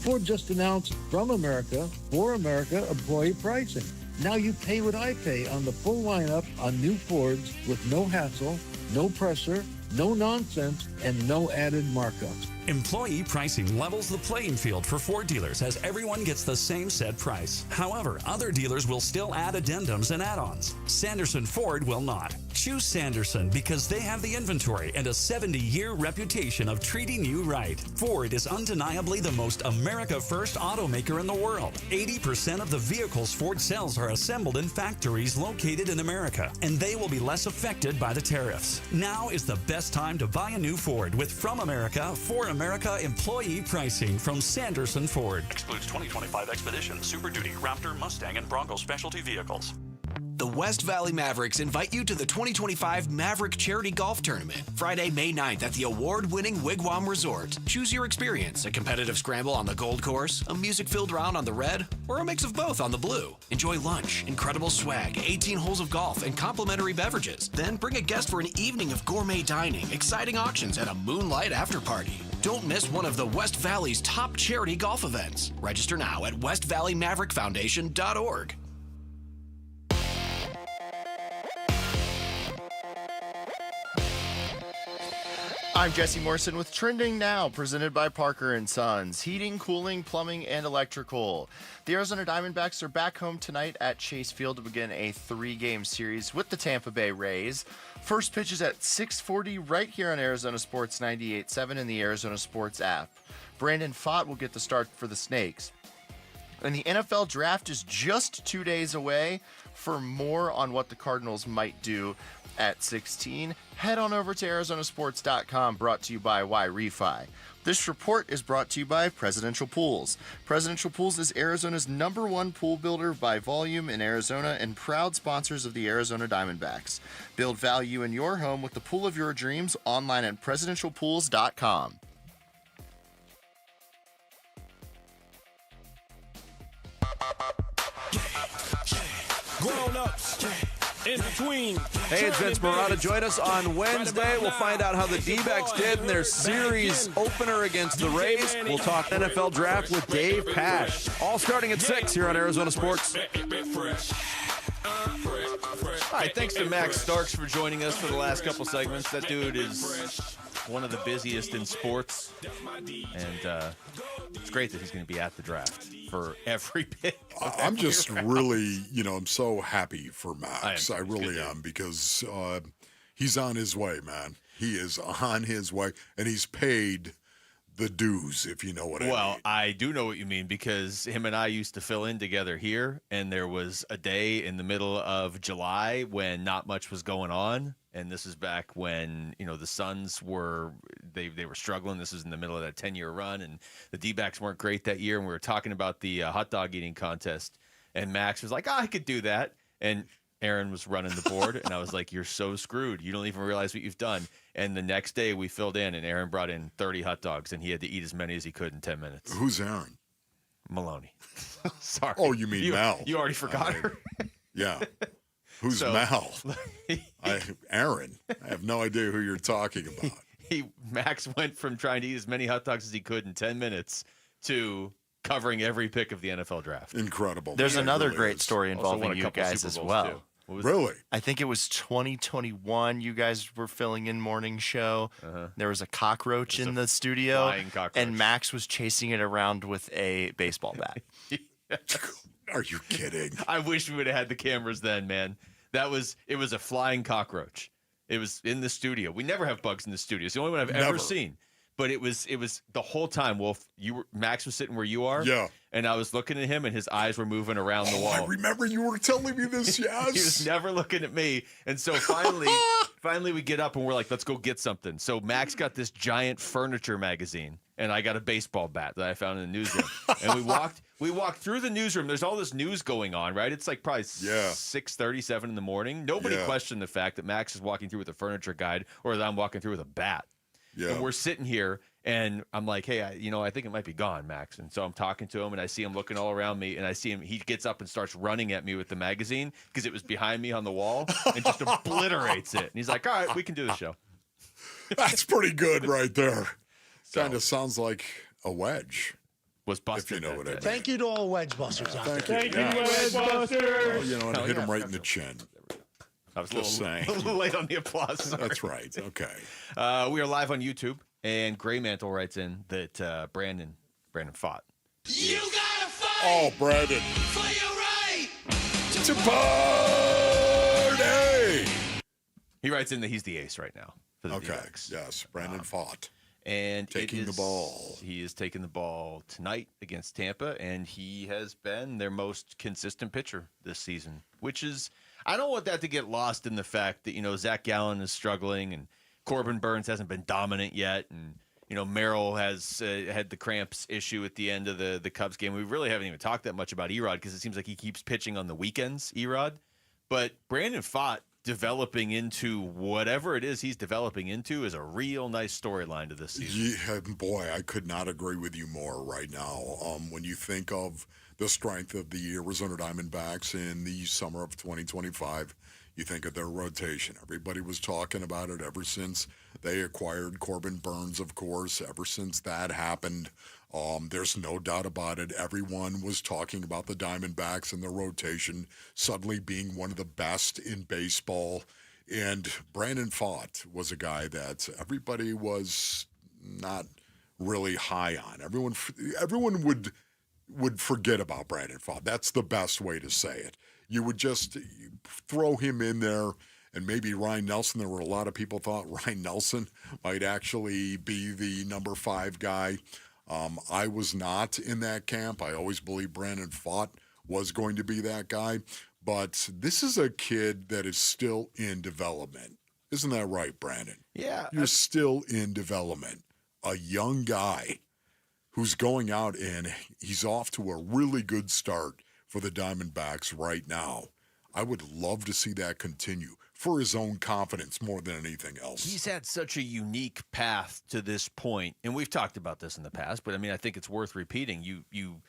Speaker 24: Ford just announced From America, For America employee pricing. Now you pay what I pay on the full lineup on new Fords with no hassle, no pressure, no nonsense, and no added markups.
Speaker 31: Employee pricing levels the playing field for Ford dealers as everyone gets the same set price. However, other dealers will still add addendums and add-ons. Sanderson Ford will not. Choose Sanderson because they have the inventory and a 70-year reputation of treating you right. Ford is undeniably the most America-first automaker in the world. 80% of the vehicles Ford sells are assembled in factories located in America, and they will be less affected by the tariffs. Now is the best time to buy a new Ford with From America, For America employee pricing from Sanderson Ford.
Speaker 25: Excludes 2025 Expedition, Super Duty, Raptor, Mustang, and Bronco specialty vehicles.
Speaker 27: The West Valley Mavericks invite you to the 2025 Maverick Charity Golf Tournament, Friday, May 9th at the award-winning Wigwam Resort. Choose your experience, a competitive scramble on the Gold Course, a music-filled round on the Red, or a mix of both on the Blue. Enjoy lunch, incredible swag, 18 holes of golf, and complimentary beverages. Then bring a guest for an evening of gourmet dining, exciting auctions, and a moonlight after-party. Don't miss one of the West Valley's top charity golf events. Register now at westvalleymaverickfoundation.org.
Speaker 9: I'm Jesse Morrison with Trending Now, presented by Parker & Sons. Heating, cooling, plumbing, and electrical. The Arizona Diamondbacks are back home tonight at Chase Field to begin a 3-game series with the Tampa Bay Rays. First pitch is at 6:40 right here on Arizona Sports 98.7 and the Arizona Sports app. Brandon Pfaadt will get the start for the Snakes. And the NFL Draft is just 2 days away. For more on what the Cardinals might do at 16, head on over to arizonasports.com, brought to you by Y-Refi. This report is brought to you by Presidential Pools. Presidential Pools is Arizona's #1 pool builder by volume in Arizona and proud sponsors of the Arizona Diamondbacks. Build value in your home with the pool of your dreams online at presidentialpools.com.
Speaker 8: grown-ups in between.
Speaker 11: Hey, it's Vince Marotta. Join us on Wednesday. We'll find out how the D-backs did in their series opener against the Rays. We'll talk NFL draft with Dave Pash. All starting at 6 here on Arizona Sports.
Speaker 4: All right, thanks to Max Starks for joining us for the last couple segments. That dude is one of the busiest in sports, and it's great that he's going to be at the draft for every pick.
Speaker 1: I'm just really, I'm so happy for Max. I really am, because he's on his way, man. He is on his way, and he's paid the dues, if you know what I mean.
Speaker 4: Well, I do know what you mean, because him and I used to fill in together here, and there was a day in the middle of July when not much was going on, and this is back when, the Suns were they were struggling. This is in the middle of that 10-year run, and the D-backs weren't great that year, and we were talking about the hot dog eating contest, and Max was like, I could do that, and Aaron was running the board, and I was like, you're so screwed. You don't even realize what you've done. And the next day we filled in, and Aaron brought in 30 hot dogs, and he had to eat as many as he could in 10 minutes.
Speaker 1: Who's Aaron?
Speaker 4: Maloney. Sorry.
Speaker 1: Oh, you mean Mal.
Speaker 4: You already forgot her?
Speaker 1: Yeah. Who's Mal? Aaron. I have no idea who you're talking about.
Speaker 4: Max went from trying to eat as many hot dogs as he could in 10 minutes to covering every pick of the NFL draft.
Speaker 1: Incredible.
Speaker 9: There's another
Speaker 1: really
Speaker 9: great story involving you guys as well.
Speaker 1: Really?
Speaker 9: I think it was 2021. You guys were filling in morning show. There was a cockroach in the studio,
Speaker 4: flying cockroach.
Speaker 9: And Max was chasing it around with a baseball bat.
Speaker 1: Are you kidding?
Speaker 4: I wish we would have had the cameras then, man. It was a flying cockroach. It was in the studio. We never have bugs in the studio. It's the only one I've ever seen. But it was the whole time, Wolf. Max was sitting where you are.
Speaker 1: Yeah.
Speaker 4: And I was looking at him, and his eyes were moving around the wall.
Speaker 1: I remember you were telling me this, yes.
Speaker 4: He was never looking at me. And so finally we get up, and we're like, let's go get something. So Max got this giant furniture magazine, and I got a baseball bat that I found in the newsroom. And we walked through the newsroom. There's all this news going on, right? It's like probably 6:37 in the morning. Nobody questioned the fact that Max is walking through with a furniture guide, or that I'm walking through with a bat.
Speaker 1: Yeah.
Speaker 4: And we're sitting here, and I'm like, hey, I think it might be gone, Max. And so I'm talking to him, and I see him looking all around me, and I see him. He gets up and starts running at me with the magazine because it was behind me on the wall, and just obliterates it. And he's like, all right, we can do the show.
Speaker 1: That's pretty good right there. Kind of sounds like a wedge.
Speaker 4: Was busted.
Speaker 1: If you know what I mean.
Speaker 24: Thank you to all wedge busters out there.
Speaker 1: Thank you, wedge busters. Well, it hit him right in the chin.
Speaker 4: I was
Speaker 1: Just saying.
Speaker 4: A little late on the applause. Sorry.
Speaker 1: That's right. Okay.
Speaker 4: We are live on YouTube, and Gray Mantle writes in that Brandon fought.
Speaker 8: You gotta fight.
Speaker 1: Oh, Brandon.
Speaker 8: For your right
Speaker 1: to party.
Speaker 4: He writes in that he's the ace right now for the
Speaker 1: Okay.
Speaker 4: D-backs.
Speaker 1: Yes, Brandon fought.
Speaker 4: And
Speaker 1: taking the ball.
Speaker 4: He is taking the ball tonight against Tampa, and he has been their most consistent pitcher this season, which is, I don't want that to get lost in the fact that, Zach Gallen is struggling and Corbin Burns hasn't been dominant yet. And, Merrill has had the cramps issue at the end of the Cubs game. We really haven't even talked that much about Erod because it seems like he keeps pitching on the weekends, Erod. But Brandon Pfaadt developing into whatever it is he's developing into is a real nice storyline to this season.
Speaker 1: Yeah, boy, I could not agree with you more right now. When you think of the strength of the Arizona Diamondbacks in the summer of 2025, you think of their rotation. Everybody was talking about it ever since they acquired Corbin Burns, of course. Ever since that happened, there's no doubt about it. Everyone was talking about the Diamondbacks and their rotation suddenly being one of the best in baseball. And Brandon Pfaadt was a guy that everybody was not really high on. Everyone would forget about Brandon Pfaadt. That's the best way to say it. You would just throw him in there, and maybe Ryan Nelson. There were a lot of people thought Ryan Nelson might actually be the number 5 guy. I was not in that camp. I always believed Brandon Pfaadt was going to be that guy. But this is a kid that is still in development. Isn't that right, Brandon?
Speaker 4: Yeah.
Speaker 1: You're still in development. A young guy who's going out, and he's off to a really good start for the Diamondbacks right now. I would love to see that continue for his own confidence more than anything else.
Speaker 4: He's had such a unique path to this point, and we've talked about this in the past, but I think it's worth repeating. You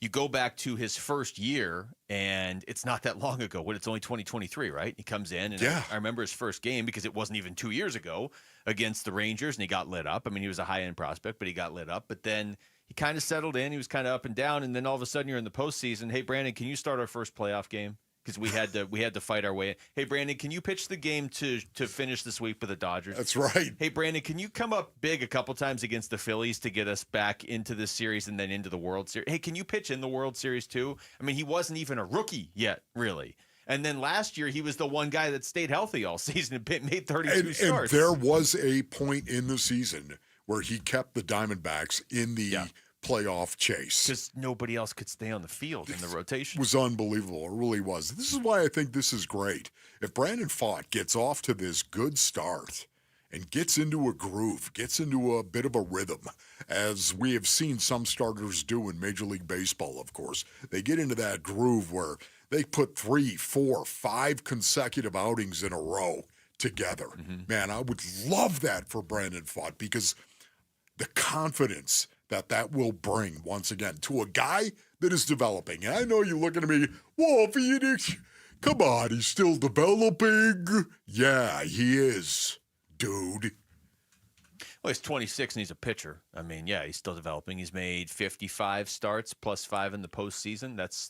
Speaker 4: you go back to his first year, and it's not that long ago. It's only 2023, right? He comes in, and I remember his first game because it wasn't even 2 years ago against the Rangers, and he got lit up. I mean, he was a high-end prospect, but he got lit up. But then he kind of settled in. He was kind of up and down, and then all of a sudden you're in the postseason. Hey, Brandon, can you start our first playoff game? Because we had to fight our way in. Hey, Brandon, can you pitch the game to finish the sweep of the Dodgers?
Speaker 1: That's right.
Speaker 4: Hey, Brandon, can you come up big a couple times against the Phillies to get us back into this series and then into the World Series? Hey, can you pitch in the World Series too? I mean, he wasn't even a rookie yet, really. And then last year, he was the one guy that stayed healthy all season and made 32 starts.
Speaker 1: And there was a point in the season where he kept the Diamondbacks in the playoff chase.
Speaker 4: Because nobody else could stay on the field in the rotation.
Speaker 1: It was unbelievable. It really was. This is why I think this is great. If Brandon Pfaadt gets off to this good start and gets into a groove, gets into a bit of a rhythm, as we have seen some starters do in Major League Baseball, of course, they get into that groove where they put 3, 4, 5 consecutive outings in a row together.
Speaker 4: Mm-hmm.
Speaker 1: Man, I would love that for Brandon Pfaadt because the confidence that will bring, once again, to a guy that is developing. And I know you're looking at me, whoa, Phoenix, come on, he's still developing. Yeah, he is, dude.
Speaker 4: Well, he's 26 and he's a pitcher. I mean, yeah, he's still developing. He's made 55 starts plus 5 in the postseason. That's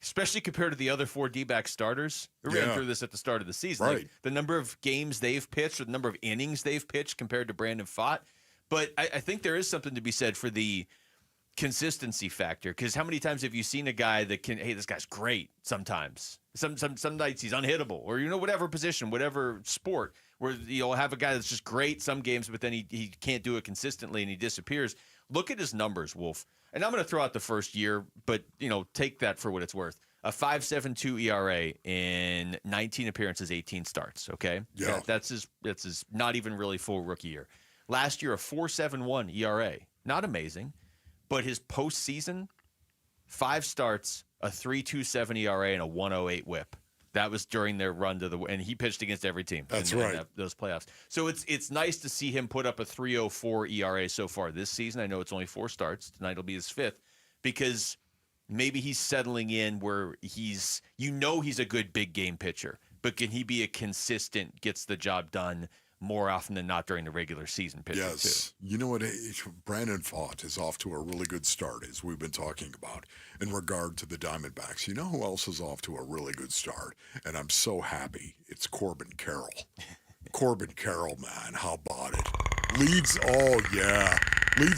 Speaker 4: especially compared to the other 4 D-back starters. We ran through this at the start of the season.
Speaker 1: Right.
Speaker 4: Like, the number of games they've pitched or the number of innings they've pitched compared to Brandon Pfaadt. But I think there is something to be said for the consistency factor. Because how many times have you seen a guy that can, hey, this guy's great sometimes. Some nights he's unhittable. Or, whatever position, whatever sport, where you'll have a guy that's just great some games, but then he can't do it consistently and he disappears. Look at his numbers, Wolf. And I'm going to throw out the first year, but, take that for what it's worth. A 5.72 ERA in 19 appearances, 18 starts, okay?
Speaker 1: Yeah.
Speaker 4: That's his not even really full rookie year. Last year, a 4.71 ERA. Not amazing, but his postseason, 5 starts, a 3.27 ERA, and a 1.08 WHIP. That was during their run to and he pitched against every team.
Speaker 1: That's
Speaker 4: in
Speaker 1: right.
Speaker 4: Those playoffs. So it's nice to see him put up a 3.04 ERA so far this season. I know it's only 4 starts. Tonight will be his 5th because maybe he's settling in where he's a good big game pitcher, but can he be a consistent, gets the job done more often than not during the regular season pitcher,
Speaker 1: yes.
Speaker 4: too?
Speaker 1: You know what? Brandon Pfaadt is off to a really good start, as we've been talking about, in regard to the Diamondbacks. You know who else is off to a really good start? And I'm so happy. It's Corbin Carroll. Corbin Carroll, man. How about it? Leads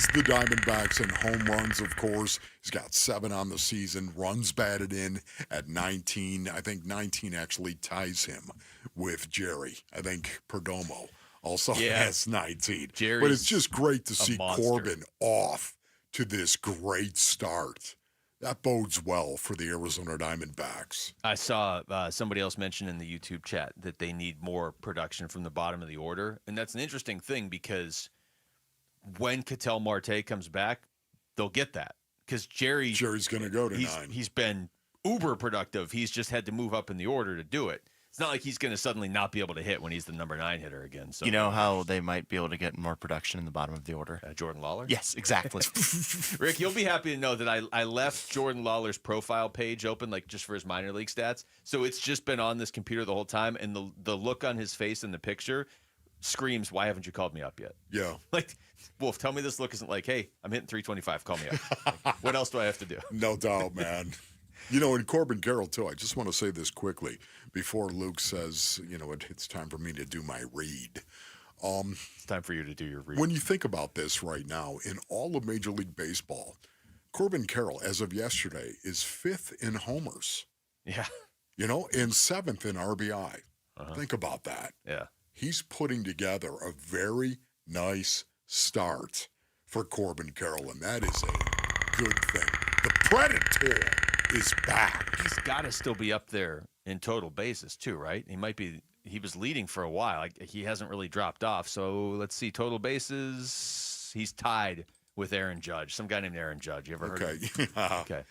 Speaker 1: the Diamondbacks in home runs, of course. He's got 7 on the season. Runs batted in at 19. I think 19 actually ties him with Jerry. I think Perdomo also has 19. But it's just great to see Corbin off to this great start. That bodes well for the Arizona Diamondbacks.
Speaker 4: I saw somebody else mention in the YouTube chat that they need more production from the bottom of the order. And that's an interesting thing because when Ketel Marte comes back, they'll get that. Because Jerry's
Speaker 1: going to go to 9.
Speaker 4: He's been uber productive. He's just had to move up in the order to do it. It's not like he's going to suddenly not be able to hit when he's the number 9 hitter again. So
Speaker 9: you know how they might be able to get more production in the bottom of the order?
Speaker 4: Jordan Lawler?
Speaker 9: Yes, exactly.
Speaker 4: Rick, you'll be happy to know that I left Jordan Lawler's profile page open, like just for his minor league stats. So it's just been on this computer the whole time, and the look on his face in the picture screams, "Why haven't you called me up yet?"
Speaker 1: Yeah.
Speaker 4: Like, Wolf, tell me this look isn't like, "Hey, I'm hitting 325. Call me up." Like, what else do I have to do?
Speaker 1: No doubt, man. And Corbin Carroll, too, I just want to say this quickly before Luke says, it's time for me to do my read.
Speaker 4: It's time for you to do your read.
Speaker 1: When you think about this right now, in all of Major League Baseball, Corbin Carroll, as of yesterday, is 5th in homers.
Speaker 4: Yeah.
Speaker 1: And 7th in RBI. Think about that.
Speaker 4: Yeah.
Speaker 1: He's putting together a very nice start for Corbin Carroll, and that is a good thing. The Predator is back.
Speaker 4: He's got to still be up there in total bases too, right? He was leading for a while. He hasn't really dropped off. So let's see, total bases. He's tied with Aaron Judge. Some guy named Aaron Judge. You ever heard of him? Okay.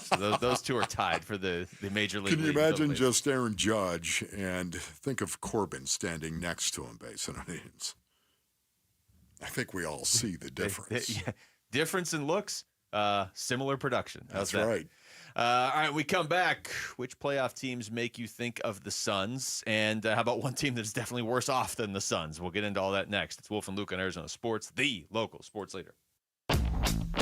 Speaker 4: So those two are tied for the major league.
Speaker 1: Can you imagine just Aaron Judge and think of Corbin standing next to him, based on it? I think we all see the difference.
Speaker 4: Difference in looks. similar production. How's
Speaker 1: That's
Speaker 4: that?
Speaker 1: right.
Speaker 4: All right, we come back. Which playoff teams make you think of the Suns? And how about one team that's definitely worse off than the Suns? We'll get into all that next. It's Wolf and Luke on Arizona Sports, the local sports leader.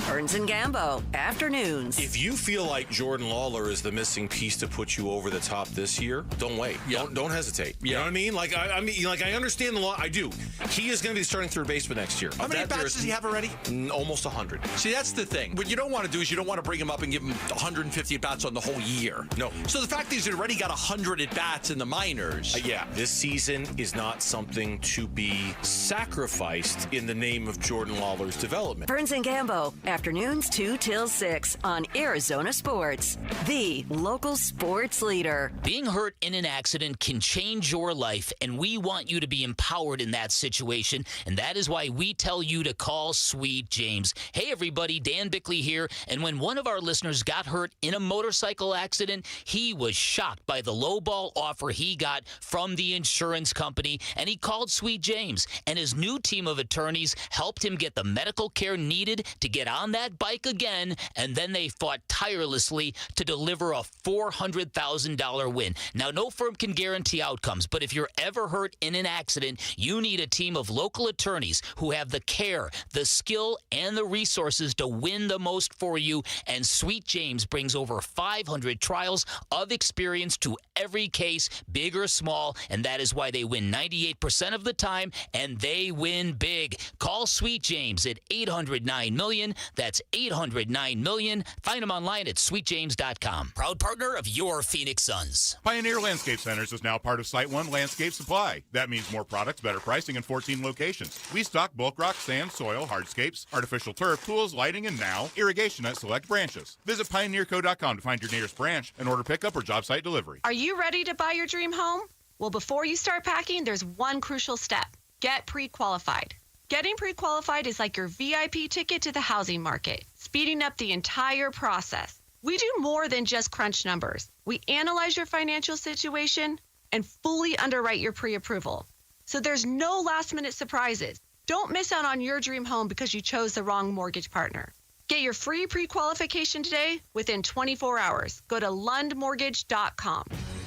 Speaker 12: Burns and Gambo, afternoons.
Speaker 13: If you feel like Jordan Lawler is the missing piece to put you over the top this year, don't wait. Don't hesitate. You know what I mean? Like I understand the law. I do. He is going to be starting third baseman next year.
Speaker 16: How many bats does he have already?
Speaker 13: Almost 100.
Speaker 16: See, that's the thing. What you don't want to do is you don't want to bring him up and give him 150 at-bats on the whole year.
Speaker 13: No.
Speaker 16: So the fact that he's already got 100 at-bats in the minors.
Speaker 13: This season is not something to be sacrificed in the name of Jordan Lawler's development.
Speaker 12: Burns and Gambo, afternoons 2 till 6 on Arizona Sports, the local sports leader.
Speaker 15: Being hurt in an accident can change your life, and we want you to be empowered in that situation, and that is why we tell you to call Sweet James. Hey, everybody, Dan Bickley here, and when one of our listeners got hurt in a motorcycle accident, he was shocked by the lowball offer he got from the insurance company, and he called Sweet James, and his new team of attorneys helped him get the medical care needed to get on that bike again, and then they fought tirelessly to deliver a $400,000 win. Now, no firm can guarantee outcomes, but if you're ever hurt in an accident, you need a team of local attorneys who have the care, the skill, and the resources to win the most for you, and Sweet James brings over 500 trials of experience to every case, big or small, and that is why they win 98% of the time, and they win big. Call Sweet James at 800-9-million. That's 800-9-million. Find them online at sweetjames.com. Proud partner of your Phoenix Suns.
Speaker 18: Pioneer Landscape Centers is now part of Site One Landscape Supply. That means more products, better pricing, and 14 locations. We stock bulk rock, sand, soil, hardscapes, artificial turf, tools, lighting, and now irrigation at select branches. Visit pioneerco.com to find your nearest branch and order pickup or job site delivery.
Speaker 19: Are you ready to buy your dream home? Well, before you start packing, there's one crucial step. Get pre-qualified. Getting pre-qualified is like your VIP ticket to the housing market, speeding up the entire process. We do more than just crunch numbers. We analyze your financial situation and fully underwrite your pre-approval. So there's no last-minute surprises. Don't miss out on your dream home because you chose the wrong mortgage partner. Get your free pre-qualification today within 24 hours. Go to lundmortgage.com.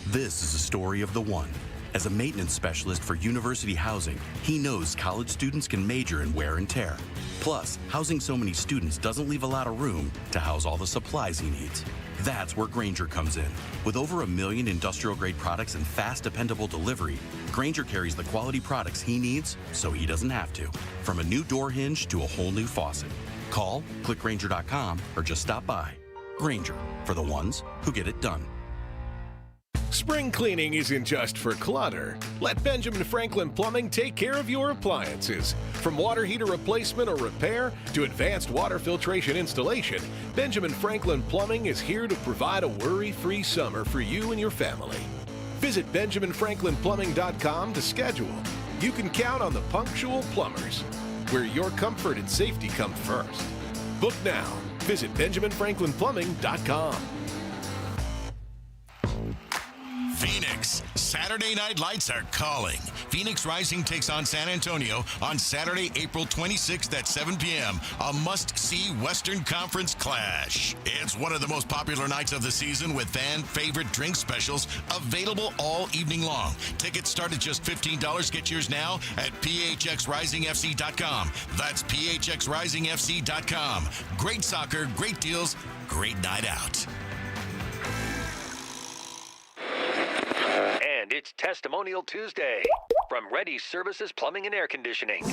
Speaker 5: This is a story of the one. As a maintenance specialist for university housing, he knows college students can major in wear and tear. Plus, housing so many students doesn't leave a lot of room to house all the supplies he needs. That's where Grainger comes in. With over 1 million industrial-grade products and fast, dependable delivery, Grainger carries the quality products he needs so he doesn't have to. From a new door hinge to a whole new faucet. Call, click Grainger.com, or just stop by. Grainger, for the ones who get it done.
Speaker 31: Spring cleaning isn't just for clutter. Let Benjamin Franklin Plumbing take care of your appliances. From water heater replacement or repair to advanced water filtration installation, Benjamin Franklin Plumbing is here to provide a worry-free summer for you and your family. Visit BenjaminFranklinPlumbing.com to schedule. You can count on the punctual plumbers, where your comfort and safety come first. Book now. Visit BenjaminFranklinPlumbing.com.
Speaker 17: Phoenix, Saturday Night Lights are calling. Phoenix Rising takes on San Antonio on Saturday, April 26th at 7 p.m. A must-see Western Conference clash. It's one of the most popular nights of the season with fan-favorite drink specials available all evening long. Tickets start at just $15. Get yours now at phxrisingfc.com. That's phxrisingfc.com. Great soccer, great deals, great night out.
Speaker 20: And it's Testimonial Tuesday from Ready Services Plumbing and Air Conditioning.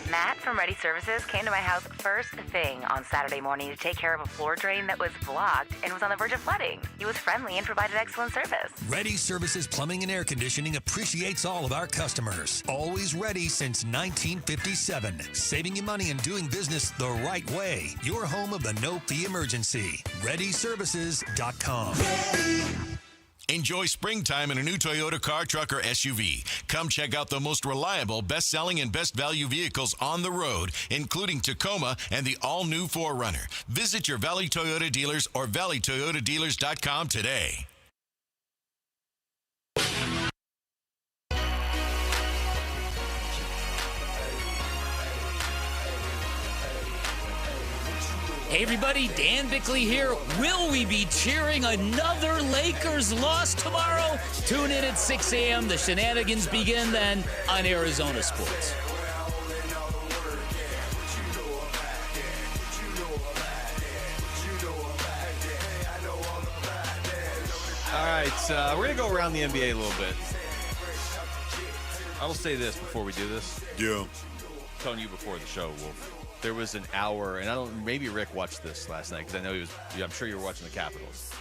Speaker 21: Matt from Ready Services came to my house first thing on Saturday morning to take care of a floor drain that was blocked and was on the verge of flooding. He was friendly and provided excellent service.
Speaker 23: Ready Services Plumbing and Air Conditioning appreciates all of our customers. Always ready since 1957. Saving you money and doing business the right way. Your home of the no-fee emergency. ReadyServices.com.
Speaker 17: Enjoy springtime in a new Toyota car, truck, or SUV. Come check out the most reliable, best-selling, and best value vehicles on the road, including Tacoma and the all-new 4Runner. Visit your Valley Toyota dealers or valleytoyotadealers.com today.
Speaker 15: Hey everybody, Dan Bickley here. Will we be cheering another Lakers loss tomorrow? Tune in at 6 a.m. The shenanigans begin then on Arizona Sports.
Speaker 4: All right, we're going to go around the NBA a little bit. I will say this before we do this.
Speaker 1: Yeah.
Speaker 4: Telling you before the show, Wolf. There was an hour, and maybe Rick watched this last night because I know I'm sure you were watching the Capitals.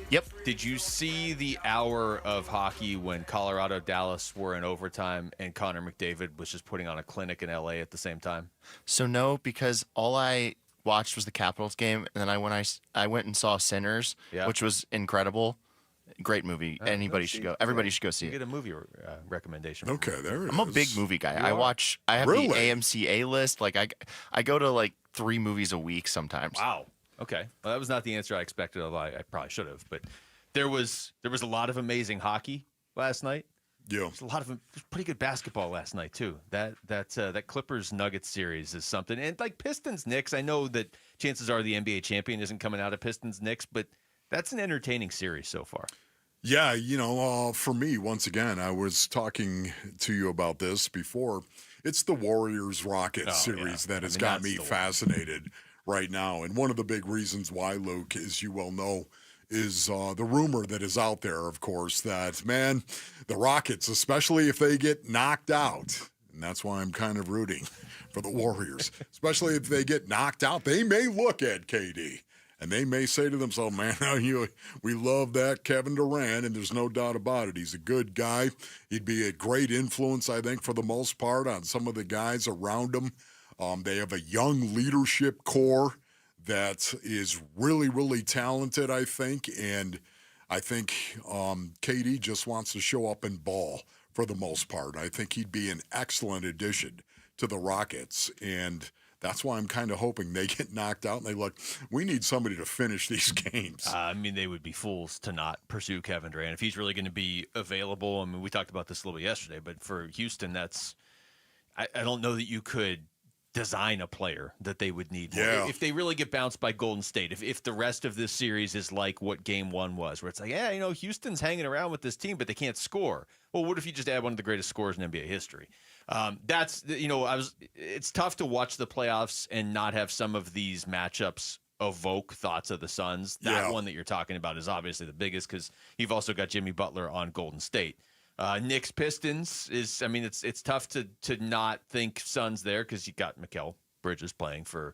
Speaker 9: Yep.
Speaker 4: Did you see the hour of hockey when Colorado, Dallas were in overtime and Connor McDavid was just putting on a clinic in LA at the same time?
Speaker 9: So no, because all I watched was the Capitals game, and then I went and saw Sinners, which was incredible. Great movie. Everybody should go see it.
Speaker 4: Get a movie recommendation.
Speaker 1: Okay, there it is.
Speaker 9: I'm a big movie guy. I have the AMC A list. Like I go to like 3 movies a week sometimes.
Speaker 4: Wow. Okay. Well, that was not the answer I expected, although I probably should have. But there was a lot of amazing hockey last night.
Speaker 1: Yeah.
Speaker 4: There's a lot of pretty good basketball last night too. That Clippers Nuggets series is something. And like Pistons Knicks, I know that chances are the NBA champion isn't coming out of Pistons Knicks, but that's an entertaining series so far.
Speaker 1: Yeah, for me, once again, I was talking to you about this before. It's the Warriors-Rockets series that has got me fascinated right now. And one of the big reasons why, Luke, as you well know, is the rumor that is out there, of course, that, man, the Rockets, especially if they get knocked out, and that's why I'm kind of rooting for the Warriors, especially if they get knocked out, they may look at KD. And they may say to themselves, man, we love that Kevin Durant, and there's no doubt about it. He's a good guy. He'd be a great influence, I think, for the most part, on some of the guys around him. They have a young leadership core that is really, really talented, I think. And I think KD just wants to show up and ball for the most part. I think he'd be an excellent addition to the Rockets. And that's why I'm kind of hoping they get knocked out and they look, we need somebody to finish these games.
Speaker 4: I mean, they would be fools to not pursue Kevin Durant. If he's really going to be available, I mean, we talked about this a little bit yesterday, but for Houston, I don't know that you could design a player that they would need.
Speaker 1: Yeah.
Speaker 4: If they really get bounced by Golden State, if the rest of this series is like what Game 1 was, where it's like, Houston's hanging around with this team, but they can't score. Well, what if you just add one of the greatest scorers in NBA history? It's tough to watch the playoffs and not have some of these matchups evoke thoughts of the Suns. That one that you're talking about is obviously the biggest because you've also got Jimmy Butler on Golden State. Knicks Pistons is, I mean, it's tough to not think Suns there because you got Mikal Bridges playing for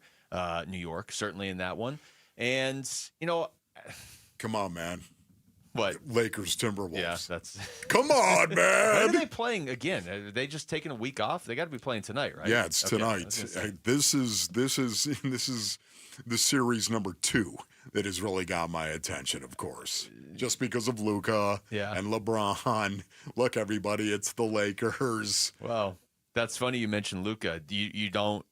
Speaker 4: New York, certainly in that one. And,
Speaker 1: come on, man.
Speaker 4: What?
Speaker 1: Lakers Timberwolves.
Speaker 4: Yeah, that's.
Speaker 1: Come on, man.
Speaker 4: When are they playing again? Are they just taking a week off? They got to be playing tonight, right?
Speaker 1: Yeah, it's tonight. This is the series number 2 that has really got my attention, of course, just because of Luka and LeBron. Look, everybody, it's the Lakers.
Speaker 4: Wow. That's funny you mentioned Luka. You don't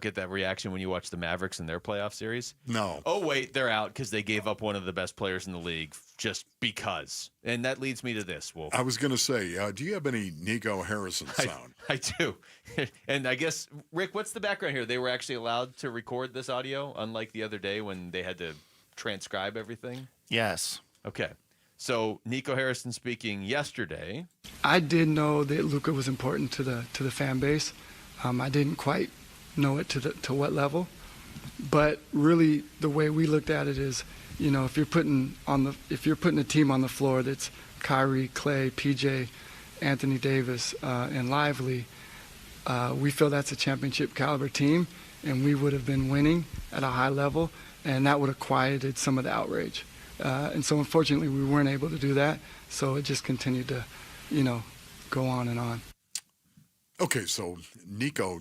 Speaker 4: get that reaction when you watch the Mavericks in their playoff series?
Speaker 1: No.
Speaker 4: Oh, wait, they're out because they gave up one of the best players in the league just because. And that leads me to this, Wolf.
Speaker 1: I was going to say, do you have any Nico Harrison sound?
Speaker 4: I do. And I guess, Rick, what's the background here? They were actually allowed to record this audio, unlike the other day when they had to transcribe everything?
Speaker 9: Yes.
Speaker 4: Okay. So Nico Harrison speaking yesterday.
Speaker 2: I did know that Luka was important to the fan base. I didn't quite know it to what level, but really the way we looked at it is, if you're putting a team on the floor that's Kyrie, Clay, PJ, Anthony Davis, and Lively, we feel that's a championship caliber team, and we would have been winning at a high level, and that would have quieted some of the outrage. And so unfortunately we weren't able to do that. So it just continued to, go on and on.
Speaker 1: Okay, so Nico,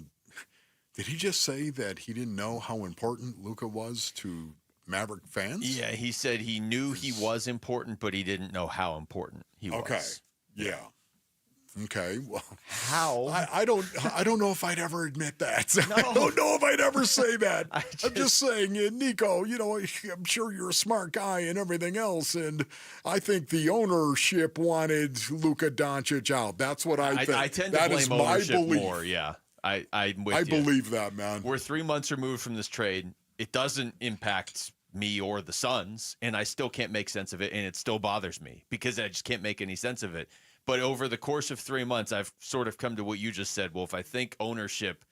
Speaker 1: did he just say that he didn't know how important Luka was to Maverick fans?
Speaker 4: Yeah, he said he knew he was important, but he didn't know how important he was.
Speaker 1: Okay, yeah. Okay, well,
Speaker 4: how?
Speaker 1: I don't know if I'd ever admit that. No. I don't know if I'd ever say that. I'm just saying, Nico, I'm sure you're a smart guy and everything else, and I think the ownership wanted Luka Doncic out. That's what I think.
Speaker 4: I tend to blame ownership more, yeah. I'm with you.
Speaker 1: I believe that, man.
Speaker 4: We're 3 months removed from this trade. it doesn't impact me or the Suns, and I still can't make sense of it, and it still bothers me because I just can't make any sense of it. But over the course of 3 months, I've sort of come to what you just said, Wolf. I think ownership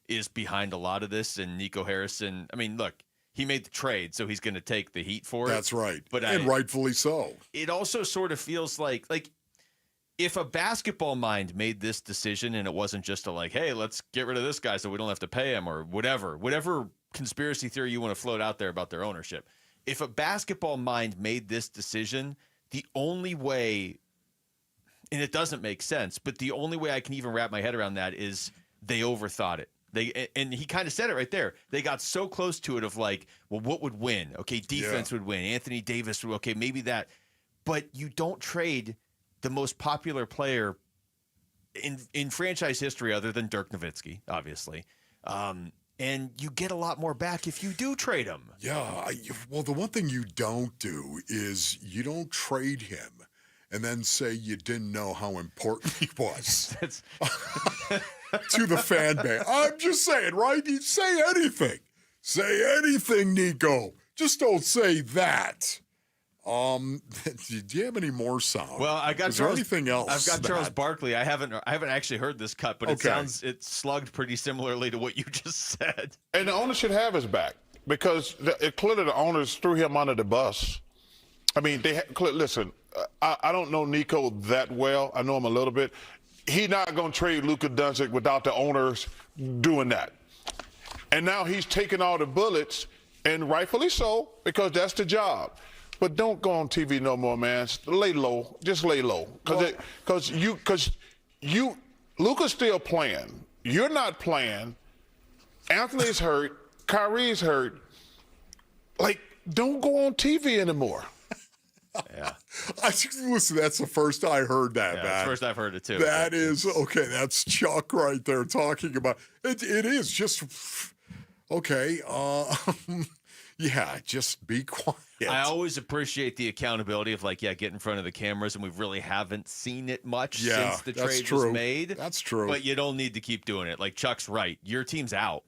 Speaker 4: is behind a lot of this, and Nico Harrison, I mean, look, he made the trade, so he's going to take the heat for it.
Speaker 1: That's right,
Speaker 4: but
Speaker 1: and rightfully so.
Speaker 4: It also sort of feels like if a basketball mind made this decision and it wasn't just a hey, let's get rid of this guy so we don't have to pay him or whatever conspiracy theory you want to float out there about their ownership. If a basketball mind made this decision, the only way, and it doesn't make sense, but the only way I can even wrap my head around that is they overthought it. And he kind of said it right there. They got so close to it of what would win? Okay, defense would win. Anthony Davis would, okay, maybe that. But you don't trade the most popular player in franchise history other than Dirk Nowitzki, obviously. And you get a lot more back if you do trade him.
Speaker 1: Yeah. Well, the one thing you don't do is you don't trade him and then say you didn't know how important he was to the fan base. I'm just saying, right? You say anything. Say anything, Nico. Just don't say that. Do you have any more sound?
Speaker 4: Well, I got
Speaker 1: Is there anything else?
Speaker 4: I've got Charles Barkley. I haven't actually heard this cut, but it's slugged pretty similarly to what you just said.
Speaker 3: And the owner should have his back because clearly the owners threw him under the bus. I mean, listen. I don't know Nico that well. I know him a little bit. He's not going to trade Luka Doncic without the owners doing that. And now he's taking all the bullets, and rightfully so, because that's the job. But don't go on TV no more, man. Lay low. Just lay low. Because Luka's still playing. You're not playing. Anthony's hurt. Kyrie's hurt. Don't go on TV anymore.
Speaker 4: Yeah.
Speaker 1: Listen, that's the first I heard that,
Speaker 4: Yeah,
Speaker 1: man.
Speaker 4: that's the first I've heard it, too.
Speaker 1: That is, okay, that's Chuck right there talking about it. It is just, okay, yeah, just be quiet.
Speaker 4: I always appreciate the accountability of get in front of the cameras, and we really haven't seen it much since the trade was made.
Speaker 1: That's true.
Speaker 4: But you don't need to keep doing it. Chuck's right. Your team's out.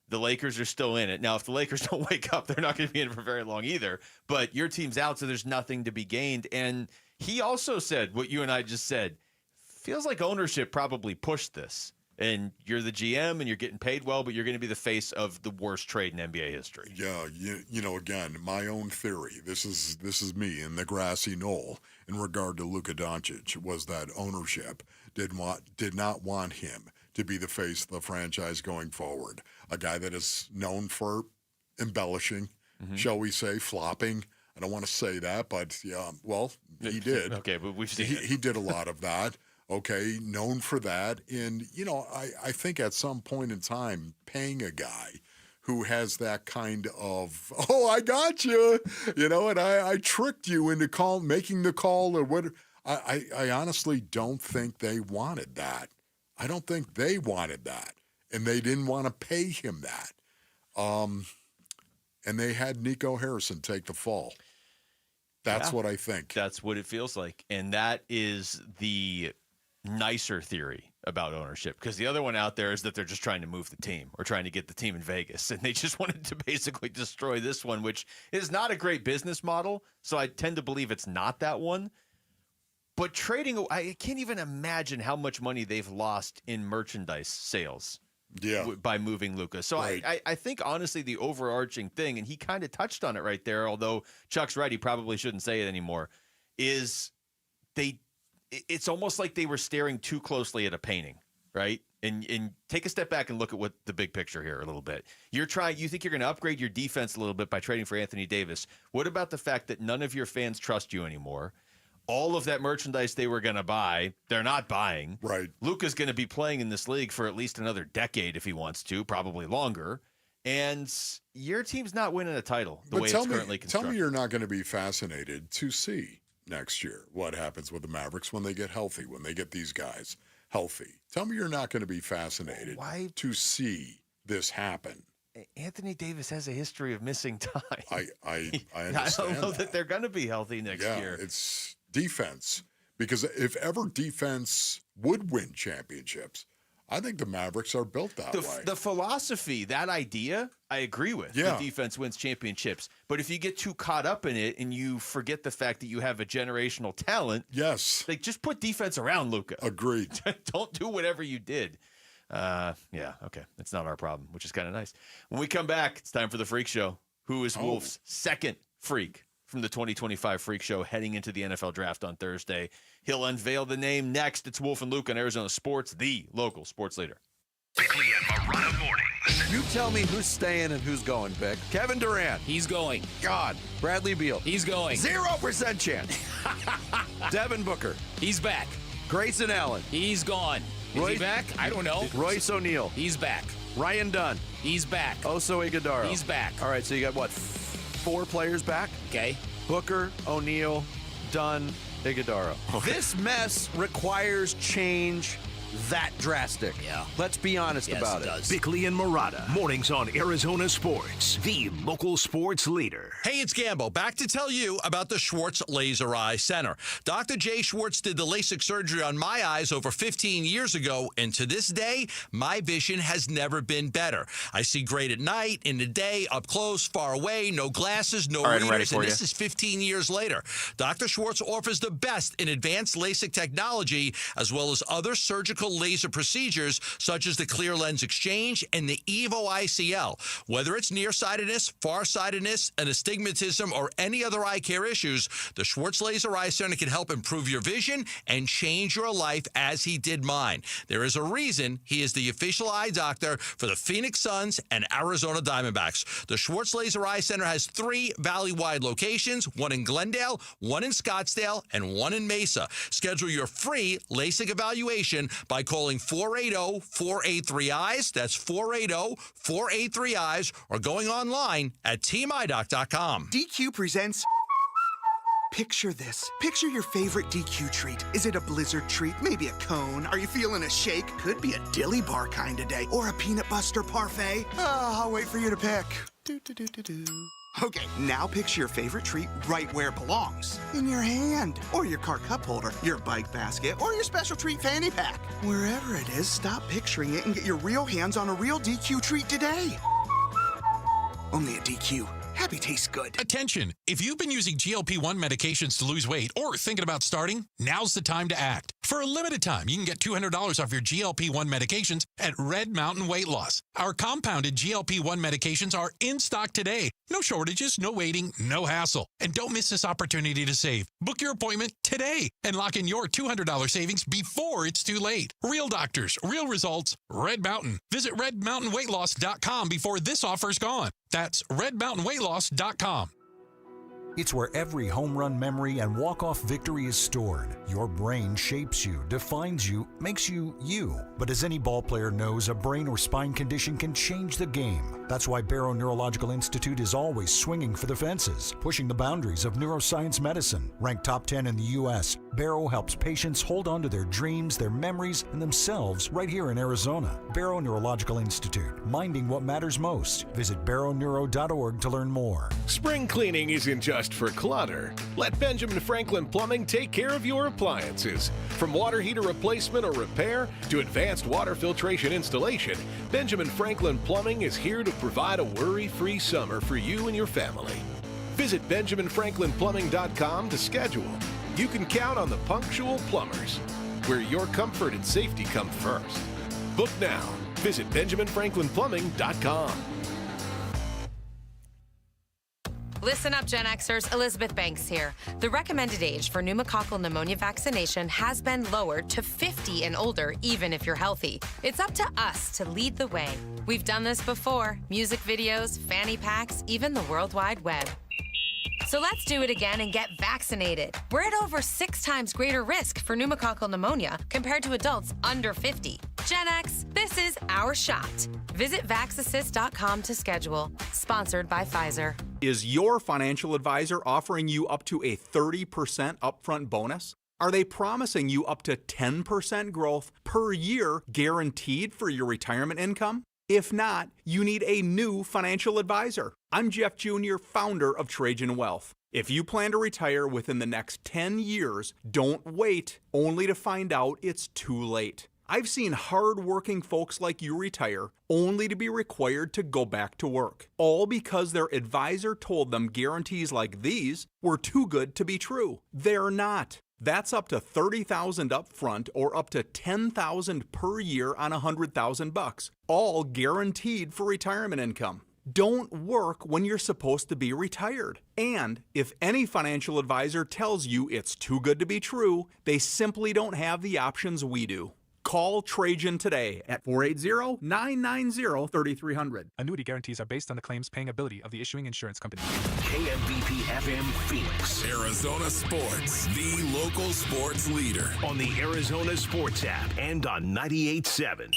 Speaker 4: The Lakers are still in it. Now, if the Lakers don't wake up, they're not going to be in it for very long either. But your team's out, so there's nothing to be gained. And he also said what you and I just said. Feels like ownership probably pushed this. And you're the GM, and you're getting paid well, but you're going to be the face of the worst trade in NBA history.
Speaker 1: Yeah, again, my own theory. This is me in the grassy knoll in regard to Luka Doncic was that ownership did not want him to be the face of the franchise going forward. A guy that is known for embellishing, shall we say, flopping. I don't want to say that, but yeah, well, he did.
Speaker 4: Okay, but we've seen it.
Speaker 1: He did a lot of that. Okay, known for that. And, I think at some point in time, paying a guy who has that kind of, I got you, and I tricked you into making the call or what. I honestly don't think they wanted that. I don't think they wanted that. And they didn't want to pay him that. And they had Nico Harrison take the fall. That's what I think.
Speaker 4: That's what it feels like. And that is the nicer theory about ownership, because the other one out there is that they're just trying to move the team or trying to get the team in Vegas, and they just wanted to basically destroy this one, which is not a great business model. So I tend to believe it's not that one. But trading, I can't even imagine how much money they've lost in merchandise sales by moving Luka. So right. I think, honestly, the overarching thing, and he kind of touched on it right there, although Chuck's right, he probably shouldn't say it anymore, is it's almost like they were staring too closely at a painting, right? And take a step back and look at what the big picture here a little bit. You think you're going to upgrade your defense a little bit by trading for Anthony Davis. What about the fact that none of your fans trust you anymore? All of that merchandise they were going to buy, they're not buying.
Speaker 1: Right.
Speaker 4: Luka's going to be playing in this league for at least another decade if he wants to, probably longer. And your team's not winning a title the way it's currently constructed.
Speaker 1: Tell me you're not going to be fascinated to see next year what happens with the Mavericks when they get healthy, when they get these guys healthy. Tell me you're not going to be fascinated to see this happen.
Speaker 4: Anthony Davis has a history of missing time.
Speaker 1: I understand.
Speaker 4: I don't know that they're going to be healthy next year.
Speaker 1: It's defense. Because if ever defense would win championships, I think the Mavericks are built that way.
Speaker 4: The philosophy, that idea, I agree with.
Speaker 1: Yeah.
Speaker 4: The defense wins championships. But if you get too caught up in it and you forget the fact that you have a generational talent,
Speaker 1: yes,
Speaker 4: like just put defense around Luka.
Speaker 1: Agreed.
Speaker 4: Don't do whatever you did. Yeah, okay. That's not our problem, which is kind of nice. When we come back, it's time for the Freak Show. Who is Wolf's second freak from the 2025 Freak Show heading into the NFL Draft on Thursday? He'll unveil the name next. It's Wolf and Luke on Arizona Sports, the local sports leader.
Speaker 17: Bickley and Marotta mornings.
Speaker 11: You tell me who's staying and who's going, Vic. Kevin Durant.
Speaker 16: He's going.
Speaker 11: God. Bradley Beal.
Speaker 16: He's going.
Speaker 11: 0% chance. Devin Booker.
Speaker 16: He's back.
Speaker 11: Grayson Allen.
Speaker 16: He's gone. Is he back? I don't know.
Speaker 11: Royce O'Neal.
Speaker 16: He's back.
Speaker 11: Ryan Dunn.
Speaker 16: He's back.
Speaker 11: Oso Ighodaro.
Speaker 16: He's back.
Speaker 11: All right, so you got what? 4 players back?
Speaker 16: Okay.
Speaker 11: Booker, O'Neal, Dunn, Ighodaro.
Speaker 16: Okay.
Speaker 11: This mess requires change that drastic.
Speaker 16: Yeah.
Speaker 11: Let's be honest about it.
Speaker 16: Does.
Speaker 17: Bickley and Marotta, mornings on Arizona Sports, the local sports leader.
Speaker 16: Hey, it's Gambo. Back to tell you about the Schwartz Laser Eye Center. Dr. Jay Schwartz did the LASIK surgery on my eyes over 15 years ago, and to this day, my vision has never been better. I see great at night, in the day, up close, far away, no glasses, no readers, and this is 15 years later. Dr. Schwartz offers the best in advanced LASIK technology, as well as other surgical laser procedures such as the clear lens exchange and the Evo ICL. Whether it's nearsightedness, farsightedness, and astigmatism, or any other eye care issues, the Schwartz Laser Eye Center can help improve your vision and change your life as he did mine. There is a reason he is the official eye doctor for the Phoenix Suns and Arizona Diamondbacks. The Schwartz Laser Eye Center has 3 valley-wide locations, one in Glendale, one in Scottsdale, and one in Mesa. Schedule your free LASIK evaluation by calling 480-483-EYES. That's 480-483-EYES, or going online at teamidoc.com.
Speaker 6: DQ presents... Picture this. Picture your favorite DQ treat. Is it a blizzard treat? Maybe a cone? Are you feeling a shake? Could be a dilly bar kind of day. Or a peanut buster parfait. I'll wait for you to pick. Okay, now picture your favorite treat right where it belongs. In your hand, or your car cup holder, your bike basket, or your special treat fanny pack. Wherever it is, stop picturing it and get your real hands on a real DQ treat today. Only at DQ. Happy tastes good.
Speaker 7: Attention! If you've been using GLP-1 medications to lose weight or thinking about starting, now's the time to act. For a limited time, you can get $200 off your GLP-1 medications at Red Mountain Weight Loss. Our compounded GLP-1 medications are in stock today. No shortages, no waiting, no hassle. And don't miss this opportunity to save. Book your appointment today and lock in your $200 savings before it's too late. Real doctors, real results, Red Mountain. Visit redmountainweightloss.com before this offer's gone. That's redmountainweightloss.com.
Speaker 10: It's where every home run memory and walk-off victory is stored. Your brain shapes you, defines you, makes you you. But as any ball player knows, a brain or spine condition can change the game. That's why Barrow Neurological Institute is always swinging for the fences, pushing the boundaries of neuroscience medicine. Ranked top 10 in the U.S., Barrow helps patients hold on to their dreams, their memories, and themselves right here in Arizona. Barrow Neurological Institute, minding what matters most. Visit barrowneuro.org to learn more.
Speaker 31: Spring cleaning isn't just for clutter. Let Benjamin Franklin Plumbing take care of your appliances. From water heater replacement or repair to advanced water filtration installation, Benjamin Franklin Plumbing is here to provide a worry-free summer for you and your family. Visit BenjaminFranklinPlumbing.com to schedule. You can count on the punctual plumbers, where your comfort and safety come first. Book now. Visit BenjaminFranklinPlumbing.com.
Speaker 14: Listen up, Gen Xers. Elizabeth Banks here. The recommended age for pneumococcal pneumonia vaccination has been lowered to 50 and older, even if you're healthy. It's up to us to lead the way. We've done this before. Music videos, fanny packs, even the World Wide Web. So let's do it again and get vaccinated. We're at over 6 times greater risk for pneumococcal pneumonia compared to adults under 50. Gen X, this is our shot. Visit VaxAssist.com to schedule. Sponsored by Pfizer.
Speaker 22: Is your financial advisor offering you up to a 30% upfront bonus? Are they promising you up to 10% growth per year guaranteed for your retirement income? If not, you need a new financial advisor. I'm Jeff Jr., founder of Trajan Wealth. If you plan to retire within the next 10 years, don't wait only to find out it's too late. I've seen hard-working folks like you retire only to be required to go back to work, all because their advisor told them guarantees like these were too good to be true. They're not. That's up to $30,000 up front or up to $10,000 per year on $100,000, all guaranteed for retirement income. Don't work when you're supposed to be retired. And if any financial advisor tells you it's too good to be true, they simply don't have the options we do. Call Trajan today at 480-990-3300.
Speaker 8: Annuity guarantees are based on the claim's paying ability of the issuing insurance company.
Speaker 17: KMBP FM Phoenix.
Speaker 12: Arizona Sports, the local sports leader.
Speaker 17: On the Arizona Sports app and on 98.7.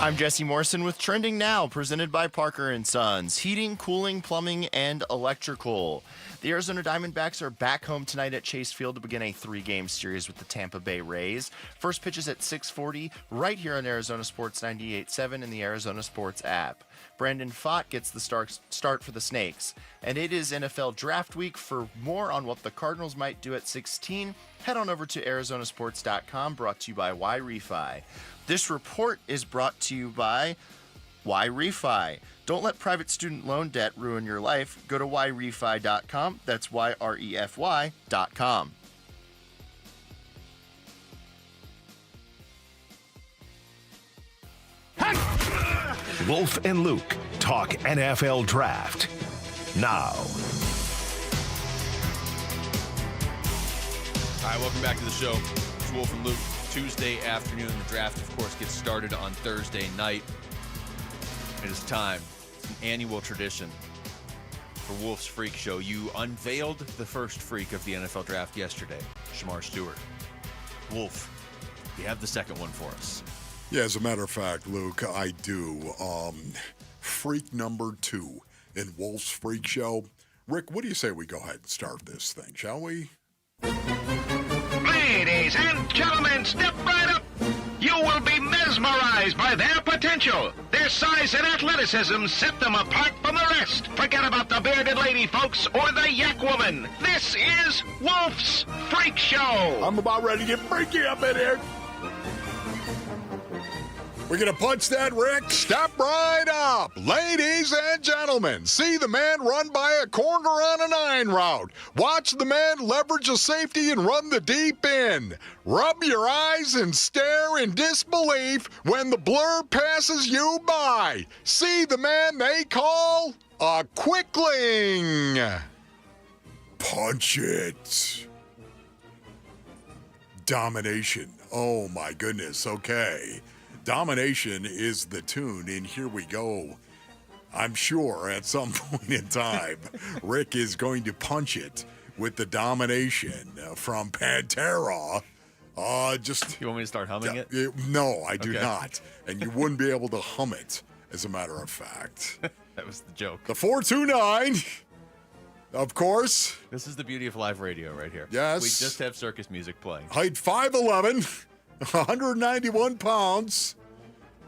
Speaker 9: I'm Jesse Morrison with Trending Now, presented by Parker & Sons. Heating, cooling, plumbing, and electrical. The Arizona Diamondbacks are back home tonight at Chase Field to begin a 3-game series with the Tampa Bay Rays. First pitch is at 6:40, right here on Arizona Sports 98.7 and the Arizona Sports app. Brandon Pfaadt gets the start for the Snakes. And it is NFL Draft Week. For more on what the Cardinals might do at 16, head on over to arizonasports.com, brought to you by Y-Refi. This report is brought to you by Y-Refi. Don't let private student loan debt ruin your life. Go to yrefi.com. That's YREFY.com.
Speaker 17: Wolf and Luke talk NFL Draft now.
Speaker 4: All right, welcome back to the show. It's Wolf and Luke. Tuesday afternoon. The draft, of course, gets started on Thursday night. It is time. It's an annual tradition for Wolf's Freak Show. You unveiled the first freak of the NFL draft yesterday, Shamar Stewart. Wolf, you have the second one for us.
Speaker 1: Yeah, as a matter of fact, Luke, I do. Freak number 2 in Wolf's Freak Show. Rick, what do you say we go ahead and start this thing, shall we?
Speaker 13: Ladies and gentlemen, step right up. You will be mesmerized by their potential. Their size and athleticism set them apart from the rest. Forget about the bearded lady, folks, or the yak woman. This is Wolf's Freak Show.
Speaker 1: I'm about ready to get freaky up in here. We're going to punch that, Rick. Step right up. Ladies and gentlemen, see the man run by a corner on a 9 route. Watch the man leverage a safety and run the deep end. Rub your eyes and stare in disbelief when the blur passes you by. See the man they call a quickling. Punch it. Domination. Oh, my goodness. Okay. Domination is the tune, and here we go. I'm sure at some point in time, Rick is going to punch it with the Domination from Pantera.
Speaker 4: You want me to start humming it?
Speaker 1: No, I do not. And you wouldn't be able to hum it, as a matter of fact.
Speaker 4: That was the joke.
Speaker 1: The 429, of course.
Speaker 4: This is the beauty of live radio right here.
Speaker 1: Yes.
Speaker 4: We just have circus music playing.
Speaker 1: Height 5'11", 191 pounds.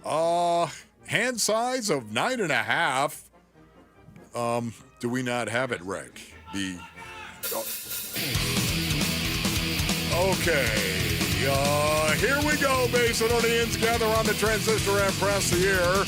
Speaker 1: Hand size of 9.5. Do we not have it, Rick? Okay. Here we go, Basinonians. Gather on the transistor and press the air.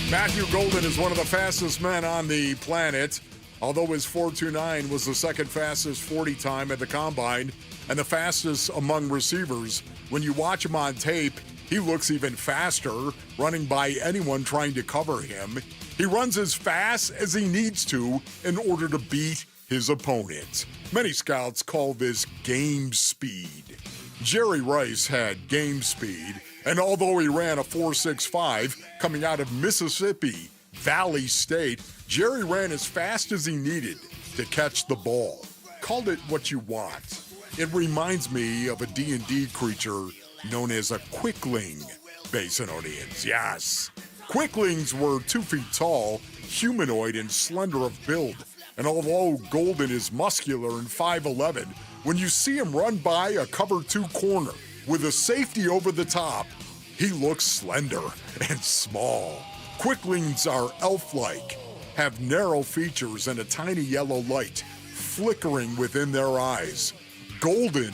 Speaker 1: Matthew Golden is one of the fastest men on the planet, although his 4.29 was the second fastest 40 time at the Combine and the fastest among receivers. When you watch him on tape, he looks even faster, running by anyone trying to cover him. He runs as fast as he needs to in order to beat his opponent. Many scouts call this game speed. Jerry Rice had game speed, and although he ran a 4.65 coming out of Mississippi Valley State, Jerry ran as fast as he needed to catch the ball. Call it what you want. It reminds me of a D&D creature known as a quickling, Basinonians. Yes. Quicklings were 2 feet tall, humanoid, and slender of build. And although Golden is muscular and 5'11", when you see him run by a cover 2 corner with a safety over the top, he looks slender and small. Quicklings are elf-like, have narrow features and a tiny yellow light flickering within their eyes. Golden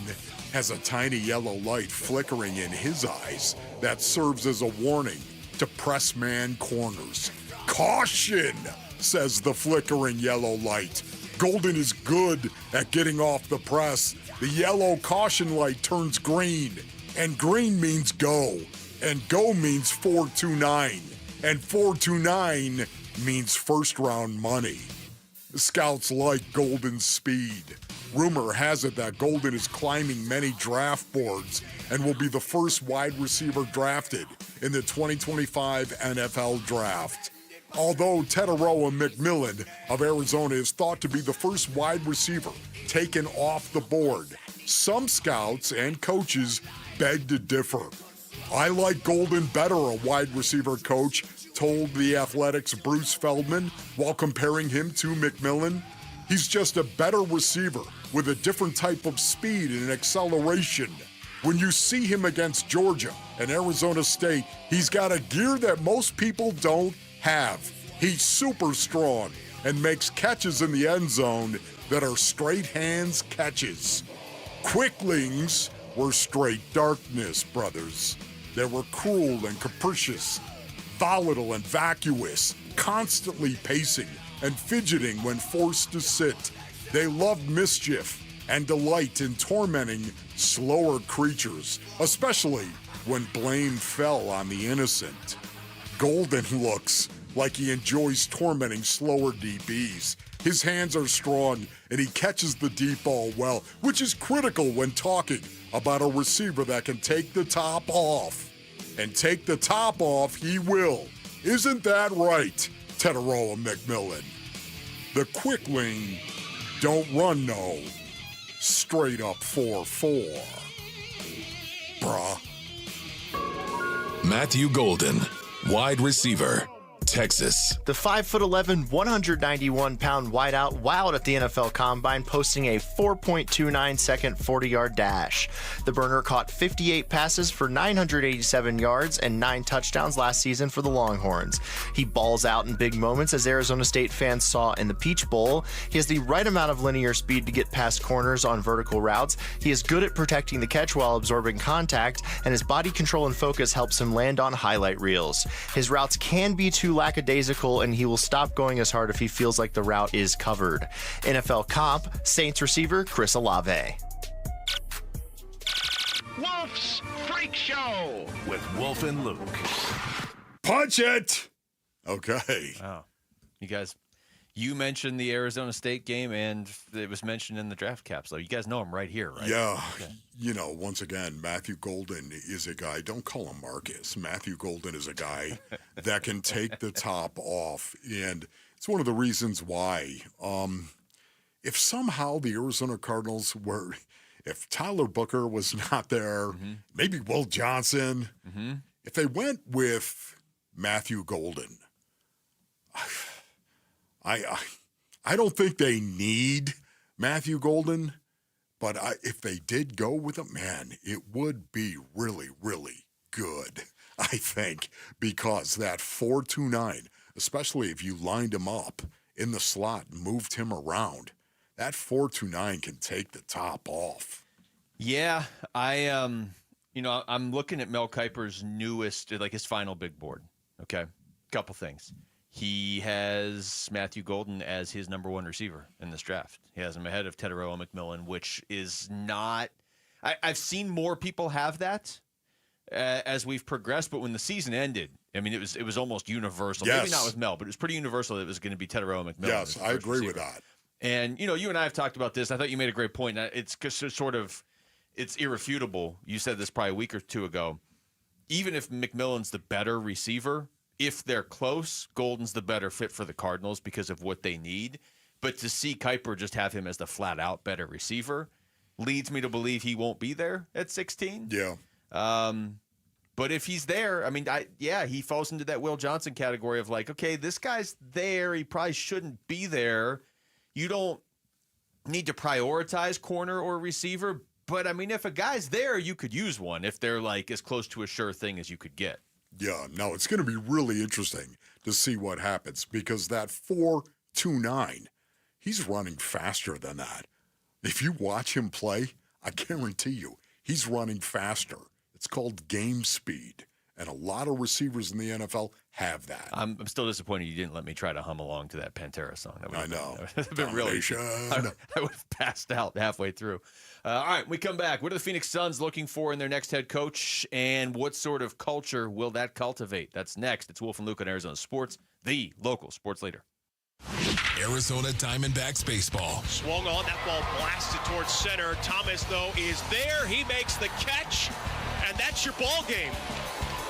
Speaker 1: has a tiny yellow light flickering in his eyes that serves as a warning to press man corners. Caution, says the flickering yellow light. Golden is good at getting off the press. The yellow caution light turns green, and green means go, and go means 429, and 429 means first round money. The scouts like Golden's speed. Rumor has it that Golden is climbing many draft boards and will be the first wide receiver drafted in the 2025 NFL Draft. Although Teteroa McMillan of Arizona is thought to be the first wide receiver taken off the board, some scouts and coaches beg to differ. I like Golden better, a wide receiver coach told The Athletic's Bruce Feldman while comparing him to McMillan. He's just a better receiver with a different type of speed and acceleration. When you see him against Georgia and Arizona State, he's got a gear that most people don't have. He's super strong and makes catches in the end zone that are straight hands catches. Quicklings were straight darkness, brothers. They were cruel and capricious, volatile and vacuous, constantly pacing and fidgeting when forced to sit. They loved mischief and delight in tormenting slower creatures, especially when blame fell on the innocent. Golden looks like he enjoys tormenting slower DBs. His hands are strong and he catches the deep ball well, which is critical when talking about a receiver that can take the top off. And take the top off he will. Isn't that right, Teteroa McMillan? The Quickling don't run no straight up 4-4. Bruh.
Speaker 12: Matthew Golden, wide receiver, Texas.
Speaker 9: The 5'11", 191-pound wideout wowed at the NFL Combine, posting a 4.29-second 40-yard dash. The burner caught 58 passes for 987 yards and 9 touchdowns last season for the Longhorns. He balls out in big moments, as Arizona State fans saw in the Peach Bowl. He has the right amount of linear speed to get past corners on vertical routes. He is good at protecting the catch while absorbing contact, and his body control and focus helps him land on highlight reels. His routes can be too lackadaisical, and he will stop going as hard if he feels like the route is covered. NFL comp, Saints receiver Chris Olave.
Speaker 13: Wolf's Freak Show
Speaker 12: with Wolf and Luke.
Speaker 1: Punch it! Okay.
Speaker 4: Wow. You guys, you mentioned the Arizona State game, and it was mentioned in the draft capsule. You guys know him right here, right?
Speaker 1: Yeah. Okay. You know, once again, Matthew Golden is a guy, don't call him Marcus. Matthew Golden is a guy that can take the top off. And it's one of the reasons why, if somehow the Arizona Cardinals were, if Tyler Booker was not there, maybe Will Johnson, if they went with Matthew Golden, I don't think they need Matthew Golden, but if they did go with him, man, it would be really, really good, I think, because that 4.29, especially if you lined him up in the slot and moved him around, that 4.29 can take the top off.
Speaker 4: Yeah, I'm looking at Mel Kiper's newest, like his final big board. Okay, couple things. He has Matthew Golden as his number one receiver in this draft. He has him ahead of Teteroa McMillan, which is not – I've seen more people have that as we've progressed, but when the season ended, I mean, it was almost universal.
Speaker 1: Yes.
Speaker 4: Maybe not with Mel, but it was pretty universal that it was going to be Teteroa McMillan.
Speaker 1: Yes, I agree with that.
Speaker 4: And, you and I have talked about this. I thought you made a great point. It's sort of – it's irrefutable. You said this probably a week or two ago. Even if McMillan's the better receiver – if they're close, Golden's the better fit for the Cardinals because of what they need. But to see Kiper just have him as the flat-out better receiver leads me to believe he won't be there at 16.
Speaker 1: Yeah.
Speaker 4: But if he's there, I mean, he falls into that Will Johnson category of like, okay, this guy's there. He probably shouldn't be there. You don't need to prioritize corner or receiver. But, I mean, if a guy's there, you could use one if they're like as close to a sure thing as you could get.
Speaker 1: Yeah, no, it's going to be really interesting to see what happens because that 4.29, he's running faster than that. If you watch him play, I guarantee you, he's running faster. It's called game speed. And a lot of receivers in the NFL have that.
Speaker 4: I'm still disappointed you didn't let me try to hum along to that Pantera song.
Speaker 1: I know.
Speaker 4: That would have been really. I would have passed out halfway through. All right, we come back. What are the Phoenix Suns looking for in their next head coach, and what sort of culture will that cultivate? That's next. It's Wolf and Luke on Arizona Sports, the local sports leader.
Speaker 12: Arizona Diamondbacks baseball.
Speaker 5: Swung on, that ball blasted towards center. Thomas, though, is there. He makes the catch, and that's your ball game.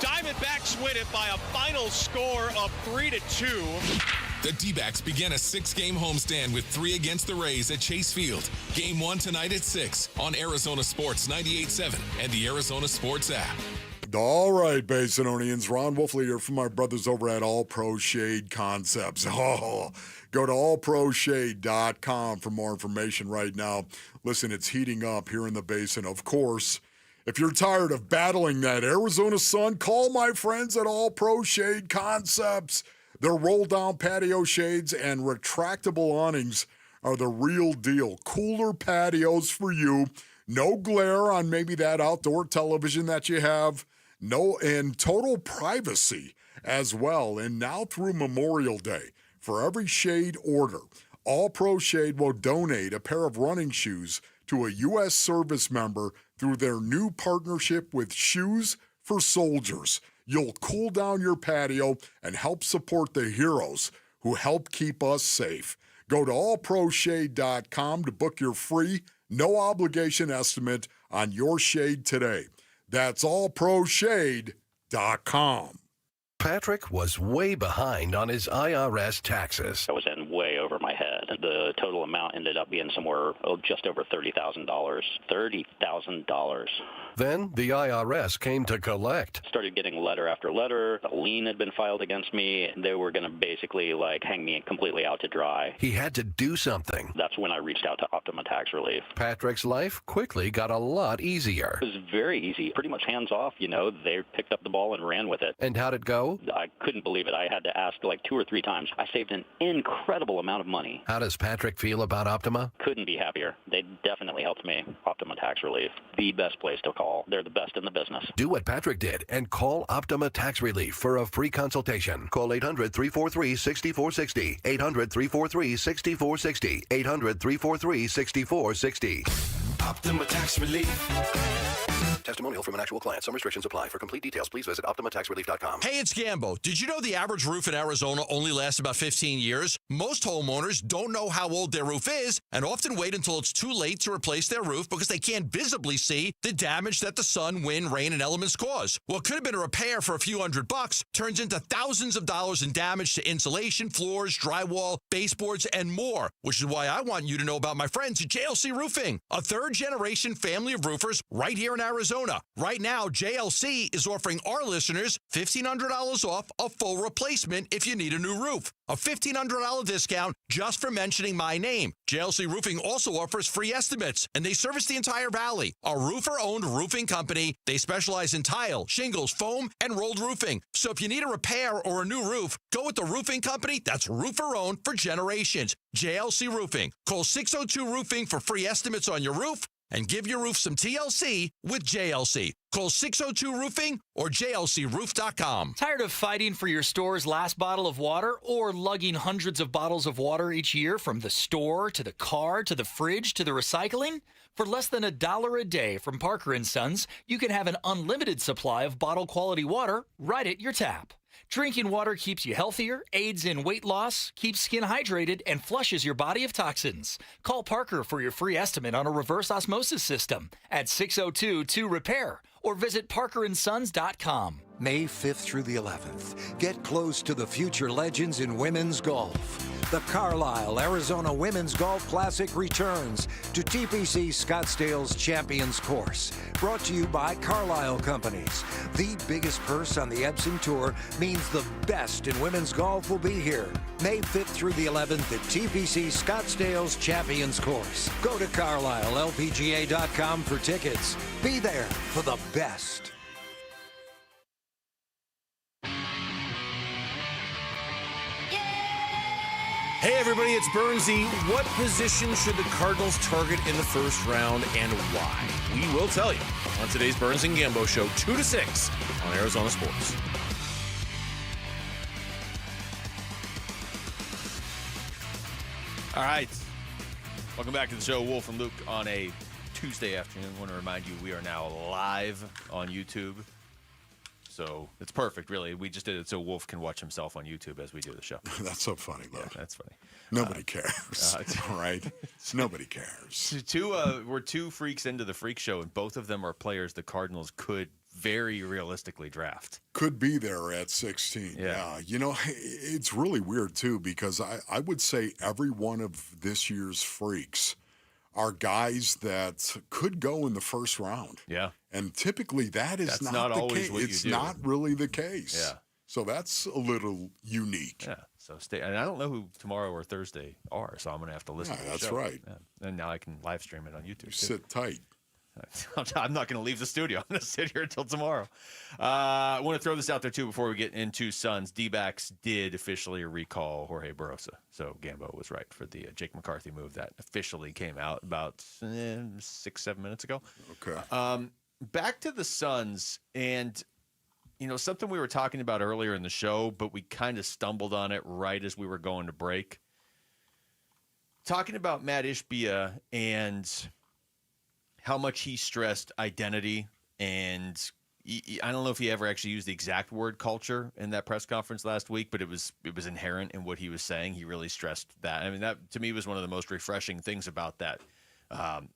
Speaker 5: Diamondbacks win it by a final score of 3-2.
Speaker 12: The D-backs begin a 6-game homestand with 3 against the Rays at Chase Field. Game 1 tonight at 6 on Arizona Sports 98.7 and the Arizona Sports app.
Speaker 1: All right, Basinonians. Ron Wolfley here from our brothers over at All Pro Shade Concepts. Oh, go to allproshade.com for more information right now. Listen, it's heating up here in the Basin. Of course, if you're tired of battling that Arizona sun, call my friends at All Pro Shade Concepts. Their roll-down patio shades and retractable awnings are the real deal. Cooler patios for you. No glare on maybe that outdoor television that you have. And total privacy as well. And now through Memorial Day, for every shade order, All Pro Shade will donate a pair of running shoes to a U.S. service member through their new partnership with Shoes for Soldiers. You'll cool down your patio and help support the heroes who help keep us safe. Go to allproshade.com to book your free, no-obligation estimate on your shade today. That's allproshade.com.
Speaker 18: Patrick was way behind on his IRS taxes.
Speaker 19: I was in way over my head. The total amount ended up being somewhere just over $30,000. $30,000.
Speaker 18: Then the IRS came to collect.
Speaker 19: Started getting letter after letter. A lien had been filed against me. They were going to basically hang me completely out to dry.
Speaker 18: He had to do something.
Speaker 19: That's when I reached out to Optima Tax Relief.
Speaker 18: Patrick's life quickly got a lot easier.
Speaker 19: It was very easy. Pretty much hands off, They picked up the ball and ran with it.
Speaker 18: And how'd it go?
Speaker 19: I couldn't believe it. I had to ask 2 or 3 times. I saved an incredible amount of money.
Speaker 18: How does Patrick feel about Optima?
Speaker 19: Couldn't be happier. They definitely helped me. Optima Tax Relief, the best place to call. They're the best in the business.
Speaker 18: Do what Patrick did and call Optima Tax Relief for a free consultation. Call 800-343-6460. 800-343-6460. 800-343-6460.
Speaker 20: Optima Tax Relief.
Speaker 18: Testimonial from an actual client. Some restrictions apply. For complete details, please visit OptimaTaxRelief.com.
Speaker 16: Hey, it's Gambo. Did you know the average roof in Arizona only lasts about 15 years? Most homeowners don't know how old their roof is and often wait until it's too late to replace their roof because they can't visibly see the damage that the sun, wind, rain, and elements cause. What could have been a repair for a few $100 turns into thousands of dollars in damage to insulation, floors, drywall, baseboards, and more, which is why I want you to know about my friends at JLC Roofing, a third-generation family of roofers right here in Arizona. Right now, JLC is offering our listeners $1,500 off a full replacement if you need a new roof. A $1,500 discount just for mentioning my name. JLC Roofing also offers free estimates, and they service the entire valley. A roofer-owned roofing company. They specialize in tile, shingles, foam, and rolled roofing. So if you need a repair or a new roof, go with the roofing company that's roofer-owned for generations. JLC Roofing. Call 602-ROOFING for free estimates on your roof. And give your roof some TLC with JLC. Call 602-ROOFING or jlcroof.com.
Speaker 24: Tired of fighting for your store's last bottle of water or lugging hundreds of bottles of water each year from the store to the car to the fridge to the recycling? For less than $1 a day from Parker & Sons, you can have an unlimited supply of bottle-quality water right at your tap. Drinking water keeps you healthier, aids in weight loss, keeps skin hydrated, and flushes your body of toxins. Call Parker for your free estimate on a reverse osmosis system at 602-2-REPAIR or visit parkerandsons.com.
Speaker 10: May 5th through the 11th, get close to the future legends in women's golf. The Carlisle Arizona Women's Golf Classic returns to TPC Scottsdale's Champions Course. Brought to you by Carlisle Companies. The biggest purse on the Epson Tour means the best in women's golf will be here. May 5th through the 11th at TPC Scottsdale's Champions Course. Go to CarlisleLPGA.com for tickets. Be there for the best.
Speaker 11: Hey, everybody, it's Bernsey. What position should the Cardinals target in the first round and why? We will tell you on today's Burns and Gambo Show, 2 to 6 on Arizona Sports.
Speaker 4: All right. Welcome back to the show, Wolf and Luke, on a Tuesday afternoon. I want to remind you we are now live on YouTube. So it's perfect, really. We just did it so Wolf can watch himself on YouTube as we do the show.
Speaker 1: That's so funny, Luke.
Speaker 4: Yeah, that's funny.
Speaker 1: Nobody cares, right? Nobody cares.
Speaker 4: We're two freaks into the freak show, and both of them are players the Cardinals could very realistically draft.
Speaker 1: Could be there at 16. Yeah. You know, it's really weird, too, because I would say every one of this year's freaks are guys that could go in the first round.
Speaker 4: Yeah.
Speaker 1: And typically that's not the
Speaker 4: always
Speaker 1: case.
Speaker 4: What
Speaker 1: it's
Speaker 4: you do.
Speaker 1: not really the case.
Speaker 4: Yeah.
Speaker 1: So that's a little unique.
Speaker 4: Yeah. So stay. And I don't know who tomorrow or Thursday are, so I'm going to have to listen to the
Speaker 1: that's
Speaker 4: show.
Speaker 1: right.
Speaker 4: Yeah. And now I can live stream it on YouTube. Too.
Speaker 1: Sit tight.
Speaker 4: I'm not going to leave the studio. I'm going to sit here until tomorrow. I want to throw this out there, too, before we get into Suns. D-backs did officially recall Jorge Barrosa. So Gambo was right for the Jake McCarthy move that officially came out about 6-7 minutes ago.
Speaker 1: Okay.
Speaker 4: Back to the Suns, and, you know, something we were talking about earlier in the show, but we kind of stumbled on it right as we were going to break. Talking about Matt Ishbia and how much he stressed identity, and I don't know if he ever actually used the exact word culture in that press conference last week, but it was inherent in what he was saying. He really stressed that. I mean, that to me was one of the most refreshing things about that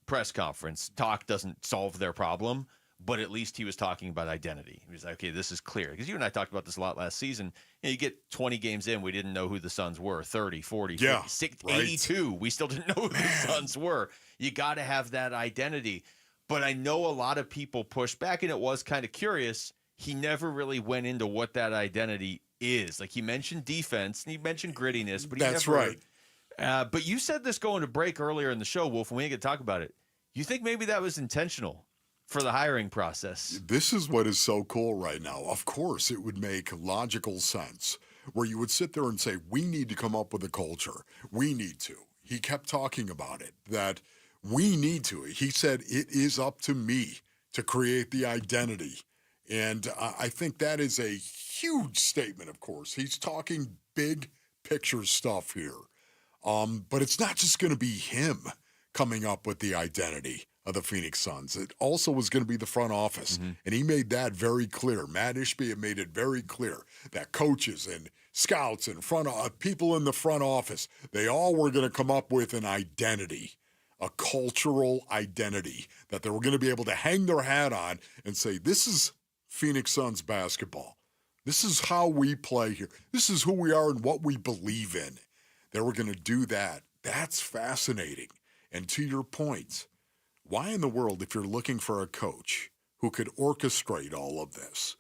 Speaker 4: press conference. Talk doesn't solve their problem, but at least he was talking about identity. He was like, okay, this is clear. Because you and I talked about this a lot last season. You get 20 games in, we didn't know who the Suns were. 30, 40, 50, 60,
Speaker 1: right.
Speaker 4: 82. We still didn't know who the Suns were. You got to have that identity. But I know a lot of people push back, and it was kind of curious. He never really went into what that identity is. Like, he mentioned defense, and he mentioned grittiness. But
Speaker 1: That's
Speaker 4: never,
Speaker 1: right.
Speaker 4: But you said this going to break earlier in the show, Wolf, and we didn't get to talk about it. You think maybe that was intentional for the hiring process?
Speaker 1: This is what is so cool right now. Of course, it would make logical sense where you would sit there and say, we need to come up with a culture. We need to. He kept talking about it, that we need to. He said, it is up to me to create the identity. And I think that is a huge statement, of course. He's talking big picture stuff here. But it's not just going to be him coming up with the identity of the Phoenix Suns. It also was going to be the front office. Mm-hmm. And he made that very clear. Matt Ishbia made it very clear that coaches and scouts and people in the front office, they all were going to come up with an identity, a cultural identity that they were going to be able to hang their hat on and say, this is Phoenix Suns basketball. This is how we play here. This is who we are and what we believe in. They were going to do that. That's fascinating. And to your point, why in the world, if you're looking for a coach who could orchestrate all of this,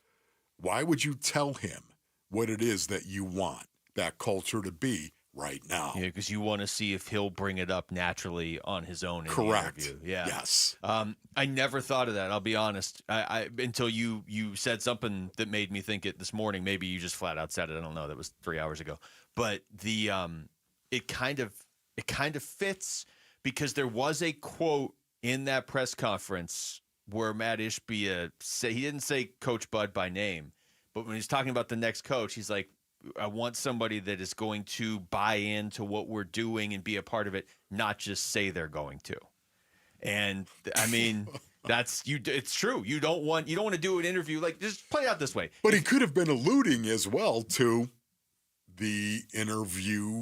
Speaker 1: why would you tell him what it is that you want that culture to be right now?
Speaker 4: Yeah, because you want to see if he'll bring it up naturally on his own in
Speaker 1: Correct.
Speaker 4: the interview. Yeah.
Speaker 1: Yes.
Speaker 4: I never thought of that, I'll be honest. I until you said something that made me think it this morning. Maybe you just flat out said it. I don't know. That was 3 hours ago. But the it kind of fits because there was a quote in that press conference where Matt Ishbia said, he didn't say Coach Bud by name, but when he's talking about the next coach, he's like, I want somebody that is going to buy into what we're doing and be a part of it, not just say they're going to. And I mean, it's true. You don't want to do an interview like, just play it out this way.
Speaker 1: But he could have been alluding as well to the interview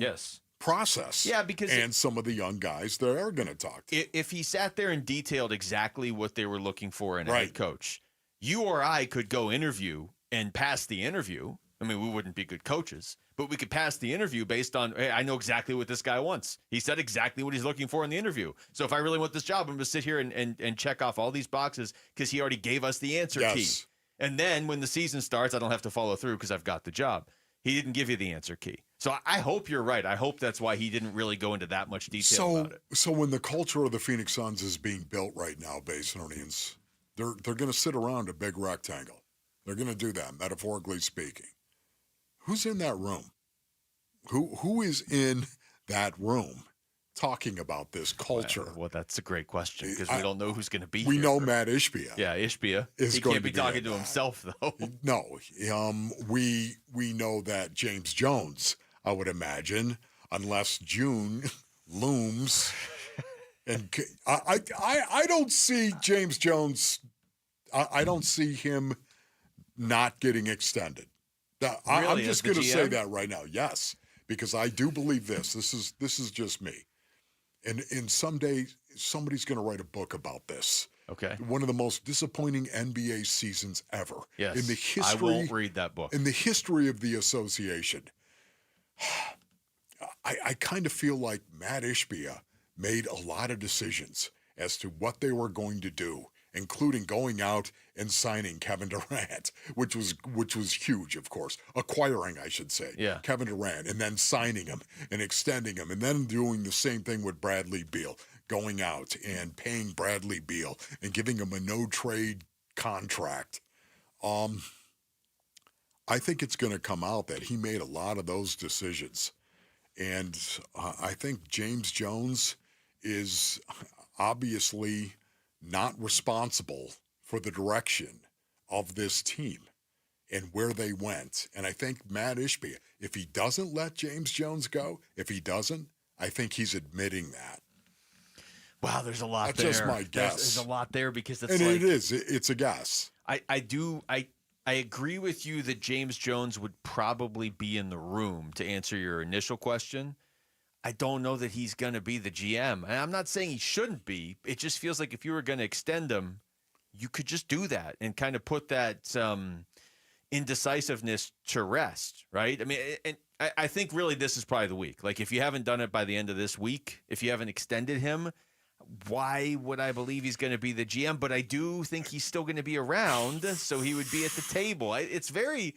Speaker 1: process.
Speaker 4: Yeah, because
Speaker 1: and some of the young guys that are going to talk to.
Speaker 4: If he sat there and detailed exactly what they were looking for in a head coach, you or I could go interview and pass the interview. I mean, we wouldn't be good coaches, but we could pass the interview based on, hey, I know exactly what this guy wants. He said exactly what he's looking for in the interview. So if I really want this job, I'm going to sit here and check off all these boxes because he already gave us the answer key. And then when the season starts, I don't have to follow through because I've got the job. He didn't give you the answer key. So I hope you're right. I hope that's why he didn't really go into that much detail about it.
Speaker 1: So when the culture of the Phoenix Suns is being built right now, Basinonians, they're going to sit around a big rectangle. They're going to do that, metaphorically speaking. Who's in that room? Who is in that room talking about this culture?
Speaker 4: Well, that's a great question because we don't know who's going to be
Speaker 1: We
Speaker 4: here.
Speaker 1: know Matt Ishbia.
Speaker 4: Yeah, Ishbia.
Speaker 1: Is
Speaker 4: He
Speaker 1: going
Speaker 4: can't be
Speaker 1: to be
Speaker 4: talking
Speaker 1: in
Speaker 4: to
Speaker 1: that.
Speaker 4: himself, though.
Speaker 1: No. We know that James Jones, I would imagine, unless June looms. And I don't see James Jones. I don't see him not getting extended. I'm
Speaker 4: Really,
Speaker 1: just
Speaker 4: as the
Speaker 1: going to say
Speaker 4: GM?
Speaker 1: that right now. Yes, because I do believe this. This is just me. And someday somebody's going to write a book about this.
Speaker 4: Okay.
Speaker 1: One of the most disappointing NBA seasons ever.
Speaker 4: Yes.
Speaker 1: In the history,
Speaker 4: I won't read that book.
Speaker 1: In the history of the association. I kind of feel like Matt Ishbia made a lot of decisions as to what they were going to do, including going out and signing Kevin Durant, which was huge, of course. Acquiring, I should say, Kevin Durant, and then signing him and extending him, and then doing the same thing with Bradley Beal, going out and paying Bradley Beal and giving him a no-trade contract. I think it's going to come out that he made a lot of those decisions. And I think James Jones is obviously not responsible for the direction of this team and where they went. And I think Matt Ishbia, if he doesn't let James Jones go, I think he's admitting that.
Speaker 4: Wow, there's a lot
Speaker 1: That's
Speaker 4: there.
Speaker 1: just my guess.
Speaker 4: There's a lot there because it's
Speaker 1: and
Speaker 4: like...
Speaker 1: it is. It's a guess.
Speaker 4: I agree with you that James Jones would probably be in the room to answer your initial question. I don't know that he's going to be the GM. And I'm not saying he shouldn't be. It just feels like if you were going to extend him, you could just do that and kind of put that indecisiveness to rest, right? I mean, and I think really this is probably the week. Like if you haven't done it by the end of this week, if you haven't extended him, why would I believe he's going to be the GM? But I do think he's still going to be around, so he would be at the table. It's very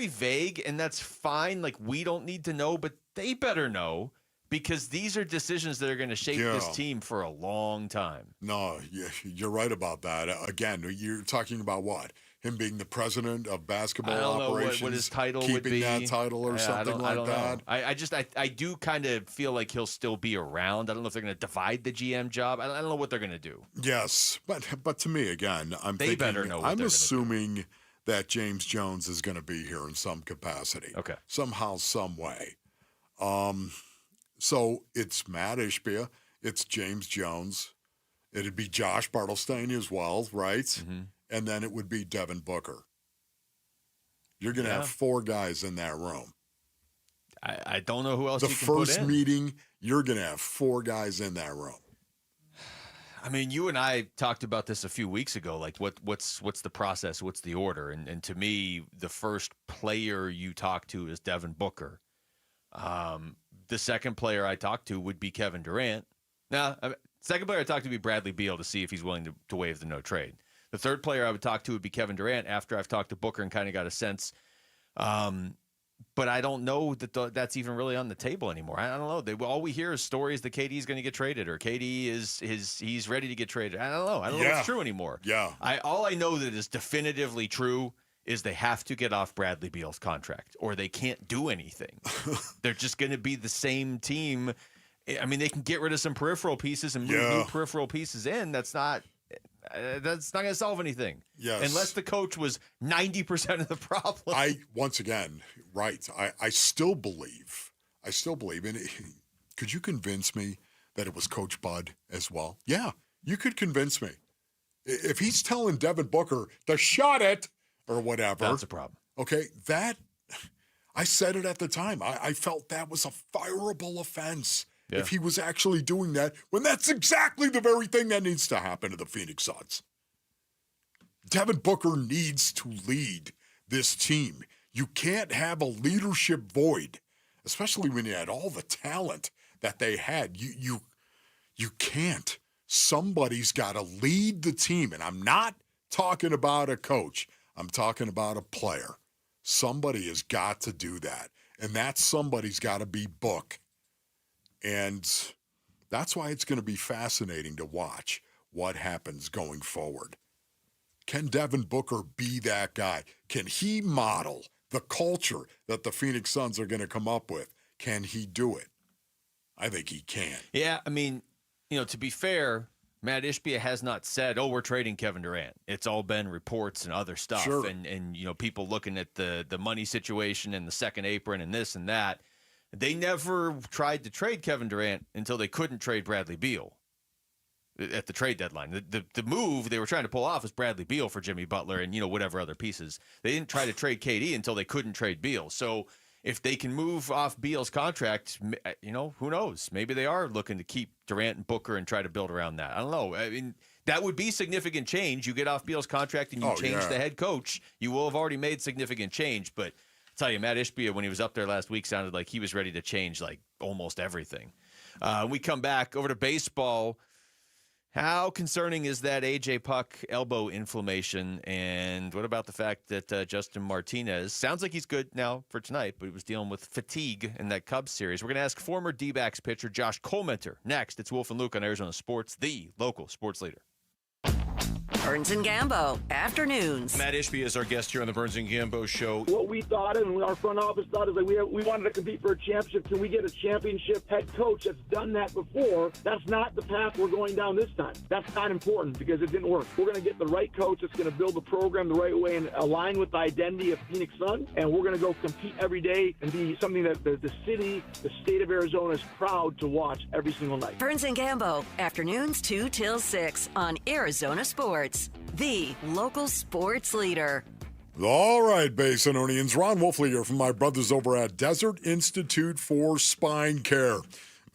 Speaker 4: vague, and that's fine. Like we don't need to know, but they better know because these are decisions that are going to shape this team for a long time.
Speaker 1: No, you're right about that. Again, you're talking about what? Him being the president of basketball operations,
Speaker 4: what his title
Speaker 1: keeping
Speaker 4: would be.
Speaker 1: that title or something like that.
Speaker 4: I do kind of feel like he'll still be around. I don't know if they're going to divide the GM job. I don't know what they're going to do.
Speaker 1: Yes, but to me, again,
Speaker 4: better know what
Speaker 1: I'm
Speaker 4: they're
Speaker 1: assuming that James Jones is going to be here in some capacity.
Speaker 4: Okay.
Speaker 1: Somehow, some way. So it's Matt Ishbia. It's James Jones. It'd be Josh Bartlestein as well, right? Mm-hmm. And then it would be Devin Booker. You're going to have 4 guys in that room.
Speaker 4: I don't know who else you can put in.
Speaker 1: The first meeting, you're going to have 4 guys in that room.
Speaker 4: I mean, you and I talked about this a few weeks ago. Like, what's the process? What's the order? And to me, the first player you talk to is Devin Booker. The second player I talked to would be Kevin Durant. Now, second player I talked to would be Bradley Beal to see if he's willing to waive the no trade. The third player I would talk to would be Kevin Durant after I've talked to Booker and kind of got a sense. But I don't know that that's even really on the table anymore. I don't know. All we hear is stories that KD is going to get traded or KD he's ready to get traded. I don't know. I don't know what's true anymore.
Speaker 1: Yeah.
Speaker 4: All I know that is definitively true is they have to get off Bradley Beal's contract or they can't do anything. They're just going to be the same team. I mean, they can get rid of some peripheral pieces and move new peripheral pieces in. That's not going to solve anything.
Speaker 1: Yes.
Speaker 4: Unless the coach was 90% of the problem.
Speaker 1: Once again, right. I still believe, and could you convince me that it was Coach Bud as well? Yeah, you could convince me. If he's telling Devin Booker to shut it or whatever.
Speaker 4: That's a problem.
Speaker 1: Okay, I said it at the time. I felt that was a fireable offense. Yeah. If he was actually doing that, when that's exactly the very thing that needs to happen to the Phoenix Suns. Devin Booker needs to lead this team. You can't have a leadership void, especially when you had all the talent that they had. You can't. Somebody's got to lead the team, and I'm not talking about a coach. I'm talking about a player. Somebody has got to do that, and that somebody's got to be Book. And that's why it's going to be fascinating to watch what happens going forward. Can Devin Booker be that guy? Can he model the culture that the Phoenix Suns are going to come up with? Can he do it? I think he can.
Speaker 4: Yeah, I mean, to be fair, Matt Ishbia has not said, we're trading Kevin Durant. It's all been reports and other stuff.
Speaker 1: Sure.
Speaker 4: And people looking at the money situation and the second apron and this and that. They never tried to trade Kevin Durant until they couldn't trade Bradley Beal at the trade deadline. The move they were trying to pull off was Bradley Beal for Jimmy Butler and, whatever other pieces. They didn't try to trade KD until they couldn't trade Beal. So if they can move off Beal's contract, who knows? Maybe they are looking to keep Durant and Booker and try to build around that. I don't know. I mean, that would be significant change. You get off Beal's contract and you change the head coach. You will have already made significant change. But I'll tell you, Matt Ishbia, when he was up there last week, sounded like he was ready to change like almost everything. We come back over to baseball. How concerning is that A.J. Puck elbow inflammation? And what about the fact that Justin Martinez, sounds like he's good now for tonight, but he was dealing with fatigue in that Cubs series. We're going to ask former D-backs pitcher Josh Colmenter next. It's Wolf and Luke on Arizona Sports, the local sports leader.
Speaker 2: Burns and Gambo, afternoons.
Speaker 11: Matt Ishbia is our guest here on the Burns and Gambo show.
Speaker 3: What we thought and our front office thought is like we wanted to compete for a championship. Can we get a championship head coach that's done that before? That's not the path we're going down this time. That's not important because it didn't work. We're going to get the right coach that's going to build the program the right way and align with the identity of Phoenix Suns, and we're going to go compete every day and be something that the city, the state of Arizona is proud to watch every single night.
Speaker 2: Burns and Gambo, afternoons 2 till 6 on Arizona Sports, the local sports leader.
Speaker 1: All right, Basinonians. Ron Wolfley here from my brothers over at Desert Institute for Spine Care.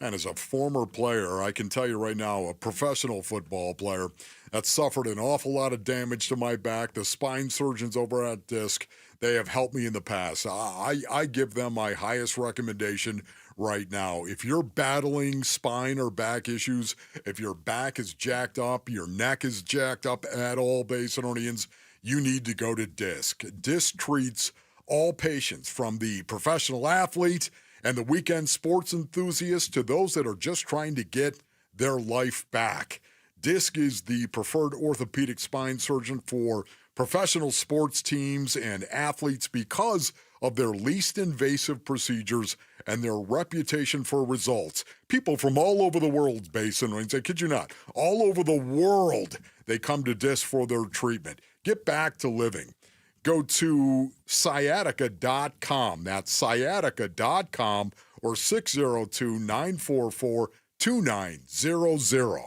Speaker 1: And as a former player, I can tell you right now, a professional football player that suffered an awful lot of damage to my back. The spine surgeons over at Disc, they have helped me in the past. I give them my highest recommendation right now. If you're battling spine or back issues, if your back is jacked up, your neck is jacked up at all, Basinonians, you need to go to Disc. Disc treats all patients, from the professional athlete and the weekend sports enthusiast to those that are just trying to get their life back. Disc is the preferred orthopedic spine surgeon for professional sports teams and athletes because of their least invasive procedures and their reputation for results. People from all over the world, Basinonians, I kid you not, all over the world, they come to Disc for their treatment. Get back to living. Go to sciatica.com. That's sciatica.com or 602-944-2900.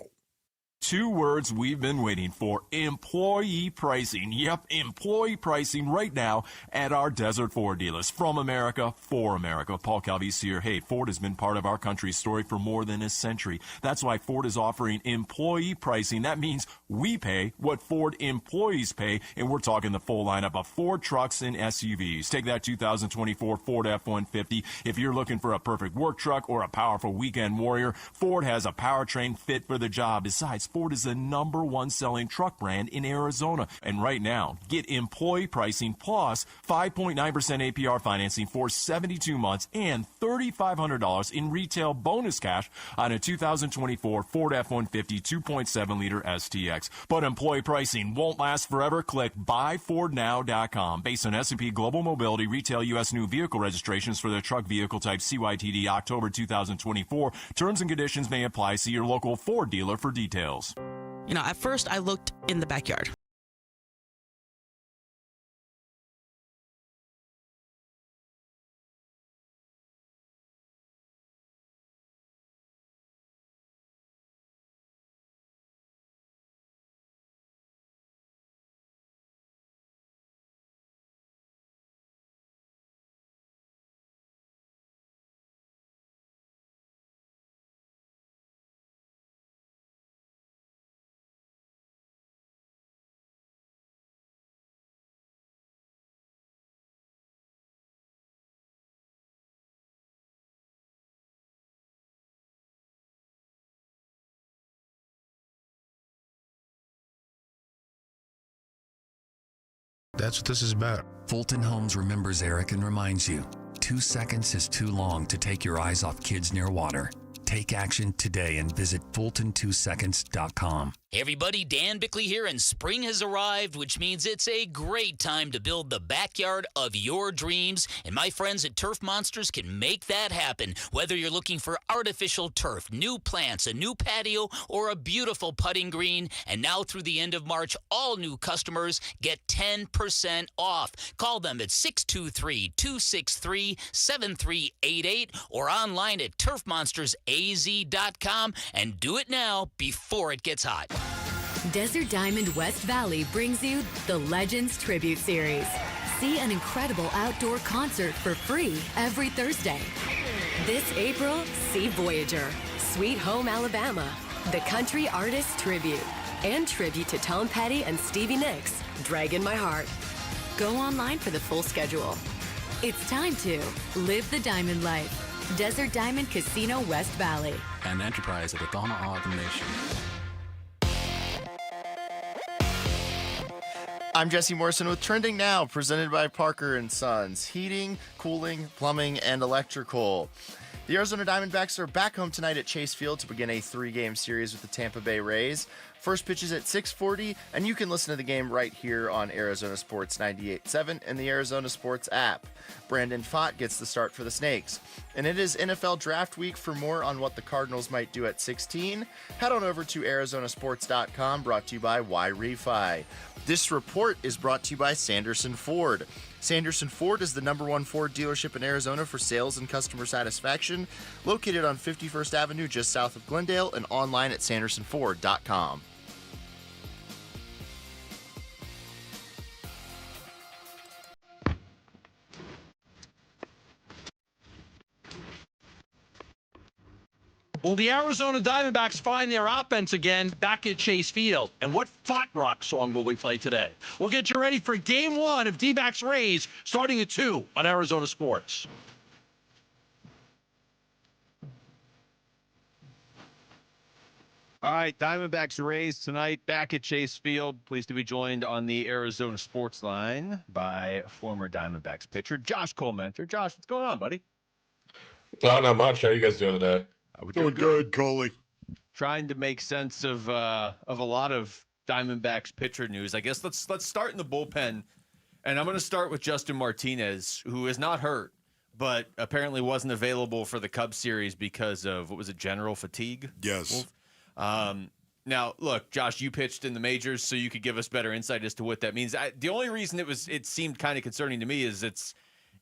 Speaker 15: 2 words we've been waiting for: employee pricing. Yep, employee pricing right now at our Desert Ford dealers. From America, for America. Paul Calvise here. Hey, Ford has been part of our country's story for more than a century. That's why Ford is offering employee pricing. That means we pay what Ford employees pay, and we're talking the full lineup of Ford trucks and SUVs. Take that 2024 Ford F-150. If you're looking for a perfect work truck or a powerful weekend warrior, Ford has a powertrain fit for the job. Besides, Ford is the #1 selling truck brand in Arizona. And right now, get employee pricing plus 5.9% APR financing for 72 months and $3,500 in retail bonus cash on a 2024 Ford F-150 2.7-liter STX. But employee pricing won't last forever. Click buyfordnow.com. Based on S&P Global Mobility retail U.S. new vehicle registrations for the truck vehicle type CYTD October 2024. Terms and conditions may apply. See your local Ford dealer for details.
Speaker 21: At first I looked in the backyard.
Speaker 23: That's what this is about.
Speaker 25: Fulton Homes remembers Eric and reminds you, 2 seconds is too long to take your eyes off kids near water. Take action today and visit Fulton2seconds.com.
Speaker 6: Hey everybody, Dan Bickley here, and spring has arrived, which means it's a great time to build the backyard of your dreams, and my friends at Turf Monsters can make that happen. Whether you're looking for artificial turf, new plants, a new patio, or a beautiful putting green, and now through the end of March, all new customers get 10% off. Call them at 623-263-7388 or online at turfmonstersaz.com, and do it now before it gets hot.
Speaker 7: Desert Diamond West Valley brings you the Legends Tribute Series. See an incredible outdoor concert for free every Thursday. This April, see Voyager, Sweet Home Alabama, the Country Artist Tribute, and tribute to Tom Petty and Stevie Nicks, Drag in My Heart. Go online for the full schedule. It's time to live the diamond life. Desert Diamond Casino West Valley.
Speaker 25: An enterprise of the Donna Ogden Nation.
Speaker 9: I'm Jesse Morrison with Trending Now, presented by Parker & Sons. Heating, cooling, plumbing, and electrical. The Arizona Diamondbacks are back home tonight at Chase Field to begin a 3-game series with the Tampa Bay Rays. First pitch is at 6:40, and you can listen to the game right here on Arizona Sports 98.7 and the Arizona Sports app. Brandon Pfaadt gets the start for the Snakes. And it is NFL Draft Week. For more on what the Cardinals might do at 16, head on over to arizonasports.com, brought to you by Y-Refi. This report is brought to you by Sanderson Ford. Sanderson Ford is the #1 Ford dealership in Arizona for sales and customer satisfaction, located on 51st Avenue just south of Glendale, and online at sandersonford.com.
Speaker 16: Well, the Arizona Diamondbacks find their offense again back at Chase Field. And what flat rock song will we play today? We'll get you ready for Game 1 of D-backs Rays starting at 2 on Arizona Sports.
Speaker 4: All right, Diamondbacks Rays tonight back at Chase Field. Pleased to be joined on the Arizona Sports line by former Diamondbacks pitcher Josh Colmenter. Josh, what's going on, buddy?
Speaker 8: Not much. How you guys doing today?
Speaker 1: We're doing good, Coley.
Speaker 4: Trying to make sense of a lot of Diamondbacks pitcher news. I guess let's start in the bullpen, and I'm going to start with Justin Martinez, who is not hurt, but apparently wasn't available for the Cubs series because of, what was it, general fatigue?
Speaker 1: Yes.
Speaker 4: Now, look, Josh, you pitched in the majors, so you could give us better insight as to what that means. The only reason it seemed kind of concerning to me is it's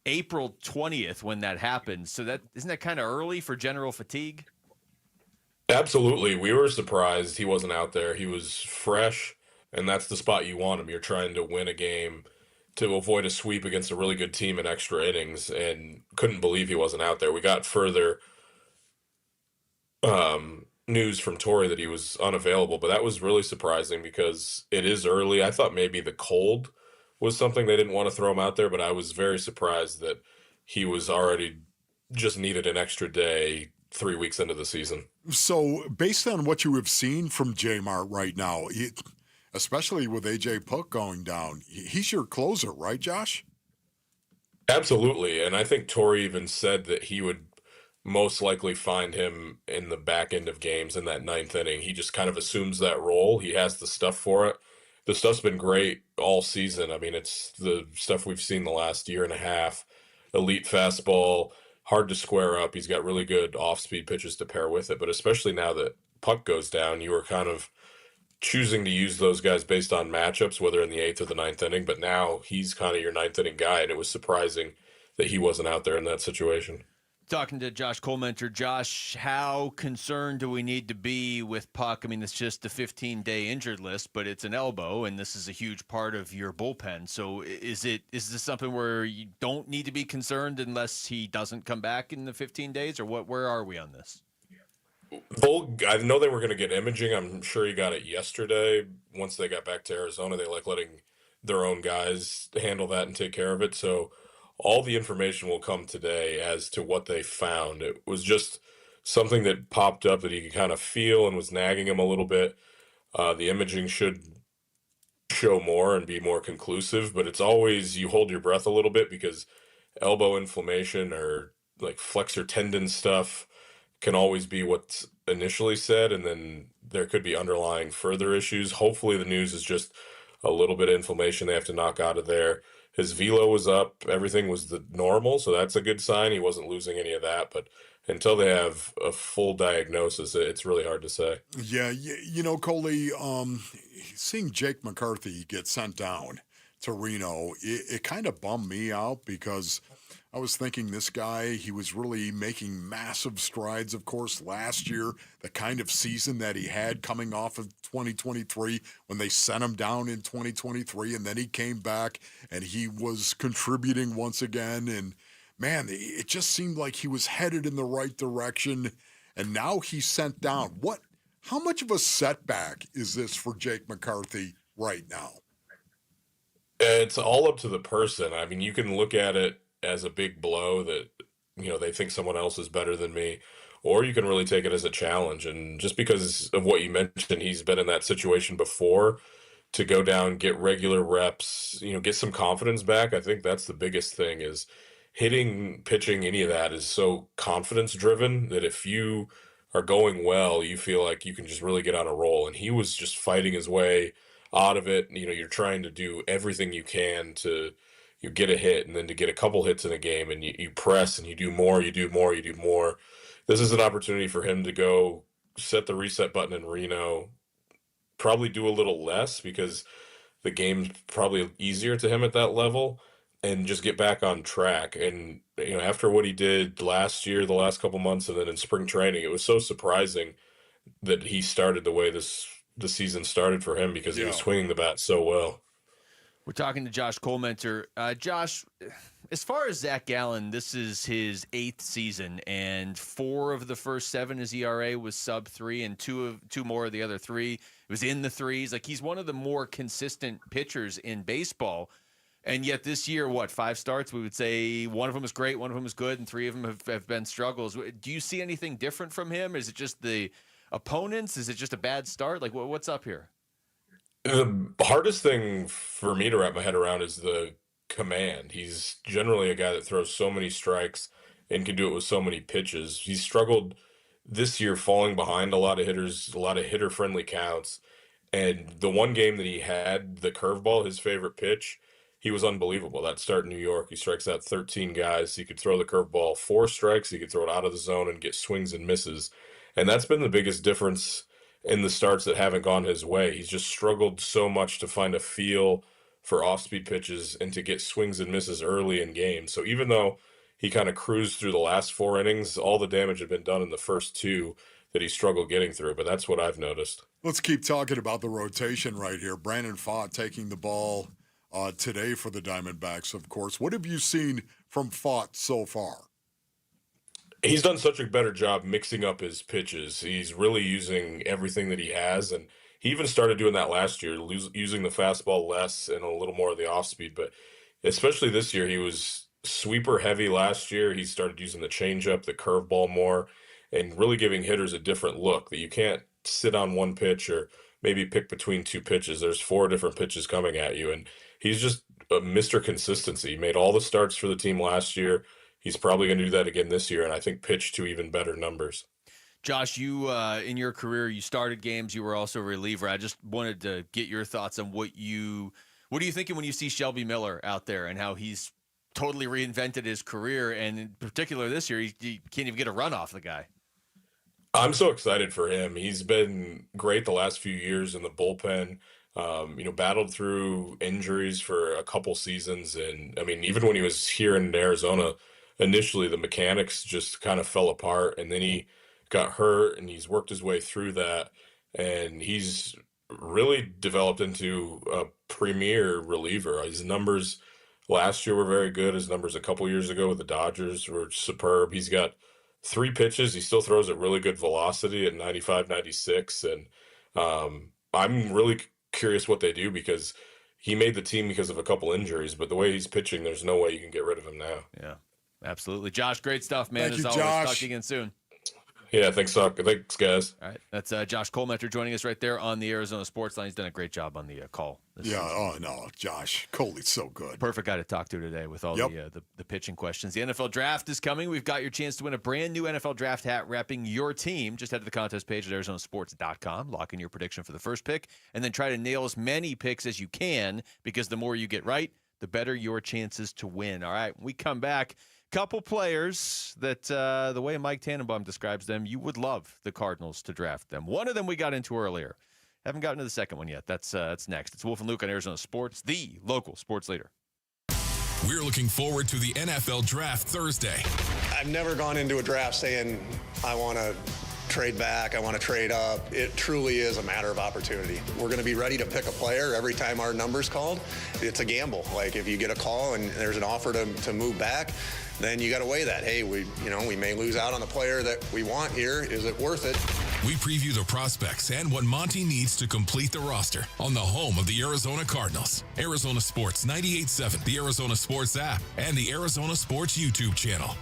Speaker 4: April 20th when that happened. So isn't that kind of early for general fatigue?
Speaker 8: Absolutely. We were surprised he wasn't out there. He was fresh, and that's the spot you want him. You're trying to win a game to avoid a sweep against a really good team in extra innings, and couldn't believe he wasn't out there. We got further news from Torrey that he was unavailable, but that was really surprising because it is early. I thought maybe the cold was something they didn't want to throw him out there, but I was very surprised that he was already just needed an extra day 3 weeks into the season.
Speaker 1: So based on what you have seen from J-Mart right now, especially with A.J. Puck going down, he's your closer, right, Josh?
Speaker 8: Absolutely, and I think Torrey even said that he would most likely find him in the back end of games in that 9th inning. He just kind of assumes that role. He has the stuff for it. The stuff's been great all season. I mean, it's the stuff we've seen the last year and a half. Elite fastball, hard to square up. He's got really good off-speed pitches to pair with it. But especially now that Puck goes down, you were kind of choosing to use those guys based on matchups, whether in the 8th or the 9th inning. But now he's kind of your 9th inning guy, and it was surprising that he wasn't out there in that situation.
Speaker 4: Talking to Josh Colmenter. Josh, how concerned do we need to be with Puck? I mean, it's just the 15-day injured list, but it's an elbow, and this is a huge part of your bullpen. So is this something where you don't need to be concerned unless he doesn't come back in the 15 days, or what? Where are we on this?
Speaker 8: I know they were going to get imaging. I'm sure he got it yesterday. Once they got back to Arizona, they like letting their own guys handle that and take care of it. So all the information will come today as to what they found. It was just something that popped up that he could kind of feel and was nagging him a little bit. The imaging should show more and be more conclusive, but it's always, you hold your breath a little bit because elbow inflammation or like flexor tendon stuff can always be what's initially said, and then there could be underlying further issues. Hopefully the news is just a little bit of inflammation they have to knock out of there. His velo was up. Everything was the normal, so that's a good sign. He wasn't losing any of that, but until they have a full diagnosis, it's really hard to say.
Speaker 1: Yeah, Coley, seeing Jake McCarthy get sent down to Reno, it kind of bummed me out because I was thinking this guy, he was really making massive strides, of course, last year, the kind of season that he had coming off of 2023 when they sent him down in 2023, and then he came back and he was contributing once again, and man, it just seemed like he was headed in the right direction, and now he's sent down. How much of a setback is this for Jake McCarthy right now?
Speaker 8: It's all up to the person. I mean, you can look at it as a big blow that, they think someone else is better than me, or you can really take it as a challenge. And just because of what you mentioned, he's been in that situation before, to go down, get regular reps, get some confidence back. I think that's the biggest thing is hitting, pitching, any of that is so confidence driven that if you are going well, you feel like you can just really get on a roll. And he was just fighting his way out of it. You're trying to do everything you can to get a hit, and then to get a couple hits in a game, and you press and you do more. This is an opportunity for him to go set the reset button in Reno, probably do a little less because the game's probably easier to him at that level, and just get back on track. And after what he did last year, the last couple months, and then in spring training, it was so surprising that he started the way the season started for him because he was swinging the bat so well.
Speaker 4: We're talking to Josh Colementer. Josh, as far as Zach Gallen, this is his 8th season, and 4 of the first 7 his ERA was sub-3, and two more of the other 3 it was in the 3s. Like, he's one of the more consistent pitchers in baseball. And yet this year, 5 starts? We would say one of them is great, one of them is good, and 3 of them have been struggles. Do you see anything different from him? Is it just the opponents? Is it just a bad start? Like, what's up here?
Speaker 8: The hardest thing for me to wrap my head around is the command. He's generally a guy that throws so many strikes and can do it with so many pitches. He's struggled this year falling behind a lot of hitters, a lot of hitter-friendly counts. And the one game that he had, the curveball, his favorite pitch, he was unbelievable. That start in New York, he strikes out 13 guys. He could throw the curveball 4 strikes. He could throw it out of the zone and get swings and misses. And that's been the biggest difference in the starts that haven't gone his way. He's just struggled so much to find a feel for off-speed pitches and to get swings and misses early in games. So even though he kind of cruised through the last 4 innings, all the damage had been done in the first 2 that he struggled getting through. But that's what I've noticed.
Speaker 1: Let's keep talking about the rotation right here. Brandon Pfaadt taking the ball today for the Diamondbacks, of course. What have you seen from Pfaadt so far?
Speaker 8: He's done such a better job mixing up his pitches. He's really using everything that he has, and he even started doing that last year, using the fastball less and a little more of the off-speed. But especially this year, he was sweeper heavy last year. He started using the changeup, the curveball more, and really giving hitters a different look that you can't sit on one pitch or maybe pick between 2 pitches. There's 4 different pitches coming at you, and he's just a Mr. Consistency. He made all the starts for the team last year. He's probably going to do that again this year, and I think pitch to even better numbers.
Speaker 4: Josh, you in your career, you started games. You were also a reliever. I just wanted to get your thoughts on what are you thinking when you see Shelby Miller out there and how he's totally reinvented his career, and in particular this year, he can't even get a run off the guy.
Speaker 8: I'm so excited for him. He's been great the last few years in the bullpen. Battled through injuries for a couple seasons, and I mean, even when he was here in Arizona. Initially, the mechanics just kind of fell apart, and then he got hurt, and he's worked his way through that, and he's really developed into a premier reliever. His numbers last year were very good. His numbers a couple years ago with the Dodgers were superb. He's got 3 pitches. He still throws at really good velocity at 95, 96, and I'm really curious what they do because he made the team because of a couple injuries, but the way he's pitching, there's no way you can get rid of him now.
Speaker 4: Yeah. Absolutely. Josh, great stuff, man.
Speaker 1: Thank you,
Speaker 4: always,
Speaker 1: Josh.
Speaker 4: talk to you again soon.
Speaker 8: Yeah, thanks, guys.
Speaker 4: All right. That's Josh Kohlmetter joining us right there on the Arizona Sports Line. He's done a great job on the call.
Speaker 1: Josh Coley's so good.
Speaker 4: Perfect guy to talk to today with all the pitching questions. The NFL Draft is coming. We've got your chance to win a brand new NFL Draft hat wrapping your team. Just head to the contest page at arizonasports.com, lock in your prediction for the first pick, and then try to nail as many picks as you can, because the more you get right, the better your chances to win. All right, when we come back, couple players that the way Mike Tannenbaum describes them, you would love the Cardinals to draft them. One of them we got into earlier. Haven't gotten to the second one yet. That's next. It's Wolf and Luke on Arizona Sports, the local sports leader.
Speaker 12: We're looking forward to the NFL Draft Thursday.
Speaker 5: I've never gone into a draft saying I want to trade back, I want to trade up. It truly is a matter of opportunity. We're going to be ready to pick a player every time our number's called. It's a gamble. Like if you get a call and there's an offer to move back, then you got to weigh that. Hey, we may lose out on the player that we want here. Is it worth it?
Speaker 12: We preview the prospects and what Monty needs to complete the roster on the home of the Arizona Cardinals. Arizona Sports 98.7, the Arizona Sports app, and the Arizona Sports YouTube channel.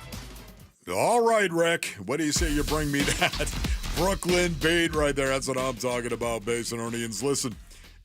Speaker 1: All right, Rick. What do you say you bring me that Brooklyn beat right there? That's what I'm talking about, Basinonians. Listen,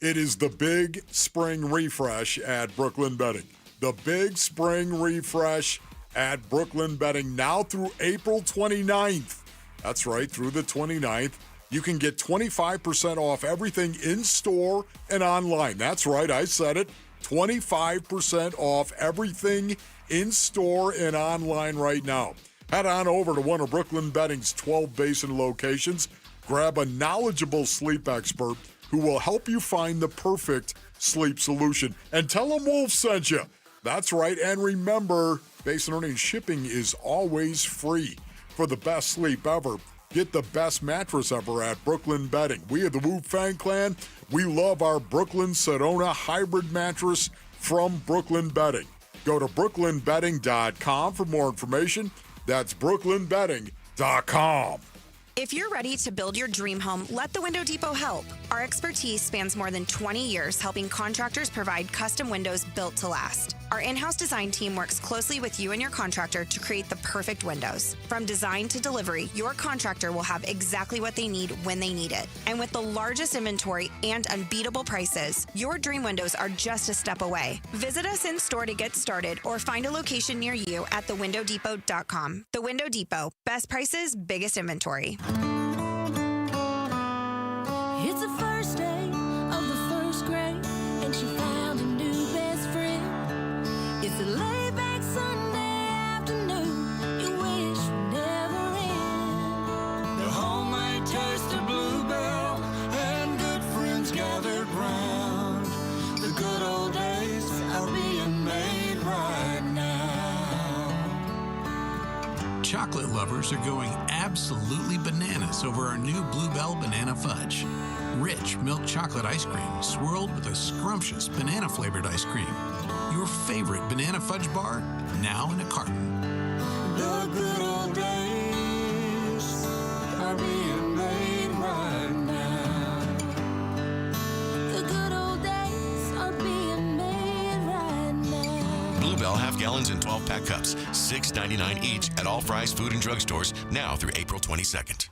Speaker 1: it is the big spring refresh at Brooklyn Betting. The big spring refresh at Brooklyn Betting now through April 29th. That's right, through the 29th. You can get 25% off everything in-store and online. That's right, I said it. 25% off everything in-store and online right now. Head on over to one of Brooklyn Betting's 12 Basin locations. Grab a knowledgeable sleep expert who will help you find the perfect sleep solution. And tell them Wolf sent you. That's right, and remember, Basin Earnings shipping is always free. For the best sleep ever, get the best mattress ever at Brooklyn Betting. We are the Wu Fang Clan. We love our Brooklyn Sedona hybrid mattress from Brooklyn Betting. Go to brooklynbetting.com for more information. That's brooklynbetting.com.
Speaker 13: If you're ready to build your dream home, let the Window Depot help. Our expertise spans more than 20 years helping contractors provide custom windows built to last. Our in-house design team works closely with you and your contractor to create the perfect windows. From design to delivery, your contractor will have exactly what they need when they need it. And with the largest inventory and unbeatable prices, your dream windows are just a step away. Visit us in store to get started or find a location near you at thewindowdepot.com. The Window Depot. Best prices, biggest inventory.
Speaker 14: It's the first day of the first grade, and she found a new best friend. It's a laid-back Sunday afternoon, you wish would never end.
Speaker 20: The homemade taste of Bluebell, and good friends gathered round. The good old days are being made right now.
Speaker 17: Chocolate lovers are going absolutely bananas over our new Bluebell Banana Fudge. Rich milk chocolate ice cream swirled with a scrumptious banana-flavored ice cream. Your favorite banana fudge bar, now in a carton.
Speaker 20: The good old days are being made right now.
Speaker 14: The good old days are being made right now.
Speaker 22: Bluebell half gallons and 12-pack cups, $6.99 each at all Fry's food and drug stores now through April 22nd.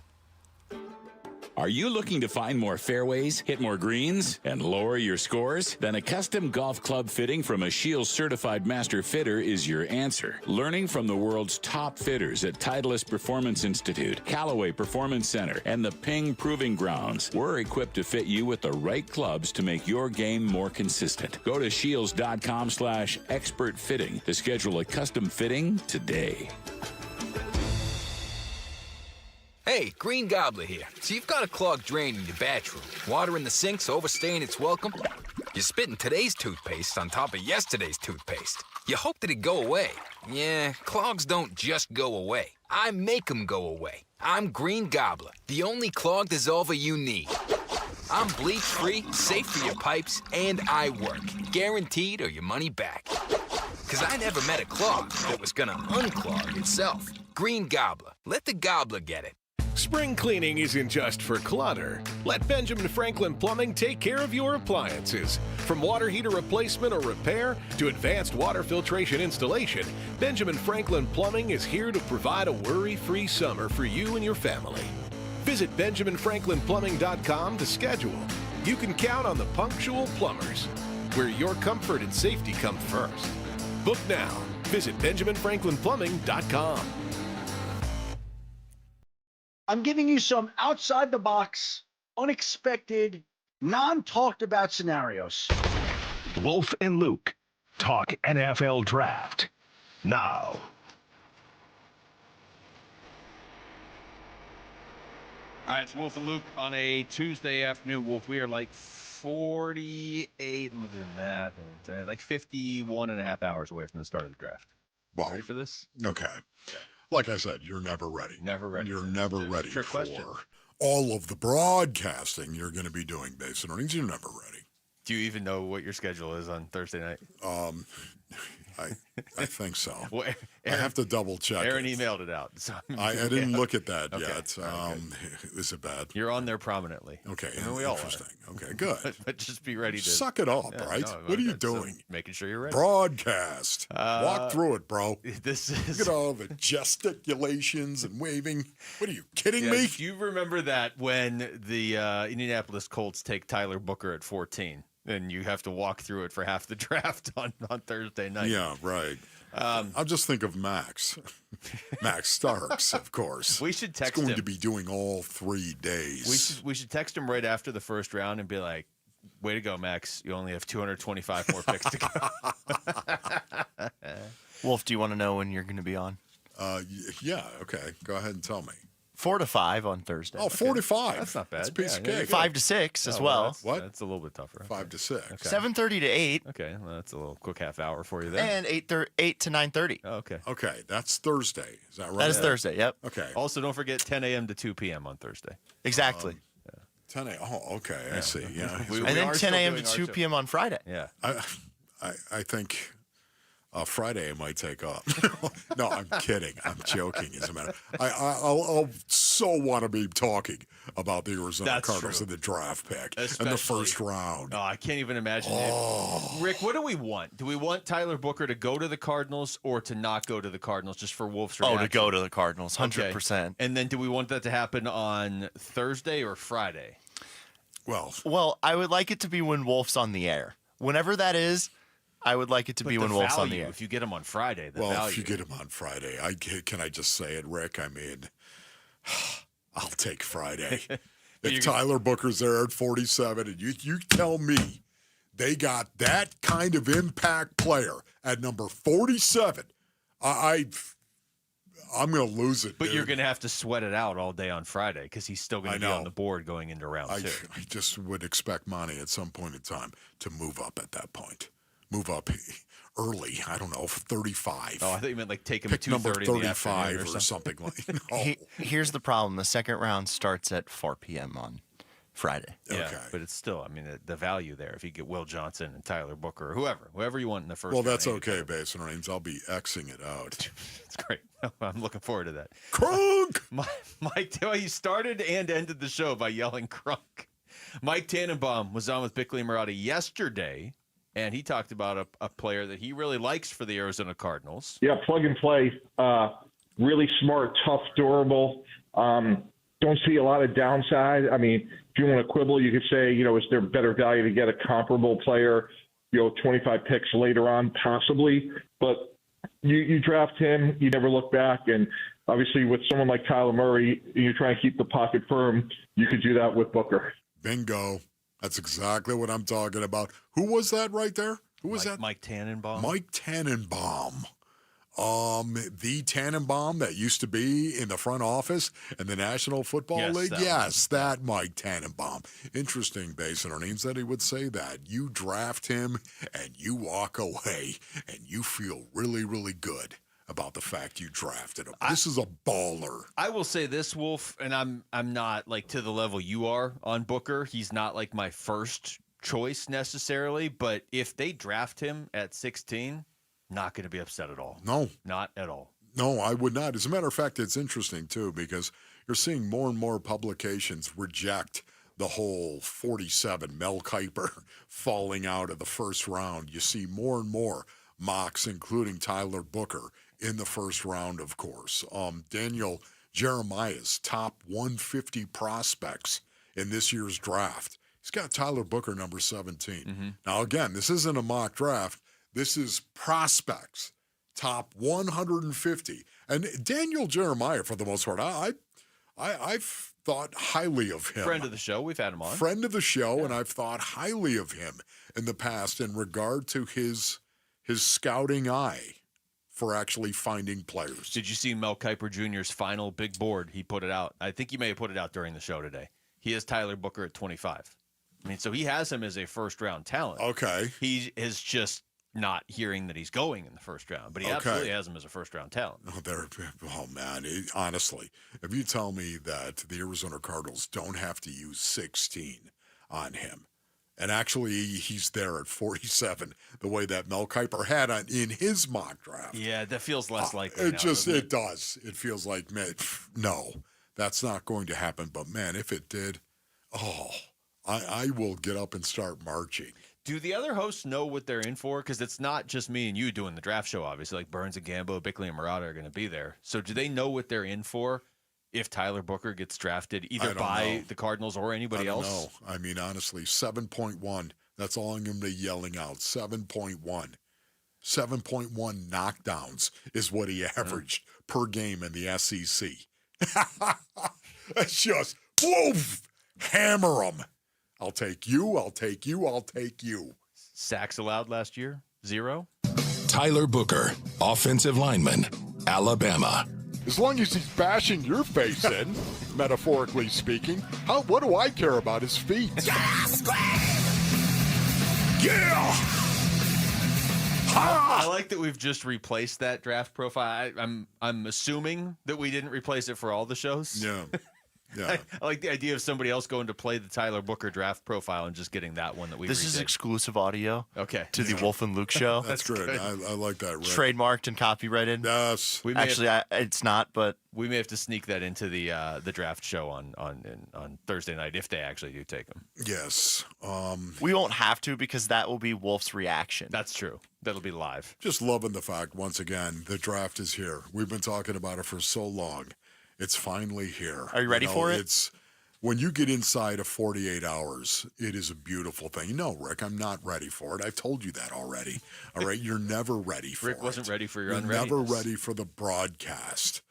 Speaker 26: Are you looking to find more fairways, hit more greens, and lower your scores? Then a custom golf club fitting from a Shields certified master fitter is your answer. Learning from the world's top fitters at Titleist Performance Institute, Callaway Performance Center, and the Ping Proving Grounds, we're equipped to fit you with the right clubs to make your game more consistent. Go to shields.com/expert fitting to schedule a custom fitting today.
Speaker 27: Hey, Green Gobbler here. So you've got a clogged drain in your bathroom. Water in the sink's overstaying its welcome. You're spitting today's toothpaste on top of yesterday's toothpaste. You hope that it go away. Yeah, clogs don't just go away. I make them go away. I'm Green Gobbler, the only clog dissolver you need. I'm bleach-free, safe for your pipes, and I work. Guaranteed or your money back. Because I never met a clog that was gonna unclog itself. Green Gobbler. Let the gobbler get it.
Speaker 2: Spring cleaning isn't just for clutter. Let Benjamin Franklin Plumbing take care of your appliances. From water heater replacement or repair to advanced water filtration installation, Benjamin Franklin Plumbing is here to provide a worry-free summer for you and your family. Visit BenjaminFranklinPlumbing.com to schedule. You can count on the punctual plumbers, where your comfort and safety come first. Book now. Visit BenjaminFranklinPlumbing.com.
Speaker 3: I'm giving you some outside the box, unexpected, non-talked about scenarios.
Speaker 10: Wolf and Luke talk NFL draft now.
Speaker 11: All right, it's Wolf and Luke on a Tuesday afternoon. Wolf, we are like 48, look at that, like 51 and a half hours away from the start of the draft.
Speaker 1: Well,
Speaker 11: ready for this?
Speaker 1: Okay. Like I said, you're never ready.
Speaker 11: Never ready.
Speaker 1: You're never ready
Speaker 11: Trick
Speaker 1: for
Speaker 11: question.
Speaker 1: all of the broadcasting you're going to be doing based on earnings. You're never ready.
Speaker 4: Do you even know what your schedule is on Thursday night?
Speaker 1: I think so.
Speaker 4: Well,
Speaker 1: I have to double check.
Speaker 4: Aaron emailed it out. So
Speaker 1: I didn't look at that
Speaker 4: Okay.
Speaker 1: yet. Is it bad?
Speaker 4: You're on there prominently.
Speaker 1: Okay,
Speaker 4: we all
Speaker 1: interesting. Okay, good.
Speaker 4: but just be ready to
Speaker 1: Suck it up,
Speaker 4: Yeah,
Speaker 1: right?
Speaker 4: no,
Speaker 1: What are you
Speaker 4: so
Speaker 1: doing?
Speaker 4: making sure you're ready.
Speaker 1: Broadcast. Walk through it, bro.
Speaker 4: This is
Speaker 1: Look at all the gesticulations and waving. What are you kidding me?
Speaker 4: Do you remember that when the Indianapolis Colts take Tyler Booker at 14? And you have to walk through it for half the draft on Thursday night.
Speaker 1: Yeah, right. I'll just think of Max. Max Starks, of course.
Speaker 4: We should text
Speaker 1: He's going
Speaker 4: him.
Speaker 1: to be doing all 3 days.
Speaker 4: We should text him right after the first round and be like, way to go, Max. You only have 225 more picks to go.
Speaker 9: Wolf, do you want to know when you're going to be on?
Speaker 1: Yeah, okay. Go ahead and tell me.
Speaker 9: 4 to 5 on Thursday.
Speaker 1: Oh, 4 to 5.
Speaker 4: That's not bad.
Speaker 1: That's a piece of
Speaker 4: Yeah,
Speaker 1: cake.
Speaker 9: 5 to 6 as well.
Speaker 4: That's a little bit tougher.
Speaker 1: 5 to 6.
Speaker 9: 7:30 to 8.
Speaker 4: Okay, well, that's a little quick half hour for you there.
Speaker 9: And 8 to 9:30.
Speaker 4: Oh, okay.
Speaker 1: Okay, that's Thursday. Is that right?
Speaker 9: That is Thursday, yep.
Speaker 1: Okay.
Speaker 4: Also, don't forget 10 a.m. to 2 p.m. on Thursday.
Speaker 9: Exactly.
Speaker 1: 10 a.m. Oh, okay. I see. Yeah.
Speaker 9: And then 10 a.m. to 2 p.m. on Friday.
Speaker 4: Yeah.
Speaker 1: I think Friday I might take off. No, I'm kidding. I'm joking. As a matter, I'll so want to be talking about the Arizona
Speaker 4: That's
Speaker 1: Cardinals
Speaker 4: true.
Speaker 1: in the draft pick in the
Speaker 4: Especially-
Speaker 1: first round.
Speaker 4: Oh, I can't even imagine it. Rick, what do we want? Do we want Tyler Booker to go to the Cardinals or to not go to the Cardinals just for Wolf's reaction?
Speaker 9: Oh, to go to the Cardinals, 100%.
Speaker 4: Okay. And then do we want that to happen on Thursday or Friday?
Speaker 1: Well,
Speaker 9: I would like it to be when Wolf's on the air. Whenever that is, I would like it to be when Wolf's on the air.
Speaker 4: If you get him on Friday, the
Speaker 1: well,
Speaker 4: value.
Speaker 1: if you get him on Friday, can I just say it, Rick? I mean, I'll take Friday. If Tyler Booker's there at 47, and you tell me they got that kind of impact player at number 47, I'm going to lose it.
Speaker 4: But
Speaker 1: dude.
Speaker 4: you're going to have to sweat it out all day on Friday because he's still going to be on the board going into round two.
Speaker 1: I just would expect Monty at some point in time to move up at that point. Move up early. I don't know, 35.
Speaker 4: Oh, I thought you meant like take him
Speaker 1: Pick
Speaker 4: at 2:30
Speaker 1: number
Speaker 4: in the
Speaker 1: 35
Speaker 4: afternoon
Speaker 1: or something like. No.
Speaker 9: Here's the problem. The second round starts at 4 p.m. on Friday.
Speaker 4: Yeah, but it's still, I mean, the value there. If you get Will Johnson and Tyler Booker or whoever you want in the first
Speaker 1: Well,
Speaker 4: round.
Speaker 1: that's okay, Basin Reigns. I'll be Xing it out.
Speaker 4: It's great. I'm looking forward to that.
Speaker 1: Crunk!
Speaker 4: Mike, he started and ended the show by yelling crunk. Mike Tannenbaum was on with Bickley and Marotti yesterday, and he talked about a player that he really likes for the Arizona Cardinals.
Speaker 18: Yeah, plug and play. Really smart, tough, durable. Don't see a lot of downside. I mean, if you want to quibble, you could say, is there better value to get a comparable player, 25 picks later on, possibly. But you draft him, you never look back. And obviously with someone like Kyler Murray, you try and keep the pocket firm. You could do that with Booker.
Speaker 1: Bingo. That's exactly what I'm talking about. Who was that right there? Who was that?
Speaker 4: Mike Tannenbaum.
Speaker 1: Mike Tannenbaum. The Tannenbaum that used to be in the front office in the National Football League? Yes, that Mike Tannenbaum. Interesting, Basin Earnings, that he would say that. You draft him and you walk away and you feel really, really good about the fact you drafted him. This is a baller.
Speaker 4: I will say this, Wolf, and I'm not like to the level you are on Booker. He's not like my first choice necessarily, but if they draft him at 16, not going to be upset at all.
Speaker 1: No.
Speaker 4: Not at all.
Speaker 1: No, I would not. As a matter of fact, it's interesting, too, because you're seeing more and more publications reject the whole 47 Mel Kiper falling out of the first round. You see more and more mocks, including Tyler Booker, in the first round, of course. Daniel Jeremiah's top 150 prospects in this year's draft. He's got Tyler Booker, number 17.
Speaker 4: Mm-hmm.
Speaker 1: Now, again, this isn't a mock draft. This is prospects, top 150. And Daniel Jeremiah, for the most part, I've thought highly of him.
Speaker 4: Friend of the show. We've had him on.
Speaker 1: Friend of the show, and I've thought highly of him in the past in regard to his scouting eye for actually finding players.
Speaker 4: Did you see Mel Kiper Jr.'s final big board? He put it out. I think he may have put it out during the show today. He has Tyler Booker at 25. I mean, so he has him as a first-round talent.
Speaker 1: Okay.
Speaker 4: He is just not hearing that he's going in the first round, but he absolutely has him as a first-round talent.
Speaker 1: Oh, man, honestly, if you tell me that the Arizona Cardinals don't have to use 16 on him, and actually he's there at 47, the way that Mel Kiper had in his mock draft.
Speaker 4: Yeah, that feels less likely now,
Speaker 1: it does. It feels like, man, no, that's not going to happen. But, man, if it did, I will get up and start marching.
Speaker 4: Do the other hosts know what they're in for? Because it's not just me and you doing the draft show, obviously. Like Burns and Gambo, Bickley and Murata are going to be there. So do they know what they're in for if Tyler Booker gets drafted either by the Cardinals or anybody else?
Speaker 1: No, I mean, honestly, 7.1. That's all I'm going to be yelling out. 7.1. 7.1 knockdowns is what he averaged per game in the SEC. It's just, woof, hammer him. I'll take you, I'll take you, I'll take you.
Speaker 4: Sacks allowed last year? 0?
Speaker 12: Tyler Booker, offensive lineman, Alabama.
Speaker 1: As long as he's bashing your face in, metaphorically speaking, what do I care about his feet? Yeah!
Speaker 4: I like that we've just replaced that draft profile. I'm assuming that we didn't replace it for all the shows.
Speaker 1: Yeah. Yeah.
Speaker 4: I like the idea of somebody else going to play the Tyler Booker draft profile and just getting that one that we
Speaker 9: This is exclusive audio
Speaker 4: to
Speaker 9: the Wolf and Luke show.
Speaker 1: That's great. I like that. Rick.
Speaker 9: Trademarked and copyrighted.
Speaker 1: Yes.
Speaker 9: It's not, but
Speaker 4: we may have to sneak that into the draft show on Thursday night if they actually do take them.
Speaker 1: Yes.
Speaker 9: We won't have to because that will be Wolf's reaction.
Speaker 4: That's true. That'll be live.
Speaker 1: Just loving the fact, once again, the draft is here. We've been talking about it for so long. It's finally here.
Speaker 9: Are you ready for it?
Speaker 1: It's when you get inside of 48 hours, it is a beautiful thing. No, Rick, I'm not ready for it. I've told you that already. All right, you're never ready for it.
Speaker 4: Rick wasn't ready for your
Speaker 1: unreadiness. Never ready for the broadcast.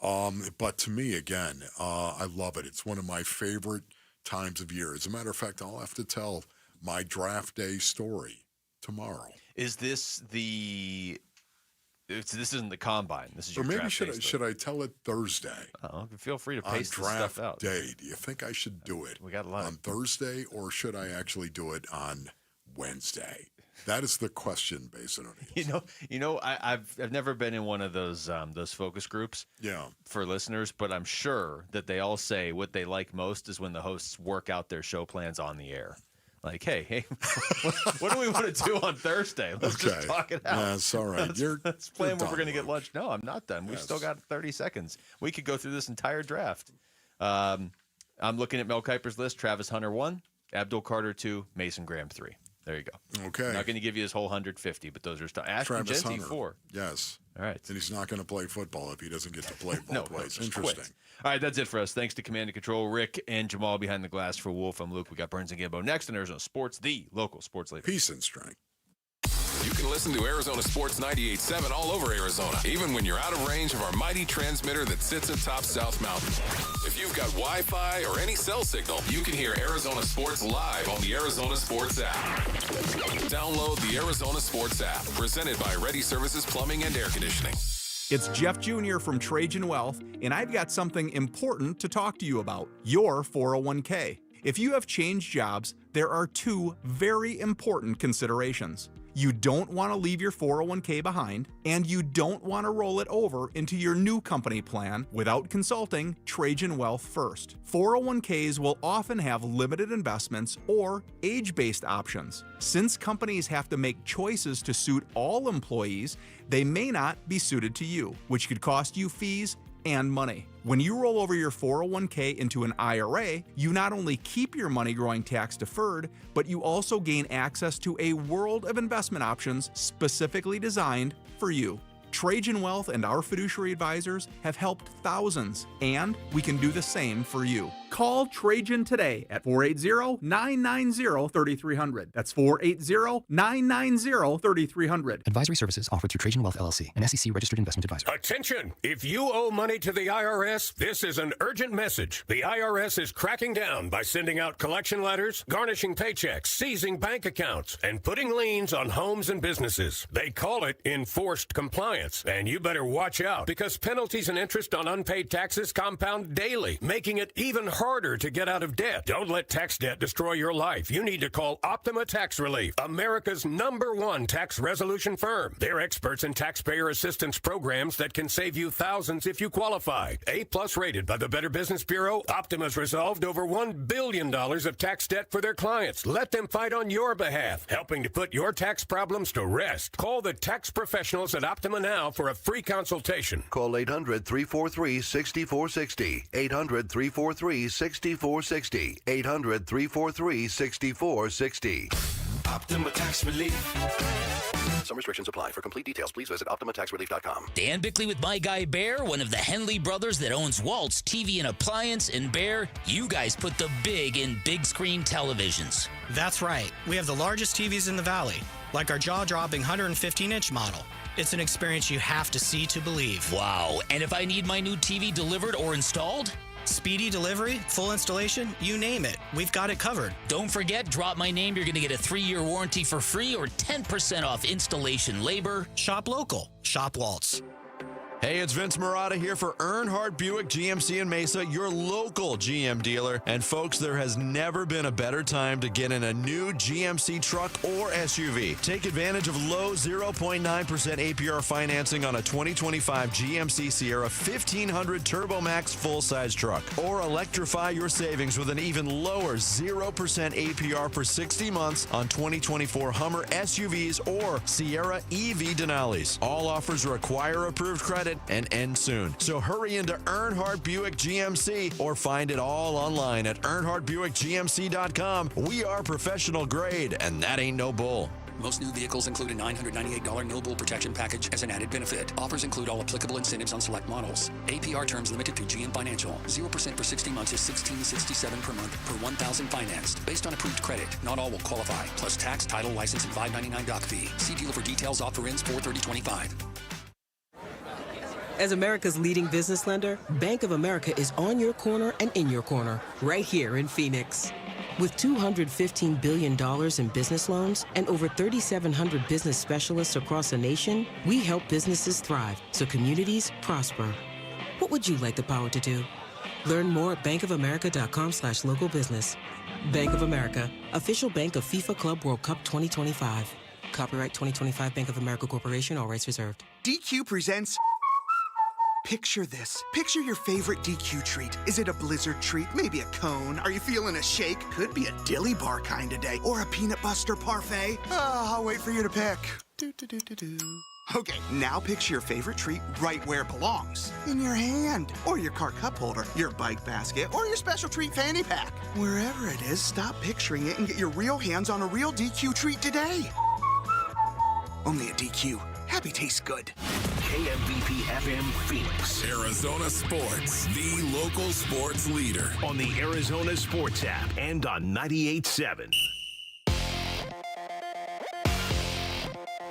Speaker 1: But to me, again, I love it. It's one of my favorite times of year. As a matter of fact, I'll have to tell my draft day story tomorrow.
Speaker 4: Is this the? This isn't the combine. This is your
Speaker 1: or maybe
Speaker 4: draft
Speaker 1: should I tell it Thursday?
Speaker 4: Feel free to paste this
Speaker 1: draft
Speaker 4: stuff out.
Speaker 1: Day. Do you think I should do it
Speaker 4: we got a lot
Speaker 1: on Thursday, or should I actually do it on Wednesday? That is the question, basically.
Speaker 4: I've never been in one of those focus groups.
Speaker 1: Yeah.
Speaker 4: For listeners, but I'm sure that they all say what they like most is when the hosts work out their show plans on the air. Like, hey, what do we want to do on Thursday? Let's just talk it out.
Speaker 1: That's all right.
Speaker 4: Let's plan when we're going to get lunch. No, I'm not done. We've still got 30 seconds. We could go through this entire draft. I'm looking at Mel Kiper's list. Travis Hunter 1, Abdul Carter 2, Mason Graham 3. There you go.
Speaker 1: Okay.
Speaker 4: I'm not going to give you his whole 150, but those are Ashton
Speaker 1: Travis
Speaker 4: Genty
Speaker 1: Hunter.
Speaker 4: 4.
Speaker 1: Yes.
Speaker 4: All right.
Speaker 1: And he's not going to play football if he doesn't get to play both ways. Interesting.
Speaker 4: Quit. All right, that's it for us. Thanks to Command and Control, Rick and Jamal behind the glass. For Wolf, I'm Luke. We got Burns and Gambo next on Arizona Sports, the local sports leader.
Speaker 1: Peace and strength.
Speaker 12: You can listen to Arizona Sports 98.7 all over Arizona, even when you're out of range of our mighty transmitter that sits atop South Mountain. If you've got Wi-Fi or any cell signal, you can hear Arizona Sports live on the Arizona Sports app. Download the Arizona Sports app, presented by Ready Services Plumbing and Air Conditioning.
Speaker 6: It's Jeff Jr. from Trajan Wealth, and I've got something important to talk to you about, your 401k. If you have changed jobs, there are two very important considerations. You don't want to leave your 401k behind, and you don't want to roll it over into your new company plan without consulting Trajan Wealth first. 401ks will often have limited investments or age-based options. Since companies have to make choices to suit all employees, they may not be suited to you, which could cost you fees and money. When you roll over your 401k into an IRA, you not only keep your money growing tax deferred, but you also gain access to a world of investment options specifically designed for you. Trajan Wealth and our fiduciary advisors have helped thousands, and we can do the same for you. Call Trajan today at 480-990-3300. That's 480-990-3300.
Speaker 7: Advisory services offered through Trajan Wealth LLC, an SEC registered investment advisor.
Speaker 15: Attention! If you owe money to the IRS, this is an urgent message. The IRS is cracking down by sending out collection letters, garnishing paychecks, seizing bank accounts, and putting liens on homes and businesses. They call it enforced compliance, and you better watch out because penalties and interest on unpaid taxes compound daily, making it even harder to get out of debt. Don't let tax debt destroy your life. You need to call Optima Tax Relief, America's #1 tax resolution firm. They're experts in taxpayer assistance programs that can save you thousands if you qualify. A+ rated by the Better Business Bureau, Optima's resolved over $1 billion of tax debt for their clients. Let them fight on your behalf, helping to put your tax problems to rest. Call the tax professionals at Optima now for a free consultation.
Speaker 19: Call 800-343-6460. 800-343-6460. 800-343-6460.
Speaker 20: Optima Tax Relief.
Speaker 19: Some restrictions apply. For complete details, please visit OptimaTaxRelief.com.
Speaker 21: Dan Bickley with My Guy Bear, one of the Henley brothers that owns Waltz TV and Appliance. And Bear, you guys put the big in big screen televisions.
Speaker 23: That's right. We have the largest TVs in the valley, like our jaw-dropping 115-inch model. It's an experience you have to see to believe.
Speaker 21: Wow. And if I need my new TV delivered or installed?
Speaker 23: Speedy delivery, full installation, you name it. We've got it covered.
Speaker 21: Don't forget, drop my name. You're going to get a 3-year warranty for free or 10% off installation labor.
Speaker 23: Shop local. Shop Waltz.
Speaker 24: Hey, it's Vince Marotta here for Earnhardt Buick GMC in Mesa, your local GM dealer. And folks, there has never been a better time to get in a new GMC truck or SUV. Take advantage of low 0.9% APR financing on a 2025 GMC Sierra 1500 Turbo Max full-size truck. Or electrify your savings with an even lower 0% APR for 60 months on 2024 Hummer SUVs or Sierra EV Denali's. All offers require approved credit and end soon. So hurry into Earnhardt Buick GMC or find it all online at EarnhardtBuickGMC.com. We are professional grade, and that ain't no bull.
Speaker 25: Most new vehicles include a $998 no-bull protection package as an added benefit. Offers include all applicable incentives on select models. APR terms limited through GM Financial. 0% for 60 months is $16.67 per month per $1,000 financed. Based on approved credit, not all will qualify. Plus tax, title, license, and $599 doc fee. See dealer for details. Offer ends 4/30/25.
Speaker 28: As America's leading business lender, Bank of America is on your corner and in your corner, right here in Phoenix. With $215 billion in business loans and over 3,700 business specialists across the nation, we help businesses thrive so communities prosper. What would you like the power to do? Learn more at bankofamerica.com/local business. Bank of America, official bank of FIFA Club World Cup 2025. Copyright 2025 Bank of America Corporation, all rights reserved.
Speaker 29: DQ presents... Picture this. Picture your favorite DQ treat. Is it a blizzard treat? Maybe a cone? Are you feeling a shake? Could be a dilly bar kind of day. Or a peanut buster parfait. I'll wait for you to pick. Okay, now picture your favorite treat right where it belongs. In your hand. Or your car cup holder. Your bike basket. Or your special treat fanny pack. Wherever it is, stop picturing it and get your real hands on a real DQ treat today. Only a DQ. Happy tastes good.
Speaker 10: KMBP FM Phoenix.
Speaker 12: Arizona Sports, the local sports leader.
Speaker 10: On the Arizona Sports app and on 98.7.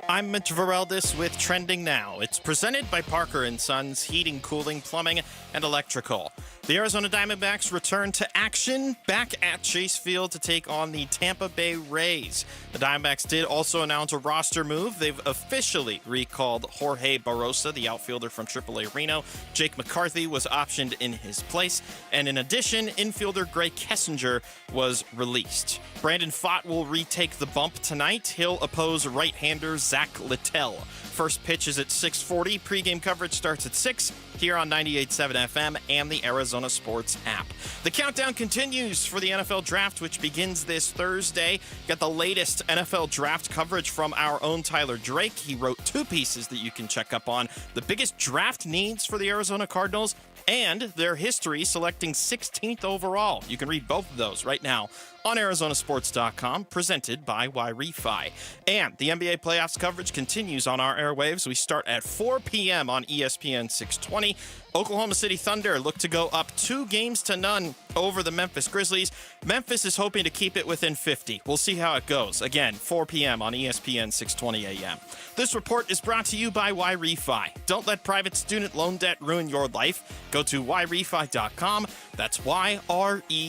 Speaker 9: I'm Mitch Vareldis with Trending Now. It's presented by Parker & Sons Heating, Cooling, Plumbing, and Electrical.
Speaker 5: The Arizona Diamondbacks return to action back at Chase Field to take on the Tampa Bay Rays. The Diamondbacks did also announce a roster move. They've officially recalled Jorge Barrosa, the outfielder from AAA Reno. Jake McCarthy was optioned in his place. And in addition, infielder Gray Kessinger was released. Brandon Pfaadt will retake the bump tonight. He'll oppose right-hander Zach Littell. First pitch is at 6:40. Pre-game coverage starts at 6 here on 98.7 FM and the Arizona Sports app. The countdown continues for the NFL Draft, which begins this Thursday. Got the latest NFL Draft coverage from our own Tyler Drake. He wrote 2 pieces that you can check up on. The biggest draft needs for the Arizona Cardinals and their history selecting 16th overall. You can read both of those right now on ArizonaSports.com, presented by YRefi. And the NBA playoffs coverage continues on our airwaves. We start at 4 p.m. on ESPN 620. Oklahoma City Thunder look to go up 2-0 over the Memphis Grizzlies. Memphis is hoping to keep it within 50. We'll see how it goes. Again, 4 p.m. on ESPN 620 a.m. This report is brought to you by YRefi. Don't let private student loan debt ruin your life. Go to YRefi.com. That's YREFY.com.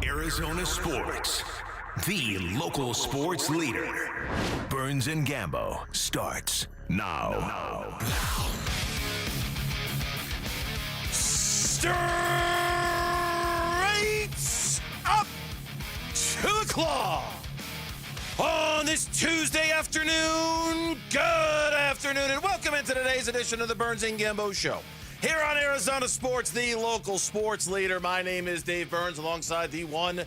Speaker 10: Arizona Sports, the local sports leader. Burns and Gambo starts now.
Speaker 8: Straight up to the claw. On this Tuesday afternoon, good afternoon, and welcome into today's edition of the Burns and Gambo Show. Here on Arizona Sports, the local sports leader. My name is Dave Burns, alongside the one,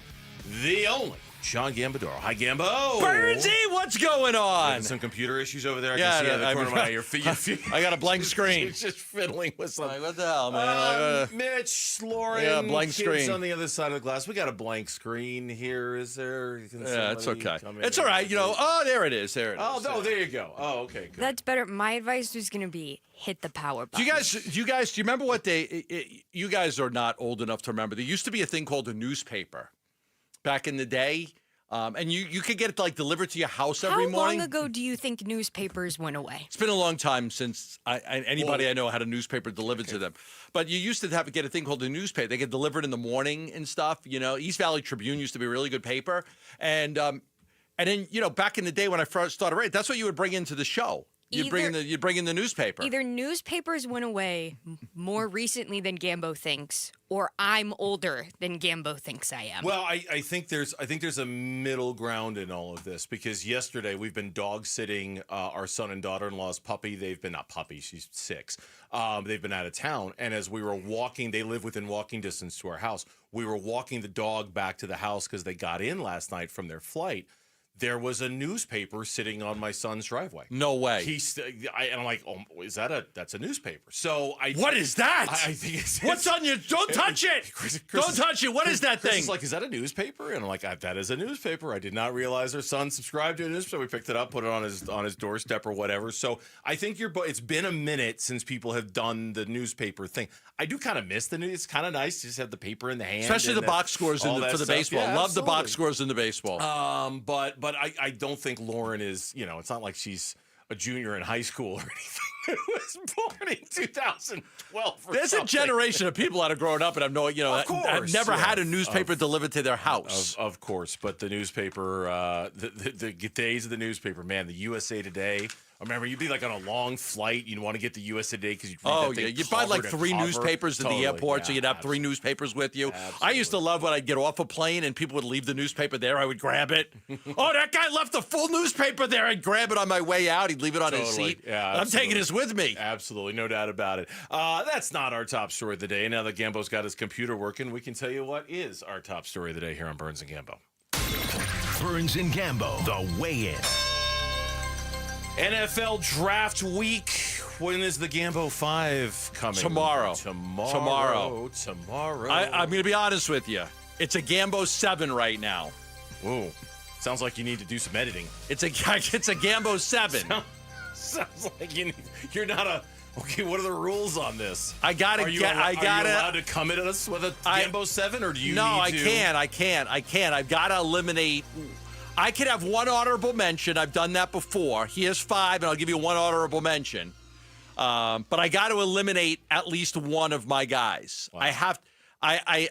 Speaker 8: the only, Sean Gambadoro. Hi, Gambo.
Speaker 13: Burnsy, what's going on?
Speaker 8: Having some computer issues over there. I can see out of the corner of my eye. Your feet.
Speaker 13: I got a blank screen.
Speaker 8: You're just fiddling with something.
Speaker 13: Like, what the hell, man?
Speaker 8: Mitch, Lauren,
Speaker 13: yeah, blank
Speaker 8: kids
Speaker 13: screen
Speaker 8: on the other side of the glass. We got a blank screen here. Is there?
Speaker 13: Yeah, it's okay. It's all right. You know. Oh, there it is. There it is.
Speaker 8: Oh no, there you go. Oh, okay. Good.
Speaker 14: That's better. My advice was going to be hit the power button.
Speaker 13: Do you guys remember what you guys are not old enough to remember. There used to be a thing called a newspaper back in the day. And you could get it like delivered to your house every morning.
Speaker 14: How long ago do you think newspapers went away?
Speaker 13: It's been a long time since anybody I know had a newspaper delivered to them. But you used to have to get a thing called a newspaper. They get delivered in the morning and stuff. You know, East Valley Tribune used to be a really good paper. And then, you know, back in the day when I first started writing, that's what you would bring into the show. You'd bring in the newspaper.
Speaker 14: Either newspapers went away more recently than Gambo thinks, or I'm older than Gambo thinks I am.
Speaker 8: Well, I think there's a middle ground in all of this, because yesterday we've been dog sitting our son and daughter-in-law's puppy. They've been not puppy, she's 6. They've been out of town, and as we were walking, they live within walking distance to our house. We were walking the dog back to the house because they got in last night from their flight. There was a newspaper sitting on my son's driveway.
Speaker 13: No way.
Speaker 8: And I'm like, oh, that's a newspaper. So
Speaker 13: what is that?
Speaker 8: I think it's
Speaker 13: what's on your? Don't touch it! Don't touch it! What is that
Speaker 8: Chris
Speaker 13: thing?
Speaker 8: is like, is that a newspaper? And I'm like, that is a newspaper. I did not realize our son subscribed to a newspaper. We picked it up, put it on his doorstep or whatever. So I think it's been a minute since people have done the newspaper thing. I do kind of miss the news. It's kind of nice to just have the paper in the hand,
Speaker 13: especially the box scores for the baseball.
Speaker 8: Yeah,
Speaker 13: love the box scores in the baseball.
Speaker 8: But I don't think Lauren is, you know, it's not like she's a junior in high school or anything. Who was born in 2012.
Speaker 13: There's a generation of people that are growing up and have have never had a newspaper delivered to their house.
Speaker 8: Of course, but the newspaper, the days of the newspaper, man, the USA Today. I remember you'd be like on a long flight, you'd want to get the USA Today because
Speaker 13: you'd buy like 3 newspapers at the airport, so you'd have 3 newspapers with you. Absolutely. I used to love when I'd get off a plane and people would leave the newspaper there. I would grab it. Oh, that guy left the full newspaper there. I'd grab it on my way out. He'd leave it on his seat.
Speaker 8: Yeah,
Speaker 13: I'm taking this with me.
Speaker 8: Absolutely, no doubt about it. That's not our top story of the day. Now that Gambo's got his computer working, we can tell you what is our top story of the day here on Burns and Gambo.
Speaker 10: Burns and Gambo, the weigh-in.
Speaker 8: NFL Draft Week. When is the Gambo 5 coming?
Speaker 13: Tomorrow. I'm going to be honest with you. It's a Gambo 7 right now.
Speaker 8: Ooh. Sounds like you need to do some editing.
Speaker 13: It's a Gambo 7.
Speaker 8: Sounds like you're not a... Okay, what are the rules on this?
Speaker 13: Are you
Speaker 8: allowed to come at us with a Gambo 7, or do you need to...
Speaker 13: No, I can't. I've got to eliminate... I could have one honorable mention. I've done that before. Here's 5, and I'll give you one honorable mention. But I got to eliminate at least one of my guys. Wow. I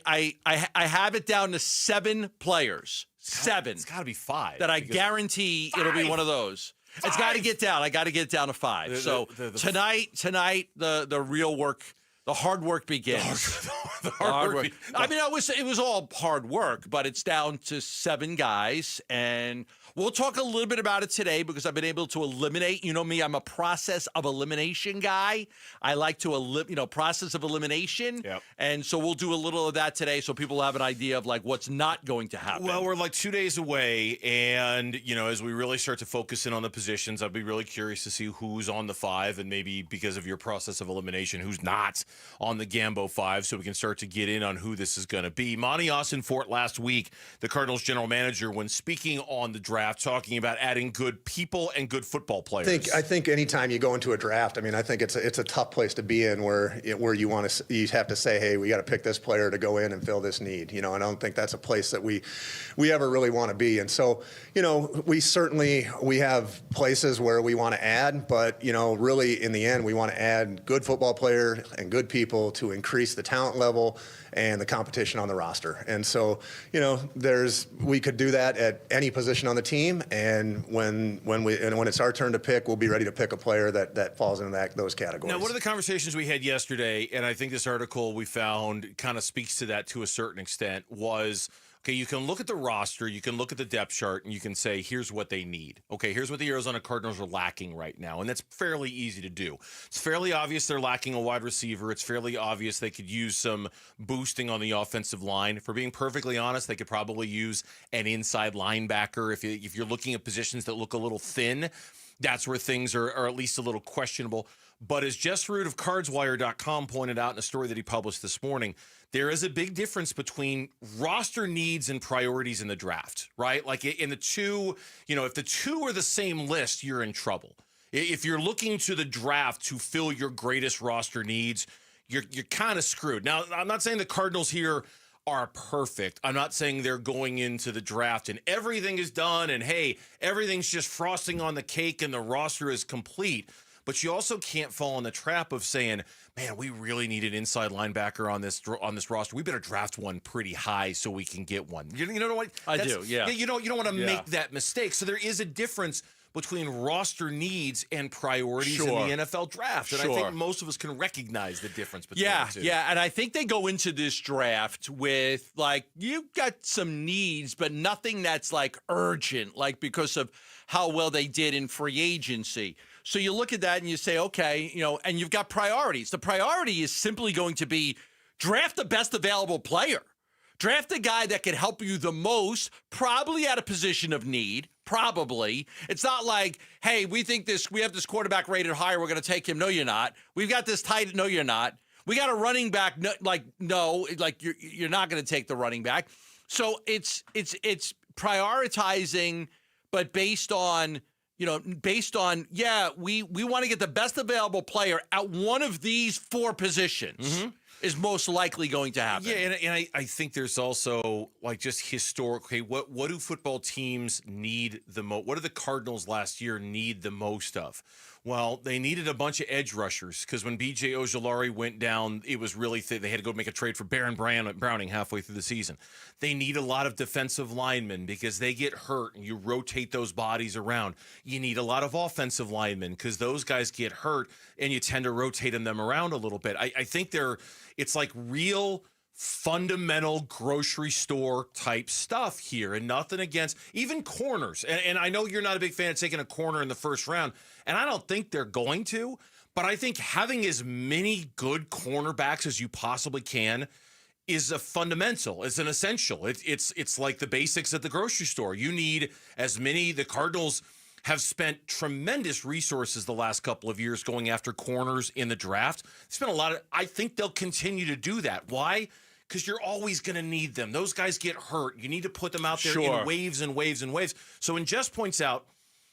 Speaker 13: have it down to 7 players. 7.
Speaker 8: It's got to be 5.
Speaker 13: That I guarantee it'll be one of those. 5. It's got to get down. I got to get down to 5. Tonight, the real work, the hard work begins. The hard work. I mean, it was all hard work, but it's down to 7 guys, and we'll talk a little bit about it today because I've been able to eliminate. You know me, I'm a process of elimination guy. I like to process of elimination, and so we'll do a little of that today, so people have an idea of like what's not going to happen.
Speaker 8: Well, we're like 2 days away, and as we really start to focus in on the positions, I'd be really curious to see who's on the 5, and maybe because of your process of elimination, who's not on the Gambo 5, so we can start to get in on who this is going to be. Monty Austin-Fort last week, the Cardinals general manager, when speaking on the draft, talking about adding good people and good football players.
Speaker 2: I think anytime you go into a draft, I mean, I think it's a tough place to be in where you have to say, hey, we got to pick this player to go in and fill this need. I don't think that's a place that we ever really want to be. And so, we have places where we want to add, but really in the end, we want to add good football players and good people to increase the talent level and the competition on the roster. And so, we could do that at any position on the team. And when it's our turn to pick, we'll be ready to pick a player that falls into those categories.
Speaker 8: Now, one of the conversations we had yesterday, and I think this article we found kind of speaks to that to a certain extent, was, okay, you can look at the roster, you can look at the depth chart, and you can say, here's what they need. Okay, here's what the Arizona Cardinals are lacking right now, and that's fairly easy to do. It's fairly obvious they're lacking a wide receiver. It's fairly obvious they could use some boosting on the offensive line. For being perfectly honest, they could probably use an inside linebacker. If you're looking at positions that look a little thin, that's where things are at least a little questionable. But as Jess Root of CardsWire.com pointed out in a story that he published this morning, there is a big difference between roster needs and priorities in the draft, right? Like in the two, if the two are the same list, you're in trouble. If you're looking to the draft to fill your greatest roster needs, you're kind of screwed. Now, I'm not saying the Cardinals here are perfect. I'm not saying they're going into the draft and everything is done and, hey, everything's just frosting on the cake and the roster is complete. But you also can't fall in the trap of saying, man, we really need an inside linebacker on this roster. We better draft one pretty high so we can get one. You know what?
Speaker 13: I do, yeah.
Speaker 8: You don't want to make that mistake. So there is a difference between roster needs and priorities in the NFL draft. And I think most of us can recognize the difference between the two.
Speaker 13: Yeah, and I think they go into this draft with, like, you've got some needs, but nothing that's, like, urgent, like, because of how well they did in free agency. So you look at that and you say, okay, and you've got priorities. The priority is simply going to be draft the best available player. Draft the guy that can help you the most, probably at a position of need, probably. It's not like, hey, we have this quarterback rated higher, we're going to take him. No, you're not. We've got this tight. No, you're not. We got a running back. No, you're not going to take the running back. So it's prioritizing, but based on, we want to get the best available player at one of these 4 positions is most likely going to happen.
Speaker 8: Yeah, and I think there's also, like, just historically, what do football teams need the most? What do the Cardinals last year need the most of? Well, they needed a bunch of edge rushers because when B.J. Ojulari went down, it was really they had to go make a trade for Baron Browning halfway through the season. They need a lot of defensive linemen because they get hurt and you rotate those bodies around. You need a lot of offensive linemen because those guys get hurt and you tend to rotate them around a little bit. I think it's like real fundamental grocery store type stuff here, and nothing against even corners. And I know you're not a big fan of taking a corner in the first round, and I don't think they're going to, but I think having as many good cornerbacks as you possibly can is a fundamental. It's an essential. It's like the basics at the grocery store. You need as many. The Cardinals have spent tremendous resources the last couple of years going after corners in the draft. They spent a lot of, I think they'll continue to do that. Why? Because you're always going to need them. Those guys get hurt. You need to put them out there in waves and waves and waves. So when Jess points out,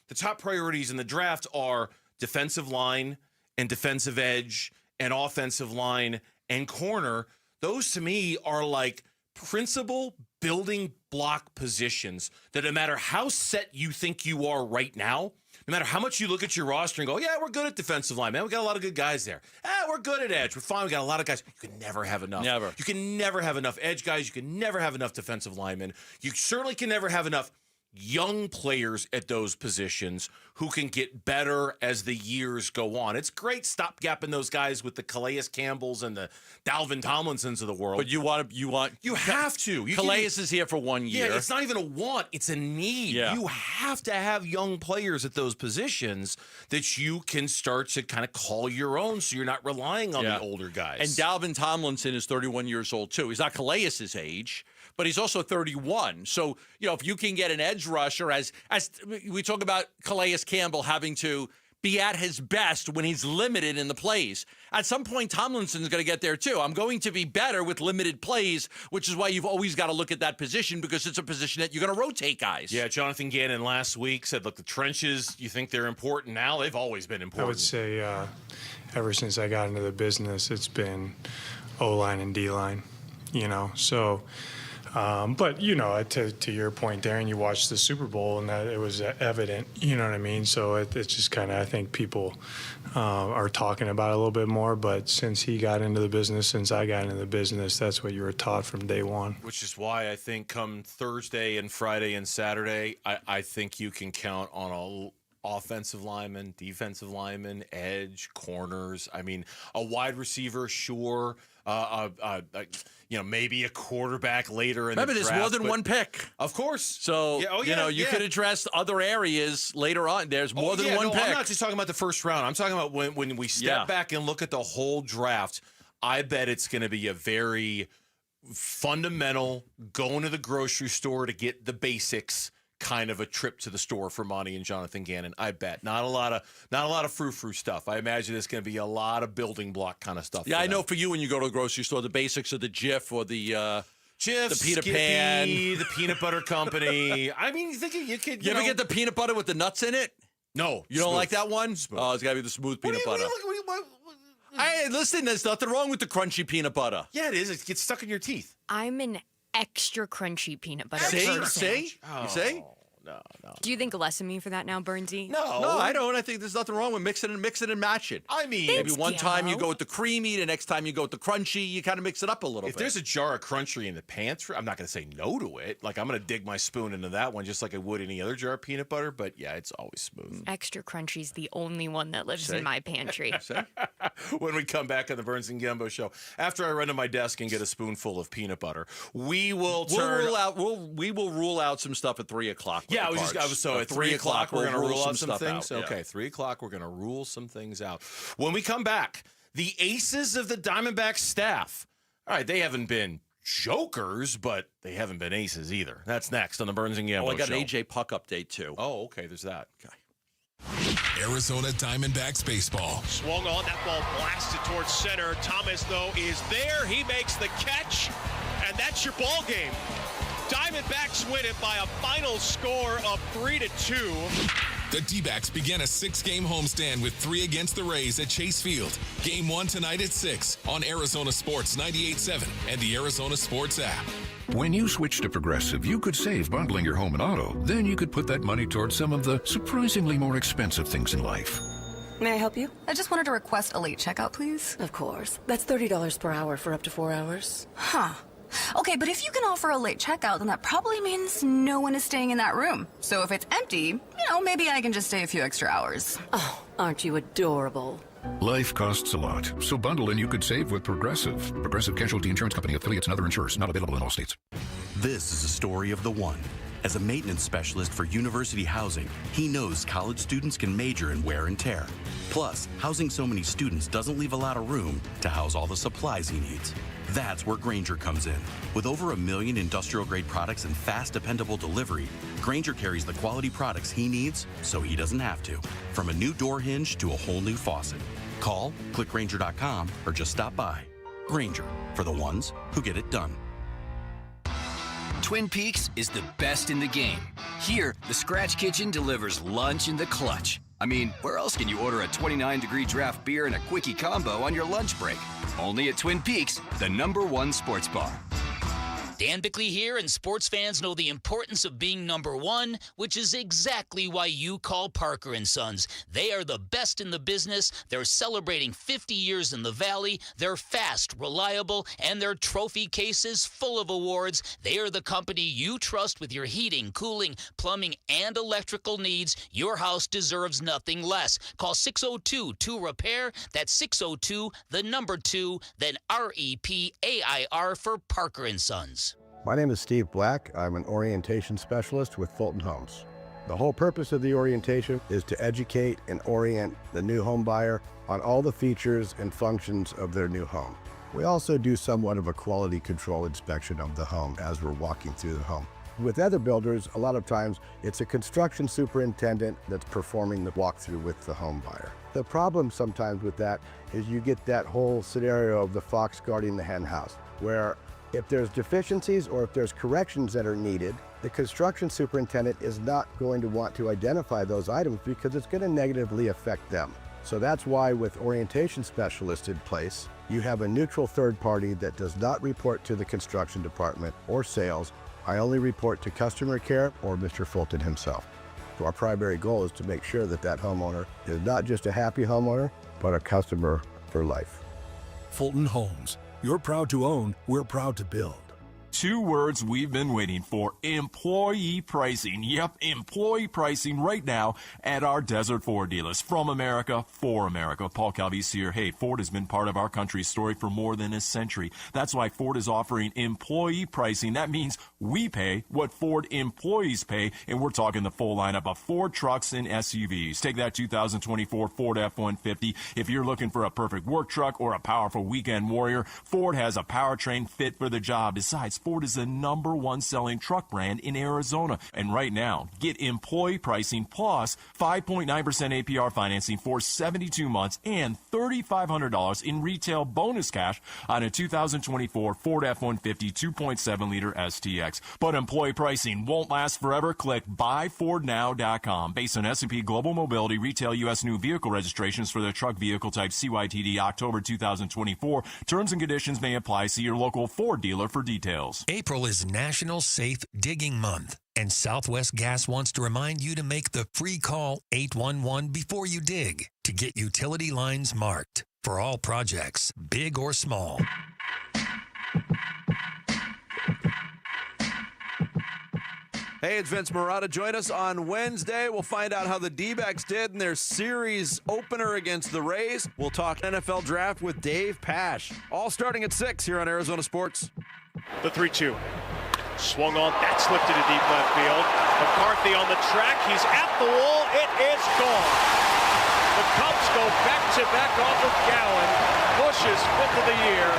Speaker 8: the top priorities in the draft are defensive line and defensive edge and offensive line and corner. Those to me are like principal building block positions that no matter how set you think you are right now, no matter how much you look at your roster and go, yeah, we're good at defensive line, man. We got a lot of good guys there. We're good at edge. We're fine. We got a lot of guys. You can never have enough.
Speaker 13: Never.
Speaker 8: You can never have enough edge guys. You can never have enough defensive linemen. You certainly can never have enough young players at those positions who can get better as the years go on. It's great stopgapping those guys with the Calais Campbells and the Dalvin Tomlinsons of the world.
Speaker 13: But you
Speaker 8: have to.
Speaker 13: Calais is here for 1 year.
Speaker 8: Yeah, it's not even a want, it's a need.
Speaker 13: Yeah.
Speaker 8: You have to have young players at those positions that you can start to kind of call your own so you're not relying on the older guys.
Speaker 13: And Dalvin Tomlinson is 31 years old, too. He's not Calais' age, but he's also 31. So, if you can get an edge rusher, as we talk about Calais Campbell having to be at his best when he's limited in the plays. At some point, Tomlinson's going to get there, too. I'm going to be better with limited plays, which is why you've always got to look at that position because it's a position that you're going to rotate guys.
Speaker 8: Yeah, Jonathan Gannon last week said, look, the trenches, you think they're important now? They've always been important.
Speaker 3: I would say ever since I got into the business, it's been O-line and D-line, so... but, to your point, Darren, you watched the Super Bowl and that it was evident, you know what I mean? So it's just kind of, I think people are talking about it a little bit more. But since he got into the business, since I got into the business, that's what you were taught from day one.
Speaker 8: Which is why I think come Thursday and Friday and Saturday, I think you can count on a offensive lineman, defensive lineman, edge, corners. I mean, a wide receiver, sure. Maybe a quarterback later in the draft.
Speaker 13: Remember, there's more than one pick.
Speaker 8: Of course.
Speaker 13: So, you could address other areas later on. There's more than one pick.
Speaker 8: I'm not just talking about the first round. I'm talking about when we step back and look at the whole draft, I bet it's going to be a very fundamental, going to the grocery store to get the basics kind of a trip to the store for Monty and Jonathan Gannon. I bet not a lot of frou-frou stuff. I imagine it's going to be a lot of building block kind of stuff.
Speaker 13: Yeah, I know for you when you go to the grocery store, the basics of the Jif or the
Speaker 8: Jif,
Speaker 13: the Peter
Speaker 8: Skippy,
Speaker 13: Pan,
Speaker 8: the peanut butter company. I mean, you could.
Speaker 13: You ever get the peanut butter with the nuts in it?
Speaker 8: No,
Speaker 13: you don't like that one.
Speaker 8: Smooth.
Speaker 13: Oh, it's got to be the smooth peanut butter. Hey, listen, there's nothing wrong with the crunchy peanut butter.
Speaker 8: Yeah, it is. It gets stuck in your teeth.
Speaker 14: I'm an extra crunchy peanut butter
Speaker 13: See?
Speaker 14: person.
Speaker 13: You see?
Speaker 8: No.
Speaker 14: Do you think less of me for that now, Bernsey?
Speaker 13: No, I don't. I think there's nothing wrong with mix it and match it.
Speaker 8: I mean,
Speaker 13: maybe one time you go with the creamy, the next time you go with the crunchy. You kind of mix it up a little bit.
Speaker 8: If there's a jar of crunchy in the pantry, I'm not going to say no to it. Like, I'm going to dig my spoon into that one just like I would any other jar of peanut butter. But yeah, it's always smooth.
Speaker 14: Extra crunchy's the only one that lives in my pantry.
Speaker 8: When we come back on the Burns and Gumbo show, after I run to my desk and get a spoonful of peanut butter, we will
Speaker 13: rule out some stuff at 3:00.
Speaker 8: Yeah, I was so at 3 o'clock, we're going to rule out some things.
Speaker 13: Out, yeah.
Speaker 8: Okay, 3 o'clock, we're going to rule some things out. When we come back, the aces of the Diamondbacks staff. All right, they haven't been jokers, but they haven't been aces either. That's next on the Burns and Gambo
Speaker 13: I got
Speaker 8: show.
Speaker 13: an AJ Puck update, too.
Speaker 8: Oh, okay, there's that. Okay.
Speaker 12: Arizona Diamondbacks baseball.
Speaker 4: Swung on, that ball blasted towards center. Thomas, though, is there. He makes the catch, and that's your ball game. Diamondbacks win it by a final score of 3-2.
Speaker 12: The D-backs begin a 6-game homestand with 3 against the Rays at Chase Field. Game 1 tonight at 6 on Arizona Sports 98.7 and the Arizona Sports app.
Speaker 11: When you switch to Progressive, you could save bundling your home and auto. Then you could put that money towards some of the surprisingly more expensive things in life.
Speaker 16: May I help you? I just wanted to request a late checkout, please.
Speaker 17: Of course. That's $30 per hour for up to 4 hours.
Speaker 16: Huh. Okay, but if you can offer a late checkout, then that probably means no one is staying in that room. So if it's empty, maybe I can just stay a few extra hours.
Speaker 17: Oh, aren't you adorable?
Speaker 11: Life costs a lot, so bundle and you could save with Progressive. Progressive Casualty Insurance Company, affiliates, and other insurers. Not available in all states.
Speaker 18: This is a story of the one. As a maintenance specialist for University Housing, he knows college students can major in wear and tear. Plus, housing so many students doesn't leave a lot of room to house all the supplies he needs. That's where Grainger comes in. With over 1 million industrial-grade products and fast, dependable delivery, Grainger carries the quality products he needs so he doesn't have to. From a new door hinge to a whole new faucet. Call, click Grainger.com, or just stop by. Grainger, for the ones who get it done.
Speaker 22: Twin Peaks is the best in the game. Here, the Scratch Kitchen delivers lunch in the clutch. I mean, where else can you order a 29-degree draft beer and a quickie combo on your lunch break? Only at Twin Peaks, the #1 sports bar.
Speaker 1: Dan Bickley here, and sports fans know the importance of being number one, which is exactly why you call Parker & Sons. They are the best in the business. They're celebrating 50 years in the Valley. They're fast, reliable, and their trophy case is full of awards. They are the company you trust with your heating, cooling, plumbing, and electrical needs. Your house deserves nothing less. Call 602-2REPAIR. That's 602, the number 2, then REPAIR for Parker & Sons.
Speaker 6: My name is Steve Black. I'm an orientation specialist with Fulton Homes. The whole purpose of the orientation is to educate and orient the new home buyer on all the features and functions of their new home. We also do somewhat of a quality control inspection of the home as we're walking through the home. With other builders, a lot of times it's a construction superintendent that's performing the walkthrough with the home buyer. The problem sometimes with that is you get that whole scenario of the fox guarding the hen house, where if there's deficiencies or if there's corrections that are needed, the construction superintendent is not going to want to identify those items because it's going to negatively affect them. So that's why with orientation specialists in place, you have a neutral third party that does not report to the construction department or sales. I only report to customer care or Mr. Fulton himself. So our primary goal is to make sure that that homeowner is not just a happy homeowner, but a customer for life.
Speaker 7: Fulton Homes. You're proud to own, we're proud to build.
Speaker 15: Two words we've been waiting for: employee pricing. Yep, employee pricing right now at our Desert Ford dealers. From America, for America. Paul Calvisi here. Hey, Ford has been part of our country's story for more than a century. That's why Ford is offering employee pricing. That means we pay what Ford employees pay, and we're talking the full lineup of Ford trucks and SUVs. Take that 2024 Ford F-150. If you're looking for a perfect work truck or a powerful weekend warrior, Ford has a powertrain fit for the job. Besides, Ford is the #1 selling truck brand in Arizona. And right now, get employee pricing plus 5.9% APR financing for 72 months and $3,500 in retail bonus cash on a 2024 Ford F-150 2.7-liter STX. But employee pricing won't last forever. Click buyfordnow.com. Based on S&P Global Mobility retail U.S. new vehicle registrations for the truck vehicle type CYTD October 2024. Terms and conditions may apply. See your local Ford dealer for details.
Speaker 19: April is National Safe Digging Month, and Southwest Gas wants to remind you to make the free call 811 before you dig to get utility lines marked for all projects, big or small.
Speaker 24: Hey, it's Vince Marotta. Join us on Wednesday. We'll find out how the D-backs did in their series opener against the Rays. We'll talk NFL draft with Dave Pasch. All starting at 6 here on Arizona Sports.
Speaker 4: The 3-2. Swung on. That slipped into deep left field. McCarthy on the track. He's at the wall. It is gone. The Cubs go back-to-back off of Gallen. Bush's 5th of the year.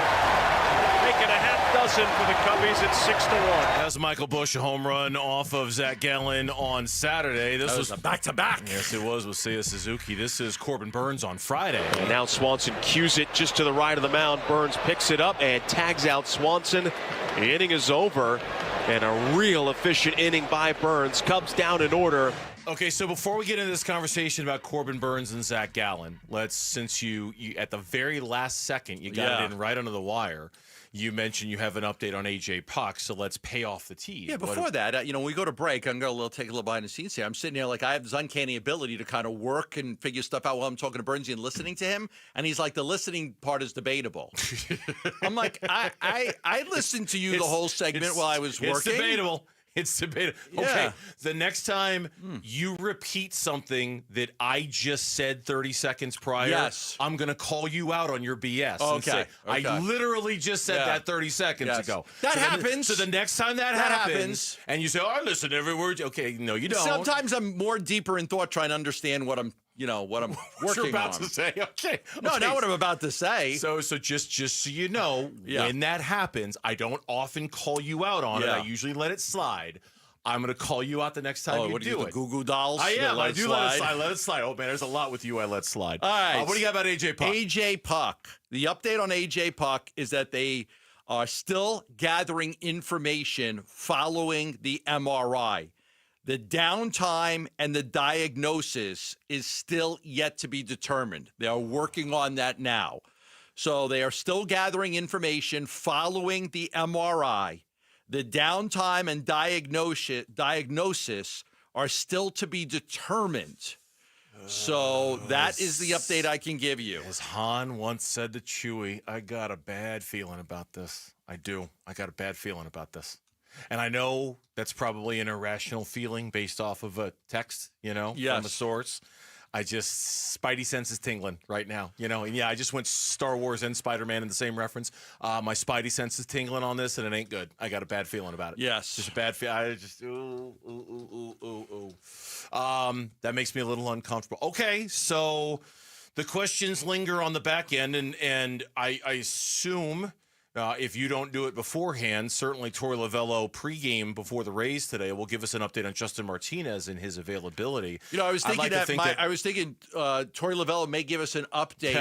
Speaker 4: Making a half dozen for the Cubbies at 6-1.
Speaker 8: That's Michael Busch, a home run off of Zach Gallen on Saturday. This was
Speaker 13: a back-to-back.
Speaker 8: Yes, it was with Seiya Suzuki. This is Corbin Burns on Friday.
Speaker 4: And now Swanson cues it just to the right of the mound. Burns picks it up and tags out Swanson. The inning is over, and a real efficient inning by Burns. Cubs down in order.
Speaker 8: Okay, so before we get into this conversation about Corbin Burns and Zach Gallen, since you at the very last second, you got it in right under the wire. You mentioned you have an update on AJ Puck, so let's pay off the tease.
Speaker 13: Yeah, before that, when we go to break, I'm going to take a little behind the scenes here. I'm sitting here like I have this uncanny ability to kind of work and figure stuff out while I'm talking to Burnsy and listening to him. And he's like, the listening part is debatable. I'm like, I listened to you the whole segment while I was working.
Speaker 8: It's debatable. It's debatable.
Speaker 13: Yeah.
Speaker 8: Okay, the next time you repeat something that I just said 30 seconds prior, I'm going to call you out on your BS. And say, I literally just said that 30 seconds ago.
Speaker 13: That happens.
Speaker 8: So the next time that happens, and you say, I listen to every word. Okay, no, you don't.
Speaker 13: Sometimes I'm more deeper in thought trying to understand what I'm working
Speaker 8: you're about
Speaker 13: on.
Speaker 8: to say. Okay.
Speaker 13: No, not what I'm about to say.
Speaker 8: So just so you know, when that happens, I don't often call you out on it. I usually let it slide. I'm going to call you out the next time you do it.
Speaker 13: The Goo Goo Dolls?
Speaker 8: I am. I do let it slide. Let it slide. Oh, man, there's a lot with you I let slide.
Speaker 13: All right.
Speaker 8: What do you got about AJ Puck?
Speaker 13: AJ Puck. The update on AJ Puck is that they are still gathering information following the MRI. The downtime and the diagnosis is still yet to be determined. They are working on that now. So they are still gathering information following the MRI. The downtime and diagnosis are still to be determined. So that is the update I can give you.
Speaker 8: As Han once said to Chewie, I got a bad feeling about this. I do. I got a bad feeling about this. And I know that's probably an irrational feeling based off of a text, from a source. Spidey sense is tingling right now, And yeah, I just went Star Wars and Spider-Man in the same reference. My Spidey sense is tingling on this, and it ain't good. I got a bad feeling about it.
Speaker 13: Yes.
Speaker 8: Just a bad feeling. I just, that makes me a little uncomfortable. Okay, so the questions linger on the back end, and I assume... if you don't do it beforehand, certainly Torey Lovello pregame before the Rays today will give us an update on Justin Martinez and his availability.
Speaker 13: I was thinking I was thinking Torey Lovello may give us an update.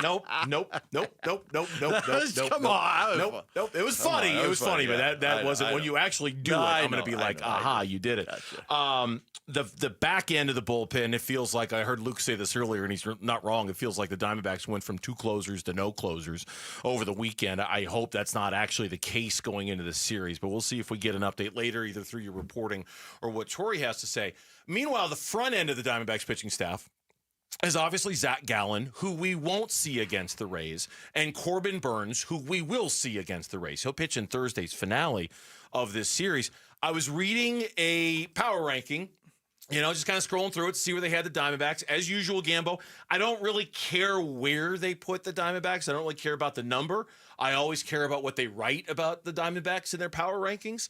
Speaker 8: No. Nope.
Speaker 13: Come on.
Speaker 8: Nope. It was funny. It was funny, but that wasn't when you actually do it. I'm going to be like, aha, you did it.
Speaker 13: Gotcha.
Speaker 8: The back end of the bullpen, it feels like, I heard Luke say this earlier, and he's not wrong. It feels like the Diamondbacks went from 2 closers to no closers over the weekend. I hope that's not actually the case going into the series, but we'll see if we get an update later, either through your reporting or what Torey has to say. Meanwhile, the front end of the Diamondbacks pitching staff is obviously Zach Gallen, who we won't see against the Rays, and Corbin Burnes, who we will see against the Rays. He'll pitch in Thursday's finale of this series. I was reading a power ranking, just kind of scrolling through it to see where they had the Diamondbacks. As usual, Gambo, I don't really care where they put the Diamondbacks. I don't really care about the number. I always care about what they write about the Diamondbacks in their power rankings.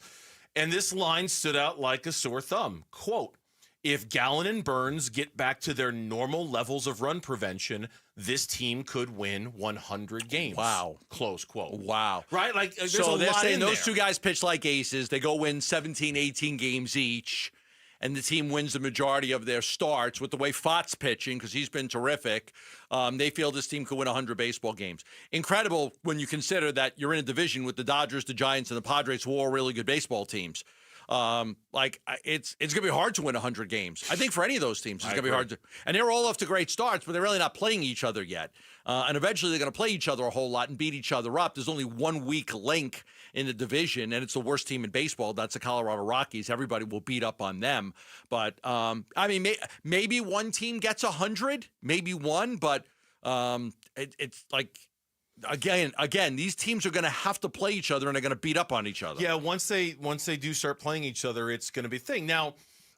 Speaker 8: And this line stood out like a sore thumb. Quote, if Gallen and Burnes get back to their normal levels of run prevention, this team could win 100 games.
Speaker 13: Wow.
Speaker 8: Close quote.
Speaker 13: Wow.
Speaker 8: Right? Like, there's
Speaker 13: so
Speaker 8: a
Speaker 13: they're
Speaker 8: lot
Speaker 13: saying
Speaker 8: in
Speaker 13: those
Speaker 8: there.
Speaker 13: 2 guys pitch like aces. They go win 17, 18 games each, and the team wins the majority of their starts. With the way Fott's pitching, because he's been terrific, they feel this team could win 100 baseball games. Incredible when you consider that you're in a division with the Dodgers, the Giants, and the Padres, who are all really good baseball teams. It's going to be hard to win 100 games. I think for any of those teams, it's going to be hard to. And they're all off to great starts, but they're really not playing each other yet. And eventually they're going to play each other a whole lot and beat each other up. There's only one weak link in the division, and it's the worst team in baseball. That's the Colorado Rockies. Everybody will beat up on them. But, maybe one team gets 100, maybe one, but it's like... Again, these teams are going to have to play each other, and they're going to beat up on each other.
Speaker 8: Yeah, once they do start playing each other, it's going to be a thing. Now,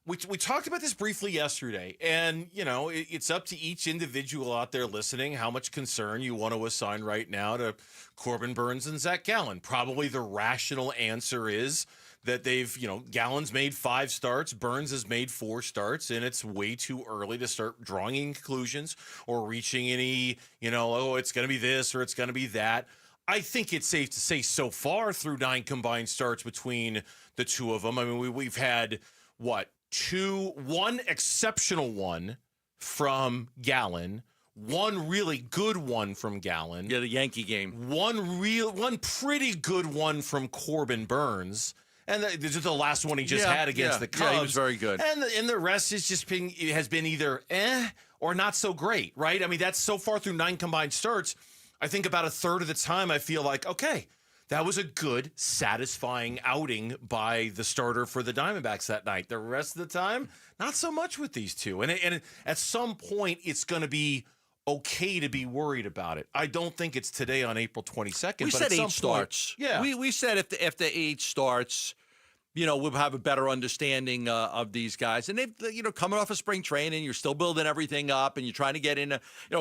Speaker 8: we talked about this briefly yesterday, and it's up to each individual out there listening how much concern you want to assign right now to Corbin Burnes and Zach Gallen. Probably the rational answer is that Gallen's made 5 starts, Burnes has made 4 starts, and it's way too early to start drawing any conclusions or reaching any, it's going to be this or it's going to be that. I think it's safe to say so far through 9 combined starts between the 2 of them. I mean, we've had, one exceptional one from Gallen, one really good one from Gallen.
Speaker 13: Yeah, the Yankee game.
Speaker 8: One pretty good one from Corbin Burnes. And this is the last one he just had against the Cubs.
Speaker 13: Yeah, he was very good.
Speaker 8: And the rest has been either or not so great, right? I mean, that's so far through 9 combined starts. I think about a third of the time I feel like, okay, that was a good, satisfying outing by the starter for the Diamondbacks that night. The rest of the time, not so much with these 2. And at some point, it's going to be okay to be worried about it. I don't think it's today on April 22nd.
Speaker 13: We said 8 starts.
Speaker 8: Yeah.
Speaker 13: We said if the 8 starts, we'll have a better understanding of these guys. And they've, coming off of spring training, you're still building everything up, and you're trying to get in,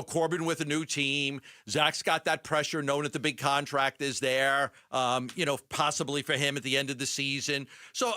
Speaker 13: Corbin with a new team. Zach's got that pressure, knowing that the big contract is there, possibly for him at the end of the season. So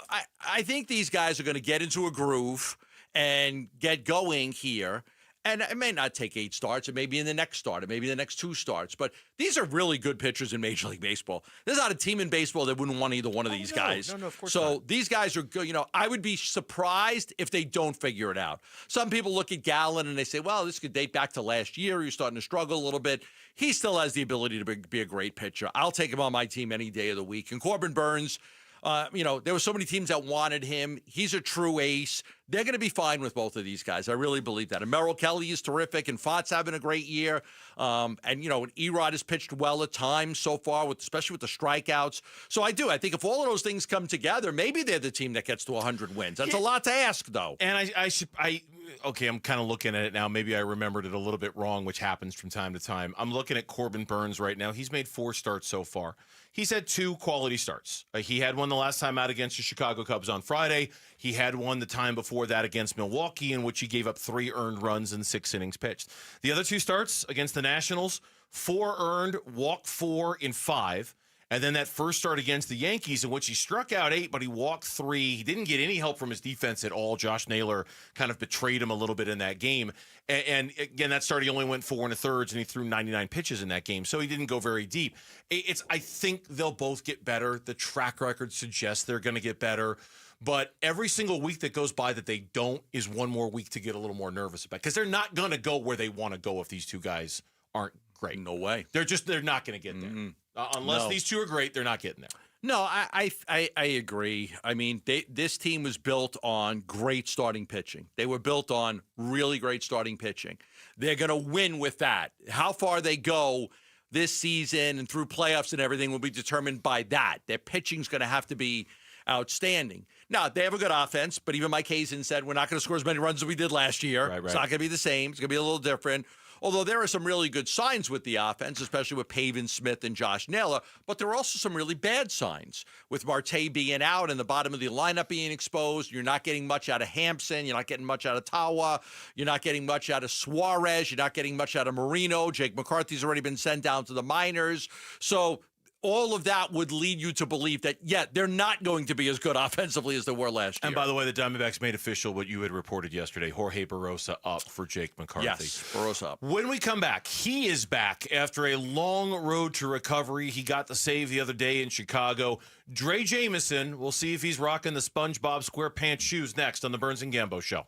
Speaker 13: I think these guys are going to get into a groove and get going here. And it may not take 8 starts. It may be in the next start. It may be the next 2 starts. But these are really good pitchers in Major League Baseball. There's not a team in baseball that wouldn't want either one of these guys.
Speaker 8: No, of course
Speaker 13: so
Speaker 8: not.
Speaker 13: These guys are good. I would be surprised if they don't figure it out. Some people look at Gallen and they say, well, this could date back to last year. He's starting to struggle a little bit. He still has the ability to be a great pitcher. I'll take him on my team any day of the week. And Corbin Burnes, There were so many teams that wanted him. He's a true ace. They're going to be fine with both of these guys. I really believe that. And Merrill Kelly is terrific, and Fott's having a great year. And Erod has pitched well at times so far, especially with the strikeouts. So I do. I think if all of those things come together, maybe they're the team that gets to 100 wins. That's a lot to ask, though.
Speaker 8: And I'm kind of looking at it now. Maybe I remembered it a little bit wrong, which happens from time to time. I'm looking at Corbin Burns right now. He's made 4 starts so far. He's had 2 quality starts. He had one the last time out against the Chicago Cubs on Friday. He had one the time before that against Milwaukee, in which he gave up 3 earned runs in 6 innings pitched. The other 2 starts against the Nationals, 4 earned, walked 4 in 5. And then that first start against the Yankees, in which he struck out 8, but he walked 3. He didn't get any help from his defense at all. Josh Naylor kind of betrayed him a little bit in that game. And again, that start, he only went 4 1/3, and he threw 99 pitches in that game. So he didn't go very deep. I think they'll both get better. The track record suggests they're going to get better. But every single week that goes by that they don't is one more week to get a little more nervous about. Because they're not going to go where they want to go if these 2 guys aren't great.
Speaker 13: No way.
Speaker 8: They're not going to get there. Unless these 2 are great, they're not getting there.
Speaker 13: No, I agree. I mean, this team was built on great starting pitching. They were built on really great starting pitching. They're going to win with that. How far they go this season and through playoffs and everything will be determined by that. Their pitching's going to have to be outstanding. Now, they have a good offense, but even Mike Hazen said we're not going to score as many runs as we did last year. Right. It's not going to be the same. It's going to be a little different. Although there are some really good signs with the offense, especially with Pavin Smith and Josh Naylor, but there are also some really bad signs with Marte being out and the bottom of the lineup being exposed. You're not getting much out of Hampson. You're not getting much out of Tawa. You're not getting much out of Suarez. You're not getting much out of Marino. Jake McCarthy's already been sent down to the minors. So all of that would lead you to believe that, they're not going to be as good offensively as they were last year.
Speaker 8: And by the way, the Diamondbacks made official what you had reported yesterday. Jorge Barrosa up for Jake McCarthy.
Speaker 13: Yes, Barrosa up.
Speaker 8: When we come back, he is back after a long road to recovery. He got the save the other day in Chicago. Dre Jameson, we'll see if he's rocking the SpongeBob SquarePants shoes next on the Burns and Gambo Show.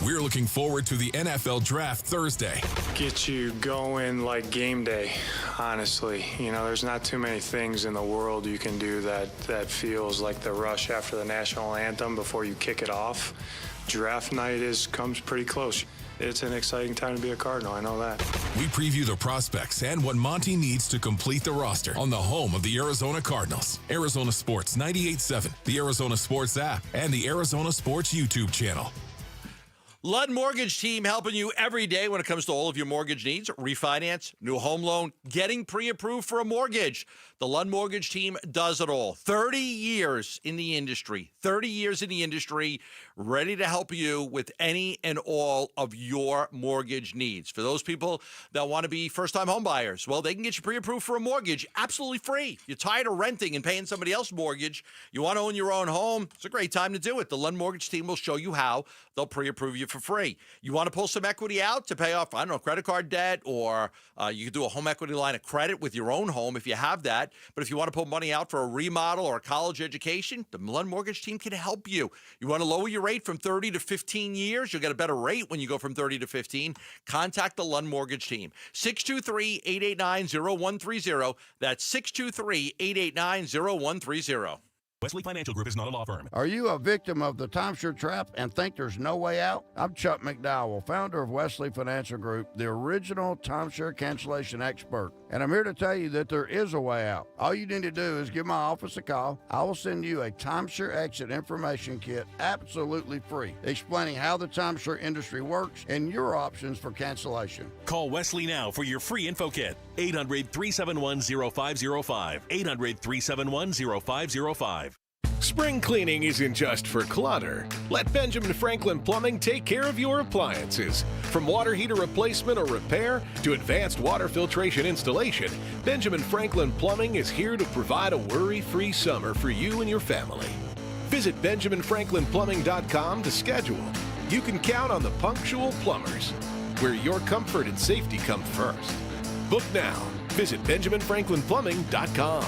Speaker 12: We're looking forward to the NFL Draft Thursday.
Speaker 3: Get you going like game day, honestly. There's not too many things in the world you can do that feels like the rush after the national anthem before you kick it off. Draft night comes pretty close. It's an exciting time to be a Cardinal, I know that.
Speaker 12: We preview the prospects and what Monty needs to complete the roster on the home of the Arizona Cardinals. Arizona Sports 98.7, the Arizona Sports app, and the Arizona Sports YouTube channel.
Speaker 13: Ludd Mortgage Team helping you every day when it comes to all of your mortgage needs, refinance, new home loan, getting pre-approved for a mortgage. The Ludd Mortgage Team does it all. 30 years in the industry, ready to help you with any and all of your mortgage needs. For those people that want to be first-time home buyers, well, they can get you pre-approved for a mortgage absolutely free. You're tired of renting and paying somebody else's mortgage. You want to own your own home? It's a great time to do it. The Ludd Mortgage Team will show you how. They'll pre-approve you for free. You want to pull some equity out to pay off, credit card debt, or you can do a home equity line of credit with your own home if you have that. But if you want to pull money out for a remodel or a college education, the Ludd Mortgage Team can help you. You want to lower your rate from 30 to 15 years? You'll get a better rate when you go from 30 to 15. Contact the Ludd Mortgage Team. 623-889-0130. That's 623-889-0130.
Speaker 9: Wesley Financial Group is not a law firm.
Speaker 6: Are you a victim of the timeshare trap and think there's no way out? I'm Chuck McDowell, founder of Wesley Financial Group, the original timeshare cancellation expert. And I'm here to tell you that there is a way out. All you need to do is give my office a call. I will send you a timeshare exit information kit absolutely free, explaining how the timeshare industry works and your options for cancellation.
Speaker 9: Call Wesley now for your free info kit. 800-371-0505. 800-371-0505.
Speaker 20: Spring cleaning isn't just for clutter. Let Benjamin Franklin Plumbing take care of your appliances. From water heater replacement or repair to advanced water filtration installation, Benjamin Franklin Plumbing is here to provide a worry-free summer for you and your family. Visit BenjaminFranklinPlumbing.com to schedule. You can count on the punctual plumbers, where your comfort and safety come first. Book now. Visit BenjaminFranklinPlumbing.com.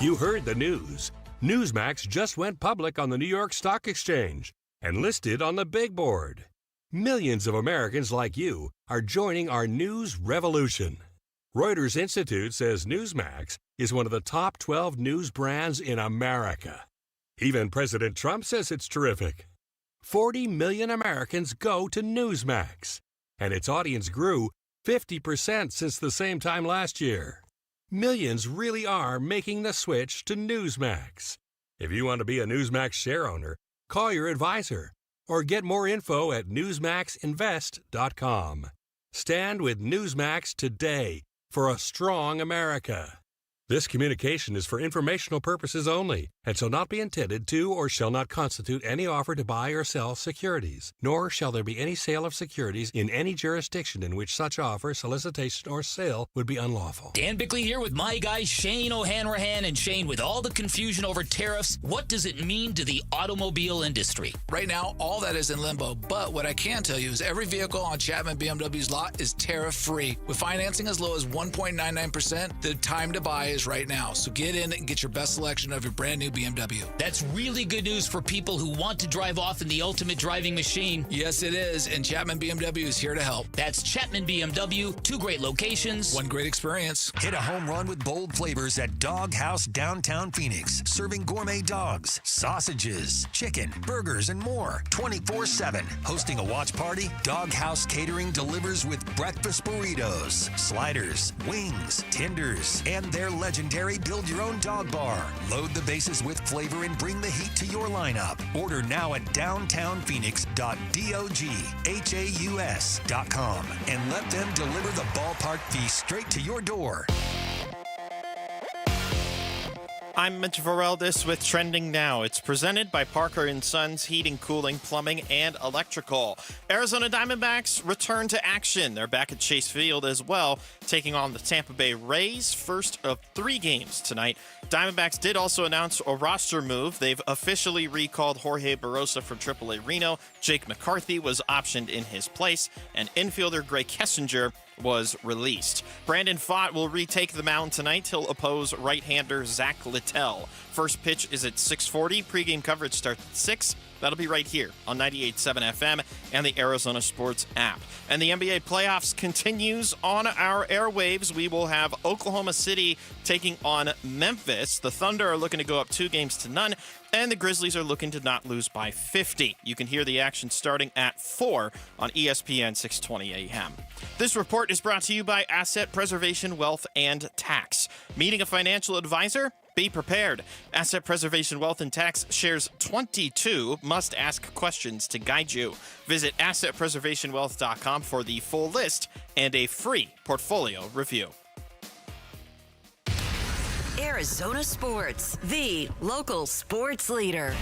Speaker 21: You heard the news. Newsmax just went public on the New York Stock Exchange and listed on the big board. Millions of Americans like you are joining our news revolution. Reuters Institute says Newsmax is one of the top 12 news brands in America. Even President Trump says it's terrific. 40 million Americans go to Newsmax, and its audience grew 50% since the same time last year. Millions really are making the switch to Newsmax. If you want to be a Newsmax share owner, call your advisor or get more info at newsmaxinvest.com. Stand with Newsmax today for a strong America. This communication is for informational purposes only and shall not be intended to or shall not constitute any offer to buy or sell securities, nor shall there be any sale of securities in any jurisdiction in which such offer, solicitation, or sale would be unlawful.
Speaker 1: Dan Bickley here with my guy Shane O'Hanrahan. And Shane, with all the confusion over tariffs, what does it mean to the automobile industry?
Speaker 2: Right now, all that is in limbo, but what I can tell you is every vehicle on Chapman BMW's lot is tariff-free. With financing as low as 1.99%, the time to buy is right now. So get in and get your best selection of your brand new BMW.
Speaker 1: That's really good news for people who want to drive off in the ultimate driving machine.
Speaker 2: Yes, it is, and Chapman BMW is here to help.
Speaker 1: That's Chapman BMW, 2 great locations,
Speaker 2: 1 great experience.
Speaker 19: Hit a home run with bold flavors at Dog House Downtown Phoenix, serving gourmet dogs, sausages, chicken, burgers, and more 24/7. Hosting a watch party, Dog House Catering delivers with breakfast burritos, sliders, wings, tenders, and their legendary build-your-own dog bar. Load the bases with flavor and bring the heat to your lineup. Order now at downtownphoenix.doghaus.com and let them deliver the ballpark feast straight to your door.
Speaker 5: I'm Mitch Vareldis with Trending Now. It's presented by Parker & Sons Heating, Cooling, Plumbing, and Electrical. Arizona Diamondbacks return to action. They're back at Chase Field as well, taking on the Tampa Bay Rays, first of 3 games tonight. Diamondbacks did also announce a roster move. They've officially recalled Jorge Barrosa from AAA Reno. Jake McCarthy was optioned in his place, and infielder Gray Kessinger was released. Brandon Pfaadt will retake the mound tonight. He'll oppose right-hander Zach Littell. First pitch is at 6:40. Pre-game coverage starts at 6. That'll be right here on 98.7 FM and the Arizona Sports app. And the NBA playoffs continues on our airwaves. We will have Oklahoma City taking on Memphis. The Thunder are looking to go up 2-0, and the Grizzlies are looking to not lose by 50. You can hear the action starting at 4 on ESPN 620 AM. This report is brought to you by Asset Preservation Wealth and Tax. Meeting a financial advisor? Be prepared. Asset Preservation Wealth and Tax shares 22 must-ask questions to guide you. Visit AssetPreservationWealth.com for the full list and a free portfolio review.
Speaker 10: Arizona Sports, the local sports leader.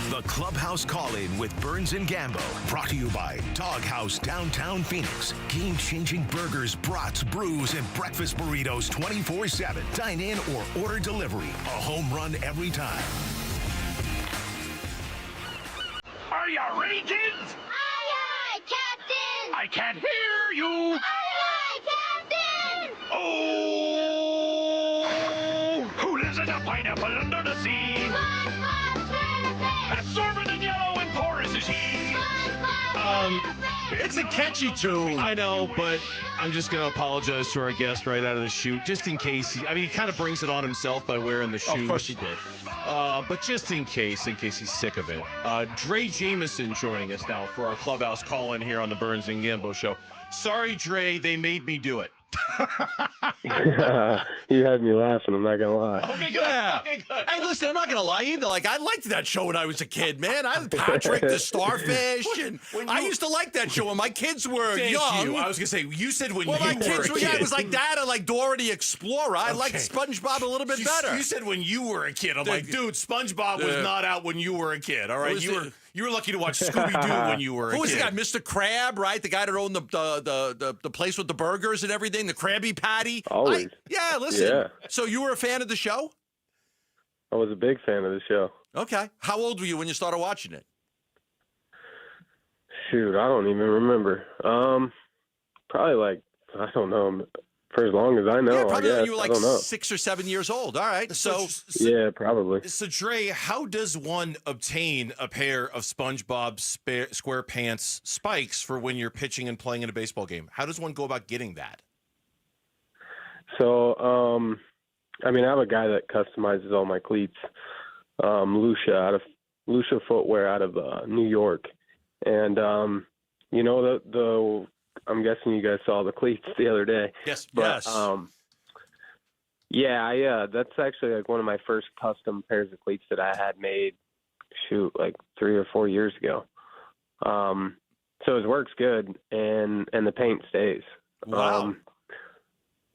Speaker 23: The Clubhouse Call-In with Burns and Gambo. Brought to you by Dog House Downtown Phoenix. Game-changing burgers, brats, brews, and breakfast burritos 24/7. Dine in or order delivery. A home run every time.
Speaker 25: Are you ready, kids?
Speaker 26: Aye, aye, Captain!
Speaker 25: I can't hear you!
Speaker 26: Aye, aye, Captain!
Speaker 25: Oh! Who lives in a pineapple under the sea?
Speaker 26: SpongeBob SquarePants!
Speaker 25: Absorbent and yellow and porous is he!
Speaker 27: It's a catchy tune. I know, but I'm just going to apologize to our guest right out of the chute, just in case. He kind of brings it on himself by wearing the shoes. Of course he did. But just in case he's sick of it. Dre Jameson joining us now for our Clubhouse call-in here on the Burns and Gambo Show. Sorry, Dre, they made me do it.
Speaker 28: You had me laughing, I'm not gonna lie.
Speaker 27: Okay, good.
Speaker 13: Yeah.
Speaker 27: Okay, good.
Speaker 13: Hey, listen, I'm not going to lie either. Like, I liked that show when I was a kid, man. Patrick the Starfish, and I used to like that show when my kids were
Speaker 8: Thank
Speaker 13: young.
Speaker 8: you. I was going to say, you said when
Speaker 13: Well,
Speaker 8: you
Speaker 13: my
Speaker 8: were
Speaker 13: kids
Speaker 8: a
Speaker 13: were,
Speaker 8: kid.
Speaker 13: yeah, it was like that and like Dora the Explorer. I liked SpongeBob a little bit better.
Speaker 8: You said when you were a kid. I'm like, dude, SpongeBob was not out when you were a kid. All right, you were lucky to watch Scooby-Doo when you were a kid.
Speaker 13: Who was the guy? Mr. Crab, right? The guy that owned the place with the burgers and everything, the Krabby Patty.
Speaker 28: Always.
Speaker 13: Yeah, listen.
Speaker 28: Yeah.
Speaker 13: So you were a fan of the show?
Speaker 28: I was a big fan of the show.
Speaker 13: Okay. How old were you when you started watching it?
Speaker 28: Shoot, I don't even remember. Probably like, I don't know, for as long as I know,
Speaker 13: Yeah, probably
Speaker 28: I guess.
Speaker 13: when you were
Speaker 28: I
Speaker 13: like
Speaker 28: don't know.
Speaker 13: 6 or 7 years old. All right. So
Speaker 28: Yeah, probably.
Speaker 8: So, Dre, how does one obtain a pair of SpongeBob SquarePants spikes for when you're pitching and playing in a baseball game? How does one go about getting that?
Speaker 28: So, I mean, I have a guy that customizes all my cleats, Lucia Footwear out of New York, and I'm guessing you guys saw the cleats the other day.
Speaker 8: Yes.
Speaker 28: But, yeah, that's actually like one of my first custom pairs of cleats that I had made, like 3 or 4 years ago. So his work's good, and the paint stays.
Speaker 13: Wow.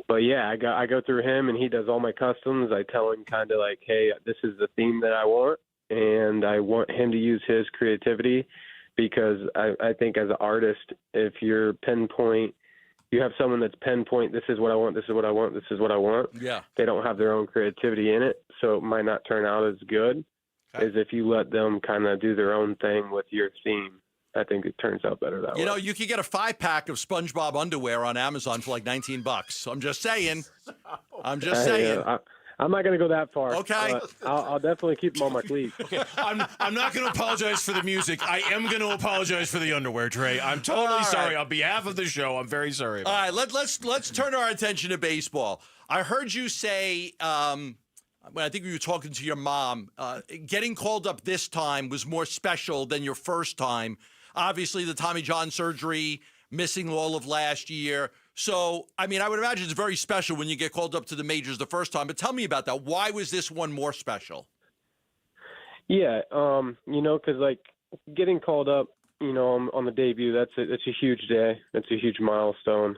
Speaker 28: But yeah, I go through him, and he does all my customs. I tell him kind of like, hey, this is the theme that I want, and I want him to use his creativity, because I think as an artist, if you're you have someone that's pinpoint, this is what I want, this is what I want, this is what I want.
Speaker 13: Yeah.
Speaker 28: They don't have their own creativity in it, so it might not turn out as good as if you let them kind of do their own thing with your theme. I think it turns out better that way.
Speaker 13: You know, you could get a 5-pack of SpongeBob underwear on Amazon for like $19. I'm just saying. I'm just saying.
Speaker 28: I'm not going to go that far.
Speaker 13: Okay.
Speaker 28: I'll definitely keep them on my cleats.
Speaker 8: Okay, I'm not going to apologize for the music. I am going to apologize for the underwear, Trey. I'm totally sorry. On behalf of the show, I'm very sorry.
Speaker 13: All right, let's turn our attention to baseball. I heard you say, when I think you were talking to your mom, getting called up this time was more special than your first time. Obviously, the Tommy John surgery, missing all of last year. So, I mean, I would imagine it's very special when you get called up to the majors the first time. But tell me about that. Why was this one more special?
Speaker 28: Yeah, because like getting called up, on the debut, that's a huge day. That's a huge milestone.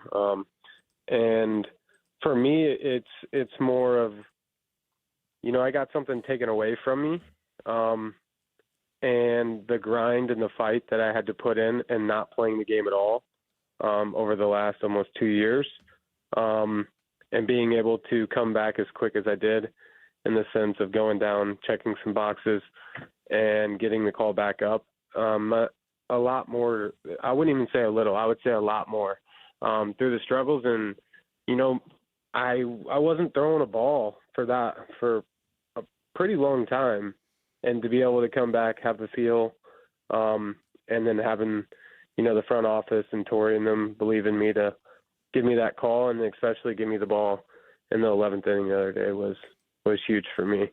Speaker 28: And for me, it's more of, I got something taken away from me. And the grind and the fight that I had to put in and not playing the game at all over the last almost 2 years, and being able to come back as quick as I did, in the sense of going down, checking some boxes, and getting the call back up. A lot more, I wouldn't even say a little, I would say a lot more through the struggles. And, I wasn't throwing a ball for a pretty long time. And to be able to come back, have the feel, and then having, the front office and Tori and them believe in me to give me that call, and especially give me the ball in the 11th inning the other day was huge for me.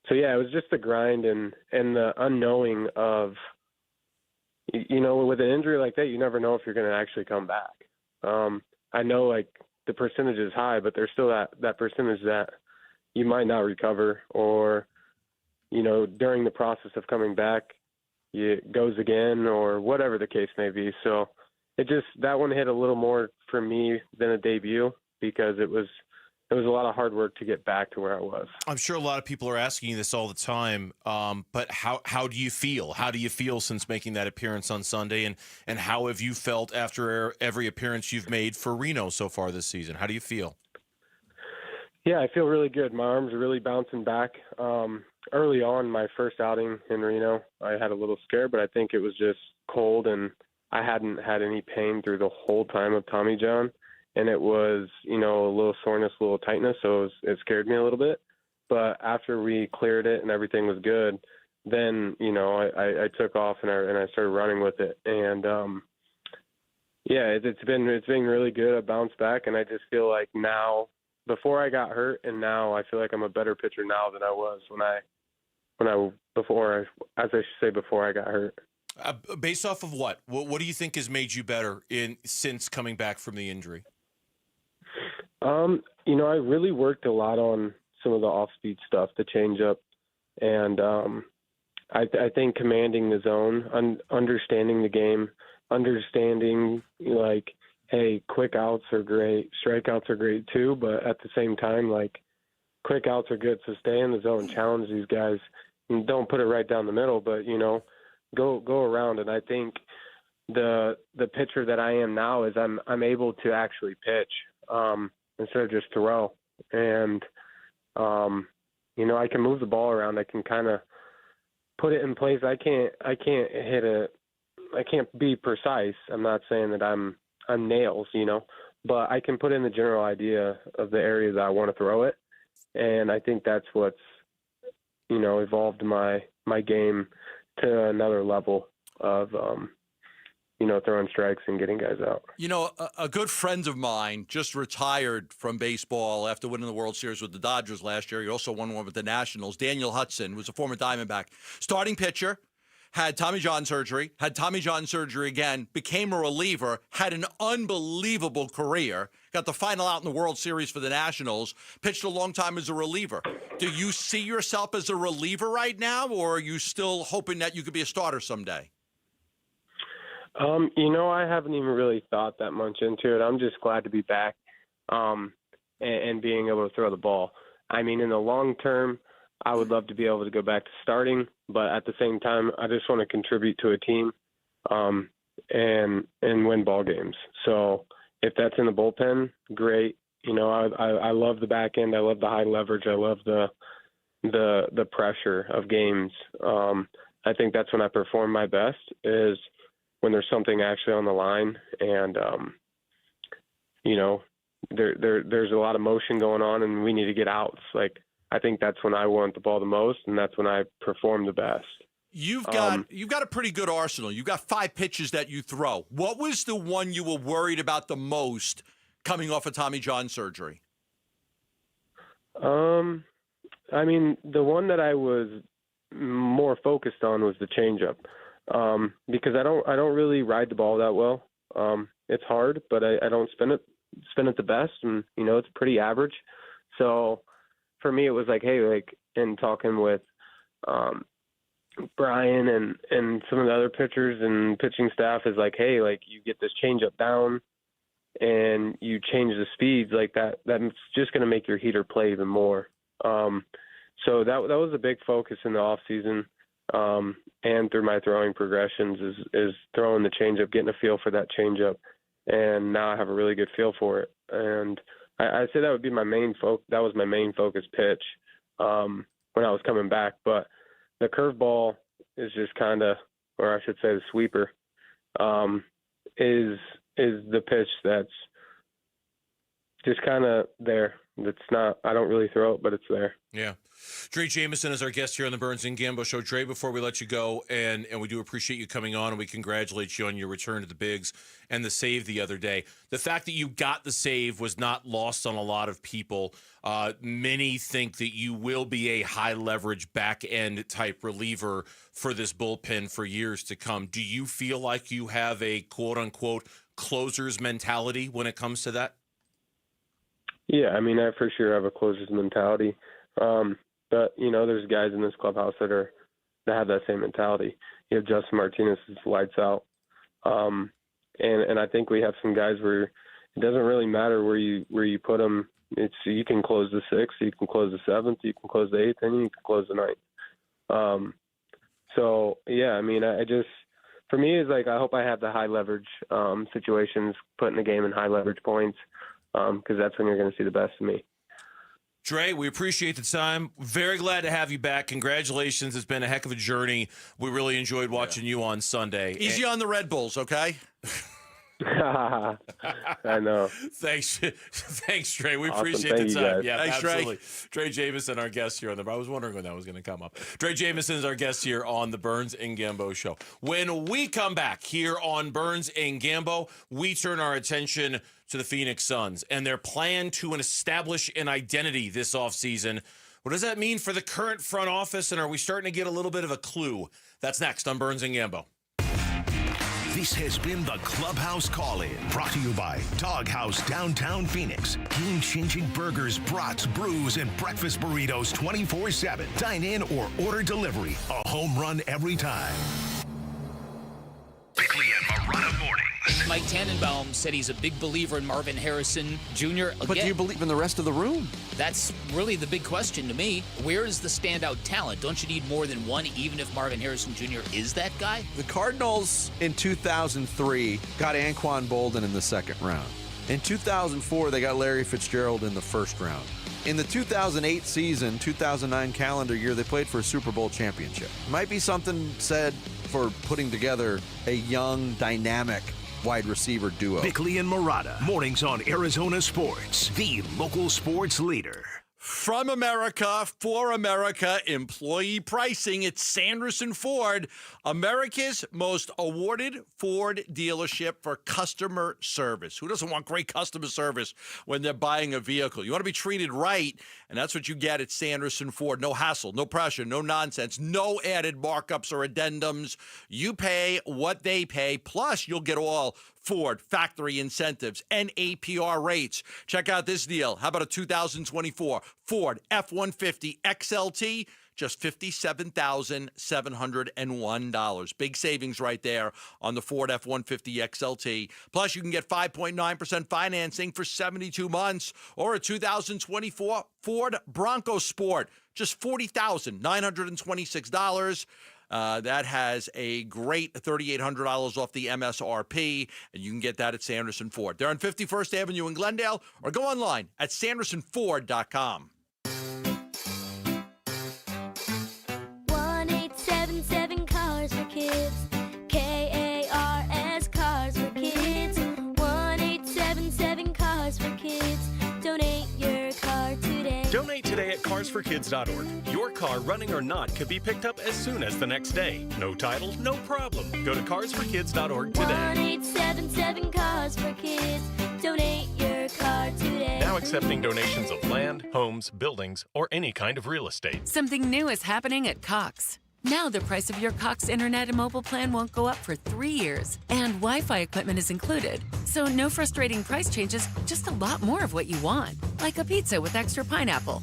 Speaker 28: So yeah, it was just the grind and the unknowing of, with an injury like that, you never know if you're going to actually come back. I know like the percentage is high, but there's still that percentage that you might not recover, or, during the process of coming back, it goes again, or whatever the case may be. So that one hit a little more for me than a debut, because it was a lot of hard work to get back to where I was.
Speaker 8: I'm sure a lot of people are asking you this all the time, but how do you feel? How do you feel since making that appearance on Sunday, and how have you felt after every appearance you've made for Reno so far this season? How do you feel?
Speaker 28: Yeah, I feel really good. My arms are really bouncing back. Early on, my first outing in Reno, I had a little scare, but I think it was just cold, and I hadn't had any pain through the whole time of Tommy John. And it was, a little soreness, a little tightness, so it scared me a little bit. But after we cleared it and everything was good, then, I took off and I started running with it. And, yeah, it's been really good. I bounced back, and I just feel like now, before I got hurt, and now I feel like I'm a better pitcher now than I was before I got hurt.
Speaker 8: Based off of what do you think has made you better since coming back from the injury?
Speaker 28: I really worked a lot on some of the off-speed stuff, the changeup, and I think commanding the zone, understanding the game, understanding like, hey, quick outs are great, strikeouts are great too, but at the same time, like, quick outs are good, so stay in the zone, challenge these guys, and don't put it right down the middle, but go around. And I think the pitcher that I am now is I'm able to actually pitch instead of just throw, and I can move the ball around. I can kind of put it in place. I can't hit it. I can't be precise. I'm not saying that I'm nails, but I can put in the general idea of the areas I want to throw it. And I think that's what's, evolved my game to another level of, throwing strikes and getting guys out.
Speaker 13: A good friend of mine just retired from baseball after winning the World Series with the Dodgers last year. He also won one with the Nationals. Daniel Hudson was a former Diamondback. Starting pitcher, had Tommy John surgery, had Tommy John surgery again, became a reliever, had an unbelievable career, got the final out in the World Series for the Nationals, pitched a long time as a reliever. Do you see yourself as a reliever right now, or are you still hoping that you could be a starter someday?
Speaker 28: I haven't even really thought that much into it. I'm just glad to be back and being able to throw the ball. I mean, in the long term, I would love to be able to go back to starting, but at the same time, I just want to contribute to a team and win ball games. So if that's in the bullpen, great. I love the back end. I love the high leverage. I love the pressure of games. I think that's when I perform my best, is when there's something actually on the line, and there's a lot of motion going on, and we need to get outs. Like, I think that's when I want the ball the most, and that's when I perform the best.
Speaker 13: You've got a pretty good arsenal. You've got 5 pitches that you throw. What was the one you were worried about the most coming off of Tommy John surgery?
Speaker 28: I mean, the one that I was more focused on was the changeup, because I don't really ride the ball that well. It's hard, but I don't spin it the best, and it's pretty average. So for me, it was like, hey, in talking with Brian and some of the other pitchers and pitching staff, is like, hey, you get this changeup down and you change the speeds like that. That's just going to make your heater play even more. So that was a big focus in the off season, and through my throwing progressions is throwing the changeup, getting a feel for that changeup, and now I have a really good feel for it. And I say that would be my main that was my main focus pitch when I was coming back. But the curveball is just kind of, or I should say the sweeper, is the pitch that's just kind of there. It's not, I don't really throw it, but it's there.
Speaker 8: Yeah. Dre Jameson is our guest here on the Burns and Gambo Show. Dre, before we let you go, and we do appreciate you coming on, and we congratulate you on your return to the bigs and the save the other day. The fact that you got the save was not lost on a lot of people. Many think that you will be a high-leverage back-end type reliever for this bullpen for years to come. Do you feel like you have a quote-unquote closer's mentality when it comes to that?
Speaker 28: Yeah, I mean, I for sure have a closer's mentality. But, there's guys in this clubhouse that have that same mentality. You have Justin Martinez who's lights out. And I think we have some guys where it doesn't really matter where you put them. You can close the 6th, you can close the 7th, you can close the 8th, and you can close the 9th. So, yeah, I mean, for me, it's like I hope I have the high leverage situations, putting the game in high leverage points, because that's when you're going to see the best of me.
Speaker 8: Dre, we appreciate the time. Very glad to have you back. Congratulations. It's been a heck of a journey. We really enjoyed watching you on Sunday.
Speaker 13: Easy on the Red Bulls, okay?
Speaker 28: I know.
Speaker 8: Thanks, Dre. We
Speaker 28: Awesome.
Speaker 8: appreciate
Speaker 28: Thank
Speaker 8: the
Speaker 28: you,
Speaker 8: time.
Speaker 28: guys.
Speaker 8: Yeah,
Speaker 13: Thanks,
Speaker 8: absolutely. Dre Jameson, our guest here on the. I was wondering when that was going to come up. Dre Jameson is our guest here on the Burns and Gambo Show. When we come back here on Burns and Gambo, we turn our attention to the Phoenix Suns and their plan to establish an identity this offseason. What does that mean for the current front office, and are we starting to get a little bit of a clue? That's next on Burns and Gambo.
Speaker 23: This has been the Clubhouse Call-In, brought to you by Doghouse Downtown Phoenix. Game-changing burgers, brats, brews, and breakfast burritos 24/7. Dine in or order delivery. A home run every time.
Speaker 25: Bickley and Marotta mornings.
Speaker 1: Mike Tannenbaum said he's a big believer in Marvin Harrison Jr.
Speaker 7: But do you believe in the rest of the room?
Speaker 1: That's really the big question to me. Where is the standout talent? Don't you need more than one, even if Marvin Harrison Jr. is that guy?
Speaker 7: The Cardinals in 2003 got Anquan Bolden in the 2nd round. In 2004, they got Larry Fitzgerald in the 1st round. In the 2008 season, 2009 calendar year, they played for a Super Bowl championship. Might be something said for putting together a young, dynamic wide receiver duo.
Speaker 23: Bickley and Marotta, mornings on Arizona Sports, the local sports leader.
Speaker 13: From America, for America, employee pricing. It's Sanderson Ford, America's most awarded Ford dealership for customer service. Who doesn't want great customer service when they're buying a vehicle? You want to be treated right, and that's what you get at Sanderson Ford. No hassle, no pressure, no nonsense, no added markups or addendums. You pay what they pay, plus you'll get all Ford factory incentives and APR rates. Check out this deal. How about a 2024 Ford F-150 XLT? Just $57,701. Big savings right there on the Ford F-150 XLT. Plus, you can get 5.9% financing for 72 months or a 2024 Ford Bronco Sport. Just $40,926. That has a great $3,800 off the MSRP, and you can get that at Sanderson Ford. They're on 51st Avenue in Glendale, or go online at sandersonford.com.
Speaker 11: 1-877 Cars for Kids. KARS Cars for Kids. 1-877 Cars for Kids. Donate your car today.
Speaker 20: Donate today at carsforkids.org. Your car, running or not, could be picked up as soon as the next day. No title, no problem. Go to carsforkids.org today.
Speaker 11: 1-877 Cars for Kids. Donate your car today.
Speaker 20: Now accepting donations of land, homes, buildings, or any kind of real estate.
Speaker 14: Something new is happening at Cox. Now the price of your Cox Internet and mobile plan won't go up for 3 years, and Wi-Fi equipment is included. So no frustrating price changes, just a lot more of what you want, like a pizza with extra pineapple.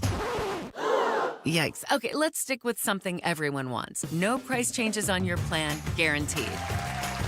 Speaker 14: Yikes. Okay, let's stick with something everyone wants. No price changes on your plan, guaranteed.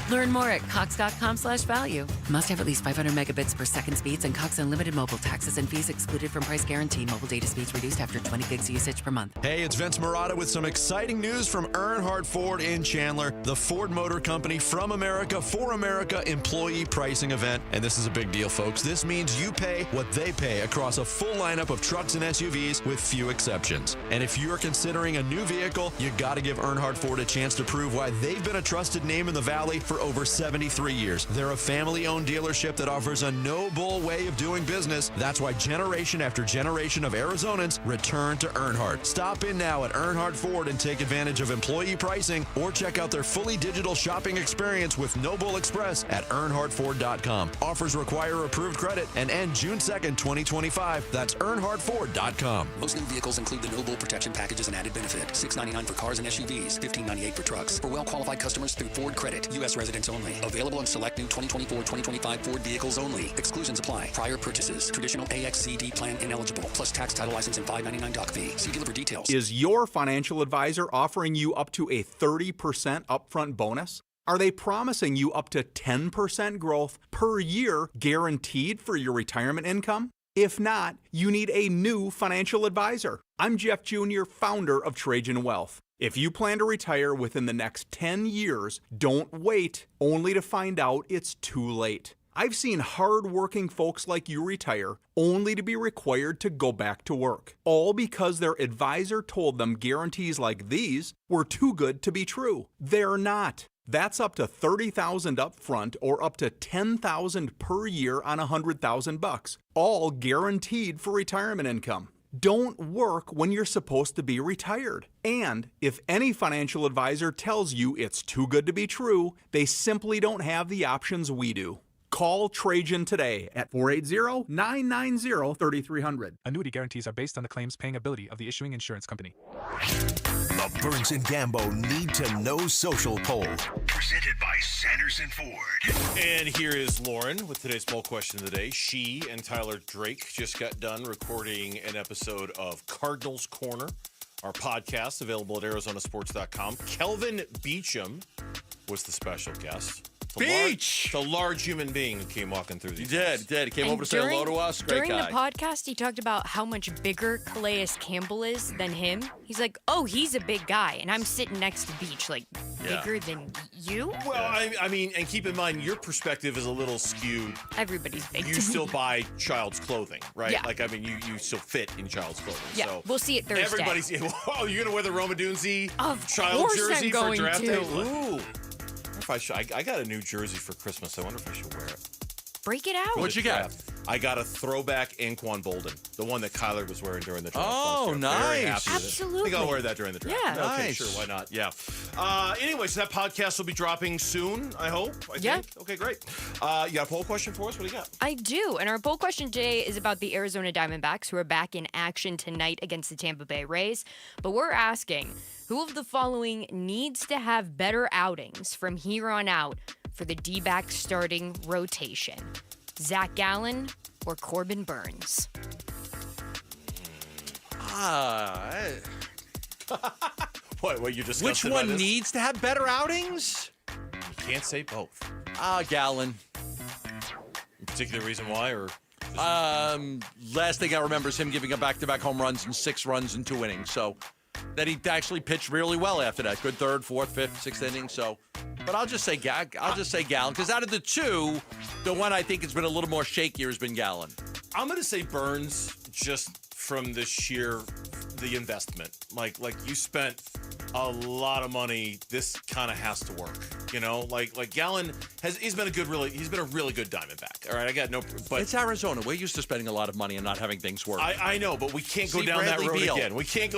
Speaker 14: Learn more at cox.com/value. Must have at least 500 megabits per second speeds, and Cox Unlimited mobile taxes and fees excluded from price guarantee. Mobile data speeds reduced after 20 gigs usage per month.
Speaker 15: Hey, it's Vince Marotta with some exciting news from Earnhardt Ford in Chandler, the Ford Motor Company from America for America employee pricing event. And this is a big deal, folks. This means you pay what they pay across a full lineup of trucks and SUVs with few exceptions. And if you're considering a new vehicle, you got to give Earnhardt Ford a chance to prove why they've been a trusted name in the Valley for over 73 years. They're a family-owned dealership that offers a no-bull way of doing business. That's why generation after generation of Arizonans return to Earnhardt. Stop in now at Earnhardt Ford and take advantage of employee pricing, or check out their fully digital shopping experience with No Bull Express at earnhardtford.com. Offers require approved credit and end June 2nd, 2025. That's earnhardtford.com.
Speaker 16: Most new vehicles include the No Bull protection packages and added benefit. $699 for cars and SUVs, $1598 for trucks. For well-qualified customers through Ford Credit, U.S. residents only. Available on select new 2024-2025 Ford vehicles only. Exclusions apply. Prior purchases. Traditional AXCD plan ineligible. Plus tax, title, license, and $5.99 doc fee. See dealer for details.
Speaker 17: Is your financial advisor offering you up to a 30% upfront bonus? Are they promising you up to 10% growth per year guaranteed for your retirement income? If not, you need a new financial advisor. I'm Jeff Jr., founder of Trajan Wealth. If you plan to retire within the next 10 years, don't wait only to find out it's too late. I've seen hard-working folks like you retire only to be required to go back to work, all because their advisor told them guarantees like these were too good to be true. They're not. That's up to $30,000 up front or up to $10,000 per year on $100,000, all guaranteed for retirement income. Don't work when you're supposed to be retired. And if any financial advisor tells you it's too good to be true, they simply don't have the options we do. Call Trajan today at 480-990-3300.
Speaker 18: Annuity guarantees are based on the claims paying ability of the issuing insurance company.
Speaker 23: The Burns and Gambo Need to Know Social Poll. Presented by Sanderson Ford.
Speaker 8: And here is Lauren with today's poll question of the day. She and Tyler Drake just got done recording an episode of Cardinals Corner, our podcast available at arizonasports.com. Kelvin Beachum was the special guest. It's a large human being who came walking through these.
Speaker 13: He did. He came over to say hello to us. Great
Speaker 22: during
Speaker 13: guy.
Speaker 22: the podcast, he talked about how much bigger Calais Campbell is than him. He's like, oh, he's a big guy, and I'm sitting next to Beach, like, bigger than you?
Speaker 8: Well, I mean, and keep in mind, your perspective is a little skewed.
Speaker 22: Everybody's big.
Speaker 8: You still buy child's clothing, right?
Speaker 22: Yeah.
Speaker 8: Like, I mean, you still fit in child's clothing.
Speaker 22: Yeah,
Speaker 8: so
Speaker 22: we'll see it Thursday.
Speaker 8: Everybody's, oh, you're going to wear the Roma Dunze child
Speaker 22: course
Speaker 8: jersey
Speaker 22: I'm
Speaker 8: for
Speaker 22: going
Speaker 8: draft
Speaker 22: to.
Speaker 8: day? Ooh. I got a new jersey for Christmas. I wonder if I should wear it.
Speaker 22: Break it out.
Speaker 8: What you got? I got a throwback Anquan Bolden, the one that Kyler was wearing during the draft.
Speaker 13: Oh,
Speaker 8: Very
Speaker 13: nice.
Speaker 8: happy with it.
Speaker 22: Absolutely.
Speaker 8: I think I'll wear that during the draft.
Speaker 22: Yeah.
Speaker 8: Okay,
Speaker 13: Nice.
Speaker 8: sure, why not? Yeah. Anyways, that podcast will be dropping soon, I hope. I
Speaker 22: Yeah.
Speaker 8: think. Okay, great. You got a poll question for us? What do you got?
Speaker 22: I do. And our poll question today is about the Arizona Diamondbacks, who are back in action tonight against the Tampa Bay Rays. But we're asking, who of the following needs to have better outings from here on out for the D-back starting rotation? Zach Gallen or Corbin Burns?
Speaker 8: What you discussed?
Speaker 13: Which one needs to have better outings?
Speaker 8: You can't say both.
Speaker 13: Gallen.
Speaker 8: Particular reason why, or
Speaker 13: Last thing I remember is him giving up back-to-back home runs and 6 runs in 2 innings. So that he actually pitched really well after that. Good third, fourth, fifth, sixth inning. So, but I'll just say Gallen, because out of the two, the one I think has been a little more shakier has been Gallen.
Speaker 8: I'm gonna say Burns, just from the investment. Like you spent a lot of money. This kind of has to work, you know. Like Gallen he's been a really good Diamondback. All right, I got no. But
Speaker 13: it's Arizona. We're used to spending a lot of money and not having things work.
Speaker 8: I know, but we can't go down
Speaker 13: Bradley
Speaker 8: that road
Speaker 13: Beal.
Speaker 8: again. We can't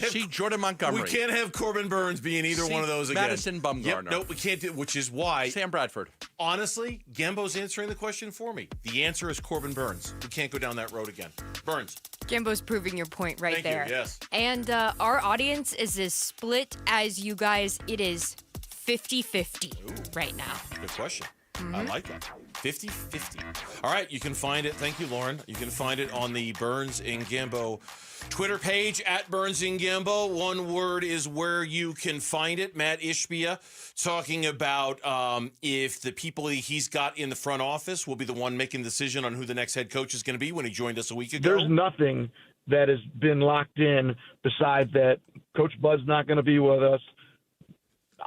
Speaker 8: have.
Speaker 13: See Jordan Montgomery.
Speaker 8: We can't have Corbin Burns being either one of those again.
Speaker 13: Madison Bumgarner.
Speaker 8: Yep, nope, we can't do. Which is why
Speaker 13: Sam Bradford.
Speaker 8: Honestly, Gambo's answering the question for me. The answer is Corbin Burns. We can't go down that road again. Burns.
Speaker 22: Gambo's proving your point right
Speaker 8: Thank
Speaker 22: there.
Speaker 8: you, yes.
Speaker 22: And our audience is as split as you guys. It is 50-50 right now.
Speaker 8: Good question. I like that. 50-50. All right, you can find it. Thank you, Lauren. You can find it on the Burns and Gambo Twitter page, at Burns and Gambo. One word is where you can find it. Matt Ishbia talking about if the people he's got in the front office will be the one making the decision on who the next head coach is going to be when he joined us a week ago.
Speaker 2: There's nothing that has been locked in besides that Coach Bud's not going to be with us.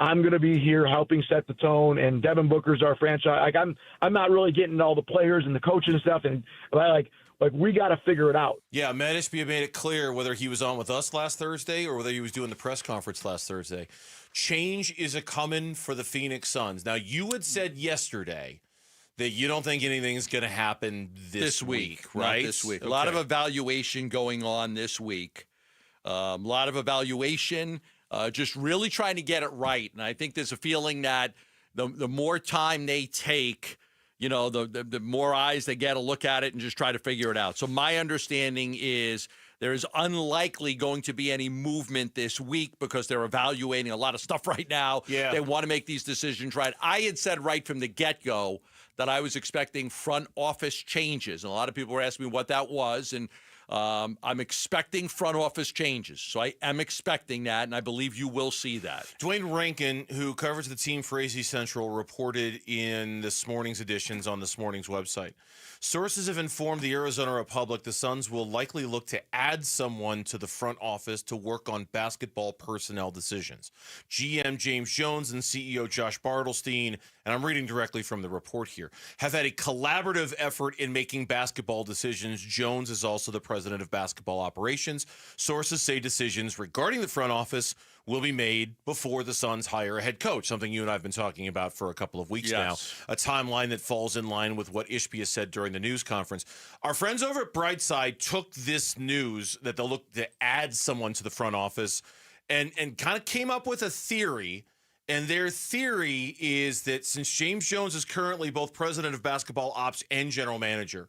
Speaker 2: I'm going to be here helping set the tone, and Devin Booker's our franchise. Like I'm not really getting all the players and the coaching and stuff, and like we got to figure it out.
Speaker 8: Yeah, Matt Ishbia made it clear whether he was on with us last Thursday or whether he was doing the press conference last Thursday. Change is a coming for the Phoenix Suns. Now, you had said yesterday that you don't think anything's going to happen this week, right?
Speaker 13: Not this week.
Speaker 8: Okay.
Speaker 13: A lot of evaluation going on this week. A lot of evaluation. Just really trying to get it right. And I think there's a feeling that the more time they take, you know, the more eyes they get to look at it and just try to figure it out. So my understanding is there is unlikely going to be any movement this week because they're evaluating a lot of stuff right now.
Speaker 8: Yeah.
Speaker 13: They want to make these decisions right. I had said right from the get-go that I was expecting front office changes. And a lot of people were asking me what that was. And I'm expecting front office changes. So I am expecting that, and I believe you will see that.
Speaker 8: Dwayne Rankin, who covers the team for AZ Central, reported in this morning's editions on this morning's website. Sources have informed the Arizona Republic the Suns will likely look to add someone to the front office to work on basketball personnel decisions. GM James Jones and CEO Josh Bartelstein, and I'm reading directly from the report here, have had a collaborative effort in making basketball decisions. Jones is also the president of basketball operations. Sources say decisions regarding the front office will be made before the Suns hire a head coach, something you and I have been talking about for a couple of weeks now, a timeline that falls in line with what Ishbia said during the news conference. Our friends over at Brightside took this news that they'll look to add someone to the front office and kind of came up with a theory. And their theory is that since James Jones is currently both president of basketball ops and general manager,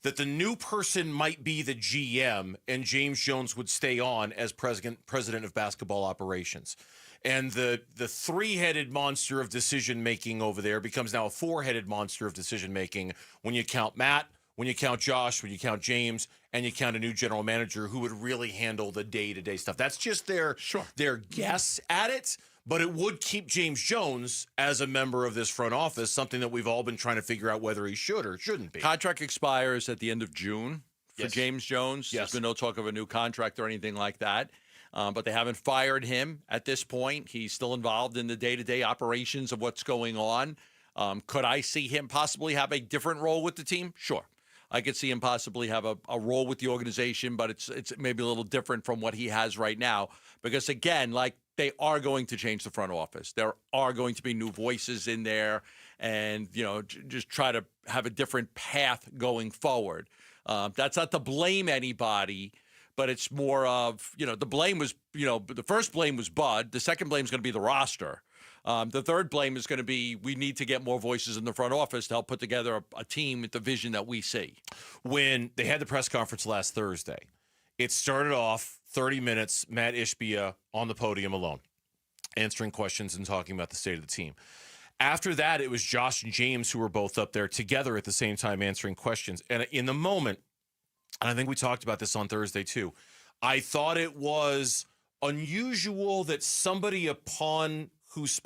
Speaker 8: that the new person might be the GM and James Jones would stay on as president of basketball operations. And the three-headed monster of decision-making over there becomes now a four-headed monster of decision-making when you count Matt, when you count Josh, when you count James, and you count a new general manager who would really handle the day-to-day stuff. That's just their guess at it. But it would keep James Jones as a member of this front office, something that we've all been trying to figure out whether he should or shouldn't be.
Speaker 13: Contract expires at the end of June for James Jones. There's been no talk of a new contract or anything like that. But they haven't fired him at this point. He's still involved in the day-to-day operations of what's going on. Could I see him possibly have a different role with the team? Sure. I could see him possibly have a role with the organization, but it's maybe a little different from what he has right now. Because, again, they are going to change the front office. There are going to be new voices in there. and, just try to have a different path going forward. That's not to blame anybody, but it's more of, the blame was, the first blame was Bud. The second blame is going to be the roster. The third blame is going to be we need to get more voices in the front office to help put together a team with the vision that we see.
Speaker 8: When they had the press conference last Thursday, it started off 30 minutes, Matt Ishbia on the podium alone, answering questions and talking about the state of the team. After that, it was Josh and James who were both up there together at the same time answering questions. And in the moment, and I think we talked about this on Thursday too, I thought it was unusual that somebody upon whose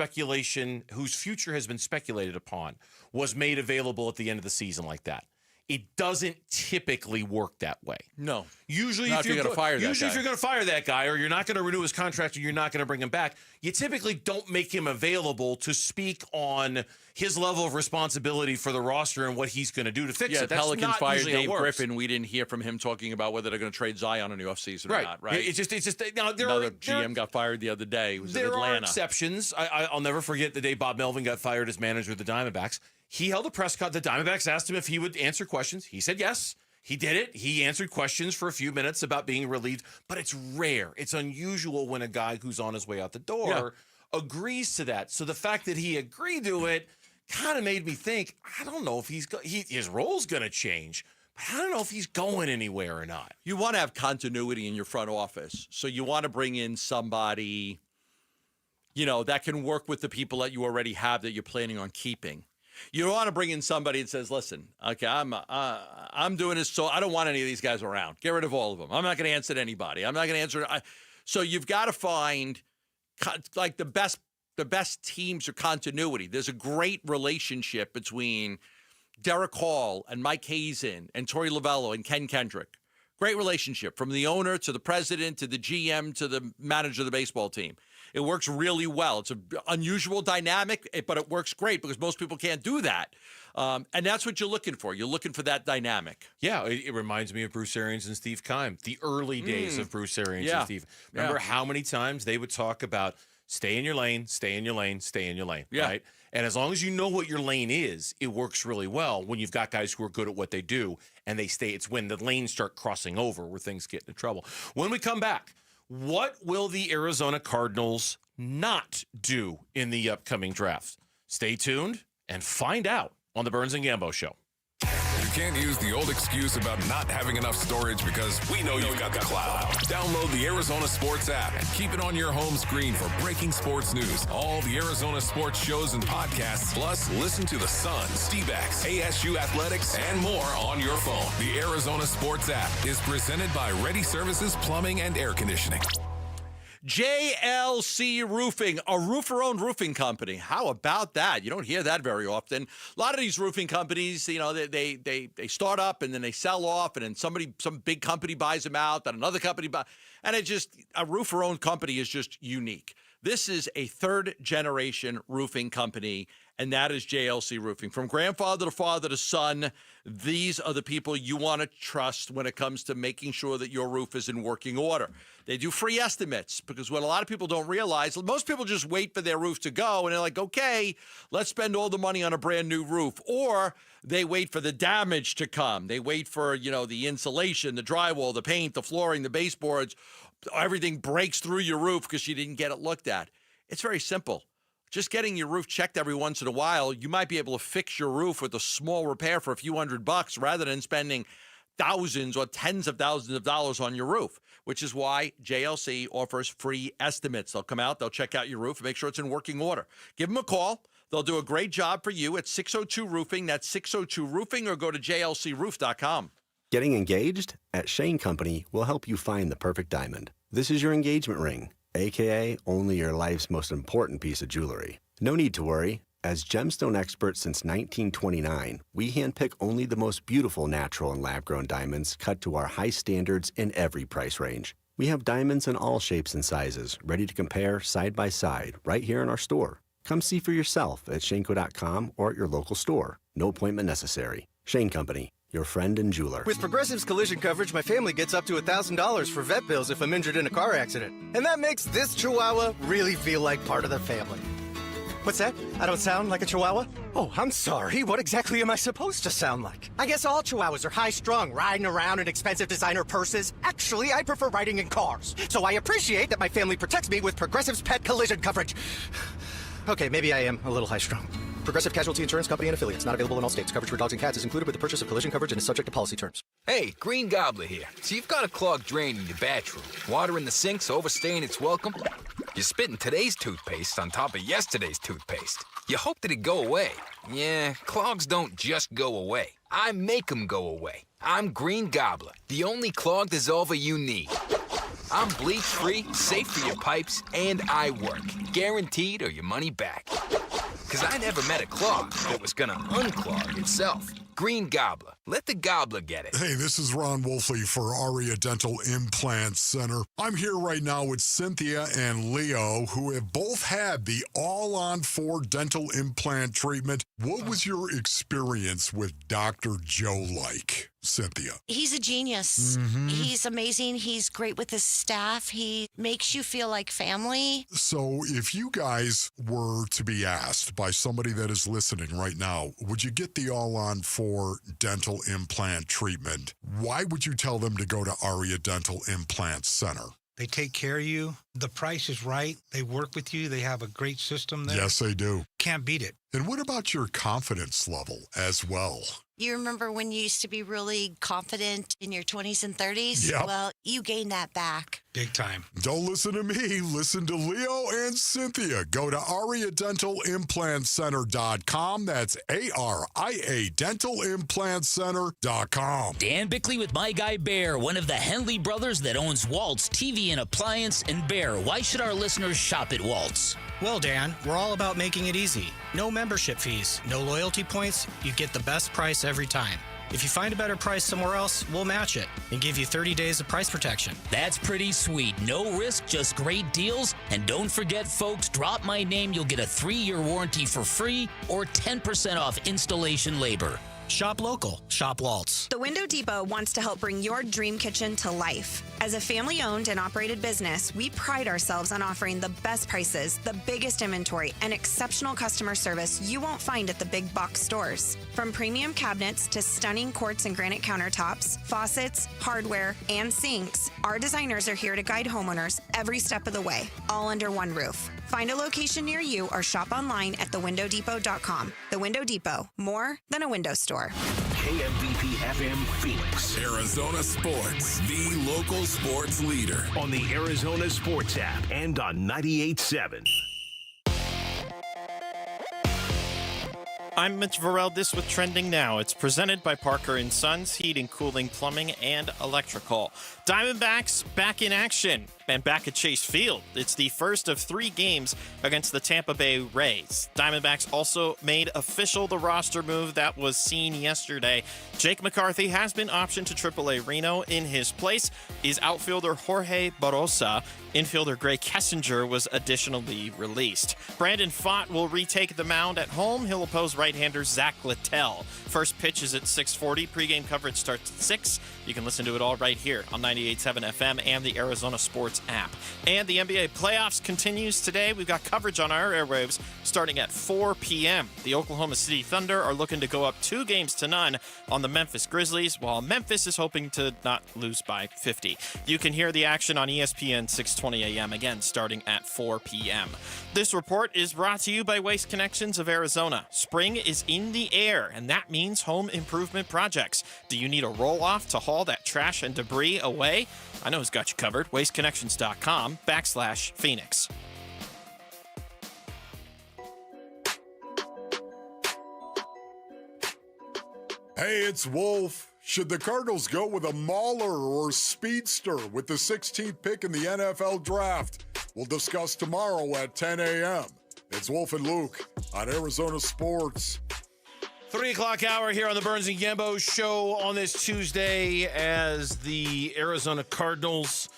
Speaker 8: future has been speculated upon was made available at the end of the season like that. It doesn't typically work that way.
Speaker 13: No.
Speaker 8: Usually,
Speaker 13: if you're going to fire that guy.
Speaker 8: Usually, if you're going to fire that guy or you're not going to renew his contract or you're not going to bring him back, you typically don't make him available to speak on his level of responsibility for the roster and what he's going to do to fix it. That's
Speaker 13: Pelicans
Speaker 8: not
Speaker 13: fired
Speaker 8: usually how it
Speaker 13: Dave
Speaker 8: works.
Speaker 13: Griffin. We didn't hear from him talking about whether they're going to trade Zion in the offseason or not, right?
Speaker 8: It's just now,
Speaker 13: Another GM got fired the other day. It was in Atlanta.
Speaker 8: There are exceptions. I'll never forget the day Bob Melvin got fired as manager of the Diamondbacks. He held a press conference. The Diamondbacks asked him if he would answer questions. He said yes. He did it. He answered questions for a few minutes about being relieved, but it's rare. It's unusual when a guy who's on his way out the door agrees to that. So the fact that he agreed to it kind of made me think, I don't know if his role's going to change, but I don't know if he's going anywhere or not.
Speaker 13: You want to have continuity in your front office. So you want to bring in somebody, that can work with the people that you already have that you're planning on keeping. You don't want to bring in somebody that says, listen, okay, I'm doing this, so I don't want any of these guys around. Get rid of all of them. I'm not going to answer to anybody. I'm not going to answer. So you've got to find like the best teams or continuity. There's a great relationship between Derek Hall and Mike Hazen and Torey Lovello and Ken Kendrick. Great relationship from the owner to the president to the GM to the manager of the baseball team. It works really well. It's an unusual dynamic, but it works great because most people can't do that. And that's what you're looking for. You're looking for that dynamic.
Speaker 8: Yeah, it reminds me of Bruce Arians and Steve Keim, the early days of Bruce Arians and Steve. Remember how many times they would talk about stay in your lane, stay in your lane, stay in your lane, right? And as long as you know what your lane is, it works really well when you've got guys who are good at what they do and they stay. It's when the lanes start crossing over where things get into trouble. When we come back, what will the Arizona Cardinals not do in the upcoming draft? Stay tuned and find out on the Burns and Gambo Show.
Speaker 3: You can't use the old excuse about not having enough storage because we know you've got the cloud. Download the Arizona Sports app and keep it on your home screen for breaking sports news, all the Arizona sports shows and podcasts, plus listen to the Suns, D-backs, ASU Athletics, and more on your phone. The Arizona Sports app is presented by Ready Services Plumbing and Air Conditioning.
Speaker 13: JLC Roofing, a roofer-owned roofing company. How about that? You don't hear that very often. A lot of these roofing companies, they start up and then they sell off, and then some big company buys them out, then another company buys, and a roofer-owned company is just unique. This is a third-generation roofing company, and that is JLC Roofing. From grandfather to father to son, these are the people you want to trust when it comes to making sure that your roof is in working order. They do free estimates because what a lot of people don't realize, most people just wait for their roof to go, and they're like, okay, let's spend all the money on a brand new roof. Or they wait for the damage to come. They wait for, the insulation, the drywall, the paint, the flooring, the baseboards. Everything breaks through your roof because you didn't get it looked at. It's very simple. Just getting your roof checked every once in a while, you might be able to fix your roof with a small repair for a few $100 rather than spending thousands or tens of thousands of dollars on your roof, which is why JLC offers free estimates. They'll come out, they'll check out your roof and make sure it's in working order. Give them a call. They'll do a great job for you at 602-ROOFING. That's 602-ROOFING, or go to jlcroof.com.
Speaker 4: Getting engaged? At Shane Company, we'll help you find the perfect diamond. This is your engagement ring, a.k.a. only your life's most important piece of jewelry. No need to worry. As gemstone experts since 1929, we handpick only the most beautiful natural and lab-grown diamonds cut to our high standards in every price range. We have diamonds in all shapes and sizes, ready to compare side by side right here in our store. Come see for yourself at Shanco.com or at your local store. No appointment necessary. Shane Company, your friend and jeweler.
Speaker 6: With Progressive's collision coverage, my family gets up to $1,000 for vet bills if I'm injured in a car accident. And that makes this Chihuahua really feel like part of the family. What's that? I don't sound like a chihuahua? Oh, I'm sorry. What exactly am I supposed to sound like? I guess all chihuahuas are high-strung, riding around in expensive designer purses. Actually, I prefer riding in cars. So I appreciate that my family protects me with Progressive's pet collision coverage. Okay, maybe I am a little high-strung. Progressive Casualty Insurance Company and Affiliates. Not available in all states. Coverage for dogs and cats is included with the purchase of collision coverage and is subject to policy terms.
Speaker 5: Hey, Green Gobbler here. So you've got a clogged drain in your bathroom. Water in the sink's overstaying its welcome. You're spitting today's toothpaste on top of yesterday's toothpaste. You hope that it go away. Yeah, clogs don't just go away. I make them go away. I'm Green Gobbler, the only clog dissolver you need. I'm bleach-free, safe for your pipes, and I work. Guaranteed or your money back. Because I never met a clog that was gonna unclog itself. Green Gobbler. Let the gobbler get it.
Speaker 9: Hey, this is Ron Wolfley for Aria Dental Implant Center. I'm here right now with Cynthia and Leo, who have both had the all-on-4 dental implant treatment. What was your experience with Dr. Joe like, Cynthia?
Speaker 10: He's a genius. He's amazing. He's great with his staff. He makes you feel like family.
Speaker 9: So if you guys were to be asked by somebody that is listening right now, would you get the all-on-4 dental implant treatment? Why would you tell them to go to Aria Dental Implant Center?
Speaker 12: They take care of you. The price is right. They work with you. They have a great system there.
Speaker 9: Yes, they do.
Speaker 12: Can't beat it.
Speaker 9: And what about your confidence level as well?
Speaker 10: You remember when you used to be really confident in your 20s and 30s?
Speaker 9: Yep.
Speaker 10: Well, you gained that back.
Speaker 12: Big time.
Speaker 9: Don't listen to me. Listen to Leo and Cynthia. Go to AriaDentalImplantCenter.com. That's ARIA DentalImplantCenter.com.
Speaker 1: Dan Bickley with My Guy Bear, one of the Henley brothers that owns Waltz TV and Appliance. And Bear, why should our listeners shop at Waltz?
Speaker 19: Well, Dan, we're all about making it easy. No membership fees, no loyalty points. You get the best price every time. If you find a better price somewhere else, we'll match it and give you 30 days of price protection.
Speaker 1: That's pretty sweet. No risk, just great deals. And don't forget, folks, drop my name. You'll get a 3-year warranty for free or 10% off installation labor.
Speaker 19: Shop local. Shop Waltz.
Speaker 21: The Window Depot wants to help bring your dream kitchen to life. As a family-owned and operated business, we pride ourselves on offering the best prices, the biggest inventory, and exceptional customer service you won't find at the big box stores. From premium cabinets to stunning quartz and granite countertops, faucets, hardware, and sinks, our designers are here to guide homeowners every step of the way, all under one roof. Find a location near you or shop online at thewindowdepot.com. The Window Depot, more than a window store.
Speaker 23: KMVP FM Phoenix.
Speaker 3: Arizona Sports, the local sports leader.
Speaker 23: On the Arizona Sports app and on 98.7.
Speaker 24: I'm Mitch Varel. This with Trending Now. It's presented by Parker & Sons, Heating, Cooling, Plumbing, and Electrical. Diamondbacks back in action and back at Chase Field. It's the first of 3 games against the Tampa Bay Rays. Diamondbacks also made official the roster move that was seen yesterday. Jake McCarthy has been optioned to AAA Reno. In his place is outfielder Jorge Barosa. Infielder Gray Kessinger was additionally released. Brandon Pfaadt will retake the mound at home. He'll oppose right-hander Zach Littell. First pitch is at 6:40. Pre-game coverage starts at 6. You can listen to it all right here on 98.7 FM and the Arizona Sports app. And the NBA playoffs continues today. We've got coverage on our airwaves starting at 4 p.m. The Oklahoma City Thunder are looking to go up 2-0 on the Memphis Grizzlies, while Memphis is hoping to not lose by 50. You can hear the action on ESPN 6:20 a.m. again starting at 4 p.m. This report is brought to you by Waste Connections of Arizona. Spring is in the air, and that means home improvement projects. Do you need a roll-off to haul that trash and debris away? I know who's got you covered. WasteConnections.com/Phoenix.
Speaker 9: Hey, it's Wolf. Should the Cardinals go with a Mauler or Speedster with the 16th pick in the NFL Draft? We'll discuss tomorrow at 10 a.m. It's Wolf and Luke on Arizona Sports.
Speaker 8: 3 o'clock hour here on the Burns and Gambo show on this Tuesday as the Arizona Cardinals.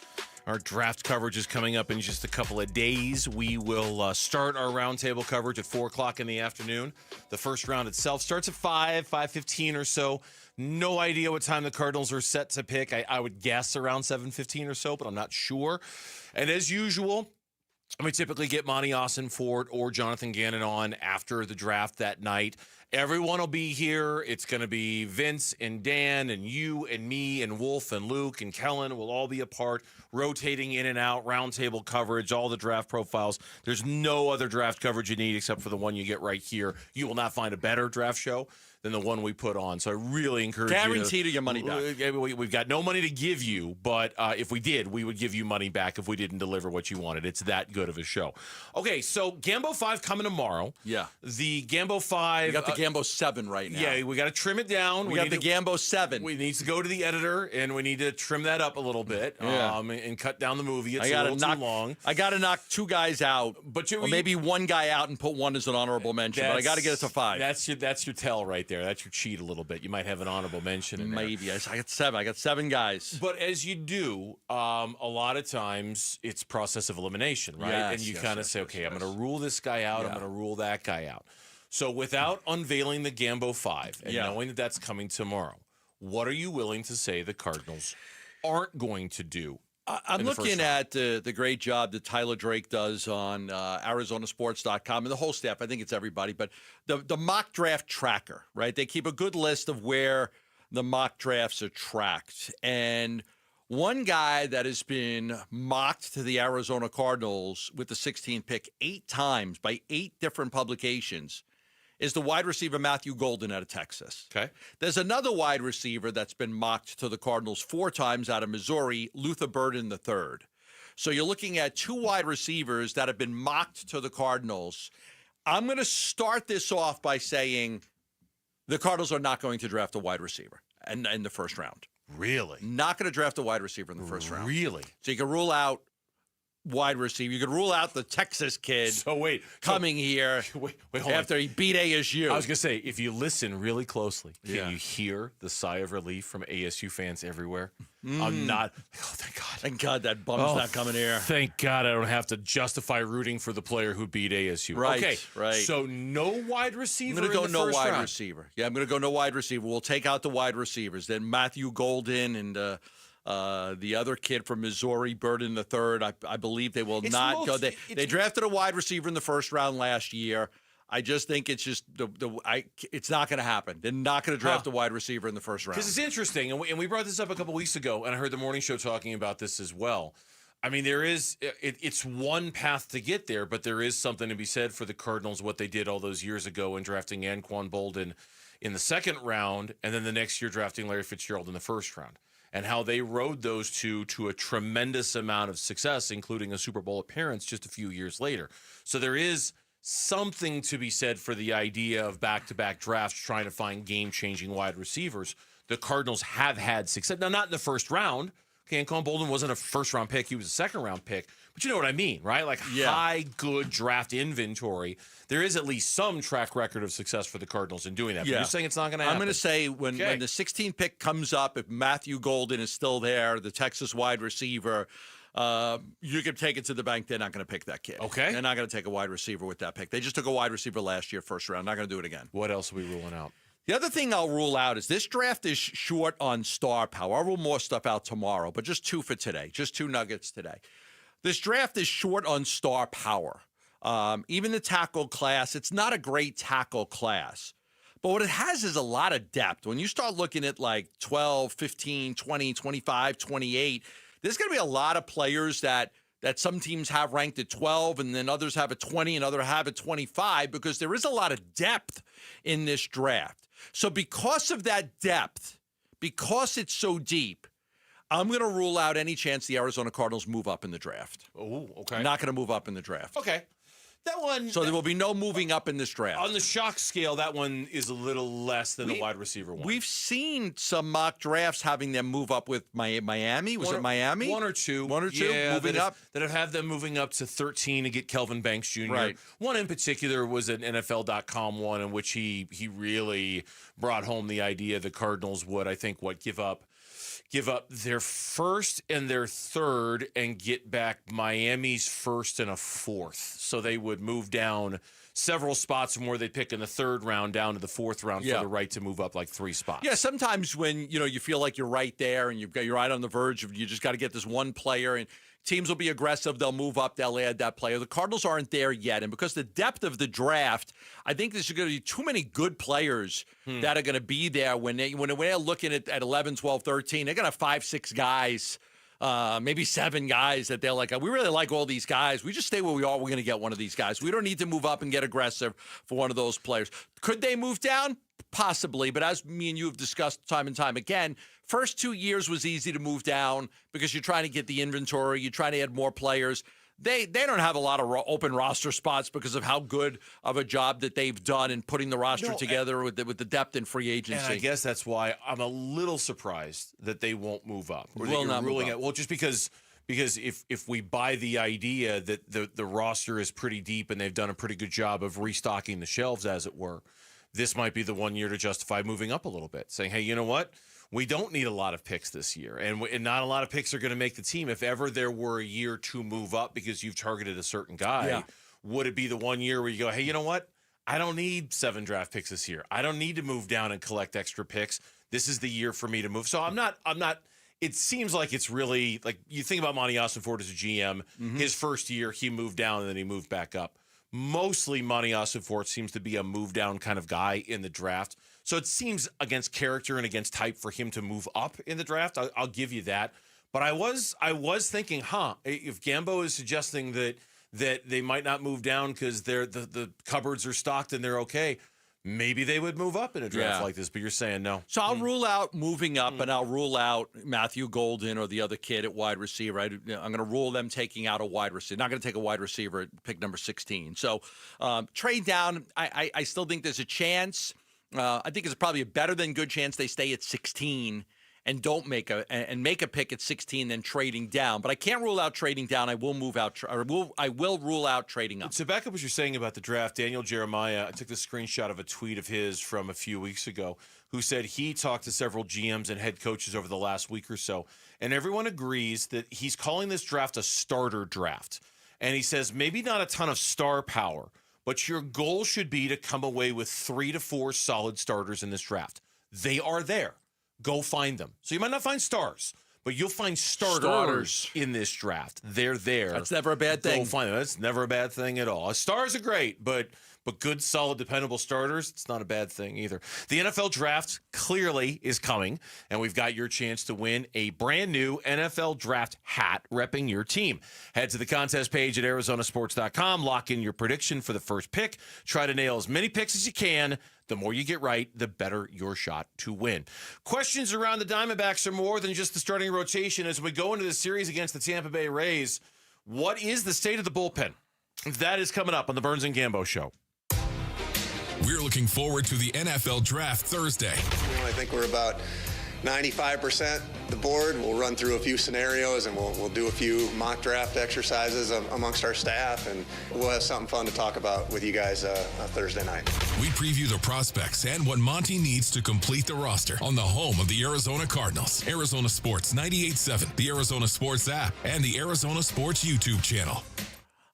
Speaker 8: Our draft coverage is coming up in just a couple of days. We will start our roundtable coverage at 4 o'clock in the afternoon. The first round itself starts at 5:15 or so. No idea what time the Cardinals are set to pick. I would guess around 7:15 or so, but I'm not sure. And as usual, And we typically get Monty Austin-Fort or Jonathan Gannon on after the draft that night. Everyone will be here. It's going to be Vince and Dan and you and me and Wolf and Luke and Kellen will all be a part, rotating in and out, roundtable coverage, all the draft profiles. There's no other draft coverage you need except for the one you get right here. You will not find a better draft show than the one we put on. So I really encourage you.
Speaker 13: Guaranteed your money back.
Speaker 8: We've got no money to give you, but if we did, we would give you money back if we didn't deliver what you wanted. It's that good of a show. Okay, so Gambo 5 coming tomorrow.
Speaker 13: Yeah.
Speaker 8: The Gambo 5.
Speaker 13: We got the Gambo 7 right now.
Speaker 8: Yeah, we got to trim it down.
Speaker 13: We got the Gambo 7.
Speaker 8: We need to go to the editor, and we need to trim that up a little bit and cut down the movie. It's a little too long.
Speaker 13: I got to knock 2 guys out, or maybe 1 guy out and put 1 as an honorable mention, but I got to get it to 5.
Speaker 8: That's your tell right there. That's your cheat a little bit. You might have an honorable mention in there.
Speaker 13: Maybe. I got 7. I got 7 guys.
Speaker 8: But as you do, a lot of times it's process of elimination, right?
Speaker 13: Yes,
Speaker 8: and you kind of say, okay, I'm going to rule this guy out. I'm going to rule that guy out. So without unveiling the Gambo 5 and knowing that that's coming tomorrow, what are you willing to say the Cardinals aren't going to do?
Speaker 13: I'm looking at the great job that Tyler Drake does on ArizonaSports.com and the whole staff. I think it's everybody, but the mock draft tracker, right? They keep a good list of where the mock drafts are tracked. And one guy that has been mocked to the Arizona Cardinals with the 16th pick 8 times by 8 different publications is the wide receiver Matthew Golden out of Texas.
Speaker 8: Okay.
Speaker 13: There's another wide receiver that's been mocked to the Cardinals 4 times out of Missouri, Luther Burden III. So you're looking at 2 wide receivers that have been mocked to the Cardinals. I'm going to start this off by saying the Cardinals are not going to draft a wide receiver in the first round.
Speaker 8: Really?
Speaker 13: Not going to draft a wide receiver in the first round.
Speaker 8: Really?
Speaker 13: So you can rule out wide receiver. You could rule out the Texas kid coming here after he beat ASU.
Speaker 8: I was going to say, if you listen really closely, can you hear the sigh of relief from ASU fans everywhere? I'm not. Oh, thank God.
Speaker 13: Thank God that bum's not coming here.
Speaker 8: Thank God I don't have to justify rooting for the player who beat ASU.
Speaker 13: Right,
Speaker 8: okay,
Speaker 13: right.
Speaker 8: So no wide receiver.
Speaker 13: I'm going to go no wide
Speaker 8: round.
Speaker 13: receiver. Yeah, I'm going to go no wide receiver. We'll take out the wide receivers. Then Matthew Golden and the other kid from Missouri, Burden III, I believe they will not go. They drafted a wide receiver in the first round last year. I just think it's just it's not going to happen. They're not going to draft a wide receiver in the first round.
Speaker 8: Because it's interesting, and we brought this up a couple weeks ago, and I heard the morning show talking about this as well. I mean, it's one path to get there, but there is something to be said for the Cardinals, what they did all those years ago in drafting Anquan Bolden in the second round, and then the next year drafting Larry Fitzgerald in the first round. And how they rode those two to a tremendous amount of success, including a Super Bowl appearance just a few years later. So there is something to be said for the idea of back-to-back drafts trying to find game-changing wide receivers. The Cardinals have had success. Now, not in the first round. Anquan Bolden wasn't a first-round pick. He was a second-round pick. But you know what I mean, right? Like high, good draft inventory. There is at least some track record of success for the Cardinals in doing that. But you're saying it's not going to happen.
Speaker 13: I'm going to say when the 16th pick comes up, if Matthew Golden is still there, the Texas wide receiver, you can take it to the bank. They're not going to pick that kid.
Speaker 8: Okay.
Speaker 13: They're not going to take a wide receiver with that pick. They just took a wide receiver last year, first round. Not going to do it again.
Speaker 8: What else are we ruling out?
Speaker 13: The other thing I'll rule out is this draft is short on star power. I'll rule more stuff out tomorrow, but just 2 for today. Just 2 nuggets today. This draft is short on star power. Even the tackle class, it's not a great tackle class. But what it has is a lot of depth. When you start looking at like 12, 15, 20, 25, 28, there's going to be a lot of players that some teams have ranked at 12 and then others have at 20 and others have at 25 because there is a lot of depth in this draft. So because of that depth, because it's so deep, I'm going to rule out any chance the Arizona Cardinals move up in the draft.
Speaker 8: Oh, okay.
Speaker 13: Not going to move up in the draft.
Speaker 8: Okay. That one.
Speaker 13: So there will be no moving up in this draft.
Speaker 8: On the shock scale, that one is a little less than the wide receiver one.
Speaker 13: We've seen some mock drafts having them move up with Miami. Was it Miami?
Speaker 8: 1 or 2.
Speaker 13: 1 or 2 moving up.
Speaker 8: That have had them moving up to 13 to get Kelvin Banks Jr.
Speaker 13: Right.
Speaker 8: One in particular was an NFL.com one in which he really brought home the idea the Cardinals would, I think, give up their first and their third and get back Miami's first and a fourth. So they would move down several spots from where they pick in the third round down to the fourth round for the right to move up like 3 spots.
Speaker 13: Yeah, sometimes when you feel like you're right there and you're right on the verge of you just got to get this one player and Teams will be aggressive. They'll move up. They'll add that player. The Cardinals aren't there yet. And because the depth of the draft, I think there's going to be too many good players that are going to be there when they're looking at 11, 12, 13. They're going to have 5, 6 guys, maybe 7 guys that they're like, we really like all these guys. We just stay where we are. We're going to get one of these guys. We don't need to move up and get aggressive for one of those players. Could they move down? Possibly, but as me and you have discussed time and time again, first 2 years was easy to move down because you're trying to get the inventory, you're trying to add more players. They don't have a lot of open roster spots because of how good of a job that they've done in putting the roster together with the depth in free agency.
Speaker 8: And I guess that's why I'm a little surprised that they won't move up. Or
Speaker 13: Will not move up.
Speaker 8: Well, just because if we buy the idea that the roster is pretty deep and they've done a pretty good job of restocking the shelves, as it were, this might be the one year to justify moving up a little bit, saying, hey, you know what? We don't need a lot of picks this year, and not a lot of picks are going to make the team. If ever there were a year to move up because you've targeted a certain guy, would it be the 1 year where you go, hey, you know what? I don't need 7 draft picks this year. I don't need to move down and collect extra picks. This is the year for me to move. So I'm not. It seems like it's really like you think about Monty Ossenfort as a GM. His first year, he moved down and then he moved back up. Mostly Monty Ossenfort seems to be a move down kind of guy in the draft. So it seems against character and against type for him to move up in the draft. I'll give you that. But I was thinking, if Gambo is suggesting that they might not move down because the cupboards are stocked and they're okay, maybe they would move up in a draft like this, but you're saying no.
Speaker 13: So I'll rule out moving up, and I'll rule out Matthew Golden or the other kid at wide receiver. I'm going to rule them taking out a wide receiver. Not going to take a wide receiver at pick number 16. So trade down, I still think there's a chance. I think it's probably a better than good chance they stay at 16 and don't make a pick at 16 than trading down. But I can't rule out trading down. I will move out. I will rule out trading up.
Speaker 8: So back up what you're saying about the draft. Daniel Jeremiah, I took the screenshot of a tweet of his from a few weeks ago, who said he talked to several GMs and head coaches over the last week or so, and everyone agrees that he's calling this draft a starter draft. And he says maybe not a ton of star power, but your goal should be to come away with 3 to 4 solid starters in this draft. They are there. Go find them. So you might not find stars, but you'll find starters in this draft. They're there.
Speaker 13: That's never a bad thing.
Speaker 8: Go find them. That's never a bad thing at all. Stars are great, but good, solid, dependable starters, it's not a bad thing either. The NFL draft clearly is coming, and we've got your chance to win a brand new NFL draft hat repping your team. Head to the contest page at arizonasports.com. Lock in your prediction for the first pick. Try to nail as many picks as you can. The more you get right, the better your shot to win. Questions around the Diamondbacks are more than just the starting rotation. As we go into the series against the Tampa Bay Rays, what is the state of the bullpen? That is coming up on the Burns and Gambo Show.
Speaker 3: We're looking forward to the NFL Draft Thursday.
Speaker 7: I think we're about 95% the board. We'll run through a few scenarios and we'll do a few mock draft exercises amongst our staff, and we'll have something fun to talk about with you guys Thursday night.
Speaker 3: We preview the prospects and what Monty needs to complete the roster on the home of the Arizona Cardinals. Arizona Sports 98.7, the Arizona Sports app, and the Arizona Sports YouTube channel.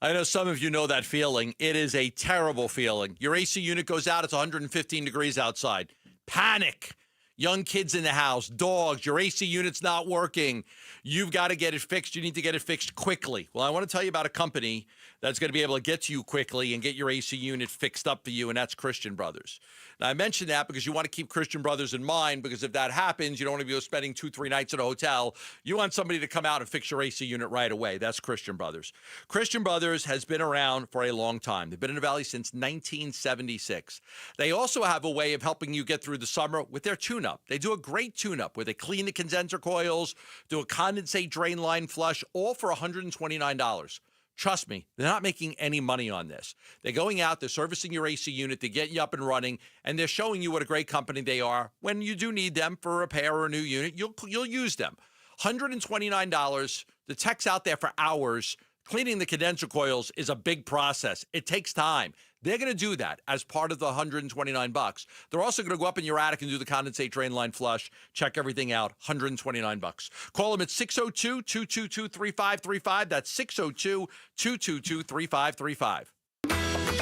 Speaker 13: I know some of you know that feeling. It is a terrible feeling. Your AC unit goes out, it's 115 degrees outside. Panic. Young kids in the house, dogs, your AC unit's not working. You've got to get it fixed. You need to get it fixed quickly. Well, I want to tell you about a company that's going to be able to get to you quickly and get your AC unit fixed up for you, and that's Christian Brothers. Now, I mention that because you want to keep Christian Brothers in mind, because if that happens, you don't want to be spending 2-3 nights at a hotel. You want somebody to come out and fix your AC unit right away. That's Christian Brothers. Christian Brothers has been around for a long time. They've been in the Valley since 1976. They also have a way of helping you get through the summer with their tune-up. They do a great tune-up where they clean the condenser coils, do a condensate drain line flush, all for $129. Trust me, they're not making any money on this. They're going out, they're servicing your AC unit, they're getting you up and running, and they're showing you what a great company they are. When you do need them for a repair or a new unit, you'll use them. $129. The tech's out there for hours. Cleaning the condenser coils is a big process. It takes time. They're going to do that as part of the $129. They're also going to go up in your attic and do the condensate drain line flush, check everything out, $129. Call them at 602-222-3535. That's 602-222-3535.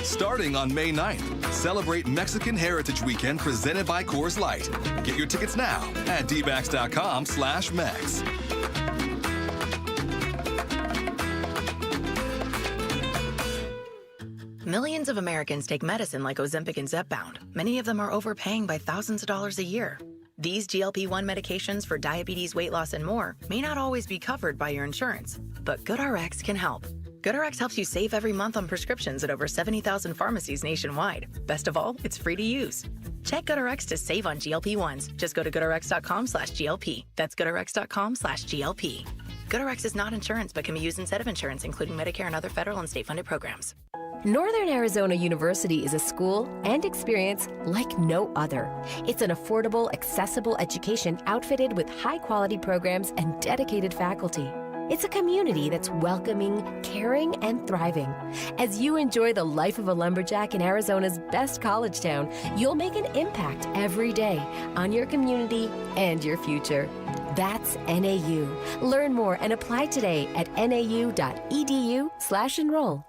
Speaker 11: Starting on May 9th, celebrate Mexican Heritage Weekend presented by Coors Light. Get your tickets now at dbacks.com/Mex.
Speaker 14: Millions of Americans take medicine like Ozempic and Zepbound. Many of them are overpaying by thousands of dollars a year. These GLP-1 medications for diabetes, weight loss, and more may not always be covered by your insurance, but GoodRx can help. GoodRx helps you save every month on prescriptions at over 70,000 pharmacies nationwide. Best of all, it's free to use. Check GoodRx to save on GLP-1s. Just go to goodrx.com/GLP. That's goodrx.com/GLP. GoodRx is not insurance, but can be used instead of insurance, including Medicare and other federal and state-funded programs.
Speaker 15: Northern Arizona University is a school and experience like no other. It's an affordable, accessible education outfitted with high-quality programs and dedicated faculty. It's a community that's welcoming, caring, and thriving. As you enjoy the life of a lumberjack in Arizona's best college town, you'll make an impact every day on your community and your future. That's NAU. Learn more and apply today at nau.edu/enroll.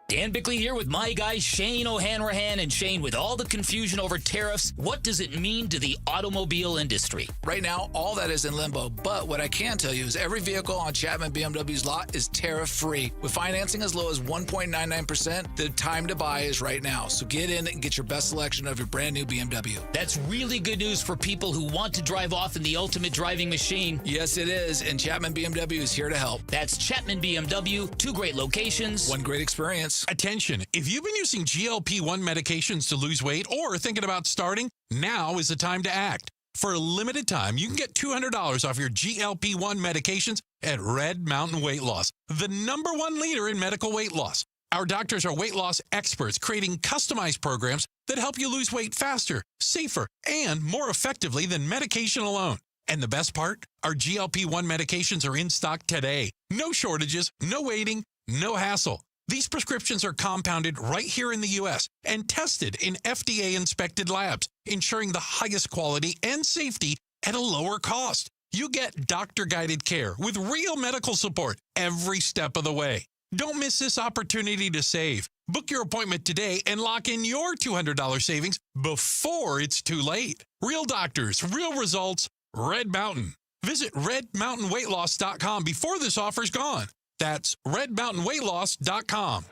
Speaker 1: Dan Bickley here with my guy Shane O'Hanrahan. And Shane, with all the confusion over tariffs, what does it mean to the automobile industry?
Speaker 16: Right now, all that is in limbo. But what I can tell you is every vehicle on Chapman BMW's lot is tariff-free. With financing as low as 1.99%, the time to buy is right now. So get in and get your best selection of your brand new BMW.
Speaker 1: That's really good news for people who want to drive off in the ultimate driving machine.
Speaker 16: Yes, it is. And Chapman BMW is here to help.
Speaker 1: That's Chapman BMW. 2 great locations.
Speaker 16: 1 great experience.
Speaker 20: Attention, if you've been using GLP-1 medications to lose weight or thinking about starting, now is the time to act. For a limited time, you can get $200 off your GLP-1 medications at Red Mountain Weight Loss, the #1 leader in medical weight loss. Our doctors are weight loss experts, creating customized programs that help you lose weight faster, safer, and more effectively than medication alone. And the best part? Our GLP-1 medications are in stock today. No shortages, no waiting, no hassle. These prescriptions are compounded right here in the U.S. and tested in FDA-inspected labs, ensuring the highest quality and safety at a lower cost. You get doctor-guided care with real medical support every step of the way. Don't miss this opportunity to save. Book your appointment today and lock in your $200 savings before it's too late. Real doctors, real results, Red Mountain. Visit redmountainweightloss.com before this offer's gone. That's redmountainweightloss.com.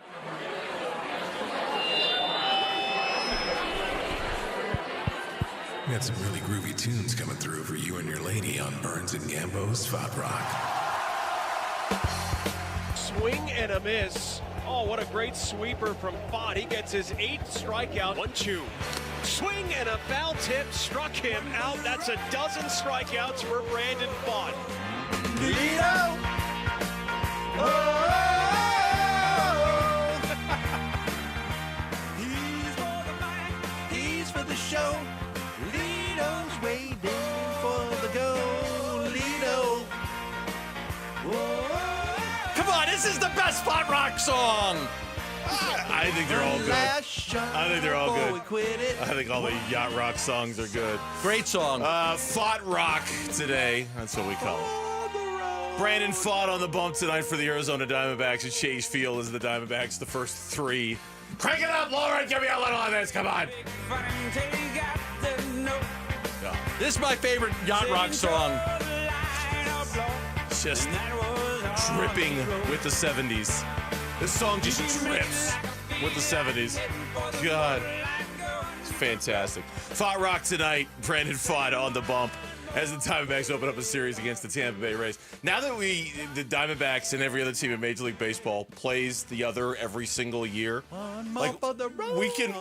Speaker 3: We got some really groovy tunes coming through for you and your lady on Burns and Gambo's Spot Rock.
Speaker 25: Swing and a miss. Oh, what a great sweeper from Fott. He gets his 8th strikeout. 1-2. Swing and a foul tip struck him out. That's a dozen strikeouts for Brandon Fott.
Speaker 26: Lido! He's for the mic, he's for the show. Lido's waiting for the goal. Lido.
Speaker 13: Come on, this is the best Spot Rock song.
Speaker 8: I think they're all good. I think they're all good. I think all the yacht rock songs are good.
Speaker 13: Great song.
Speaker 8: Fott Rock today. That's what we call it. Brandon Fott on the bump tonight for the Arizona Diamondbacks at Chase Field as the Diamondbacks, the first 3. Crank it up, Lauren. Give me a little of this. Come on.
Speaker 13: This is my favorite yacht rock song.
Speaker 8: It's just dripping with the 70s. This song just drips with the 70s. God. It's fantastic. Fott Rock tonight. Brandon Fott on the bump as the Diamondbacks open up a series against the Tampa Bay Rays. Now that the Diamondbacks and every other team in Major League Baseball plays the other every single year, we can.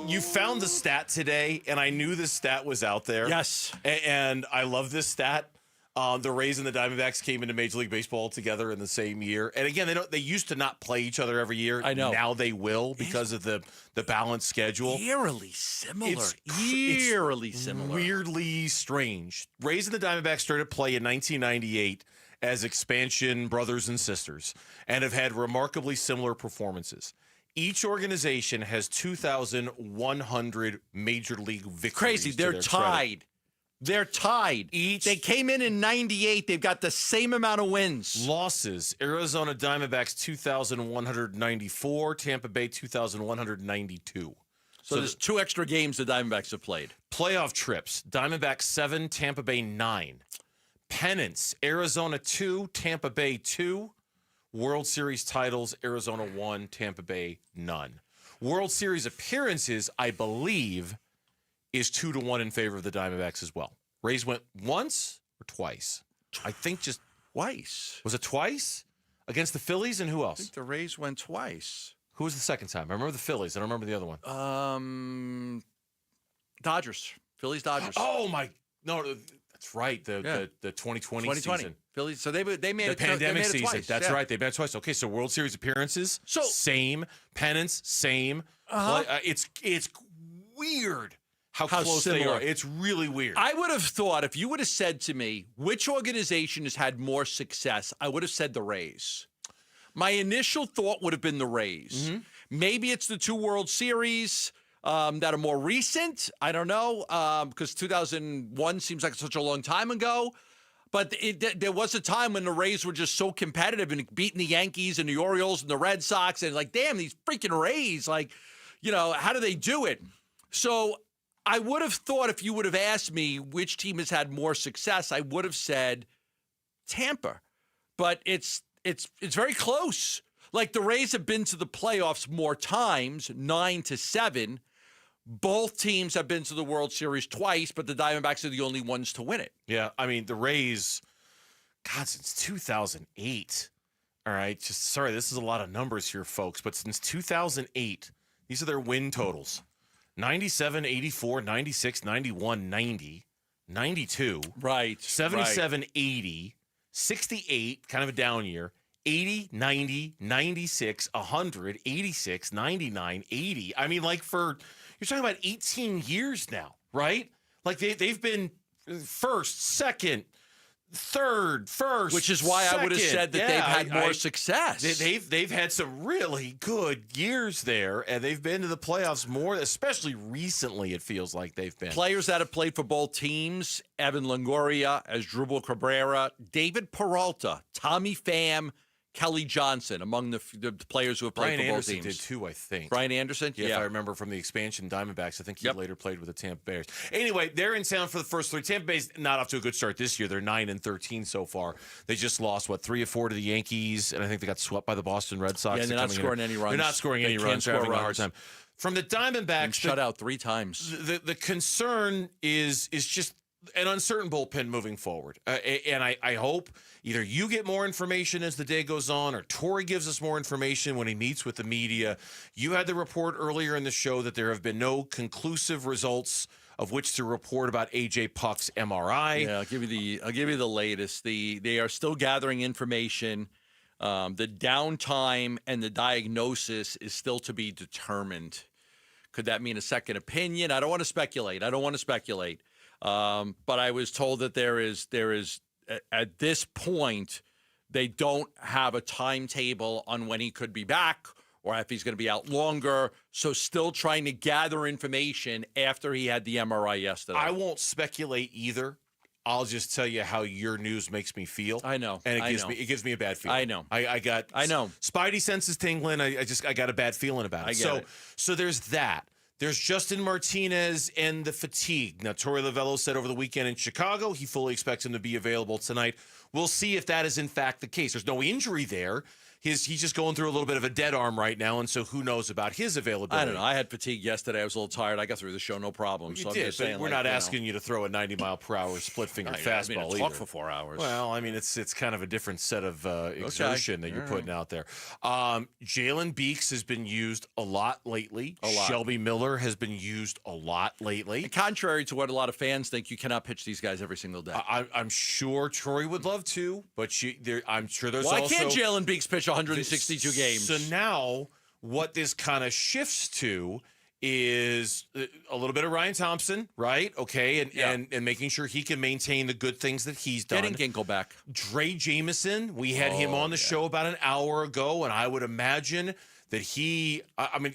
Speaker 8: You found the stat today, and I knew this stat was out there.
Speaker 13: Yes,
Speaker 8: and I love this stat. The Rays and the Diamondbacks came into Major League Baseball together in the same year, and again, they used to not play each other every year.
Speaker 13: I know.
Speaker 8: Now they will because of the balanced schedule.
Speaker 13: Eerily similar.
Speaker 8: It's
Speaker 13: similar.
Speaker 8: Weirdly strange. Rays and the Diamondbacks started play in 1998 as expansion brothers and sisters and have had remarkably similar performances. Each organization has 2,100 Major League victories.
Speaker 13: Crazy. They're tied. They're tied. They came in 98. They've got the same amount of wins.
Speaker 8: Losses. Arizona Diamondbacks 2,194. Tampa Bay 2,192.
Speaker 13: So there's 2 extra games the Diamondbacks have played.
Speaker 8: Playoff trips. Diamondbacks 7, Tampa Bay 9. Pennants. Arizona 2, Tampa Bay 2. World Series titles. Arizona 1, Tampa Bay none. World Series appearances, I believe, is 2-1 in favor of the Diamondbacks as well. Rays went once or twice? I think just
Speaker 13: twice.
Speaker 8: Was it twice? Against the Phillies and who else?
Speaker 13: I think the Rays went twice.
Speaker 8: Who was the second time? I remember the Phillies. I don't remember the other one.
Speaker 13: Dodgers. Phillies, Dodgers.
Speaker 8: Oh, no, that's right. The 2020 season.
Speaker 13: Phillies. So they made
Speaker 8: the
Speaker 13: it.
Speaker 8: pandemic
Speaker 13: they made it
Speaker 8: season.
Speaker 13: twice.
Speaker 8: That's right. They made it twice. Okay, so World Series appearances, same. Pennants, same. It's weird how close
Speaker 13: similar.
Speaker 8: they are. It's really weird.
Speaker 13: I would have thought if you would have said to me, which organization has had more success, I would have said the Rays. My initial thought would have been the Rays.
Speaker 8: Mm-hmm.
Speaker 13: Maybe it's the 2 World Series that are more recent. I don't know, because 2001 seems like such a long time ago. But there was a time when the Rays were just so competitive and beating the Yankees and the Orioles and the Red Sox. And like, damn, these freaking Rays, like, how do they do it? So I would have thought if you would have asked me which team has had more success, I would have said Tampa. But it's very close. Like the Rays have been to the playoffs more times, 9-7. Both teams have been to the World Series twice, but the Diamondbacks are the only ones to win it.
Speaker 8: Yeah, I mean, the Rays, God, since 2008. All right, sorry, this is a lot of numbers here, folks, but since 2008, these are their win totals. 97, 84, 96, 91, 90, 92.
Speaker 13: Right.
Speaker 8: 77, 80, 68, kind of a down year. 80, 90, 96, 100, 86, 99, 80. I mean, like you're talking about 18 years now, right? Like they've been first, second, third, first,
Speaker 13: which is why
Speaker 8: second.
Speaker 13: I would have said that they've had more success.
Speaker 8: They've had some really good years there, and they've been to the playoffs more, especially recently. It feels like they've been.
Speaker 13: Players that have played for both teams: Evan Longoria, Asdrubal Cabrera, David Peralta, Tommy Pham, Kelly Johnson, among the players who have played
Speaker 8: Brian
Speaker 13: for both
Speaker 8: Anderson
Speaker 13: teams.
Speaker 8: did too, I think.
Speaker 13: Brian Anderson?
Speaker 8: Yeah, if I remember from the expansion Diamondbacks. I think he later played with the Tampa Bears. Anyway, they're in town for the first 3. Tampa Bay's not off to a good start this year. They're 9-13 so far. They just lost, 3 of 4 to the Yankees, and I think they got swept by the Boston Red Sox.
Speaker 13: Yeah, and they're not scoring any runs.
Speaker 8: They're not scoring any runs. They're having a hard time. From the Diamondbacks,
Speaker 13: shut out 3 times.
Speaker 8: The concern is just an uncertain bullpen moving forward. And I hope either you get more information as the day goes on or Torey gives us more information when he meets with the media. You had the report earlier in the show that there have been no conclusive results of which to report about A.J. Puck's MRI.
Speaker 13: Yeah, I'll give you the latest. They are still gathering information. The downtime and the diagnosis is still to be determined. Could that mean a second opinion? I don't want to speculate. But I was told that there is at this point, they don't have a timetable on when he could be back or if he's going to be out longer. So still trying to gather information after he had the MRI yesterday.
Speaker 8: I won't speculate either. I'll just tell you how your news makes me feel.
Speaker 13: I know.
Speaker 8: And it gives me a bad feeling.
Speaker 13: I know.
Speaker 8: I know. Spidey senses tingling. I got a bad feeling about it. So there's that. There's Justin Martinez and the fatigue. Now, Torey Lovello said over the weekend in Chicago, he fully expects him to be available tonight. We'll see if that is in fact the case. There's no injury there. He's just going through a little bit of a dead arm right now, and so who knows about his availability.
Speaker 13: I don't know. I had fatigue yesterday. I was a little tired. I got through the show, no problem.
Speaker 8: You
Speaker 13: so
Speaker 8: did,
Speaker 13: I'm just saying,
Speaker 8: we're not asking you to throw a 90-mile-per-hour split-finger fastball either.
Speaker 13: Talk for 4 hours.
Speaker 8: Well, I mean, it's kind of a different set of exertion that you're putting out there. Jalen Beeks has been used a lot lately. Shelby Miller has been used a lot lately.
Speaker 13: And contrary to what a lot of fans think, you cannot pitch these guys every single day.
Speaker 8: I'm sure Troy would love to, but I'm sure there's
Speaker 13: Why can't Jalen Beeks pitch 162 games?
Speaker 8: So now what this kind of shifts to is a little bit of Ryan Thompson, right? Okay, and making sure he can maintain the good things that he's done.
Speaker 13: Getting Ginkle back.
Speaker 8: Dre Jameson, we had him on the show about an hour ago, and I would imagine that you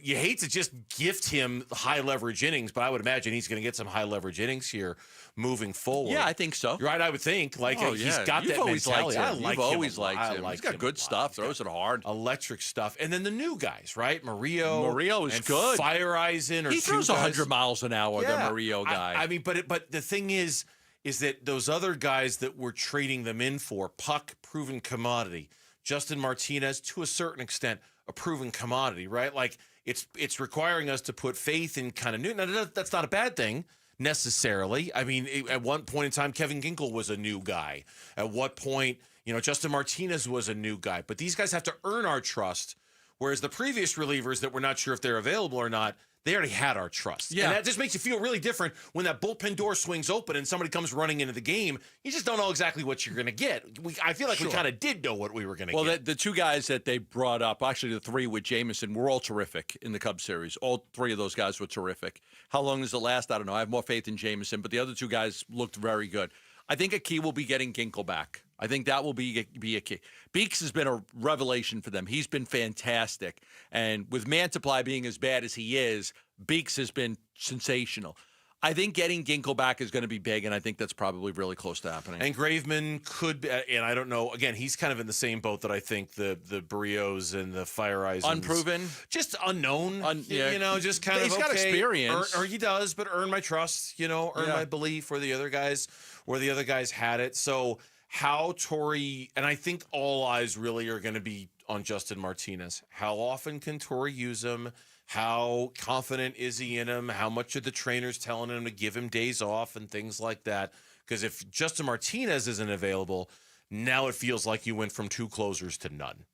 Speaker 8: hate to just gift him high leverage innings, but I would imagine he's going to get some high leverage innings here moving forward.
Speaker 13: Yeah, I think so.
Speaker 8: Right, I would think. He's got that mentality.
Speaker 13: You've always liked him. He's got good stuff, throws it hard.
Speaker 8: Electric stuff. And then the new guys, right? Murillo
Speaker 13: is
Speaker 8: and
Speaker 13: good.
Speaker 8: Fireisen.
Speaker 13: He throws 100 miles an hour, the Murillo guy.
Speaker 8: I mean, but the thing is that those other guys that we're trading them in for, Puck, proven commodity, Justin Martinez, to a certain extent, a proven commodity, right? Like it's requiring us to put faith in kind of new. Now, that's not a bad thing necessarily. I mean, at one point in time, Kevin Ginkel was a new guy. At what point, Justin Martinez was a new guy. But these guys have to earn our trust, whereas the previous relievers that we're not sure if they're available or not, they already had our trust.
Speaker 13: Yeah.
Speaker 8: And that just makes you feel really different when that bullpen door swings open and somebody comes running into the game. You just don't know exactly what you're going to get. I feel like we kind of did know what we were going to get.
Speaker 13: Well, the two guys that they brought up, actually the three with Jameson, were all terrific in the Cubs series. All three of those guys were terrific. How long does it last? I don't know. I have more faith in Jameson, but the other two guys looked very good. I think a key will be getting Ginkel back. I think that will be a key. Beeks has been a revelation for them. He's been fantastic. And with Mantiply being as bad as he is, Beeks has been sensational. I think getting Ginkel back is going to be big, and I think that's probably really close to happening.
Speaker 8: And Graveman could be, and I don't know, again, he's kind of in the same boat that I think the Barrios and the Fire Eyes.
Speaker 13: Unproven?
Speaker 8: Just unknown. Just kind of,
Speaker 13: he's got experience.
Speaker 8: Or he does, but earn my trust, earn my belief where the other guys had it. So how Torrey, and I think all eyes really are going to be on Justin Martinez. How often can Torrey use him? How confident is he in him? How much are the trainers telling him to give him days off and things like that? Because if Justin Martinez isn't available, now it feels like you went from 2 closers to none,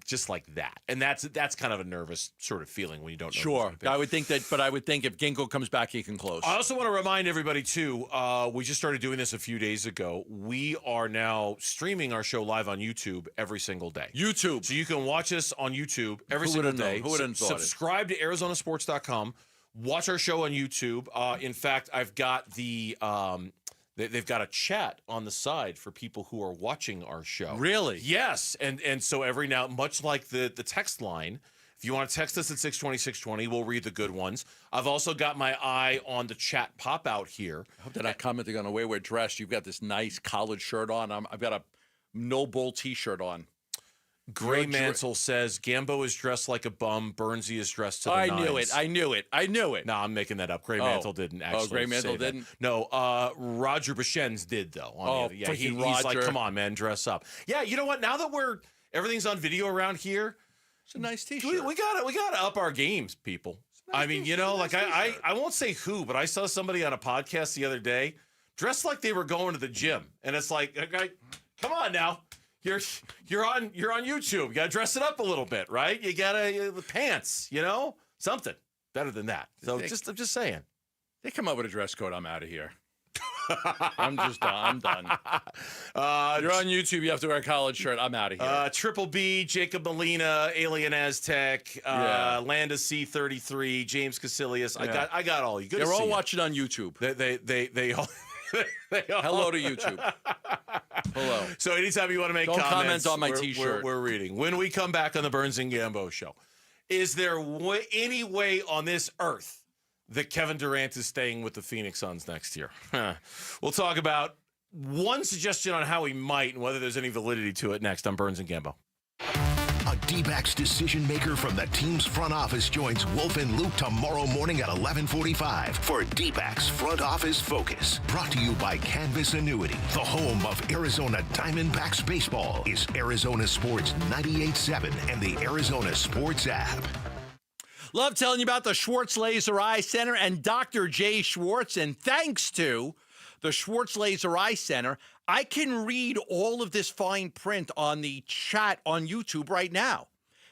Speaker 8: just like that. And that's kind of a nervous sort of feeling when you don't know.
Speaker 13: Sure. I would think if Ginkel comes back, he can close.
Speaker 8: I also want to remind everybody, too, we just started doing this a few days ago. We are now streaming our show live on YouTube every single day.
Speaker 13: YouTube.
Speaker 8: So you can watch us on YouTube every single day.
Speaker 13: Who would have thought
Speaker 8: Subscribe to ArizonaSports.com. Watch our show on YouTube. In fact, I've got the... They've got a chat on the side for people who are watching our show.
Speaker 13: Really?
Speaker 8: Yes. And so every now, much like the text line, if you want to text us at 620-620, we'll read the good ones. I've also got my eye on the chat pop out here.
Speaker 13: I hope they're not commenting on the way we're dressed. You've got this nice college shirt on. I've got a No Bull T-shirt on.
Speaker 8: Gray Mansell says, Gambo is dressed like a bum. Burnsy is dressed to the nines.
Speaker 13: I knew it.
Speaker 8: No, I'm making that up. Gray Mantle didn't actually
Speaker 13: Gray Mantle
Speaker 8: say that.
Speaker 13: didn't?
Speaker 8: No, Roger Bashens did, though. He's
Speaker 13: Roger.
Speaker 8: like, come on, man, dress up. Yeah, you know what? Now that everything's on video around here,
Speaker 13: it's a nice T-shirt.
Speaker 8: We gotta up our games, people. I mean, I won't say who, but I saw somebody on a podcast the other day dressed like they were going to the gym, and it's like, okay, come on now. You're on YouTube. You gotta dress it up a little bit, right? You gotta pants, something better than that. So I'm just saying.
Speaker 13: They come up with a dress code, I'm out of here. I'm done. You're on YouTube. You have to wear a college shirt. I'm out of here.
Speaker 8: Triple B, Jacob Molina, Alien Aztec, Landa C33, James Casilius.
Speaker 13: Yeah.
Speaker 8: I got all you. Good.
Speaker 13: They're all watching on YouTube.
Speaker 8: They all.
Speaker 13: Hello to YouTube. Hello.
Speaker 8: So anytime you want to make
Speaker 13: Don't
Speaker 8: comments,
Speaker 13: comment on my T-shirt.
Speaker 8: We're reading. When we come back on the Burns and Gambo show, is there any way on this earth that Kevin Durant is staying with the Phoenix Suns next year? We'll talk about one suggestion on how he might and whether there's any validity to it next on Burns and Gambo.
Speaker 23: A D-backs decision maker from the team's front office joins Wolf and Luke tomorrow morning at 11:45 for D-backs Front Office Focus. Brought to you by Canvas Annuity. The home of Arizona Diamondbacks baseball is Arizona Sports 98.7 and the Arizona Sports app.
Speaker 13: Love telling you about the Schwartz Laser Eye Center and Dr. Jay Schwartz. And thanks to the Schwartz Laser Eye Center, I can read all of this fine print on the chat on YouTube right now.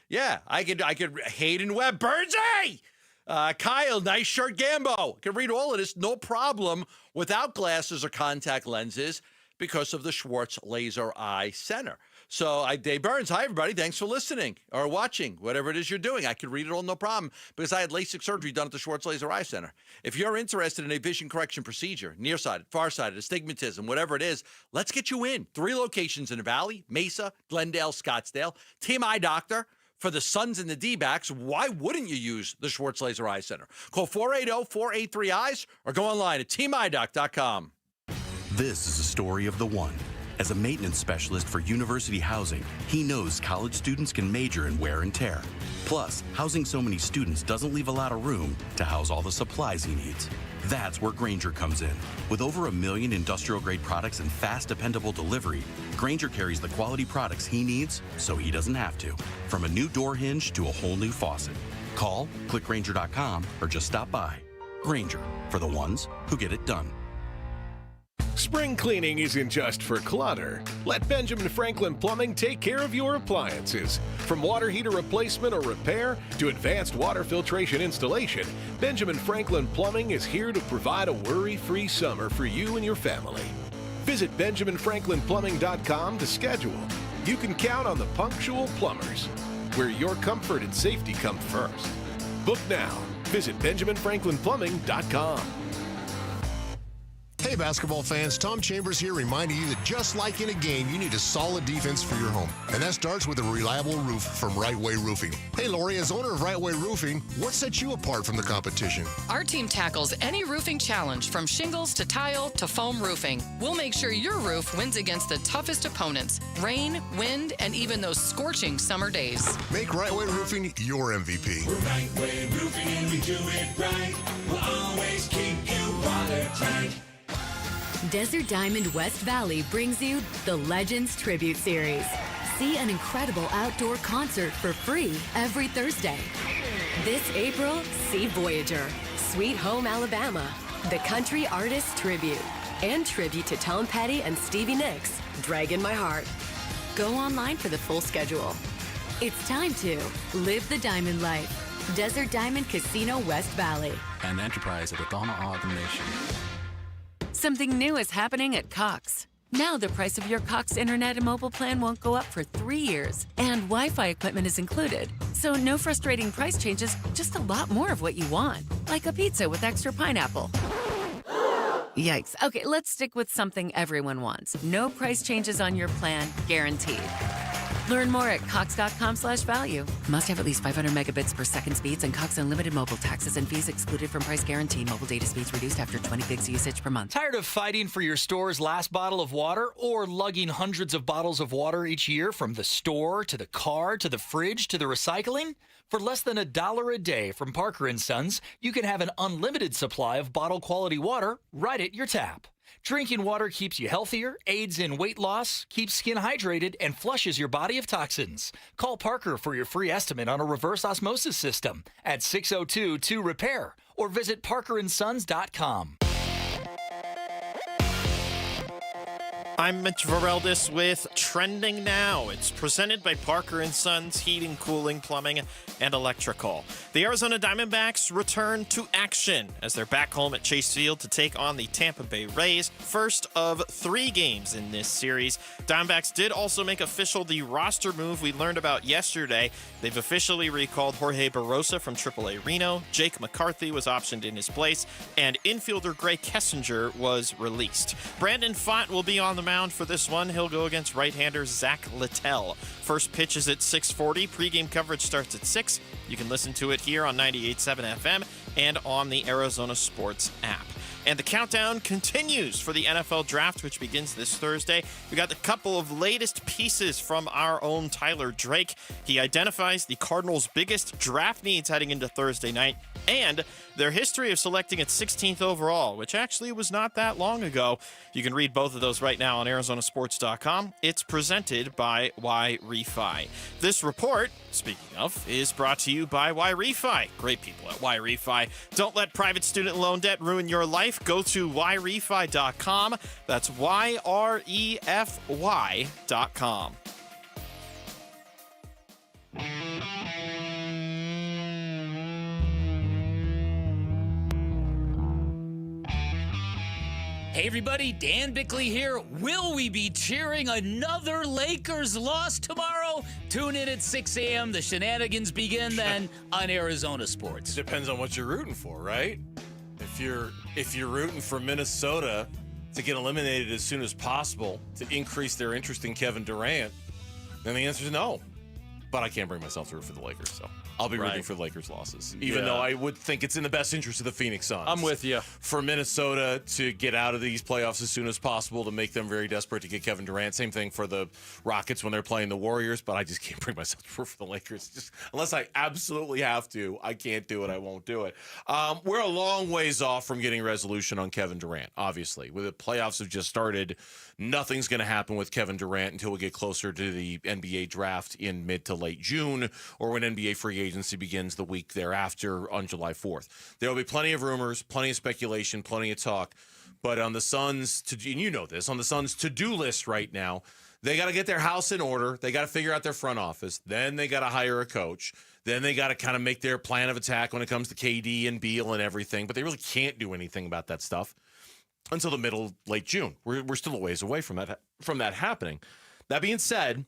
Speaker 13: Yeah, I could Hayden Webb, Birdsey! Kyle, nice shirt, Gambo. I can read all of this, no problem, without glasses or contact lenses because of the Schwartz Laser Eye Center. So, Dave Burns, hi, everybody. Thanks for listening or watching, whatever it is you're doing. I could read it all, no problem, because I had LASIK surgery done at the Schwartz Laser Eye Center. If you're interested in a vision correction procedure, nearsighted, farsighted, astigmatism, whatever it is, let's get you in. 3 locations in the Valley, Mesa, Glendale, Scottsdale. Team Eye Doctor for the Suns and the D-backs. Why wouldn't you use the Schwartz Laser Eye Center? Call 480-483-EYES or go online at teamidoc.com.
Speaker 2: This is a story of the one. As a maintenance specialist for university housing, he knows college students can major in wear and tear. Plus, housing so many students doesn't leave a lot of room to house all the supplies he needs. That's where Grainger comes in. With over 1 million industrial-grade products and fast, dependable delivery, Grainger carries the quality products he needs so he doesn't have to. From a new door hinge to a whole new faucet. Call, click Grainger.com, or just stop by. Grainger, for the ones who get it done.
Speaker 25: Spring cleaning isn't just for clutter. Let Benjamin Franklin Plumbing take care of your appliances. From water heater replacement or repair to advanced water filtration installation, Benjamin Franklin Plumbing is here to provide a worry-free summer for you and your family. Visit BenjaminFranklinPlumbing.com to schedule. You can count on the punctual plumbers, where your comfort and safety come first. Book now. Visit BenjaminFranklinPlumbing.com.
Speaker 4: Hey basketball fans, Tom Chambers here reminding you that just like in a game, you need a solid defense for your home. And that starts with a reliable roof from Right Way Roofing. Hey Lori, as owner of Right Way Roofing, what sets you apart from the competition?
Speaker 5: Our team tackles any roofing challenge from shingles to tile to foam roofing. We'll make sure your roof wins against the toughest opponents, rain, wind, and even those scorching summer days.
Speaker 4: Make Right Way Roofing your MVP.
Speaker 6: We're Right Way Roofing and we do it right. We'll always keep you watertight.
Speaker 17: Desert Diamond West Valley brings you the Legends Tribute Series. See an incredible outdoor concert for free every Thursday. This April, see Voyager, Sweet Home Alabama, the Country Artist Tribute, and tribute to Tom Petty and Stevie Nicks, Drag in My Heart. Go online for the full schedule. It's time to live the diamond life. Desert Diamond Casino West Valley.
Speaker 18: An enterprise of the Donna Automation.
Speaker 22: Something new is happening at Cox. Now the price of your Cox internet and mobile plan won't go up for 3 years, and Wi-Fi equipment is included. So no frustrating price changes, just a lot more of what you want, like a pizza with extra pineapple. Yikes. Okay, let's stick with something everyone wants. No price changes on your plan, guaranteed. Learn more at cox.com/value. Must have at least 500 megabits per second speeds and Cox Unlimited mobile taxes and fees excluded from price guarantee. Mobile data speeds reduced after 20 gigs usage per month.
Speaker 27: Tired of fighting for your store's last bottle of water or lugging hundreds of bottles of water each year from the store to the car to the fridge to the recycling? For less than $1 a day from Parker & Sons, you can have an unlimited supply of bottle quality water right at your tap. Drinking water keeps you healthier, aids in weight loss, keeps skin hydrated, and flushes your body of toxins. Call Parker for your free estimate on a reverse osmosis system at 602-2-REPAIR or visit parkerandsons.com.
Speaker 24: I'm Mitch Vareldis with Trending Now. It's presented by Parker & Sons Heating, Cooling, Plumbing, and Electrical. The Arizona Diamondbacks return to action as they're back home at Chase Field to take on the Tampa Bay Rays. First of 3 games in this series. Diamondbacks did also make official the roster move we learned about yesterday. They've officially recalled Jorge Barrosa from AAA Reno. Jake McCarthy was optioned in his place, and infielder Gray Kessinger was released. Brandon Pfaadt will be on the mound for this one. He'll go against right-hander Zach Littell. First pitch is at 6:40. Pre-game coverage starts at 6. You can listen to it here on 98.7 FM and on the Arizona Sports app. And the countdown continues for the NFL Draft, which begins this Thursday. We got a couple of latest pieces from our own Tyler Drake. He identifies the Cardinals' biggest draft needs heading into Thursday night and their history of selecting at 16th overall, which actually was not that long ago. You can read both of those right now on ArizonaSports.com. It's presented by Y-Refi. This report, speaking of, is brought to you by Y-Refi. Great people at Y-Refi. Don't let private student loan debt ruin your life. Go to YRefi.com. That's YREFY.com.
Speaker 1: Hey everybody, Dan Bickley here. Will we be cheering another Lakers loss tomorrow? Tune in at 6 a.m. The shenanigans begin then on Arizona Sports.
Speaker 8: Depends on what you're rooting for, right? If you're rooting for Minnesota to get eliminated as soon as possible to increase their interest in Kevin Durant, then the answer is no. But I can't bring myself to root for the Lakers, so. I'll be rooting for the Lakers' losses, even though I would think it's in the best interest of the Phoenix Suns.
Speaker 13: I'm with you.
Speaker 8: For Minnesota to get out of these playoffs as soon as possible, to make them very desperate to get Kevin Durant. Same thing for the Rockets when they're playing the Warriors, but I just can't bring myself to root for the Lakers. Just unless I absolutely have to, I can't do it. I won't do it. We're a long ways off from getting resolution on Kevin Durant, obviously. With the playoffs have just started, nothing's going to happen with Kevin Durant until we get closer to the NBA draft in mid to late June, or when NBA free agency begins the week thereafter on July 4th. There will be plenty of rumors, plenty of speculation, plenty of talk. But on the Suns, and you know this, on the Suns' to-do list right now, they got to get their house in order. They got to figure out their front office. Then they got to hire a coach. Then they got to kind of make their plan of attack when it comes to KD and Beal and everything. But they really can't do anything about that stuff until the late June. We're still a ways away from that happening. That being said,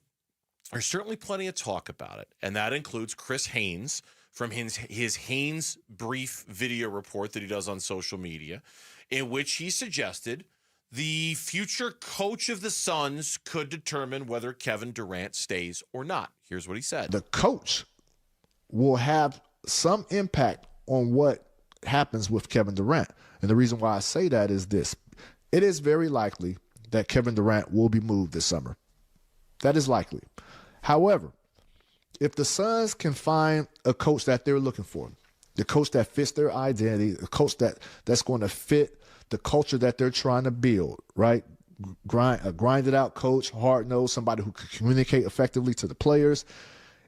Speaker 8: there's certainly plenty of talk about it, and that includes Chris Haynes from his Haynes Brief video report that he does on social media, in which he suggested the future coach of the Suns could determine whether Kevin Durant stays or not. Here's what he said.
Speaker 7: The coach will have some impact on what happens with Kevin Durant. And the reason why I say that is this. It is very likely that Kevin Durant will be moved this summer. That is likely. However, if the Suns can find a coach that they're looking for, the coach that fits their identity, the coach that's going to fit the culture that they're trying to build, right? A grinded out coach, hard-nosed, somebody who can communicate effectively to the players.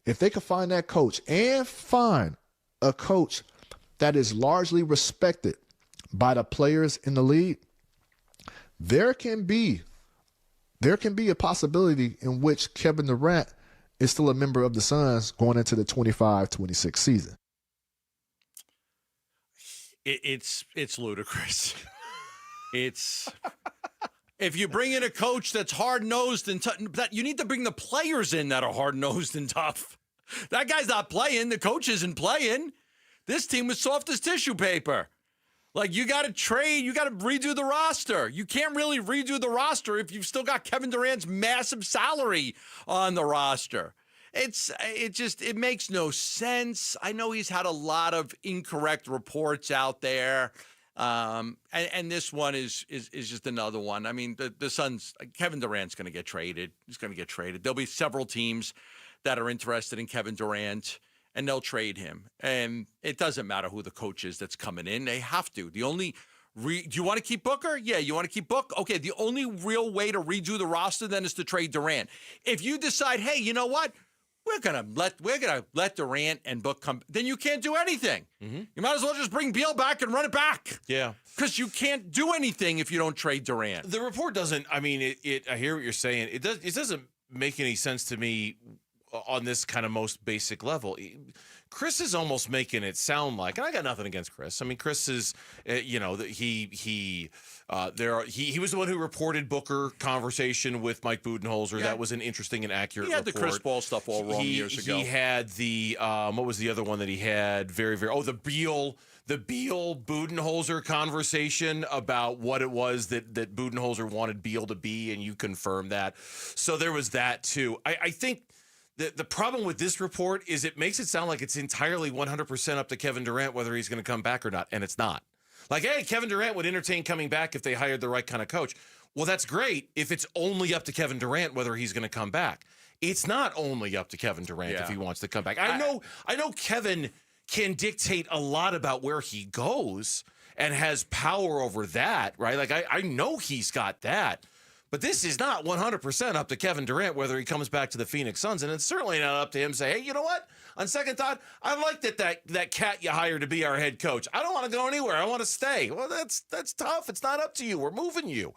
Speaker 7: If they can find that coach and find a coach that is largely respected by the players in the league, there can be a possibility in which Kevin Durant is still a member of the Suns going into the 25-26 season.
Speaker 13: It's ludicrous. It's if you bring in a coach that's hard-nosed and that you need to bring the players in that are hard-nosed and tough. That guy's not playing. The coach isn't playing. This team was soft as tissue paper. Like, you got to trade. You got to redo the roster. You can't really redo the roster if you've still got Kevin Durant's massive salary on the roster. It makes no sense. I know he's had a lot of incorrect reports out there. And this one is just another one. I mean, the Suns, Kevin Durant's going to get traded. He's going to get traded. There'll be several teams that are interested in Kevin Durant, and they'll trade him. And it doesn't matter who the coach is that's coming in. They have to. Do you want to keep Booker? Yeah, you want to keep Book? Okay, the only real way to redo the roster then is to trade Durant. If you decide, hey, you know what? We're gonna let Durant and Book come. Then you can't do anything. Mm-hmm. You might as well just bring Beal back and run it back.
Speaker 8: Yeah,
Speaker 13: because you can't do anything if you don't trade Durant.
Speaker 8: The report doesn't. I mean, I hear what you're saying. It doesn't make any sense to me on this kind of most basic level. Chris is almost making it sound like, and I got nothing against Chris. I mean, Chris is, he was the one who reported Booker conversation with Mike Budenholzer. Yeah. That was an interesting and accurate report.
Speaker 13: He had the Chris Paul stuff all wrong years ago.
Speaker 8: He had the, what was the other one that he had? The Beal Budenholzer conversation about what it was that Budenholzer wanted Beal to be, and you confirmed that. So there was that too. I think the problem with this report is it makes it sound like it's entirely 100% up to Kevin Durant whether he's going to come back or not, and it's not. Like, hey, Kevin Durant would entertain coming back if they hired the right kind of coach. Well, that's great if it's only up to Kevin Durant whether he's going to come back. It's not only up to Kevin Durant if he wants to come back. I know Kevin can dictate a lot about where he goes and has power over that, right? Like, I know he's got that. But this is not 100% up to Kevin Durant whether he comes back to the Phoenix Suns, and it's certainly not up to him to say, hey, you know what? On second thought, I like that cat you hired to be our head coach. I don't want to go anywhere. I want to stay. Well, that's tough. It's not up to you. We're moving you.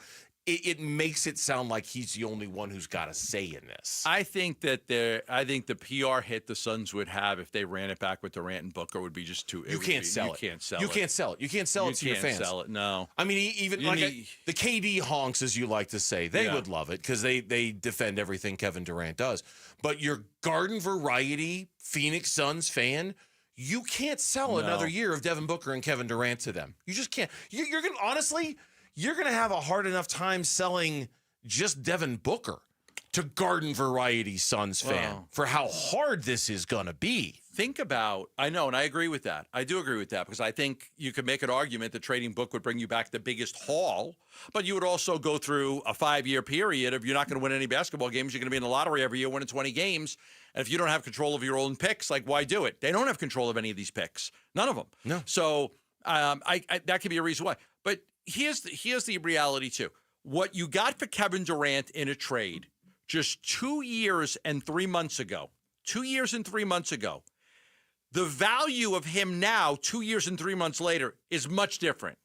Speaker 8: It makes it sound like he's the only one who's got a say in this.
Speaker 13: I think the PR hit the Suns would have if they ran it back with Durant and Booker would be just too.
Speaker 8: You can't sell it.
Speaker 13: You can't sell it.
Speaker 8: You can't sell it. You can't sell it to your fans.
Speaker 13: You can't sell it. No.
Speaker 8: I mean, even the KD honks, as you like to say, they would love it because they defend everything Kevin Durant does. But your garden variety Phoenix Suns fan, you can't sell another year of Devin Booker and Kevin Durant to them. You just can't. You're gonna honestly. You're going to have a hard enough time selling just Devin Booker. to garden variety Suns fan for how hard this is going to be.
Speaker 13: Think about, I know, and I agree with that. I do agree with that because I think you could make an argument that trading Book would bring you back the biggest haul, but you would also go through a 5-year period of you're not going to win any basketball games. You're going to be in the lottery every year winning 20 games. And if you don't have control of your own picks, like, why do it? They don't have control of any of these picks. None of them.
Speaker 8: No.
Speaker 13: So that could be a reason why. But here's the reality, too. What you got for Kevin Durant in a trade just 2 years and 3 months ago, the value of him now, 2 years and 3 months later, is much different.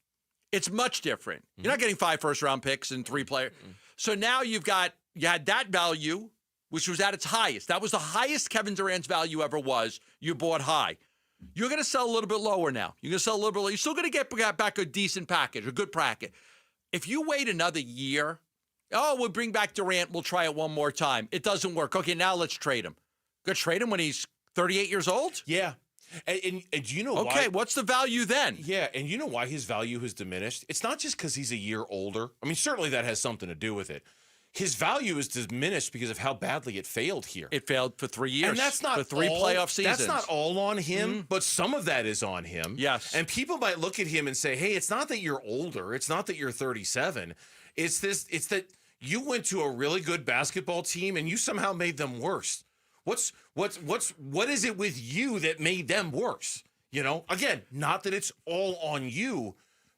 Speaker 13: It's much different. Mm-hmm. You're not getting 5 first-round picks and 3 players. Mm-hmm. So now you had that value, which was at its highest. That was the highest Kevin Durant's value ever was. You bought high. You're going to sell a little bit lower now. You're going to sell a little bit lower. You're still going to get back a decent package, a good package. If you wait another year, we'll bring back Durant. We'll try it one more time. It doesn't work. Okay, now let's trade him. Go trade him when he's 38 years old?
Speaker 8: Yeah. And you know why?
Speaker 13: Okay, what's the value then?
Speaker 8: Yeah, and you know why his value has diminished? It's not just because he's a year older. I mean, certainly that has something to do with it. His value is diminished because of how badly it failed here.
Speaker 13: It failed for 3 years.
Speaker 8: And that's not
Speaker 13: for 3 playoff seasons.
Speaker 8: That's not all on him, but some of that is on him.
Speaker 13: Yes.
Speaker 8: And people might look at him and say, hey, it's not that you're older. It's not that you're 37. It's that you went to a really good basketball team and you somehow made them worse. What is it with you that made them worse? You know, again, not that it's all on you,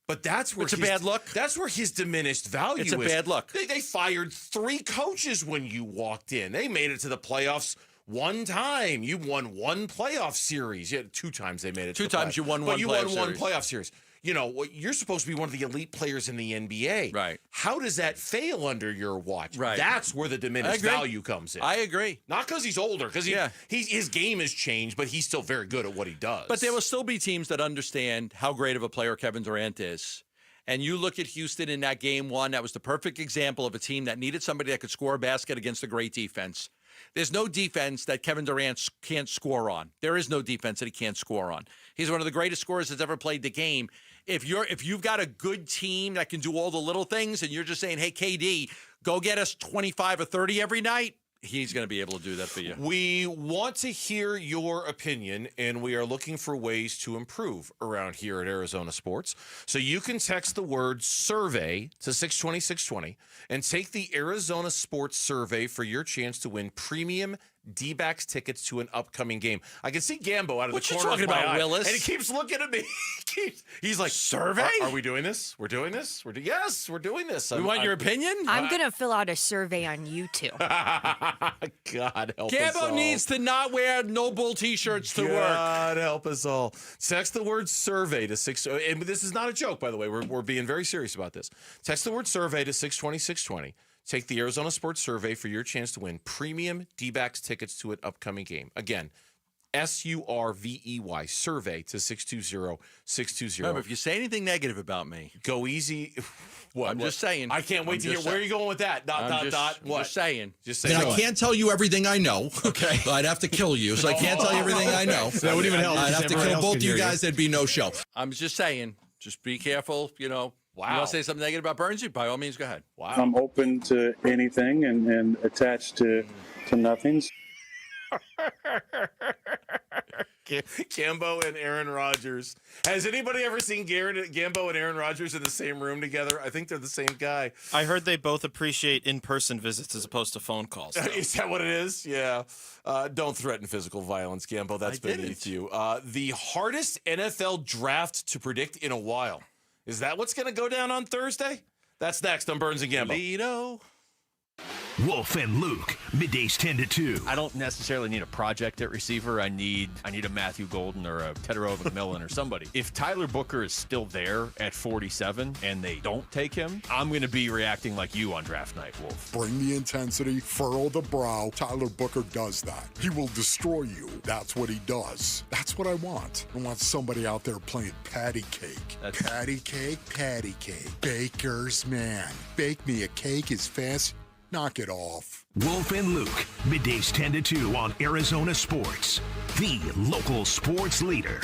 Speaker 8: but that's where
Speaker 13: it's a bad look.
Speaker 8: That's where his diminished value is.
Speaker 13: It's a bad look.
Speaker 8: They fired 3 coaches when you walked in. They made it to the playoffs 1 time. You won 1 playoff series. Yeah, 2 times they made it.
Speaker 13: 2 times you won one.
Speaker 8: But you won 1 playoff series. You know, you're supposed to be one of the elite players in the NBA.
Speaker 13: Right.
Speaker 8: How does that fail under your watch?
Speaker 13: Right.
Speaker 8: That's where the diminished value comes in.
Speaker 13: I agree.
Speaker 8: Not because he's older, because his game has changed, but he's still very good at what he does.
Speaker 13: But there will still be teams that understand how great of a player Kevin Durant is. And you look at Houston in that game 1, that was the perfect example of a team that needed somebody that could score a basket against a great defense. There's no defense that Kevin Durant can't score on. There is no defense that he can't score on. He's one of the greatest scorers that's ever played the game. If you've got a good team that can do all the little things and you're just saying, hey, KD, go get us 25 or 30 every night, he's going to be able to do that for you.
Speaker 8: We want to hear your opinion, and we are looking for ways to improve around here at Arizona Sports. So you can text the word survey to 620-620 and take the Arizona Sports survey for your chance to win premium D-backs tickets to an upcoming game. I can see Gambo out of the corner of my eye,
Speaker 13: Willis?
Speaker 8: and he keeps looking at me. He's like,
Speaker 13: survey?
Speaker 8: Are we doing this? We're doing this? Yes, we're doing this.
Speaker 13: We want your opinion?
Speaker 9: I'm going to fill out a survey on you two.
Speaker 8: God help us all.
Speaker 13: Gambo needs to not wear No Bull T-shirts to work.
Speaker 8: God help us all. Text the word survey to 6. And this is not a joke, by the way. We're being very serious about this. Text the word survey to 620-620. Take the Arizona Sports Survey for your chance to win premium D-backs tickets to an upcoming game. Again, SURVEY survey to 620-620.
Speaker 13: Remember, if you say anything negative about me,
Speaker 8: go easy. What?
Speaker 13: I'm just saying.
Speaker 8: I can't wait to hear. Where are you going with that? What?
Speaker 13: Just saying.
Speaker 8: Just saying.
Speaker 10: I can't tell you everything I know. Okay. I'd have to kill you, so I can't tell you everything I know.
Speaker 11: That wouldn't even help.
Speaker 10: I'd have to kill both you guys. There'd be no show.
Speaker 13: I'm just saying. Just be careful. You know.
Speaker 8: Wow.
Speaker 13: You want to say something negative about Burnsy? By all means, go ahead.
Speaker 8: Wow.
Speaker 12: I'm open to anything and attached to nothing.
Speaker 8: Gambo and Aaron Rodgers. Has anybody ever seen Gambo and Aaron Rodgers in the same room together? I think they're the same guy.
Speaker 24: I heard they both appreciate in-person visits as opposed to phone calls.
Speaker 8: Is that what it is? Yeah. Don't threaten physical violence, Gambo. That's beneath you. The hardest NFL draft to predict in a while. Is that what's going to go down on Thursday? That's next on Burns and Gambo.
Speaker 13: Lido.
Speaker 23: Wolf and Luke, middays 10 to 2.
Speaker 14: I don't necessarily need a project at receiver. I need a Matthew Golden or a Tedero McMillan or somebody. If Tyler Booker is still there at 47 and they don't take him, I'm going to be reacting like you on draft night, Wolf.
Speaker 19: Bring the intensity, furrow the brow. Tyler Booker does that. He will destroy you. That's what he does. That's what I want. I want somebody out there playing patty cake. Patty cake. Baker's man. Bake me a cake as fast. Knock it off.
Speaker 23: Wolf and Luke, middays 10 to 2 on Arizona Sports, the local sports leader.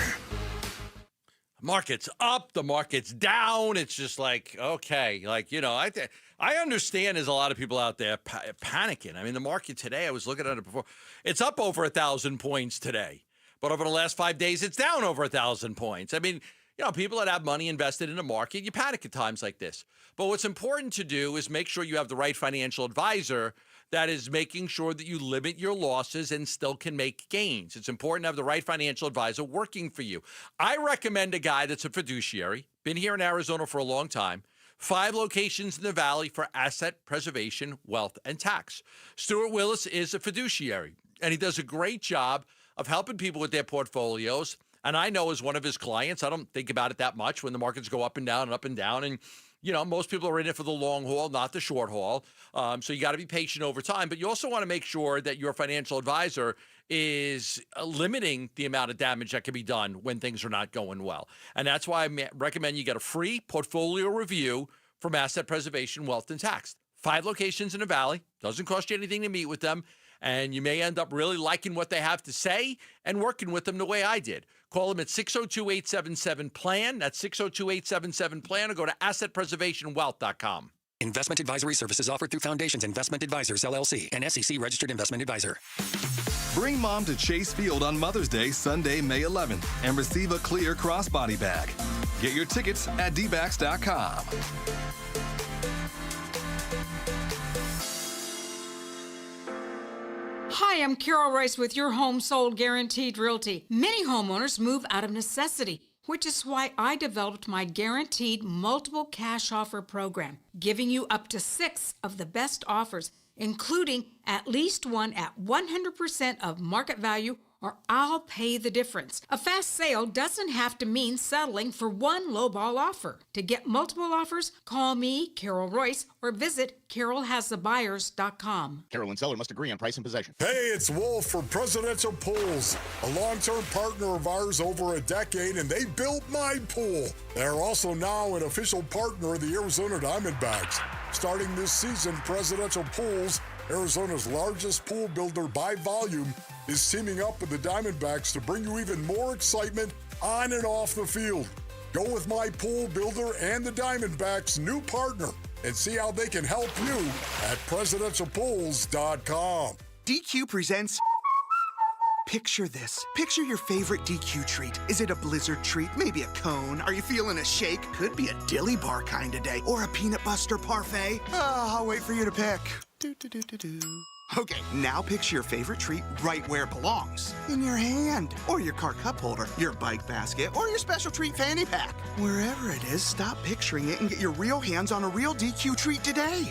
Speaker 13: market's up, the market's down. It's just like, okay, like, you know, I understand there's a lot of people out there panicking. I mean, the market today, I was looking at it before, it's up over 1,000 points today. But over the last 5 days, it's down over 1,000 points. I mean, you know, people that have money invested in the market, you panic at times like this. But what's important to do is make sure you have the right financial advisor that is making sure that you limit your losses and still can make gains. It's important to have the right financial advisor working for you. I recommend a guy that's a fiduciary, been here in Arizona for a long time, 5 locations in the Valley for asset preservation, wealth, and tax. Stuart Willis is a fiduciary, and he does a great job of helping people with their portfolios. And I know as one of his clients, I don't think about it that much when the markets go up and down and up and down. And, you know, most people are in it for the long haul, not the short haul. So you got to be patient over time. But you also want to make sure that your financial advisor is limiting the amount of damage that can be done when things are not going well. And that's why I recommend you get a free portfolio review from Asset Preservation, Wealth, and Tax. 5 locations in the Valley. Doesn't cost you anything to meet with them. And you may end up really liking what they have to say and working with them the way I did. Call them at 602-877-PLAN. That's 602-877-PLAN, or go to assetpreservationwealth.com.
Speaker 3: Investment advisory services offered through Foundations Investment Advisors, LLC, an SEC-registered investment advisor.
Speaker 11: Bring mom to Chase Field on Mother's Day, Sunday, May 11th, and receive a clear crossbody bag. Get your tickets at dbacks.com.
Speaker 15: Hi, I'm Carol Rice with your Home Sold Guaranteed Realty. Many homeowners move out of necessity, which is why I developed my Guaranteed Multiple Cash Offer program, giving you up to 6 of the best offers, including at least one at 100% of market value, or I'll pay the difference. A fast sale doesn't have to mean settling for one lowball offer. To get multiple offers, call me, Carol Royce, or visit carolhasthebuyers.com.
Speaker 16: Carol and seller must agree on price and possession.
Speaker 19: Hey, it's Wolf from Presidential Pools, a long-term partner of ours over a decade, and they built my pool. They're also now an official partner of the Arizona Diamondbacks. Starting this season, Presidential Pools, Arizona's largest pool builder by volume, is teaming up with the Diamondbacks to bring you even more excitement on and off the field. Go with my pool builder and the Diamondbacks' new partner and see how they can help you at presidentialpools.com.
Speaker 20: DQ presents Picture this. Picture your favorite DQ treat. Is it a blizzard treat? Maybe a cone? Are you feeling a shake? Could be a dilly bar kind of day. Or a peanut buster parfait. I'll wait for you to pick. Okay, now picture your favorite treat right where it belongs. In your hand, or your car cup holder, your bike basket, or your special treat fanny pack. Wherever it is, stop picturing it and get your real hands on a real DQ treat today.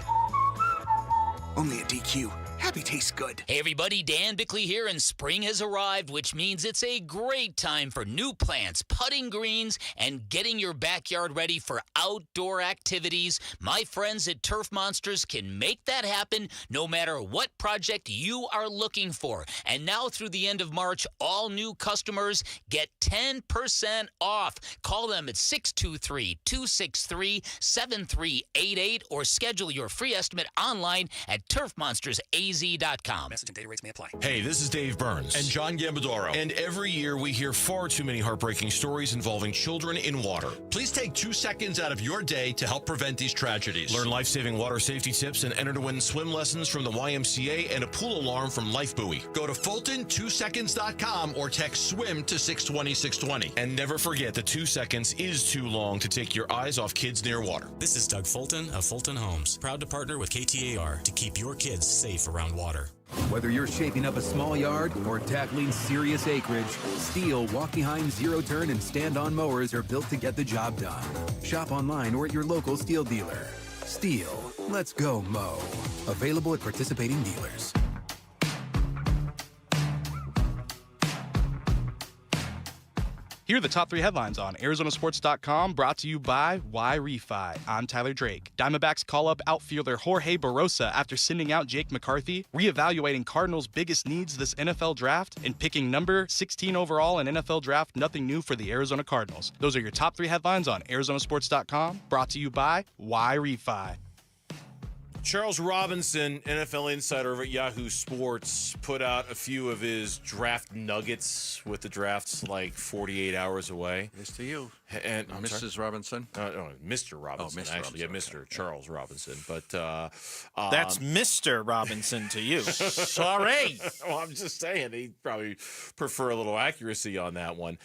Speaker 20: Only a DQ. Happy tastes good.
Speaker 1: Hey everybody, Dan Bickley here, and spring has arrived, which means it's a great time for new plants, putting greens, and getting your backyard ready for outdoor activities. My friends at Turf Monsters can make that happen no matter what project you are looking for. And now through the end of March, all new customers get 10% off. Call them at 623-263-7388 or schedule your free estimate online at turfmonstersaz.com.
Speaker 3: Message and data rates may apply.
Speaker 21: Hey, this is Dave Burns.
Speaker 13: And John Gambadoro.
Speaker 21: And every year we hear far too many heartbreaking stories involving children in water.
Speaker 13: Please take 2 seconds out of your day to help prevent these tragedies.
Speaker 21: Learn life-saving water safety tips and enter to win swim lessons from the YMCA and a pool alarm from Life Buoy.
Speaker 13: Go to Fulton2seconds.com or text SWIM to 620-620.
Speaker 21: And never forget that 2 seconds is too long to take your eyes off kids near water.
Speaker 26: This is Doug Fulton of Fulton Homes, proud to partner with KTAR to keep your kids safe around water.
Speaker 18: Whether you're shaping up a small yard or tackling serious acreage, Steel walk-behind zero-turn and stand-on mowers are built to get the job done. Shop online or at your local Steel dealer. Steel, let's go mow. Available at participating dealers.
Speaker 28: Here are the top 3 headlines on Arizonasports.com, brought to you by Y-Refi. I'm Tyler Drake. Diamondbacks call up outfielder Jorge Barrosa after sending out Jake McCarthy, reevaluating Cardinals' biggest needs this NFL draft, and picking number 16 overall in NFL draft. Nothing new for the Arizona Cardinals. Those are your top 3 headlines on Arizonasports.com, brought to you by Y-Refi.
Speaker 8: Charles Robinson, NFL insider over at Yahoo Sports, put out a few of his draft nuggets with the drafts like 48 hours away.
Speaker 13: It's to you.
Speaker 8: And
Speaker 13: Mrs. Robinson?
Speaker 8: No, Mr. Robinson.
Speaker 13: Mr.
Speaker 8: Actually, yeah,
Speaker 13: Robinson,
Speaker 8: Mr. Charles Robinson. But
Speaker 24: That's Mr. Robinson to you. Sorry.
Speaker 8: Well, I'm just saying he'd probably prefer a little accuracy on that one.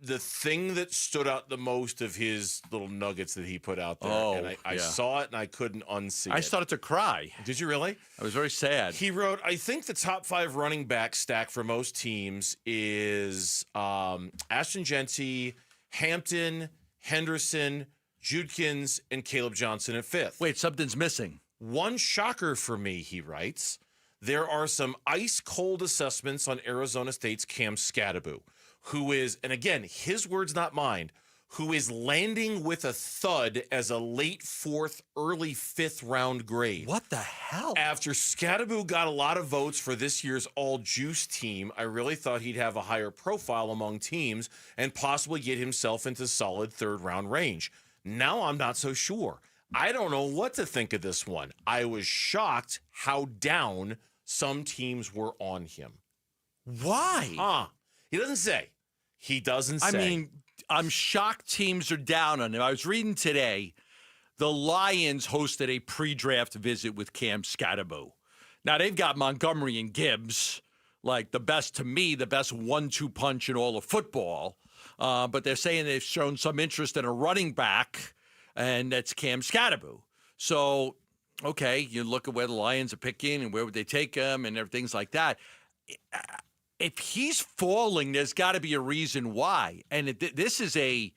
Speaker 8: The thing that stood out the most of his little nuggets that he put out there, and I saw it and I couldn't unsee it.
Speaker 13: I started to cry.
Speaker 8: Did you really?
Speaker 13: I was very sad.
Speaker 8: He wrote, I think the top 5 running back stack for most teams is Ashton Genty, Hampton, Henderson, Judkins, and Caleb Johnson at 5th.
Speaker 13: Wait, something's missing.
Speaker 8: One shocker for me, he writes, there are some ice-cold assessments on Arizona State's Cam Scadaboo, who is, and again, his words, not mine, who is landing with a thud as a late 4th, early 5th round grade.
Speaker 13: What the hell?
Speaker 8: After Scadaboo got a lot of votes for this year's all-juice team, I really thought he'd have a higher profile among teams and possibly get himself into solid 3rd round range. Now I'm not so sure. I don't know what to think of this one. I was shocked how down some teams were on him.
Speaker 13: Why?
Speaker 8: He doesn't say. He doesn't say.
Speaker 13: I mean, I'm shocked teams are down on him. I was reading today, the Lions hosted a pre-draft visit with Cam Scadaboo. Now, they've got Montgomery and Gibbs, like the best 1-2 punch in all of football. But they're saying they've shown some interest in a running back, and that's Cam Scadaboo. So, okay, you look at where the Lions are picking and where would they take him and things like that. If he's falling, there's got to be a reason why. And this is a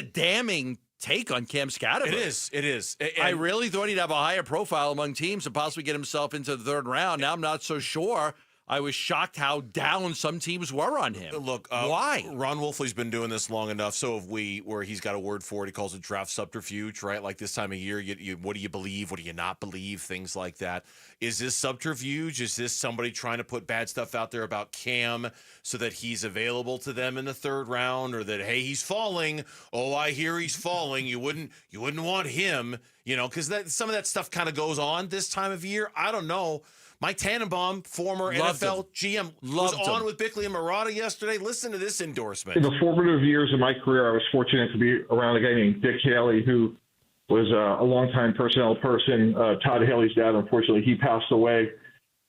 Speaker 13: damning take on Cam Scadaboo.
Speaker 8: It is. And
Speaker 13: I really thought he'd have a higher profile among teams and possibly get himself into the 3rd round. Now I'm not so sure. I was shocked how down some teams were on him.
Speaker 8: Look,
Speaker 13: why?
Speaker 8: Ron Wolfley's been doing this long enough. So have we, where he's got a word for it. He calls it draft subterfuge, right? Like this time of year, what do you believe? What do you not believe? Things like that. Is this subterfuge? Is this somebody trying to put bad stuff out there about Cam so that he's available to them in the 3rd round, or that, hey, he's falling. Oh, I hear he's falling. You wouldn't want him, because some of that stuff kind of goes on this time of year. I don't know. Mike Tannenbaum, former NFL GM, was on with Bickley and Marotta yesterday. Listen to this endorsement.
Speaker 2: In the formative years of my career, I was fortunate to be around a guy named Dick Haley, who was a longtime personnel person. Todd Haley's dad, unfortunately, he passed away.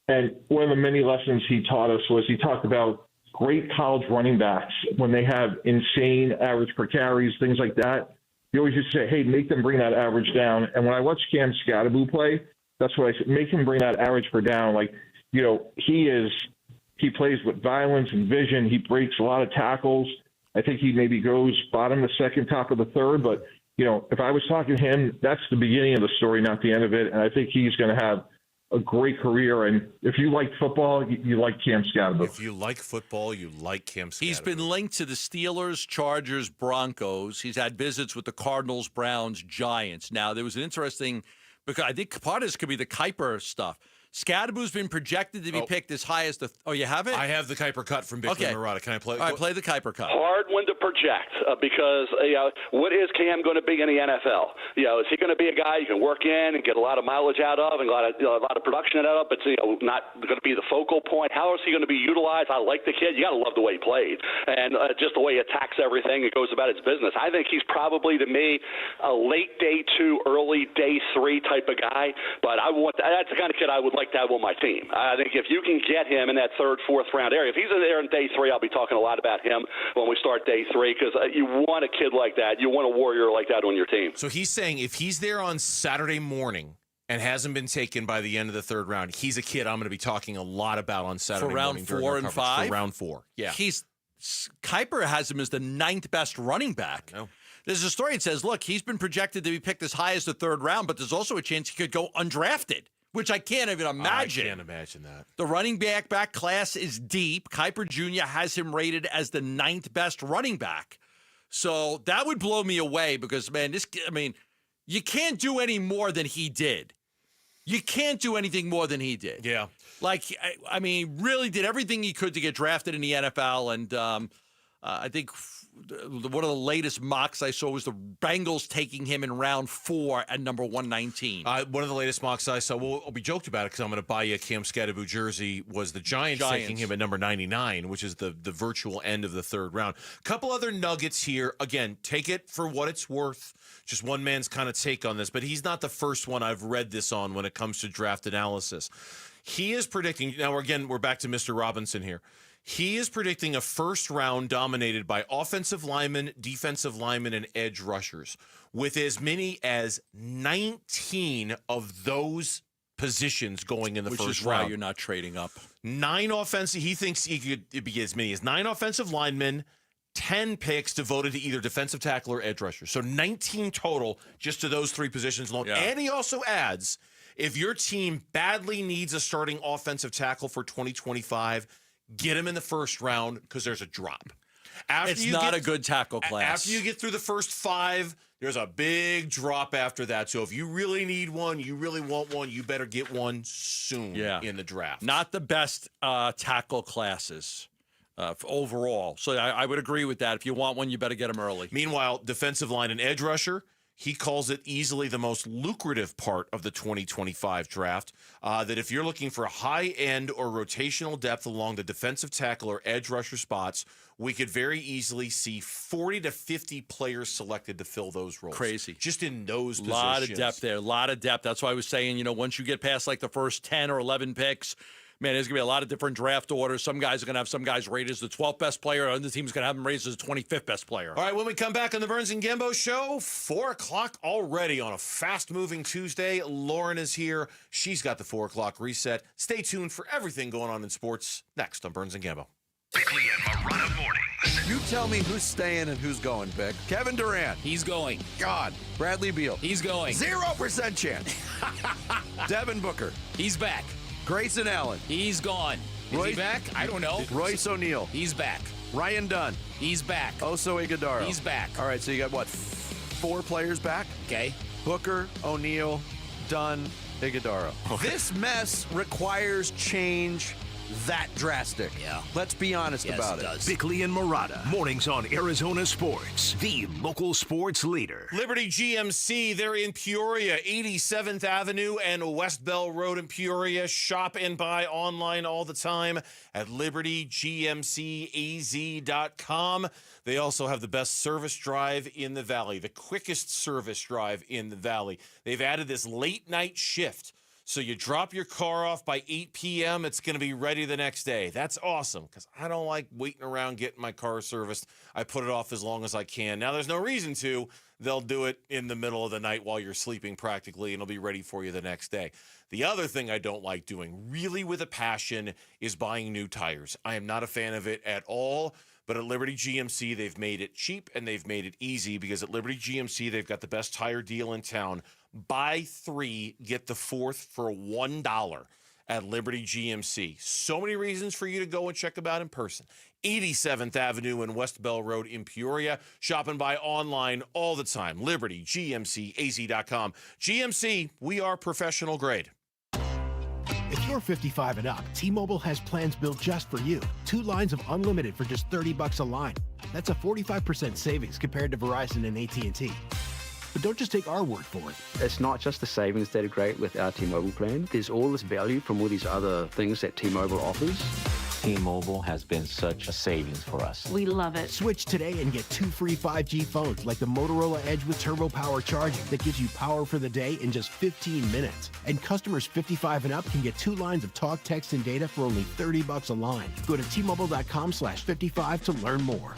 Speaker 2: And one of the many lessons he taught us was he talked about great college running backs when they have insane average per carries, things like that. He always used to say, hey, make them bring that average down. And when I watched Cam Scadaboo play, that's what I said. Make him bring that average per down. He plays with violence and vision. He breaks a lot of tackles. I think he maybe goes bottom of the 2nd, top of the 3rd. But, if I was talking to him, that's the beginning of the story, not the end of it. And I think he's going to have a great career. And if you like football, you like Cam Scadaboo.
Speaker 8: If you like football, you like Cam Scadaboo.
Speaker 13: He's been linked to the Steelers, Chargers, Broncos. He's had visits with the Cardinals, Browns, Giants. Now, there was an interesting – because I think part of this could be the Kuiper stuff. Scadaboo's been projected to be picked as high as the. Oh, you have it?
Speaker 8: I have the Kuiper cut from Bickley and Marotta. Can I play?
Speaker 13: All right, play the Kuiper cut.
Speaker 4: Hard one to project because what is Cam going to be in the NFL? Is he going to be a guy you can work in and get a lot of mileage out of and a lot of production out of, but not going to be the focal point? How is he going to be utilized? I like the kid. You got to love the way he played and just the way he attacks everything and goes about his business. I think he's probably, to me, a late day 2, early day 3 type of guy. But that's the kind of kid I would like to have on my team. I think if you can get him in that 3rd, 4th round area, if he's in there in day 3, I'll be talking a lot about him when we start day 3 because you want a kid like that. You want a warrior like that on your team.
Speaker 8: So he's saying if he's there on Saturday morning and hasn't been taken by the end of the 3rd round, he's a kid I'm going to be talking a lot about on Saturday morning.
Speaker 13: For round 4 and 5?
Speaker 8: For round 4, yeah.
Speaker 13: Kuiper has him as the 9th best running back.
Speaker 8: No.
Speaker 13: There's a story that says, look, he's been projected to be picked as high as the 3rd round, but there's also a chance he could go undrafted, which I can't even imagine.
Speaker 8: I can't imagine that.
Speaker 13: The running back class is deep. Kuiper Jr. has him rated as the 9th best running back. So that would blow me away because, man, you can't do any more than he did. You can't do anything more than he did.
Speaker 8: Yeah.
Speaker 13: Really did everything he could to get drafted in the NFL. And I think one of the latest mocks I saw was the Bengals taking him in round 4 at number 119.
Speaker 8: One of the latest mocks I saw, well, we joked about it because I'm going to buy you a Cam Scatterboo jersey, was the Giants taking him at number 99, which is the virtual end of the third round. Couple other nuggets here. Again, take it for what it's worth. Just one man's kind of take on this, but he's not the first one I've read this on when it comes to draft analysis. He is predicting, now again, we're back to Mr. Robinson here. He is predicting a first round dominated by offensive linemen, defensive linemen, and edge rushers, with as many as 19 of those positions going in the first round.
Speaker 13: Which is why you're not trading up.
Speaker 8: 9 offensive, he thinks he could be as many as 9 offensive linemen, 10 picks devoted to either defensive tackle or edge rusher. So 19 total just to those 3 positions alone. Yeah. And he also adds, if your team badly needs a starting offensive tackle for 2025, get him in the first round because there's a drop.
Speaker 13: It's not a good tackle class.
Speaker 8: After you get through the first 5, there's a big drop after that. So if you really need one, you really want one, you better get one soon in the draft.
Speaker 13: Not the best tackle classes overall. So I would agree with that. If you want one, you better get them early.
Speaker 8: Meanwhile, defensive line and edge rusher, he calls it easily the most lucrative part of the 2025 draft. That if you're looking for high-end or rotational depth along the defensive tackle or edge rusher spots, we could very easily see 40 to 50 players selected to fill those roles.
Speaker 13: Crazy.
Speaker 8: Just in those positions.
Speaker 13: A lot of depth there, a lot of depth. That's why I was saying, once you get past like the first 10 or 11 picks, man, there's going to be a lot of different draft orders. Some guys are going to have some guys rated as the 12th best player. Other team's going to have them rated as the 25th best player.
Speaker 8: All right, when we come back on the Burns and Gambo show, 4 o'clock already on a fast-moving Tuesday. Lauren is here. She's got the 4 o'clock reset. Stay tuned for everything going on in sports next on Burns and Gambo.
Speaker 23: Bickley and Marotta mornings.
Speaker 5: You tell me who's staying and who's going, Bick. Kevin Durant.
Speaker 6: He's going.
Speaker 5: God. Bradley Beal.
Speaker 6: He's going.
Speaker 5: 0% chance. Devin Booker.
Speaker 6: He's back.
Speaker 5: Grayson Allen.
Speaker 6: He's gone. Is he back? I don't know.
Speaker 5: Royce O'Neal.
Speaker 6: He's back.
Speaker 5: Ryan Dunn.
Speaker 6: He's back.
Speaker 5: Oso Ighodaro.
Speaker 6: He's back.
Speaker 5: All right, so you got what? 4 players back?
Speaker 6: Okay.
Speaker 5: Booker, O'Neal, Dunn, Ighodaro. Okay. This mess requires change that drastic.
Speaker 6: Yeah.
Speaker 5: Let's be honest about it.
Speaker 6: Does.
Speaker 23: Bickley and Marotta, mornings on Arizona Sports, the local sports leader.
Speaker 8: Liberty GMC, they're in Peoria, 87th Avenue and West Bell Road in Peoria. Shop and buy online all the time at libertygmcaz.com. They also have the best service drive in the Valley, the quickest service drive in the Valley. They've added this late night shift. So you drop your car off by 8 p.m., it's going to be ready the next day. That's awesome because I don't like waiting around getting my car serviced. I put it off as long as I can. Now, there's no reason to. They'll do it in the middle of the night while you're sleeping practically, and it'll be ready for you the next day. The other thing I don't like doing really with a passion is buying new tires. I am not a fan of it at all. But at Liberty GMC, they've made it cheap and they've made it easy because at Liberty GMC, they've got the best tire deal in town. Buy 3, get the 4th for $1 at Liberty GMC. So many reasons for you to go and check them out in person. 87th Avenue and West Bell Road in Peoria. Shop and buy online all the time. LibertyGMCAZ.com. GMC, we are professional grade.
Speaker 7: If you're 55 and up, T-Mobile has plans built just for you. 2 lines of unlimited for just $30 a line. That's a 45% savings compared to Verizon and AT&T. But don't just take our word for it.
Speaker 16: It's not just the savings that are great with our T-Mobile plan. There's all this value from all these other things that T-Mobile offers.
Speaker 17: T-Mobile has been such a savings for us.
Speaker 7: We love it. Switch today and get 2 free 5G phones like the Motorola Edge with Turbo Power charging that gives you power for the day in just 15 minutes. And customers 55 and up can get 2 lines of talk, text, and data for only $30 a line. Go to T-Mobile.com/55 to learn more.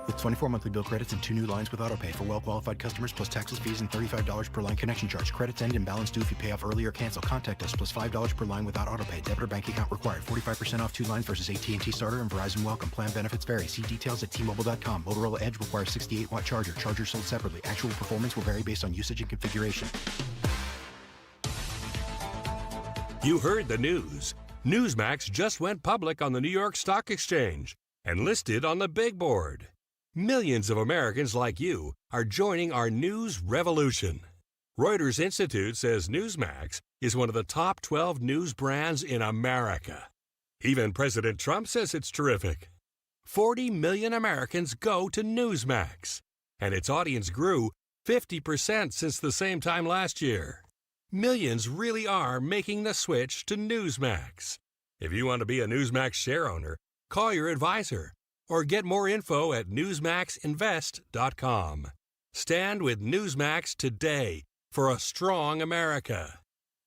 Speaker 7: With 24 monthly bill credits and 2 new lines with autopay for well-qualified customers plus taxes, fees, and $35 per line connection charge. Credits end and balance due if you pay off early or cancel. Contact us plus $5 per line without autopay. Debit or bank account required. 45% off 2 lines versus AT&T Starter and Verizon Welcome. Plan benefits vary. See details at T-Mobile.com. Motorola Edge requires 68-watt charger. Charger sold separately. Actual performance will vary based on usage and configuration.
Speaker 22: You heard the news. Newsmax just went public on the New York Stock Exchange and listed on the big board. Millions of Americans like you are joining our news revolution. Reuters Institute says Newsmax is one of the top 12 news brands in America. Even President Trump says it's terrific. 40 million Americans go to Newsmax, and its audience grew 50% since the same time last year. Millions really are making the switch to Newsmax. If you want to be a Newsmax share owner, call your advisor or get more info at newsmaxinvest.com. Stand with Newsmax today for a strong America.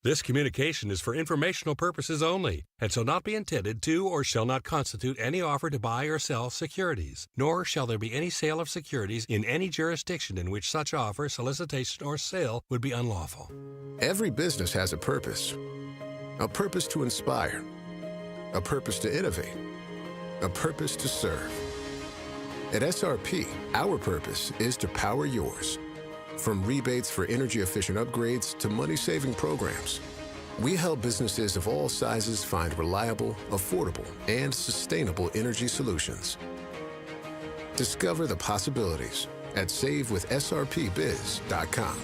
Speaker 22: This communication is for informational purposes only and shall not be intended to or shall not constitute any offer to buy or sell securities, nor shall there be any sale of securities in any jurisdiction in which such offer, solicitation, or sale would be unlawful.
Speaker 9: Every business has a purpose to inspire, a purpose to innovate, a purpose to serve. At SRP, our purpose is to power yours. From rebates for energy-efficient upgrades to money-saving programs, we help businesses of all sizes find reliable, affordable, and sustainable energy solutions. Discover the possibilities at savewithsrpbiz.com.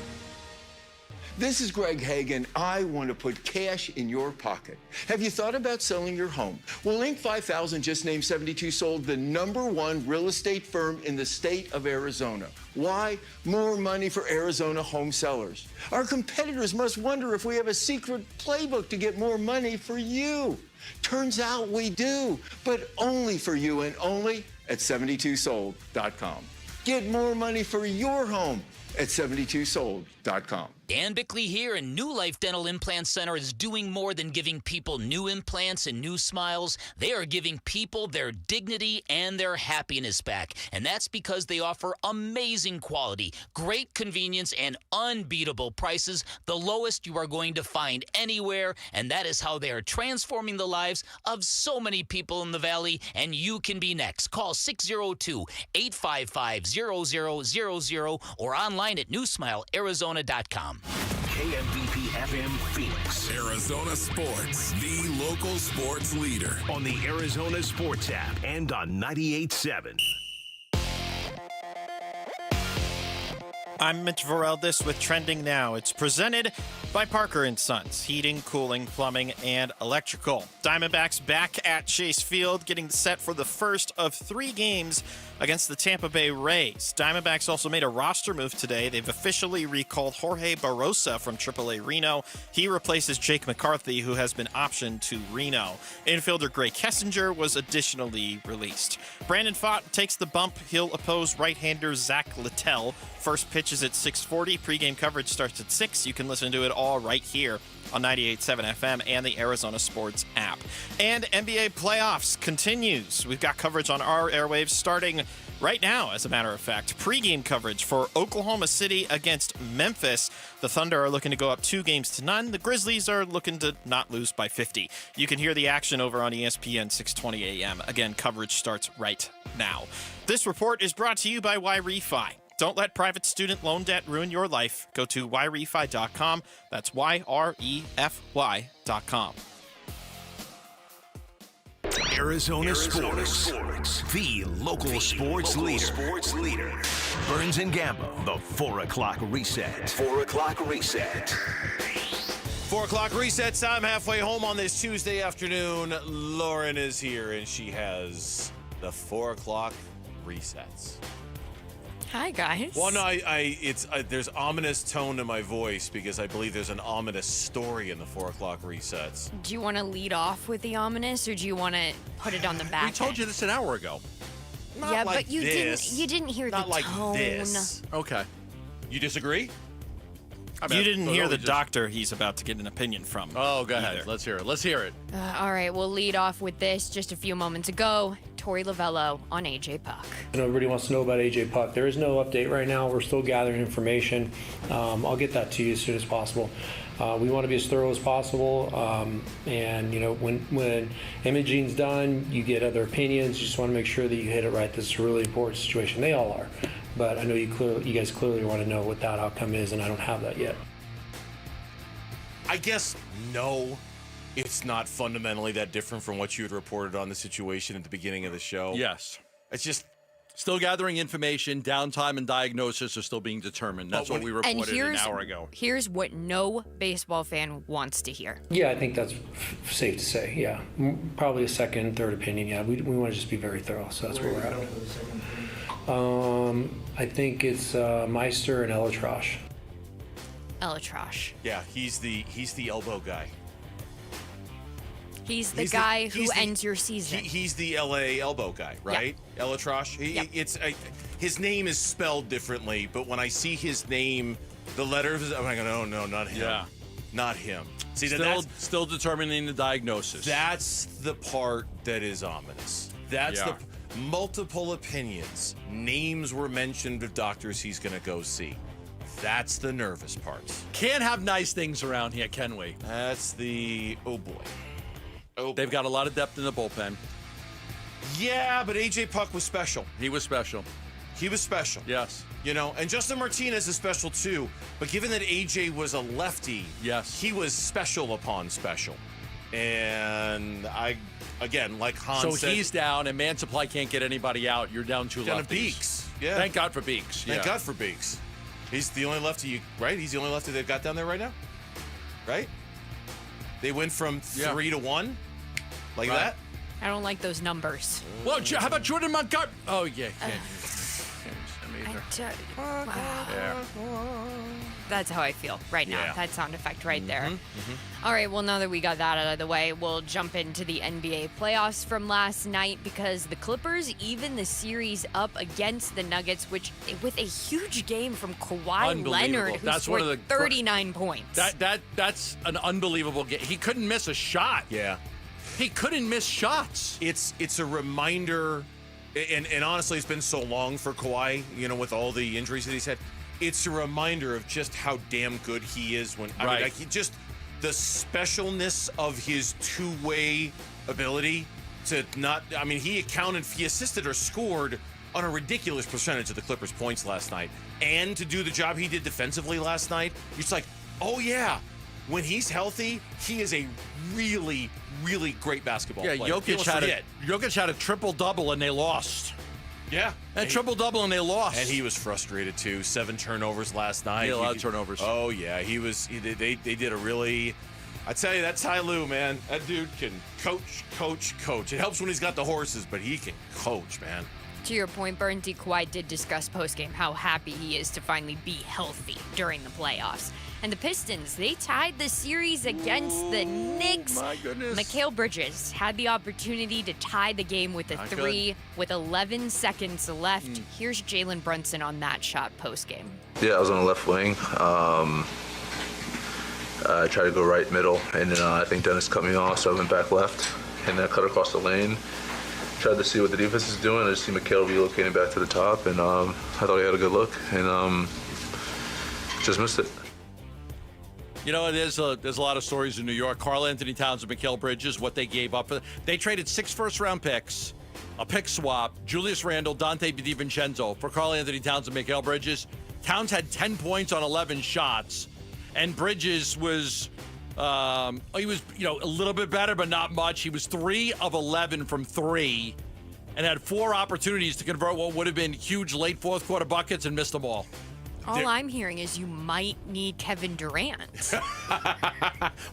Speaker 10: This is Greg Hagan. I want to put cash in your pocket. Have you thought about selling your home? Well, Inc. 5000 just named 72 Sold the #1 real estate firm in the state of Arizona. Why? More money for Arizona home sellers. Our competitors must wonder if we have a secret playbook to get more money for you. Turns out we do, but only for you and only at 72sold.com. Get more money for your home at 72sold.com.
Speaker 1: Dan Bickley here, and New Life Dental Implant Center is doing more than giving people new implants and new smiles. They are giving people their dignity and their happiness back, and that's because they offer amazing quality, great convenience, and unbeatable prices, the lowest you are going to find anywhere, and that is how they are transforming the lives of so many people in the Valley, and you can be next. Call 602-855-0000 or online at newsmilearizona.com.
Speaker 23: KMBP FM Phoenix. Arizona Sports, the local sports leader. On the Arizona Sports app and on 98.7.
Speaker 24: I'm Mitch Varel, with Trending Now. It's presented by Parker & Sons, heating, cooling, plumbing, and electrical. Diamondbacks back at Chase Field, getting set for the first of 3 games against the Tampa Bay Rays. Diamondbacks also made a roster move today. They've officially recalled Jorge Barosa from AAA Reno. He replaces Jake McCarthy, who has been optioned to Reno. Infielder Gray Kessinger was additionally released. Brandon Pfaadt takes the bump. He'll oppose right-hander Zach Littell. First pitch is at 6:40. Pre-game coverage starts at 6. You can listen to it all right here on 98.7 FM and the Arizona Sports app. And NBA playoffs continues. We've got coverage on our airwaves starting right now, as a matter of fact. Pre-game coverage for Oklahoma City against Memphis. The Thunder are looking to go up 2-0. The Grizzlies are looking to not lose by 50. You can hear the action over on ESPN 6:20 a.m. Again, coverage starts right now. This report is brought to you by YRefi. Don't let private student loan debt ruin your life. Go to YRefi.com. That's YREFY.com.
Speaker 23: Arizona Sports, the local sports leader. Burns and Gambo, the 4 o'clock reset. 4 o'clock reset.
Speaker 8: 4 o'clock reset time, halfway home on this Tuesday afternoon. Lauren is here, and she has the 4 o'clock resets.
Speaker 11: Hi, guys.
Speaker 8: Well, no, there's ominous tone to my voice because I believe there's an ominous story in the 4 o'clock resets.
Speaker 11: Do you want to lead off with the ominous, or do you want to put it on the back?
Speaker 13: We told you this an hour ago.
Speaker 11: Yeah, but you didn't hear the tone.
Speaker 8: Not like this.
Speaker 13: Okay.
Speaker 8: You disagree?
Speaker 24: You didn't hear the doctor he's about to get an opinion from.
Speaker 13: Oh, go ahead. Let's hear it.
Speaker 11: All right, we'll lead off with this. Just a few moments ago, Tori Lavello on AJ Puck.
Speaker 12: Everybody wants to know about AJ Puck. There is no update right now. We're still gathering information. I'll get that to you as soon as possible. We want to be as thorough as possible. And, when imaging's done, you get other opinions. You just want to make sure that you hit it right. This is a really important situation. They all are. But I know you guys clearly want to know what that outcome is, and I don't have that yet.
Speaker 8: I guess no, it's not fundamentally that different from what you had reported on the situation at the beginning of the show.
Speaker 13: Yes.
Speaker 8: It's just
Speaker 13: Still gathering information. Downtime and diagnosis are still being determined. That's what we reported an hour ago.
Speaker 11: Here's what no baseball fan wants to hear.
Speaker 12: Yeah, I think that's safe to say. Yeah, probably a second, third opinion. Yeah, we want to just be very thorough. So that's where we're at. I think it's Meister and Elatrosh.
Speaker 11: Elatrosh.
Speaker 8: Yeah, he's the elbow guy.
Speaker 11: He's the guy who ends your season.
Speaker 8: He's the LA elbow guy, right?
Speaker 11: Yeah.
Speaker 8: Elatrosh. His name is spelled differently, but when I see his name, the letters, I'm like, no, not him.
Speaker 13: Yeah.
Speaker 8: Not him. See,
Speaker 13: still determining the diagnosis.
Speaker 8: That's the part that is ominous. That's the multiple opinions. Names were mentioned of doctors he's going to go see. That's the nervous part.
Speaker 13: Can't have nice things around here, can we?
Speaker 8: That's the, oh boy.
Speaker 13: They've got a lot of depth in the bullpen.
Speaker 8: Yeah, but AJ Puck was special.
Speaker 13: He was special.
Speaker 8: He was special.
Speaker 13: Yes.
Speaker 8: You know, and Justin Martinez is special too. But given that AJ was a lefty,
Speaker 13: yes,
Speaker 8: he was special upon special. And again, like Hans said,
Speaker 13: he's down, and Man Supply can't get anybody out. You're down two
Speaker 8: down
Speaker 13: lefties.
Speaker 8: to Beeks. Yeah.
Speaker 13: Thank God for Beeks.
Speaker 8: Thank God for Beeks. He's the only lefty, right? He's the only lefty they've got down there right now, right? They went from 3 to 1, like that.
Speaker 11: I don't like those numbers.
Speaker 13: Well, how about Jordan Montgomery? Oh yeah, can't
Speaker 11: That's how I feel right now.
Speaker 13: Yeah.
Speaker 11: That sound effect right there. All right, well, now that we got that out of the way, we'll jump into the NBA playoffs from last night because the Clippers even the series up against the Nuggets, which with a huge game from Kawhi Leonard, who scored 39 points.
Speaker 13: That's an unbelievable game. He couldn't miss a shot.
Speaker 8: Yeah.
Speaker 13: He couldn't miss shots.
Speaker 8: It's a reminder, and honestly, it's been so long for Kawhi, you know, with all the injuries that he's had. It's a reminder of just how damn good he is when I mean, like, the specialness of his two-way ability to not. I mean, he assisted or scored on a ridiculous percentage of the Clippers' points last night, and to do the job he did defensively last night, it's like, oh yeah. When he's healthy, he is a really, really great basketball player.
Speaker 13: Jokic had a triple-double, and they lost.
Speaker 8: Yeah.
Speaker 13: And triple-double, and they lost.
Speaker 8: And he was frustrated, too. 7 turnovers last night.
Speaker 13: He had a lot of turnovers.
Speaker 8: Oh, yeah. They did a really... I tell you, that Ty Lue, man, that dude can coach. It helps when he's got the horses, but he can coach, man.
Speaker 11: To your point, Bernty, Kawhi did discuss postgame how happy he is to finally be healthy during the playoffs. And the Pistons, they tied the series against the Knicks.
Speaker 13: My goodness.
Speaker 11: Mikal Bridges had the opportunity to tie the game with a three with 11 seconds left. Here's Jalen Brunson on that shot postgame.
Speaker 3: Yeah, I was on the left wing. I tried to go right middle, and then I think Dennis cut me off, so I went back left, and then I cut across the lane. Tried to see what the defense is doing. I just see Mikal relocating back to the top, and I thought he had a good look, and just missed it.
Speaker 13: You know, there's a lot of stories in New York. Karl Anthony Towns and Mikal Bridges, what they gave up. They traded 6 first-round picks, a pick swap, Julius Randle, Dante DiVincenzo for Karl Anthony Towns and Mikal Bridges. Towns had 10 points on 11 shots, and Bridges was, he was, a little bit better, but not much. He was 3 of 11 from 3 and had 4 opportunities to convert what would have been huge late fourth-quarter buckets and missed them all.
Speaker 11: All I'm hearing is you might need Kevin Durant.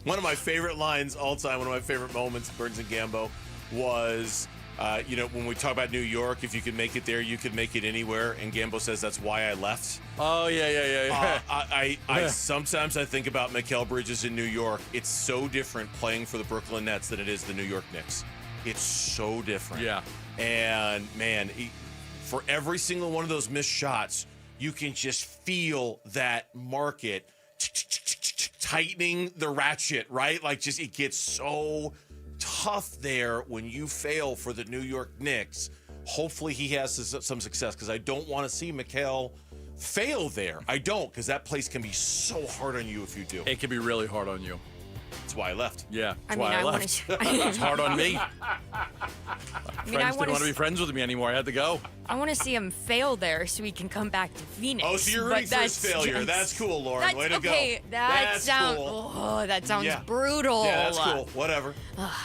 Speaker 8: One of my favorite lines all time, one of my favorite moments, Burns and Gambo, was, when we talk about New York, if you could make it there, you could make it anywhere. And Gambo says, that's why I left.
Speaker 13: Oh, yeah.
Speaker 8: I sometimes I think about Mikal Bridges in New York. It's so different playing for the Brooklyn Nets than it is the New York Knicks. It's so different.
Speaker 13: Yeah.
Speaker 8: And, man, for every single one of those missed shots, you can just feel that market tightening the ratchet, right? Like, just it gets so tough there when you fail for the New York Knicks. Hopefully he has some success, because I don't want to see Mikal fail there. I don't, because that place can be so hard on you if you do.
Speaker 13: It can be really hard on you.
Speaker 8: That's why I left.
Speaker 13: Yeah,
Speaker 11: I
Speaker 13: that's
Speaker 11: mean,
Speaker 13: why I
Speaker 11: I wanna
Speaker 13: left.
Speaker 11: see-
Speaker 13: It's hard on me.
Speaker 11: I
Speaker 13: Friends
Speaker 11: wanna
Speaker 13: didn't want to be
Speaker 11: s-
Speaker 13: friends with me anymore. I had to go.
Speaker 11: I want to see him fail there so he can come back to Phoenix.
Speaker 8: Oh, so you're
Speaker 11: but
Speaker 8: rooting for his
Speaker 11: that's
Speaker 8: failure.
Speaker 11: just-
Speaker 8: That's cool, Lauren.
Speaker 11: That's,
Speaker 8: Way to
Speaker 11: okay,
Speaker 8: go.
Speaker 11: that
Speaker 8: That's
Speaker 11: sounds.
Speaker 8: cool.
Speaker 11: Oh, that sounds
Speaker 8: Yeah.
Speaker 11: brutal.
Speaker 8: Yeah, that's cool. Whatever.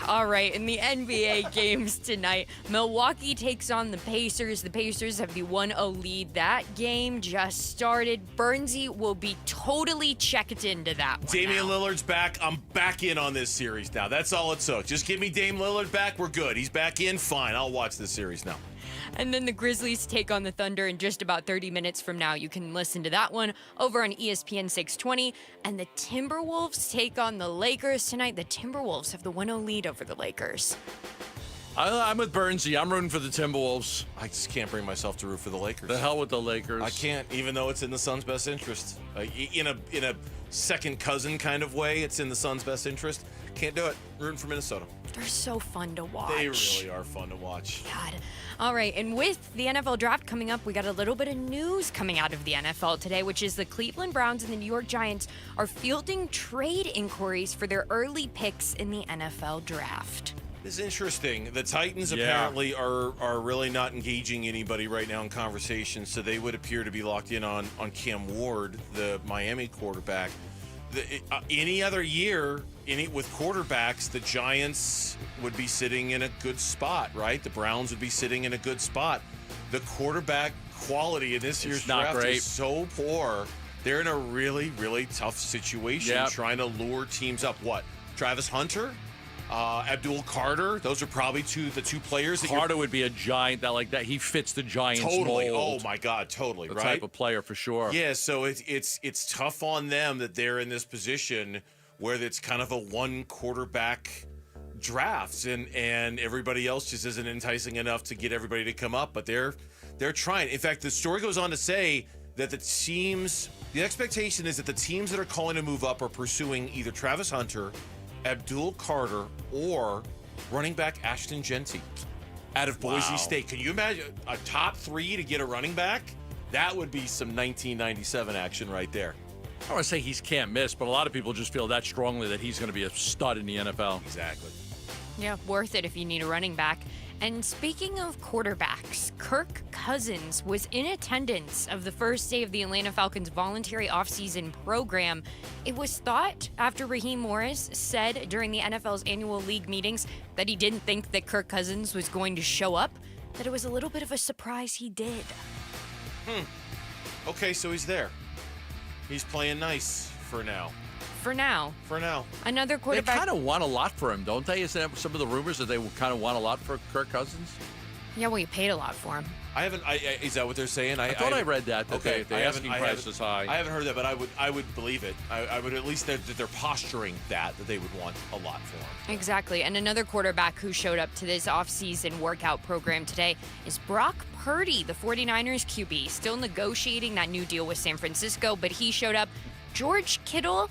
Speaker 11: All right, in the NBA games tonight, Milwaukee takes on the Pacers. The Pacers have the 1-0 lead. That game just started. Burnsy will be totally checked into that one.
Speaker 8: Damian Lillard's back. I'm back in on this series now. That's all it took. Just give me Dame Lillard back. We're good. He's back in. Fine. I'll watch this series now.
Speaker 11: And then the Grizzlies take on the Thunder in just about 30 minutes from now. You can listen to that one over on ESPN 620. And the Timberwolves take on the Lakers tonight. The Timberwolves have the 1-0 lead over the Lakers.
Speaker 13: I'm with Burnsy. I'm rooting for the Timberwolves.
Speaker 8: I just can't bring myself to root for the Lakers.
Speaker 13: The hell with the Lakers.
Speaker 8: I can't, even though it's in the Suns' best interest. In a second cousin kind of way, it's in the Suns' best interest. Can't do it. Rooting for Minnesota.
Speaker 11: They're so fun to watch.
Speaker 8: They really are fun to watch.
Speaker 11: God. All right, and with the NFL draft coming up, we got a little bit of news coming out of the NFL today, which is the Cleveland Browns and the New York Giants are fielding trade inquiries for their early picks in the NFL draft.
Speaker 8: This is interesting. The Titans
Speaker 13: Yeah.
Speaker 8: apparently are really not engaging anybody right now in conversation, so they would appear to be locked in on Cam Ward, the Miami quarterback. Any other year, with quarterbacks, the Giants would be sitting in a good spot, right? The Browns would be sitting in a good spot. The quarterback quality in this year's
Speaker 13: not
Speaker 8: draft
Speaker 13: great.
Speaker 8: is so poor. They're in a really, really tough situation
Speaker 13: Yep.
Speaker 8: trying to lure teams up. What? Travis Hunter? Abdul Carter? Those are probably the two players that
Speaker 13: Carter would be a giant that like that. He fits the Giants
Speaker 8: totally.
Speaker 13: mold.
Speaker 8: Oh my God, totally.
Speaker 13: The
Speaker 8: right?
Speaker 13: type of player for sure.
Speaker 8: Yeah, so it's tough on them that they're in this position where it's kind of a one quarterback draft, and everybody else just isn't enticing enough to get everybody to come up. But they're trying. In fact, the story goes on to say that the expectation is that the teams that are calling to move up are pursuing either Travis Hunter, Abdul Carter, or running back Ashton Genty out of Boise
Speaker 13: Wow.
Speaker 8: State. Can you imagine a top three to get a running back? That would be some 1997 action right there.
Speaker 13: I don't want to say he's can't miss, but a lot of people just feel that strongly that he's going to be a stud in the NFL.
Speaker 8: Exactly.
Speaker 11: Yeah, worth it if you need a running back. And speaking of quarterbacks, Kirk Cousins was in attendance of the first day of the Atlanta Falcons' voluntary offseason program. It was thought, after Raheem Morris said during the NFL's annual league meetings that he didn't think that Kirk Cousins was going to show up, that it was a little bit of a surprise he did.
Speaker 8: Okay, so he's there. He's playing nice for now.
Speaker 11: For now. Another
Speaker 13: They
Speaker 11: quarterback.
Speaker 13: kind of want a lot for him, don't they? Isn't that some of the rumors that they kind of want a lot for Kirk Cousins?
Speaker 11: Yeah, well, you paid a lot for him.
Speaker 8: Is that what they're saying?
Speaker 13: I thought I read that
Speaker 8: Okay,
Speaker 13: the asking price is high.
Speaker 8: I haven't heard that, but I would believe it. I would at least that they're posturing that they would want a lot for him.
Speaker 11: Exactly. And another quarterback who showed up to this offseason workout program today is Brock Purdy, the 49ers QB. Still negotiating that new deal with San Francisco, but he showed up. George Kittle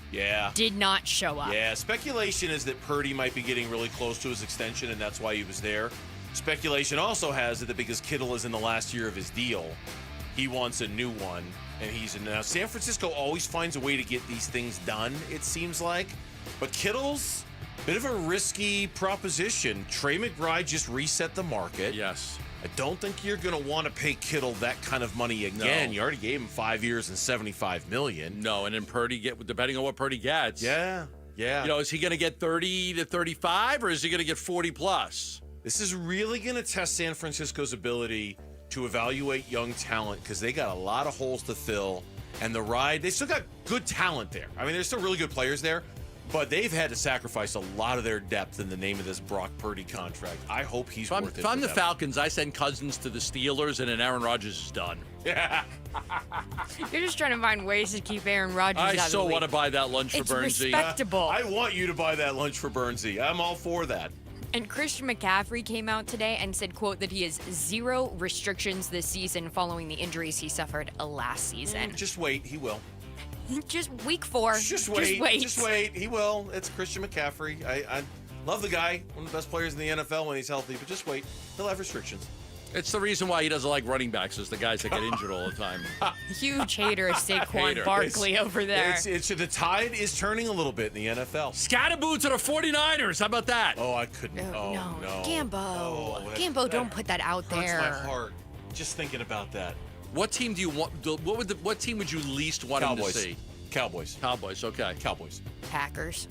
Speaker 11: did not show up.
Speaker 8: Yeah, speculation is that Purdy might be getting really close to his extension, and that's why he was there. Speculation also has it that because Kittle is in the last year of his deal, he wants a new one, and he's in. Now, San Francisco always finds a way to get these things done, it seems like. But Kittle's a bit of a risky proposition. Trey McBride just reset the market.
Speaker 13: Yes.
Speaker 8: I don't think you're going to want to pay Kittle that kind of money again.
Speaker 13: No.
Speaker 8: You already gave him 5 years and $75 million.
Speaker 13: No, and then Purdy depending on what Purdy gets.
Speaker 8: Yeah.
Speaker 13: You know, is he going to get 30 to 35 or is he going to get 40 plus?
Speaker 8: This is really going to test San Francisco's ability to evaluate young talent because they got a lot of holes to fill. And they still got good talent there. I mean, there's still really good players there, but they've had to sacrifice a lot of their depth in the name of this Brock Purdy contract. I hope he's worth it.
Speaker 13: If I'm
Speaker 8: for
Speaker 13: the
Speaker 8: them.
Speaker 13: Falcons, I send Cousins to the Steelers and then Aaron Rodgers is done.
Speaker 8: Yeah.
Speaker 11: You're just trying to find ways to keep Aaron Rodgers out
Speaker 13: I
Speaker 11: of the
Speaker 13: so
Speaker 11: league.
Speaker 13: want to buy that lunch for
Speaker 11: It's
Speaker 13: Burnsy.
Speaker 11: respectable.
Speaker 8: I want you to buy that lunch for Burnsy. I'm all for that.
Speaker 11: And Christian McCaffrey came out today and said, quote, that he has 0 restrictions this season following the injuries he suffered last season.
Speaker 8: Just wait. He will.
Speaker 11: Just week 4.
Speaker 8: Just wait. He will. It's Christian McCaffrey. I love the guy. One of the best players in the NFL when he's healthy, but just wait. He'll have restrictions.
Speaker 13: It's the reason why he doesn't like running backs, is the guys that get injured all the time.
Speaker 11: Huge hater of Saquon Barkley over there.
Speaker 8: The tide is turning a little bit in the NFL.
Speaker 13: Scatterboo to the 49ers. How about that?
Speaker 8: Oh, I couldn't. No.
Speaker 11: Gambo, don't put that out there.
Speaker 8: Hurts my heart just thinking about that.
Speaker 13: What team do you want? What team would you least want him to see?
Speaker 8: Cowboys.
Speaker 13: Okay.
Speaker 8: Cowboys.
Speaker 11: Packers.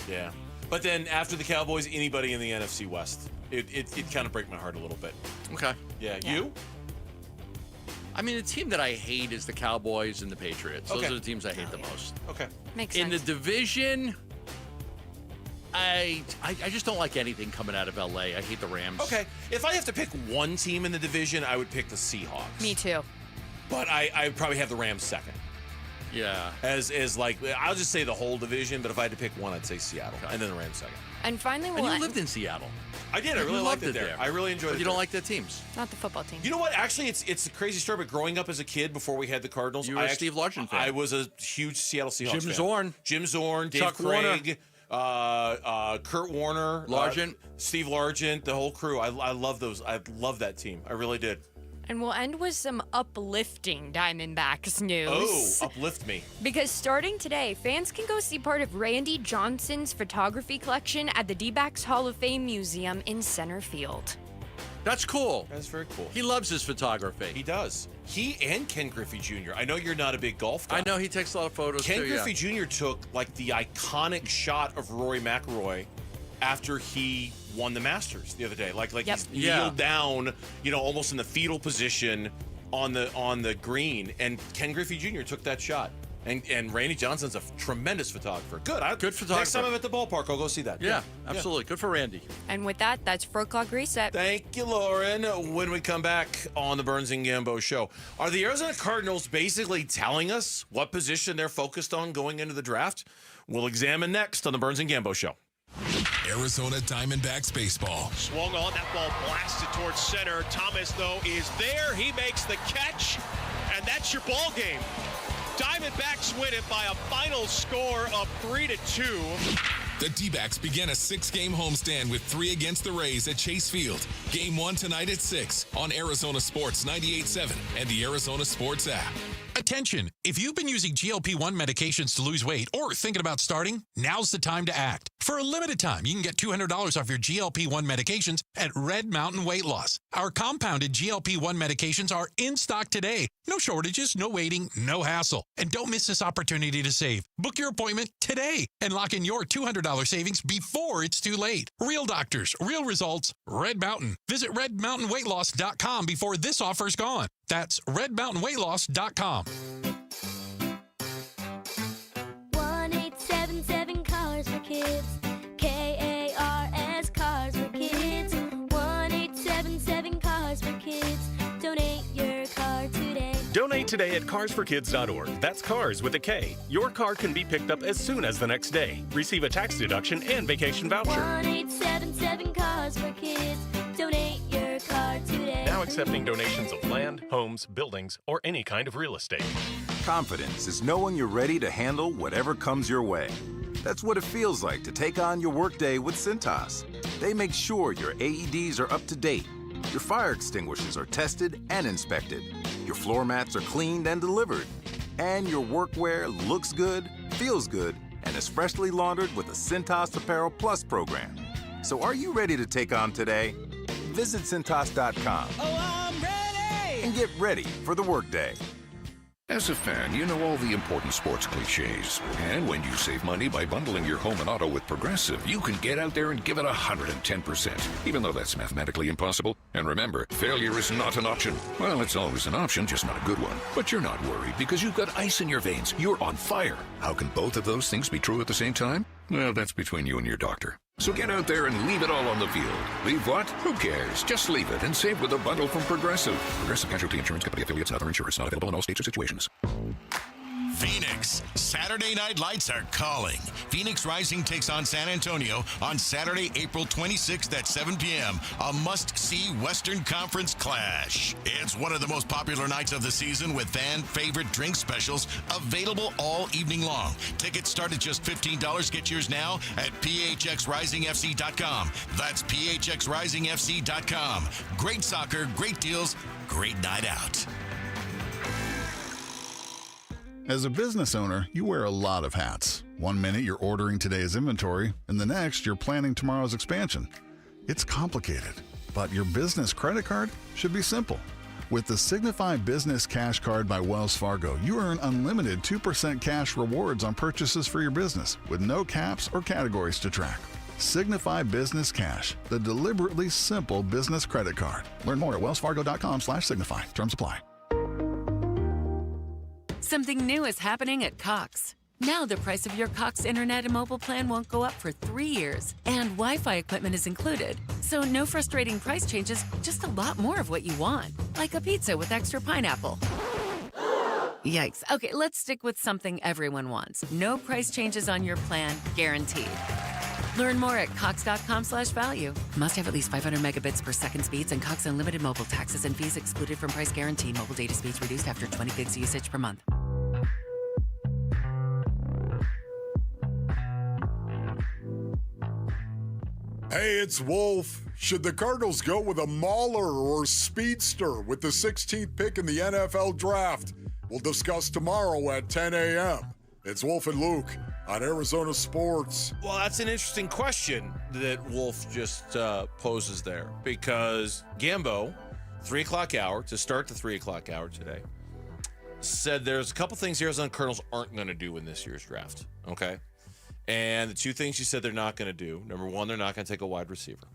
Speaker 8: Yeah. But then after the Cowboys, anybody in the NFC West. It kind of break my heart a little bit.
Speaker 13: Okay.
Speaker 8: Yeah. You?
Speaker 13: I mean, the team that I hate is the Cowboys and the Patriots. Those
Speaker 8: Okay.
Speaker 13: are the teams I hate the most.
Speaker 8: Okay.
Speaker 11: Makes
Speaker 13: In
Speaker 11: sense.
Speaker 13: the division, I just don't like anything coming out of LA. I hate the Rams.
Speaker 8: Okay. If I have to pick one team in the division, I would pick the Seahawks.
Speaker 11: Me too.
Speaker 8: But I would probably have the Rams second.
Speaker 13: Yeah.
Speaker 8: As like, I'll just say the whole division, but if I had to pick one, I'd say Seattle. And then the Rams second.
Speaker 11: And finally,
Speaker 13: And you lived in Seattle.
Speaker 8: I did. I really liked it there. I really enjoyed it.
Speaker 13: But you
Speaker 8: there.
Speaker 13: don't like their teams.
Speaker 11: Not the football team.
Speaker 8: You know what? Actually, it's a crazy story. But growing up as a kid, before we had the Cardinals,
Speaker 13: You were a Steve Largent fan.
Speaker 8: I was a huge Seattle Seahawks fan.
Speaker 13: Jim
Speaker 8: Zorn, Dave
Speaker 13: Chuck
Speaker 8: Craig, Kurt Warner,
Speaker 13: Largent.
Speaker 8: Steve Largent, the whole crew. I love those. I love that team. I really did.
Speaker 11: And we'll end with some uplifting Diamondbacks news.
Speaker 8: Oh, uplift me.
Speaker 11: Because starting today, fans can go see part of Randy Johnson's photography collection at the D-backs Hall of Fame Museum in center field.
Speaker 13: That's cool.
Speaker 8: That's very cool.
Speaker 13: He loves his photography.
Speaker 8: He does. He and Ken Griffey Jr. I know you're not a big golf guy.
Speaker 13: I know he takes a lot of photos
Speaker 8: Ken
Speaker 13: too.
Speaker 8: Griffey Jr. took like the iconic shot of Rory McIlroy after he won the Masters the other day. Like he's kneeled down, almost in the fetal position on the green, and Ken Griffey Jr. took that shot. And Randy Johnson's a tremendous photographer. Good photographer. Next time I'm at the ballpark, I'll go see that.
Speaker 13: Yeah, absolutely. Good for Randy.
Speaker 11: And with that, that's 4 o'clock reset.
Speaker 8: Thank you, Lauren. When we come back on the Burns and Gambo show, are the Arizona Cardinals basically telling us what position they're focused on going into the draft? We'll examine next on the Burns and Gambo show.
Speaker 14: Arizona Diamondbacks baseball.
Speaker 15: Swung on, that ball blasted towards center. Thomas, though, is there. He makes the catch, and that's your ball game. Diamondbacks win it by a final score of 3-2.
Speaker 14: The D-backs begin a 6-game homestand with 3 against the Rays at Chase Field. Game 1 tonight at 6 on Arizona Sports 98.7 and the Arizona Sports app.
Speaker 19: Attention! If you've been using GLP-1 medications to lose weight or thinking about starting, now's the time to act. For a limited time, you can get $200 off your GLP-1 medications at Red Mountain Weight Loss. Our compounded GLP-1 medications are in stock today. No shortages, no waiting, no hassle. And don't miss this opportunity to save. Book your appointment today and lock in your $200 savings before it's too late. Real doctors, real results, Red Mountain. Visit redmountainweightloss.com before this offer's gone. That's redmountainweightloss.com.
Speaker 20: 1-877 Cars for Kids. KARS Cars for Kids. 1-877 Cars for Kids. Donate your car today.
Speaker 15: Donate today at carsforkids.org. That's cars with a K. Your car can be picked up as soon as the next day. Receive a tax deduction and vacation voucher.
Speaker 20: 1-877 Cars for Kids. Donate your car today.
Speaker 15: Now accepting donations of land, homes, buildings, or any kind of real estate.
Speaker 21: Confidence is knowing you're ready to handle whatever comes your way. That's what it feels like to take on your workday with Cintas. They make sure your AEDs are up to date, your fire extinguishers are tested and inspected, your floor mats are cleaned and delivered, and your workwear looks good, feels good, and is freshly laundered with the Cintas Apparel Plus program. So are you ready to take on today? Visit Cintas.com.
Speaker 25: Oh, I'm ready!
Speaker 21: And get ready for the workday.
Speaker 26: As a fan, you know all the important sports cliches. And when you save money by bundling your home and auto with Progressive, you can get out there and give it 110%, even though that's mathematically impossible. And remember, failure is not an option. Well, it's always an option, just not a good one. But you're not worried because you've got ice in your veins. You're on fire. How can both of those things be true at the same time? Well, that's between you and your doctor. So get out there and leave it all on the field. Leave what? Who cares? Just leave it and save with a bundle from Progressive. Progressive Casualty Insurance Company affiliates and other insurers. Not available in all states or situations.
Speaker 2: Phoenix. Saturday Night Lights are calling. Phoenix Rising takes on San Antonio on Saturday, April 26th at 7 p.m. A must-see Western Conference clash. It's one of the most popular nights of the season with fan-favorite drink specials available all evening long. Tickets start at just $15. Get yours now at phxrisingfc.com. That's phxrisingfc.com. Great soccer, great deals, great night out.
Speaker 4: As a business owner, you wear a lot of hats. One minute you're ordering today's inventory, and the next you're planning tomorrow's expansion. It's complicated, but your business credit card should be simple. With the Signify Business Cash Card by Wells Fargo, you earn unlimited 2% cash rewards on purchases for your business with no caps or categories to track. Signify Business Cash, the deliberately simple business credit card. Learn more at wellsfargo.com/signify. Terms apply.
Speaker 5: Something new is happening at Cox. Now the price of your Cox internet and mobile plan won't go up for 3 years, and Wi-Fi equipment is included. So no frustrating price changes, just a lot more of what you want, like a pizza with extra pineapple. Yikes. Okay, let's stick with something everyone wants. No price changes on your plan, guaranteed. Learn more at cox.com/value. Must have at least 500 megabits per second speeds and Cox Unlimited mobile taxes and fees excluded from price guarantee. Mobile data speeds reduced after 20 gigs usage per month.
Speaker 6: Hey, it's Wolf. Should the Cardinals go with a Mauler or Speedster with the 16th pick in the NFL Draft? We'll discuss tomorrow at 10 a.m. It's Wolf and Luke on Arizona Sports.
Speaker 8: Well, that's an interesting question that Wolf just poses there, because Gambo, 3 o'clock hour, to start the 3 o'clock hour today, said there's a couple things the Arizona Cardinals aren't going to do in this year's draft, okay? And the two things he said they're not going to do, number one, they're not going to take a wide receiver,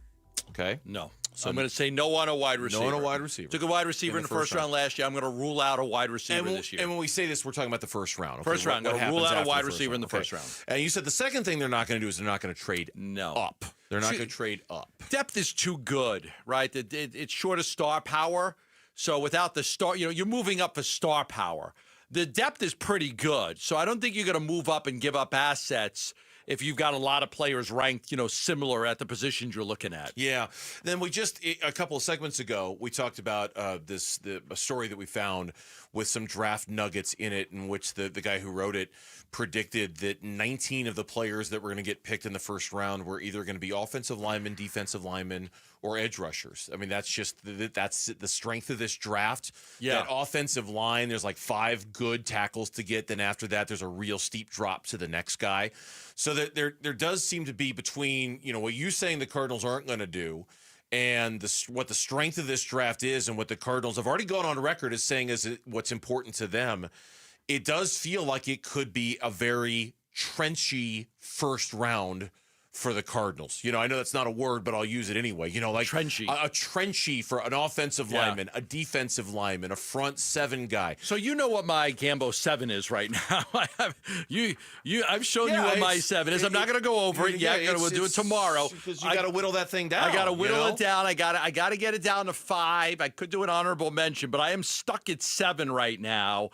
Speaker 8: okay?
Speaker 13: No. So I'm going to say no on a wide receiver.
Speaker 8: No on a wide receiver.
Speaker 13: Took a wide receiver in the first round last year. I'm going to rule out a wide receiver this year.
Speaker 8: And when we say this, we're talking about the first round. Okay?
Speaker 13: First round. I'm going to rule out a wide receiver in the first round.
Speaker 8: And you said the second thing they're not going to do is they're not going to trade up. They're not going to trade up.
Speaker 13: Depth is too good, right? It's short of star power. So without the star, you're moving up for star power. The depth is pretty good. So I don't think you're going to move up and give up assets if you've got a lot of players ranked, similar at the positions you're looking at.
Speaker 8: Yeah. Then we just, a couple of segments ago, we talked about a story that we found with some draft nuggets in it, in which the guy who wrote it predicted that 19 of the players that were going to get picked in the first round were either going to be offensive linemen, defensive linemen, or edge rushers. I mean, that's the strength of this draft.
Speaker 13: Yeah.
Speaker 8: That offensive line, there's like 5 good tackles to get. Then after that, there's a real steep drop to the next guy. So that there does seem to be between, what you're saying the Cardinals aren't going to do and what the strength of this draft is, and what the Cardinals have already gone on record as saying is what's important to them. It does feel like it could be a very trenchy first round for the Cardinals. I know that's not a word, but I'll use it anyway. Like
Speaker 13: trenchy.
Speaker 8: A trenchy for an offensive lineman, a defensive lineman, a front 7 guy.
Speaker 13: So you know what my Gambo 7 is right now. I've shown you what my 7 is. I'm not going to go over it yet. We'll do it tomorrow.
Speaker 8: Because you got to whittle that thing down.
Speaker 13: I got to whittle it down. I got to get it down to 5. I could do an honorable mention, but I am stuck at 7 right now.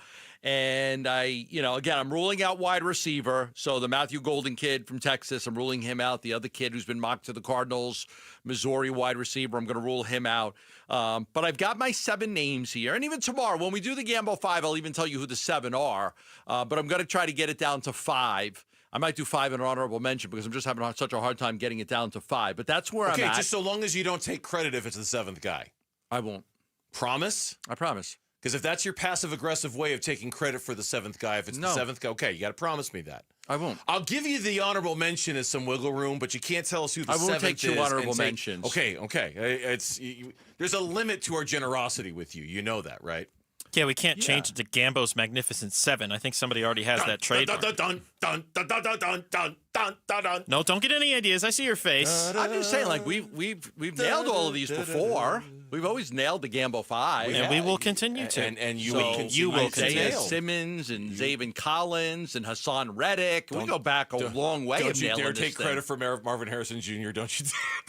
Speaker 13: And again, I'm ruling out wide receiver. So the Matthew Golden kid from Texas, I'm ruling him out. The other kid who's been mocked to the Cardinals, Missouri wide receiver, I'm going to rule him out. But I've got my 7 names here. And even tomorrow, when we do the Gambo 5, I'll even tell you who the 7 are. But I'm going to try to get it down to 5. I might do 5 in an honorable mention because I'm just having such a hard time getting it down to 5. But that's where I'm at.
Speaker 8: Okay, just so long as you don't take credit if it's the 7th guy.
Speaker 13: I won't.
Speaker 8: Promise?
Speaker 13: I promise.
Speaker 8: Because if that's your passive-aggressive way of taking credit for the 7th guy, if it's the 7th guy, okay, you got to promise me that.
Speaker 13: I won't.
Speaker 8: I'll give you the honorable mention as some wiggle room, but you can't tell us who the 7th is.
Speaker 13: I won't take 2 honorable mentions.
Speaker 8: Okay. There's a limit to our generosity with you. You know that, right?
Speaker 24: Yeah, we can't change it to Gambo's Magnificent 7. I think somebody already has that trademark.
Speaker 8: Done. dun dun dun dun dun dun dun dun dun.
Speaker 24: No, don't get any ideas. I see your face.
Speaker 13: I'm just saying, like we've nailed all of these before. We've always nailed the Gambo 5,
Speaker 24: And we will continue to.
Speaker 8: And you
Speaker 24: So
Speaker 8: will continue
Speaker 24: will
Speaker 8: to
Speaker 24: continue.
Speaker 8: nail.
Speaker 13: Simmons and Zaven Collins and Hassan Reddick. We go back a long way.
Speaker 8: Don't
Speaker 13: of
Speaker 8: you
Speaker 13: nailing
Speaker 8: dare
Speaker 13: this
Speaker 8: take
Speaker 13: thing.
Speaker 8: credit for Marvin Harrison Jr. Don't you?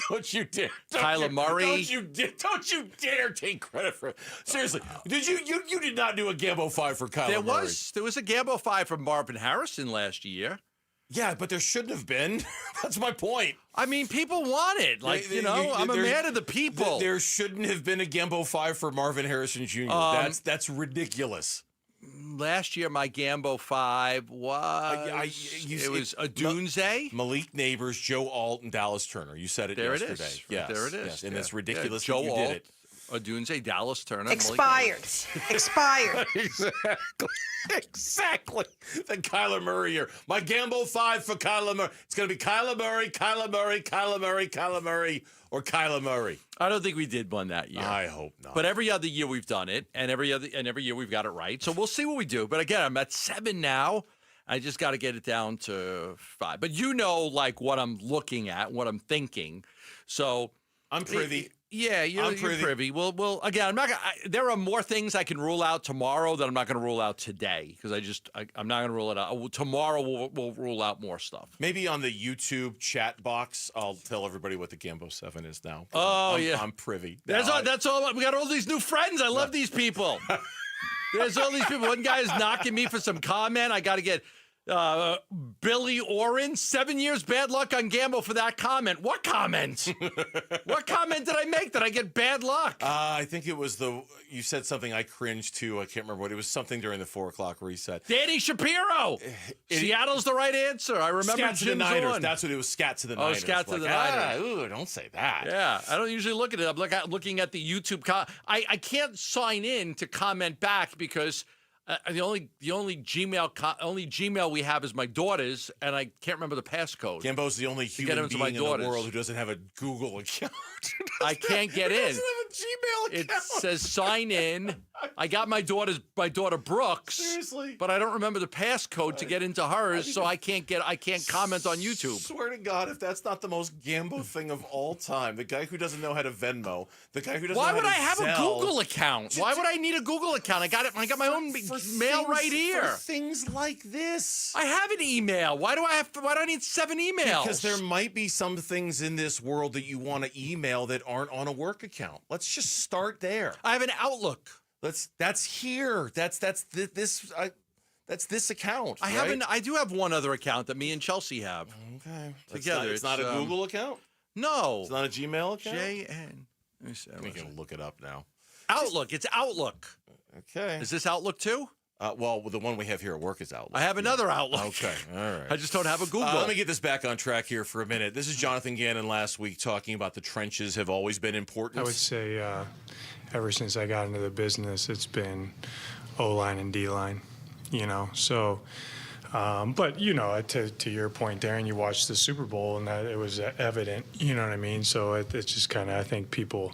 Speaker 8: Don't you dare.
Speaker 13: Kyler Murray.
Speaker 8: Don't you dare take credit for. Seriously, did you did not do a Gambo 5 for Kyler Murray?
Speaker 13: There was a Gambo 5 from Marvin Harrison last year.
Speaker 8: Yeah, but there shouldn't have been. That's my point.
Speaker 13: I mean, people want it. Like, I'm a man of the people.
Speaker 8: There shouldn't have been a Gambo 5 for Marvin Harrison Jr. That's ridiculous.
Speaker 13: Last year, my Gambo 5 was it was Adunze,
Speaker 8: Malik Neighbors, Joe Alt, and Dallas Turner. You said it
Speaker 13: there
Speaker 8: yesterday.
Speaker 13: It is.
Speaker 8: Yes,
Speaker 13: There it is.
Speaker 8: Yes. And it's ridiculous
Speaker 13: Joe
Speaker 8: that you
Speaker 13: Alt,
Speaker 8: did it.
Speaker 13: Adunze, Dallas Turner.
Speaker 7: Expired. Expired.
Speaker 8: Exactly. The Kyler Murray year. My Gambo 5 for Kyler Murray. It's going to be Kyler Murray, Kyler Murray, Kyler Murray, Kyler Murray, or Kyler Murray.
Speaker 13: I don't think we did one that year.
Speaker 8: I hope not.
Speaker 13: But every other year we've done it, and every year we've got it right. So we'll see what we do. But again, I'm at 7 now. I just got to get it down to 5. But you know, like what I'm looking at, what I'm thinking. So
Speaker 8: I'm privy.
Speaker 13: Yeah, you're privy. Well, again, I'm not. There are more things I can rule out tomorrow that I'm not going to rule out today because I'm not going to rule it out. Tomorrow we'll rule out more stuff.
Speaker 8: Maybe on the YouTube chat box, I'll tell everybody what the Gambo 7 is now. I'm privy.
Speaker 13: That's all. We got all these new friends. I love these people. There's all these people. One guy is knocking me for some comment. I got to get. Billy Oren, 7 years bad luck on Gambo for that comment. What comment? What comment did I make that I get bad luck?
Speaker 8: I think it was you said something I cringed to. I can't remember what it was. Something during the 4 o'clock reset.
Speaker 13: Danny Shapiro. Seattle's the right answer. I remember
Speaker 8: Scat to the
Speaker 13: Jim's
Speaker 8: Niners.
Speaker 13: on.
Speaker 8: That's what it was. Scat to the Niners.
Speaker 13: Oh, Scat to the Niners.
Speaker 8: Ooh, don't say that.
Speaker 13: Yeah, I don't usually look at it. I'm looking at the YouTube. I can't sign in to comment back because. The only Gmail we have is my daughter's, and I can't remember the passcode.
Speaker 8: Gambo's the only human being in the world who doesn't have a Google account.
Speaker 13: I can't get in.
Speaker 8: He doesn't have a Gmail account.
Speaker 13: It says sign in. I got my daughter Brooks.
Speaker 8: Seriously,
Speaker 13: but I don't remember the passcode to get into hers, so I can't comment on YouTube.
Speaker 8: Swear to God, if that's not the most Gambo thing of all time, the guy who doesn't know how to Venmo, the guy who doesn't.
Speaker 13: Why
Speaker 8: know
Speaker 13: would
Speaker 8: how
Speaker 13: I
Speaker 8: to
Speaker 13: have
Speaker 8: Zelle.
Speaker 13: a Google account? Why would I need a Google account? I got it. I got my own mail right here.
Speaker 8: For things like this,
Speaker 13: I have an email. Why do I need 7 emails?
Speaker 8: Because there might be some things in this world that you want to email that aren't on a work account. Let's just start there.
Speaker 13: I have an Outlook.
Speaker 8: That's here. That's this account.
Speaker 13: I do have one other account that me and Chelsea have.
Speaker 8: Okay.
Speaker 13: Together.
Speaker 8: It's not a Google account?
Speaker 13: No.
Speaker 8: It's not a Gmail account?
Speaker 13: JN. Let me see.
Speaker 8: We can look it up now.
Speaker 13: Outlook. It's Outlook.
Speaker 8: Okay.
Speaker 13: Is this Outlook too?
Speaker 8: Well, the one we have here at work is Outlook.
Speaker 13: I have another Outlook.
Speaker 8: Okay. All right.
Speaker 13: I just don't have a Google.
Speaker 8: Let me get this back on track here for a minute. This is Jonathan Gannon last week talking about the trenches have always been important.
Speaker 9: I would say ever since I got into the business, it's been O-line and D-line, So, but, to your point, Darren, you watched the Super Bowl and that it was evident, you know what I mean? So it's just kind of, I think people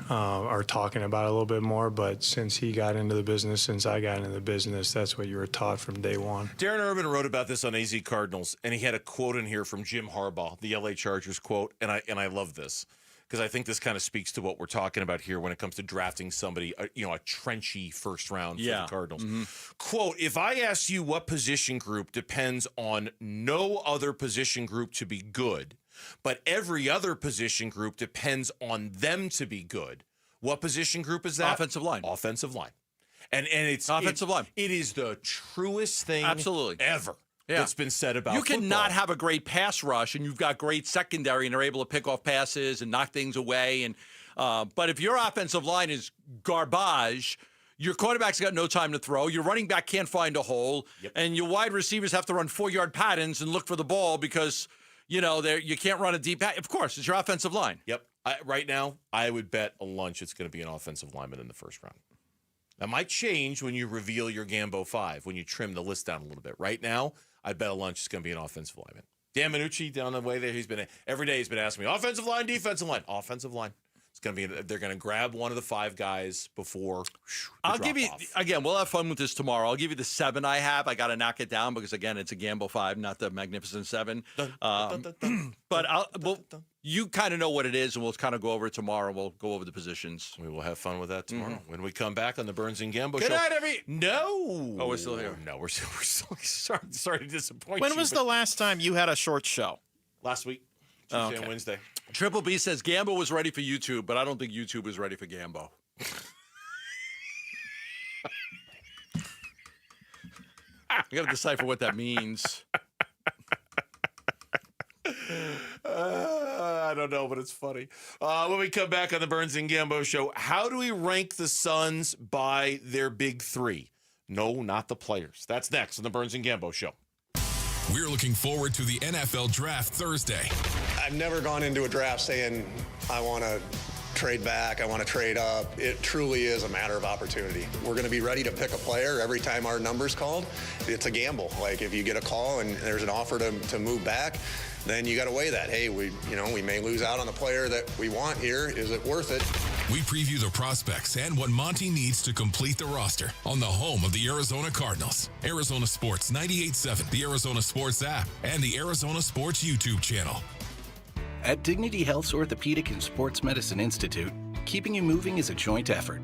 Speaker 9: are talking about it a little bit more. But since he got into the business, since I got into the business, that's what you were taught from day one.
Speaker 8: Darren Urban wrote about this on AZ Cardinals, and he had a quote in here from Jim Harbaugh, the LA Chargers quote, and I love this. Because I think this kind of speaks to what we're talking about here when it comes to drafting somebody, a trenchy first round for the Cardinals. Mm-hmm. Quote, if I asked you what position group depends on no other position group to be good, but every other position group depends on them to be good, what position group is that?
Speaker 13: Offensive line.
Speaker 8: Offensive line. And it's
Speaker 13: offensive line.
Speaker 8: It is the truest thing ever.
Speaker 13: Yeah.
Speaker 8: That's been said about
Speaker 13: you cannot
Speaker 8: football.
Speaker 13: have a great pass rush and you've got great secondary and they're able to pick off passes and knock things away. And but if your offensive line is garbage, your quarterback's got no time to throw, your running back can't find a hole, and your wide receivers have to run 4-yard patterns and look for the ball because you can't run a deep pass. Of course, it's your offensive line.
Speaker 8: Yep. Right now, I would bet a lunch it's going to be an offensive lineman in the first round. That might change when you reveal your Gambo 5, when you trim the list down a little bit. Right now, I bet a lunch it's going to be an offensive lineman. Dan Minucci down the way there, every day he's been asking me, offensive line, defensive line, offensive line. It's going to be. They're going to grab one of the 5 guys before.
Speaker 13: I'll give you again. We'll have fun with this tomorrow. I'll give you the 7 I have. I got to knock it down because again, it's a gamble 5, not the magnificent 7. But you kind of know what it is, and we'll kind of go over it tomorrow. We'll go over the positions.
Speaker 8: We will have fun with that tomorrow when we come back on the Burns and Gambo show.
Speaker 13: Good night, every.
Speaker 8: No.
Speaker 13: Oh, we're still here.
Speaker 8: No, we're still sorry to disappoint you.
Speaker 24: When was the last time you had a short show?
Speaker 8: Last week, Tuesday and Wednesday.
Speaker 13: Triple B says Gambo was ready for YouTube, but I don't think YouTube was ready for Gambo. I got to decipher what that means.
Speaker 8: I don't know, but it's funny. When we come back on the Burns and Gambo show, how do we rank the Suns by their big 3? No, not the players. That's next on the Burns and Gambo show.
Speaker 14: We're looking forward to the NFL Draft Thursday.
Speaker 1: I've never gone into a draft saying, I want to trade back, I want to trade up. It truly is a matter of opportunity. We're going to be ready to pick a player every time our number's called. It's a gamble. Like if you get a call and there's an offer to move back, then you got to weigh that. Hey, we may lose out on the player that we want here. Is it worth it?
Speaker 14: We preview the prospects and what Monty needs to complete the roster on the home of the Arizona Cardinals. Arizona Sports 98.7, the Arizona Sports app, and the Arizona Sports YouTube channel.
Speaker 10: At Dignity Health's Orthopedic and Sports Medicine Institute, keeping you moving is a joint effort.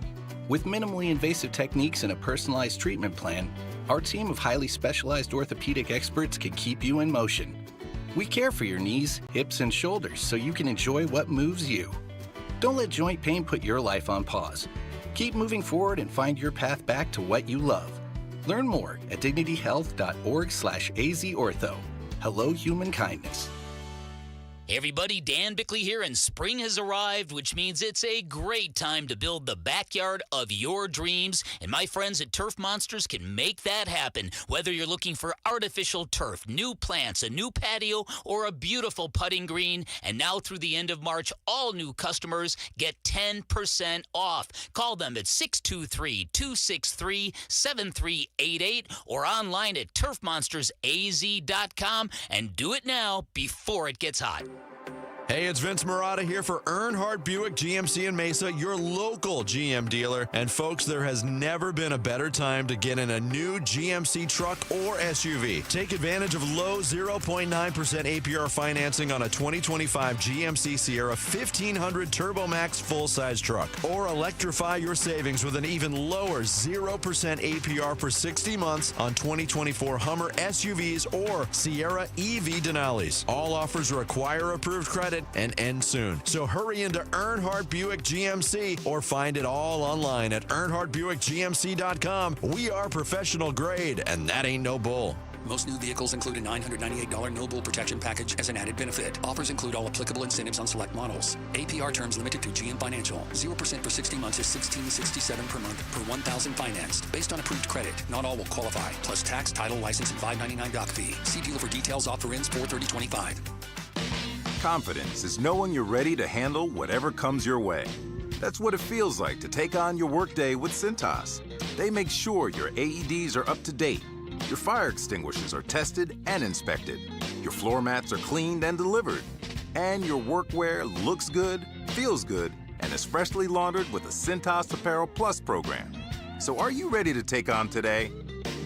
Speaker 10: With minimally invasive techniques and a personalized treatment plan, our team of highly specialized orthopedic experts can keep you in motion. We care for your knees, hips, and shoulders so you can enjoy what moves you. Don't let joint pain put your life on pause. Keep moving forward and find your path back to what you love. Learn more at dignityhealth.org/azortho. Hello, human kindness.
Speaker 16: Hey everybody, Dan Bickley here, and spring has arrived, which means it's a great time to build the backyard of your dreams, and my friends at Turf Monsters can make that happen. Whether you're looking for artificial turf, new plants, a new patio, or a beautiful putting green, and now through the end of March, all new customers get 10% off. Call them at 623-263-7388 or online at turfmonstersaz.com and do it now before it gets hot.
Speaker 17: Hey, it's Vince Marotta here for Earnhardt Buick GMC in Mesa, your local GM dealer. And folks, there has never been a better time to get in a new GMC truck or SUV. Take advantage of low 0.9% APR financing on a 2025 GMC Sierra 1500 Turbo Max full-size truck. Or electrify your savings with an even lower 0% APR for 60 months on 2024 Hummer SUVs or Sierra EV Denali's. All offers require approved credit and end soon. So hurry into Earnhardt Buick GMC or find it all online at EarnhardtBuickGMC.com. We are professional grade, and that ain't no bull.
Speaker 18: Most new vehicles include a $998 no bull protection package as an added benefit. Offers include all applicable incentives on select models. APR terms limited through GM Financial. 0% for 60 months is $16.67 per month per 1,000 financed. Based on approved credit, not all will qualify. Plus tax, title, license, and $599 doc fee. See dealer for details. Offer ends 4/30/25.
Speaker 21: Confidence is knowing you're ready to handle whatever comes your way. That's what it feels like to take on your workday with Cintas. They make sure your AEDs are up to date, your fire extinguishers are tested and inspected, your floor mats are cleaned and delivered, and your workwear looks good, feels good, and is freshly laundered with the Cintas Apparel Plus program. So are you ready to take on today?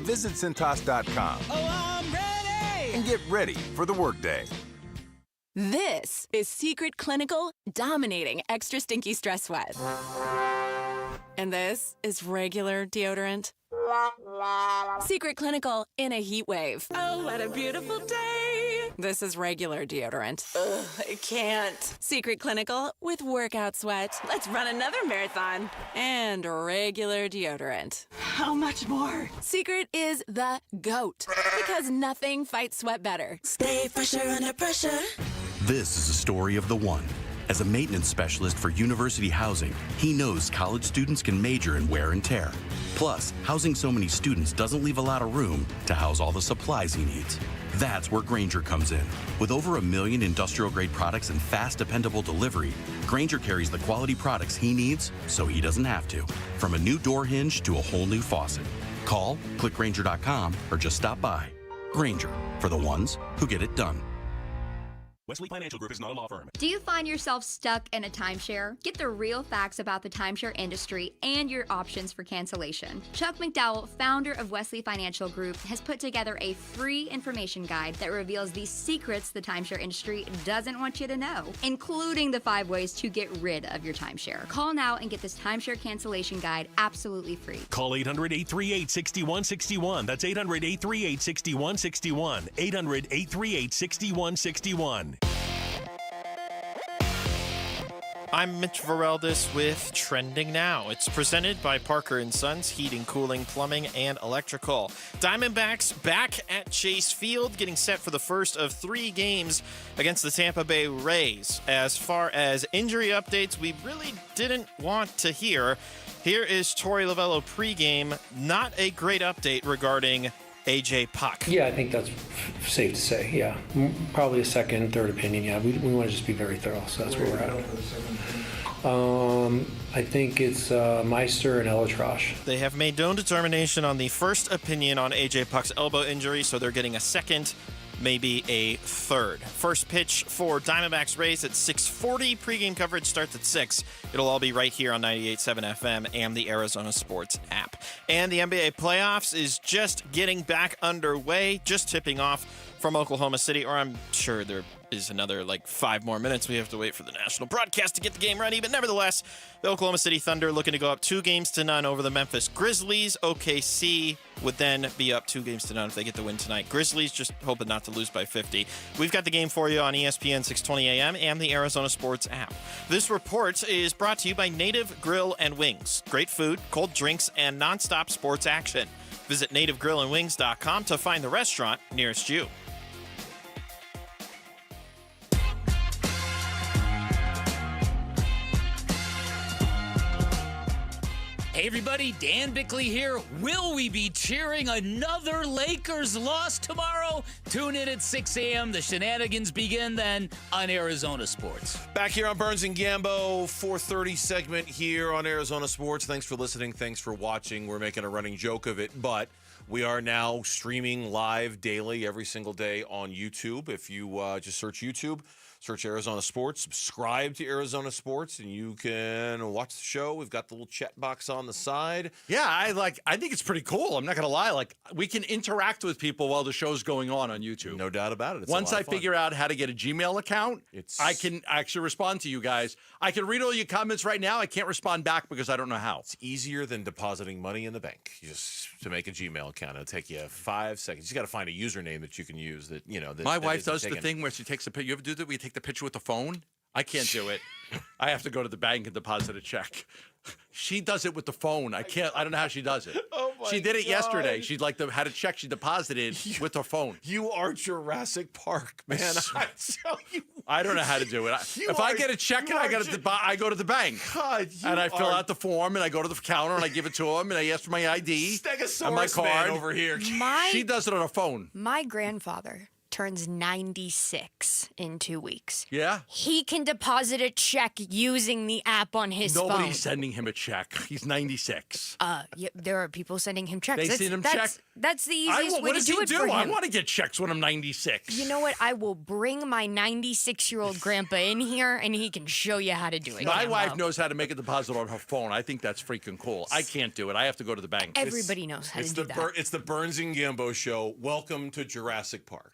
Speaker 21: Visit Cintas.com.
Speaker 22: Oh, I'm ready!
Speaker 21: And get ready for the workday.
Speaker 27: This is Secret Clinical Dominating Extra Stinky Stress Sweat. And this is regular deodorant. Secret Clinical in a heat wave.
Speaker 22: Oh, what a beautiful day!
Speaker 27: This is regular deodorant. Ugh, I can't. Secret Clinical with workout sweat.
Speaker 22: Let's run another marathon.
Speaker 27: And regular deodorant.
Speaker 22: How much more?
Speaker 27: Secret is the GOAT. Because nothing fights sweat better.
Speaker 22: Stay fresher under pressure.
Speaker 28: This is a story of the one. As a maintenance specialist for university housing, he knows college students can major in wear and tear. Plus, housing so many students doesn't leave a lot of room to house all the supplies he needs. That's where Grainger comes in. With over 1 million industrial-grade products and fast, dependable delivery, Grainger carries the quality products he needs so he doesn't have to. From a new door hinge to a whole new faucet. Call, click Grainger.com, or just stop by. Grainger, for the ones who get it done.
Speaker 3: Wesley Financial Group is not a law firm.
Speaker 11: Do you find yourself stuck in a timeshare? Get the real facts about the timeshare industry and your options for cancellation. Chuck McDowell, founder of Wesley Financial Group, has put together a free information guide that reveals the secrets the timeshare industry doesn't want you to know, including the 5 ways to get rid of your timeshare. Call now and get this timeshare cancellation guide absolutely free.
Speaker 3: Call 800-838-6161. That's 800-838-6161. 800-838-6161.
Speaker 24: I'm Mitch Vareldis with Trending Now. It's presented by Parker & Sons Heating, Cooling, Plumbing, and Electrical. Diamondbacks back at Chase Field, getting set for the first of 3 games against the Tampa Bay Rays. As far as injury updates, we really didn't want to hear. Here is Torey Lovello pregame. Not a great update regarding AJ Puck.
Speaker 12: Yeah, I think that's safe to say. Yeah, probably a second, third opinion. Yeah, we want to just be very thorough, so that's where we're at. I think it's Meister and Elatrosh.
Speaker 24: They have made no determination on the first opinion on AJ Puck's elbow injury, so they're getting a second, maybe a third. First pitch for Diamondbacks Rays at 6:40. Pregame coverage starts at 6. It'll all be right here on 98.7 FM and the Arizona Sports app. And the NBA playoffs is just getting back underway, just tipping off from Oklahoma City, or I'm sure there is another 5 more minutes. We have to wait for the national broadcast to get the game ready, but nevertheless, the Oklahoma City Thunder looking to go up 2-0 over the Memphis Grizzlies. OKC would then be up 2-0 if they get the win tonight. Grizzlies just hoping not to lose by 50. We've got the game for you on ESPN 620 AM and the Arizona Sports app. This report is brought to you by Native Grill and Wings. Great food, cold drinks, and nonstop sports action. Visit nativegrillandwings.com to find the restaurant nearest you.
Speaker 16: Hey everybody, Dan Bickley here. Will we be cheering another Lakers loss tomorrow? Tune in at 6 a.m. The shenanigans begin then on Arizona Sports.
Speaker 8: Back here on Burns and Gambo, 4:30 segment here on Arizona Sports. Thanks for listening. Thanks for watching. We're making a running joke of it, but we are now streaming live daily every single day on YouTube. If you just search YouTube, search Arizona Sports, subscribe to Arizona Sports, and you can watch the show. We've got the little chat box on the side.
Speaker 13: Yeah, I think it's pretty cool. I'm not going to lie. We can interact with people while the show's going on YouTube.
Speaker 8: No doubt about it. It's
Speaker 13: Once I figure out how to get a Gmail account, I can actually respond to you guys. I can read all your comments right now. I can't respond back because I don't know how.
Speaker 8: It's easier than depositing money in the bank. To make a Gmail account, it'll take you 5 seconds. You got to find a username that you can use.
Speaker 13: My wife does the thing where she takes a picture. You ever do that? We take the picture with the phone. I can't do it. I have to go to the bank and deposit a check. She does it with the phone. I don't know how she does it.
Speaker 8: Oh my
Speaker 13: She did it
Speaker 8: God.
Speaker 13: yesterday. She had a check she deposited with her phone.
Speaker 8: You are Jurassic Park, man. I tell you.
Speaker 13: I don't know how to do it. If I get a check and I go to the bank.
Speaker 8: God,
Speaker 13: and I fill out the form and I go to the counter and I give it to him and I ask for my ID
Speaker 8: Stegosaurus
Speaker 13: and my card.
Speaker 8: man over here.
Speaker 13: She does it on her phone.
Speaker 15: My grandfather turns 96 in 2 weeks.
Speaker 13: Yeah?
Speaker 15: He can deposit a check using the app on his phone.
Speaker 13: Nobody's sending him a check. He's 96.
Speaker 15: Yeah, there are people sending him checks.
Speaker 13: They send him check.
Speaker 15: That's the easiest way to do it for him.
Speaker 13: I want to get checks when I'm 96.
Speaker 15: You know what? I will bring my 96-year-old grandpa in here, and he can show you how to do it.
Speaker 13: My wife knows how to make a deposit on her phone. I think that's freaking cool. I can't do it. I have to go to the bank.
Speaker 15: Everybody knows how to do that.
Speaker 8: It's the Burns and Gambo show. Welcome to Jurassic Park.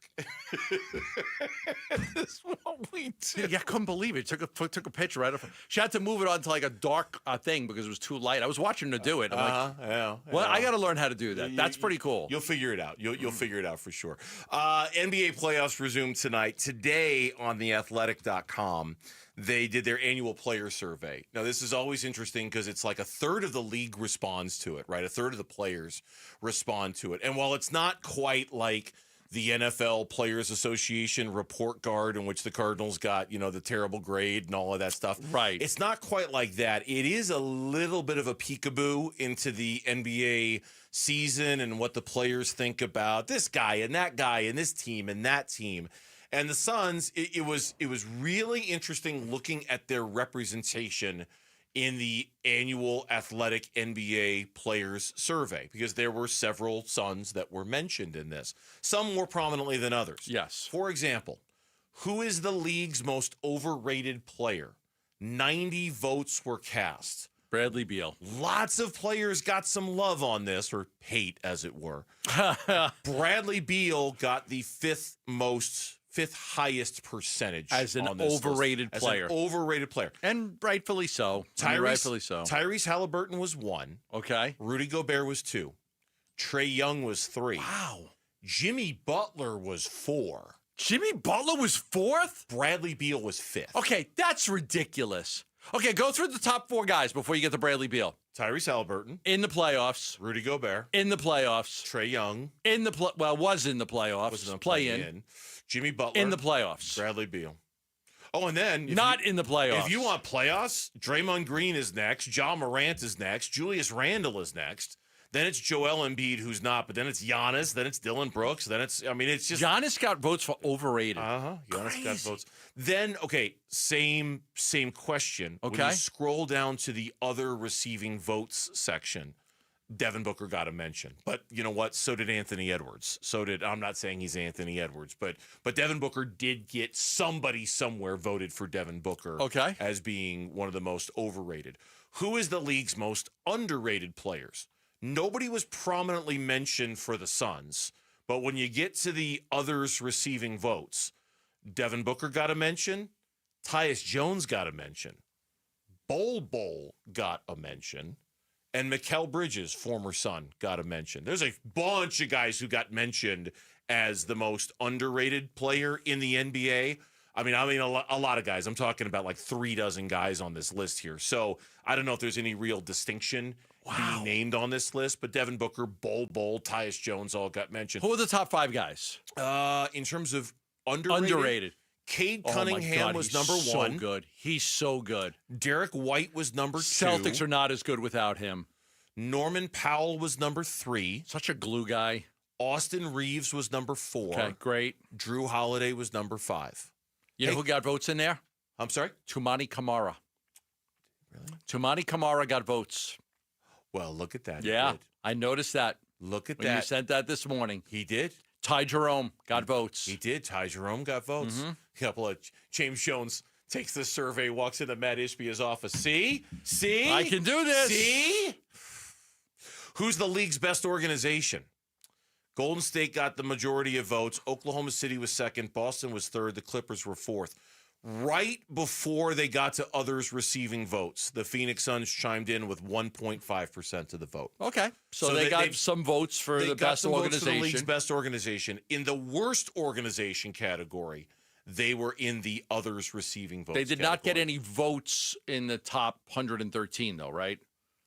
Speaker 8: This is what we do.
Speaker 13: Yeah, I couldn't believe it. Took a picture right of. She had to move it onto a dark thing because it was too light. I was watching her do it. I'm well, I got to learn how to do that. That's pretty cool.
Speaker 8: You'll figure it out. You'll figure it out for sure. NBA playoffs resume tonight. Today on theathletic.com, they did their annual player survey. Now, this is always interesting because it's like a third of the league responds to it, right? A third of the players respond to it. And while it's not quite like the NFL Players Association report card in which the Cardinals got, the terrible grade and all of that stuff.
Speaker 13: Right.
Speaker 8: It's not quite like that. It is a little bit of a peekaboo into the NBA season and what the players think about this guy and that guy and this team and that team. And the Suns, it was really interesting looking at their representation in the annual Athletic NBA Players Survey, because there were several Suns that were mentioned in this, some more prominently than others.
Speaker 13: Yes.
Speaker 8: For example, Who is the league's most overrated player? 90 votes were cast.
Speaker 13: Bradley Beal.
Speaker 8: Lots of players got some love on this, or hate, as it were. Bradley Beal got the fifth highest percentage
Speaker 13: as an
Speaker 8: on this
Speaker 13: overrated
Speaker 8: list.
Speaker 13: player.
Speaker 8: As an overrated player.
Speaker 13: And rightfully so. Rightfully so.
Speaker 8: Tyrese Halliburton was 1.
Speaker 13: Okay.
Speaker 8: Rudy Gobert was 2. Trae Young was 3.
Speaker 13: Wow.
Speaker 8: Jimmy Butler was 4.
Speaker 13: Jimmy Butler was 4th?
Speaker 8: Bradley Beal was 5th.
Speaker 13: Okay, that's ridiculous. Okay, go through the top 4 guys before you get to Bradley Beal.
Speaker 8: Tyrese Halliburton.
Speaker 13: In the playoffs.
Speaker 8: Rudy Gobert.
Speaker 13: In the playoffs.
Speaker 8: Trae Young.
Speaker 13: Was in the playoffs.
Speaker 8: Was in the
Speaker 13: play-in.
Speaker 8: Jimmy Butler.
Speaker 13: In the playoffs.
Speaker 8: Bradley Beal. Oh, and then...
Speaker 13: in the playoffs.
Speaker 8: If you want playoffs, Draymond Green is next. Ja Morant is next. Julius Randle is next. Then it's Joel Embiid, who's not. But then it's Giannis. Then it's Dylan Brooks. Then it's... it's just...
Speaker 13: Giannis got votes for overrated.
Speaker 8: Giannis got votes. Then, same question.
Speaker 13: Okay.
Speaker 8: When you scroll down to the other receiving votes section, Devin Booker got a mention. But you know what? So did Anthony Edwards. I'm not saying he's Anthony Edwards, but Devin Booker did get somebody somewhere voted for Devin Booker as being one of the most overrated. Who is the league's most underrated players? Nobody was prominently mentioned for the Suns, but when you get to the others receiving votes, Devin Booker got a mention, Tyus Jones got a mention, Bol got a mention, and Mikal Bridges, former Sun, got a mention. There's a bunch of guys who got mentioned as the most underrated player in the NBA. I mean, a lot of guys. I'm talking about like 3 dozen guys on this list here. So I don't know if there's any real distinction being named on this list, but Devin Booker, Bol, Tyus Jones all got mentioned.
Speaker 13: Who are the top 5 guys?
Speaker 8: In terms of underrated. Cade Cunningham was number 1.
Speaker 13: So good. He's so good.
Speaker 8: Derek White was number 2.
Speaker 13: Celtics are not as good without him.
Speaker 8: Norman Powell was number 3.
Speaker 13: Such a glue guy.
Speaker 8: Austin Reeves was number 4.
Speaker 13: Okay, great.
Speaker 8: Drew Holiday was number 5.
Speaker 13: You know who got votes in there?
Speaker 8: I'm sorry?
Speaker 13: Tumani Kamara.
Speaker 8: Really?
Speaker 13: Tumani Kamara got votes.
Speaker 8: Well, look at that.
Speaker 13: Yeah, I noticed that.
Speaker 8: Look at
Speaker 13: when
Speaker 8: that.
Speaker 13: You sent that this morning.
Speaker 8: He did.
Speaker 13: Ty Jerome got votes.
Speaker 8: He did. Ty Jerome got votes. A couple of James Jones takes the survey, walks into Matt Ishbia's office. See?
Speaker 13: I can do this.
Speaker 8: See? Who's the league's best organization? Golden State got the majority of votes. Oklahoma City was 2nd. Boston was 3rd. The Clippers were 4th. Right before they got to others receiving votes, the Phoenix Suns chimed in with 1.5% of the vote.
Speaker 13: Okay. So they got some votes for the best organization.
Speaker 8: Votes for the league's best organization. In the worst organization category, they were in the others receiving votes.
Speaker 13: They did not get any votes in the top 113, though, right?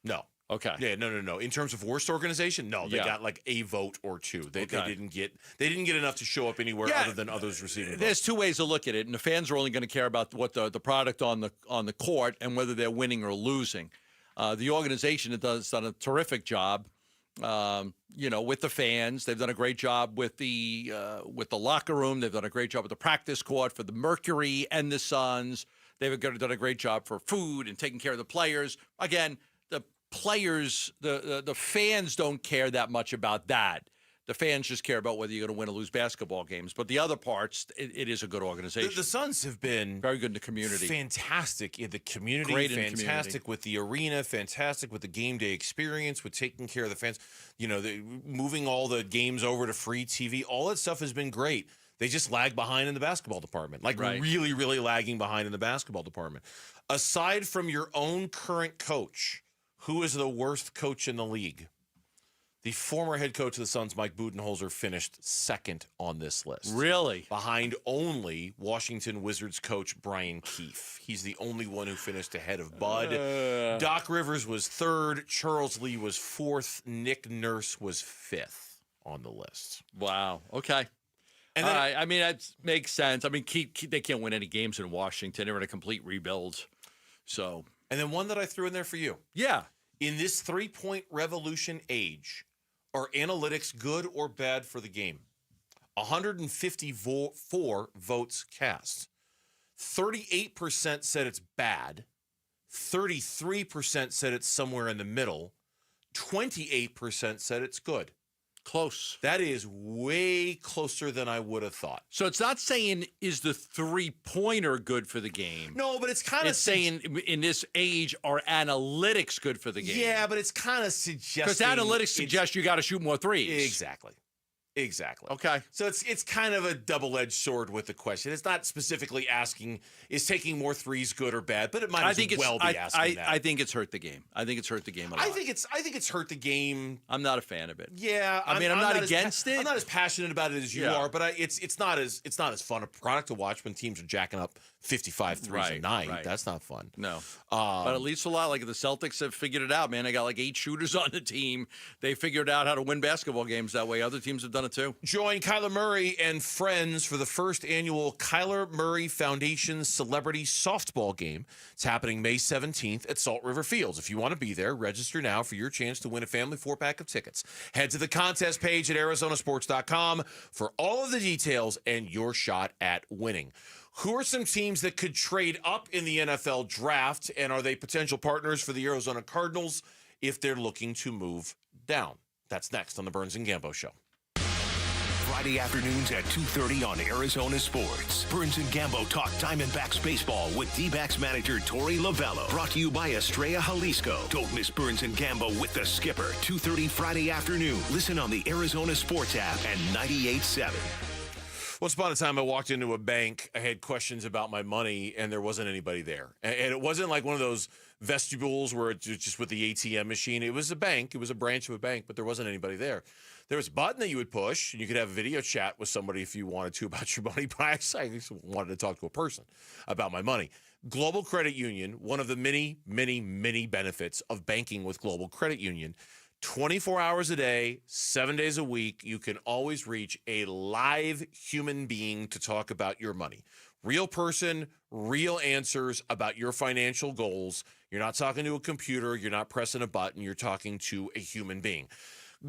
Speaker 8: No.
Speaker 13: Okay.
Speaker 8: Yeah, no. In terms of worst organization, no, they got like a vote or 2. They didn't get enough to show up anywhere other than others receiving
Speaker 13: There's
Speaker 8: votes.
Speaker 13: 2 ways to look at it, and the fans are only going to care about what the product on the court and whether they're winning or losing. The organization has done a terrific job, with the fans. They've done a great job with the locker room. They've done a great job with the practice court for the Mercury and the Suns. They've done a great job for food and taking care of the players. Again, players, the fans don't care that much about that. The fans just care about whether you're going to win or lose basketball games. But the other parts, it is a good organization.
Speaker 8: The Suns have been
Speaker 13: very good in the community.
Speaker 8: Fantastic in the community.
Speaker 13: Great in the
Speaker 8: fantastic
Speaker 13: community.
Speaker 8: With the arena. Fantastic with the game day experience, with taking care of the fans. Moving all the games over to free TV. All that stuff has been great. They just lag behind in the basketball department. Really, really lagging behind in the basketball department. Aside from your own current coach, who is the worst coach in the league? The former head coach of the Suns, Mike Budenholzer, finished 2nd on this list.
Speaker 13: Really?
Speaker 8: Behind only Washington Wizards coach Brian Keefe. He's the only one who finished ahead of Bud. Doc Rivers was 3rd. Charles Lee was 4th. Nick Nurse was 5th on the list.
Speaker 13: Wow. Okay.
Speaker 8: And then,
Speaker 13: I mean, that makes sense. I mean, they can't win any games in Washington. They're in a complete rebuild. So.
Speaker 8: And then one that I threw in there for you.
Speaker 13: Yeah.
Speaker 8: In this 3-point revolution age, are analytics good or bad for the game? 154 votes cast. 38% said it's bad. 33% said it's somewhere in the middle. 28% said it's good.
Speaker 13: Close.
Speaker 8: That is way closer than I would have thought.
Speaker 13: So it's not saying is the 3-pointer good for the game.
Speaker 8: No, but it's kind of
Speaker 13: It's saying in this age, are analytics good for the game?
Speaker 8: Yeah, but it's kind of suggesting
Speaker 13: Because analytics suggest you got to shoot more threes.
Speaker 8: Exactly.
Speaker 13: Okay.
Speaker 8: So it's kind of a double-edged sword with the question. It's not specifically asking, is taking more threes good or bad, but it might as well be asking that.
Speaker 13: I think it's hurt the game. I think it's hurt the game a lot.
Speaker 8: I think it's hurt the game.
Speaker 13: I'm not a fan of it.
Speaker 8: Yeah,
Speaker 13: I mean, I'm not against it.
Speaker 8: I'm not as passionate about it as you are, but it's not as fun a product to watch when teams are jacking up 55 threes a night.
Speaker 13: Right.
Speaker 8: That's not fun.
Speaker 13: No. But at least a lot. Like the Celtics have figured it out, man. They got like 8 shooters on the team. They figured out how to win basketball games that way. Other teams have done it too.
Speaker 8: Join Kyler Murray and friends for the first annual Kyler Murray Foundation Celebrity Softball Game. It's happening May 17th at Salt River Fields. If you want to be there, register now for your chance to win a family 4-pack of tickets. Head to the contest page at arizonasports.com for all of the details and your shot at winning. Who are some teams that could trade up in the NFL draft, and are they potential partners for the Arizona Cardinals if they're looking to move down? That's next on the Burns and Gambo Show.
Speaker 2: Friday afternoons at 2:30 on Arizona Sports. Burns and Gambo talk Diamondbacks baseball with D-backs manager Torey Lovello. Brought to you by Estrella Jalisco. Don't miss Burns and Gambo with the skipper. 2:30 Friday afternoon. Listen on the Arizona Sports app and 98.7.
Speaker 8: Once upon a time, I walked into a bank. I had questions about my money, and there wasn't anybody there. And it wasn't like one of those vestibules where it's just with the ATM machine. It was a bank. It was a branch of a bank, but there wasn't anybody there. There was a button that you would push, and you could have a video chat with somebody if you wanted to about your money. But I actually wanted to talk to a person about my money. Global Credit Union, one of the many, many, many benefits of banking with Global Credit Union, 24 hours a day, 7 days a week, you can always reach a live human being to talk about your money. Real person, real answers about your financial goals. You're not talking to a computer. You're not pressing a button. You're talking to a human being.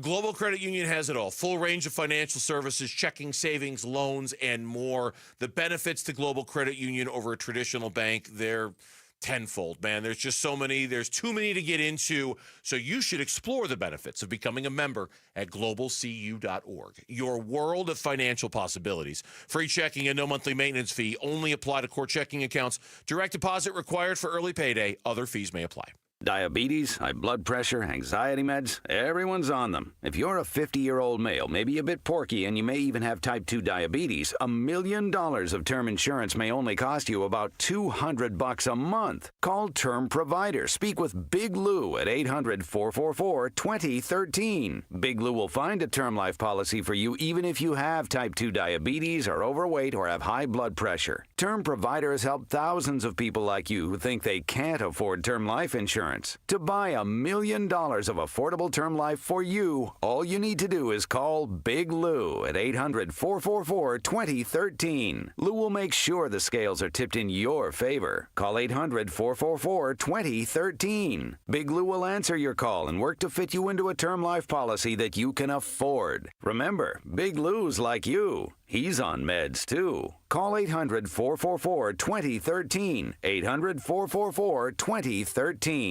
Speaker 8: Global Credit Union has it all. Full range of financial services, checking, savings, loans, and more. The benefits to Global Credit Union over a traditional bank, they're tenfold, man. There's just so many. There's too many to get into. So you should explore the benefits of becoming a member at globalcu.org. Your world of financial possibilities. Free checking and no monthly maintenance fee. Only apply to core checking accounts. Direct deposit required for early payday. Other fees may apply.
Speaker 3: Diabetes, high blood pressure, anxiety meds, everyone's on them. If you're a 50-year-old male, maybe a bit porky, and you may even have type 2 diabetes, $1 million of term insurance may only cost you about $200 a month. Call Term Provider. Speak with Big Lou at 800-444-2013. Big Lou will find a term life policy for you even if you have type 2 diabetes, are overweight, or have high blood pressure. Term Provider has helped thousands of people like you who think they can't afford term life insurance. To buy $1 million of affordable term life for you, all you need to do is call Big Lou at 800-444-2013. Lou will make sure the scales are tipped in your favor. Call 800-444-2013. Big Lou will answer your call and work to fit you into a term life policy that you can afford. Remember, Big Lou's like you. He's on meds, too. Call 800-444-2013. 800-444-2013.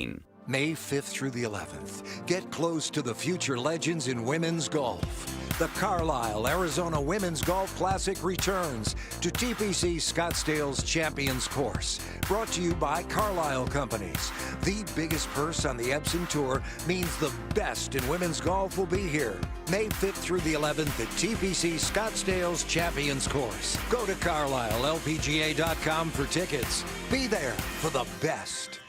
Speaker 4: May 5th through the 11th. Get close to the future legends in women's golf. The Carlisle, Arizona Women's Golf Classic returns to TPC Scottsdale's Champions Course. Brought to you by Carlisle Companies. The biggest purse on the Epson Tour means the best in women's golf will be here. May 5th through the 11th at TPC Scottsdale's Champions Course. Go to CarlisleLPGA.com for tickets. Be there for the best.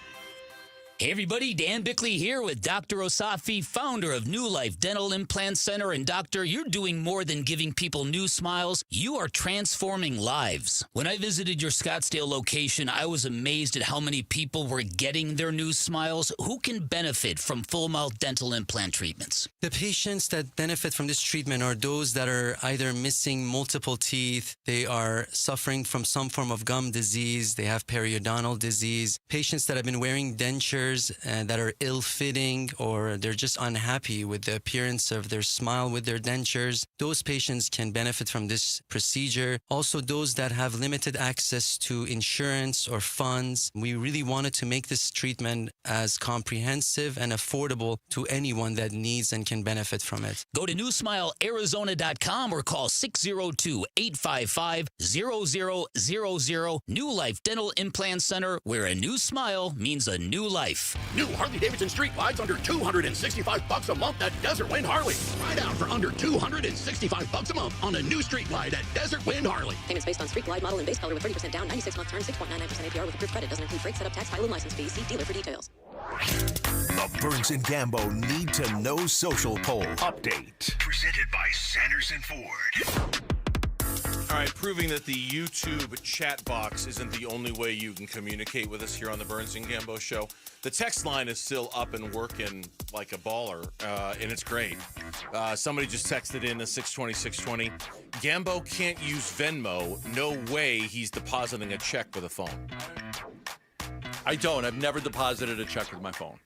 Speaker 16: Hey everybody, Dan Bickley here with Dr. Osafi, founder of New Life Dental Implant Center. And doctor, you're doing more than giving people new smiles. You are transforming lives. When I visited your Scottsdale location, I was amazed at how many people were getting their new smiles. Who can benefit from full mouth dental implant treatments?
Speaker 19: The patients that benefit from this treatment are those that are either missing multiple teeth, they are suffering from some form of gum disease, they have periodontal disease, patients that have been wearing dentures dentures that are ill-fitting, or they're just unhappy with the appearance of their smile with their dentures. Those patients can benefit from this procedure. Also, those that have limited access to insurance or funds. We really wanted to make this treatment as comprehensive and affordable to anyone that needs and can benefit from it.
Speaker 16: Go to newsmilearizona.com or call 602-855-0000. New Life Dental Implant Center, where a new smile means a new life.
Speaker 5: New Harley-Davidson street glides under $265 a month at Desert Wind Harley. Ride out for under $265 a month on a new street glide at Desert Wind Harley.
Speaker 6: Payments based on street glide model and base color with 30% down, 96-month term, 6.99% APR with approved credit. Doesn't include freight, setup, tax, title, and license fees. See dealer for details.
Speaker 2: The Burns and Gambo Need to Know Social Poll Update. Presented by Sanderson Ford.
Speaker 8: All right, proving that the YouTube chat box isn't the only way you can communicate with us here on the Burns and Gambo Show. The text line is still up and working like a baller, and it's great. Somebody just texted in a 620. Gambo can't use Venmo. No way he's depositing a check with a phone.
Speaker 13: I don't. I've never deposited a check with my phone.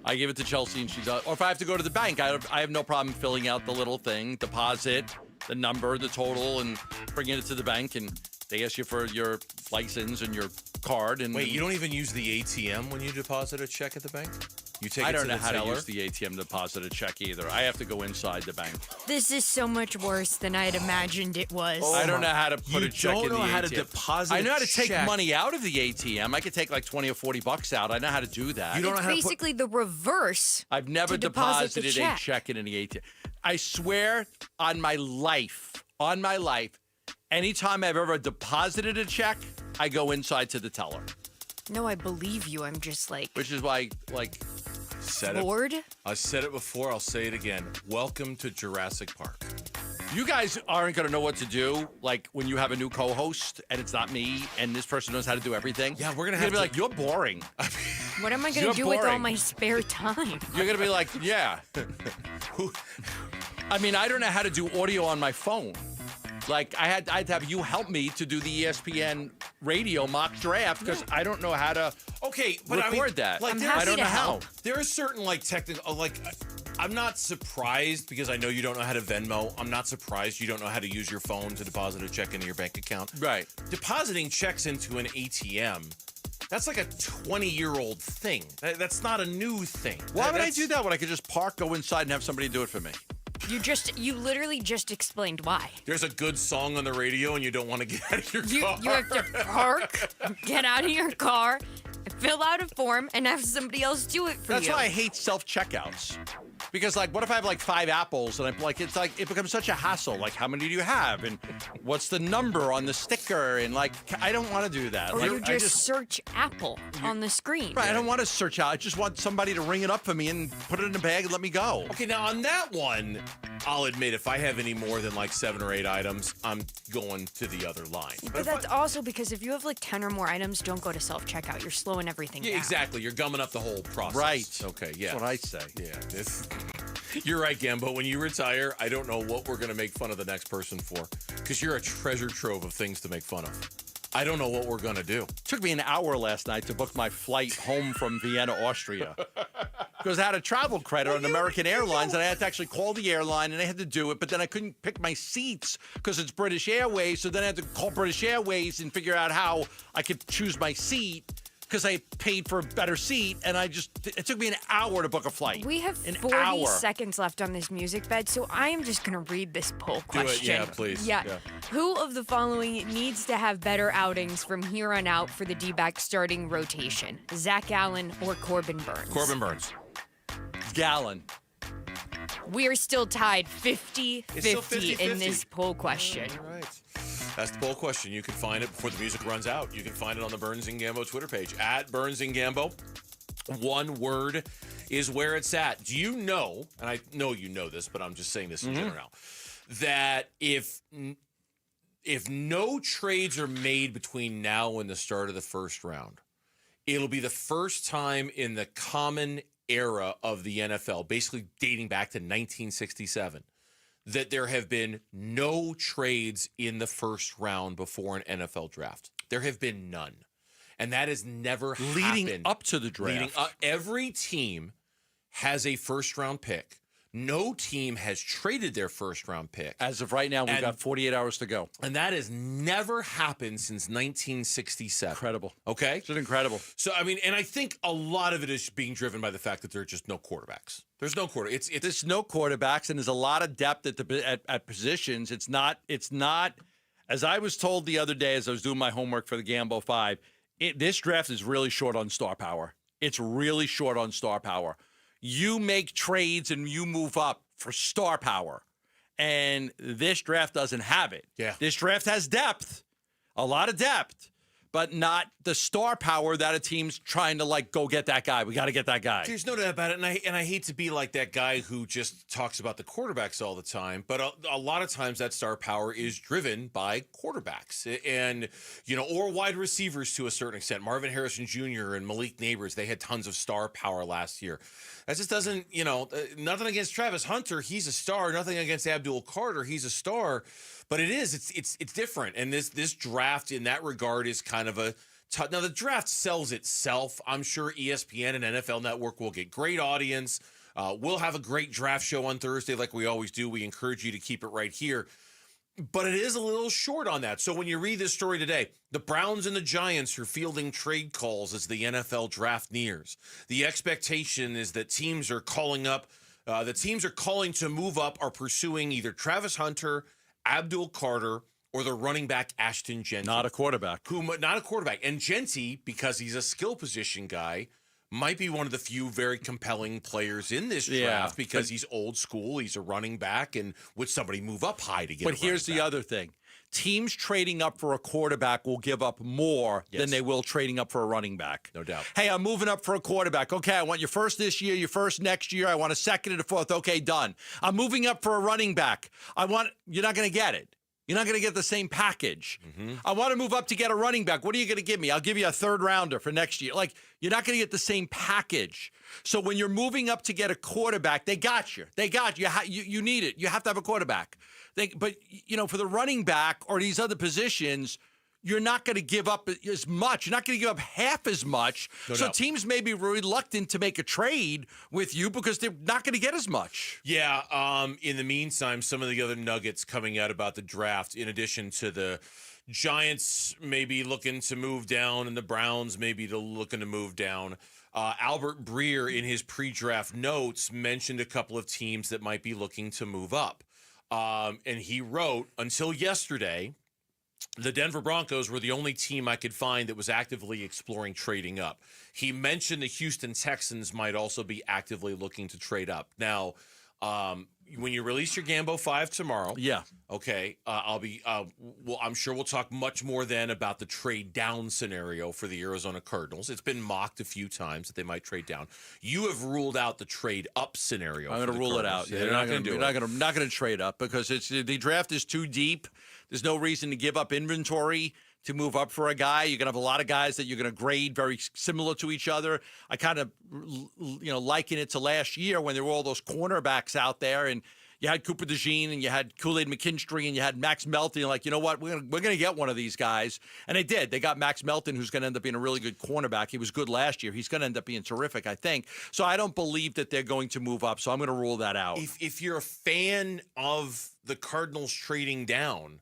Speaker 13: I give it to Chelsea and she's out. Or if I have to go to the bank, I have no problem filling out the little thing, deposit, the number, the total, and bringing it to the bank. And they ask you for your license and your card. And
Speaker 8: wait, you don't even use the ATM when you deposit a check at the bank? You take
Speaker 13: I
Speaker 8: it
Speaker 13: don't
Speaker 8: to
Speaker 13: know
Speaker 8: the
Speaker 13: how
Speaker 8: teller?
Speaker 13: to use the ATM to deposit a check either. I have to go inside the bank.
Speaker 15: This is so much worse than I had imagined it was.
Speaker 13: I don't know how to put
Speaker 8: You
Speaker 13: a check
Speaker 8: don't
Speaker 13: in the
Speaker 8: know
Speaker 13: ATM.
Speaker 8: how to deposit
Speaker 13: I know how
Speaker 8: a
Speaker 13: to take
Speaker 8: check.
Speaker 13: money out of the ATM. I could take like 20 or 40 bucks out. I know how to do that.
Speaker 15: It's basically the reverse.
Speaker 13: I've never
Speaker 15: to deposit the
Speaker 13: deposited a
Speaker 15: check.
Speaker 13: check in any ATM. I swear on my life, anytime I've ever deposited a check, I go inside to the teller.
Speaker 15: No, I believe you. I'm just like,
Speaker 13: Which is why, like,
Speaker 15: Lord?
Speaker 8: I said it before, I'll say it again. Welcome to Jurassic Park.
Speaker 13: you guys aren't going to know what to do, like, when you have a new co-host and it's not me and this person knows how to do everything.
Speaker 8: Yeah, we're going to
Speaker 13: You're
Speaker 8: have
Speaker 13: gonna be like, you're boring.
Speaker 15: What am I going
Speaker 13: You're
Speaker 15: to do with all
Speaker 13: boring.
Speaker 15: my spare time?
Speaker 13: You're going to be like, yeah. I mean, I don't know how to do audio on my phone. Like, I'd have you help me to do the ESPN radio mock draft because I don't know how to
Speaker 8: but
Speaker 13: record that.
Speaker 8: Like,
Speaker 13: I don't know how.
Speaker 8: There are certain, like, technical, like, I'm not surprised because I know you don't know how to Venmo. I'm not surprised you don't know how to use your phone to deposit a check into your bank account.
Speaker 13: Right.
Speaker 8: Depositing checks into an ATM, that's like a 20-year-old thing. That's not a new thing.
Speaker 13: Why would I do that when I could just park, go inside, and have somebody do it for me?
Speaker 15: You literally just explained why.
Speaker 8: There's a good song on the radio and you don't want to get out of your car.
Speaker 15: You have to park, get out of your car, fill out a form, and have somebody else do it for
Speaker 13: That's
Speaker 15: you.
Speaker 13: why I hate self-checkouts. Because, like, what if I have, like, 5 apples, and I'm like, it becomes such a hassle. Like, how many do you have? And what's the number on the sticker? And, like, I don't want to do that.
Speaker 15: Or
Speaker 13: Like,
Speaker 15: you
Speaker 13: I
Speaker 15: just search Apple on the screen.
Speaker 13: Right, I don't want to search out. I just want somebody to ring it up for me and put it in a bag and let me go.
Speaker 8: Okay, now on that one, I'll admit if I have any more than like 7 or 8 items, I'm going to the other line.
Speaker 15: But that's also because if you have like 10 or more items, don't go to self-checkout. You're slowing everything
Speaker 8: Yeah,
Speaker 15: down.
Speaker 8: exactly. You're gumming up the whole process.
Speaker 13: Right.
Speaker 8: Okay, yeah.
Speaker 13: That's what I say.
Speaker 8: Yeah. You're right, Gambo. When you retire, I don't know what we're going to make fun of the next person for because you're a treasure trove of things to make fun of. I don't know what we're going to do.
Speaker 13: Took me an hour last night to book my flight home from Vienna, Austria. Because I had a travel credit on American Airlines, and I had to actually call the airline, and I had to do it, but then I couldn't pick my seats because it's British Airways, so then I had to call British Airways and figure out how I could choose my seat because I paid for a better seat, and it took me an hour to book a flight.
Speaker 15: We have
Speaker 13: an
Speaker 15: 40
Speaker 13: hour.
Speaker 15: seconds left on this music bed, so I am just going to read this poll
Speaker 8: Do it,
Speaker 15: question.
Speaker 8: yeah, please.
Speaker 15: Yeah.
Speaker 8: Yeah.
Speaker 15: Who of the following needs to have better outings from here on out for the D-back starting rotation? Zach Allen or Corbin Burns?
Speaker 8: Corbin Burns.
Speaker 13: Gallon.
Speaker 15: We are still tied 50-50
Speaker 8: It's still 50-50.
Speaker 15: in this poll question.
Speaker 8: All right. That's the poll question. You can find it before the music runs out. You can find it on the Burns and Gambo Twitter page, @BurnsandGambo. One word is where it's at. Do you know, and I know you know this, but I'm just saying this in general, that if no trades are made between now and the start of the first round, it'll be the first time in the common era of the NFL, basically dating back to 1967, that there have been no trades in the first round before an NFL draft. There have been none. And that has never
Speaker 13: Leading
Speaker 8: happened.
Speaker 13: up to the draft.
Speaker 8: Every team has a first-round pick. No team has traded their first-round pick.
Speaker 13: As of right now, we've got 48 hours to go.
Speaker 8: And that has never happened since 1967.
Speaker 13: Incredible.
Speaker 8: Okay?
Speaker 13: It's incredible.
Speaker 8: So, I mean, and I think a lot of it is being driven by the fact that there are just no quarterbacks. There's no quarterback.
Speaker 13: There's no quarterbacks, and there's a lot of depth at positions. It's not, as I was told the other day as I was doing my homework for the Gambo 5, this draft is really short on star power. It's really short on star power. You make trades and you move up for star power. And this draft doesn't have it.
Speaker 8: Yeah.
Speaker 13: This draft has depth, a lot of depth, but not the star power that a team's trying to, like, go get that guy. We got to get that guy.
Speaker 8: There's no doubt about it. And I hate to be like that guy who just talks about the quarterbacks all the time, but a lot of times that star power is driven by quarterbacks and, or wide receivers to a certain extent. Marvin Harrison Jr. and Malik Neighbors, they had tons of star power last year. That just doesn't, nothing against Travis Hunter. He's a star. Nothing against Abdul Carter. He's a star. But it's different. And this draft in that regard is kind of a tough. Now, the draft sells itself. I'm sure ESPN and NFL Network will get great audience. We'll have a great draft show on Thursday like we always do. We encourage you to keep it right here. But it is a little short on that. So when you read this story today, the Browns and the Giants are fielding trade calls as the NFL draft nears. The expectation is that teams are calling to move up are pursuing either Travis Hunter, Abdul Carter, or the running back Ashton Jeanty.
Speaker 13: Not a quarterback.
Speaker 8: Not a quarterback. And Jeanty, because he's a skill position guy, might be one of the few very compelling players in this draft because he's old school. He's a running back, and would somebody move up high to get
Speaker 13: But here's the other thing. Teams trading up for a quarterback will give up more than they will trading up for a running back.
Speaker 8: No doubt.
Speaker 13: Hey, I'm moving up for a quarterback. Okay, I want your first this year, your first next year. I want a second and a fourth. Okay, done. I'm moving up for a running back. You're not going to get it. You're not going to get the same package.
Speaker 8: Mm-hmm.
Speaker 13: I want to move up to get a running back. What are you going to give me? I'll give you a third rounder for next year. Like, you're not going to get the same package. So when you're moving up to get a quarterback, they got you. They got you. You need it. You have to have a quarterback. But for the running back or these other positions, you're not going to give up as much. You're not going to give up half as much.
Speaker 8: No
Speaker 13: so
Speaker 8: doubt.
Speaker 13: teams may be reluctant to make a trade with you because they're not going to get as much.
Speaker 8: Yeah. In the meantime, some of the other nuggets coming out about the draft, in addition to the Giants maybe looking to move down and the Browns maybe looking to move down. Albert Breer, in his pre-draft notes, mentioned a couple of teams that might be looking to move up. And he wrote, until yesterday, the Denver Broncos were the only team I could find that was actively exploring trading up. He mentioned the Houston Texans might also be actively looking to trade up. Now, when you release your Gambo 5 tomorrow, okay, I'm sure we'll talk much more then about the trade down scenario for the Arizona Cardinals. It's been mocked a few times that they might trade down. You have ruled out the trade up scenario.
Speaker 13: I'm going to rule it out.
Speaker 8: Yeah, they're not going to do it.
Speaker 13: Not going to trade up because the draft is too deep. There's no reason to give up inventory to move up for a guy. You're going to have a lot of guys that you're going to grade very similar to each other. I kind of, liken it to last year when there were all those cornerbacks out there and you had Cooper DeJean and you had Kool-Aid McKinstry and you had Max Melton. You're like, you know what? We're going to get one of these guys. And they did. They got Max Melton, who's going to end up being a really good cornerback. He was good last year. He's going to end up being terrific, I think. So I don't believe that they're going to move up. So I'm going to rule that out.
Speaker 8: If you're a fan of the Cardinals trading down,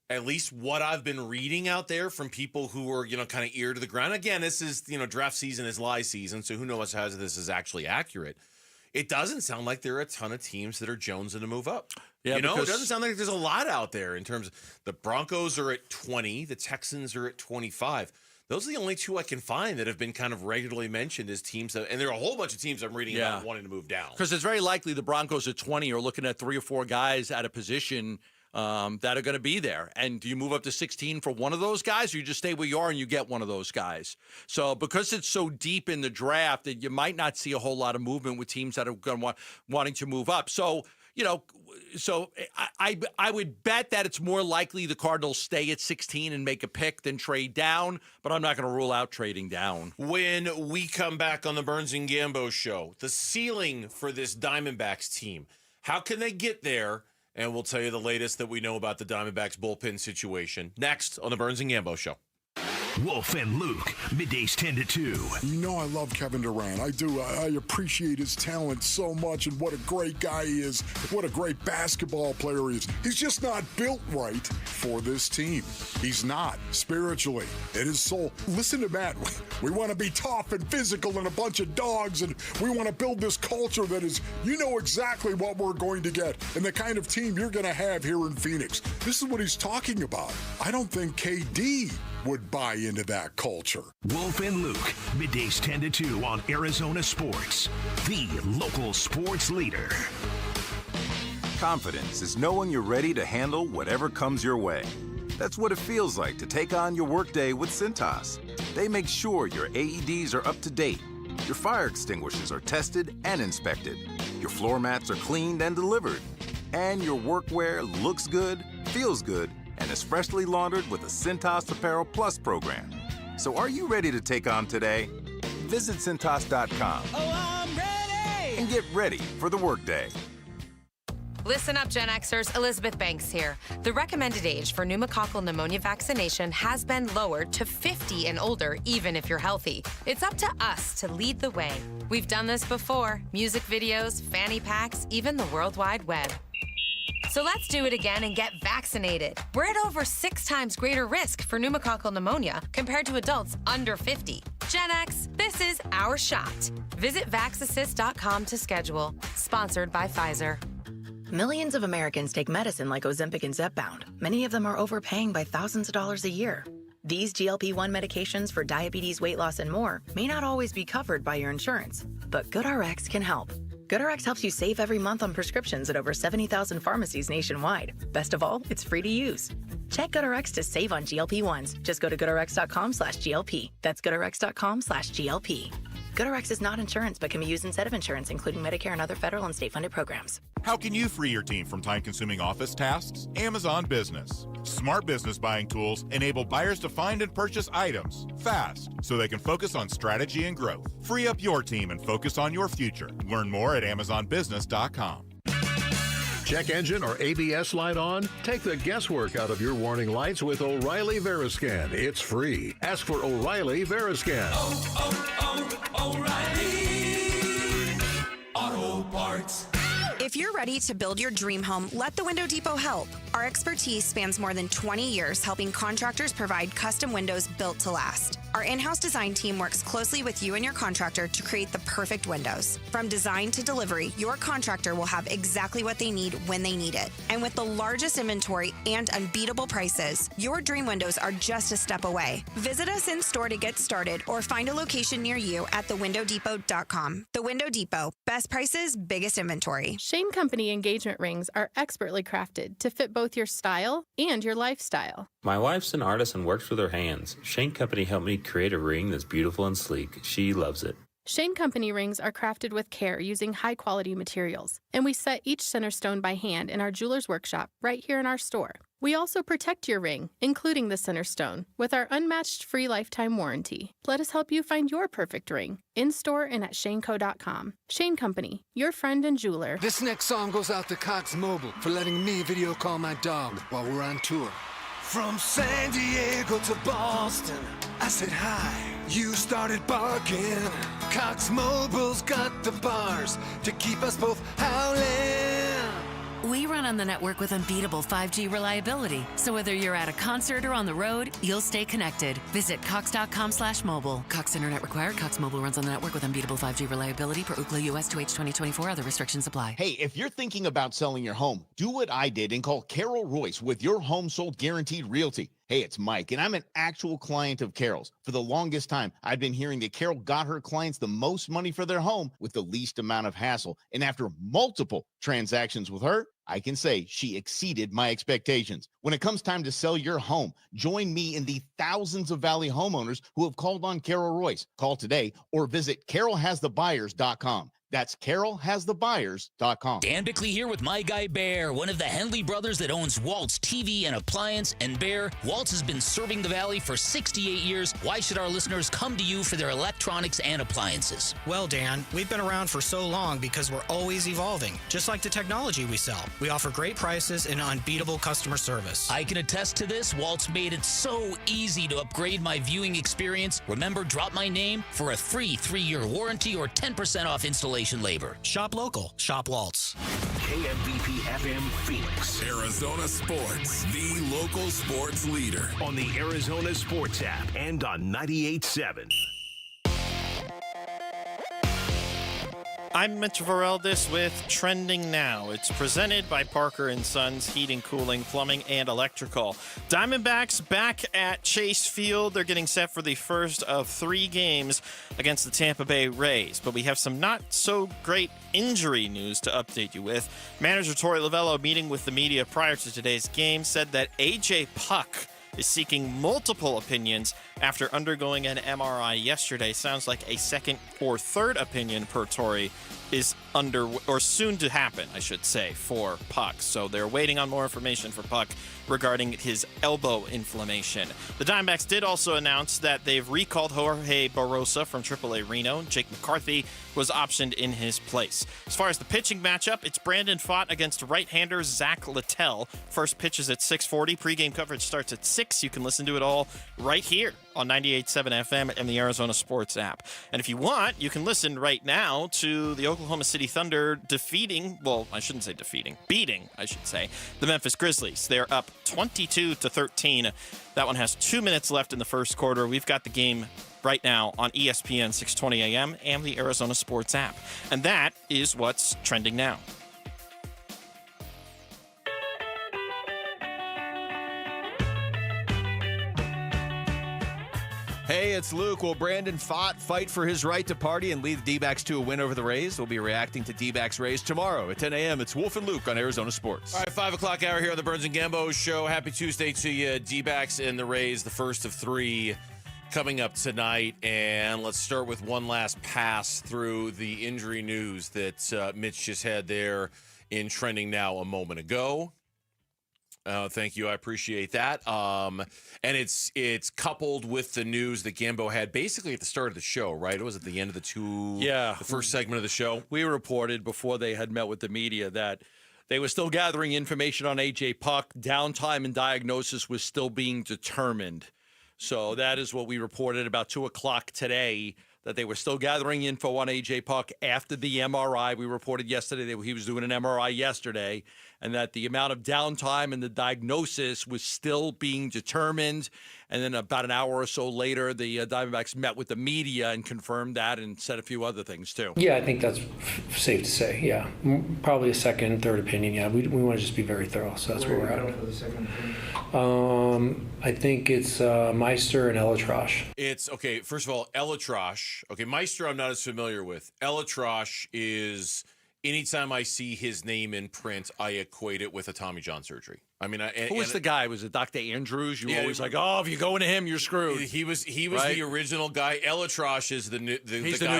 Speaker 8: at least what I've been reading out there from people who are, kind of ear to the ground. Again, this is, draft season is lie season, so who knows how this is actually accurate. It doesn't sound like there are a ton of teams that are jonesing to move up.
Speaker 13: Yeah,
Speaker 8: it doesn't sound like there's a lot out there in terms of the Broncos are at 20, the Texans are at 25. Those are the only two I can find that have been kind of regularly mentioned as teams. And there are a whole bunch of teams I'm reading about wanting to move down.
Speaker 13: Because it's very likely the Broncos at 20 are looking at 3 or 4 guys at a position that are going to be there. And do you move up to 16 for one of those guys, or you just stay where you are and you get one of those guys? So because it's so deep in the draft that you might not see a whole lot of movement with teams that are going to wanting to move up. So, I would bet that it's more likely the Cardinals stay at 16 and make a pick than trade down, but I'm not going to rule out trading down.
Speaker 8: When we come back on the Burns and Gambo show, the ceiling for this Diamondbacks team, how can they get there? And we'll tell you the latest that we know about the Diamondbacks bullpen situation next on the Burns and Gambo show.
Speaker 2: Wolf and Luke, middays 10 to 2.
Speaker 1: You know I love Kevin Durant. I do. I appreciate his talent so much and what a great guy he is, what a great basketball player he is. He's just not built right for this team. He's not, spiritually, in his soul. Listen to Matt. We want to be tough and physical and a bunch of dogs, and we want to build this culture that is, you know exactly what we're going to get and the kind of team you're going to have here in Phoenix. This is what he's talking about. I don't think KD would buy into that culture.
Speaker 2: Wolf and Luke, middays 10 to 2 on Arizona Sports, the local sports leader.
Speaker 21: Confidence is knowing you're ready to handle whatever comes your way. That's what it feels like to take on your workday with Cintas. They make sure your AEDs are up to date, your fire extinguishers are tested and inspected, your floor mats are cleaned and delivered, and your workwear looks good, feels good, and is freshly laundered with the Cintas Apparel Plus program. So are you ready to take on today? Visit Cintas.com.
Speaker 7: Oh, I'm ready!
Speaker 21: And get ready for the workday.
Speaker 9: Listen up, Gen Xers. Elizabeth Banks here. The recommended age for pneumococcal pneumonia vaccination has been lowered to 50 and older, even if you're healthy. It's up to us to lead the way. We've done this before. Music videos, fanny packs, even the World Wide Web. So let's do it again and get vaccinated. We're at over 6 times greater risk for pneumococcal pneumonia compared to adults under 50. Gen X, this is our shot. Visit vaxassist.com to schedule. Sponsored by Pfizer.
Speaker 14: Millions of Americans take medicine like Ozempic and Zepbound. Many of them are overpaying by thousands of dollars a year. These GLP-1 medications for diabetes, weight loss, and more may not always be covered by your insurance, but GoodRx can help. GoodRx helps you save every month on prescriptions at over 70,000 pharmacies nationwide. Best of all, it's free to use. Check GoodRx to save on GLP-1s. Just go to GoodRx.com/GLP. That's GoodRx.com/GLP. GoodRx is not insurance, but can be used instead of insurance, including Medicare and other federal and state-funded programs.
Speaker 20: How can you free your team from time-consuming office tasks? Amazon Business. Smart business buying tools enable buyers to find and purchase items fast so they can focus on strategy and growth. Free up your team and focus on your future. Learn more at AmazonBusiness.com.
Speaker 23: Check engine or ABS light on? Take the guesswork out of your warning lights with O'Reilly Veriscan. It's free. Ask for O'Reilly Veriscan.
Speaker 22: O'Reilly Auto Parts.
Speaker 25: If you're ready to build your dream home, let the Window Depot help. Our expertise spans more than 20 years helping contractors provide custom windows built to last. Our in-house design team works closely with you and your contractor to create the perfect windows. From design to delivery, your contractor will have exactly what they need when they need it. And with the largest inventory and unbeatable prices, your dream windows are just a step away. Visit us in store to get started or find a location near you at thewindowdepot.com. The Window Depot. Best prices, biggest inventory.
Speaker 26: Shane Company engagement rings are expertly crafted to fit both your style and your lifestyle.
Speaker 29: My wife's an artist and works with her hands. Shane Company helped me create a ring that's beautiful and sleek. She loves it.
Speaker 26: Shane Company rings are crafted with care using high-quality materials, and we set each center stone by hand in our jeweler's workshop right here in our store. We also protect your ring, including the center stone, with our unmatched free lifetime warranty. Let us help you find your perfect ring, in-store and at shaneco.com. Shane Company, your friend and jeweler.
Speaker 30: This next song goes out to Cox Mobile for letting me video call my dog while we're on tour. From San Diego to Boston, I said hi. You started barking. Cox Mobile's got the bars to keep us both howling.
Speaker 31: We run on the network with unbeatable 5G reliability. So whether you're at a concert or on the road, you'll stay connected. Visit cox.com/mobile. Cox Internet required. Cox Mobile runs on the network with unbeatable 5G reliability per Ookla US 2H 2024. Other restrictions apply.
Speaker 32: Hey, if you're thinking about selling your home, do what I did and call Carol Royce with your home sold guaranteed realty. Hey, it's Mike, and I'm an actual client of Carol's. For the longest time, I've been hearing that Carol got her clients the most money for their home with the least amount of hassle. And after multiple transactions with her, I can say she exceeded my expectations. When it comes time to sell your home, join me in the thousands of Valley homeowners who have called on Carol Royce. Call today or visit carolhasthebuyers.com. That's carolhasthebuyers.com.
Speaker 3: Dan Bickley here with my guy Bear, one of the Henley brothers that owns Waltz TV and Appliance. And Bear, Waltz has been serving the Valley for 68 years. Why should our listeners come to you for their electronics and appliances?
Speaker 4: Well, Dan, we've been around for so long because we're always evolving, just like the technology we sell. We offer great prices and unbeatable customer service.
Speaker 3: I can attest to this. Waltz made it so easy to upgrade my viewing experience. Remember, drop my name for a free 3-year warranty or 10% off installation labor.
Speaker 4: Shop local. Shop Waltz.
Speaker 2: KMVP FM Phoenix.
Speaker 22: Arizona Sports, the local sports leader.
Speaker 2: On the Arizona Sports app and on 98.7.
Speaker 10: I'm Mitch Vareldis with Trending Now. It's presented by Parker & Sons Heating, Cooling, Plumbing, and Electrical. Diamondbacks back at Chase Field. They're getting set for the first of 3 games against the Tampa Bay Rays. But we have some not-so-great injury news to update you with. Manager Torey Lovullo, meeting with the media prior to today's game, said that A.J. Puck is seeking multiple opinions after undergoing an MRI yesterday. Sounds like a second or third opinion per Torey is soon to happen, I should say, for Puck. So they're waiting on more information for Puck regarding his elbow inflammation. The Diamondbacks did also announce that they've recalled Jorge Barrosa from AAA Reno. Jake McCarthy was optioned in his place. As far as the pitching matchup, it's Brandon Pfaadt against right-hander Zach Littell. First pitch is at 6:40. Pre-game coverage starts at 6. You can listen to it all right here on 98.7 FM and the Arizona Sports app. And if you want, you can listen right now to the Oklahoma City Thunder beating, I should say, the Memphis Grizzlies. They're up 22-13. That one has 2 minutes left in the first quarter. We've got the game right now on ESPN 620 AM and the Arizona Sports app. And that is what's trending now.
Speaker 11: Hey, it's Luke. Will Brandon Pfaadt fight for his right to party and lead the D-backs to a win over the Rays? We'll be reacting to D-backs Rays tomorrow at 10 a.m. It's Wolf and Luke on Arizona Sports.
Speaker 8: All right, 5 o'clock hour here on the Burns and Gambo Show. Happy Tuesday to you. D-backs and the Rays, the first of 3 coming up tonight. And let's start with one last pass through the injury news that Mitch just had there in Trending Now a moment ago. Thank you. I appreciate that. And it's coupled with the news that Gambo had basically at the start of the show, right? It was at the end of the first segment of the show.
Speaker 13: We reported before they had met with the media that they were still gathering information on A.J. Puck. Downtime and diagnosis was still being determined. So that is what we reported about 2 o'clock today, that they were still gathering info on A.J. Puck after the MRI. We reported yesterday that he was doing an MRI yesterday, and that the amount of downtime and the diagnosis was still being determined. And then about an hour or so later, the Diamondbacks met with the media and confirmed that and said a few other things, too.
Speaker 12: Yeah, I think that's safe to say, yeah. Probably a second, third opinion, yeah. We want to just be very thorough, so that's where we're at. For the second opinion? I think it's Meister and Elatrosh.
Speaker 8: It's, okay, first of all, Elatrosh. Okay, Meister I'm not as familiar with. Elatrosh is... Anytime I see his name in print, I equate it with a Tommy John surgery. I mean,
Speaker 13: who was the guy? Was it Dr. Andrews? You were always like, oh, if you go into him, you're screwed.
Speaker 8: He was
Speaker 13: right?
Speaker 8: the original guy. Elatrosh is the
Speaker 13: new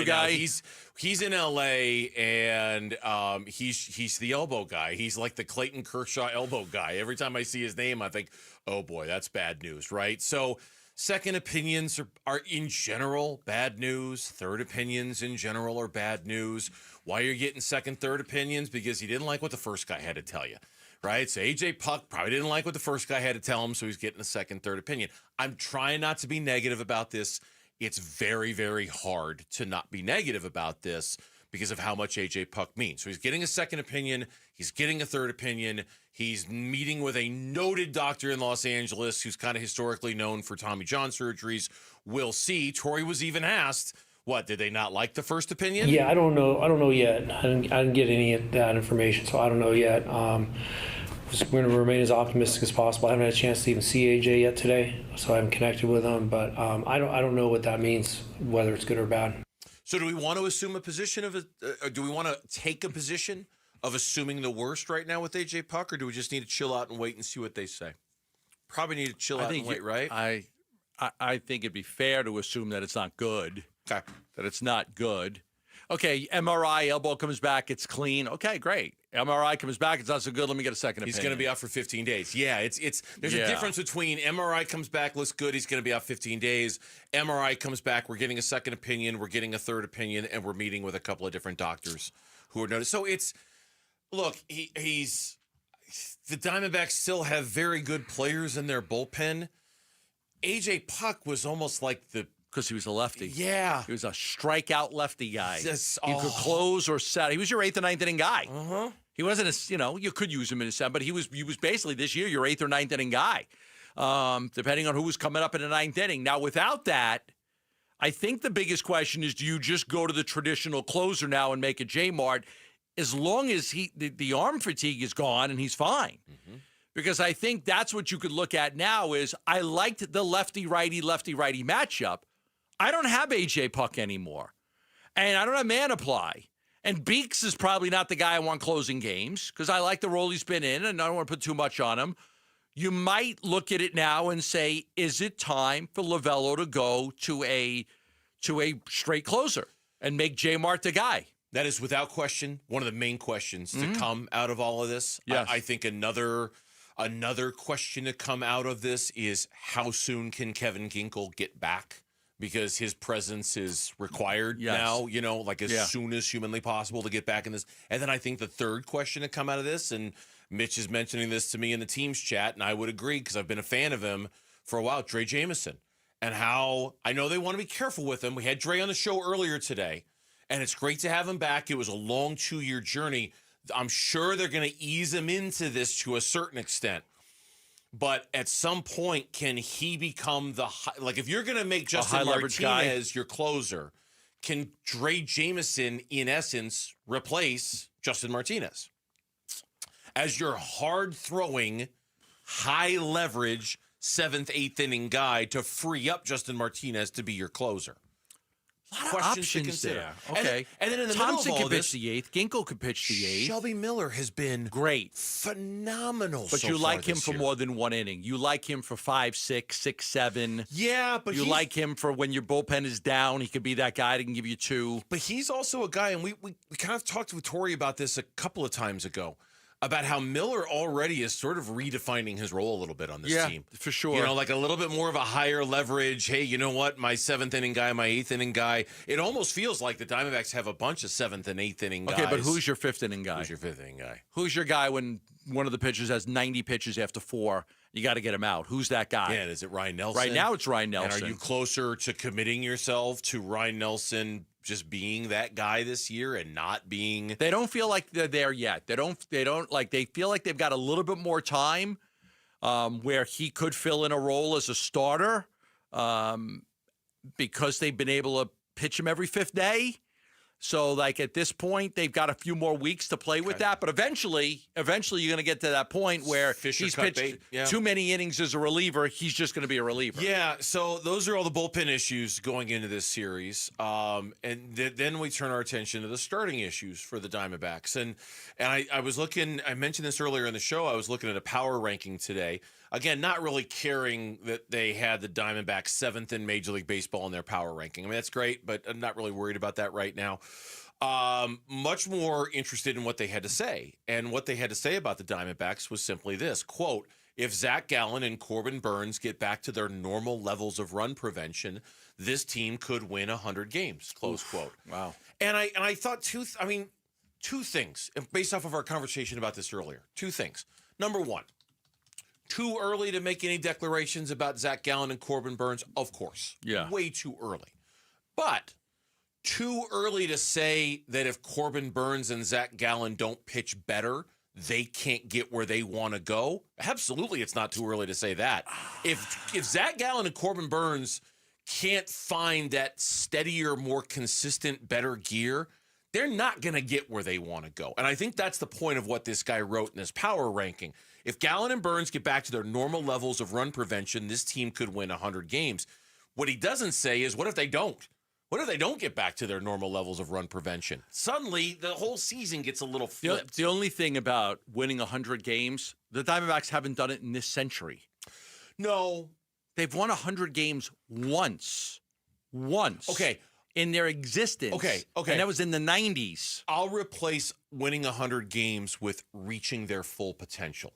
Speaker 8: guy.
Speaker 13: Now.
Speaker 8: He's in L.A. and he's the elbow guy. He's like the Clayton Kershaw elbow guy. Every time I see his name, I think, oh boy, that's bad news, right? So second opinions are in general bad news. Third opinions in general are bad news. Why you're getting second, third opinions? Because he didn't like what the first guy had to tell you, right? So A.J. Puck probably didn't like what the first guy had to tell him, so he's getting a second, third opinion. I'm trying not to be negative about this. It's very, very hard to not be negative about this because of how much A.J. Puck means. So he's getting a second opinion. He's getting a third opinion. He's meeting with a noted doctor in Los Angeles who's kind of historically known for Tommy John surgeries. We'll see. Torey was even asked, what, did they not like the first opinion?
Speaker 12: Yeah, I don't know yet. I didn't get any of that information, so I don't know yet. We're going to remain as optimistic as possible. I haven't had a chance to even see AJ yet today, so I haven't connected with him. But I don't know what that means, whether it's good or bad.
Speaker 8: So do we want to assume a position of do we want to take a position of assuming the worst right now with AJ Puck, or do we just need to chill out and wait and see what they say? Probably need to chill out and wait, right?
Speaker 13: I think it'd be fair to assume that it's not good.
Speaker 8: Okay.
Speaker 13: That it's not good. Okay, MRI, elbow comes back, it's clean. Okay, great. MRI comes back, it's not so good. Let me get a second opinion.
Speaker 8: He's going to be out for 15 days. Yeah, there's a difference between MRI comes back, looks good, he's going to be out 15 days. MRI comes back, we're getting a second opinion, we're getting a third opinion, and we're meeting with a couple of different doctors who are noticed. So look, he's the Diamondbacks still have very good players in their bullpen. AJ Puck was almost like
Speaker 13: because he was a lefty.
Speaker 8: Yeah.
Speaker 13: He was a strikeout lefty guy. He could
Speaker 8: oh.
Speaker 13: close or set. He was your 8th or 9th inning guy.
Speaker 8: Uh-huh.
Speaker 13: He wasn't you could use him in a 7th, but he was basically this year your 8th or 9th inning guy, depending on who was coming up in the 9th inning. Now, without that, I think the biggest question is, do you just go to the traditional closer now and make a J-Mart as long as the arm fatigue is gone and he's fine? Mm-hmm. Because I think that's what you could look at now is I liked the lefty-righty matchup. I don't have AJ Puck anymore. And I don't have Manaply. And Beeks is probably not the guy I want closing games because I like the role he's been in and I don't want to put too much on him. You might look at it now and say, is it time for Lovello to go to a straight closer and make J Mart the guy?
Speaker 8: That is without question one of the main questions to come out of all of this.
Speaker 13: Yes.
Speaker 8: I think another question to come out of this is how soon can Kevin Ginkel get back? Because his presence is required now, as soon as humanly possible to get back in this. And then I think the third question to come out of this, and Mitch is mentioning this to me in the team's chat, and I would agree because I've been a fan of him for a while, Dre Jameson, and how I know they want to be careful with him. We had Dre on the show earlier today, and it's great to have him back. It was a long 2-year journey. I'm sure they're going to ease him into this to a certain extent. But at some point, can he become if you're going to make Justin Martinez your closer, can Dre Jameson, in essence, replace Justin Martinez as your hard-throwing, high-leverage 7th, 8th inning guy to free up Justin Martinez to be your closer?
Speaker 13: A lot of options there. Okay.
Speaker 8: And then in the
Speaker 13: Thompson
Speaker 8: middle of all
Speaker 13: could
Speaker 8: this,
Speaker 13: pitch the 8th. Ginkle could pitch the 8th.
Speaker 8: Shelby Miller has been
Speaker 13: great,
Speaker 8: phenomenal.
Speaker 13: But
Speaker 8: so
Speaker 13: you
Speaker 8: far
Speaker 13: like him
Speaker 8: this
Speaker 13: for
Speaker 8: year.
Speaker 13: more than one inning. You like him for 5, 6, 6, 7.
Speaker 8: Yeah, but
Speaker 13: you like him for when your bullpen is down. He could be that guy that can give you 2.
Speaker 8: But he's also a guy, and we kind of talked with Tori about this a couple of times ago, about how Miller already is sort of redefining his role a little bit on this team.
Speaker 13: For sure.
Speaker 8: Like a little bit more of a higher leverage. Hey, you know what? My 7th inning guy, my 8th inning guy. It almost feels like the Diamondbacks have a bunch of 7th and 8th inning guys.
Speaker 13: Okay, but who's your 5th inning guy?
Speaker 8: Who's your 5th inning guy?
Speaker 13: Who's your guy when one of the pitchers has 90 pitches after 4? You got to get him out. Who's that guy?
Speaker 8: Yeah, is it Ryan Nelson?
Speaker 13: Right now it's Ryan Nelson.
Speaker 8: And are you closer to committing yourself to Ryan Nelson just being that guy this year and not being?
Speaker 13: They don't feel like they're there yet. They feel like they've got a little bit more time where he could fill in a role as a starter because they've been able to pitch him every 5th day. So, at this point, they've got a few more weeks to play with that. But eventually, you're going to get to that point where he's pitched too many innings as a reliever. He's just going to be a reliever.
Speaker 8: Yeah, so those are all the bullpen issues going into this series. And then we turn our attention to the starting issues for the Diamondbacks. And I was looking, I mentioned this earlier in the show, I was looking at a power ranking today. Again, not really caring that they had the Diamondbacks 7th in Major League Baseball in their power ranking. I mean, that's great, but I'm not really worried about that right now. Much more interested in what they had to say. And what they had to say about the Diamondbacks was simply this, quote, if Zach Gallen and Corbin Burns get back to their normal levels of run prevention, this team could win 100 games, close quote.
Speaker 13: Wow.
Speaker 8: And I thought two things, based off of our conversation about this earlier. 2 things. Number one, too early to make any declarations about Zach Gallen and Corbin Burns? Of course.
Speaker 13: Yeah.
Speaker 8: Way too early. But too early to say that if Corbin Burns and Zach Gallen don't pitch better, they can't get where they want to go? Absolutely, it's not too early to say that. If Zach Gallen and Corbin Burns can't find that steadier, more consistent, better gear, they're not going to get where they want to go. And I think that's the point of what this guy wrote in his power ranking. If Gallen and Burns get back to their normal levels of run prevention, this team could win 100 games. What he doesn't say is, what if they don't? What if they don't get back to their normal levels of run prevention? Suddenly, the whole season gets a little flipped.
Speaker 13: The only thing about winning 100 games, the Diamondbacks haven't done it in this century.
Speaker 8: No.
Speaker 13: They've won 100 games once.
Speaker 8: Okay.
Speaker 13: in their existence.
Speaker 8: Okay.
Speaker 13: And that was in the 90s.
Speaker 8: I'll replace winning 100 games with reaching their full potential.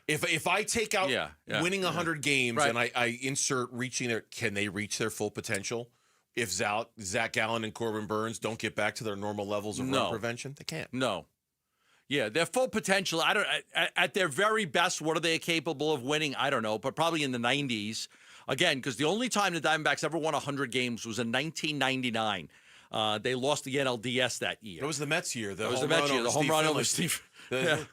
Speaker 8: If I take out winning 100 games and I insert reaching can they reach their full potential? If Zach Gallen and Corbin Burns don't get back to their normal levels of run prevention, they can't.
Speaker 13: No. Yeah, their full potential, at their very best, what are they capable of winning? I don't know, but probably in the 90s. Again, because the only time the Diamondbacks ever won 100 games was in 1999. They lost the NLDS that year.
Speaker 8: It was the Mets year.
Speaker 13: The home run over Steve.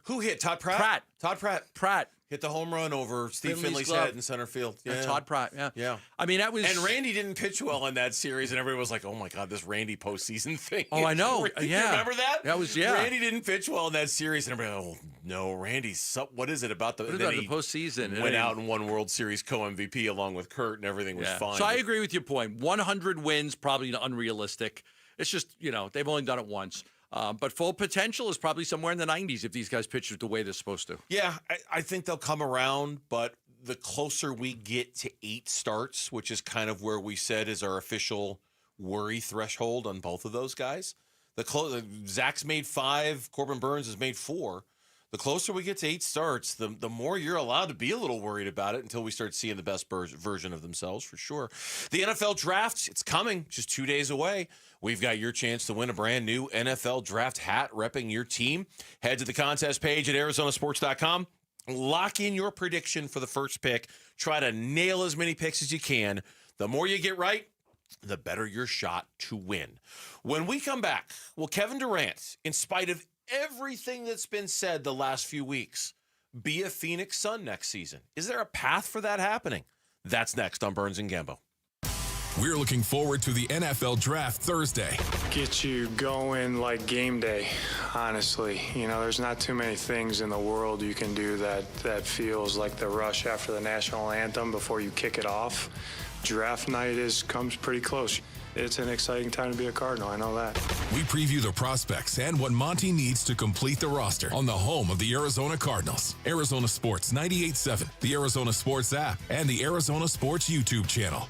Speaker 8: Who hit? Todd Pratt? Todd Pratt hit the home run over Steve Finley's head in center field.
Speaker 13: Yeah. Todd Pratt, yeah. I mean, that was...
Speaker 8: And Randy didn't pitch well in that series, and everybody was like, oh, my God, this Randy postseason thing.
Speaker 13: Oh, I know.
Speaker 8: You remember that?
Speaker 13: That was,
Speaker 8: Randy didn't pitch well in that series, and everybody, oh, no, Randy's... What is it about the...
Speaker 13: What about the postseason?
Speaker 8: Went out and won World Series co-MVP along with Kurt, and everything was fine.
Speaker 13: So I agree with your point. 100 wins, probably unrealistic. It's just, they've only done it once. But full potential is probably somewhere in the 90s if these guys pitch it the way they're supposed to.
Speaker 8: Yeah, I think they'll come around, but the closer we get to 8 starts, which is kind of where we said is our official worry threshold on both of those guys. Zach's made 5, Corbin Burns has made 4. The closer we get to 8 starts, the more you're allowed to be a little worried about it until we start seeing the best version of themselves, for sure. The NFL draft, it's coming, just 2 days away. We've got your chance to win a brand new NFL draft hat repping your team. Head to the contest page at arizonasports.com. Lock in your prediction for the first pick. Try to nail as many picks as you can. The more you get right, the better your shot to win. When we come back, will Kevin Durant, in spite of everything that's been said the last few weeks, be a Phoenix Sun next season? Is there a path for that happening? That's next on Burns and Gambo.
Speaker 22: We're looking forward to the NFL Draft Thursday.
Speaker 1: Get you going like game day, honestly. There's not too many things in the world you can do that feels like the rush after the national anthem before you kick it off. Draft night comes pretty close. It's an exciting time to be a Cardinal, I know that.
Speaker 22: We preview the prospects and what Monty needs to complete the roster on the home of the Arizona Cardinals. Arizona Sports 98.7, the Arizona Sports app, and the Arizona Sports YouTube channel.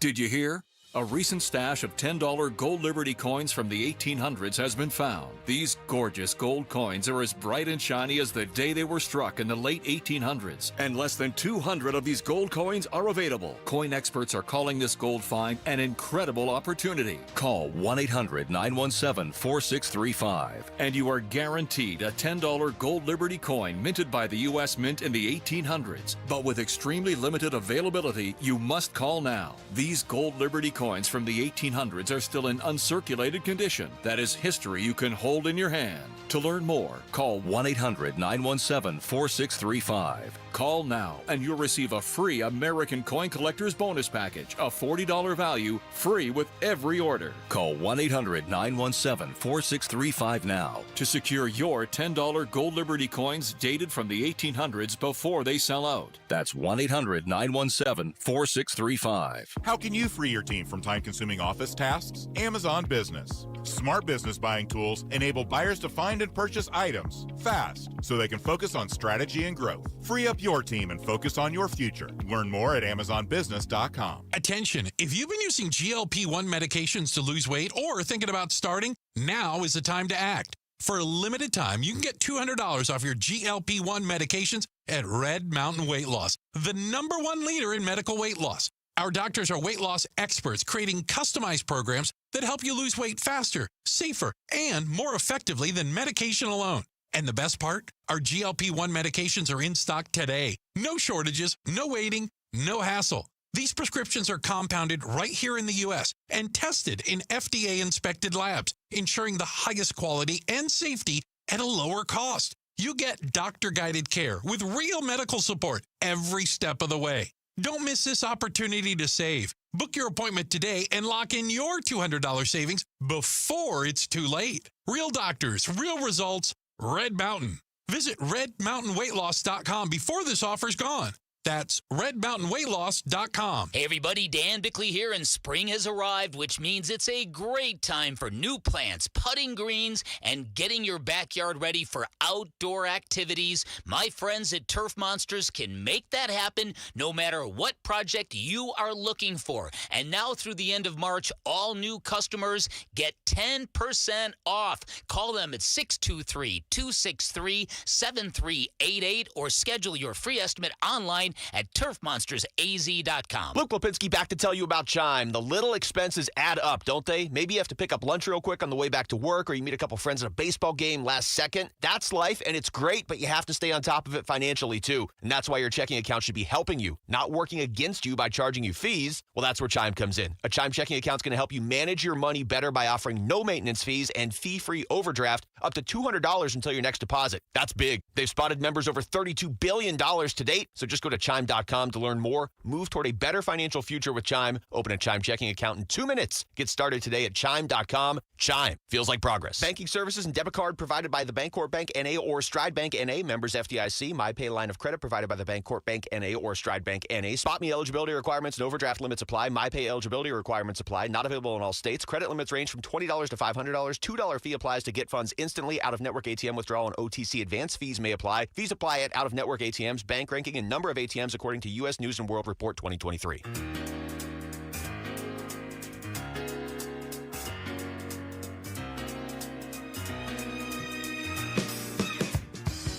Speaker 5: Did you hear? A recent stash of $10 gold Liberty coins from the 1800s has been found. These gorgeous gold coins are as bright and shiny as the day they were struck in the late 1800s. And less than 200 of these gold coins are available. Coin experts are calling this gold find an incredible opportunity. Call 1-800-917-4635 and you are guaranteed a $10 gold Liberty coin minted by the U.S. Mint in the 1800s. But with extremely limited availability, you must call now. These gold Liberty coins from the 1800s are still in uncirculated condition. That is history you can hold in your hand. To learn more, call 1-800-917-4635. Call now and you'll receive a free American Coin Collector's Bonus Package, a $40 value, free with every order. Call 1-800-917-4635 now to secure your $10 gold Liberty coins dated from the 1800s before they sell out. That's 1-800-917-4635.
Speaker 20: How can you free your team from time-consuming office tasks? Amazon Business. Smart business buying tools enable buyers to find and purchase items fast so they can focus on strategy and growth. Free up your team and focus on your future. Learn more at AmazonBusiness.com.
Speaker 6: Attention, if you've been using GLP-1 medications to lose weight or thinking about starting, now is the time to act. For a limited time, you can get $200 off your GLP-1 medications at Red Mountain Weight Loss, the #1 leader in medical weight loss. Our doctors are weight loss experts creating customized programs that help you lose weight faster, safer, and more effectively than medication alone. And the best part? Our GLP-1 medications are in stock today. No shortages, no waiting, no hassle. These prescriptions are compounded right here in the U.S. and tested in FDA-inspected labs, ensuring the highest quality and safety at a lower cost. You get doctor-guided care with real medical support every step of the way. Don't miss this opportunity to save. Book your appointment today and lock in your $200 savings before it's too late. Real doctors, real results, Red Mountain. Visit redmountainweightloss.com before this offer's gone. That's redmountainweightloss.com.
Speaker 3: Hey everybody, Dan Bickley here, and spring has arrived, which means it's a great time for new plants, putting greens, and getting your backyard ready for outdoor activities. My friends at Turf Monsters can make that happen no matter what project you are looking for. And now through the end of March, all new customers get 10% off. Call them at 623-263-7388 or schedule your free estimate online at turfmonstersaz.com.
Speaker 7: Luke Lipinski back to tell you about Chime. The little expenses add up, don't they? Maybe you have to pick up lunch real quick on the way back to work, or you meet a couple friends at a baseball game last second. That's life, and it's great, but you have to stay on top of it financially, too. And that's why your checking account should be helping you, not working against you by charging you fees. Well, that's where Chime comes in. A Chime checking account is going to help you manage your money better by offering no maintenance fees and fee-free overdraft up to $200 until your next deposit. That's big. They've spotted members over $32 billion to date, so just go to Chime.com to learn more. Move toward a better financial future with Chime. Open a Chime checking account in 2 minutes. Get started today at Chime.com. Chime. Feels like progress. Banking services and debit card provided by the Bancorp Bank N.A. or Stride Bank N.A. Members FDIC. MyPay line of credit provided by the Bancorp Bank N.A. or Stride Bank N.A. Spot me eligibility requirements and overdraft limits apply. MyPay eligibility requirements apply. Not available in all states. Credit limits range from $20 to $500. $2 fee applies to get funds instantly. Out-of-network ATM withdrawal and OTC advance fees may apply. Fees apply at out-of-network ATMs. Bank ranking and number of ATMs according to U.S. News & World Report 2023.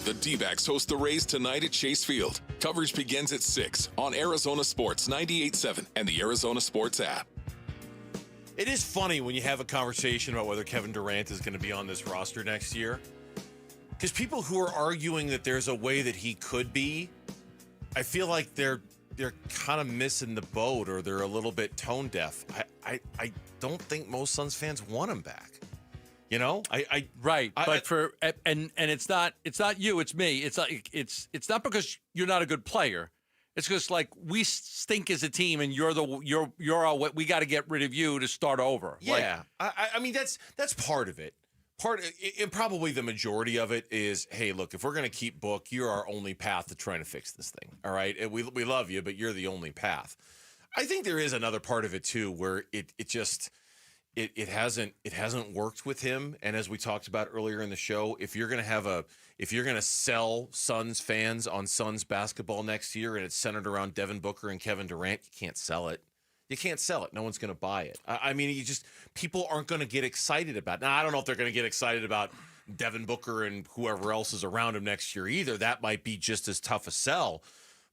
Speaker 22: The D-backs host the Rays tonight at Chase Field. Coverage begins at 6 on Arizona Sports 98.7 and the Arizona Sports app.
Speaker 8: It is funny when you have a conversation about whether Kevin Durant is going to be on this roster next year. Because people who are arguing that there's a way that he could be, I feel like they're kind of missing the boat, or they're a little bit tone deaf. I don't think most Suns fans want him back. You know,
Speaker 13: it's not you, it's me. It's like it's not because you're not a good player. It's just like we stink as a team, and you're all we got to get rid of you to start over.
Speaker 8: Yeah, I mean that's part of it. And probably the majority of it is, hey, look, if we're going to keep Book, you're our only path to trying to fix this thing. All right, and we love you, but you're the only path. I think there is another part of it too, where it hasn't worked with him. And as we talked about earlier in the show, if you're going to sell Suns fans on Suns basketball next year, and it's centered around Devin Booker and Kevin Durant, you can't sell it. You can't sell it. No one's going to buy it. I mean, people aren't going to get excited about it. Now, I don't know if they're going to get excited about Devin Booker and whoever else is around him next year either. That might be just as tough a sell.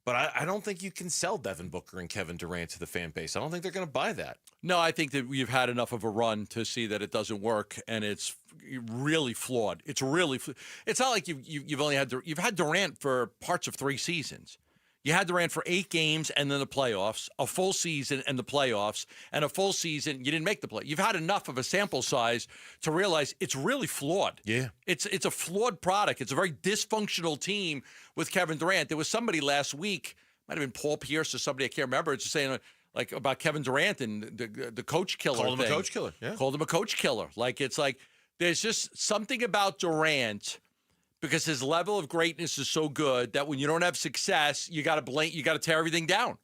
Speaker 8: But I don't think you can sell Devin Booker and Kevin Durant to the fan base. I don't think they're going to buy that.
Speaker 13: No, I think that we've had enough of a run to see that it doesn't work, and it's really flawed. It's not like you've had Durant for parts of 3 seasons. You had Durant for 8 games and then the playoffs, a full season and the playoffs, and a full season you didn't make the play. You've had enough of a sample size to realize it's really flawed.
Speaker 8: Yeah.
Speaker 13: It's a flawed product. It's a very dysfunctional team with Kevin Durant. There was somebody last week, might have been Paul Pierce or somebody, I can't remember, it's just saying like about Kevin Durant and the coach killer thing.
Speaker 8: Called him a coach killer. Yeah.
Speaker 13: Called him a coach killer. It's like there's just something about Durant, because his level of greatness is so good that when you don't have success, you got to tear everything down.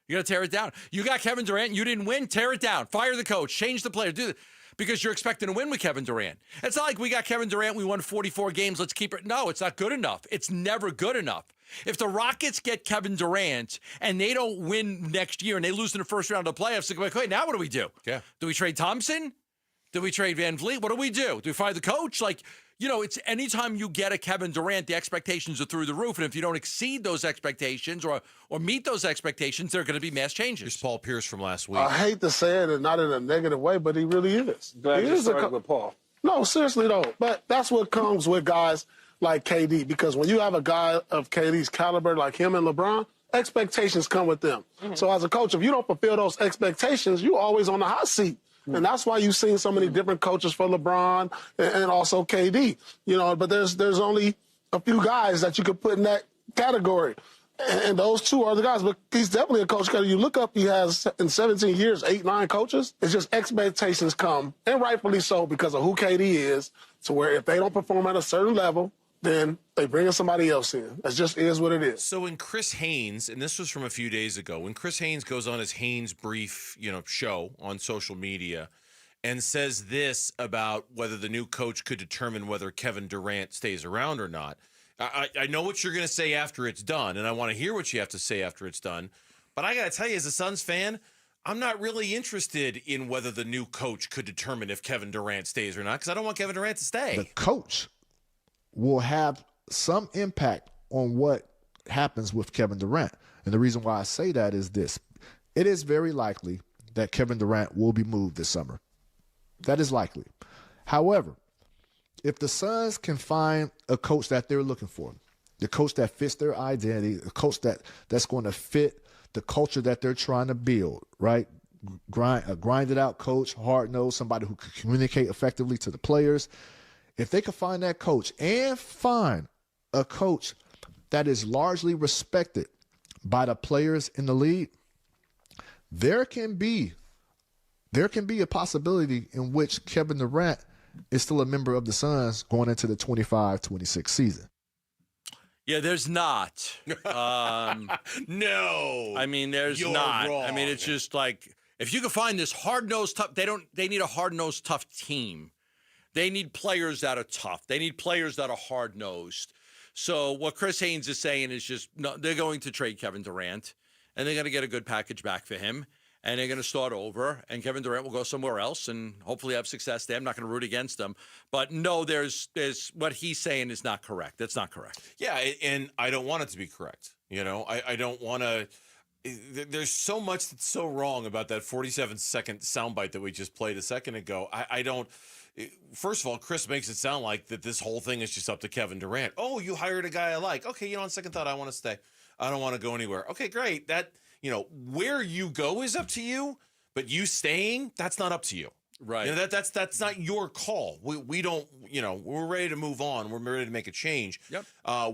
Speaker 13: You got to tear it down. You got Kevin Durant, you didn't win, tear it down. Fire the coach, change the player, do it. Because you're expecting to win with Kevin Durant. It's not like we got Kevin Durant, we won 44 games, let's keep it. No, it's not good enough. It's never good enough. If the Rockets get Kevin Durant and they don't win next year and they lose in the first round of the playoffs, they're like, wait, now what do we do?
Speaker 8: Yeah.
Speaker 13: Do we trade Thompson? Do we trade Van Vliet? What do we do? Do we fire the coach? It's anytime you get a Kevin Durant, the expectations are through the roof. And if you don't exceed those expectations or meet those expectations, there are going to be mass changes.
Speaker 8: Here's Paul Pierce from last week.
Speaker 9: I hate to say it, and not in a negative way, but he really is.
Speaker 14: Glad you started with Paul.
Speaker 9: No, seriously, though. But that's what comes with guys like KD, because when you have a guy of KD's caliber like him and LeBron, expectations come with them. Mm-hmm. So as a coach, if you don't fulfill those expectations, you're always on the hot seat. And that's why you've seen so many different coaches for LeBron and also KD. But there's only a few guys that you could put in that category. And those two are the guys. But he's definitely a coach. You look up, he has, in 17 years, 8, 9 coaches. It's just expectations come, and rightfully so, because of who KD is, to where if they don't perform at a certain level, then they bring somebody else in. That just is what it is.
Speaker 8: So when Chris Haynes, and this was from a few days ago, when Chris Haynes goes on his Haynes Brief, show on social media and says this about whether the new coach could determine whether Kevin Durant stays around or not, I know what you're going to say after it's done, and I want to hear what you have to say after it's done. But I got to tell you, as a Suns fan, I'm not really interested in whether the new coach could determine if Kevin Durant stays or not, because I don't want Kevin Durant to stay.
Speaker 14: The coach will have some impact on what happens with Kevin Durant. And the reason why I say that is this. It is very likely that Kevin Durant will be moved this summer. That is likely. However, if the Suns can find a coach that they're looking for, the coach that fits their identity, a coach that's going to fit the culture that they're trying to build, right? A grinded out coach, hard-nosed, somebody who can communicate effectively to the players. If they can find that coach and find a coach that is largely respected by the players in the league, there can be a possibility in which Kevin Durant is still a member of the Suns going into the 25-26 season.
Speaker 13: Yeah, there's not.
Speaker 8: No.
Speaker 13: I mean, there's not.
Speaker 8: Wrong.
Speaker 13: I mean, it's just like, if you can find this hard-nosed tough, they need a hard-nosed tough team. They need players that are tough. They need players that are hard-nosed. So what Chris Haynes is saying is just, no, they're going to trade Kevin Durant, and they're going to get a good package back for him, and they're going to start over, and Kevin Durant will go somewhere else and hopefully have success there. I'm not going to root against them. But no, there's what he's saying is not correct. That's not correct.
Speaker 8: Yeah, and I don't want it to be correct. I don't want to. There's so much that's so wrong about that 47-second soundbite that we just played a second ago. I don't. First of all, Chris makes it sound like that this whole thing is just up to Kevin Durant. Oh, you hired a guy I like. Okay, on second thought, I want to stay. I don't want to go anywhere. Okay, great. That, where you go is up to you, but you staying, that's not up to you.
Speaker 13: Right.
Speaker 8: That's not your call. We don't, we're ready to move on. We're ready to make a change.
Speaker 13: Yep.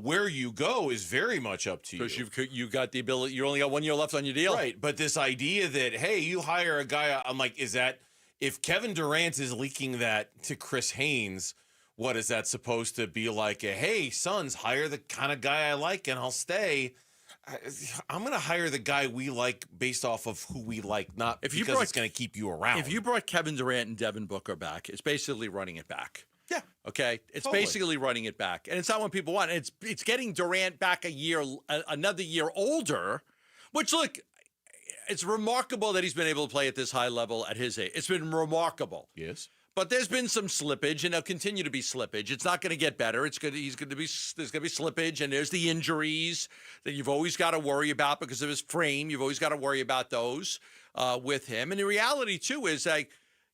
Speaker 8: Where you go is very much up to you.
Speaker 13: Because you've got the ability, you only got 1 year left on your deal.
Speaker 8: Right. But this idea that, hey, you hire a guy, I'm like, if Kevin Durant is leaking that to Chris Haynes, what is that supposed to be like? Hey, Suns, hire the kind of guy I like and I'll stay. I'm going to hire the guy we like based off of who we like, not because it's going to keep you around.
Speaker 13: If you brought Kevin Durant and Devin Booker back, it's basically running it back.
Speaker 8: Yeah.
Speaker 13: Okay? It's
Speaker 8: Totally.
Speaker 13: basically running it back. And it's not what people want. It's getting Durant back another year older, which, look, it's remarkable that he's been able to play at this high level at his age. It's been remarkable.
Speaker 8: Yes.
Speaker 13: But there's been some slippage, and there'll continue to be slippage. It's not going to get better. There's going to be slippage, and there's the injuries that you've always got to worry about because of his frame. You've always got to worry about those with him. And the reality, too, is like,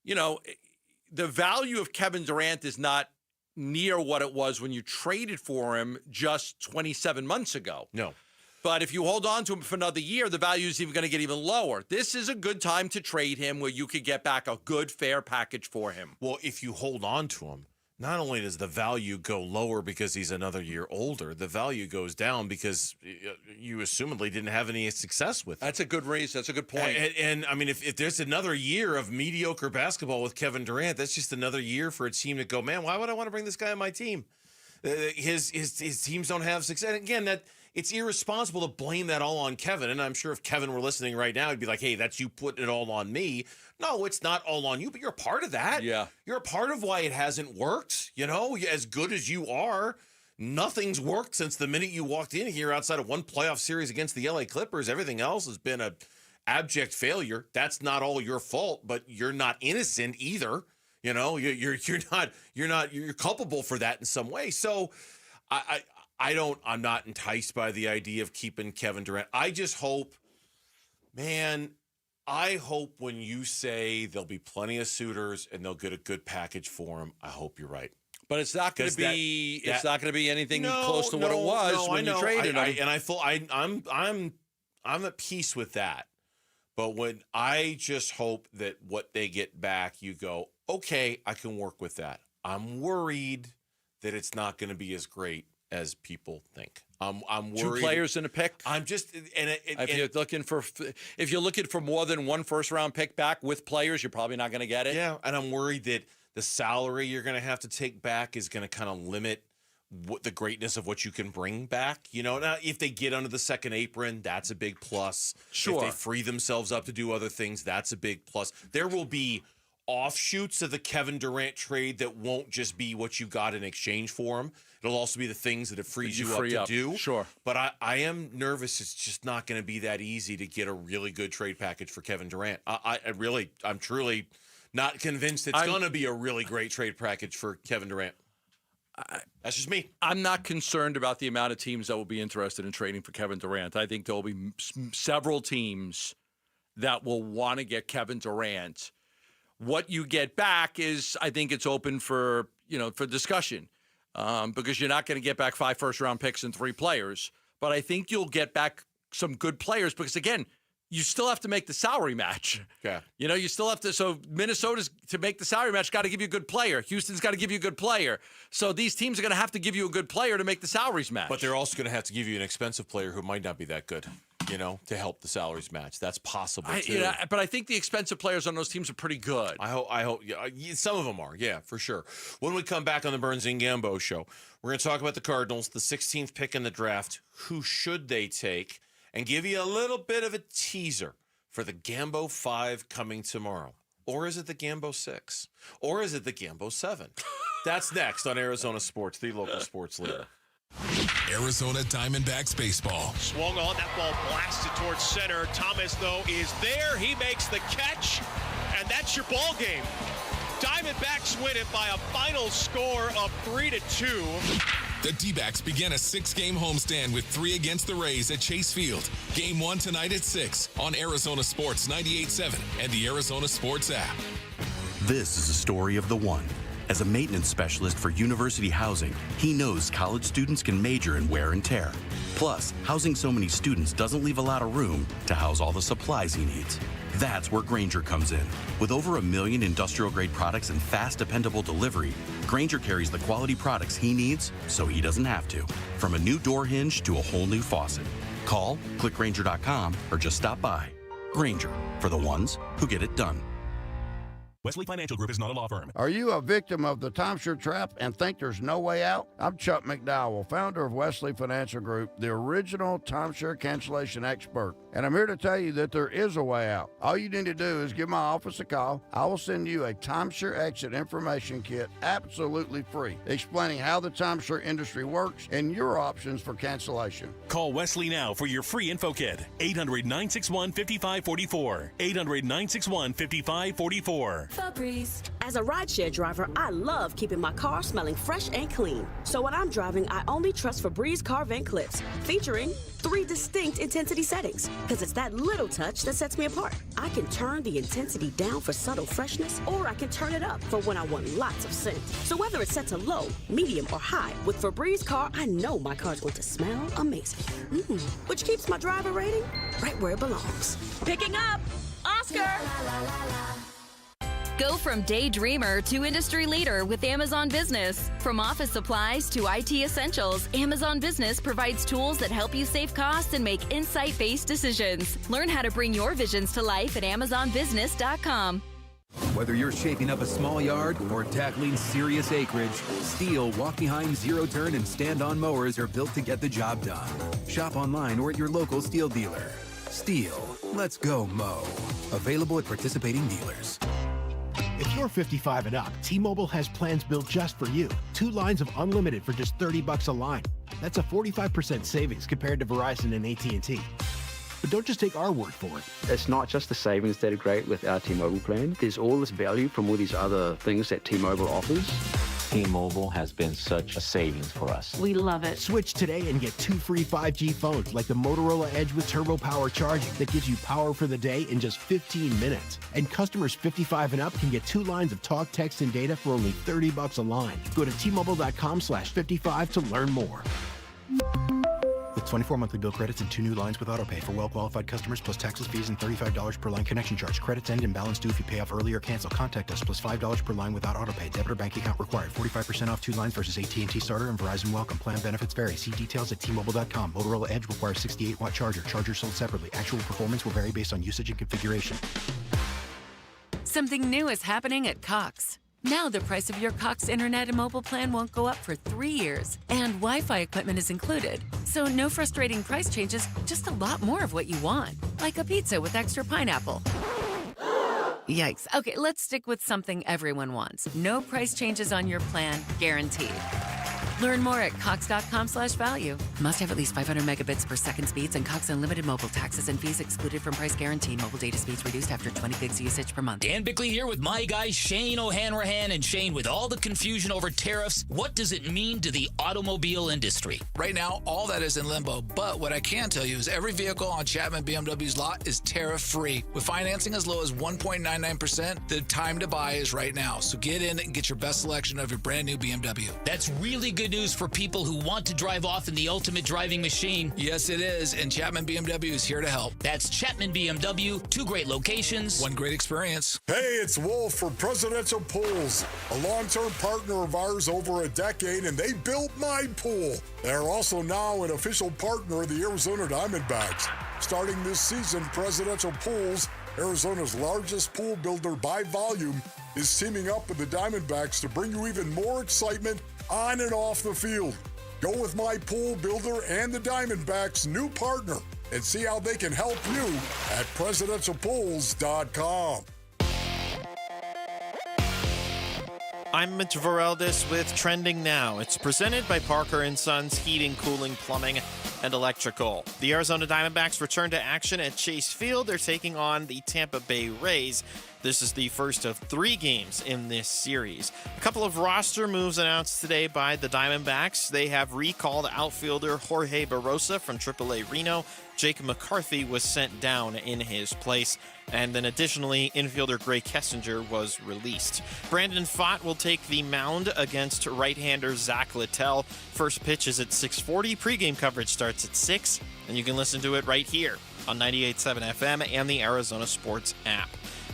Speaker 13: the value of Kevin Durant is not near what it was when you traded for him just 27 months ago.
Speaker 8: No.
Speaker 13: But if you hold on to him for another year, the value is even going to get even lower. This is a good time to trade him where you could get back a good, fair package for him.
Speaker 8: Well, if you hold on to him, not only does the value go lower because he's another year older, the value goes down because you assumedly didn't have any success with him.
Speaker 13: That's a good reason. That's a good point.
Speaker 8: And I mean, if there's another year of mediocre basketball with Kevin Durant, that's just another year for a team to go, man, why would I want to bring this guy on my team? His teams don't have success. And again, it's irresponsible to blame that all on Kevin. And I'm sure if Kevin were listening right now, he'd be like, hey, that's you putting it all on me. No, it's not all on you, but you're a part of that.
Speaker 13: Yeah.
Speaker 8: You're a part of why it hasn't worked. As good as you are, nothing's worked since the minute you walked in here outside of one playoff series against the LA Clippers. Everything else has been an abject failure. That's not all your fault, but you're not innocent either. You're culpable for that in some way. So I'm not enticed by the idea of keeping Kevin Durant. I just hope, man, when you say there'll be plenty of suitors and they'll get a good package for him, I hope you're right.
Speaker 13: But it's not going to be. It's not going to be anything close to what it was when you traded him.
Speaker 8: I'm at peace with that. But when I just hope that what they get back, you go, okay, I can work with that. I'm worried that it's not going to be as great as people think. I'm worried.
Speaker 13: 2 players in a pick.
Speaker 8: I'm just
Speaker 13: if you're looking for more than one first round pick back with players, you're probably not going to get it.
Speaker 8: Yeah, and I'm worried that the salary you're going to have to take back is going to kind of limit what the greatness of what you can bring back. Now if they get under the second apron, that's a big plus.
Speaker 13: Sure.
Speaker 8: If they free themselves up to do other things, that's a big plus. There will be offshoots of the Kevin Durant trade that won't just be what you got in exchange for him. It'll also be the things that it frees you up to do.
Speaker 13: Sure.
Speaker 8: But I am nervous. It's just not going to be that easy to get a really good trade package for Kevin Durant. I'm truly not convinced it's going to be a really great trade package for Kevin Durant. That's just me.
Speaker 13: I'm not concerned about the amount of teams that will be interested in trading for Kevin Durant. I think there will be several teams that will want to get Kevin Durant. What you get back is, I think it's open for discussion because you're not going to get back 5 first-round picks and 3 players. But I think you'll get back some good players because, again, you still have to make the salary match.
Speaker 8: Yeah.
Speaker 13: You still have to. So Minnesota's, to make the salary match, got to give you a good player. Houston's got to give you a good player. So these teams are going to have to give you a good player to make the salaries match.
Speaker 8: But they're also going to have to give you an expensive player who might not be that good, to help the salaries match. That's possible, too.
Speaker 13: But I think the expensive players on those teams are pretty good.
Speaker 8: I hope some of them are. Yeah, for sure. When we come back on the Burns and Gambo show, we're going to talk about the Cardinals, the 16th pick in the draft. Who should they take? And give you a little bit of a teaser for the Gambo 5 coming tomorrow. Or is it the Gambo 6? Or is it the Gambo 7? That's next on Arizona Sports, the local sports leader.
Speaker 22: Arizona Diamondbacks baseball.
Speaker 15: Swung on, that ball blasted towards center. Thomas, though, is there. He makes the catch, and that's your ball game. Diamondbacks win it by a final score of 3-2.
Speaker 22: The D-backs begin a 6-game homestand with 3 against the Rays at Chase Field. Game 1 tonight at 6 on Arizona Sports 98.7 and the Arizona Sports app.
Speaker 16: This is a story of the one. As a maintenance specialist for University Housing, he knows college students can major in wear and tear. Plus, housing so many students doesn't leave a lot of room to house all the supplies he needs. That's where Grainger comes in. With over 1 million industrial-grade products and fast, dependable delivery, Grainger carries the quality products he needs so he doesn't have to. From a new door hinge to a whole new faucet. Call, click Grainger.com, or just stop by. Grainger, for the ones who get it done.
Speaker 17: Wesley Financial Group is not a law firm.
Speaker 18: Are you a victim of the timeshare trap and think there's no way out? I'm Chuck McDowell, founder of Wesley Financial Group, the original timeshare cancellation expert. And I'm here to tell you that there is a way out. All you need to do is give my office a call. I will send you a timeshare exit information kit absolutely free, explaining how the timeshare industry works and your options for cancellation.
Speaker 17: Call Wesley now for your free info kit. 800-961-5544. 800-961-5544.
Speaker 19: Febreze. As a rideshare driver, I love keeping my car smelling fresh and clean. So when I'm driving, I only trust Febreze car vent clips, featuring 3 distinct intensity settings, because it's that little touch that sets me apart. I can turn the intensity down for subtle freshness, or I can turn it up for when I want lots of scent. So whether it's set to low, medium, or high, with Febreze car, I know my car's going to smell amazing. Which keeps my driver rating right where it belongs. Picking up Oscar!
Speaker 21: Go from daydreamer to industry leader with Amazon Business. From office supplies to IT essentials, Amazon Business provides tools that help you save costs and make insight-based decisions. Learn how to bring your visions to life at AmazonBusiness.com.
Speaker 23: Whether you're shaping up a small yard or tackling serious acreage, Steel walk-behind, zero-turn, and stand-on mowers are built to get the job done. Shop online or at your local Steel dealer. Steel, let's go mow. Available at participating dealers.
Speaker 24: If you're 55 and up, T-Mobile has plans built just for you. 2 lines of unlimited for just $30 a line. That's a 45% savings compared to Verizon and AT&T. But don't just take our word for it.
Speaker 25: It's not just the savings that are great with our T-Mobile plan. There's all this value from all these other things that T-Mobile offers.
Speaker 27: T-Mobile has been such a savings for us.
Speaker 24: We love it. Switch today and get 2 free 5G phones like the Motorola Edge with Turbo Power charging that gives you power for the day in just 15 minutes. And customers 55 and up can get 2 lines of talk, text, and data for only $30 a line. Go to T-Mobile.com/55 to learn more. With 24 monthly bill credits and 2 new lines with autopay for well-qualified customers, plus taxes, fees, and $35 per line connection charge. Credits end and balance due if you pay off early or cancel. Contact us, plus $5 per line without autopay. Debit or bank account required. 45% off 2 lines versus AT&T Starter and Verizon Welcome. Plan benefits vary. See details at T-Mobile.com. Motorola Edge requires 68-watt charger. Charger sold separately. Actual performance will vary based on usage and configuration.
Speaker 31: Something new is happening at Cox. Now the price of your Cox internet and mobile plan won't go up for 3 years, and Wi-Fi equipment is included. So no frustrating price changes, just a lot more of what you want, like a pizza with extra pineapple. Yikes. Okay, let's stick with something everyone wants. No price changes on your plan, guaranteed. Learn more at cox.com/value. Must have at least 500 megabits per second speeds and Cox Unlimited mobile taxes and fees excluded from price guarantee. Mobile data speeds reduced after 20 gigs usage per month.
Speaker 3: Dan Bickley here with my guy Shane O'Hanrahan. And Shane, with all the confusion over tariffs, what does it mean to the automobile industry?
Speaker 1: Right now, all that is in limbo. But what I can tell you is every vehicle on Chapman BMW's lot is tariff-free. With financing as low as 1.99%, the time to buy is right now. So get in and get your best selection of your brand new BMW.
Speaker 3: That's really good news for people who want to drive off in the ultimate driving machine.
Speaker 1: Yes, it is, and Chapman BMW is here to help.
Speaker 3: That's Chapman BMW, 2 great locations,
Speaker 1: 1 great experience.
Speaker 2: Hey, it's Wolf from Presidential Pools, a long-term partner of ours over a decade, and they built my pool. They're also now an official partner of the Arizona Diamondbacks. Starting this season, Presidential Pools, Arizona's largest pool builder by volume, is teaming up with the Diamondbacks to bring you even more excitement on and off the field. Go with my pool builder and the Diamondbacks' new partner and see how they can help you at presidentialpools.com.
Speaker 4: I'm Mitch Vareldes with Trending Now. It's presented by Parker & Sons Heating, Cooling, Plumbing, and Electrical. The Arizona Diamondbacks return to action at Chase Field. They're taking on the Tampa Bay Rays. This is the first of 3 games in this series. A couple of roster moves announced today by the Diamondbacks. They have recalled outfielder Jorge Barrosa from AAA Reno. Jake McCarthy was sent down in his place. And then additionally, infielder Gray Kessinger was released. Brandon Pfaadt will take the mound against right-hander Zach Littell. First pitch is at 6:40. Pre-game coverage starts at 6. And you can listen to it right here on 98.7 FM and the Arizona Sports app.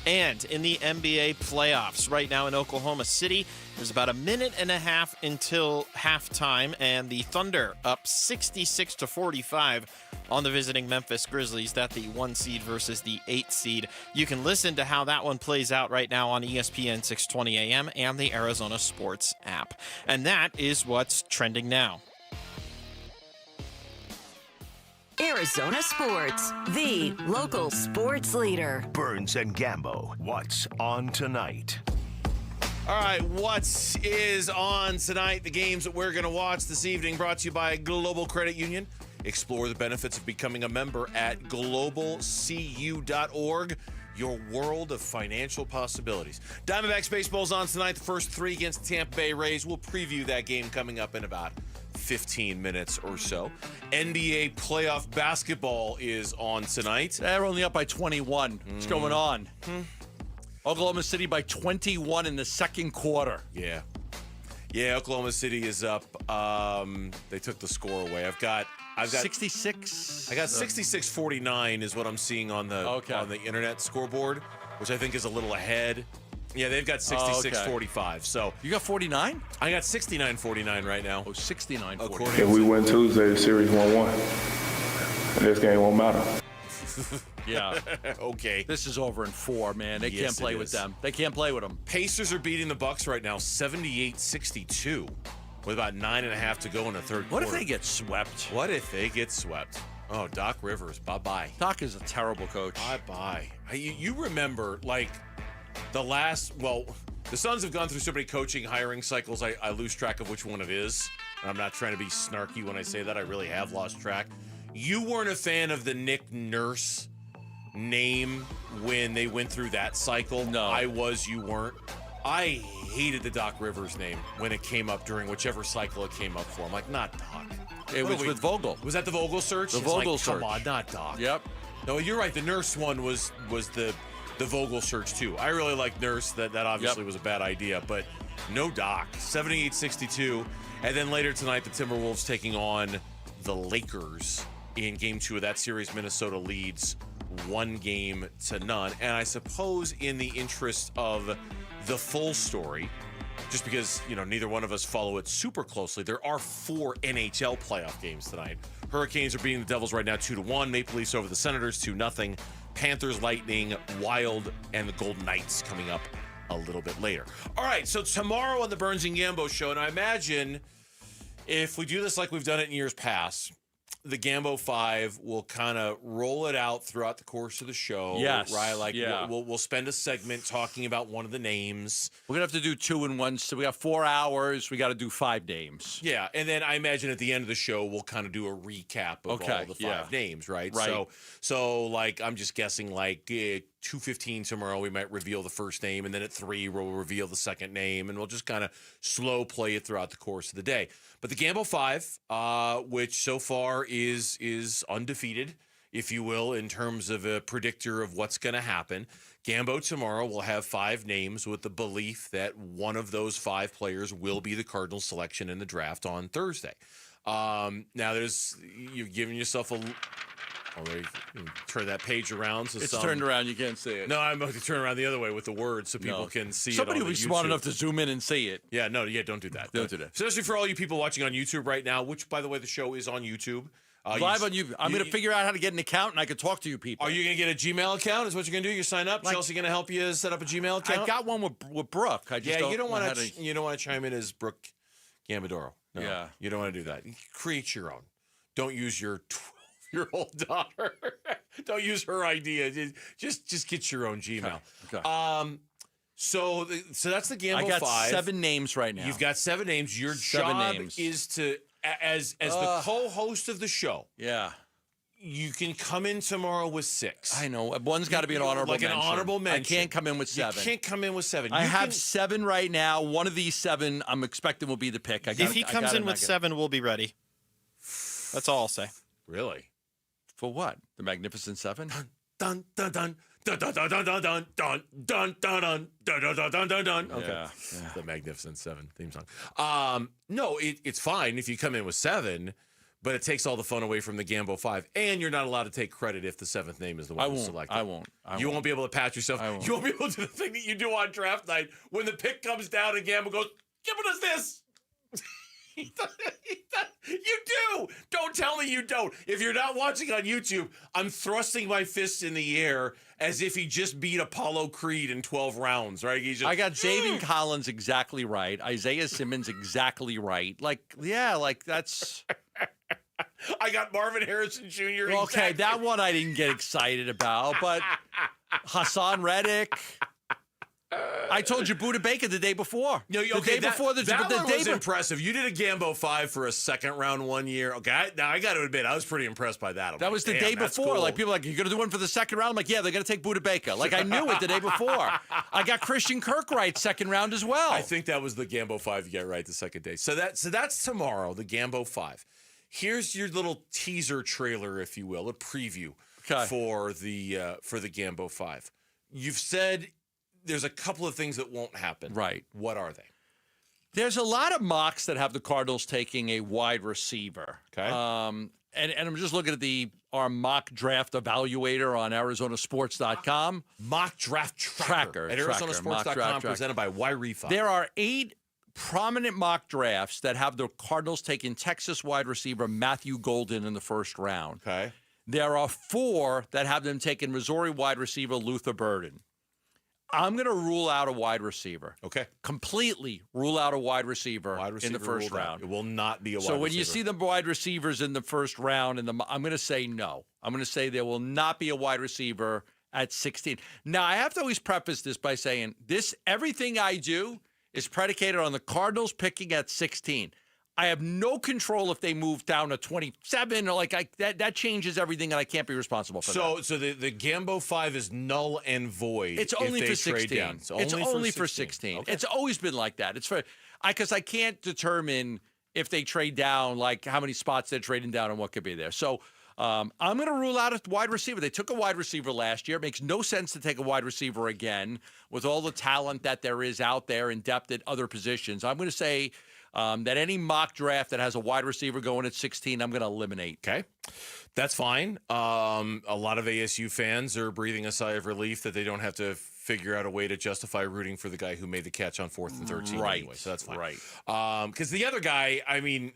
Speaker 4: And in the NBA playoffs, right now in Oklahoma City, there's about a minute and a half until halftime, and the Thunder up 66-45 on the visiting Memphis Grizzlies. That's the 1 seed versus the 8 seed. You can listen to how that one plays out right now on ESPN 620 AM and the Arizona Sports app. And that is what's trending now.
Speaker 19: Arizona Sports, the local sports leader.
Speaker 5: Burns and Gambo, what's on tonight?
Speaker 8: All right, what is on tonight? The games that we're going to watch this evening brought to you by Global Credit Union. Explore the benefits of becoming a member at globalcu.org. Your world of financial possibilities. Diamondbacks baseball's on tonight. The first 3 against Tampa Bay Rays. We'll preview that game coming up in about 15 minutes or so. NBA playoff basketball is on tonight.
Speaker 13: They're only up by 21. What's going on? Oklahoma City by 21 in the second quarter.
Speaker 8: Yeah, Oklahoma City is up. They took the score away. I've got
Speaker 13: 66.
Speaker 8: I got 66-49 is what I'm seeing on the internet scoreboard, which I think is a little ahead. Yeah, they've got 66-45. So
Speaker 13: you got 49?
Speaker 8: I got 69-49 right now.
Speaker 13: Oh, 69-49.
Speaker 10: If we win Tuesday, the series 1-1. And this game won't matter.
Speaker 13: Yeah.
Speaker 8: Okay.
Speaker 13: This is over in 4, man. They can't play with them. They can't play with them.
Speaker 8: Pacers are beating the Bucks right now, 78-62, with about 9.5 to go in the third quarter.
Speaker 13: What if they get swept?
Speaker 8: Oh, Doc Rivers, bye-bye.
Speaker 13: Doc is a terrible coach.
Speaker 8: Bye-bye. You remember, like, the Suns have gone through so many coaching, hiring cycles, I lose track of which one it is. And I'm not trying to be snarky when I say that. I really have lost track. You weren't a fan of the Nick Nurse name when they went through that cycle.
Speaker 13: No.
Speaker 8: I was, you weren't. I hated the Doc Rivers name when it came up during whichever cycle it came up for. I'm like, not Doc.
Speaker 13: It was with Vogel.
Speaker 8: Was that the Vogel search?
Speaker 13: The Vogel search.
Speaker 8: Come on, not Doc.
Speaker 13: Yep.
Speaker 8: No, you're right. The Nurse one was the Vogel search too. I really like Nurse. That obviously was a bad idea, but no Doc. 78-62. And then later tonight, the Timberwolves taking on the Lakers in Game 2 of that series. Minnesota leads 1-0. And I suppose in the interest of the full story, just because, neither one of us follow it super closely, there are 4 NHL playoff games tonight. Hurricanes are beating the Devils right now 2-1. Maple Leafs over the Senators 2-0. Panthers, Lightning, Wild, and the Golden Knights coming up a little bit later. All right, so tomorrow on the Burns and Gambo show, and I imagine if we do this like we've done it in years past, the Gambo 5 will kind of roll it out throughout the course of the show.
Speaker 13: Yes.
Speaker 8: Right? Like
Speaker 13: Yeah.
Speaker 8: we'll spend a segment talking about one of the names.
Speaker 13: We're going to have to do 2 in 1. So we got 4 hours. We got to do 5 names.
Speaker 8: Yeah, and then I imagine at the end of the show we'll kind of do a recap of all the 5 names, right? So like I'm just guessing like 2:15 tomorrow we might reveal the first name, and then at 3 we'll reveal the second name, and we'll just kind of slow play it throughout the course of the day. But the Gambo 5, which so far is undefeated, if you will, in terms of a predictor of what's going to happen. Gambo tomorrow will have 5 names with the belief that one of those 5 players will be the Cardinals selection in the draft on Thursday. Now you've given yourself a... Oh, you can turn that page around. So
Speaker 13: It's turned around. You can't see it.
Speaker 8: No, I'm going to turn around the other way with the words so people can see
Speaker 13: Somebody
Speaker 8: it on
Speaker 13: will be
Speaker 8: the
Speaker 13: smart
Speaker 8: YouTube.
Speaker 13: enough to zoom in and see it.
Speaker 8: Yeah, don't do that.
Speaker 13: Don't do that.
Speaker 8: Especially for all you people watching on YouTube right now, which, by the way, the show is on YouTube.
Speaker 13: Live on YouTube. I'm going to figure out how to get an account, and I can talk to you people.
Speaker 8: Are you going to get a Gmail account? Is what you're going to do? You sign up? Chelsea going to help you set up a Gmail account?
Speaker 13: I got one with Brooke. I just
Speaker 8: you don't want to chime in as Brooke Gambadoro. No,
Speaker 13: Yeah.
Speaker 8: You don't want to do that. Create your own. Don't use your 12-year-old daughter. Don't use her idea. Just get your own Gmail.
Speaker 13: Okay.
Speaker 8: So that's the Gambo 5.
Speaker 13: I got 7 names right now.
Speaker 8: You've got 7 names. Your
Speaker 13: 7
Speaker 8: job
Speaker 13: names.
Speaker 8: is to, as the co-host of the show.
Speaker 13: Yeah.
Speaker 8: You can come in tomorrow with 6.
Speaker 13: I know. One's got to be an honorable mention.
Speaker 8: An honorable mention.
Speaker 13: I can't come in with 7.
Speaker 8: You can't come in with 7.
Speaker 13: I have 7 right now. One of these 7 I'm expecting will be the pick.
Speaker 4: If he comes in with 7, we'll be ready. That's all I'll say.
Speaker 8: Really?
Speaker 13: For what? The Magnificent 7?
Speaker 8: Dun dun dun dun dun dun dun dun dun dun dun dun dun dun dun dun dun dun. Okay,
Speaker 13: Yeah.
Speaker 8: the Magnificent 7 theme song. No, it's fine if you come in with 7, but it takes all the fun away from the Gambo 5, and you're not allowed to take credit if the 7th name is the one selected.
Speaker 13: I won't.
Speaker 8: You won't be able to pat yourself. You won't be able to do the thing that you do on draft night when the pick comes down and Gambo goes, "Give us this." You do. Don't tell me you don't. If you're not watching on YouTube, I'm thrusting my fists in the air as if he just beat Apollo Creed in 12 rounds, right?
Speaker 13: I got Zaven Collins exactly right. Isaiah Simmons exactly right. That's...
Speaker 8: I got Marvin Harrison Jr.
Speaker 13: Okay, that one I didn't get excited about, but Hassan Reddick... I told you Buda Baker the day before.
Speaker 8: No,
Speaker 13: the day before the
Speaker 8: that one was
Speaker 13: day
Speaker 8: impressive. You did a Gambo 5 for a second round one year. Okay, now I got to admit, I was pretty impressed by that.
Speaker 13: That was the day before.
Speaker 8: Cool.
Speaker 13: Like people are like, you're gonna do one for the second round. I'm like, yeah, they're gonna take Buda Baker. Like I knew it the day before. I got Christian Kirkwright second round as well.
Speaker 8: I think that was the Gambo 5 you get right the second day. So that's tomorrow, the Gambo 5. Here's your little teaser trailer, if you will, a preview for the Gambo 5. You've said there's a couple of things that won't happen.
Speaker 13: Right.
Speaker 8: What are they?
Speaker 13: There's a lot of mocks that have the Cardinals taking a wide receiver.
Speaker 8: Okay.
Speaker 13: And I'm just looking at our mock draft evaluator on ArizonaSports.com.
Speaker 8: Mock draft tracker at ArizonaSports.com, presented by Yrefine.
Speaker 13: There are 8 prominent mock drafts that have the Cardinals taking Texas wide receiver Matthew Golden in the first round.
Speaker 8: Okay.
Speaker 13: There are 4 that have them taking Missouri wide receiver Luther Burden. I'm going to rule out a wide receiver.
Speaker 8: Okay.
Speaker 13: Completely rule out a wide receiver in the first round.
Speaker 8: It will not be a wide receiver.
Speaker 13: So when you see the wide receivers in the first round, I'm going to say no. I'm going to say there will not be a wide receiver at 16. Now, I have to always preface this by saying everything I do is predicated on the Cardinals picking at 16. I have no control if they move down to 27 or that changes everything, and I can't be responsible for that.
Speaker 8: So the Gambo 5 is null and void.
Speaker 13: It's only for 16. It's only for 16.
Speaker 8: Okay.
Speaker 13: It's always been like that. It's because I can't determine if they trade down, like how many spots they're trading down and what could be there. So I'm going to rule out a wide receiver. They took a wide receiver last year. It makes no sense to take a wide receiver again with all the talent that there is out there and depth at other positions. I'm going to say that any mock draft that has a wide receiver going at 16, I'm going to eliminate.
Speaker 8: Okay. That's fine. A lot of ASU fans are breathing a sigh of relief that they don't have to figure out a way to justify rooting for the guy who made the catch on 4th and 13 anyway. So that's fine.
Speaker 13: Right.
Speaker 8: Because the other guy, I mean,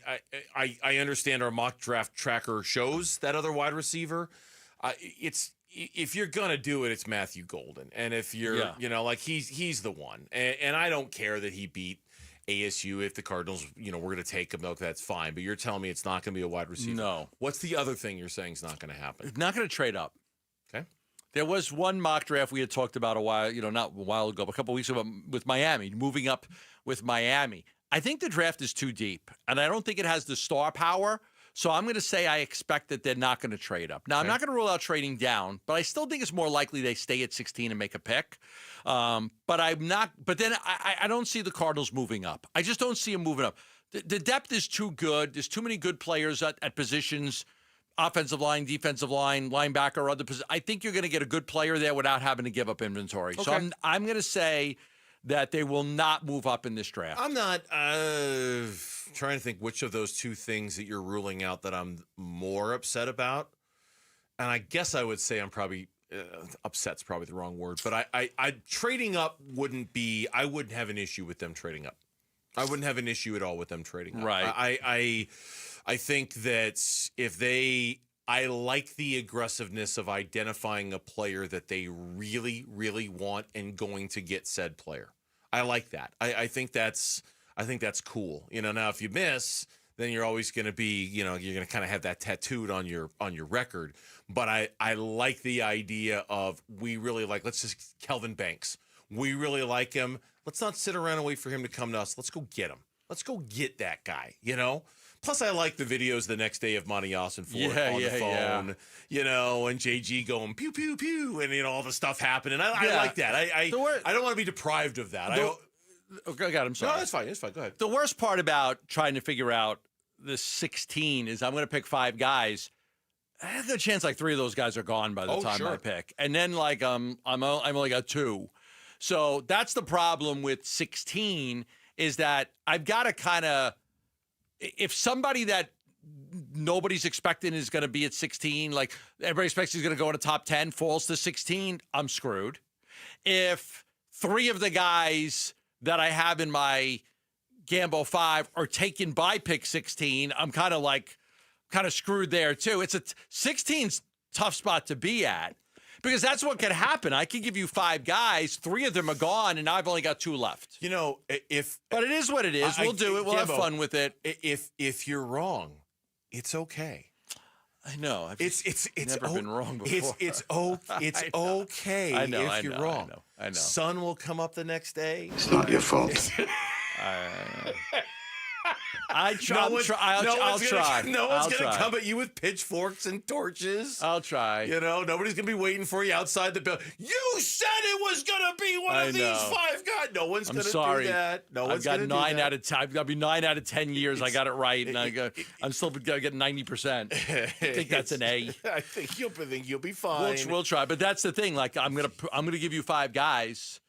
Speaker 8: I understand our mock draft tracker shows that other wide receiver. if you're gonna do it, it's Matthew Golden, and if you're, like he's the one, and I don't care that he beat ASU. If the Cardinals, we're gonna take him, that's fine. But you're telling me it's not gonna be a wide receiver.
Speaker 13: No.
Speaker 8: What's the other thing you're saying is not gonna happen?
Speaker 13: Not gonna trade up.
Speaker 8: Okay.
Speaker 13: There was one mock draft we had talked about a while, not a while ago, but a couple of weeks ago with Miami, moving up with Miami. I think the draft is too deep, and I don't think it has the star power. So I'm going to say I expect that they're not going to trade up. Now, I'm not going to rule out trading down, but I still think it's more likely they stay at 16 and make a pick. But I'm not. But then I don't see the Cardinals moving up. I just don't see them moving up. The depth is too good. There's too many good players at positions, offensive line, defensive line, linebacker, or other positions. I think you're going to get a good player there without having to give up inventory. Okay. So I'm going to say that they will not move up in this draft.
Speaker 8: I'm not trying to think which of those two things that you're ruling out that I'm more upset about. And I guess I would say I'm probably upset's probably the wrong word, but I trading up I wouldn't have an issue with them trading up. I wouldn't have an issue at all with them trading up.
Speaker 13: Right.
Speaker 8: I think that I like the aggressiveness of identifying a player that they really, really want and going to get said player. I like that. I think that's cool. Now if you miss, then you're always going to be, you're going to kind of have that tattooed on your record. But I like the idea of let's just Kelvin Banks. We really like him. Let's not sit around and wait for him to come to us. Let's go get him. Let's go get that guy, Plus, I like the videos the next day of Monty Ossenfort on the phone, and JG going pew pew pew, and all the stuff happening. I like that. I don't want to be deprived of that.
Speaker 13: Okay, God, I'm sorry.
Speaker 8: No, that's fine. It's fine. Go ahead.
Speaker 13: The worst part about trying to figure out the 16 is I'm going to pick 5 guys. I have a good chance 3 of those guys are gone by the time I pick, and then I'm only got 2. So that's the problem with 16 is that I've got to kind of. If somebody that nobody's expecting is going to be at 16, everybody expects he's going to go in the top 10, falls to 16, I'm screwed. If 3 of the guys that I have in my Gambo 5 are taken by pick 16, I'm kind of screwed there too. It's 16's tough spot to be at. Because that's what could happen. I could give you 5 guys, 3 of them are gone, and I've only got 2 left.
Speaker 8: But
Speaker 13: it is what it is. We'll do it. We'll have fun with it.
Speaker 8: If you're wrong, it's okay.
Speaker 13: I know.
Speaker 8: It's
Speaker 13: never been wrong before.
Speaker 8: It's okay if you're wrong.
Speaker 13: I know.
Speaker 8: Sun will come up the next day.
Speaker 10: It's not your fault.
Speaker 13: I'll try.
Speaker 8: No one's going to come at you with pitchforks and torches.
Speaker 13: I'll try.
Speaker 8: Nobody's going to be waiting for you outside the building. You said it was going to be one of these 5 guys. No one's going to do that. No one's going to do that.
Speaker 13: I've got 9 out of 10. I'll be 9 out of 10 years. I got it right, and I'm still going to get 90%. I think that's an A.
Speaker 8: I think you'll be fine.
Speaker 13: We'll try, but that's the thing. I'm going to give you 5 guys.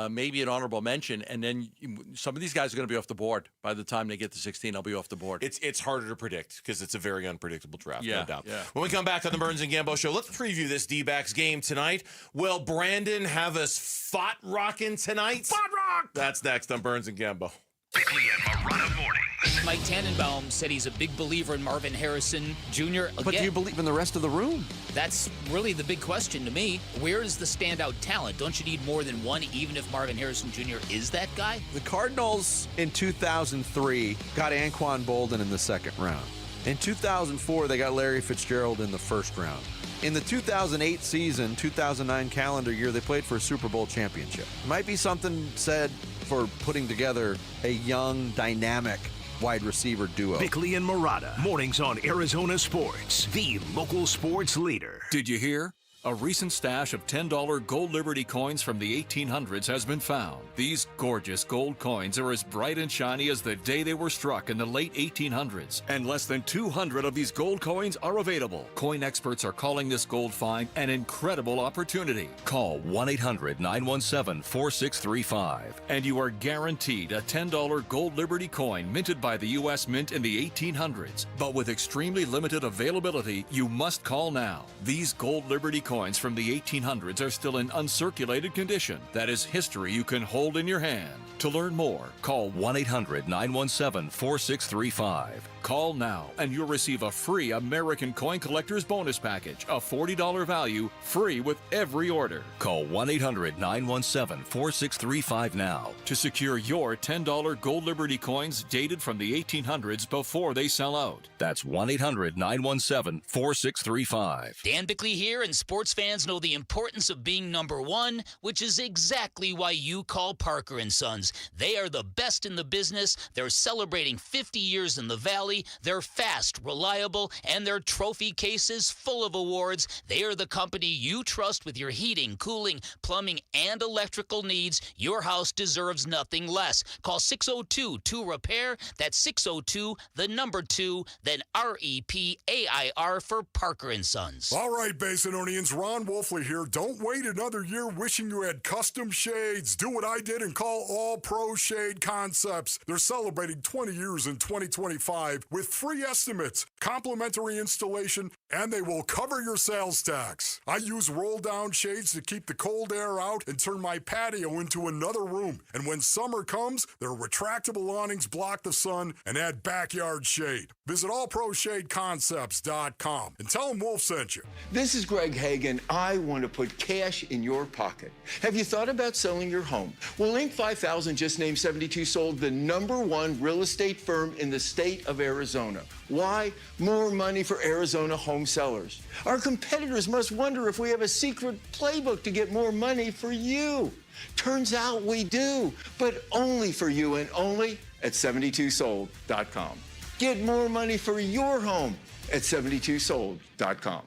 Speaker 13: Maybe an honorable mention, and then some of these guys are going to be off the board by the time they get to 16. I'll be off the board.
Speaker 8: It's harder to predict because it's a very unpredictable draft, no doubt.
Speaker 13: Yeah.
Speaker 8: When we come back on the Burns and Gambo Show, let's preview this D-backs game tonight. Will Brandon have us fought rocking tonight?
Speaker 2: Fought rock!
Speaker 8: That's next on Burns and Gambo.
Speaker 5: Bickley and Morana mornings.
Speaker 3: Mike Tannenbaum said he's a big believer in Marvin Harrison Jr.
Speaker 6: But do you believe in the rest of the room?
Speaker 3: That's really the big question to me. Where is the standout talent? Don't you need more than one, even if Marvin Harrison Jr. is that guy?
Speaker 6: The Cardinals in 2003 got Anquan Bolden in the 2nd round. In 2004, they got Larry Fitzgerald in the 1st round. In the 2008 season, 2009 calendar year, they played for a Super Bowl championship. Might be something said for putting together a young, dynamic wide receiver duo.
Speaker 5: Bickley and Morana, mornings on Arizona Sports, the local sports leader.
Speaker 7: Did you hear? A recent stash of $10 gold Liberty coins from the 1800s has been found. These gorgeous gold coins are as bright and shiny as the day they were struck in the late 1800s. And less than 200 of these gold coins are available. Coin experts are calling this gold find an incredible opportunity. Call 1-800-917-4635 and you are guaranteed a $10 gold Liberty coin minted by the U.S. Mint in the 1800s. But with extremely limited availability, you must call now. These gold Liberty coins from the 1800s are still in uncirculated condition. That is history you can hold in your hand. To learn more, call 1-800-917-4635. Call now and you'll receive a free American Coin Collector's Bonus Package, a $40 value, free with every order.
Speaker 5: Call 1-800-917-4635 now
Speaker 7: To secure your $10 Gold Liberty coins dated from the 1800s before they sell out.
Speaker 5: That's 1-800-917-4635.
Speaker 3: Dan Bickley here, and sports fans know the importance of being number one, which is exactly why you call Parker & Sons. They are the best in the business. They're celebrating 50 years in the Valley. They're fast, reliable, and their trophy case is full of awards. They are the company you trust with your heating, cooling, plumbing, and electrical needs. Your house deserves nothing less. Call 602-2REPAIR. That's 602, the number 2, then REPAIR for Parker & Sons.
Speaker 2: All right, Basinonians, Ron Wolfley here. Don't wait another year wishing you had custom shades. Do what I did and call All Pro Shade Concepts. They're celebrating 20 years in 2025 with free estimates, complimentary installation, and they will cover your sales tax. I use roll-down shades to keep the cold air out and turn my patio into another room. And when summer comes, their retractable awnings block the sun and add backyard shade. Visit allproshadeconcepts.com and tell them Wolf sent you.
Speaker 9: This is Greg Hagan. I want to put cash in your pocket. Have you thought about selling your home? Well, Inc. 5000 just named 72 Sold the #1 real estate firm in the state of Arizona. Why? More money for Arizona home sellers. Our competitors must wonder if we have a secret playbook to get more money for you. Turns out we do, but only for you and only at 72sold.com. Get more money for your home at 72sold.com.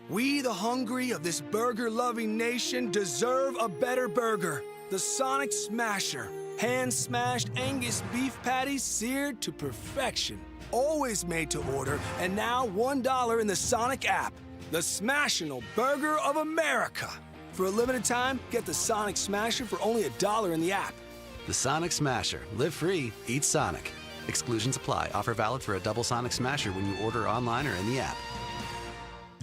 Speaker 11: We, the hungry of this burger-loving nation, deserve a better burger. The Sonic Smasher. Hand-smashed Angus beef patties seared to perfection. Always made to order, and now $1 in the Sonic app. The Smashinal Burger of America. For a limited time, get the Sonic Smasher for only $1 in the app.
Speaker 12: The Sonic Smasher. Live free, eat Sonic. Exclusions apply. Offer valid for a double Sonic Smasher when you order online or in the app.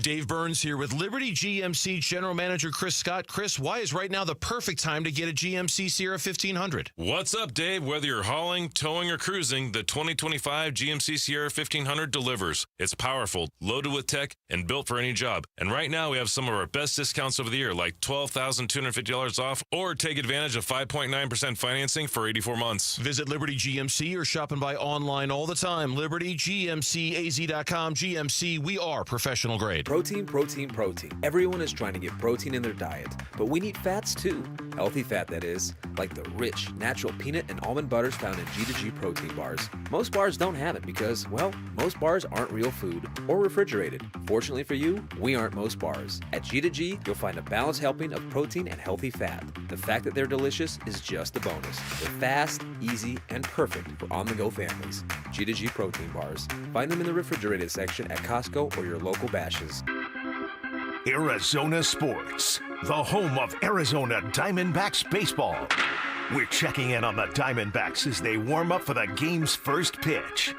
Speaker 14: Dave Burns here with Liberty GMC General Manager Chris Scott. Chris, why is right now the perfect time to get a GMC Sierra 1500?
Speaker 15: What's up, Dave? Whether you're hauling, towing, or cruising, the 2025 GMC Sierra 1500 delivers. It's powerful, loaded with tech, and built for any job. And right now, we have some of our best discounts of the year, like $12,250 off, or take advantage of 5.9% financing for 84 months.
Speaker 14: Visit Liberty GMC or shop and buy online all the time. LibertyGMCAZ.com. GMC, we are professional grade.
Speaker 20: Protein, protein, protein. Everyone is trying to get protein in their diet, but we need fats too. Healthy fat, that is, like the rich, natural peanut and almond butters found in G2G protein bars. Most bars don't have it because, well, most bars aren't real food or refrigerated. Fortunately for you, we aren't most bars. At G2G, you'll find a balanced helping of protein and healthy fat. The fact that they're delicious is just a bonus. They're fast, easy, and perfect for on-the-go families. G2G protein bars. Find them in the refrigerated section at Costco or your local Bashes.
Speaker 5: Arizona Sports, the home of Arizona Diamondbacks baseball. We're checking in on the Diamondbacks as they warm up for the game's first pitch.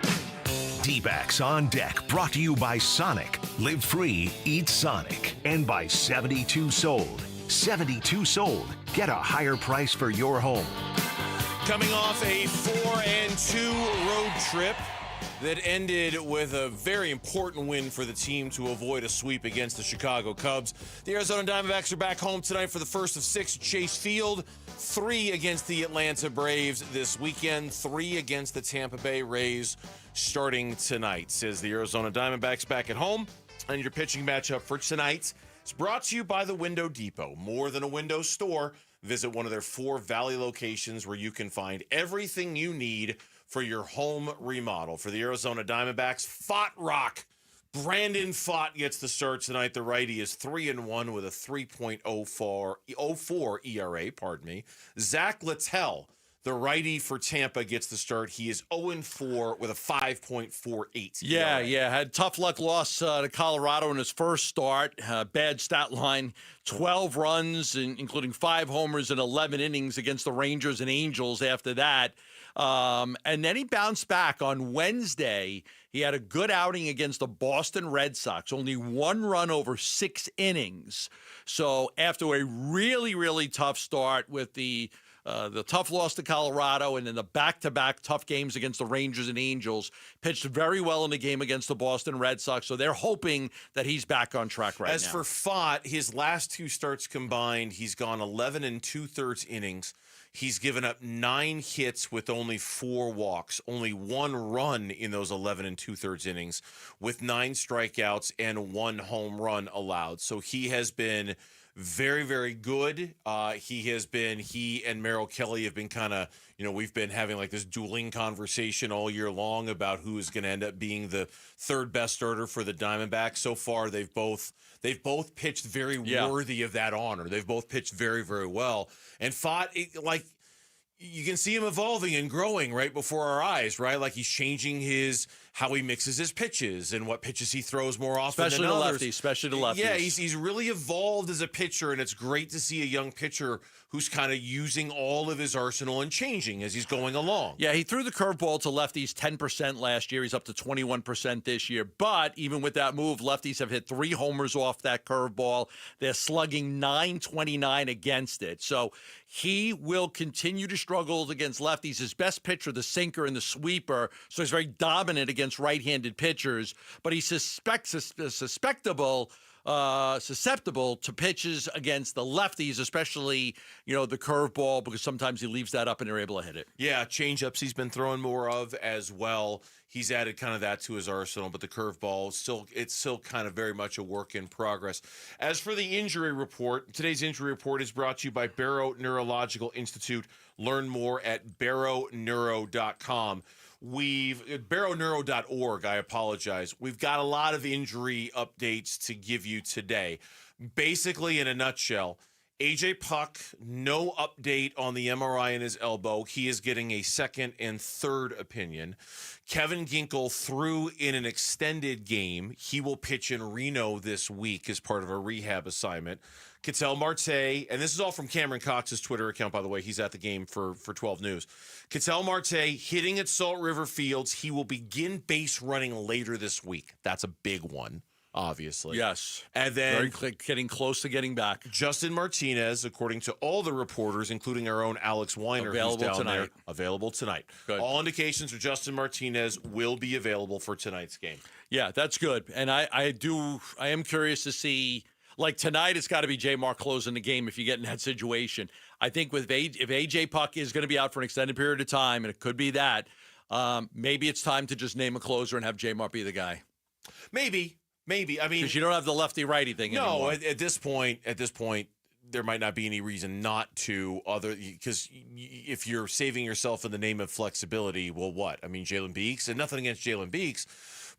Speaker 5: D-backs on deck, brought to you by Sonic. Live free, eat Sonic. And by 72 Sold. 72 Sold. Get a higher price for your home.
Speaker 8: Coming off a 4-2 road trip that ended with a very important win for the team to avoid a sweep against the Chicago Cubs. The Arizona Diamondbacks are back home tonight for the first of 6 at Chase Field. 3 against the Atlanta Braves this weekend. 3 against the Tampa Bay Rays starting tonight. Says the Arizona Diamondbacks back at home. And your pitching matchup for tonight is brought to you by the Window Depot. More than a window store. Visit one of their 4 Valley locations where you can find everything you need for your home remodel. For the Arizona Diamondbacks, Fott Rock. Brandon Fott gets the start tonight. The righty is 3-1 with a 3.04 ERA. Zach Littell, the righty for Tampa, gets the start. He is 0-4 with a 5.48 ERA.
Speaker 13: Yeah. Had tough luck loss to Colorado in his first start. Bad stat line. 12 runs, including 5 homers in 11 innings against the Rangers and Angels after that. And then he bounced back on Wednesday. He had a good outing against the Boston Red Sox, only 1 run over 6 innings. So after a really, really tough start with the the tough loss to Colorado, and then the back-to-back tough games against the Rangers and Angels. Pitched very well in the game against the Boston Red Sox, so they're hoping that he's back on track right now.
Speaker 8: As for Fott, his last 2 starts combined, he's gone 11 2/3 innings. He's given up 9 hits with only 4 walks, only 1 run in those 11 2/3 innings, with 9 strikeouts and 1 home run allowed. So he has been very, very good. He and Merrill Kelly have been kind of, we've been having like this dueling conversation all year long about who is going to end up being the 3rd best starter for the Diamondbacks. So far, they've both pitched very worthy of that honor. They've both pitched very, very well. And Fott, you can see him evolving and growing right before our eyes, right? Like he's changing how he mixes his pitches and what pitches he throws more often
Speaker 13: especially
Speaker 8: than
Speaker 13: to
Speaker 8: others.
Speaker 13: Especially to lefties.
Speaker 8: Yeah, he's really evolved as a pitcher, and it's great to see a young pitcher who's kind of using all of his arsenal and changing as he's going along.
Speaker 13: Yeah, he threw the curveball to lefties 10% last year. He's up to 21% this year. But even with that move, lefties have hit 3 homers off that curveball. They're slugging .929 against it. So he will continue to struggle against lefties. His best pitcher, the sinker and the sweeper, so he's very dominant against right-handed pitchers. But he's susceptible to pitches against the lefties, especially, the curveball, because sometimes he leaves that up and they're able to hit it.
Speaker 8: Yeah, changeups he's been throwing more of as well. He's added kind of that to his arsenal, but the curveball, it's still kind of very much a work in progress. As for the injury report, today's injury report is brought to you by Barrow Neurological Institute. Learn more at barrowneuro.com. Barrowneuro.org, I apologize. We've got a lot of injury updates to give you today. Basically, in a nutshell, AJ Puck, no update on the MRI in his elbow. He is getting a 2nd and 3rd opinion. Kevin Ginkel threw in an extended game. He will pitch in Reno this week as part of a rehab assignment. Ketel Marte, and this is all from Cameron Cox's Twitter account, by the way. He's at the game for 12 News. Ketel Marte hitting at Salt River Fields. He will begin base running later this week. That's a big one, obviously.
Speaker 13: Yes.
Speaker 8: And then
Speaker 13: getting close to getting back.
Speaker 8: Justin Martinez, according to all the reporters, including our own Alex Weiner, who's down there, available tonight.
Speaker 13: Good.
Speaker 8: All indications are Justin Martinez will be available for tonight's game.
Speaker 13: Yeah, that's good. And I am curious to see. Like tonight, it's got to be J. Mark closing the game if you get in that situation. I think if AJ Puck is going to be out for an extended period of time, and it could be that, maybe it's time to just name a closer and have J. Mark be the guy.
Speaker 8: Maybe. I mean,
Speaker 13: because you don't have the lefty-righty thing anymore.
Speaker 8: No, at this point, there might not be any reason not to, because if you're saving yourself in the name of flexibility, well, what? I mean, Jalen Beeks, and nothing against Jalen Beeks,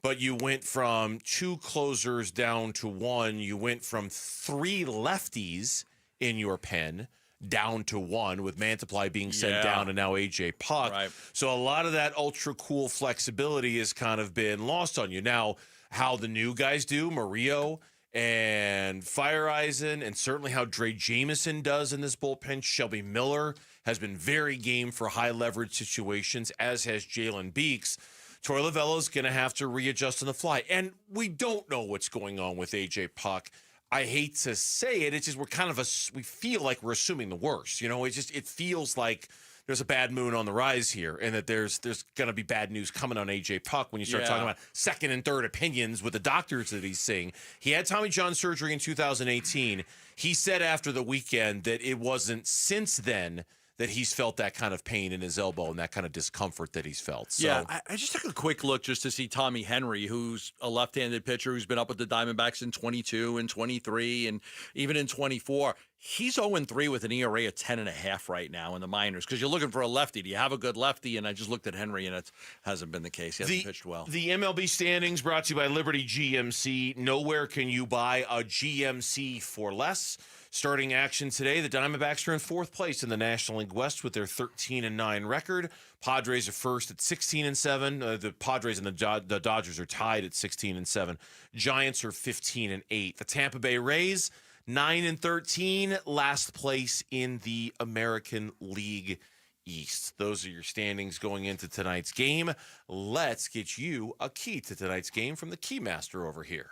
Speaker 8: but you went from 2 closers down to 1. You went from 3 lefties in your pen down to 1, with Mantiply being sent down and now AJ Puck.
Speaker 13: Right.
Speaker 8: So a lot of that ultra cool flexibility has kind of been lost on you. Now, how the new guys do, Murillo and Fireeisen, and certainly how Dre Jameson does in this bullpen. Shelby Miller has been very game for high leverage situations, as has Jalen Beeks. Troy Lavello's going to have to readjust on the fly. And we don't know what's going on with AJ Puck. I hate to say it. It's just we feel like we're assuming the worst. It feels like there's a bad moon on the rise here, and that there's going to be bad news coming on AJ Puck when you start talking about 2nd and 3rd opinions with the doctors that he's seeing. He had Tommy John surgery in 2018. He said after the weekend that it wasn't since then that he's felt that kind of pain in his elbow and that kind of discomfort that he's felt. So,
Speaker 13: yeah, I just took a quick look just to see Tommy Henry, who's a left-handed pitcher who's been up with the Diamondbacks in 22 and 23 and even in 24. He's 0-3 with an ERA of 10.5 right now in the minors, because you're looking for a lefty. Do you have a good lefty? And I just looked at Henry, and it hasn't been the case. He hasn't pitched well.
Speaker 8: The MLB standings brought to you by Liberty GMC. Nowhere can you buy a GMC for less. Starting action today, the Diamondbacks are in 4th place in the National League West with their 13-9 record. Padres are first at 16-7. The Padres and the Dodgers are tied at 16-7. Giants are 15-8. The Tampa Bay Rays 9-13, last place in the American League East. Those are your standings going into tonight's game. Let's get you a key to tonight's game from the Keymaster over here.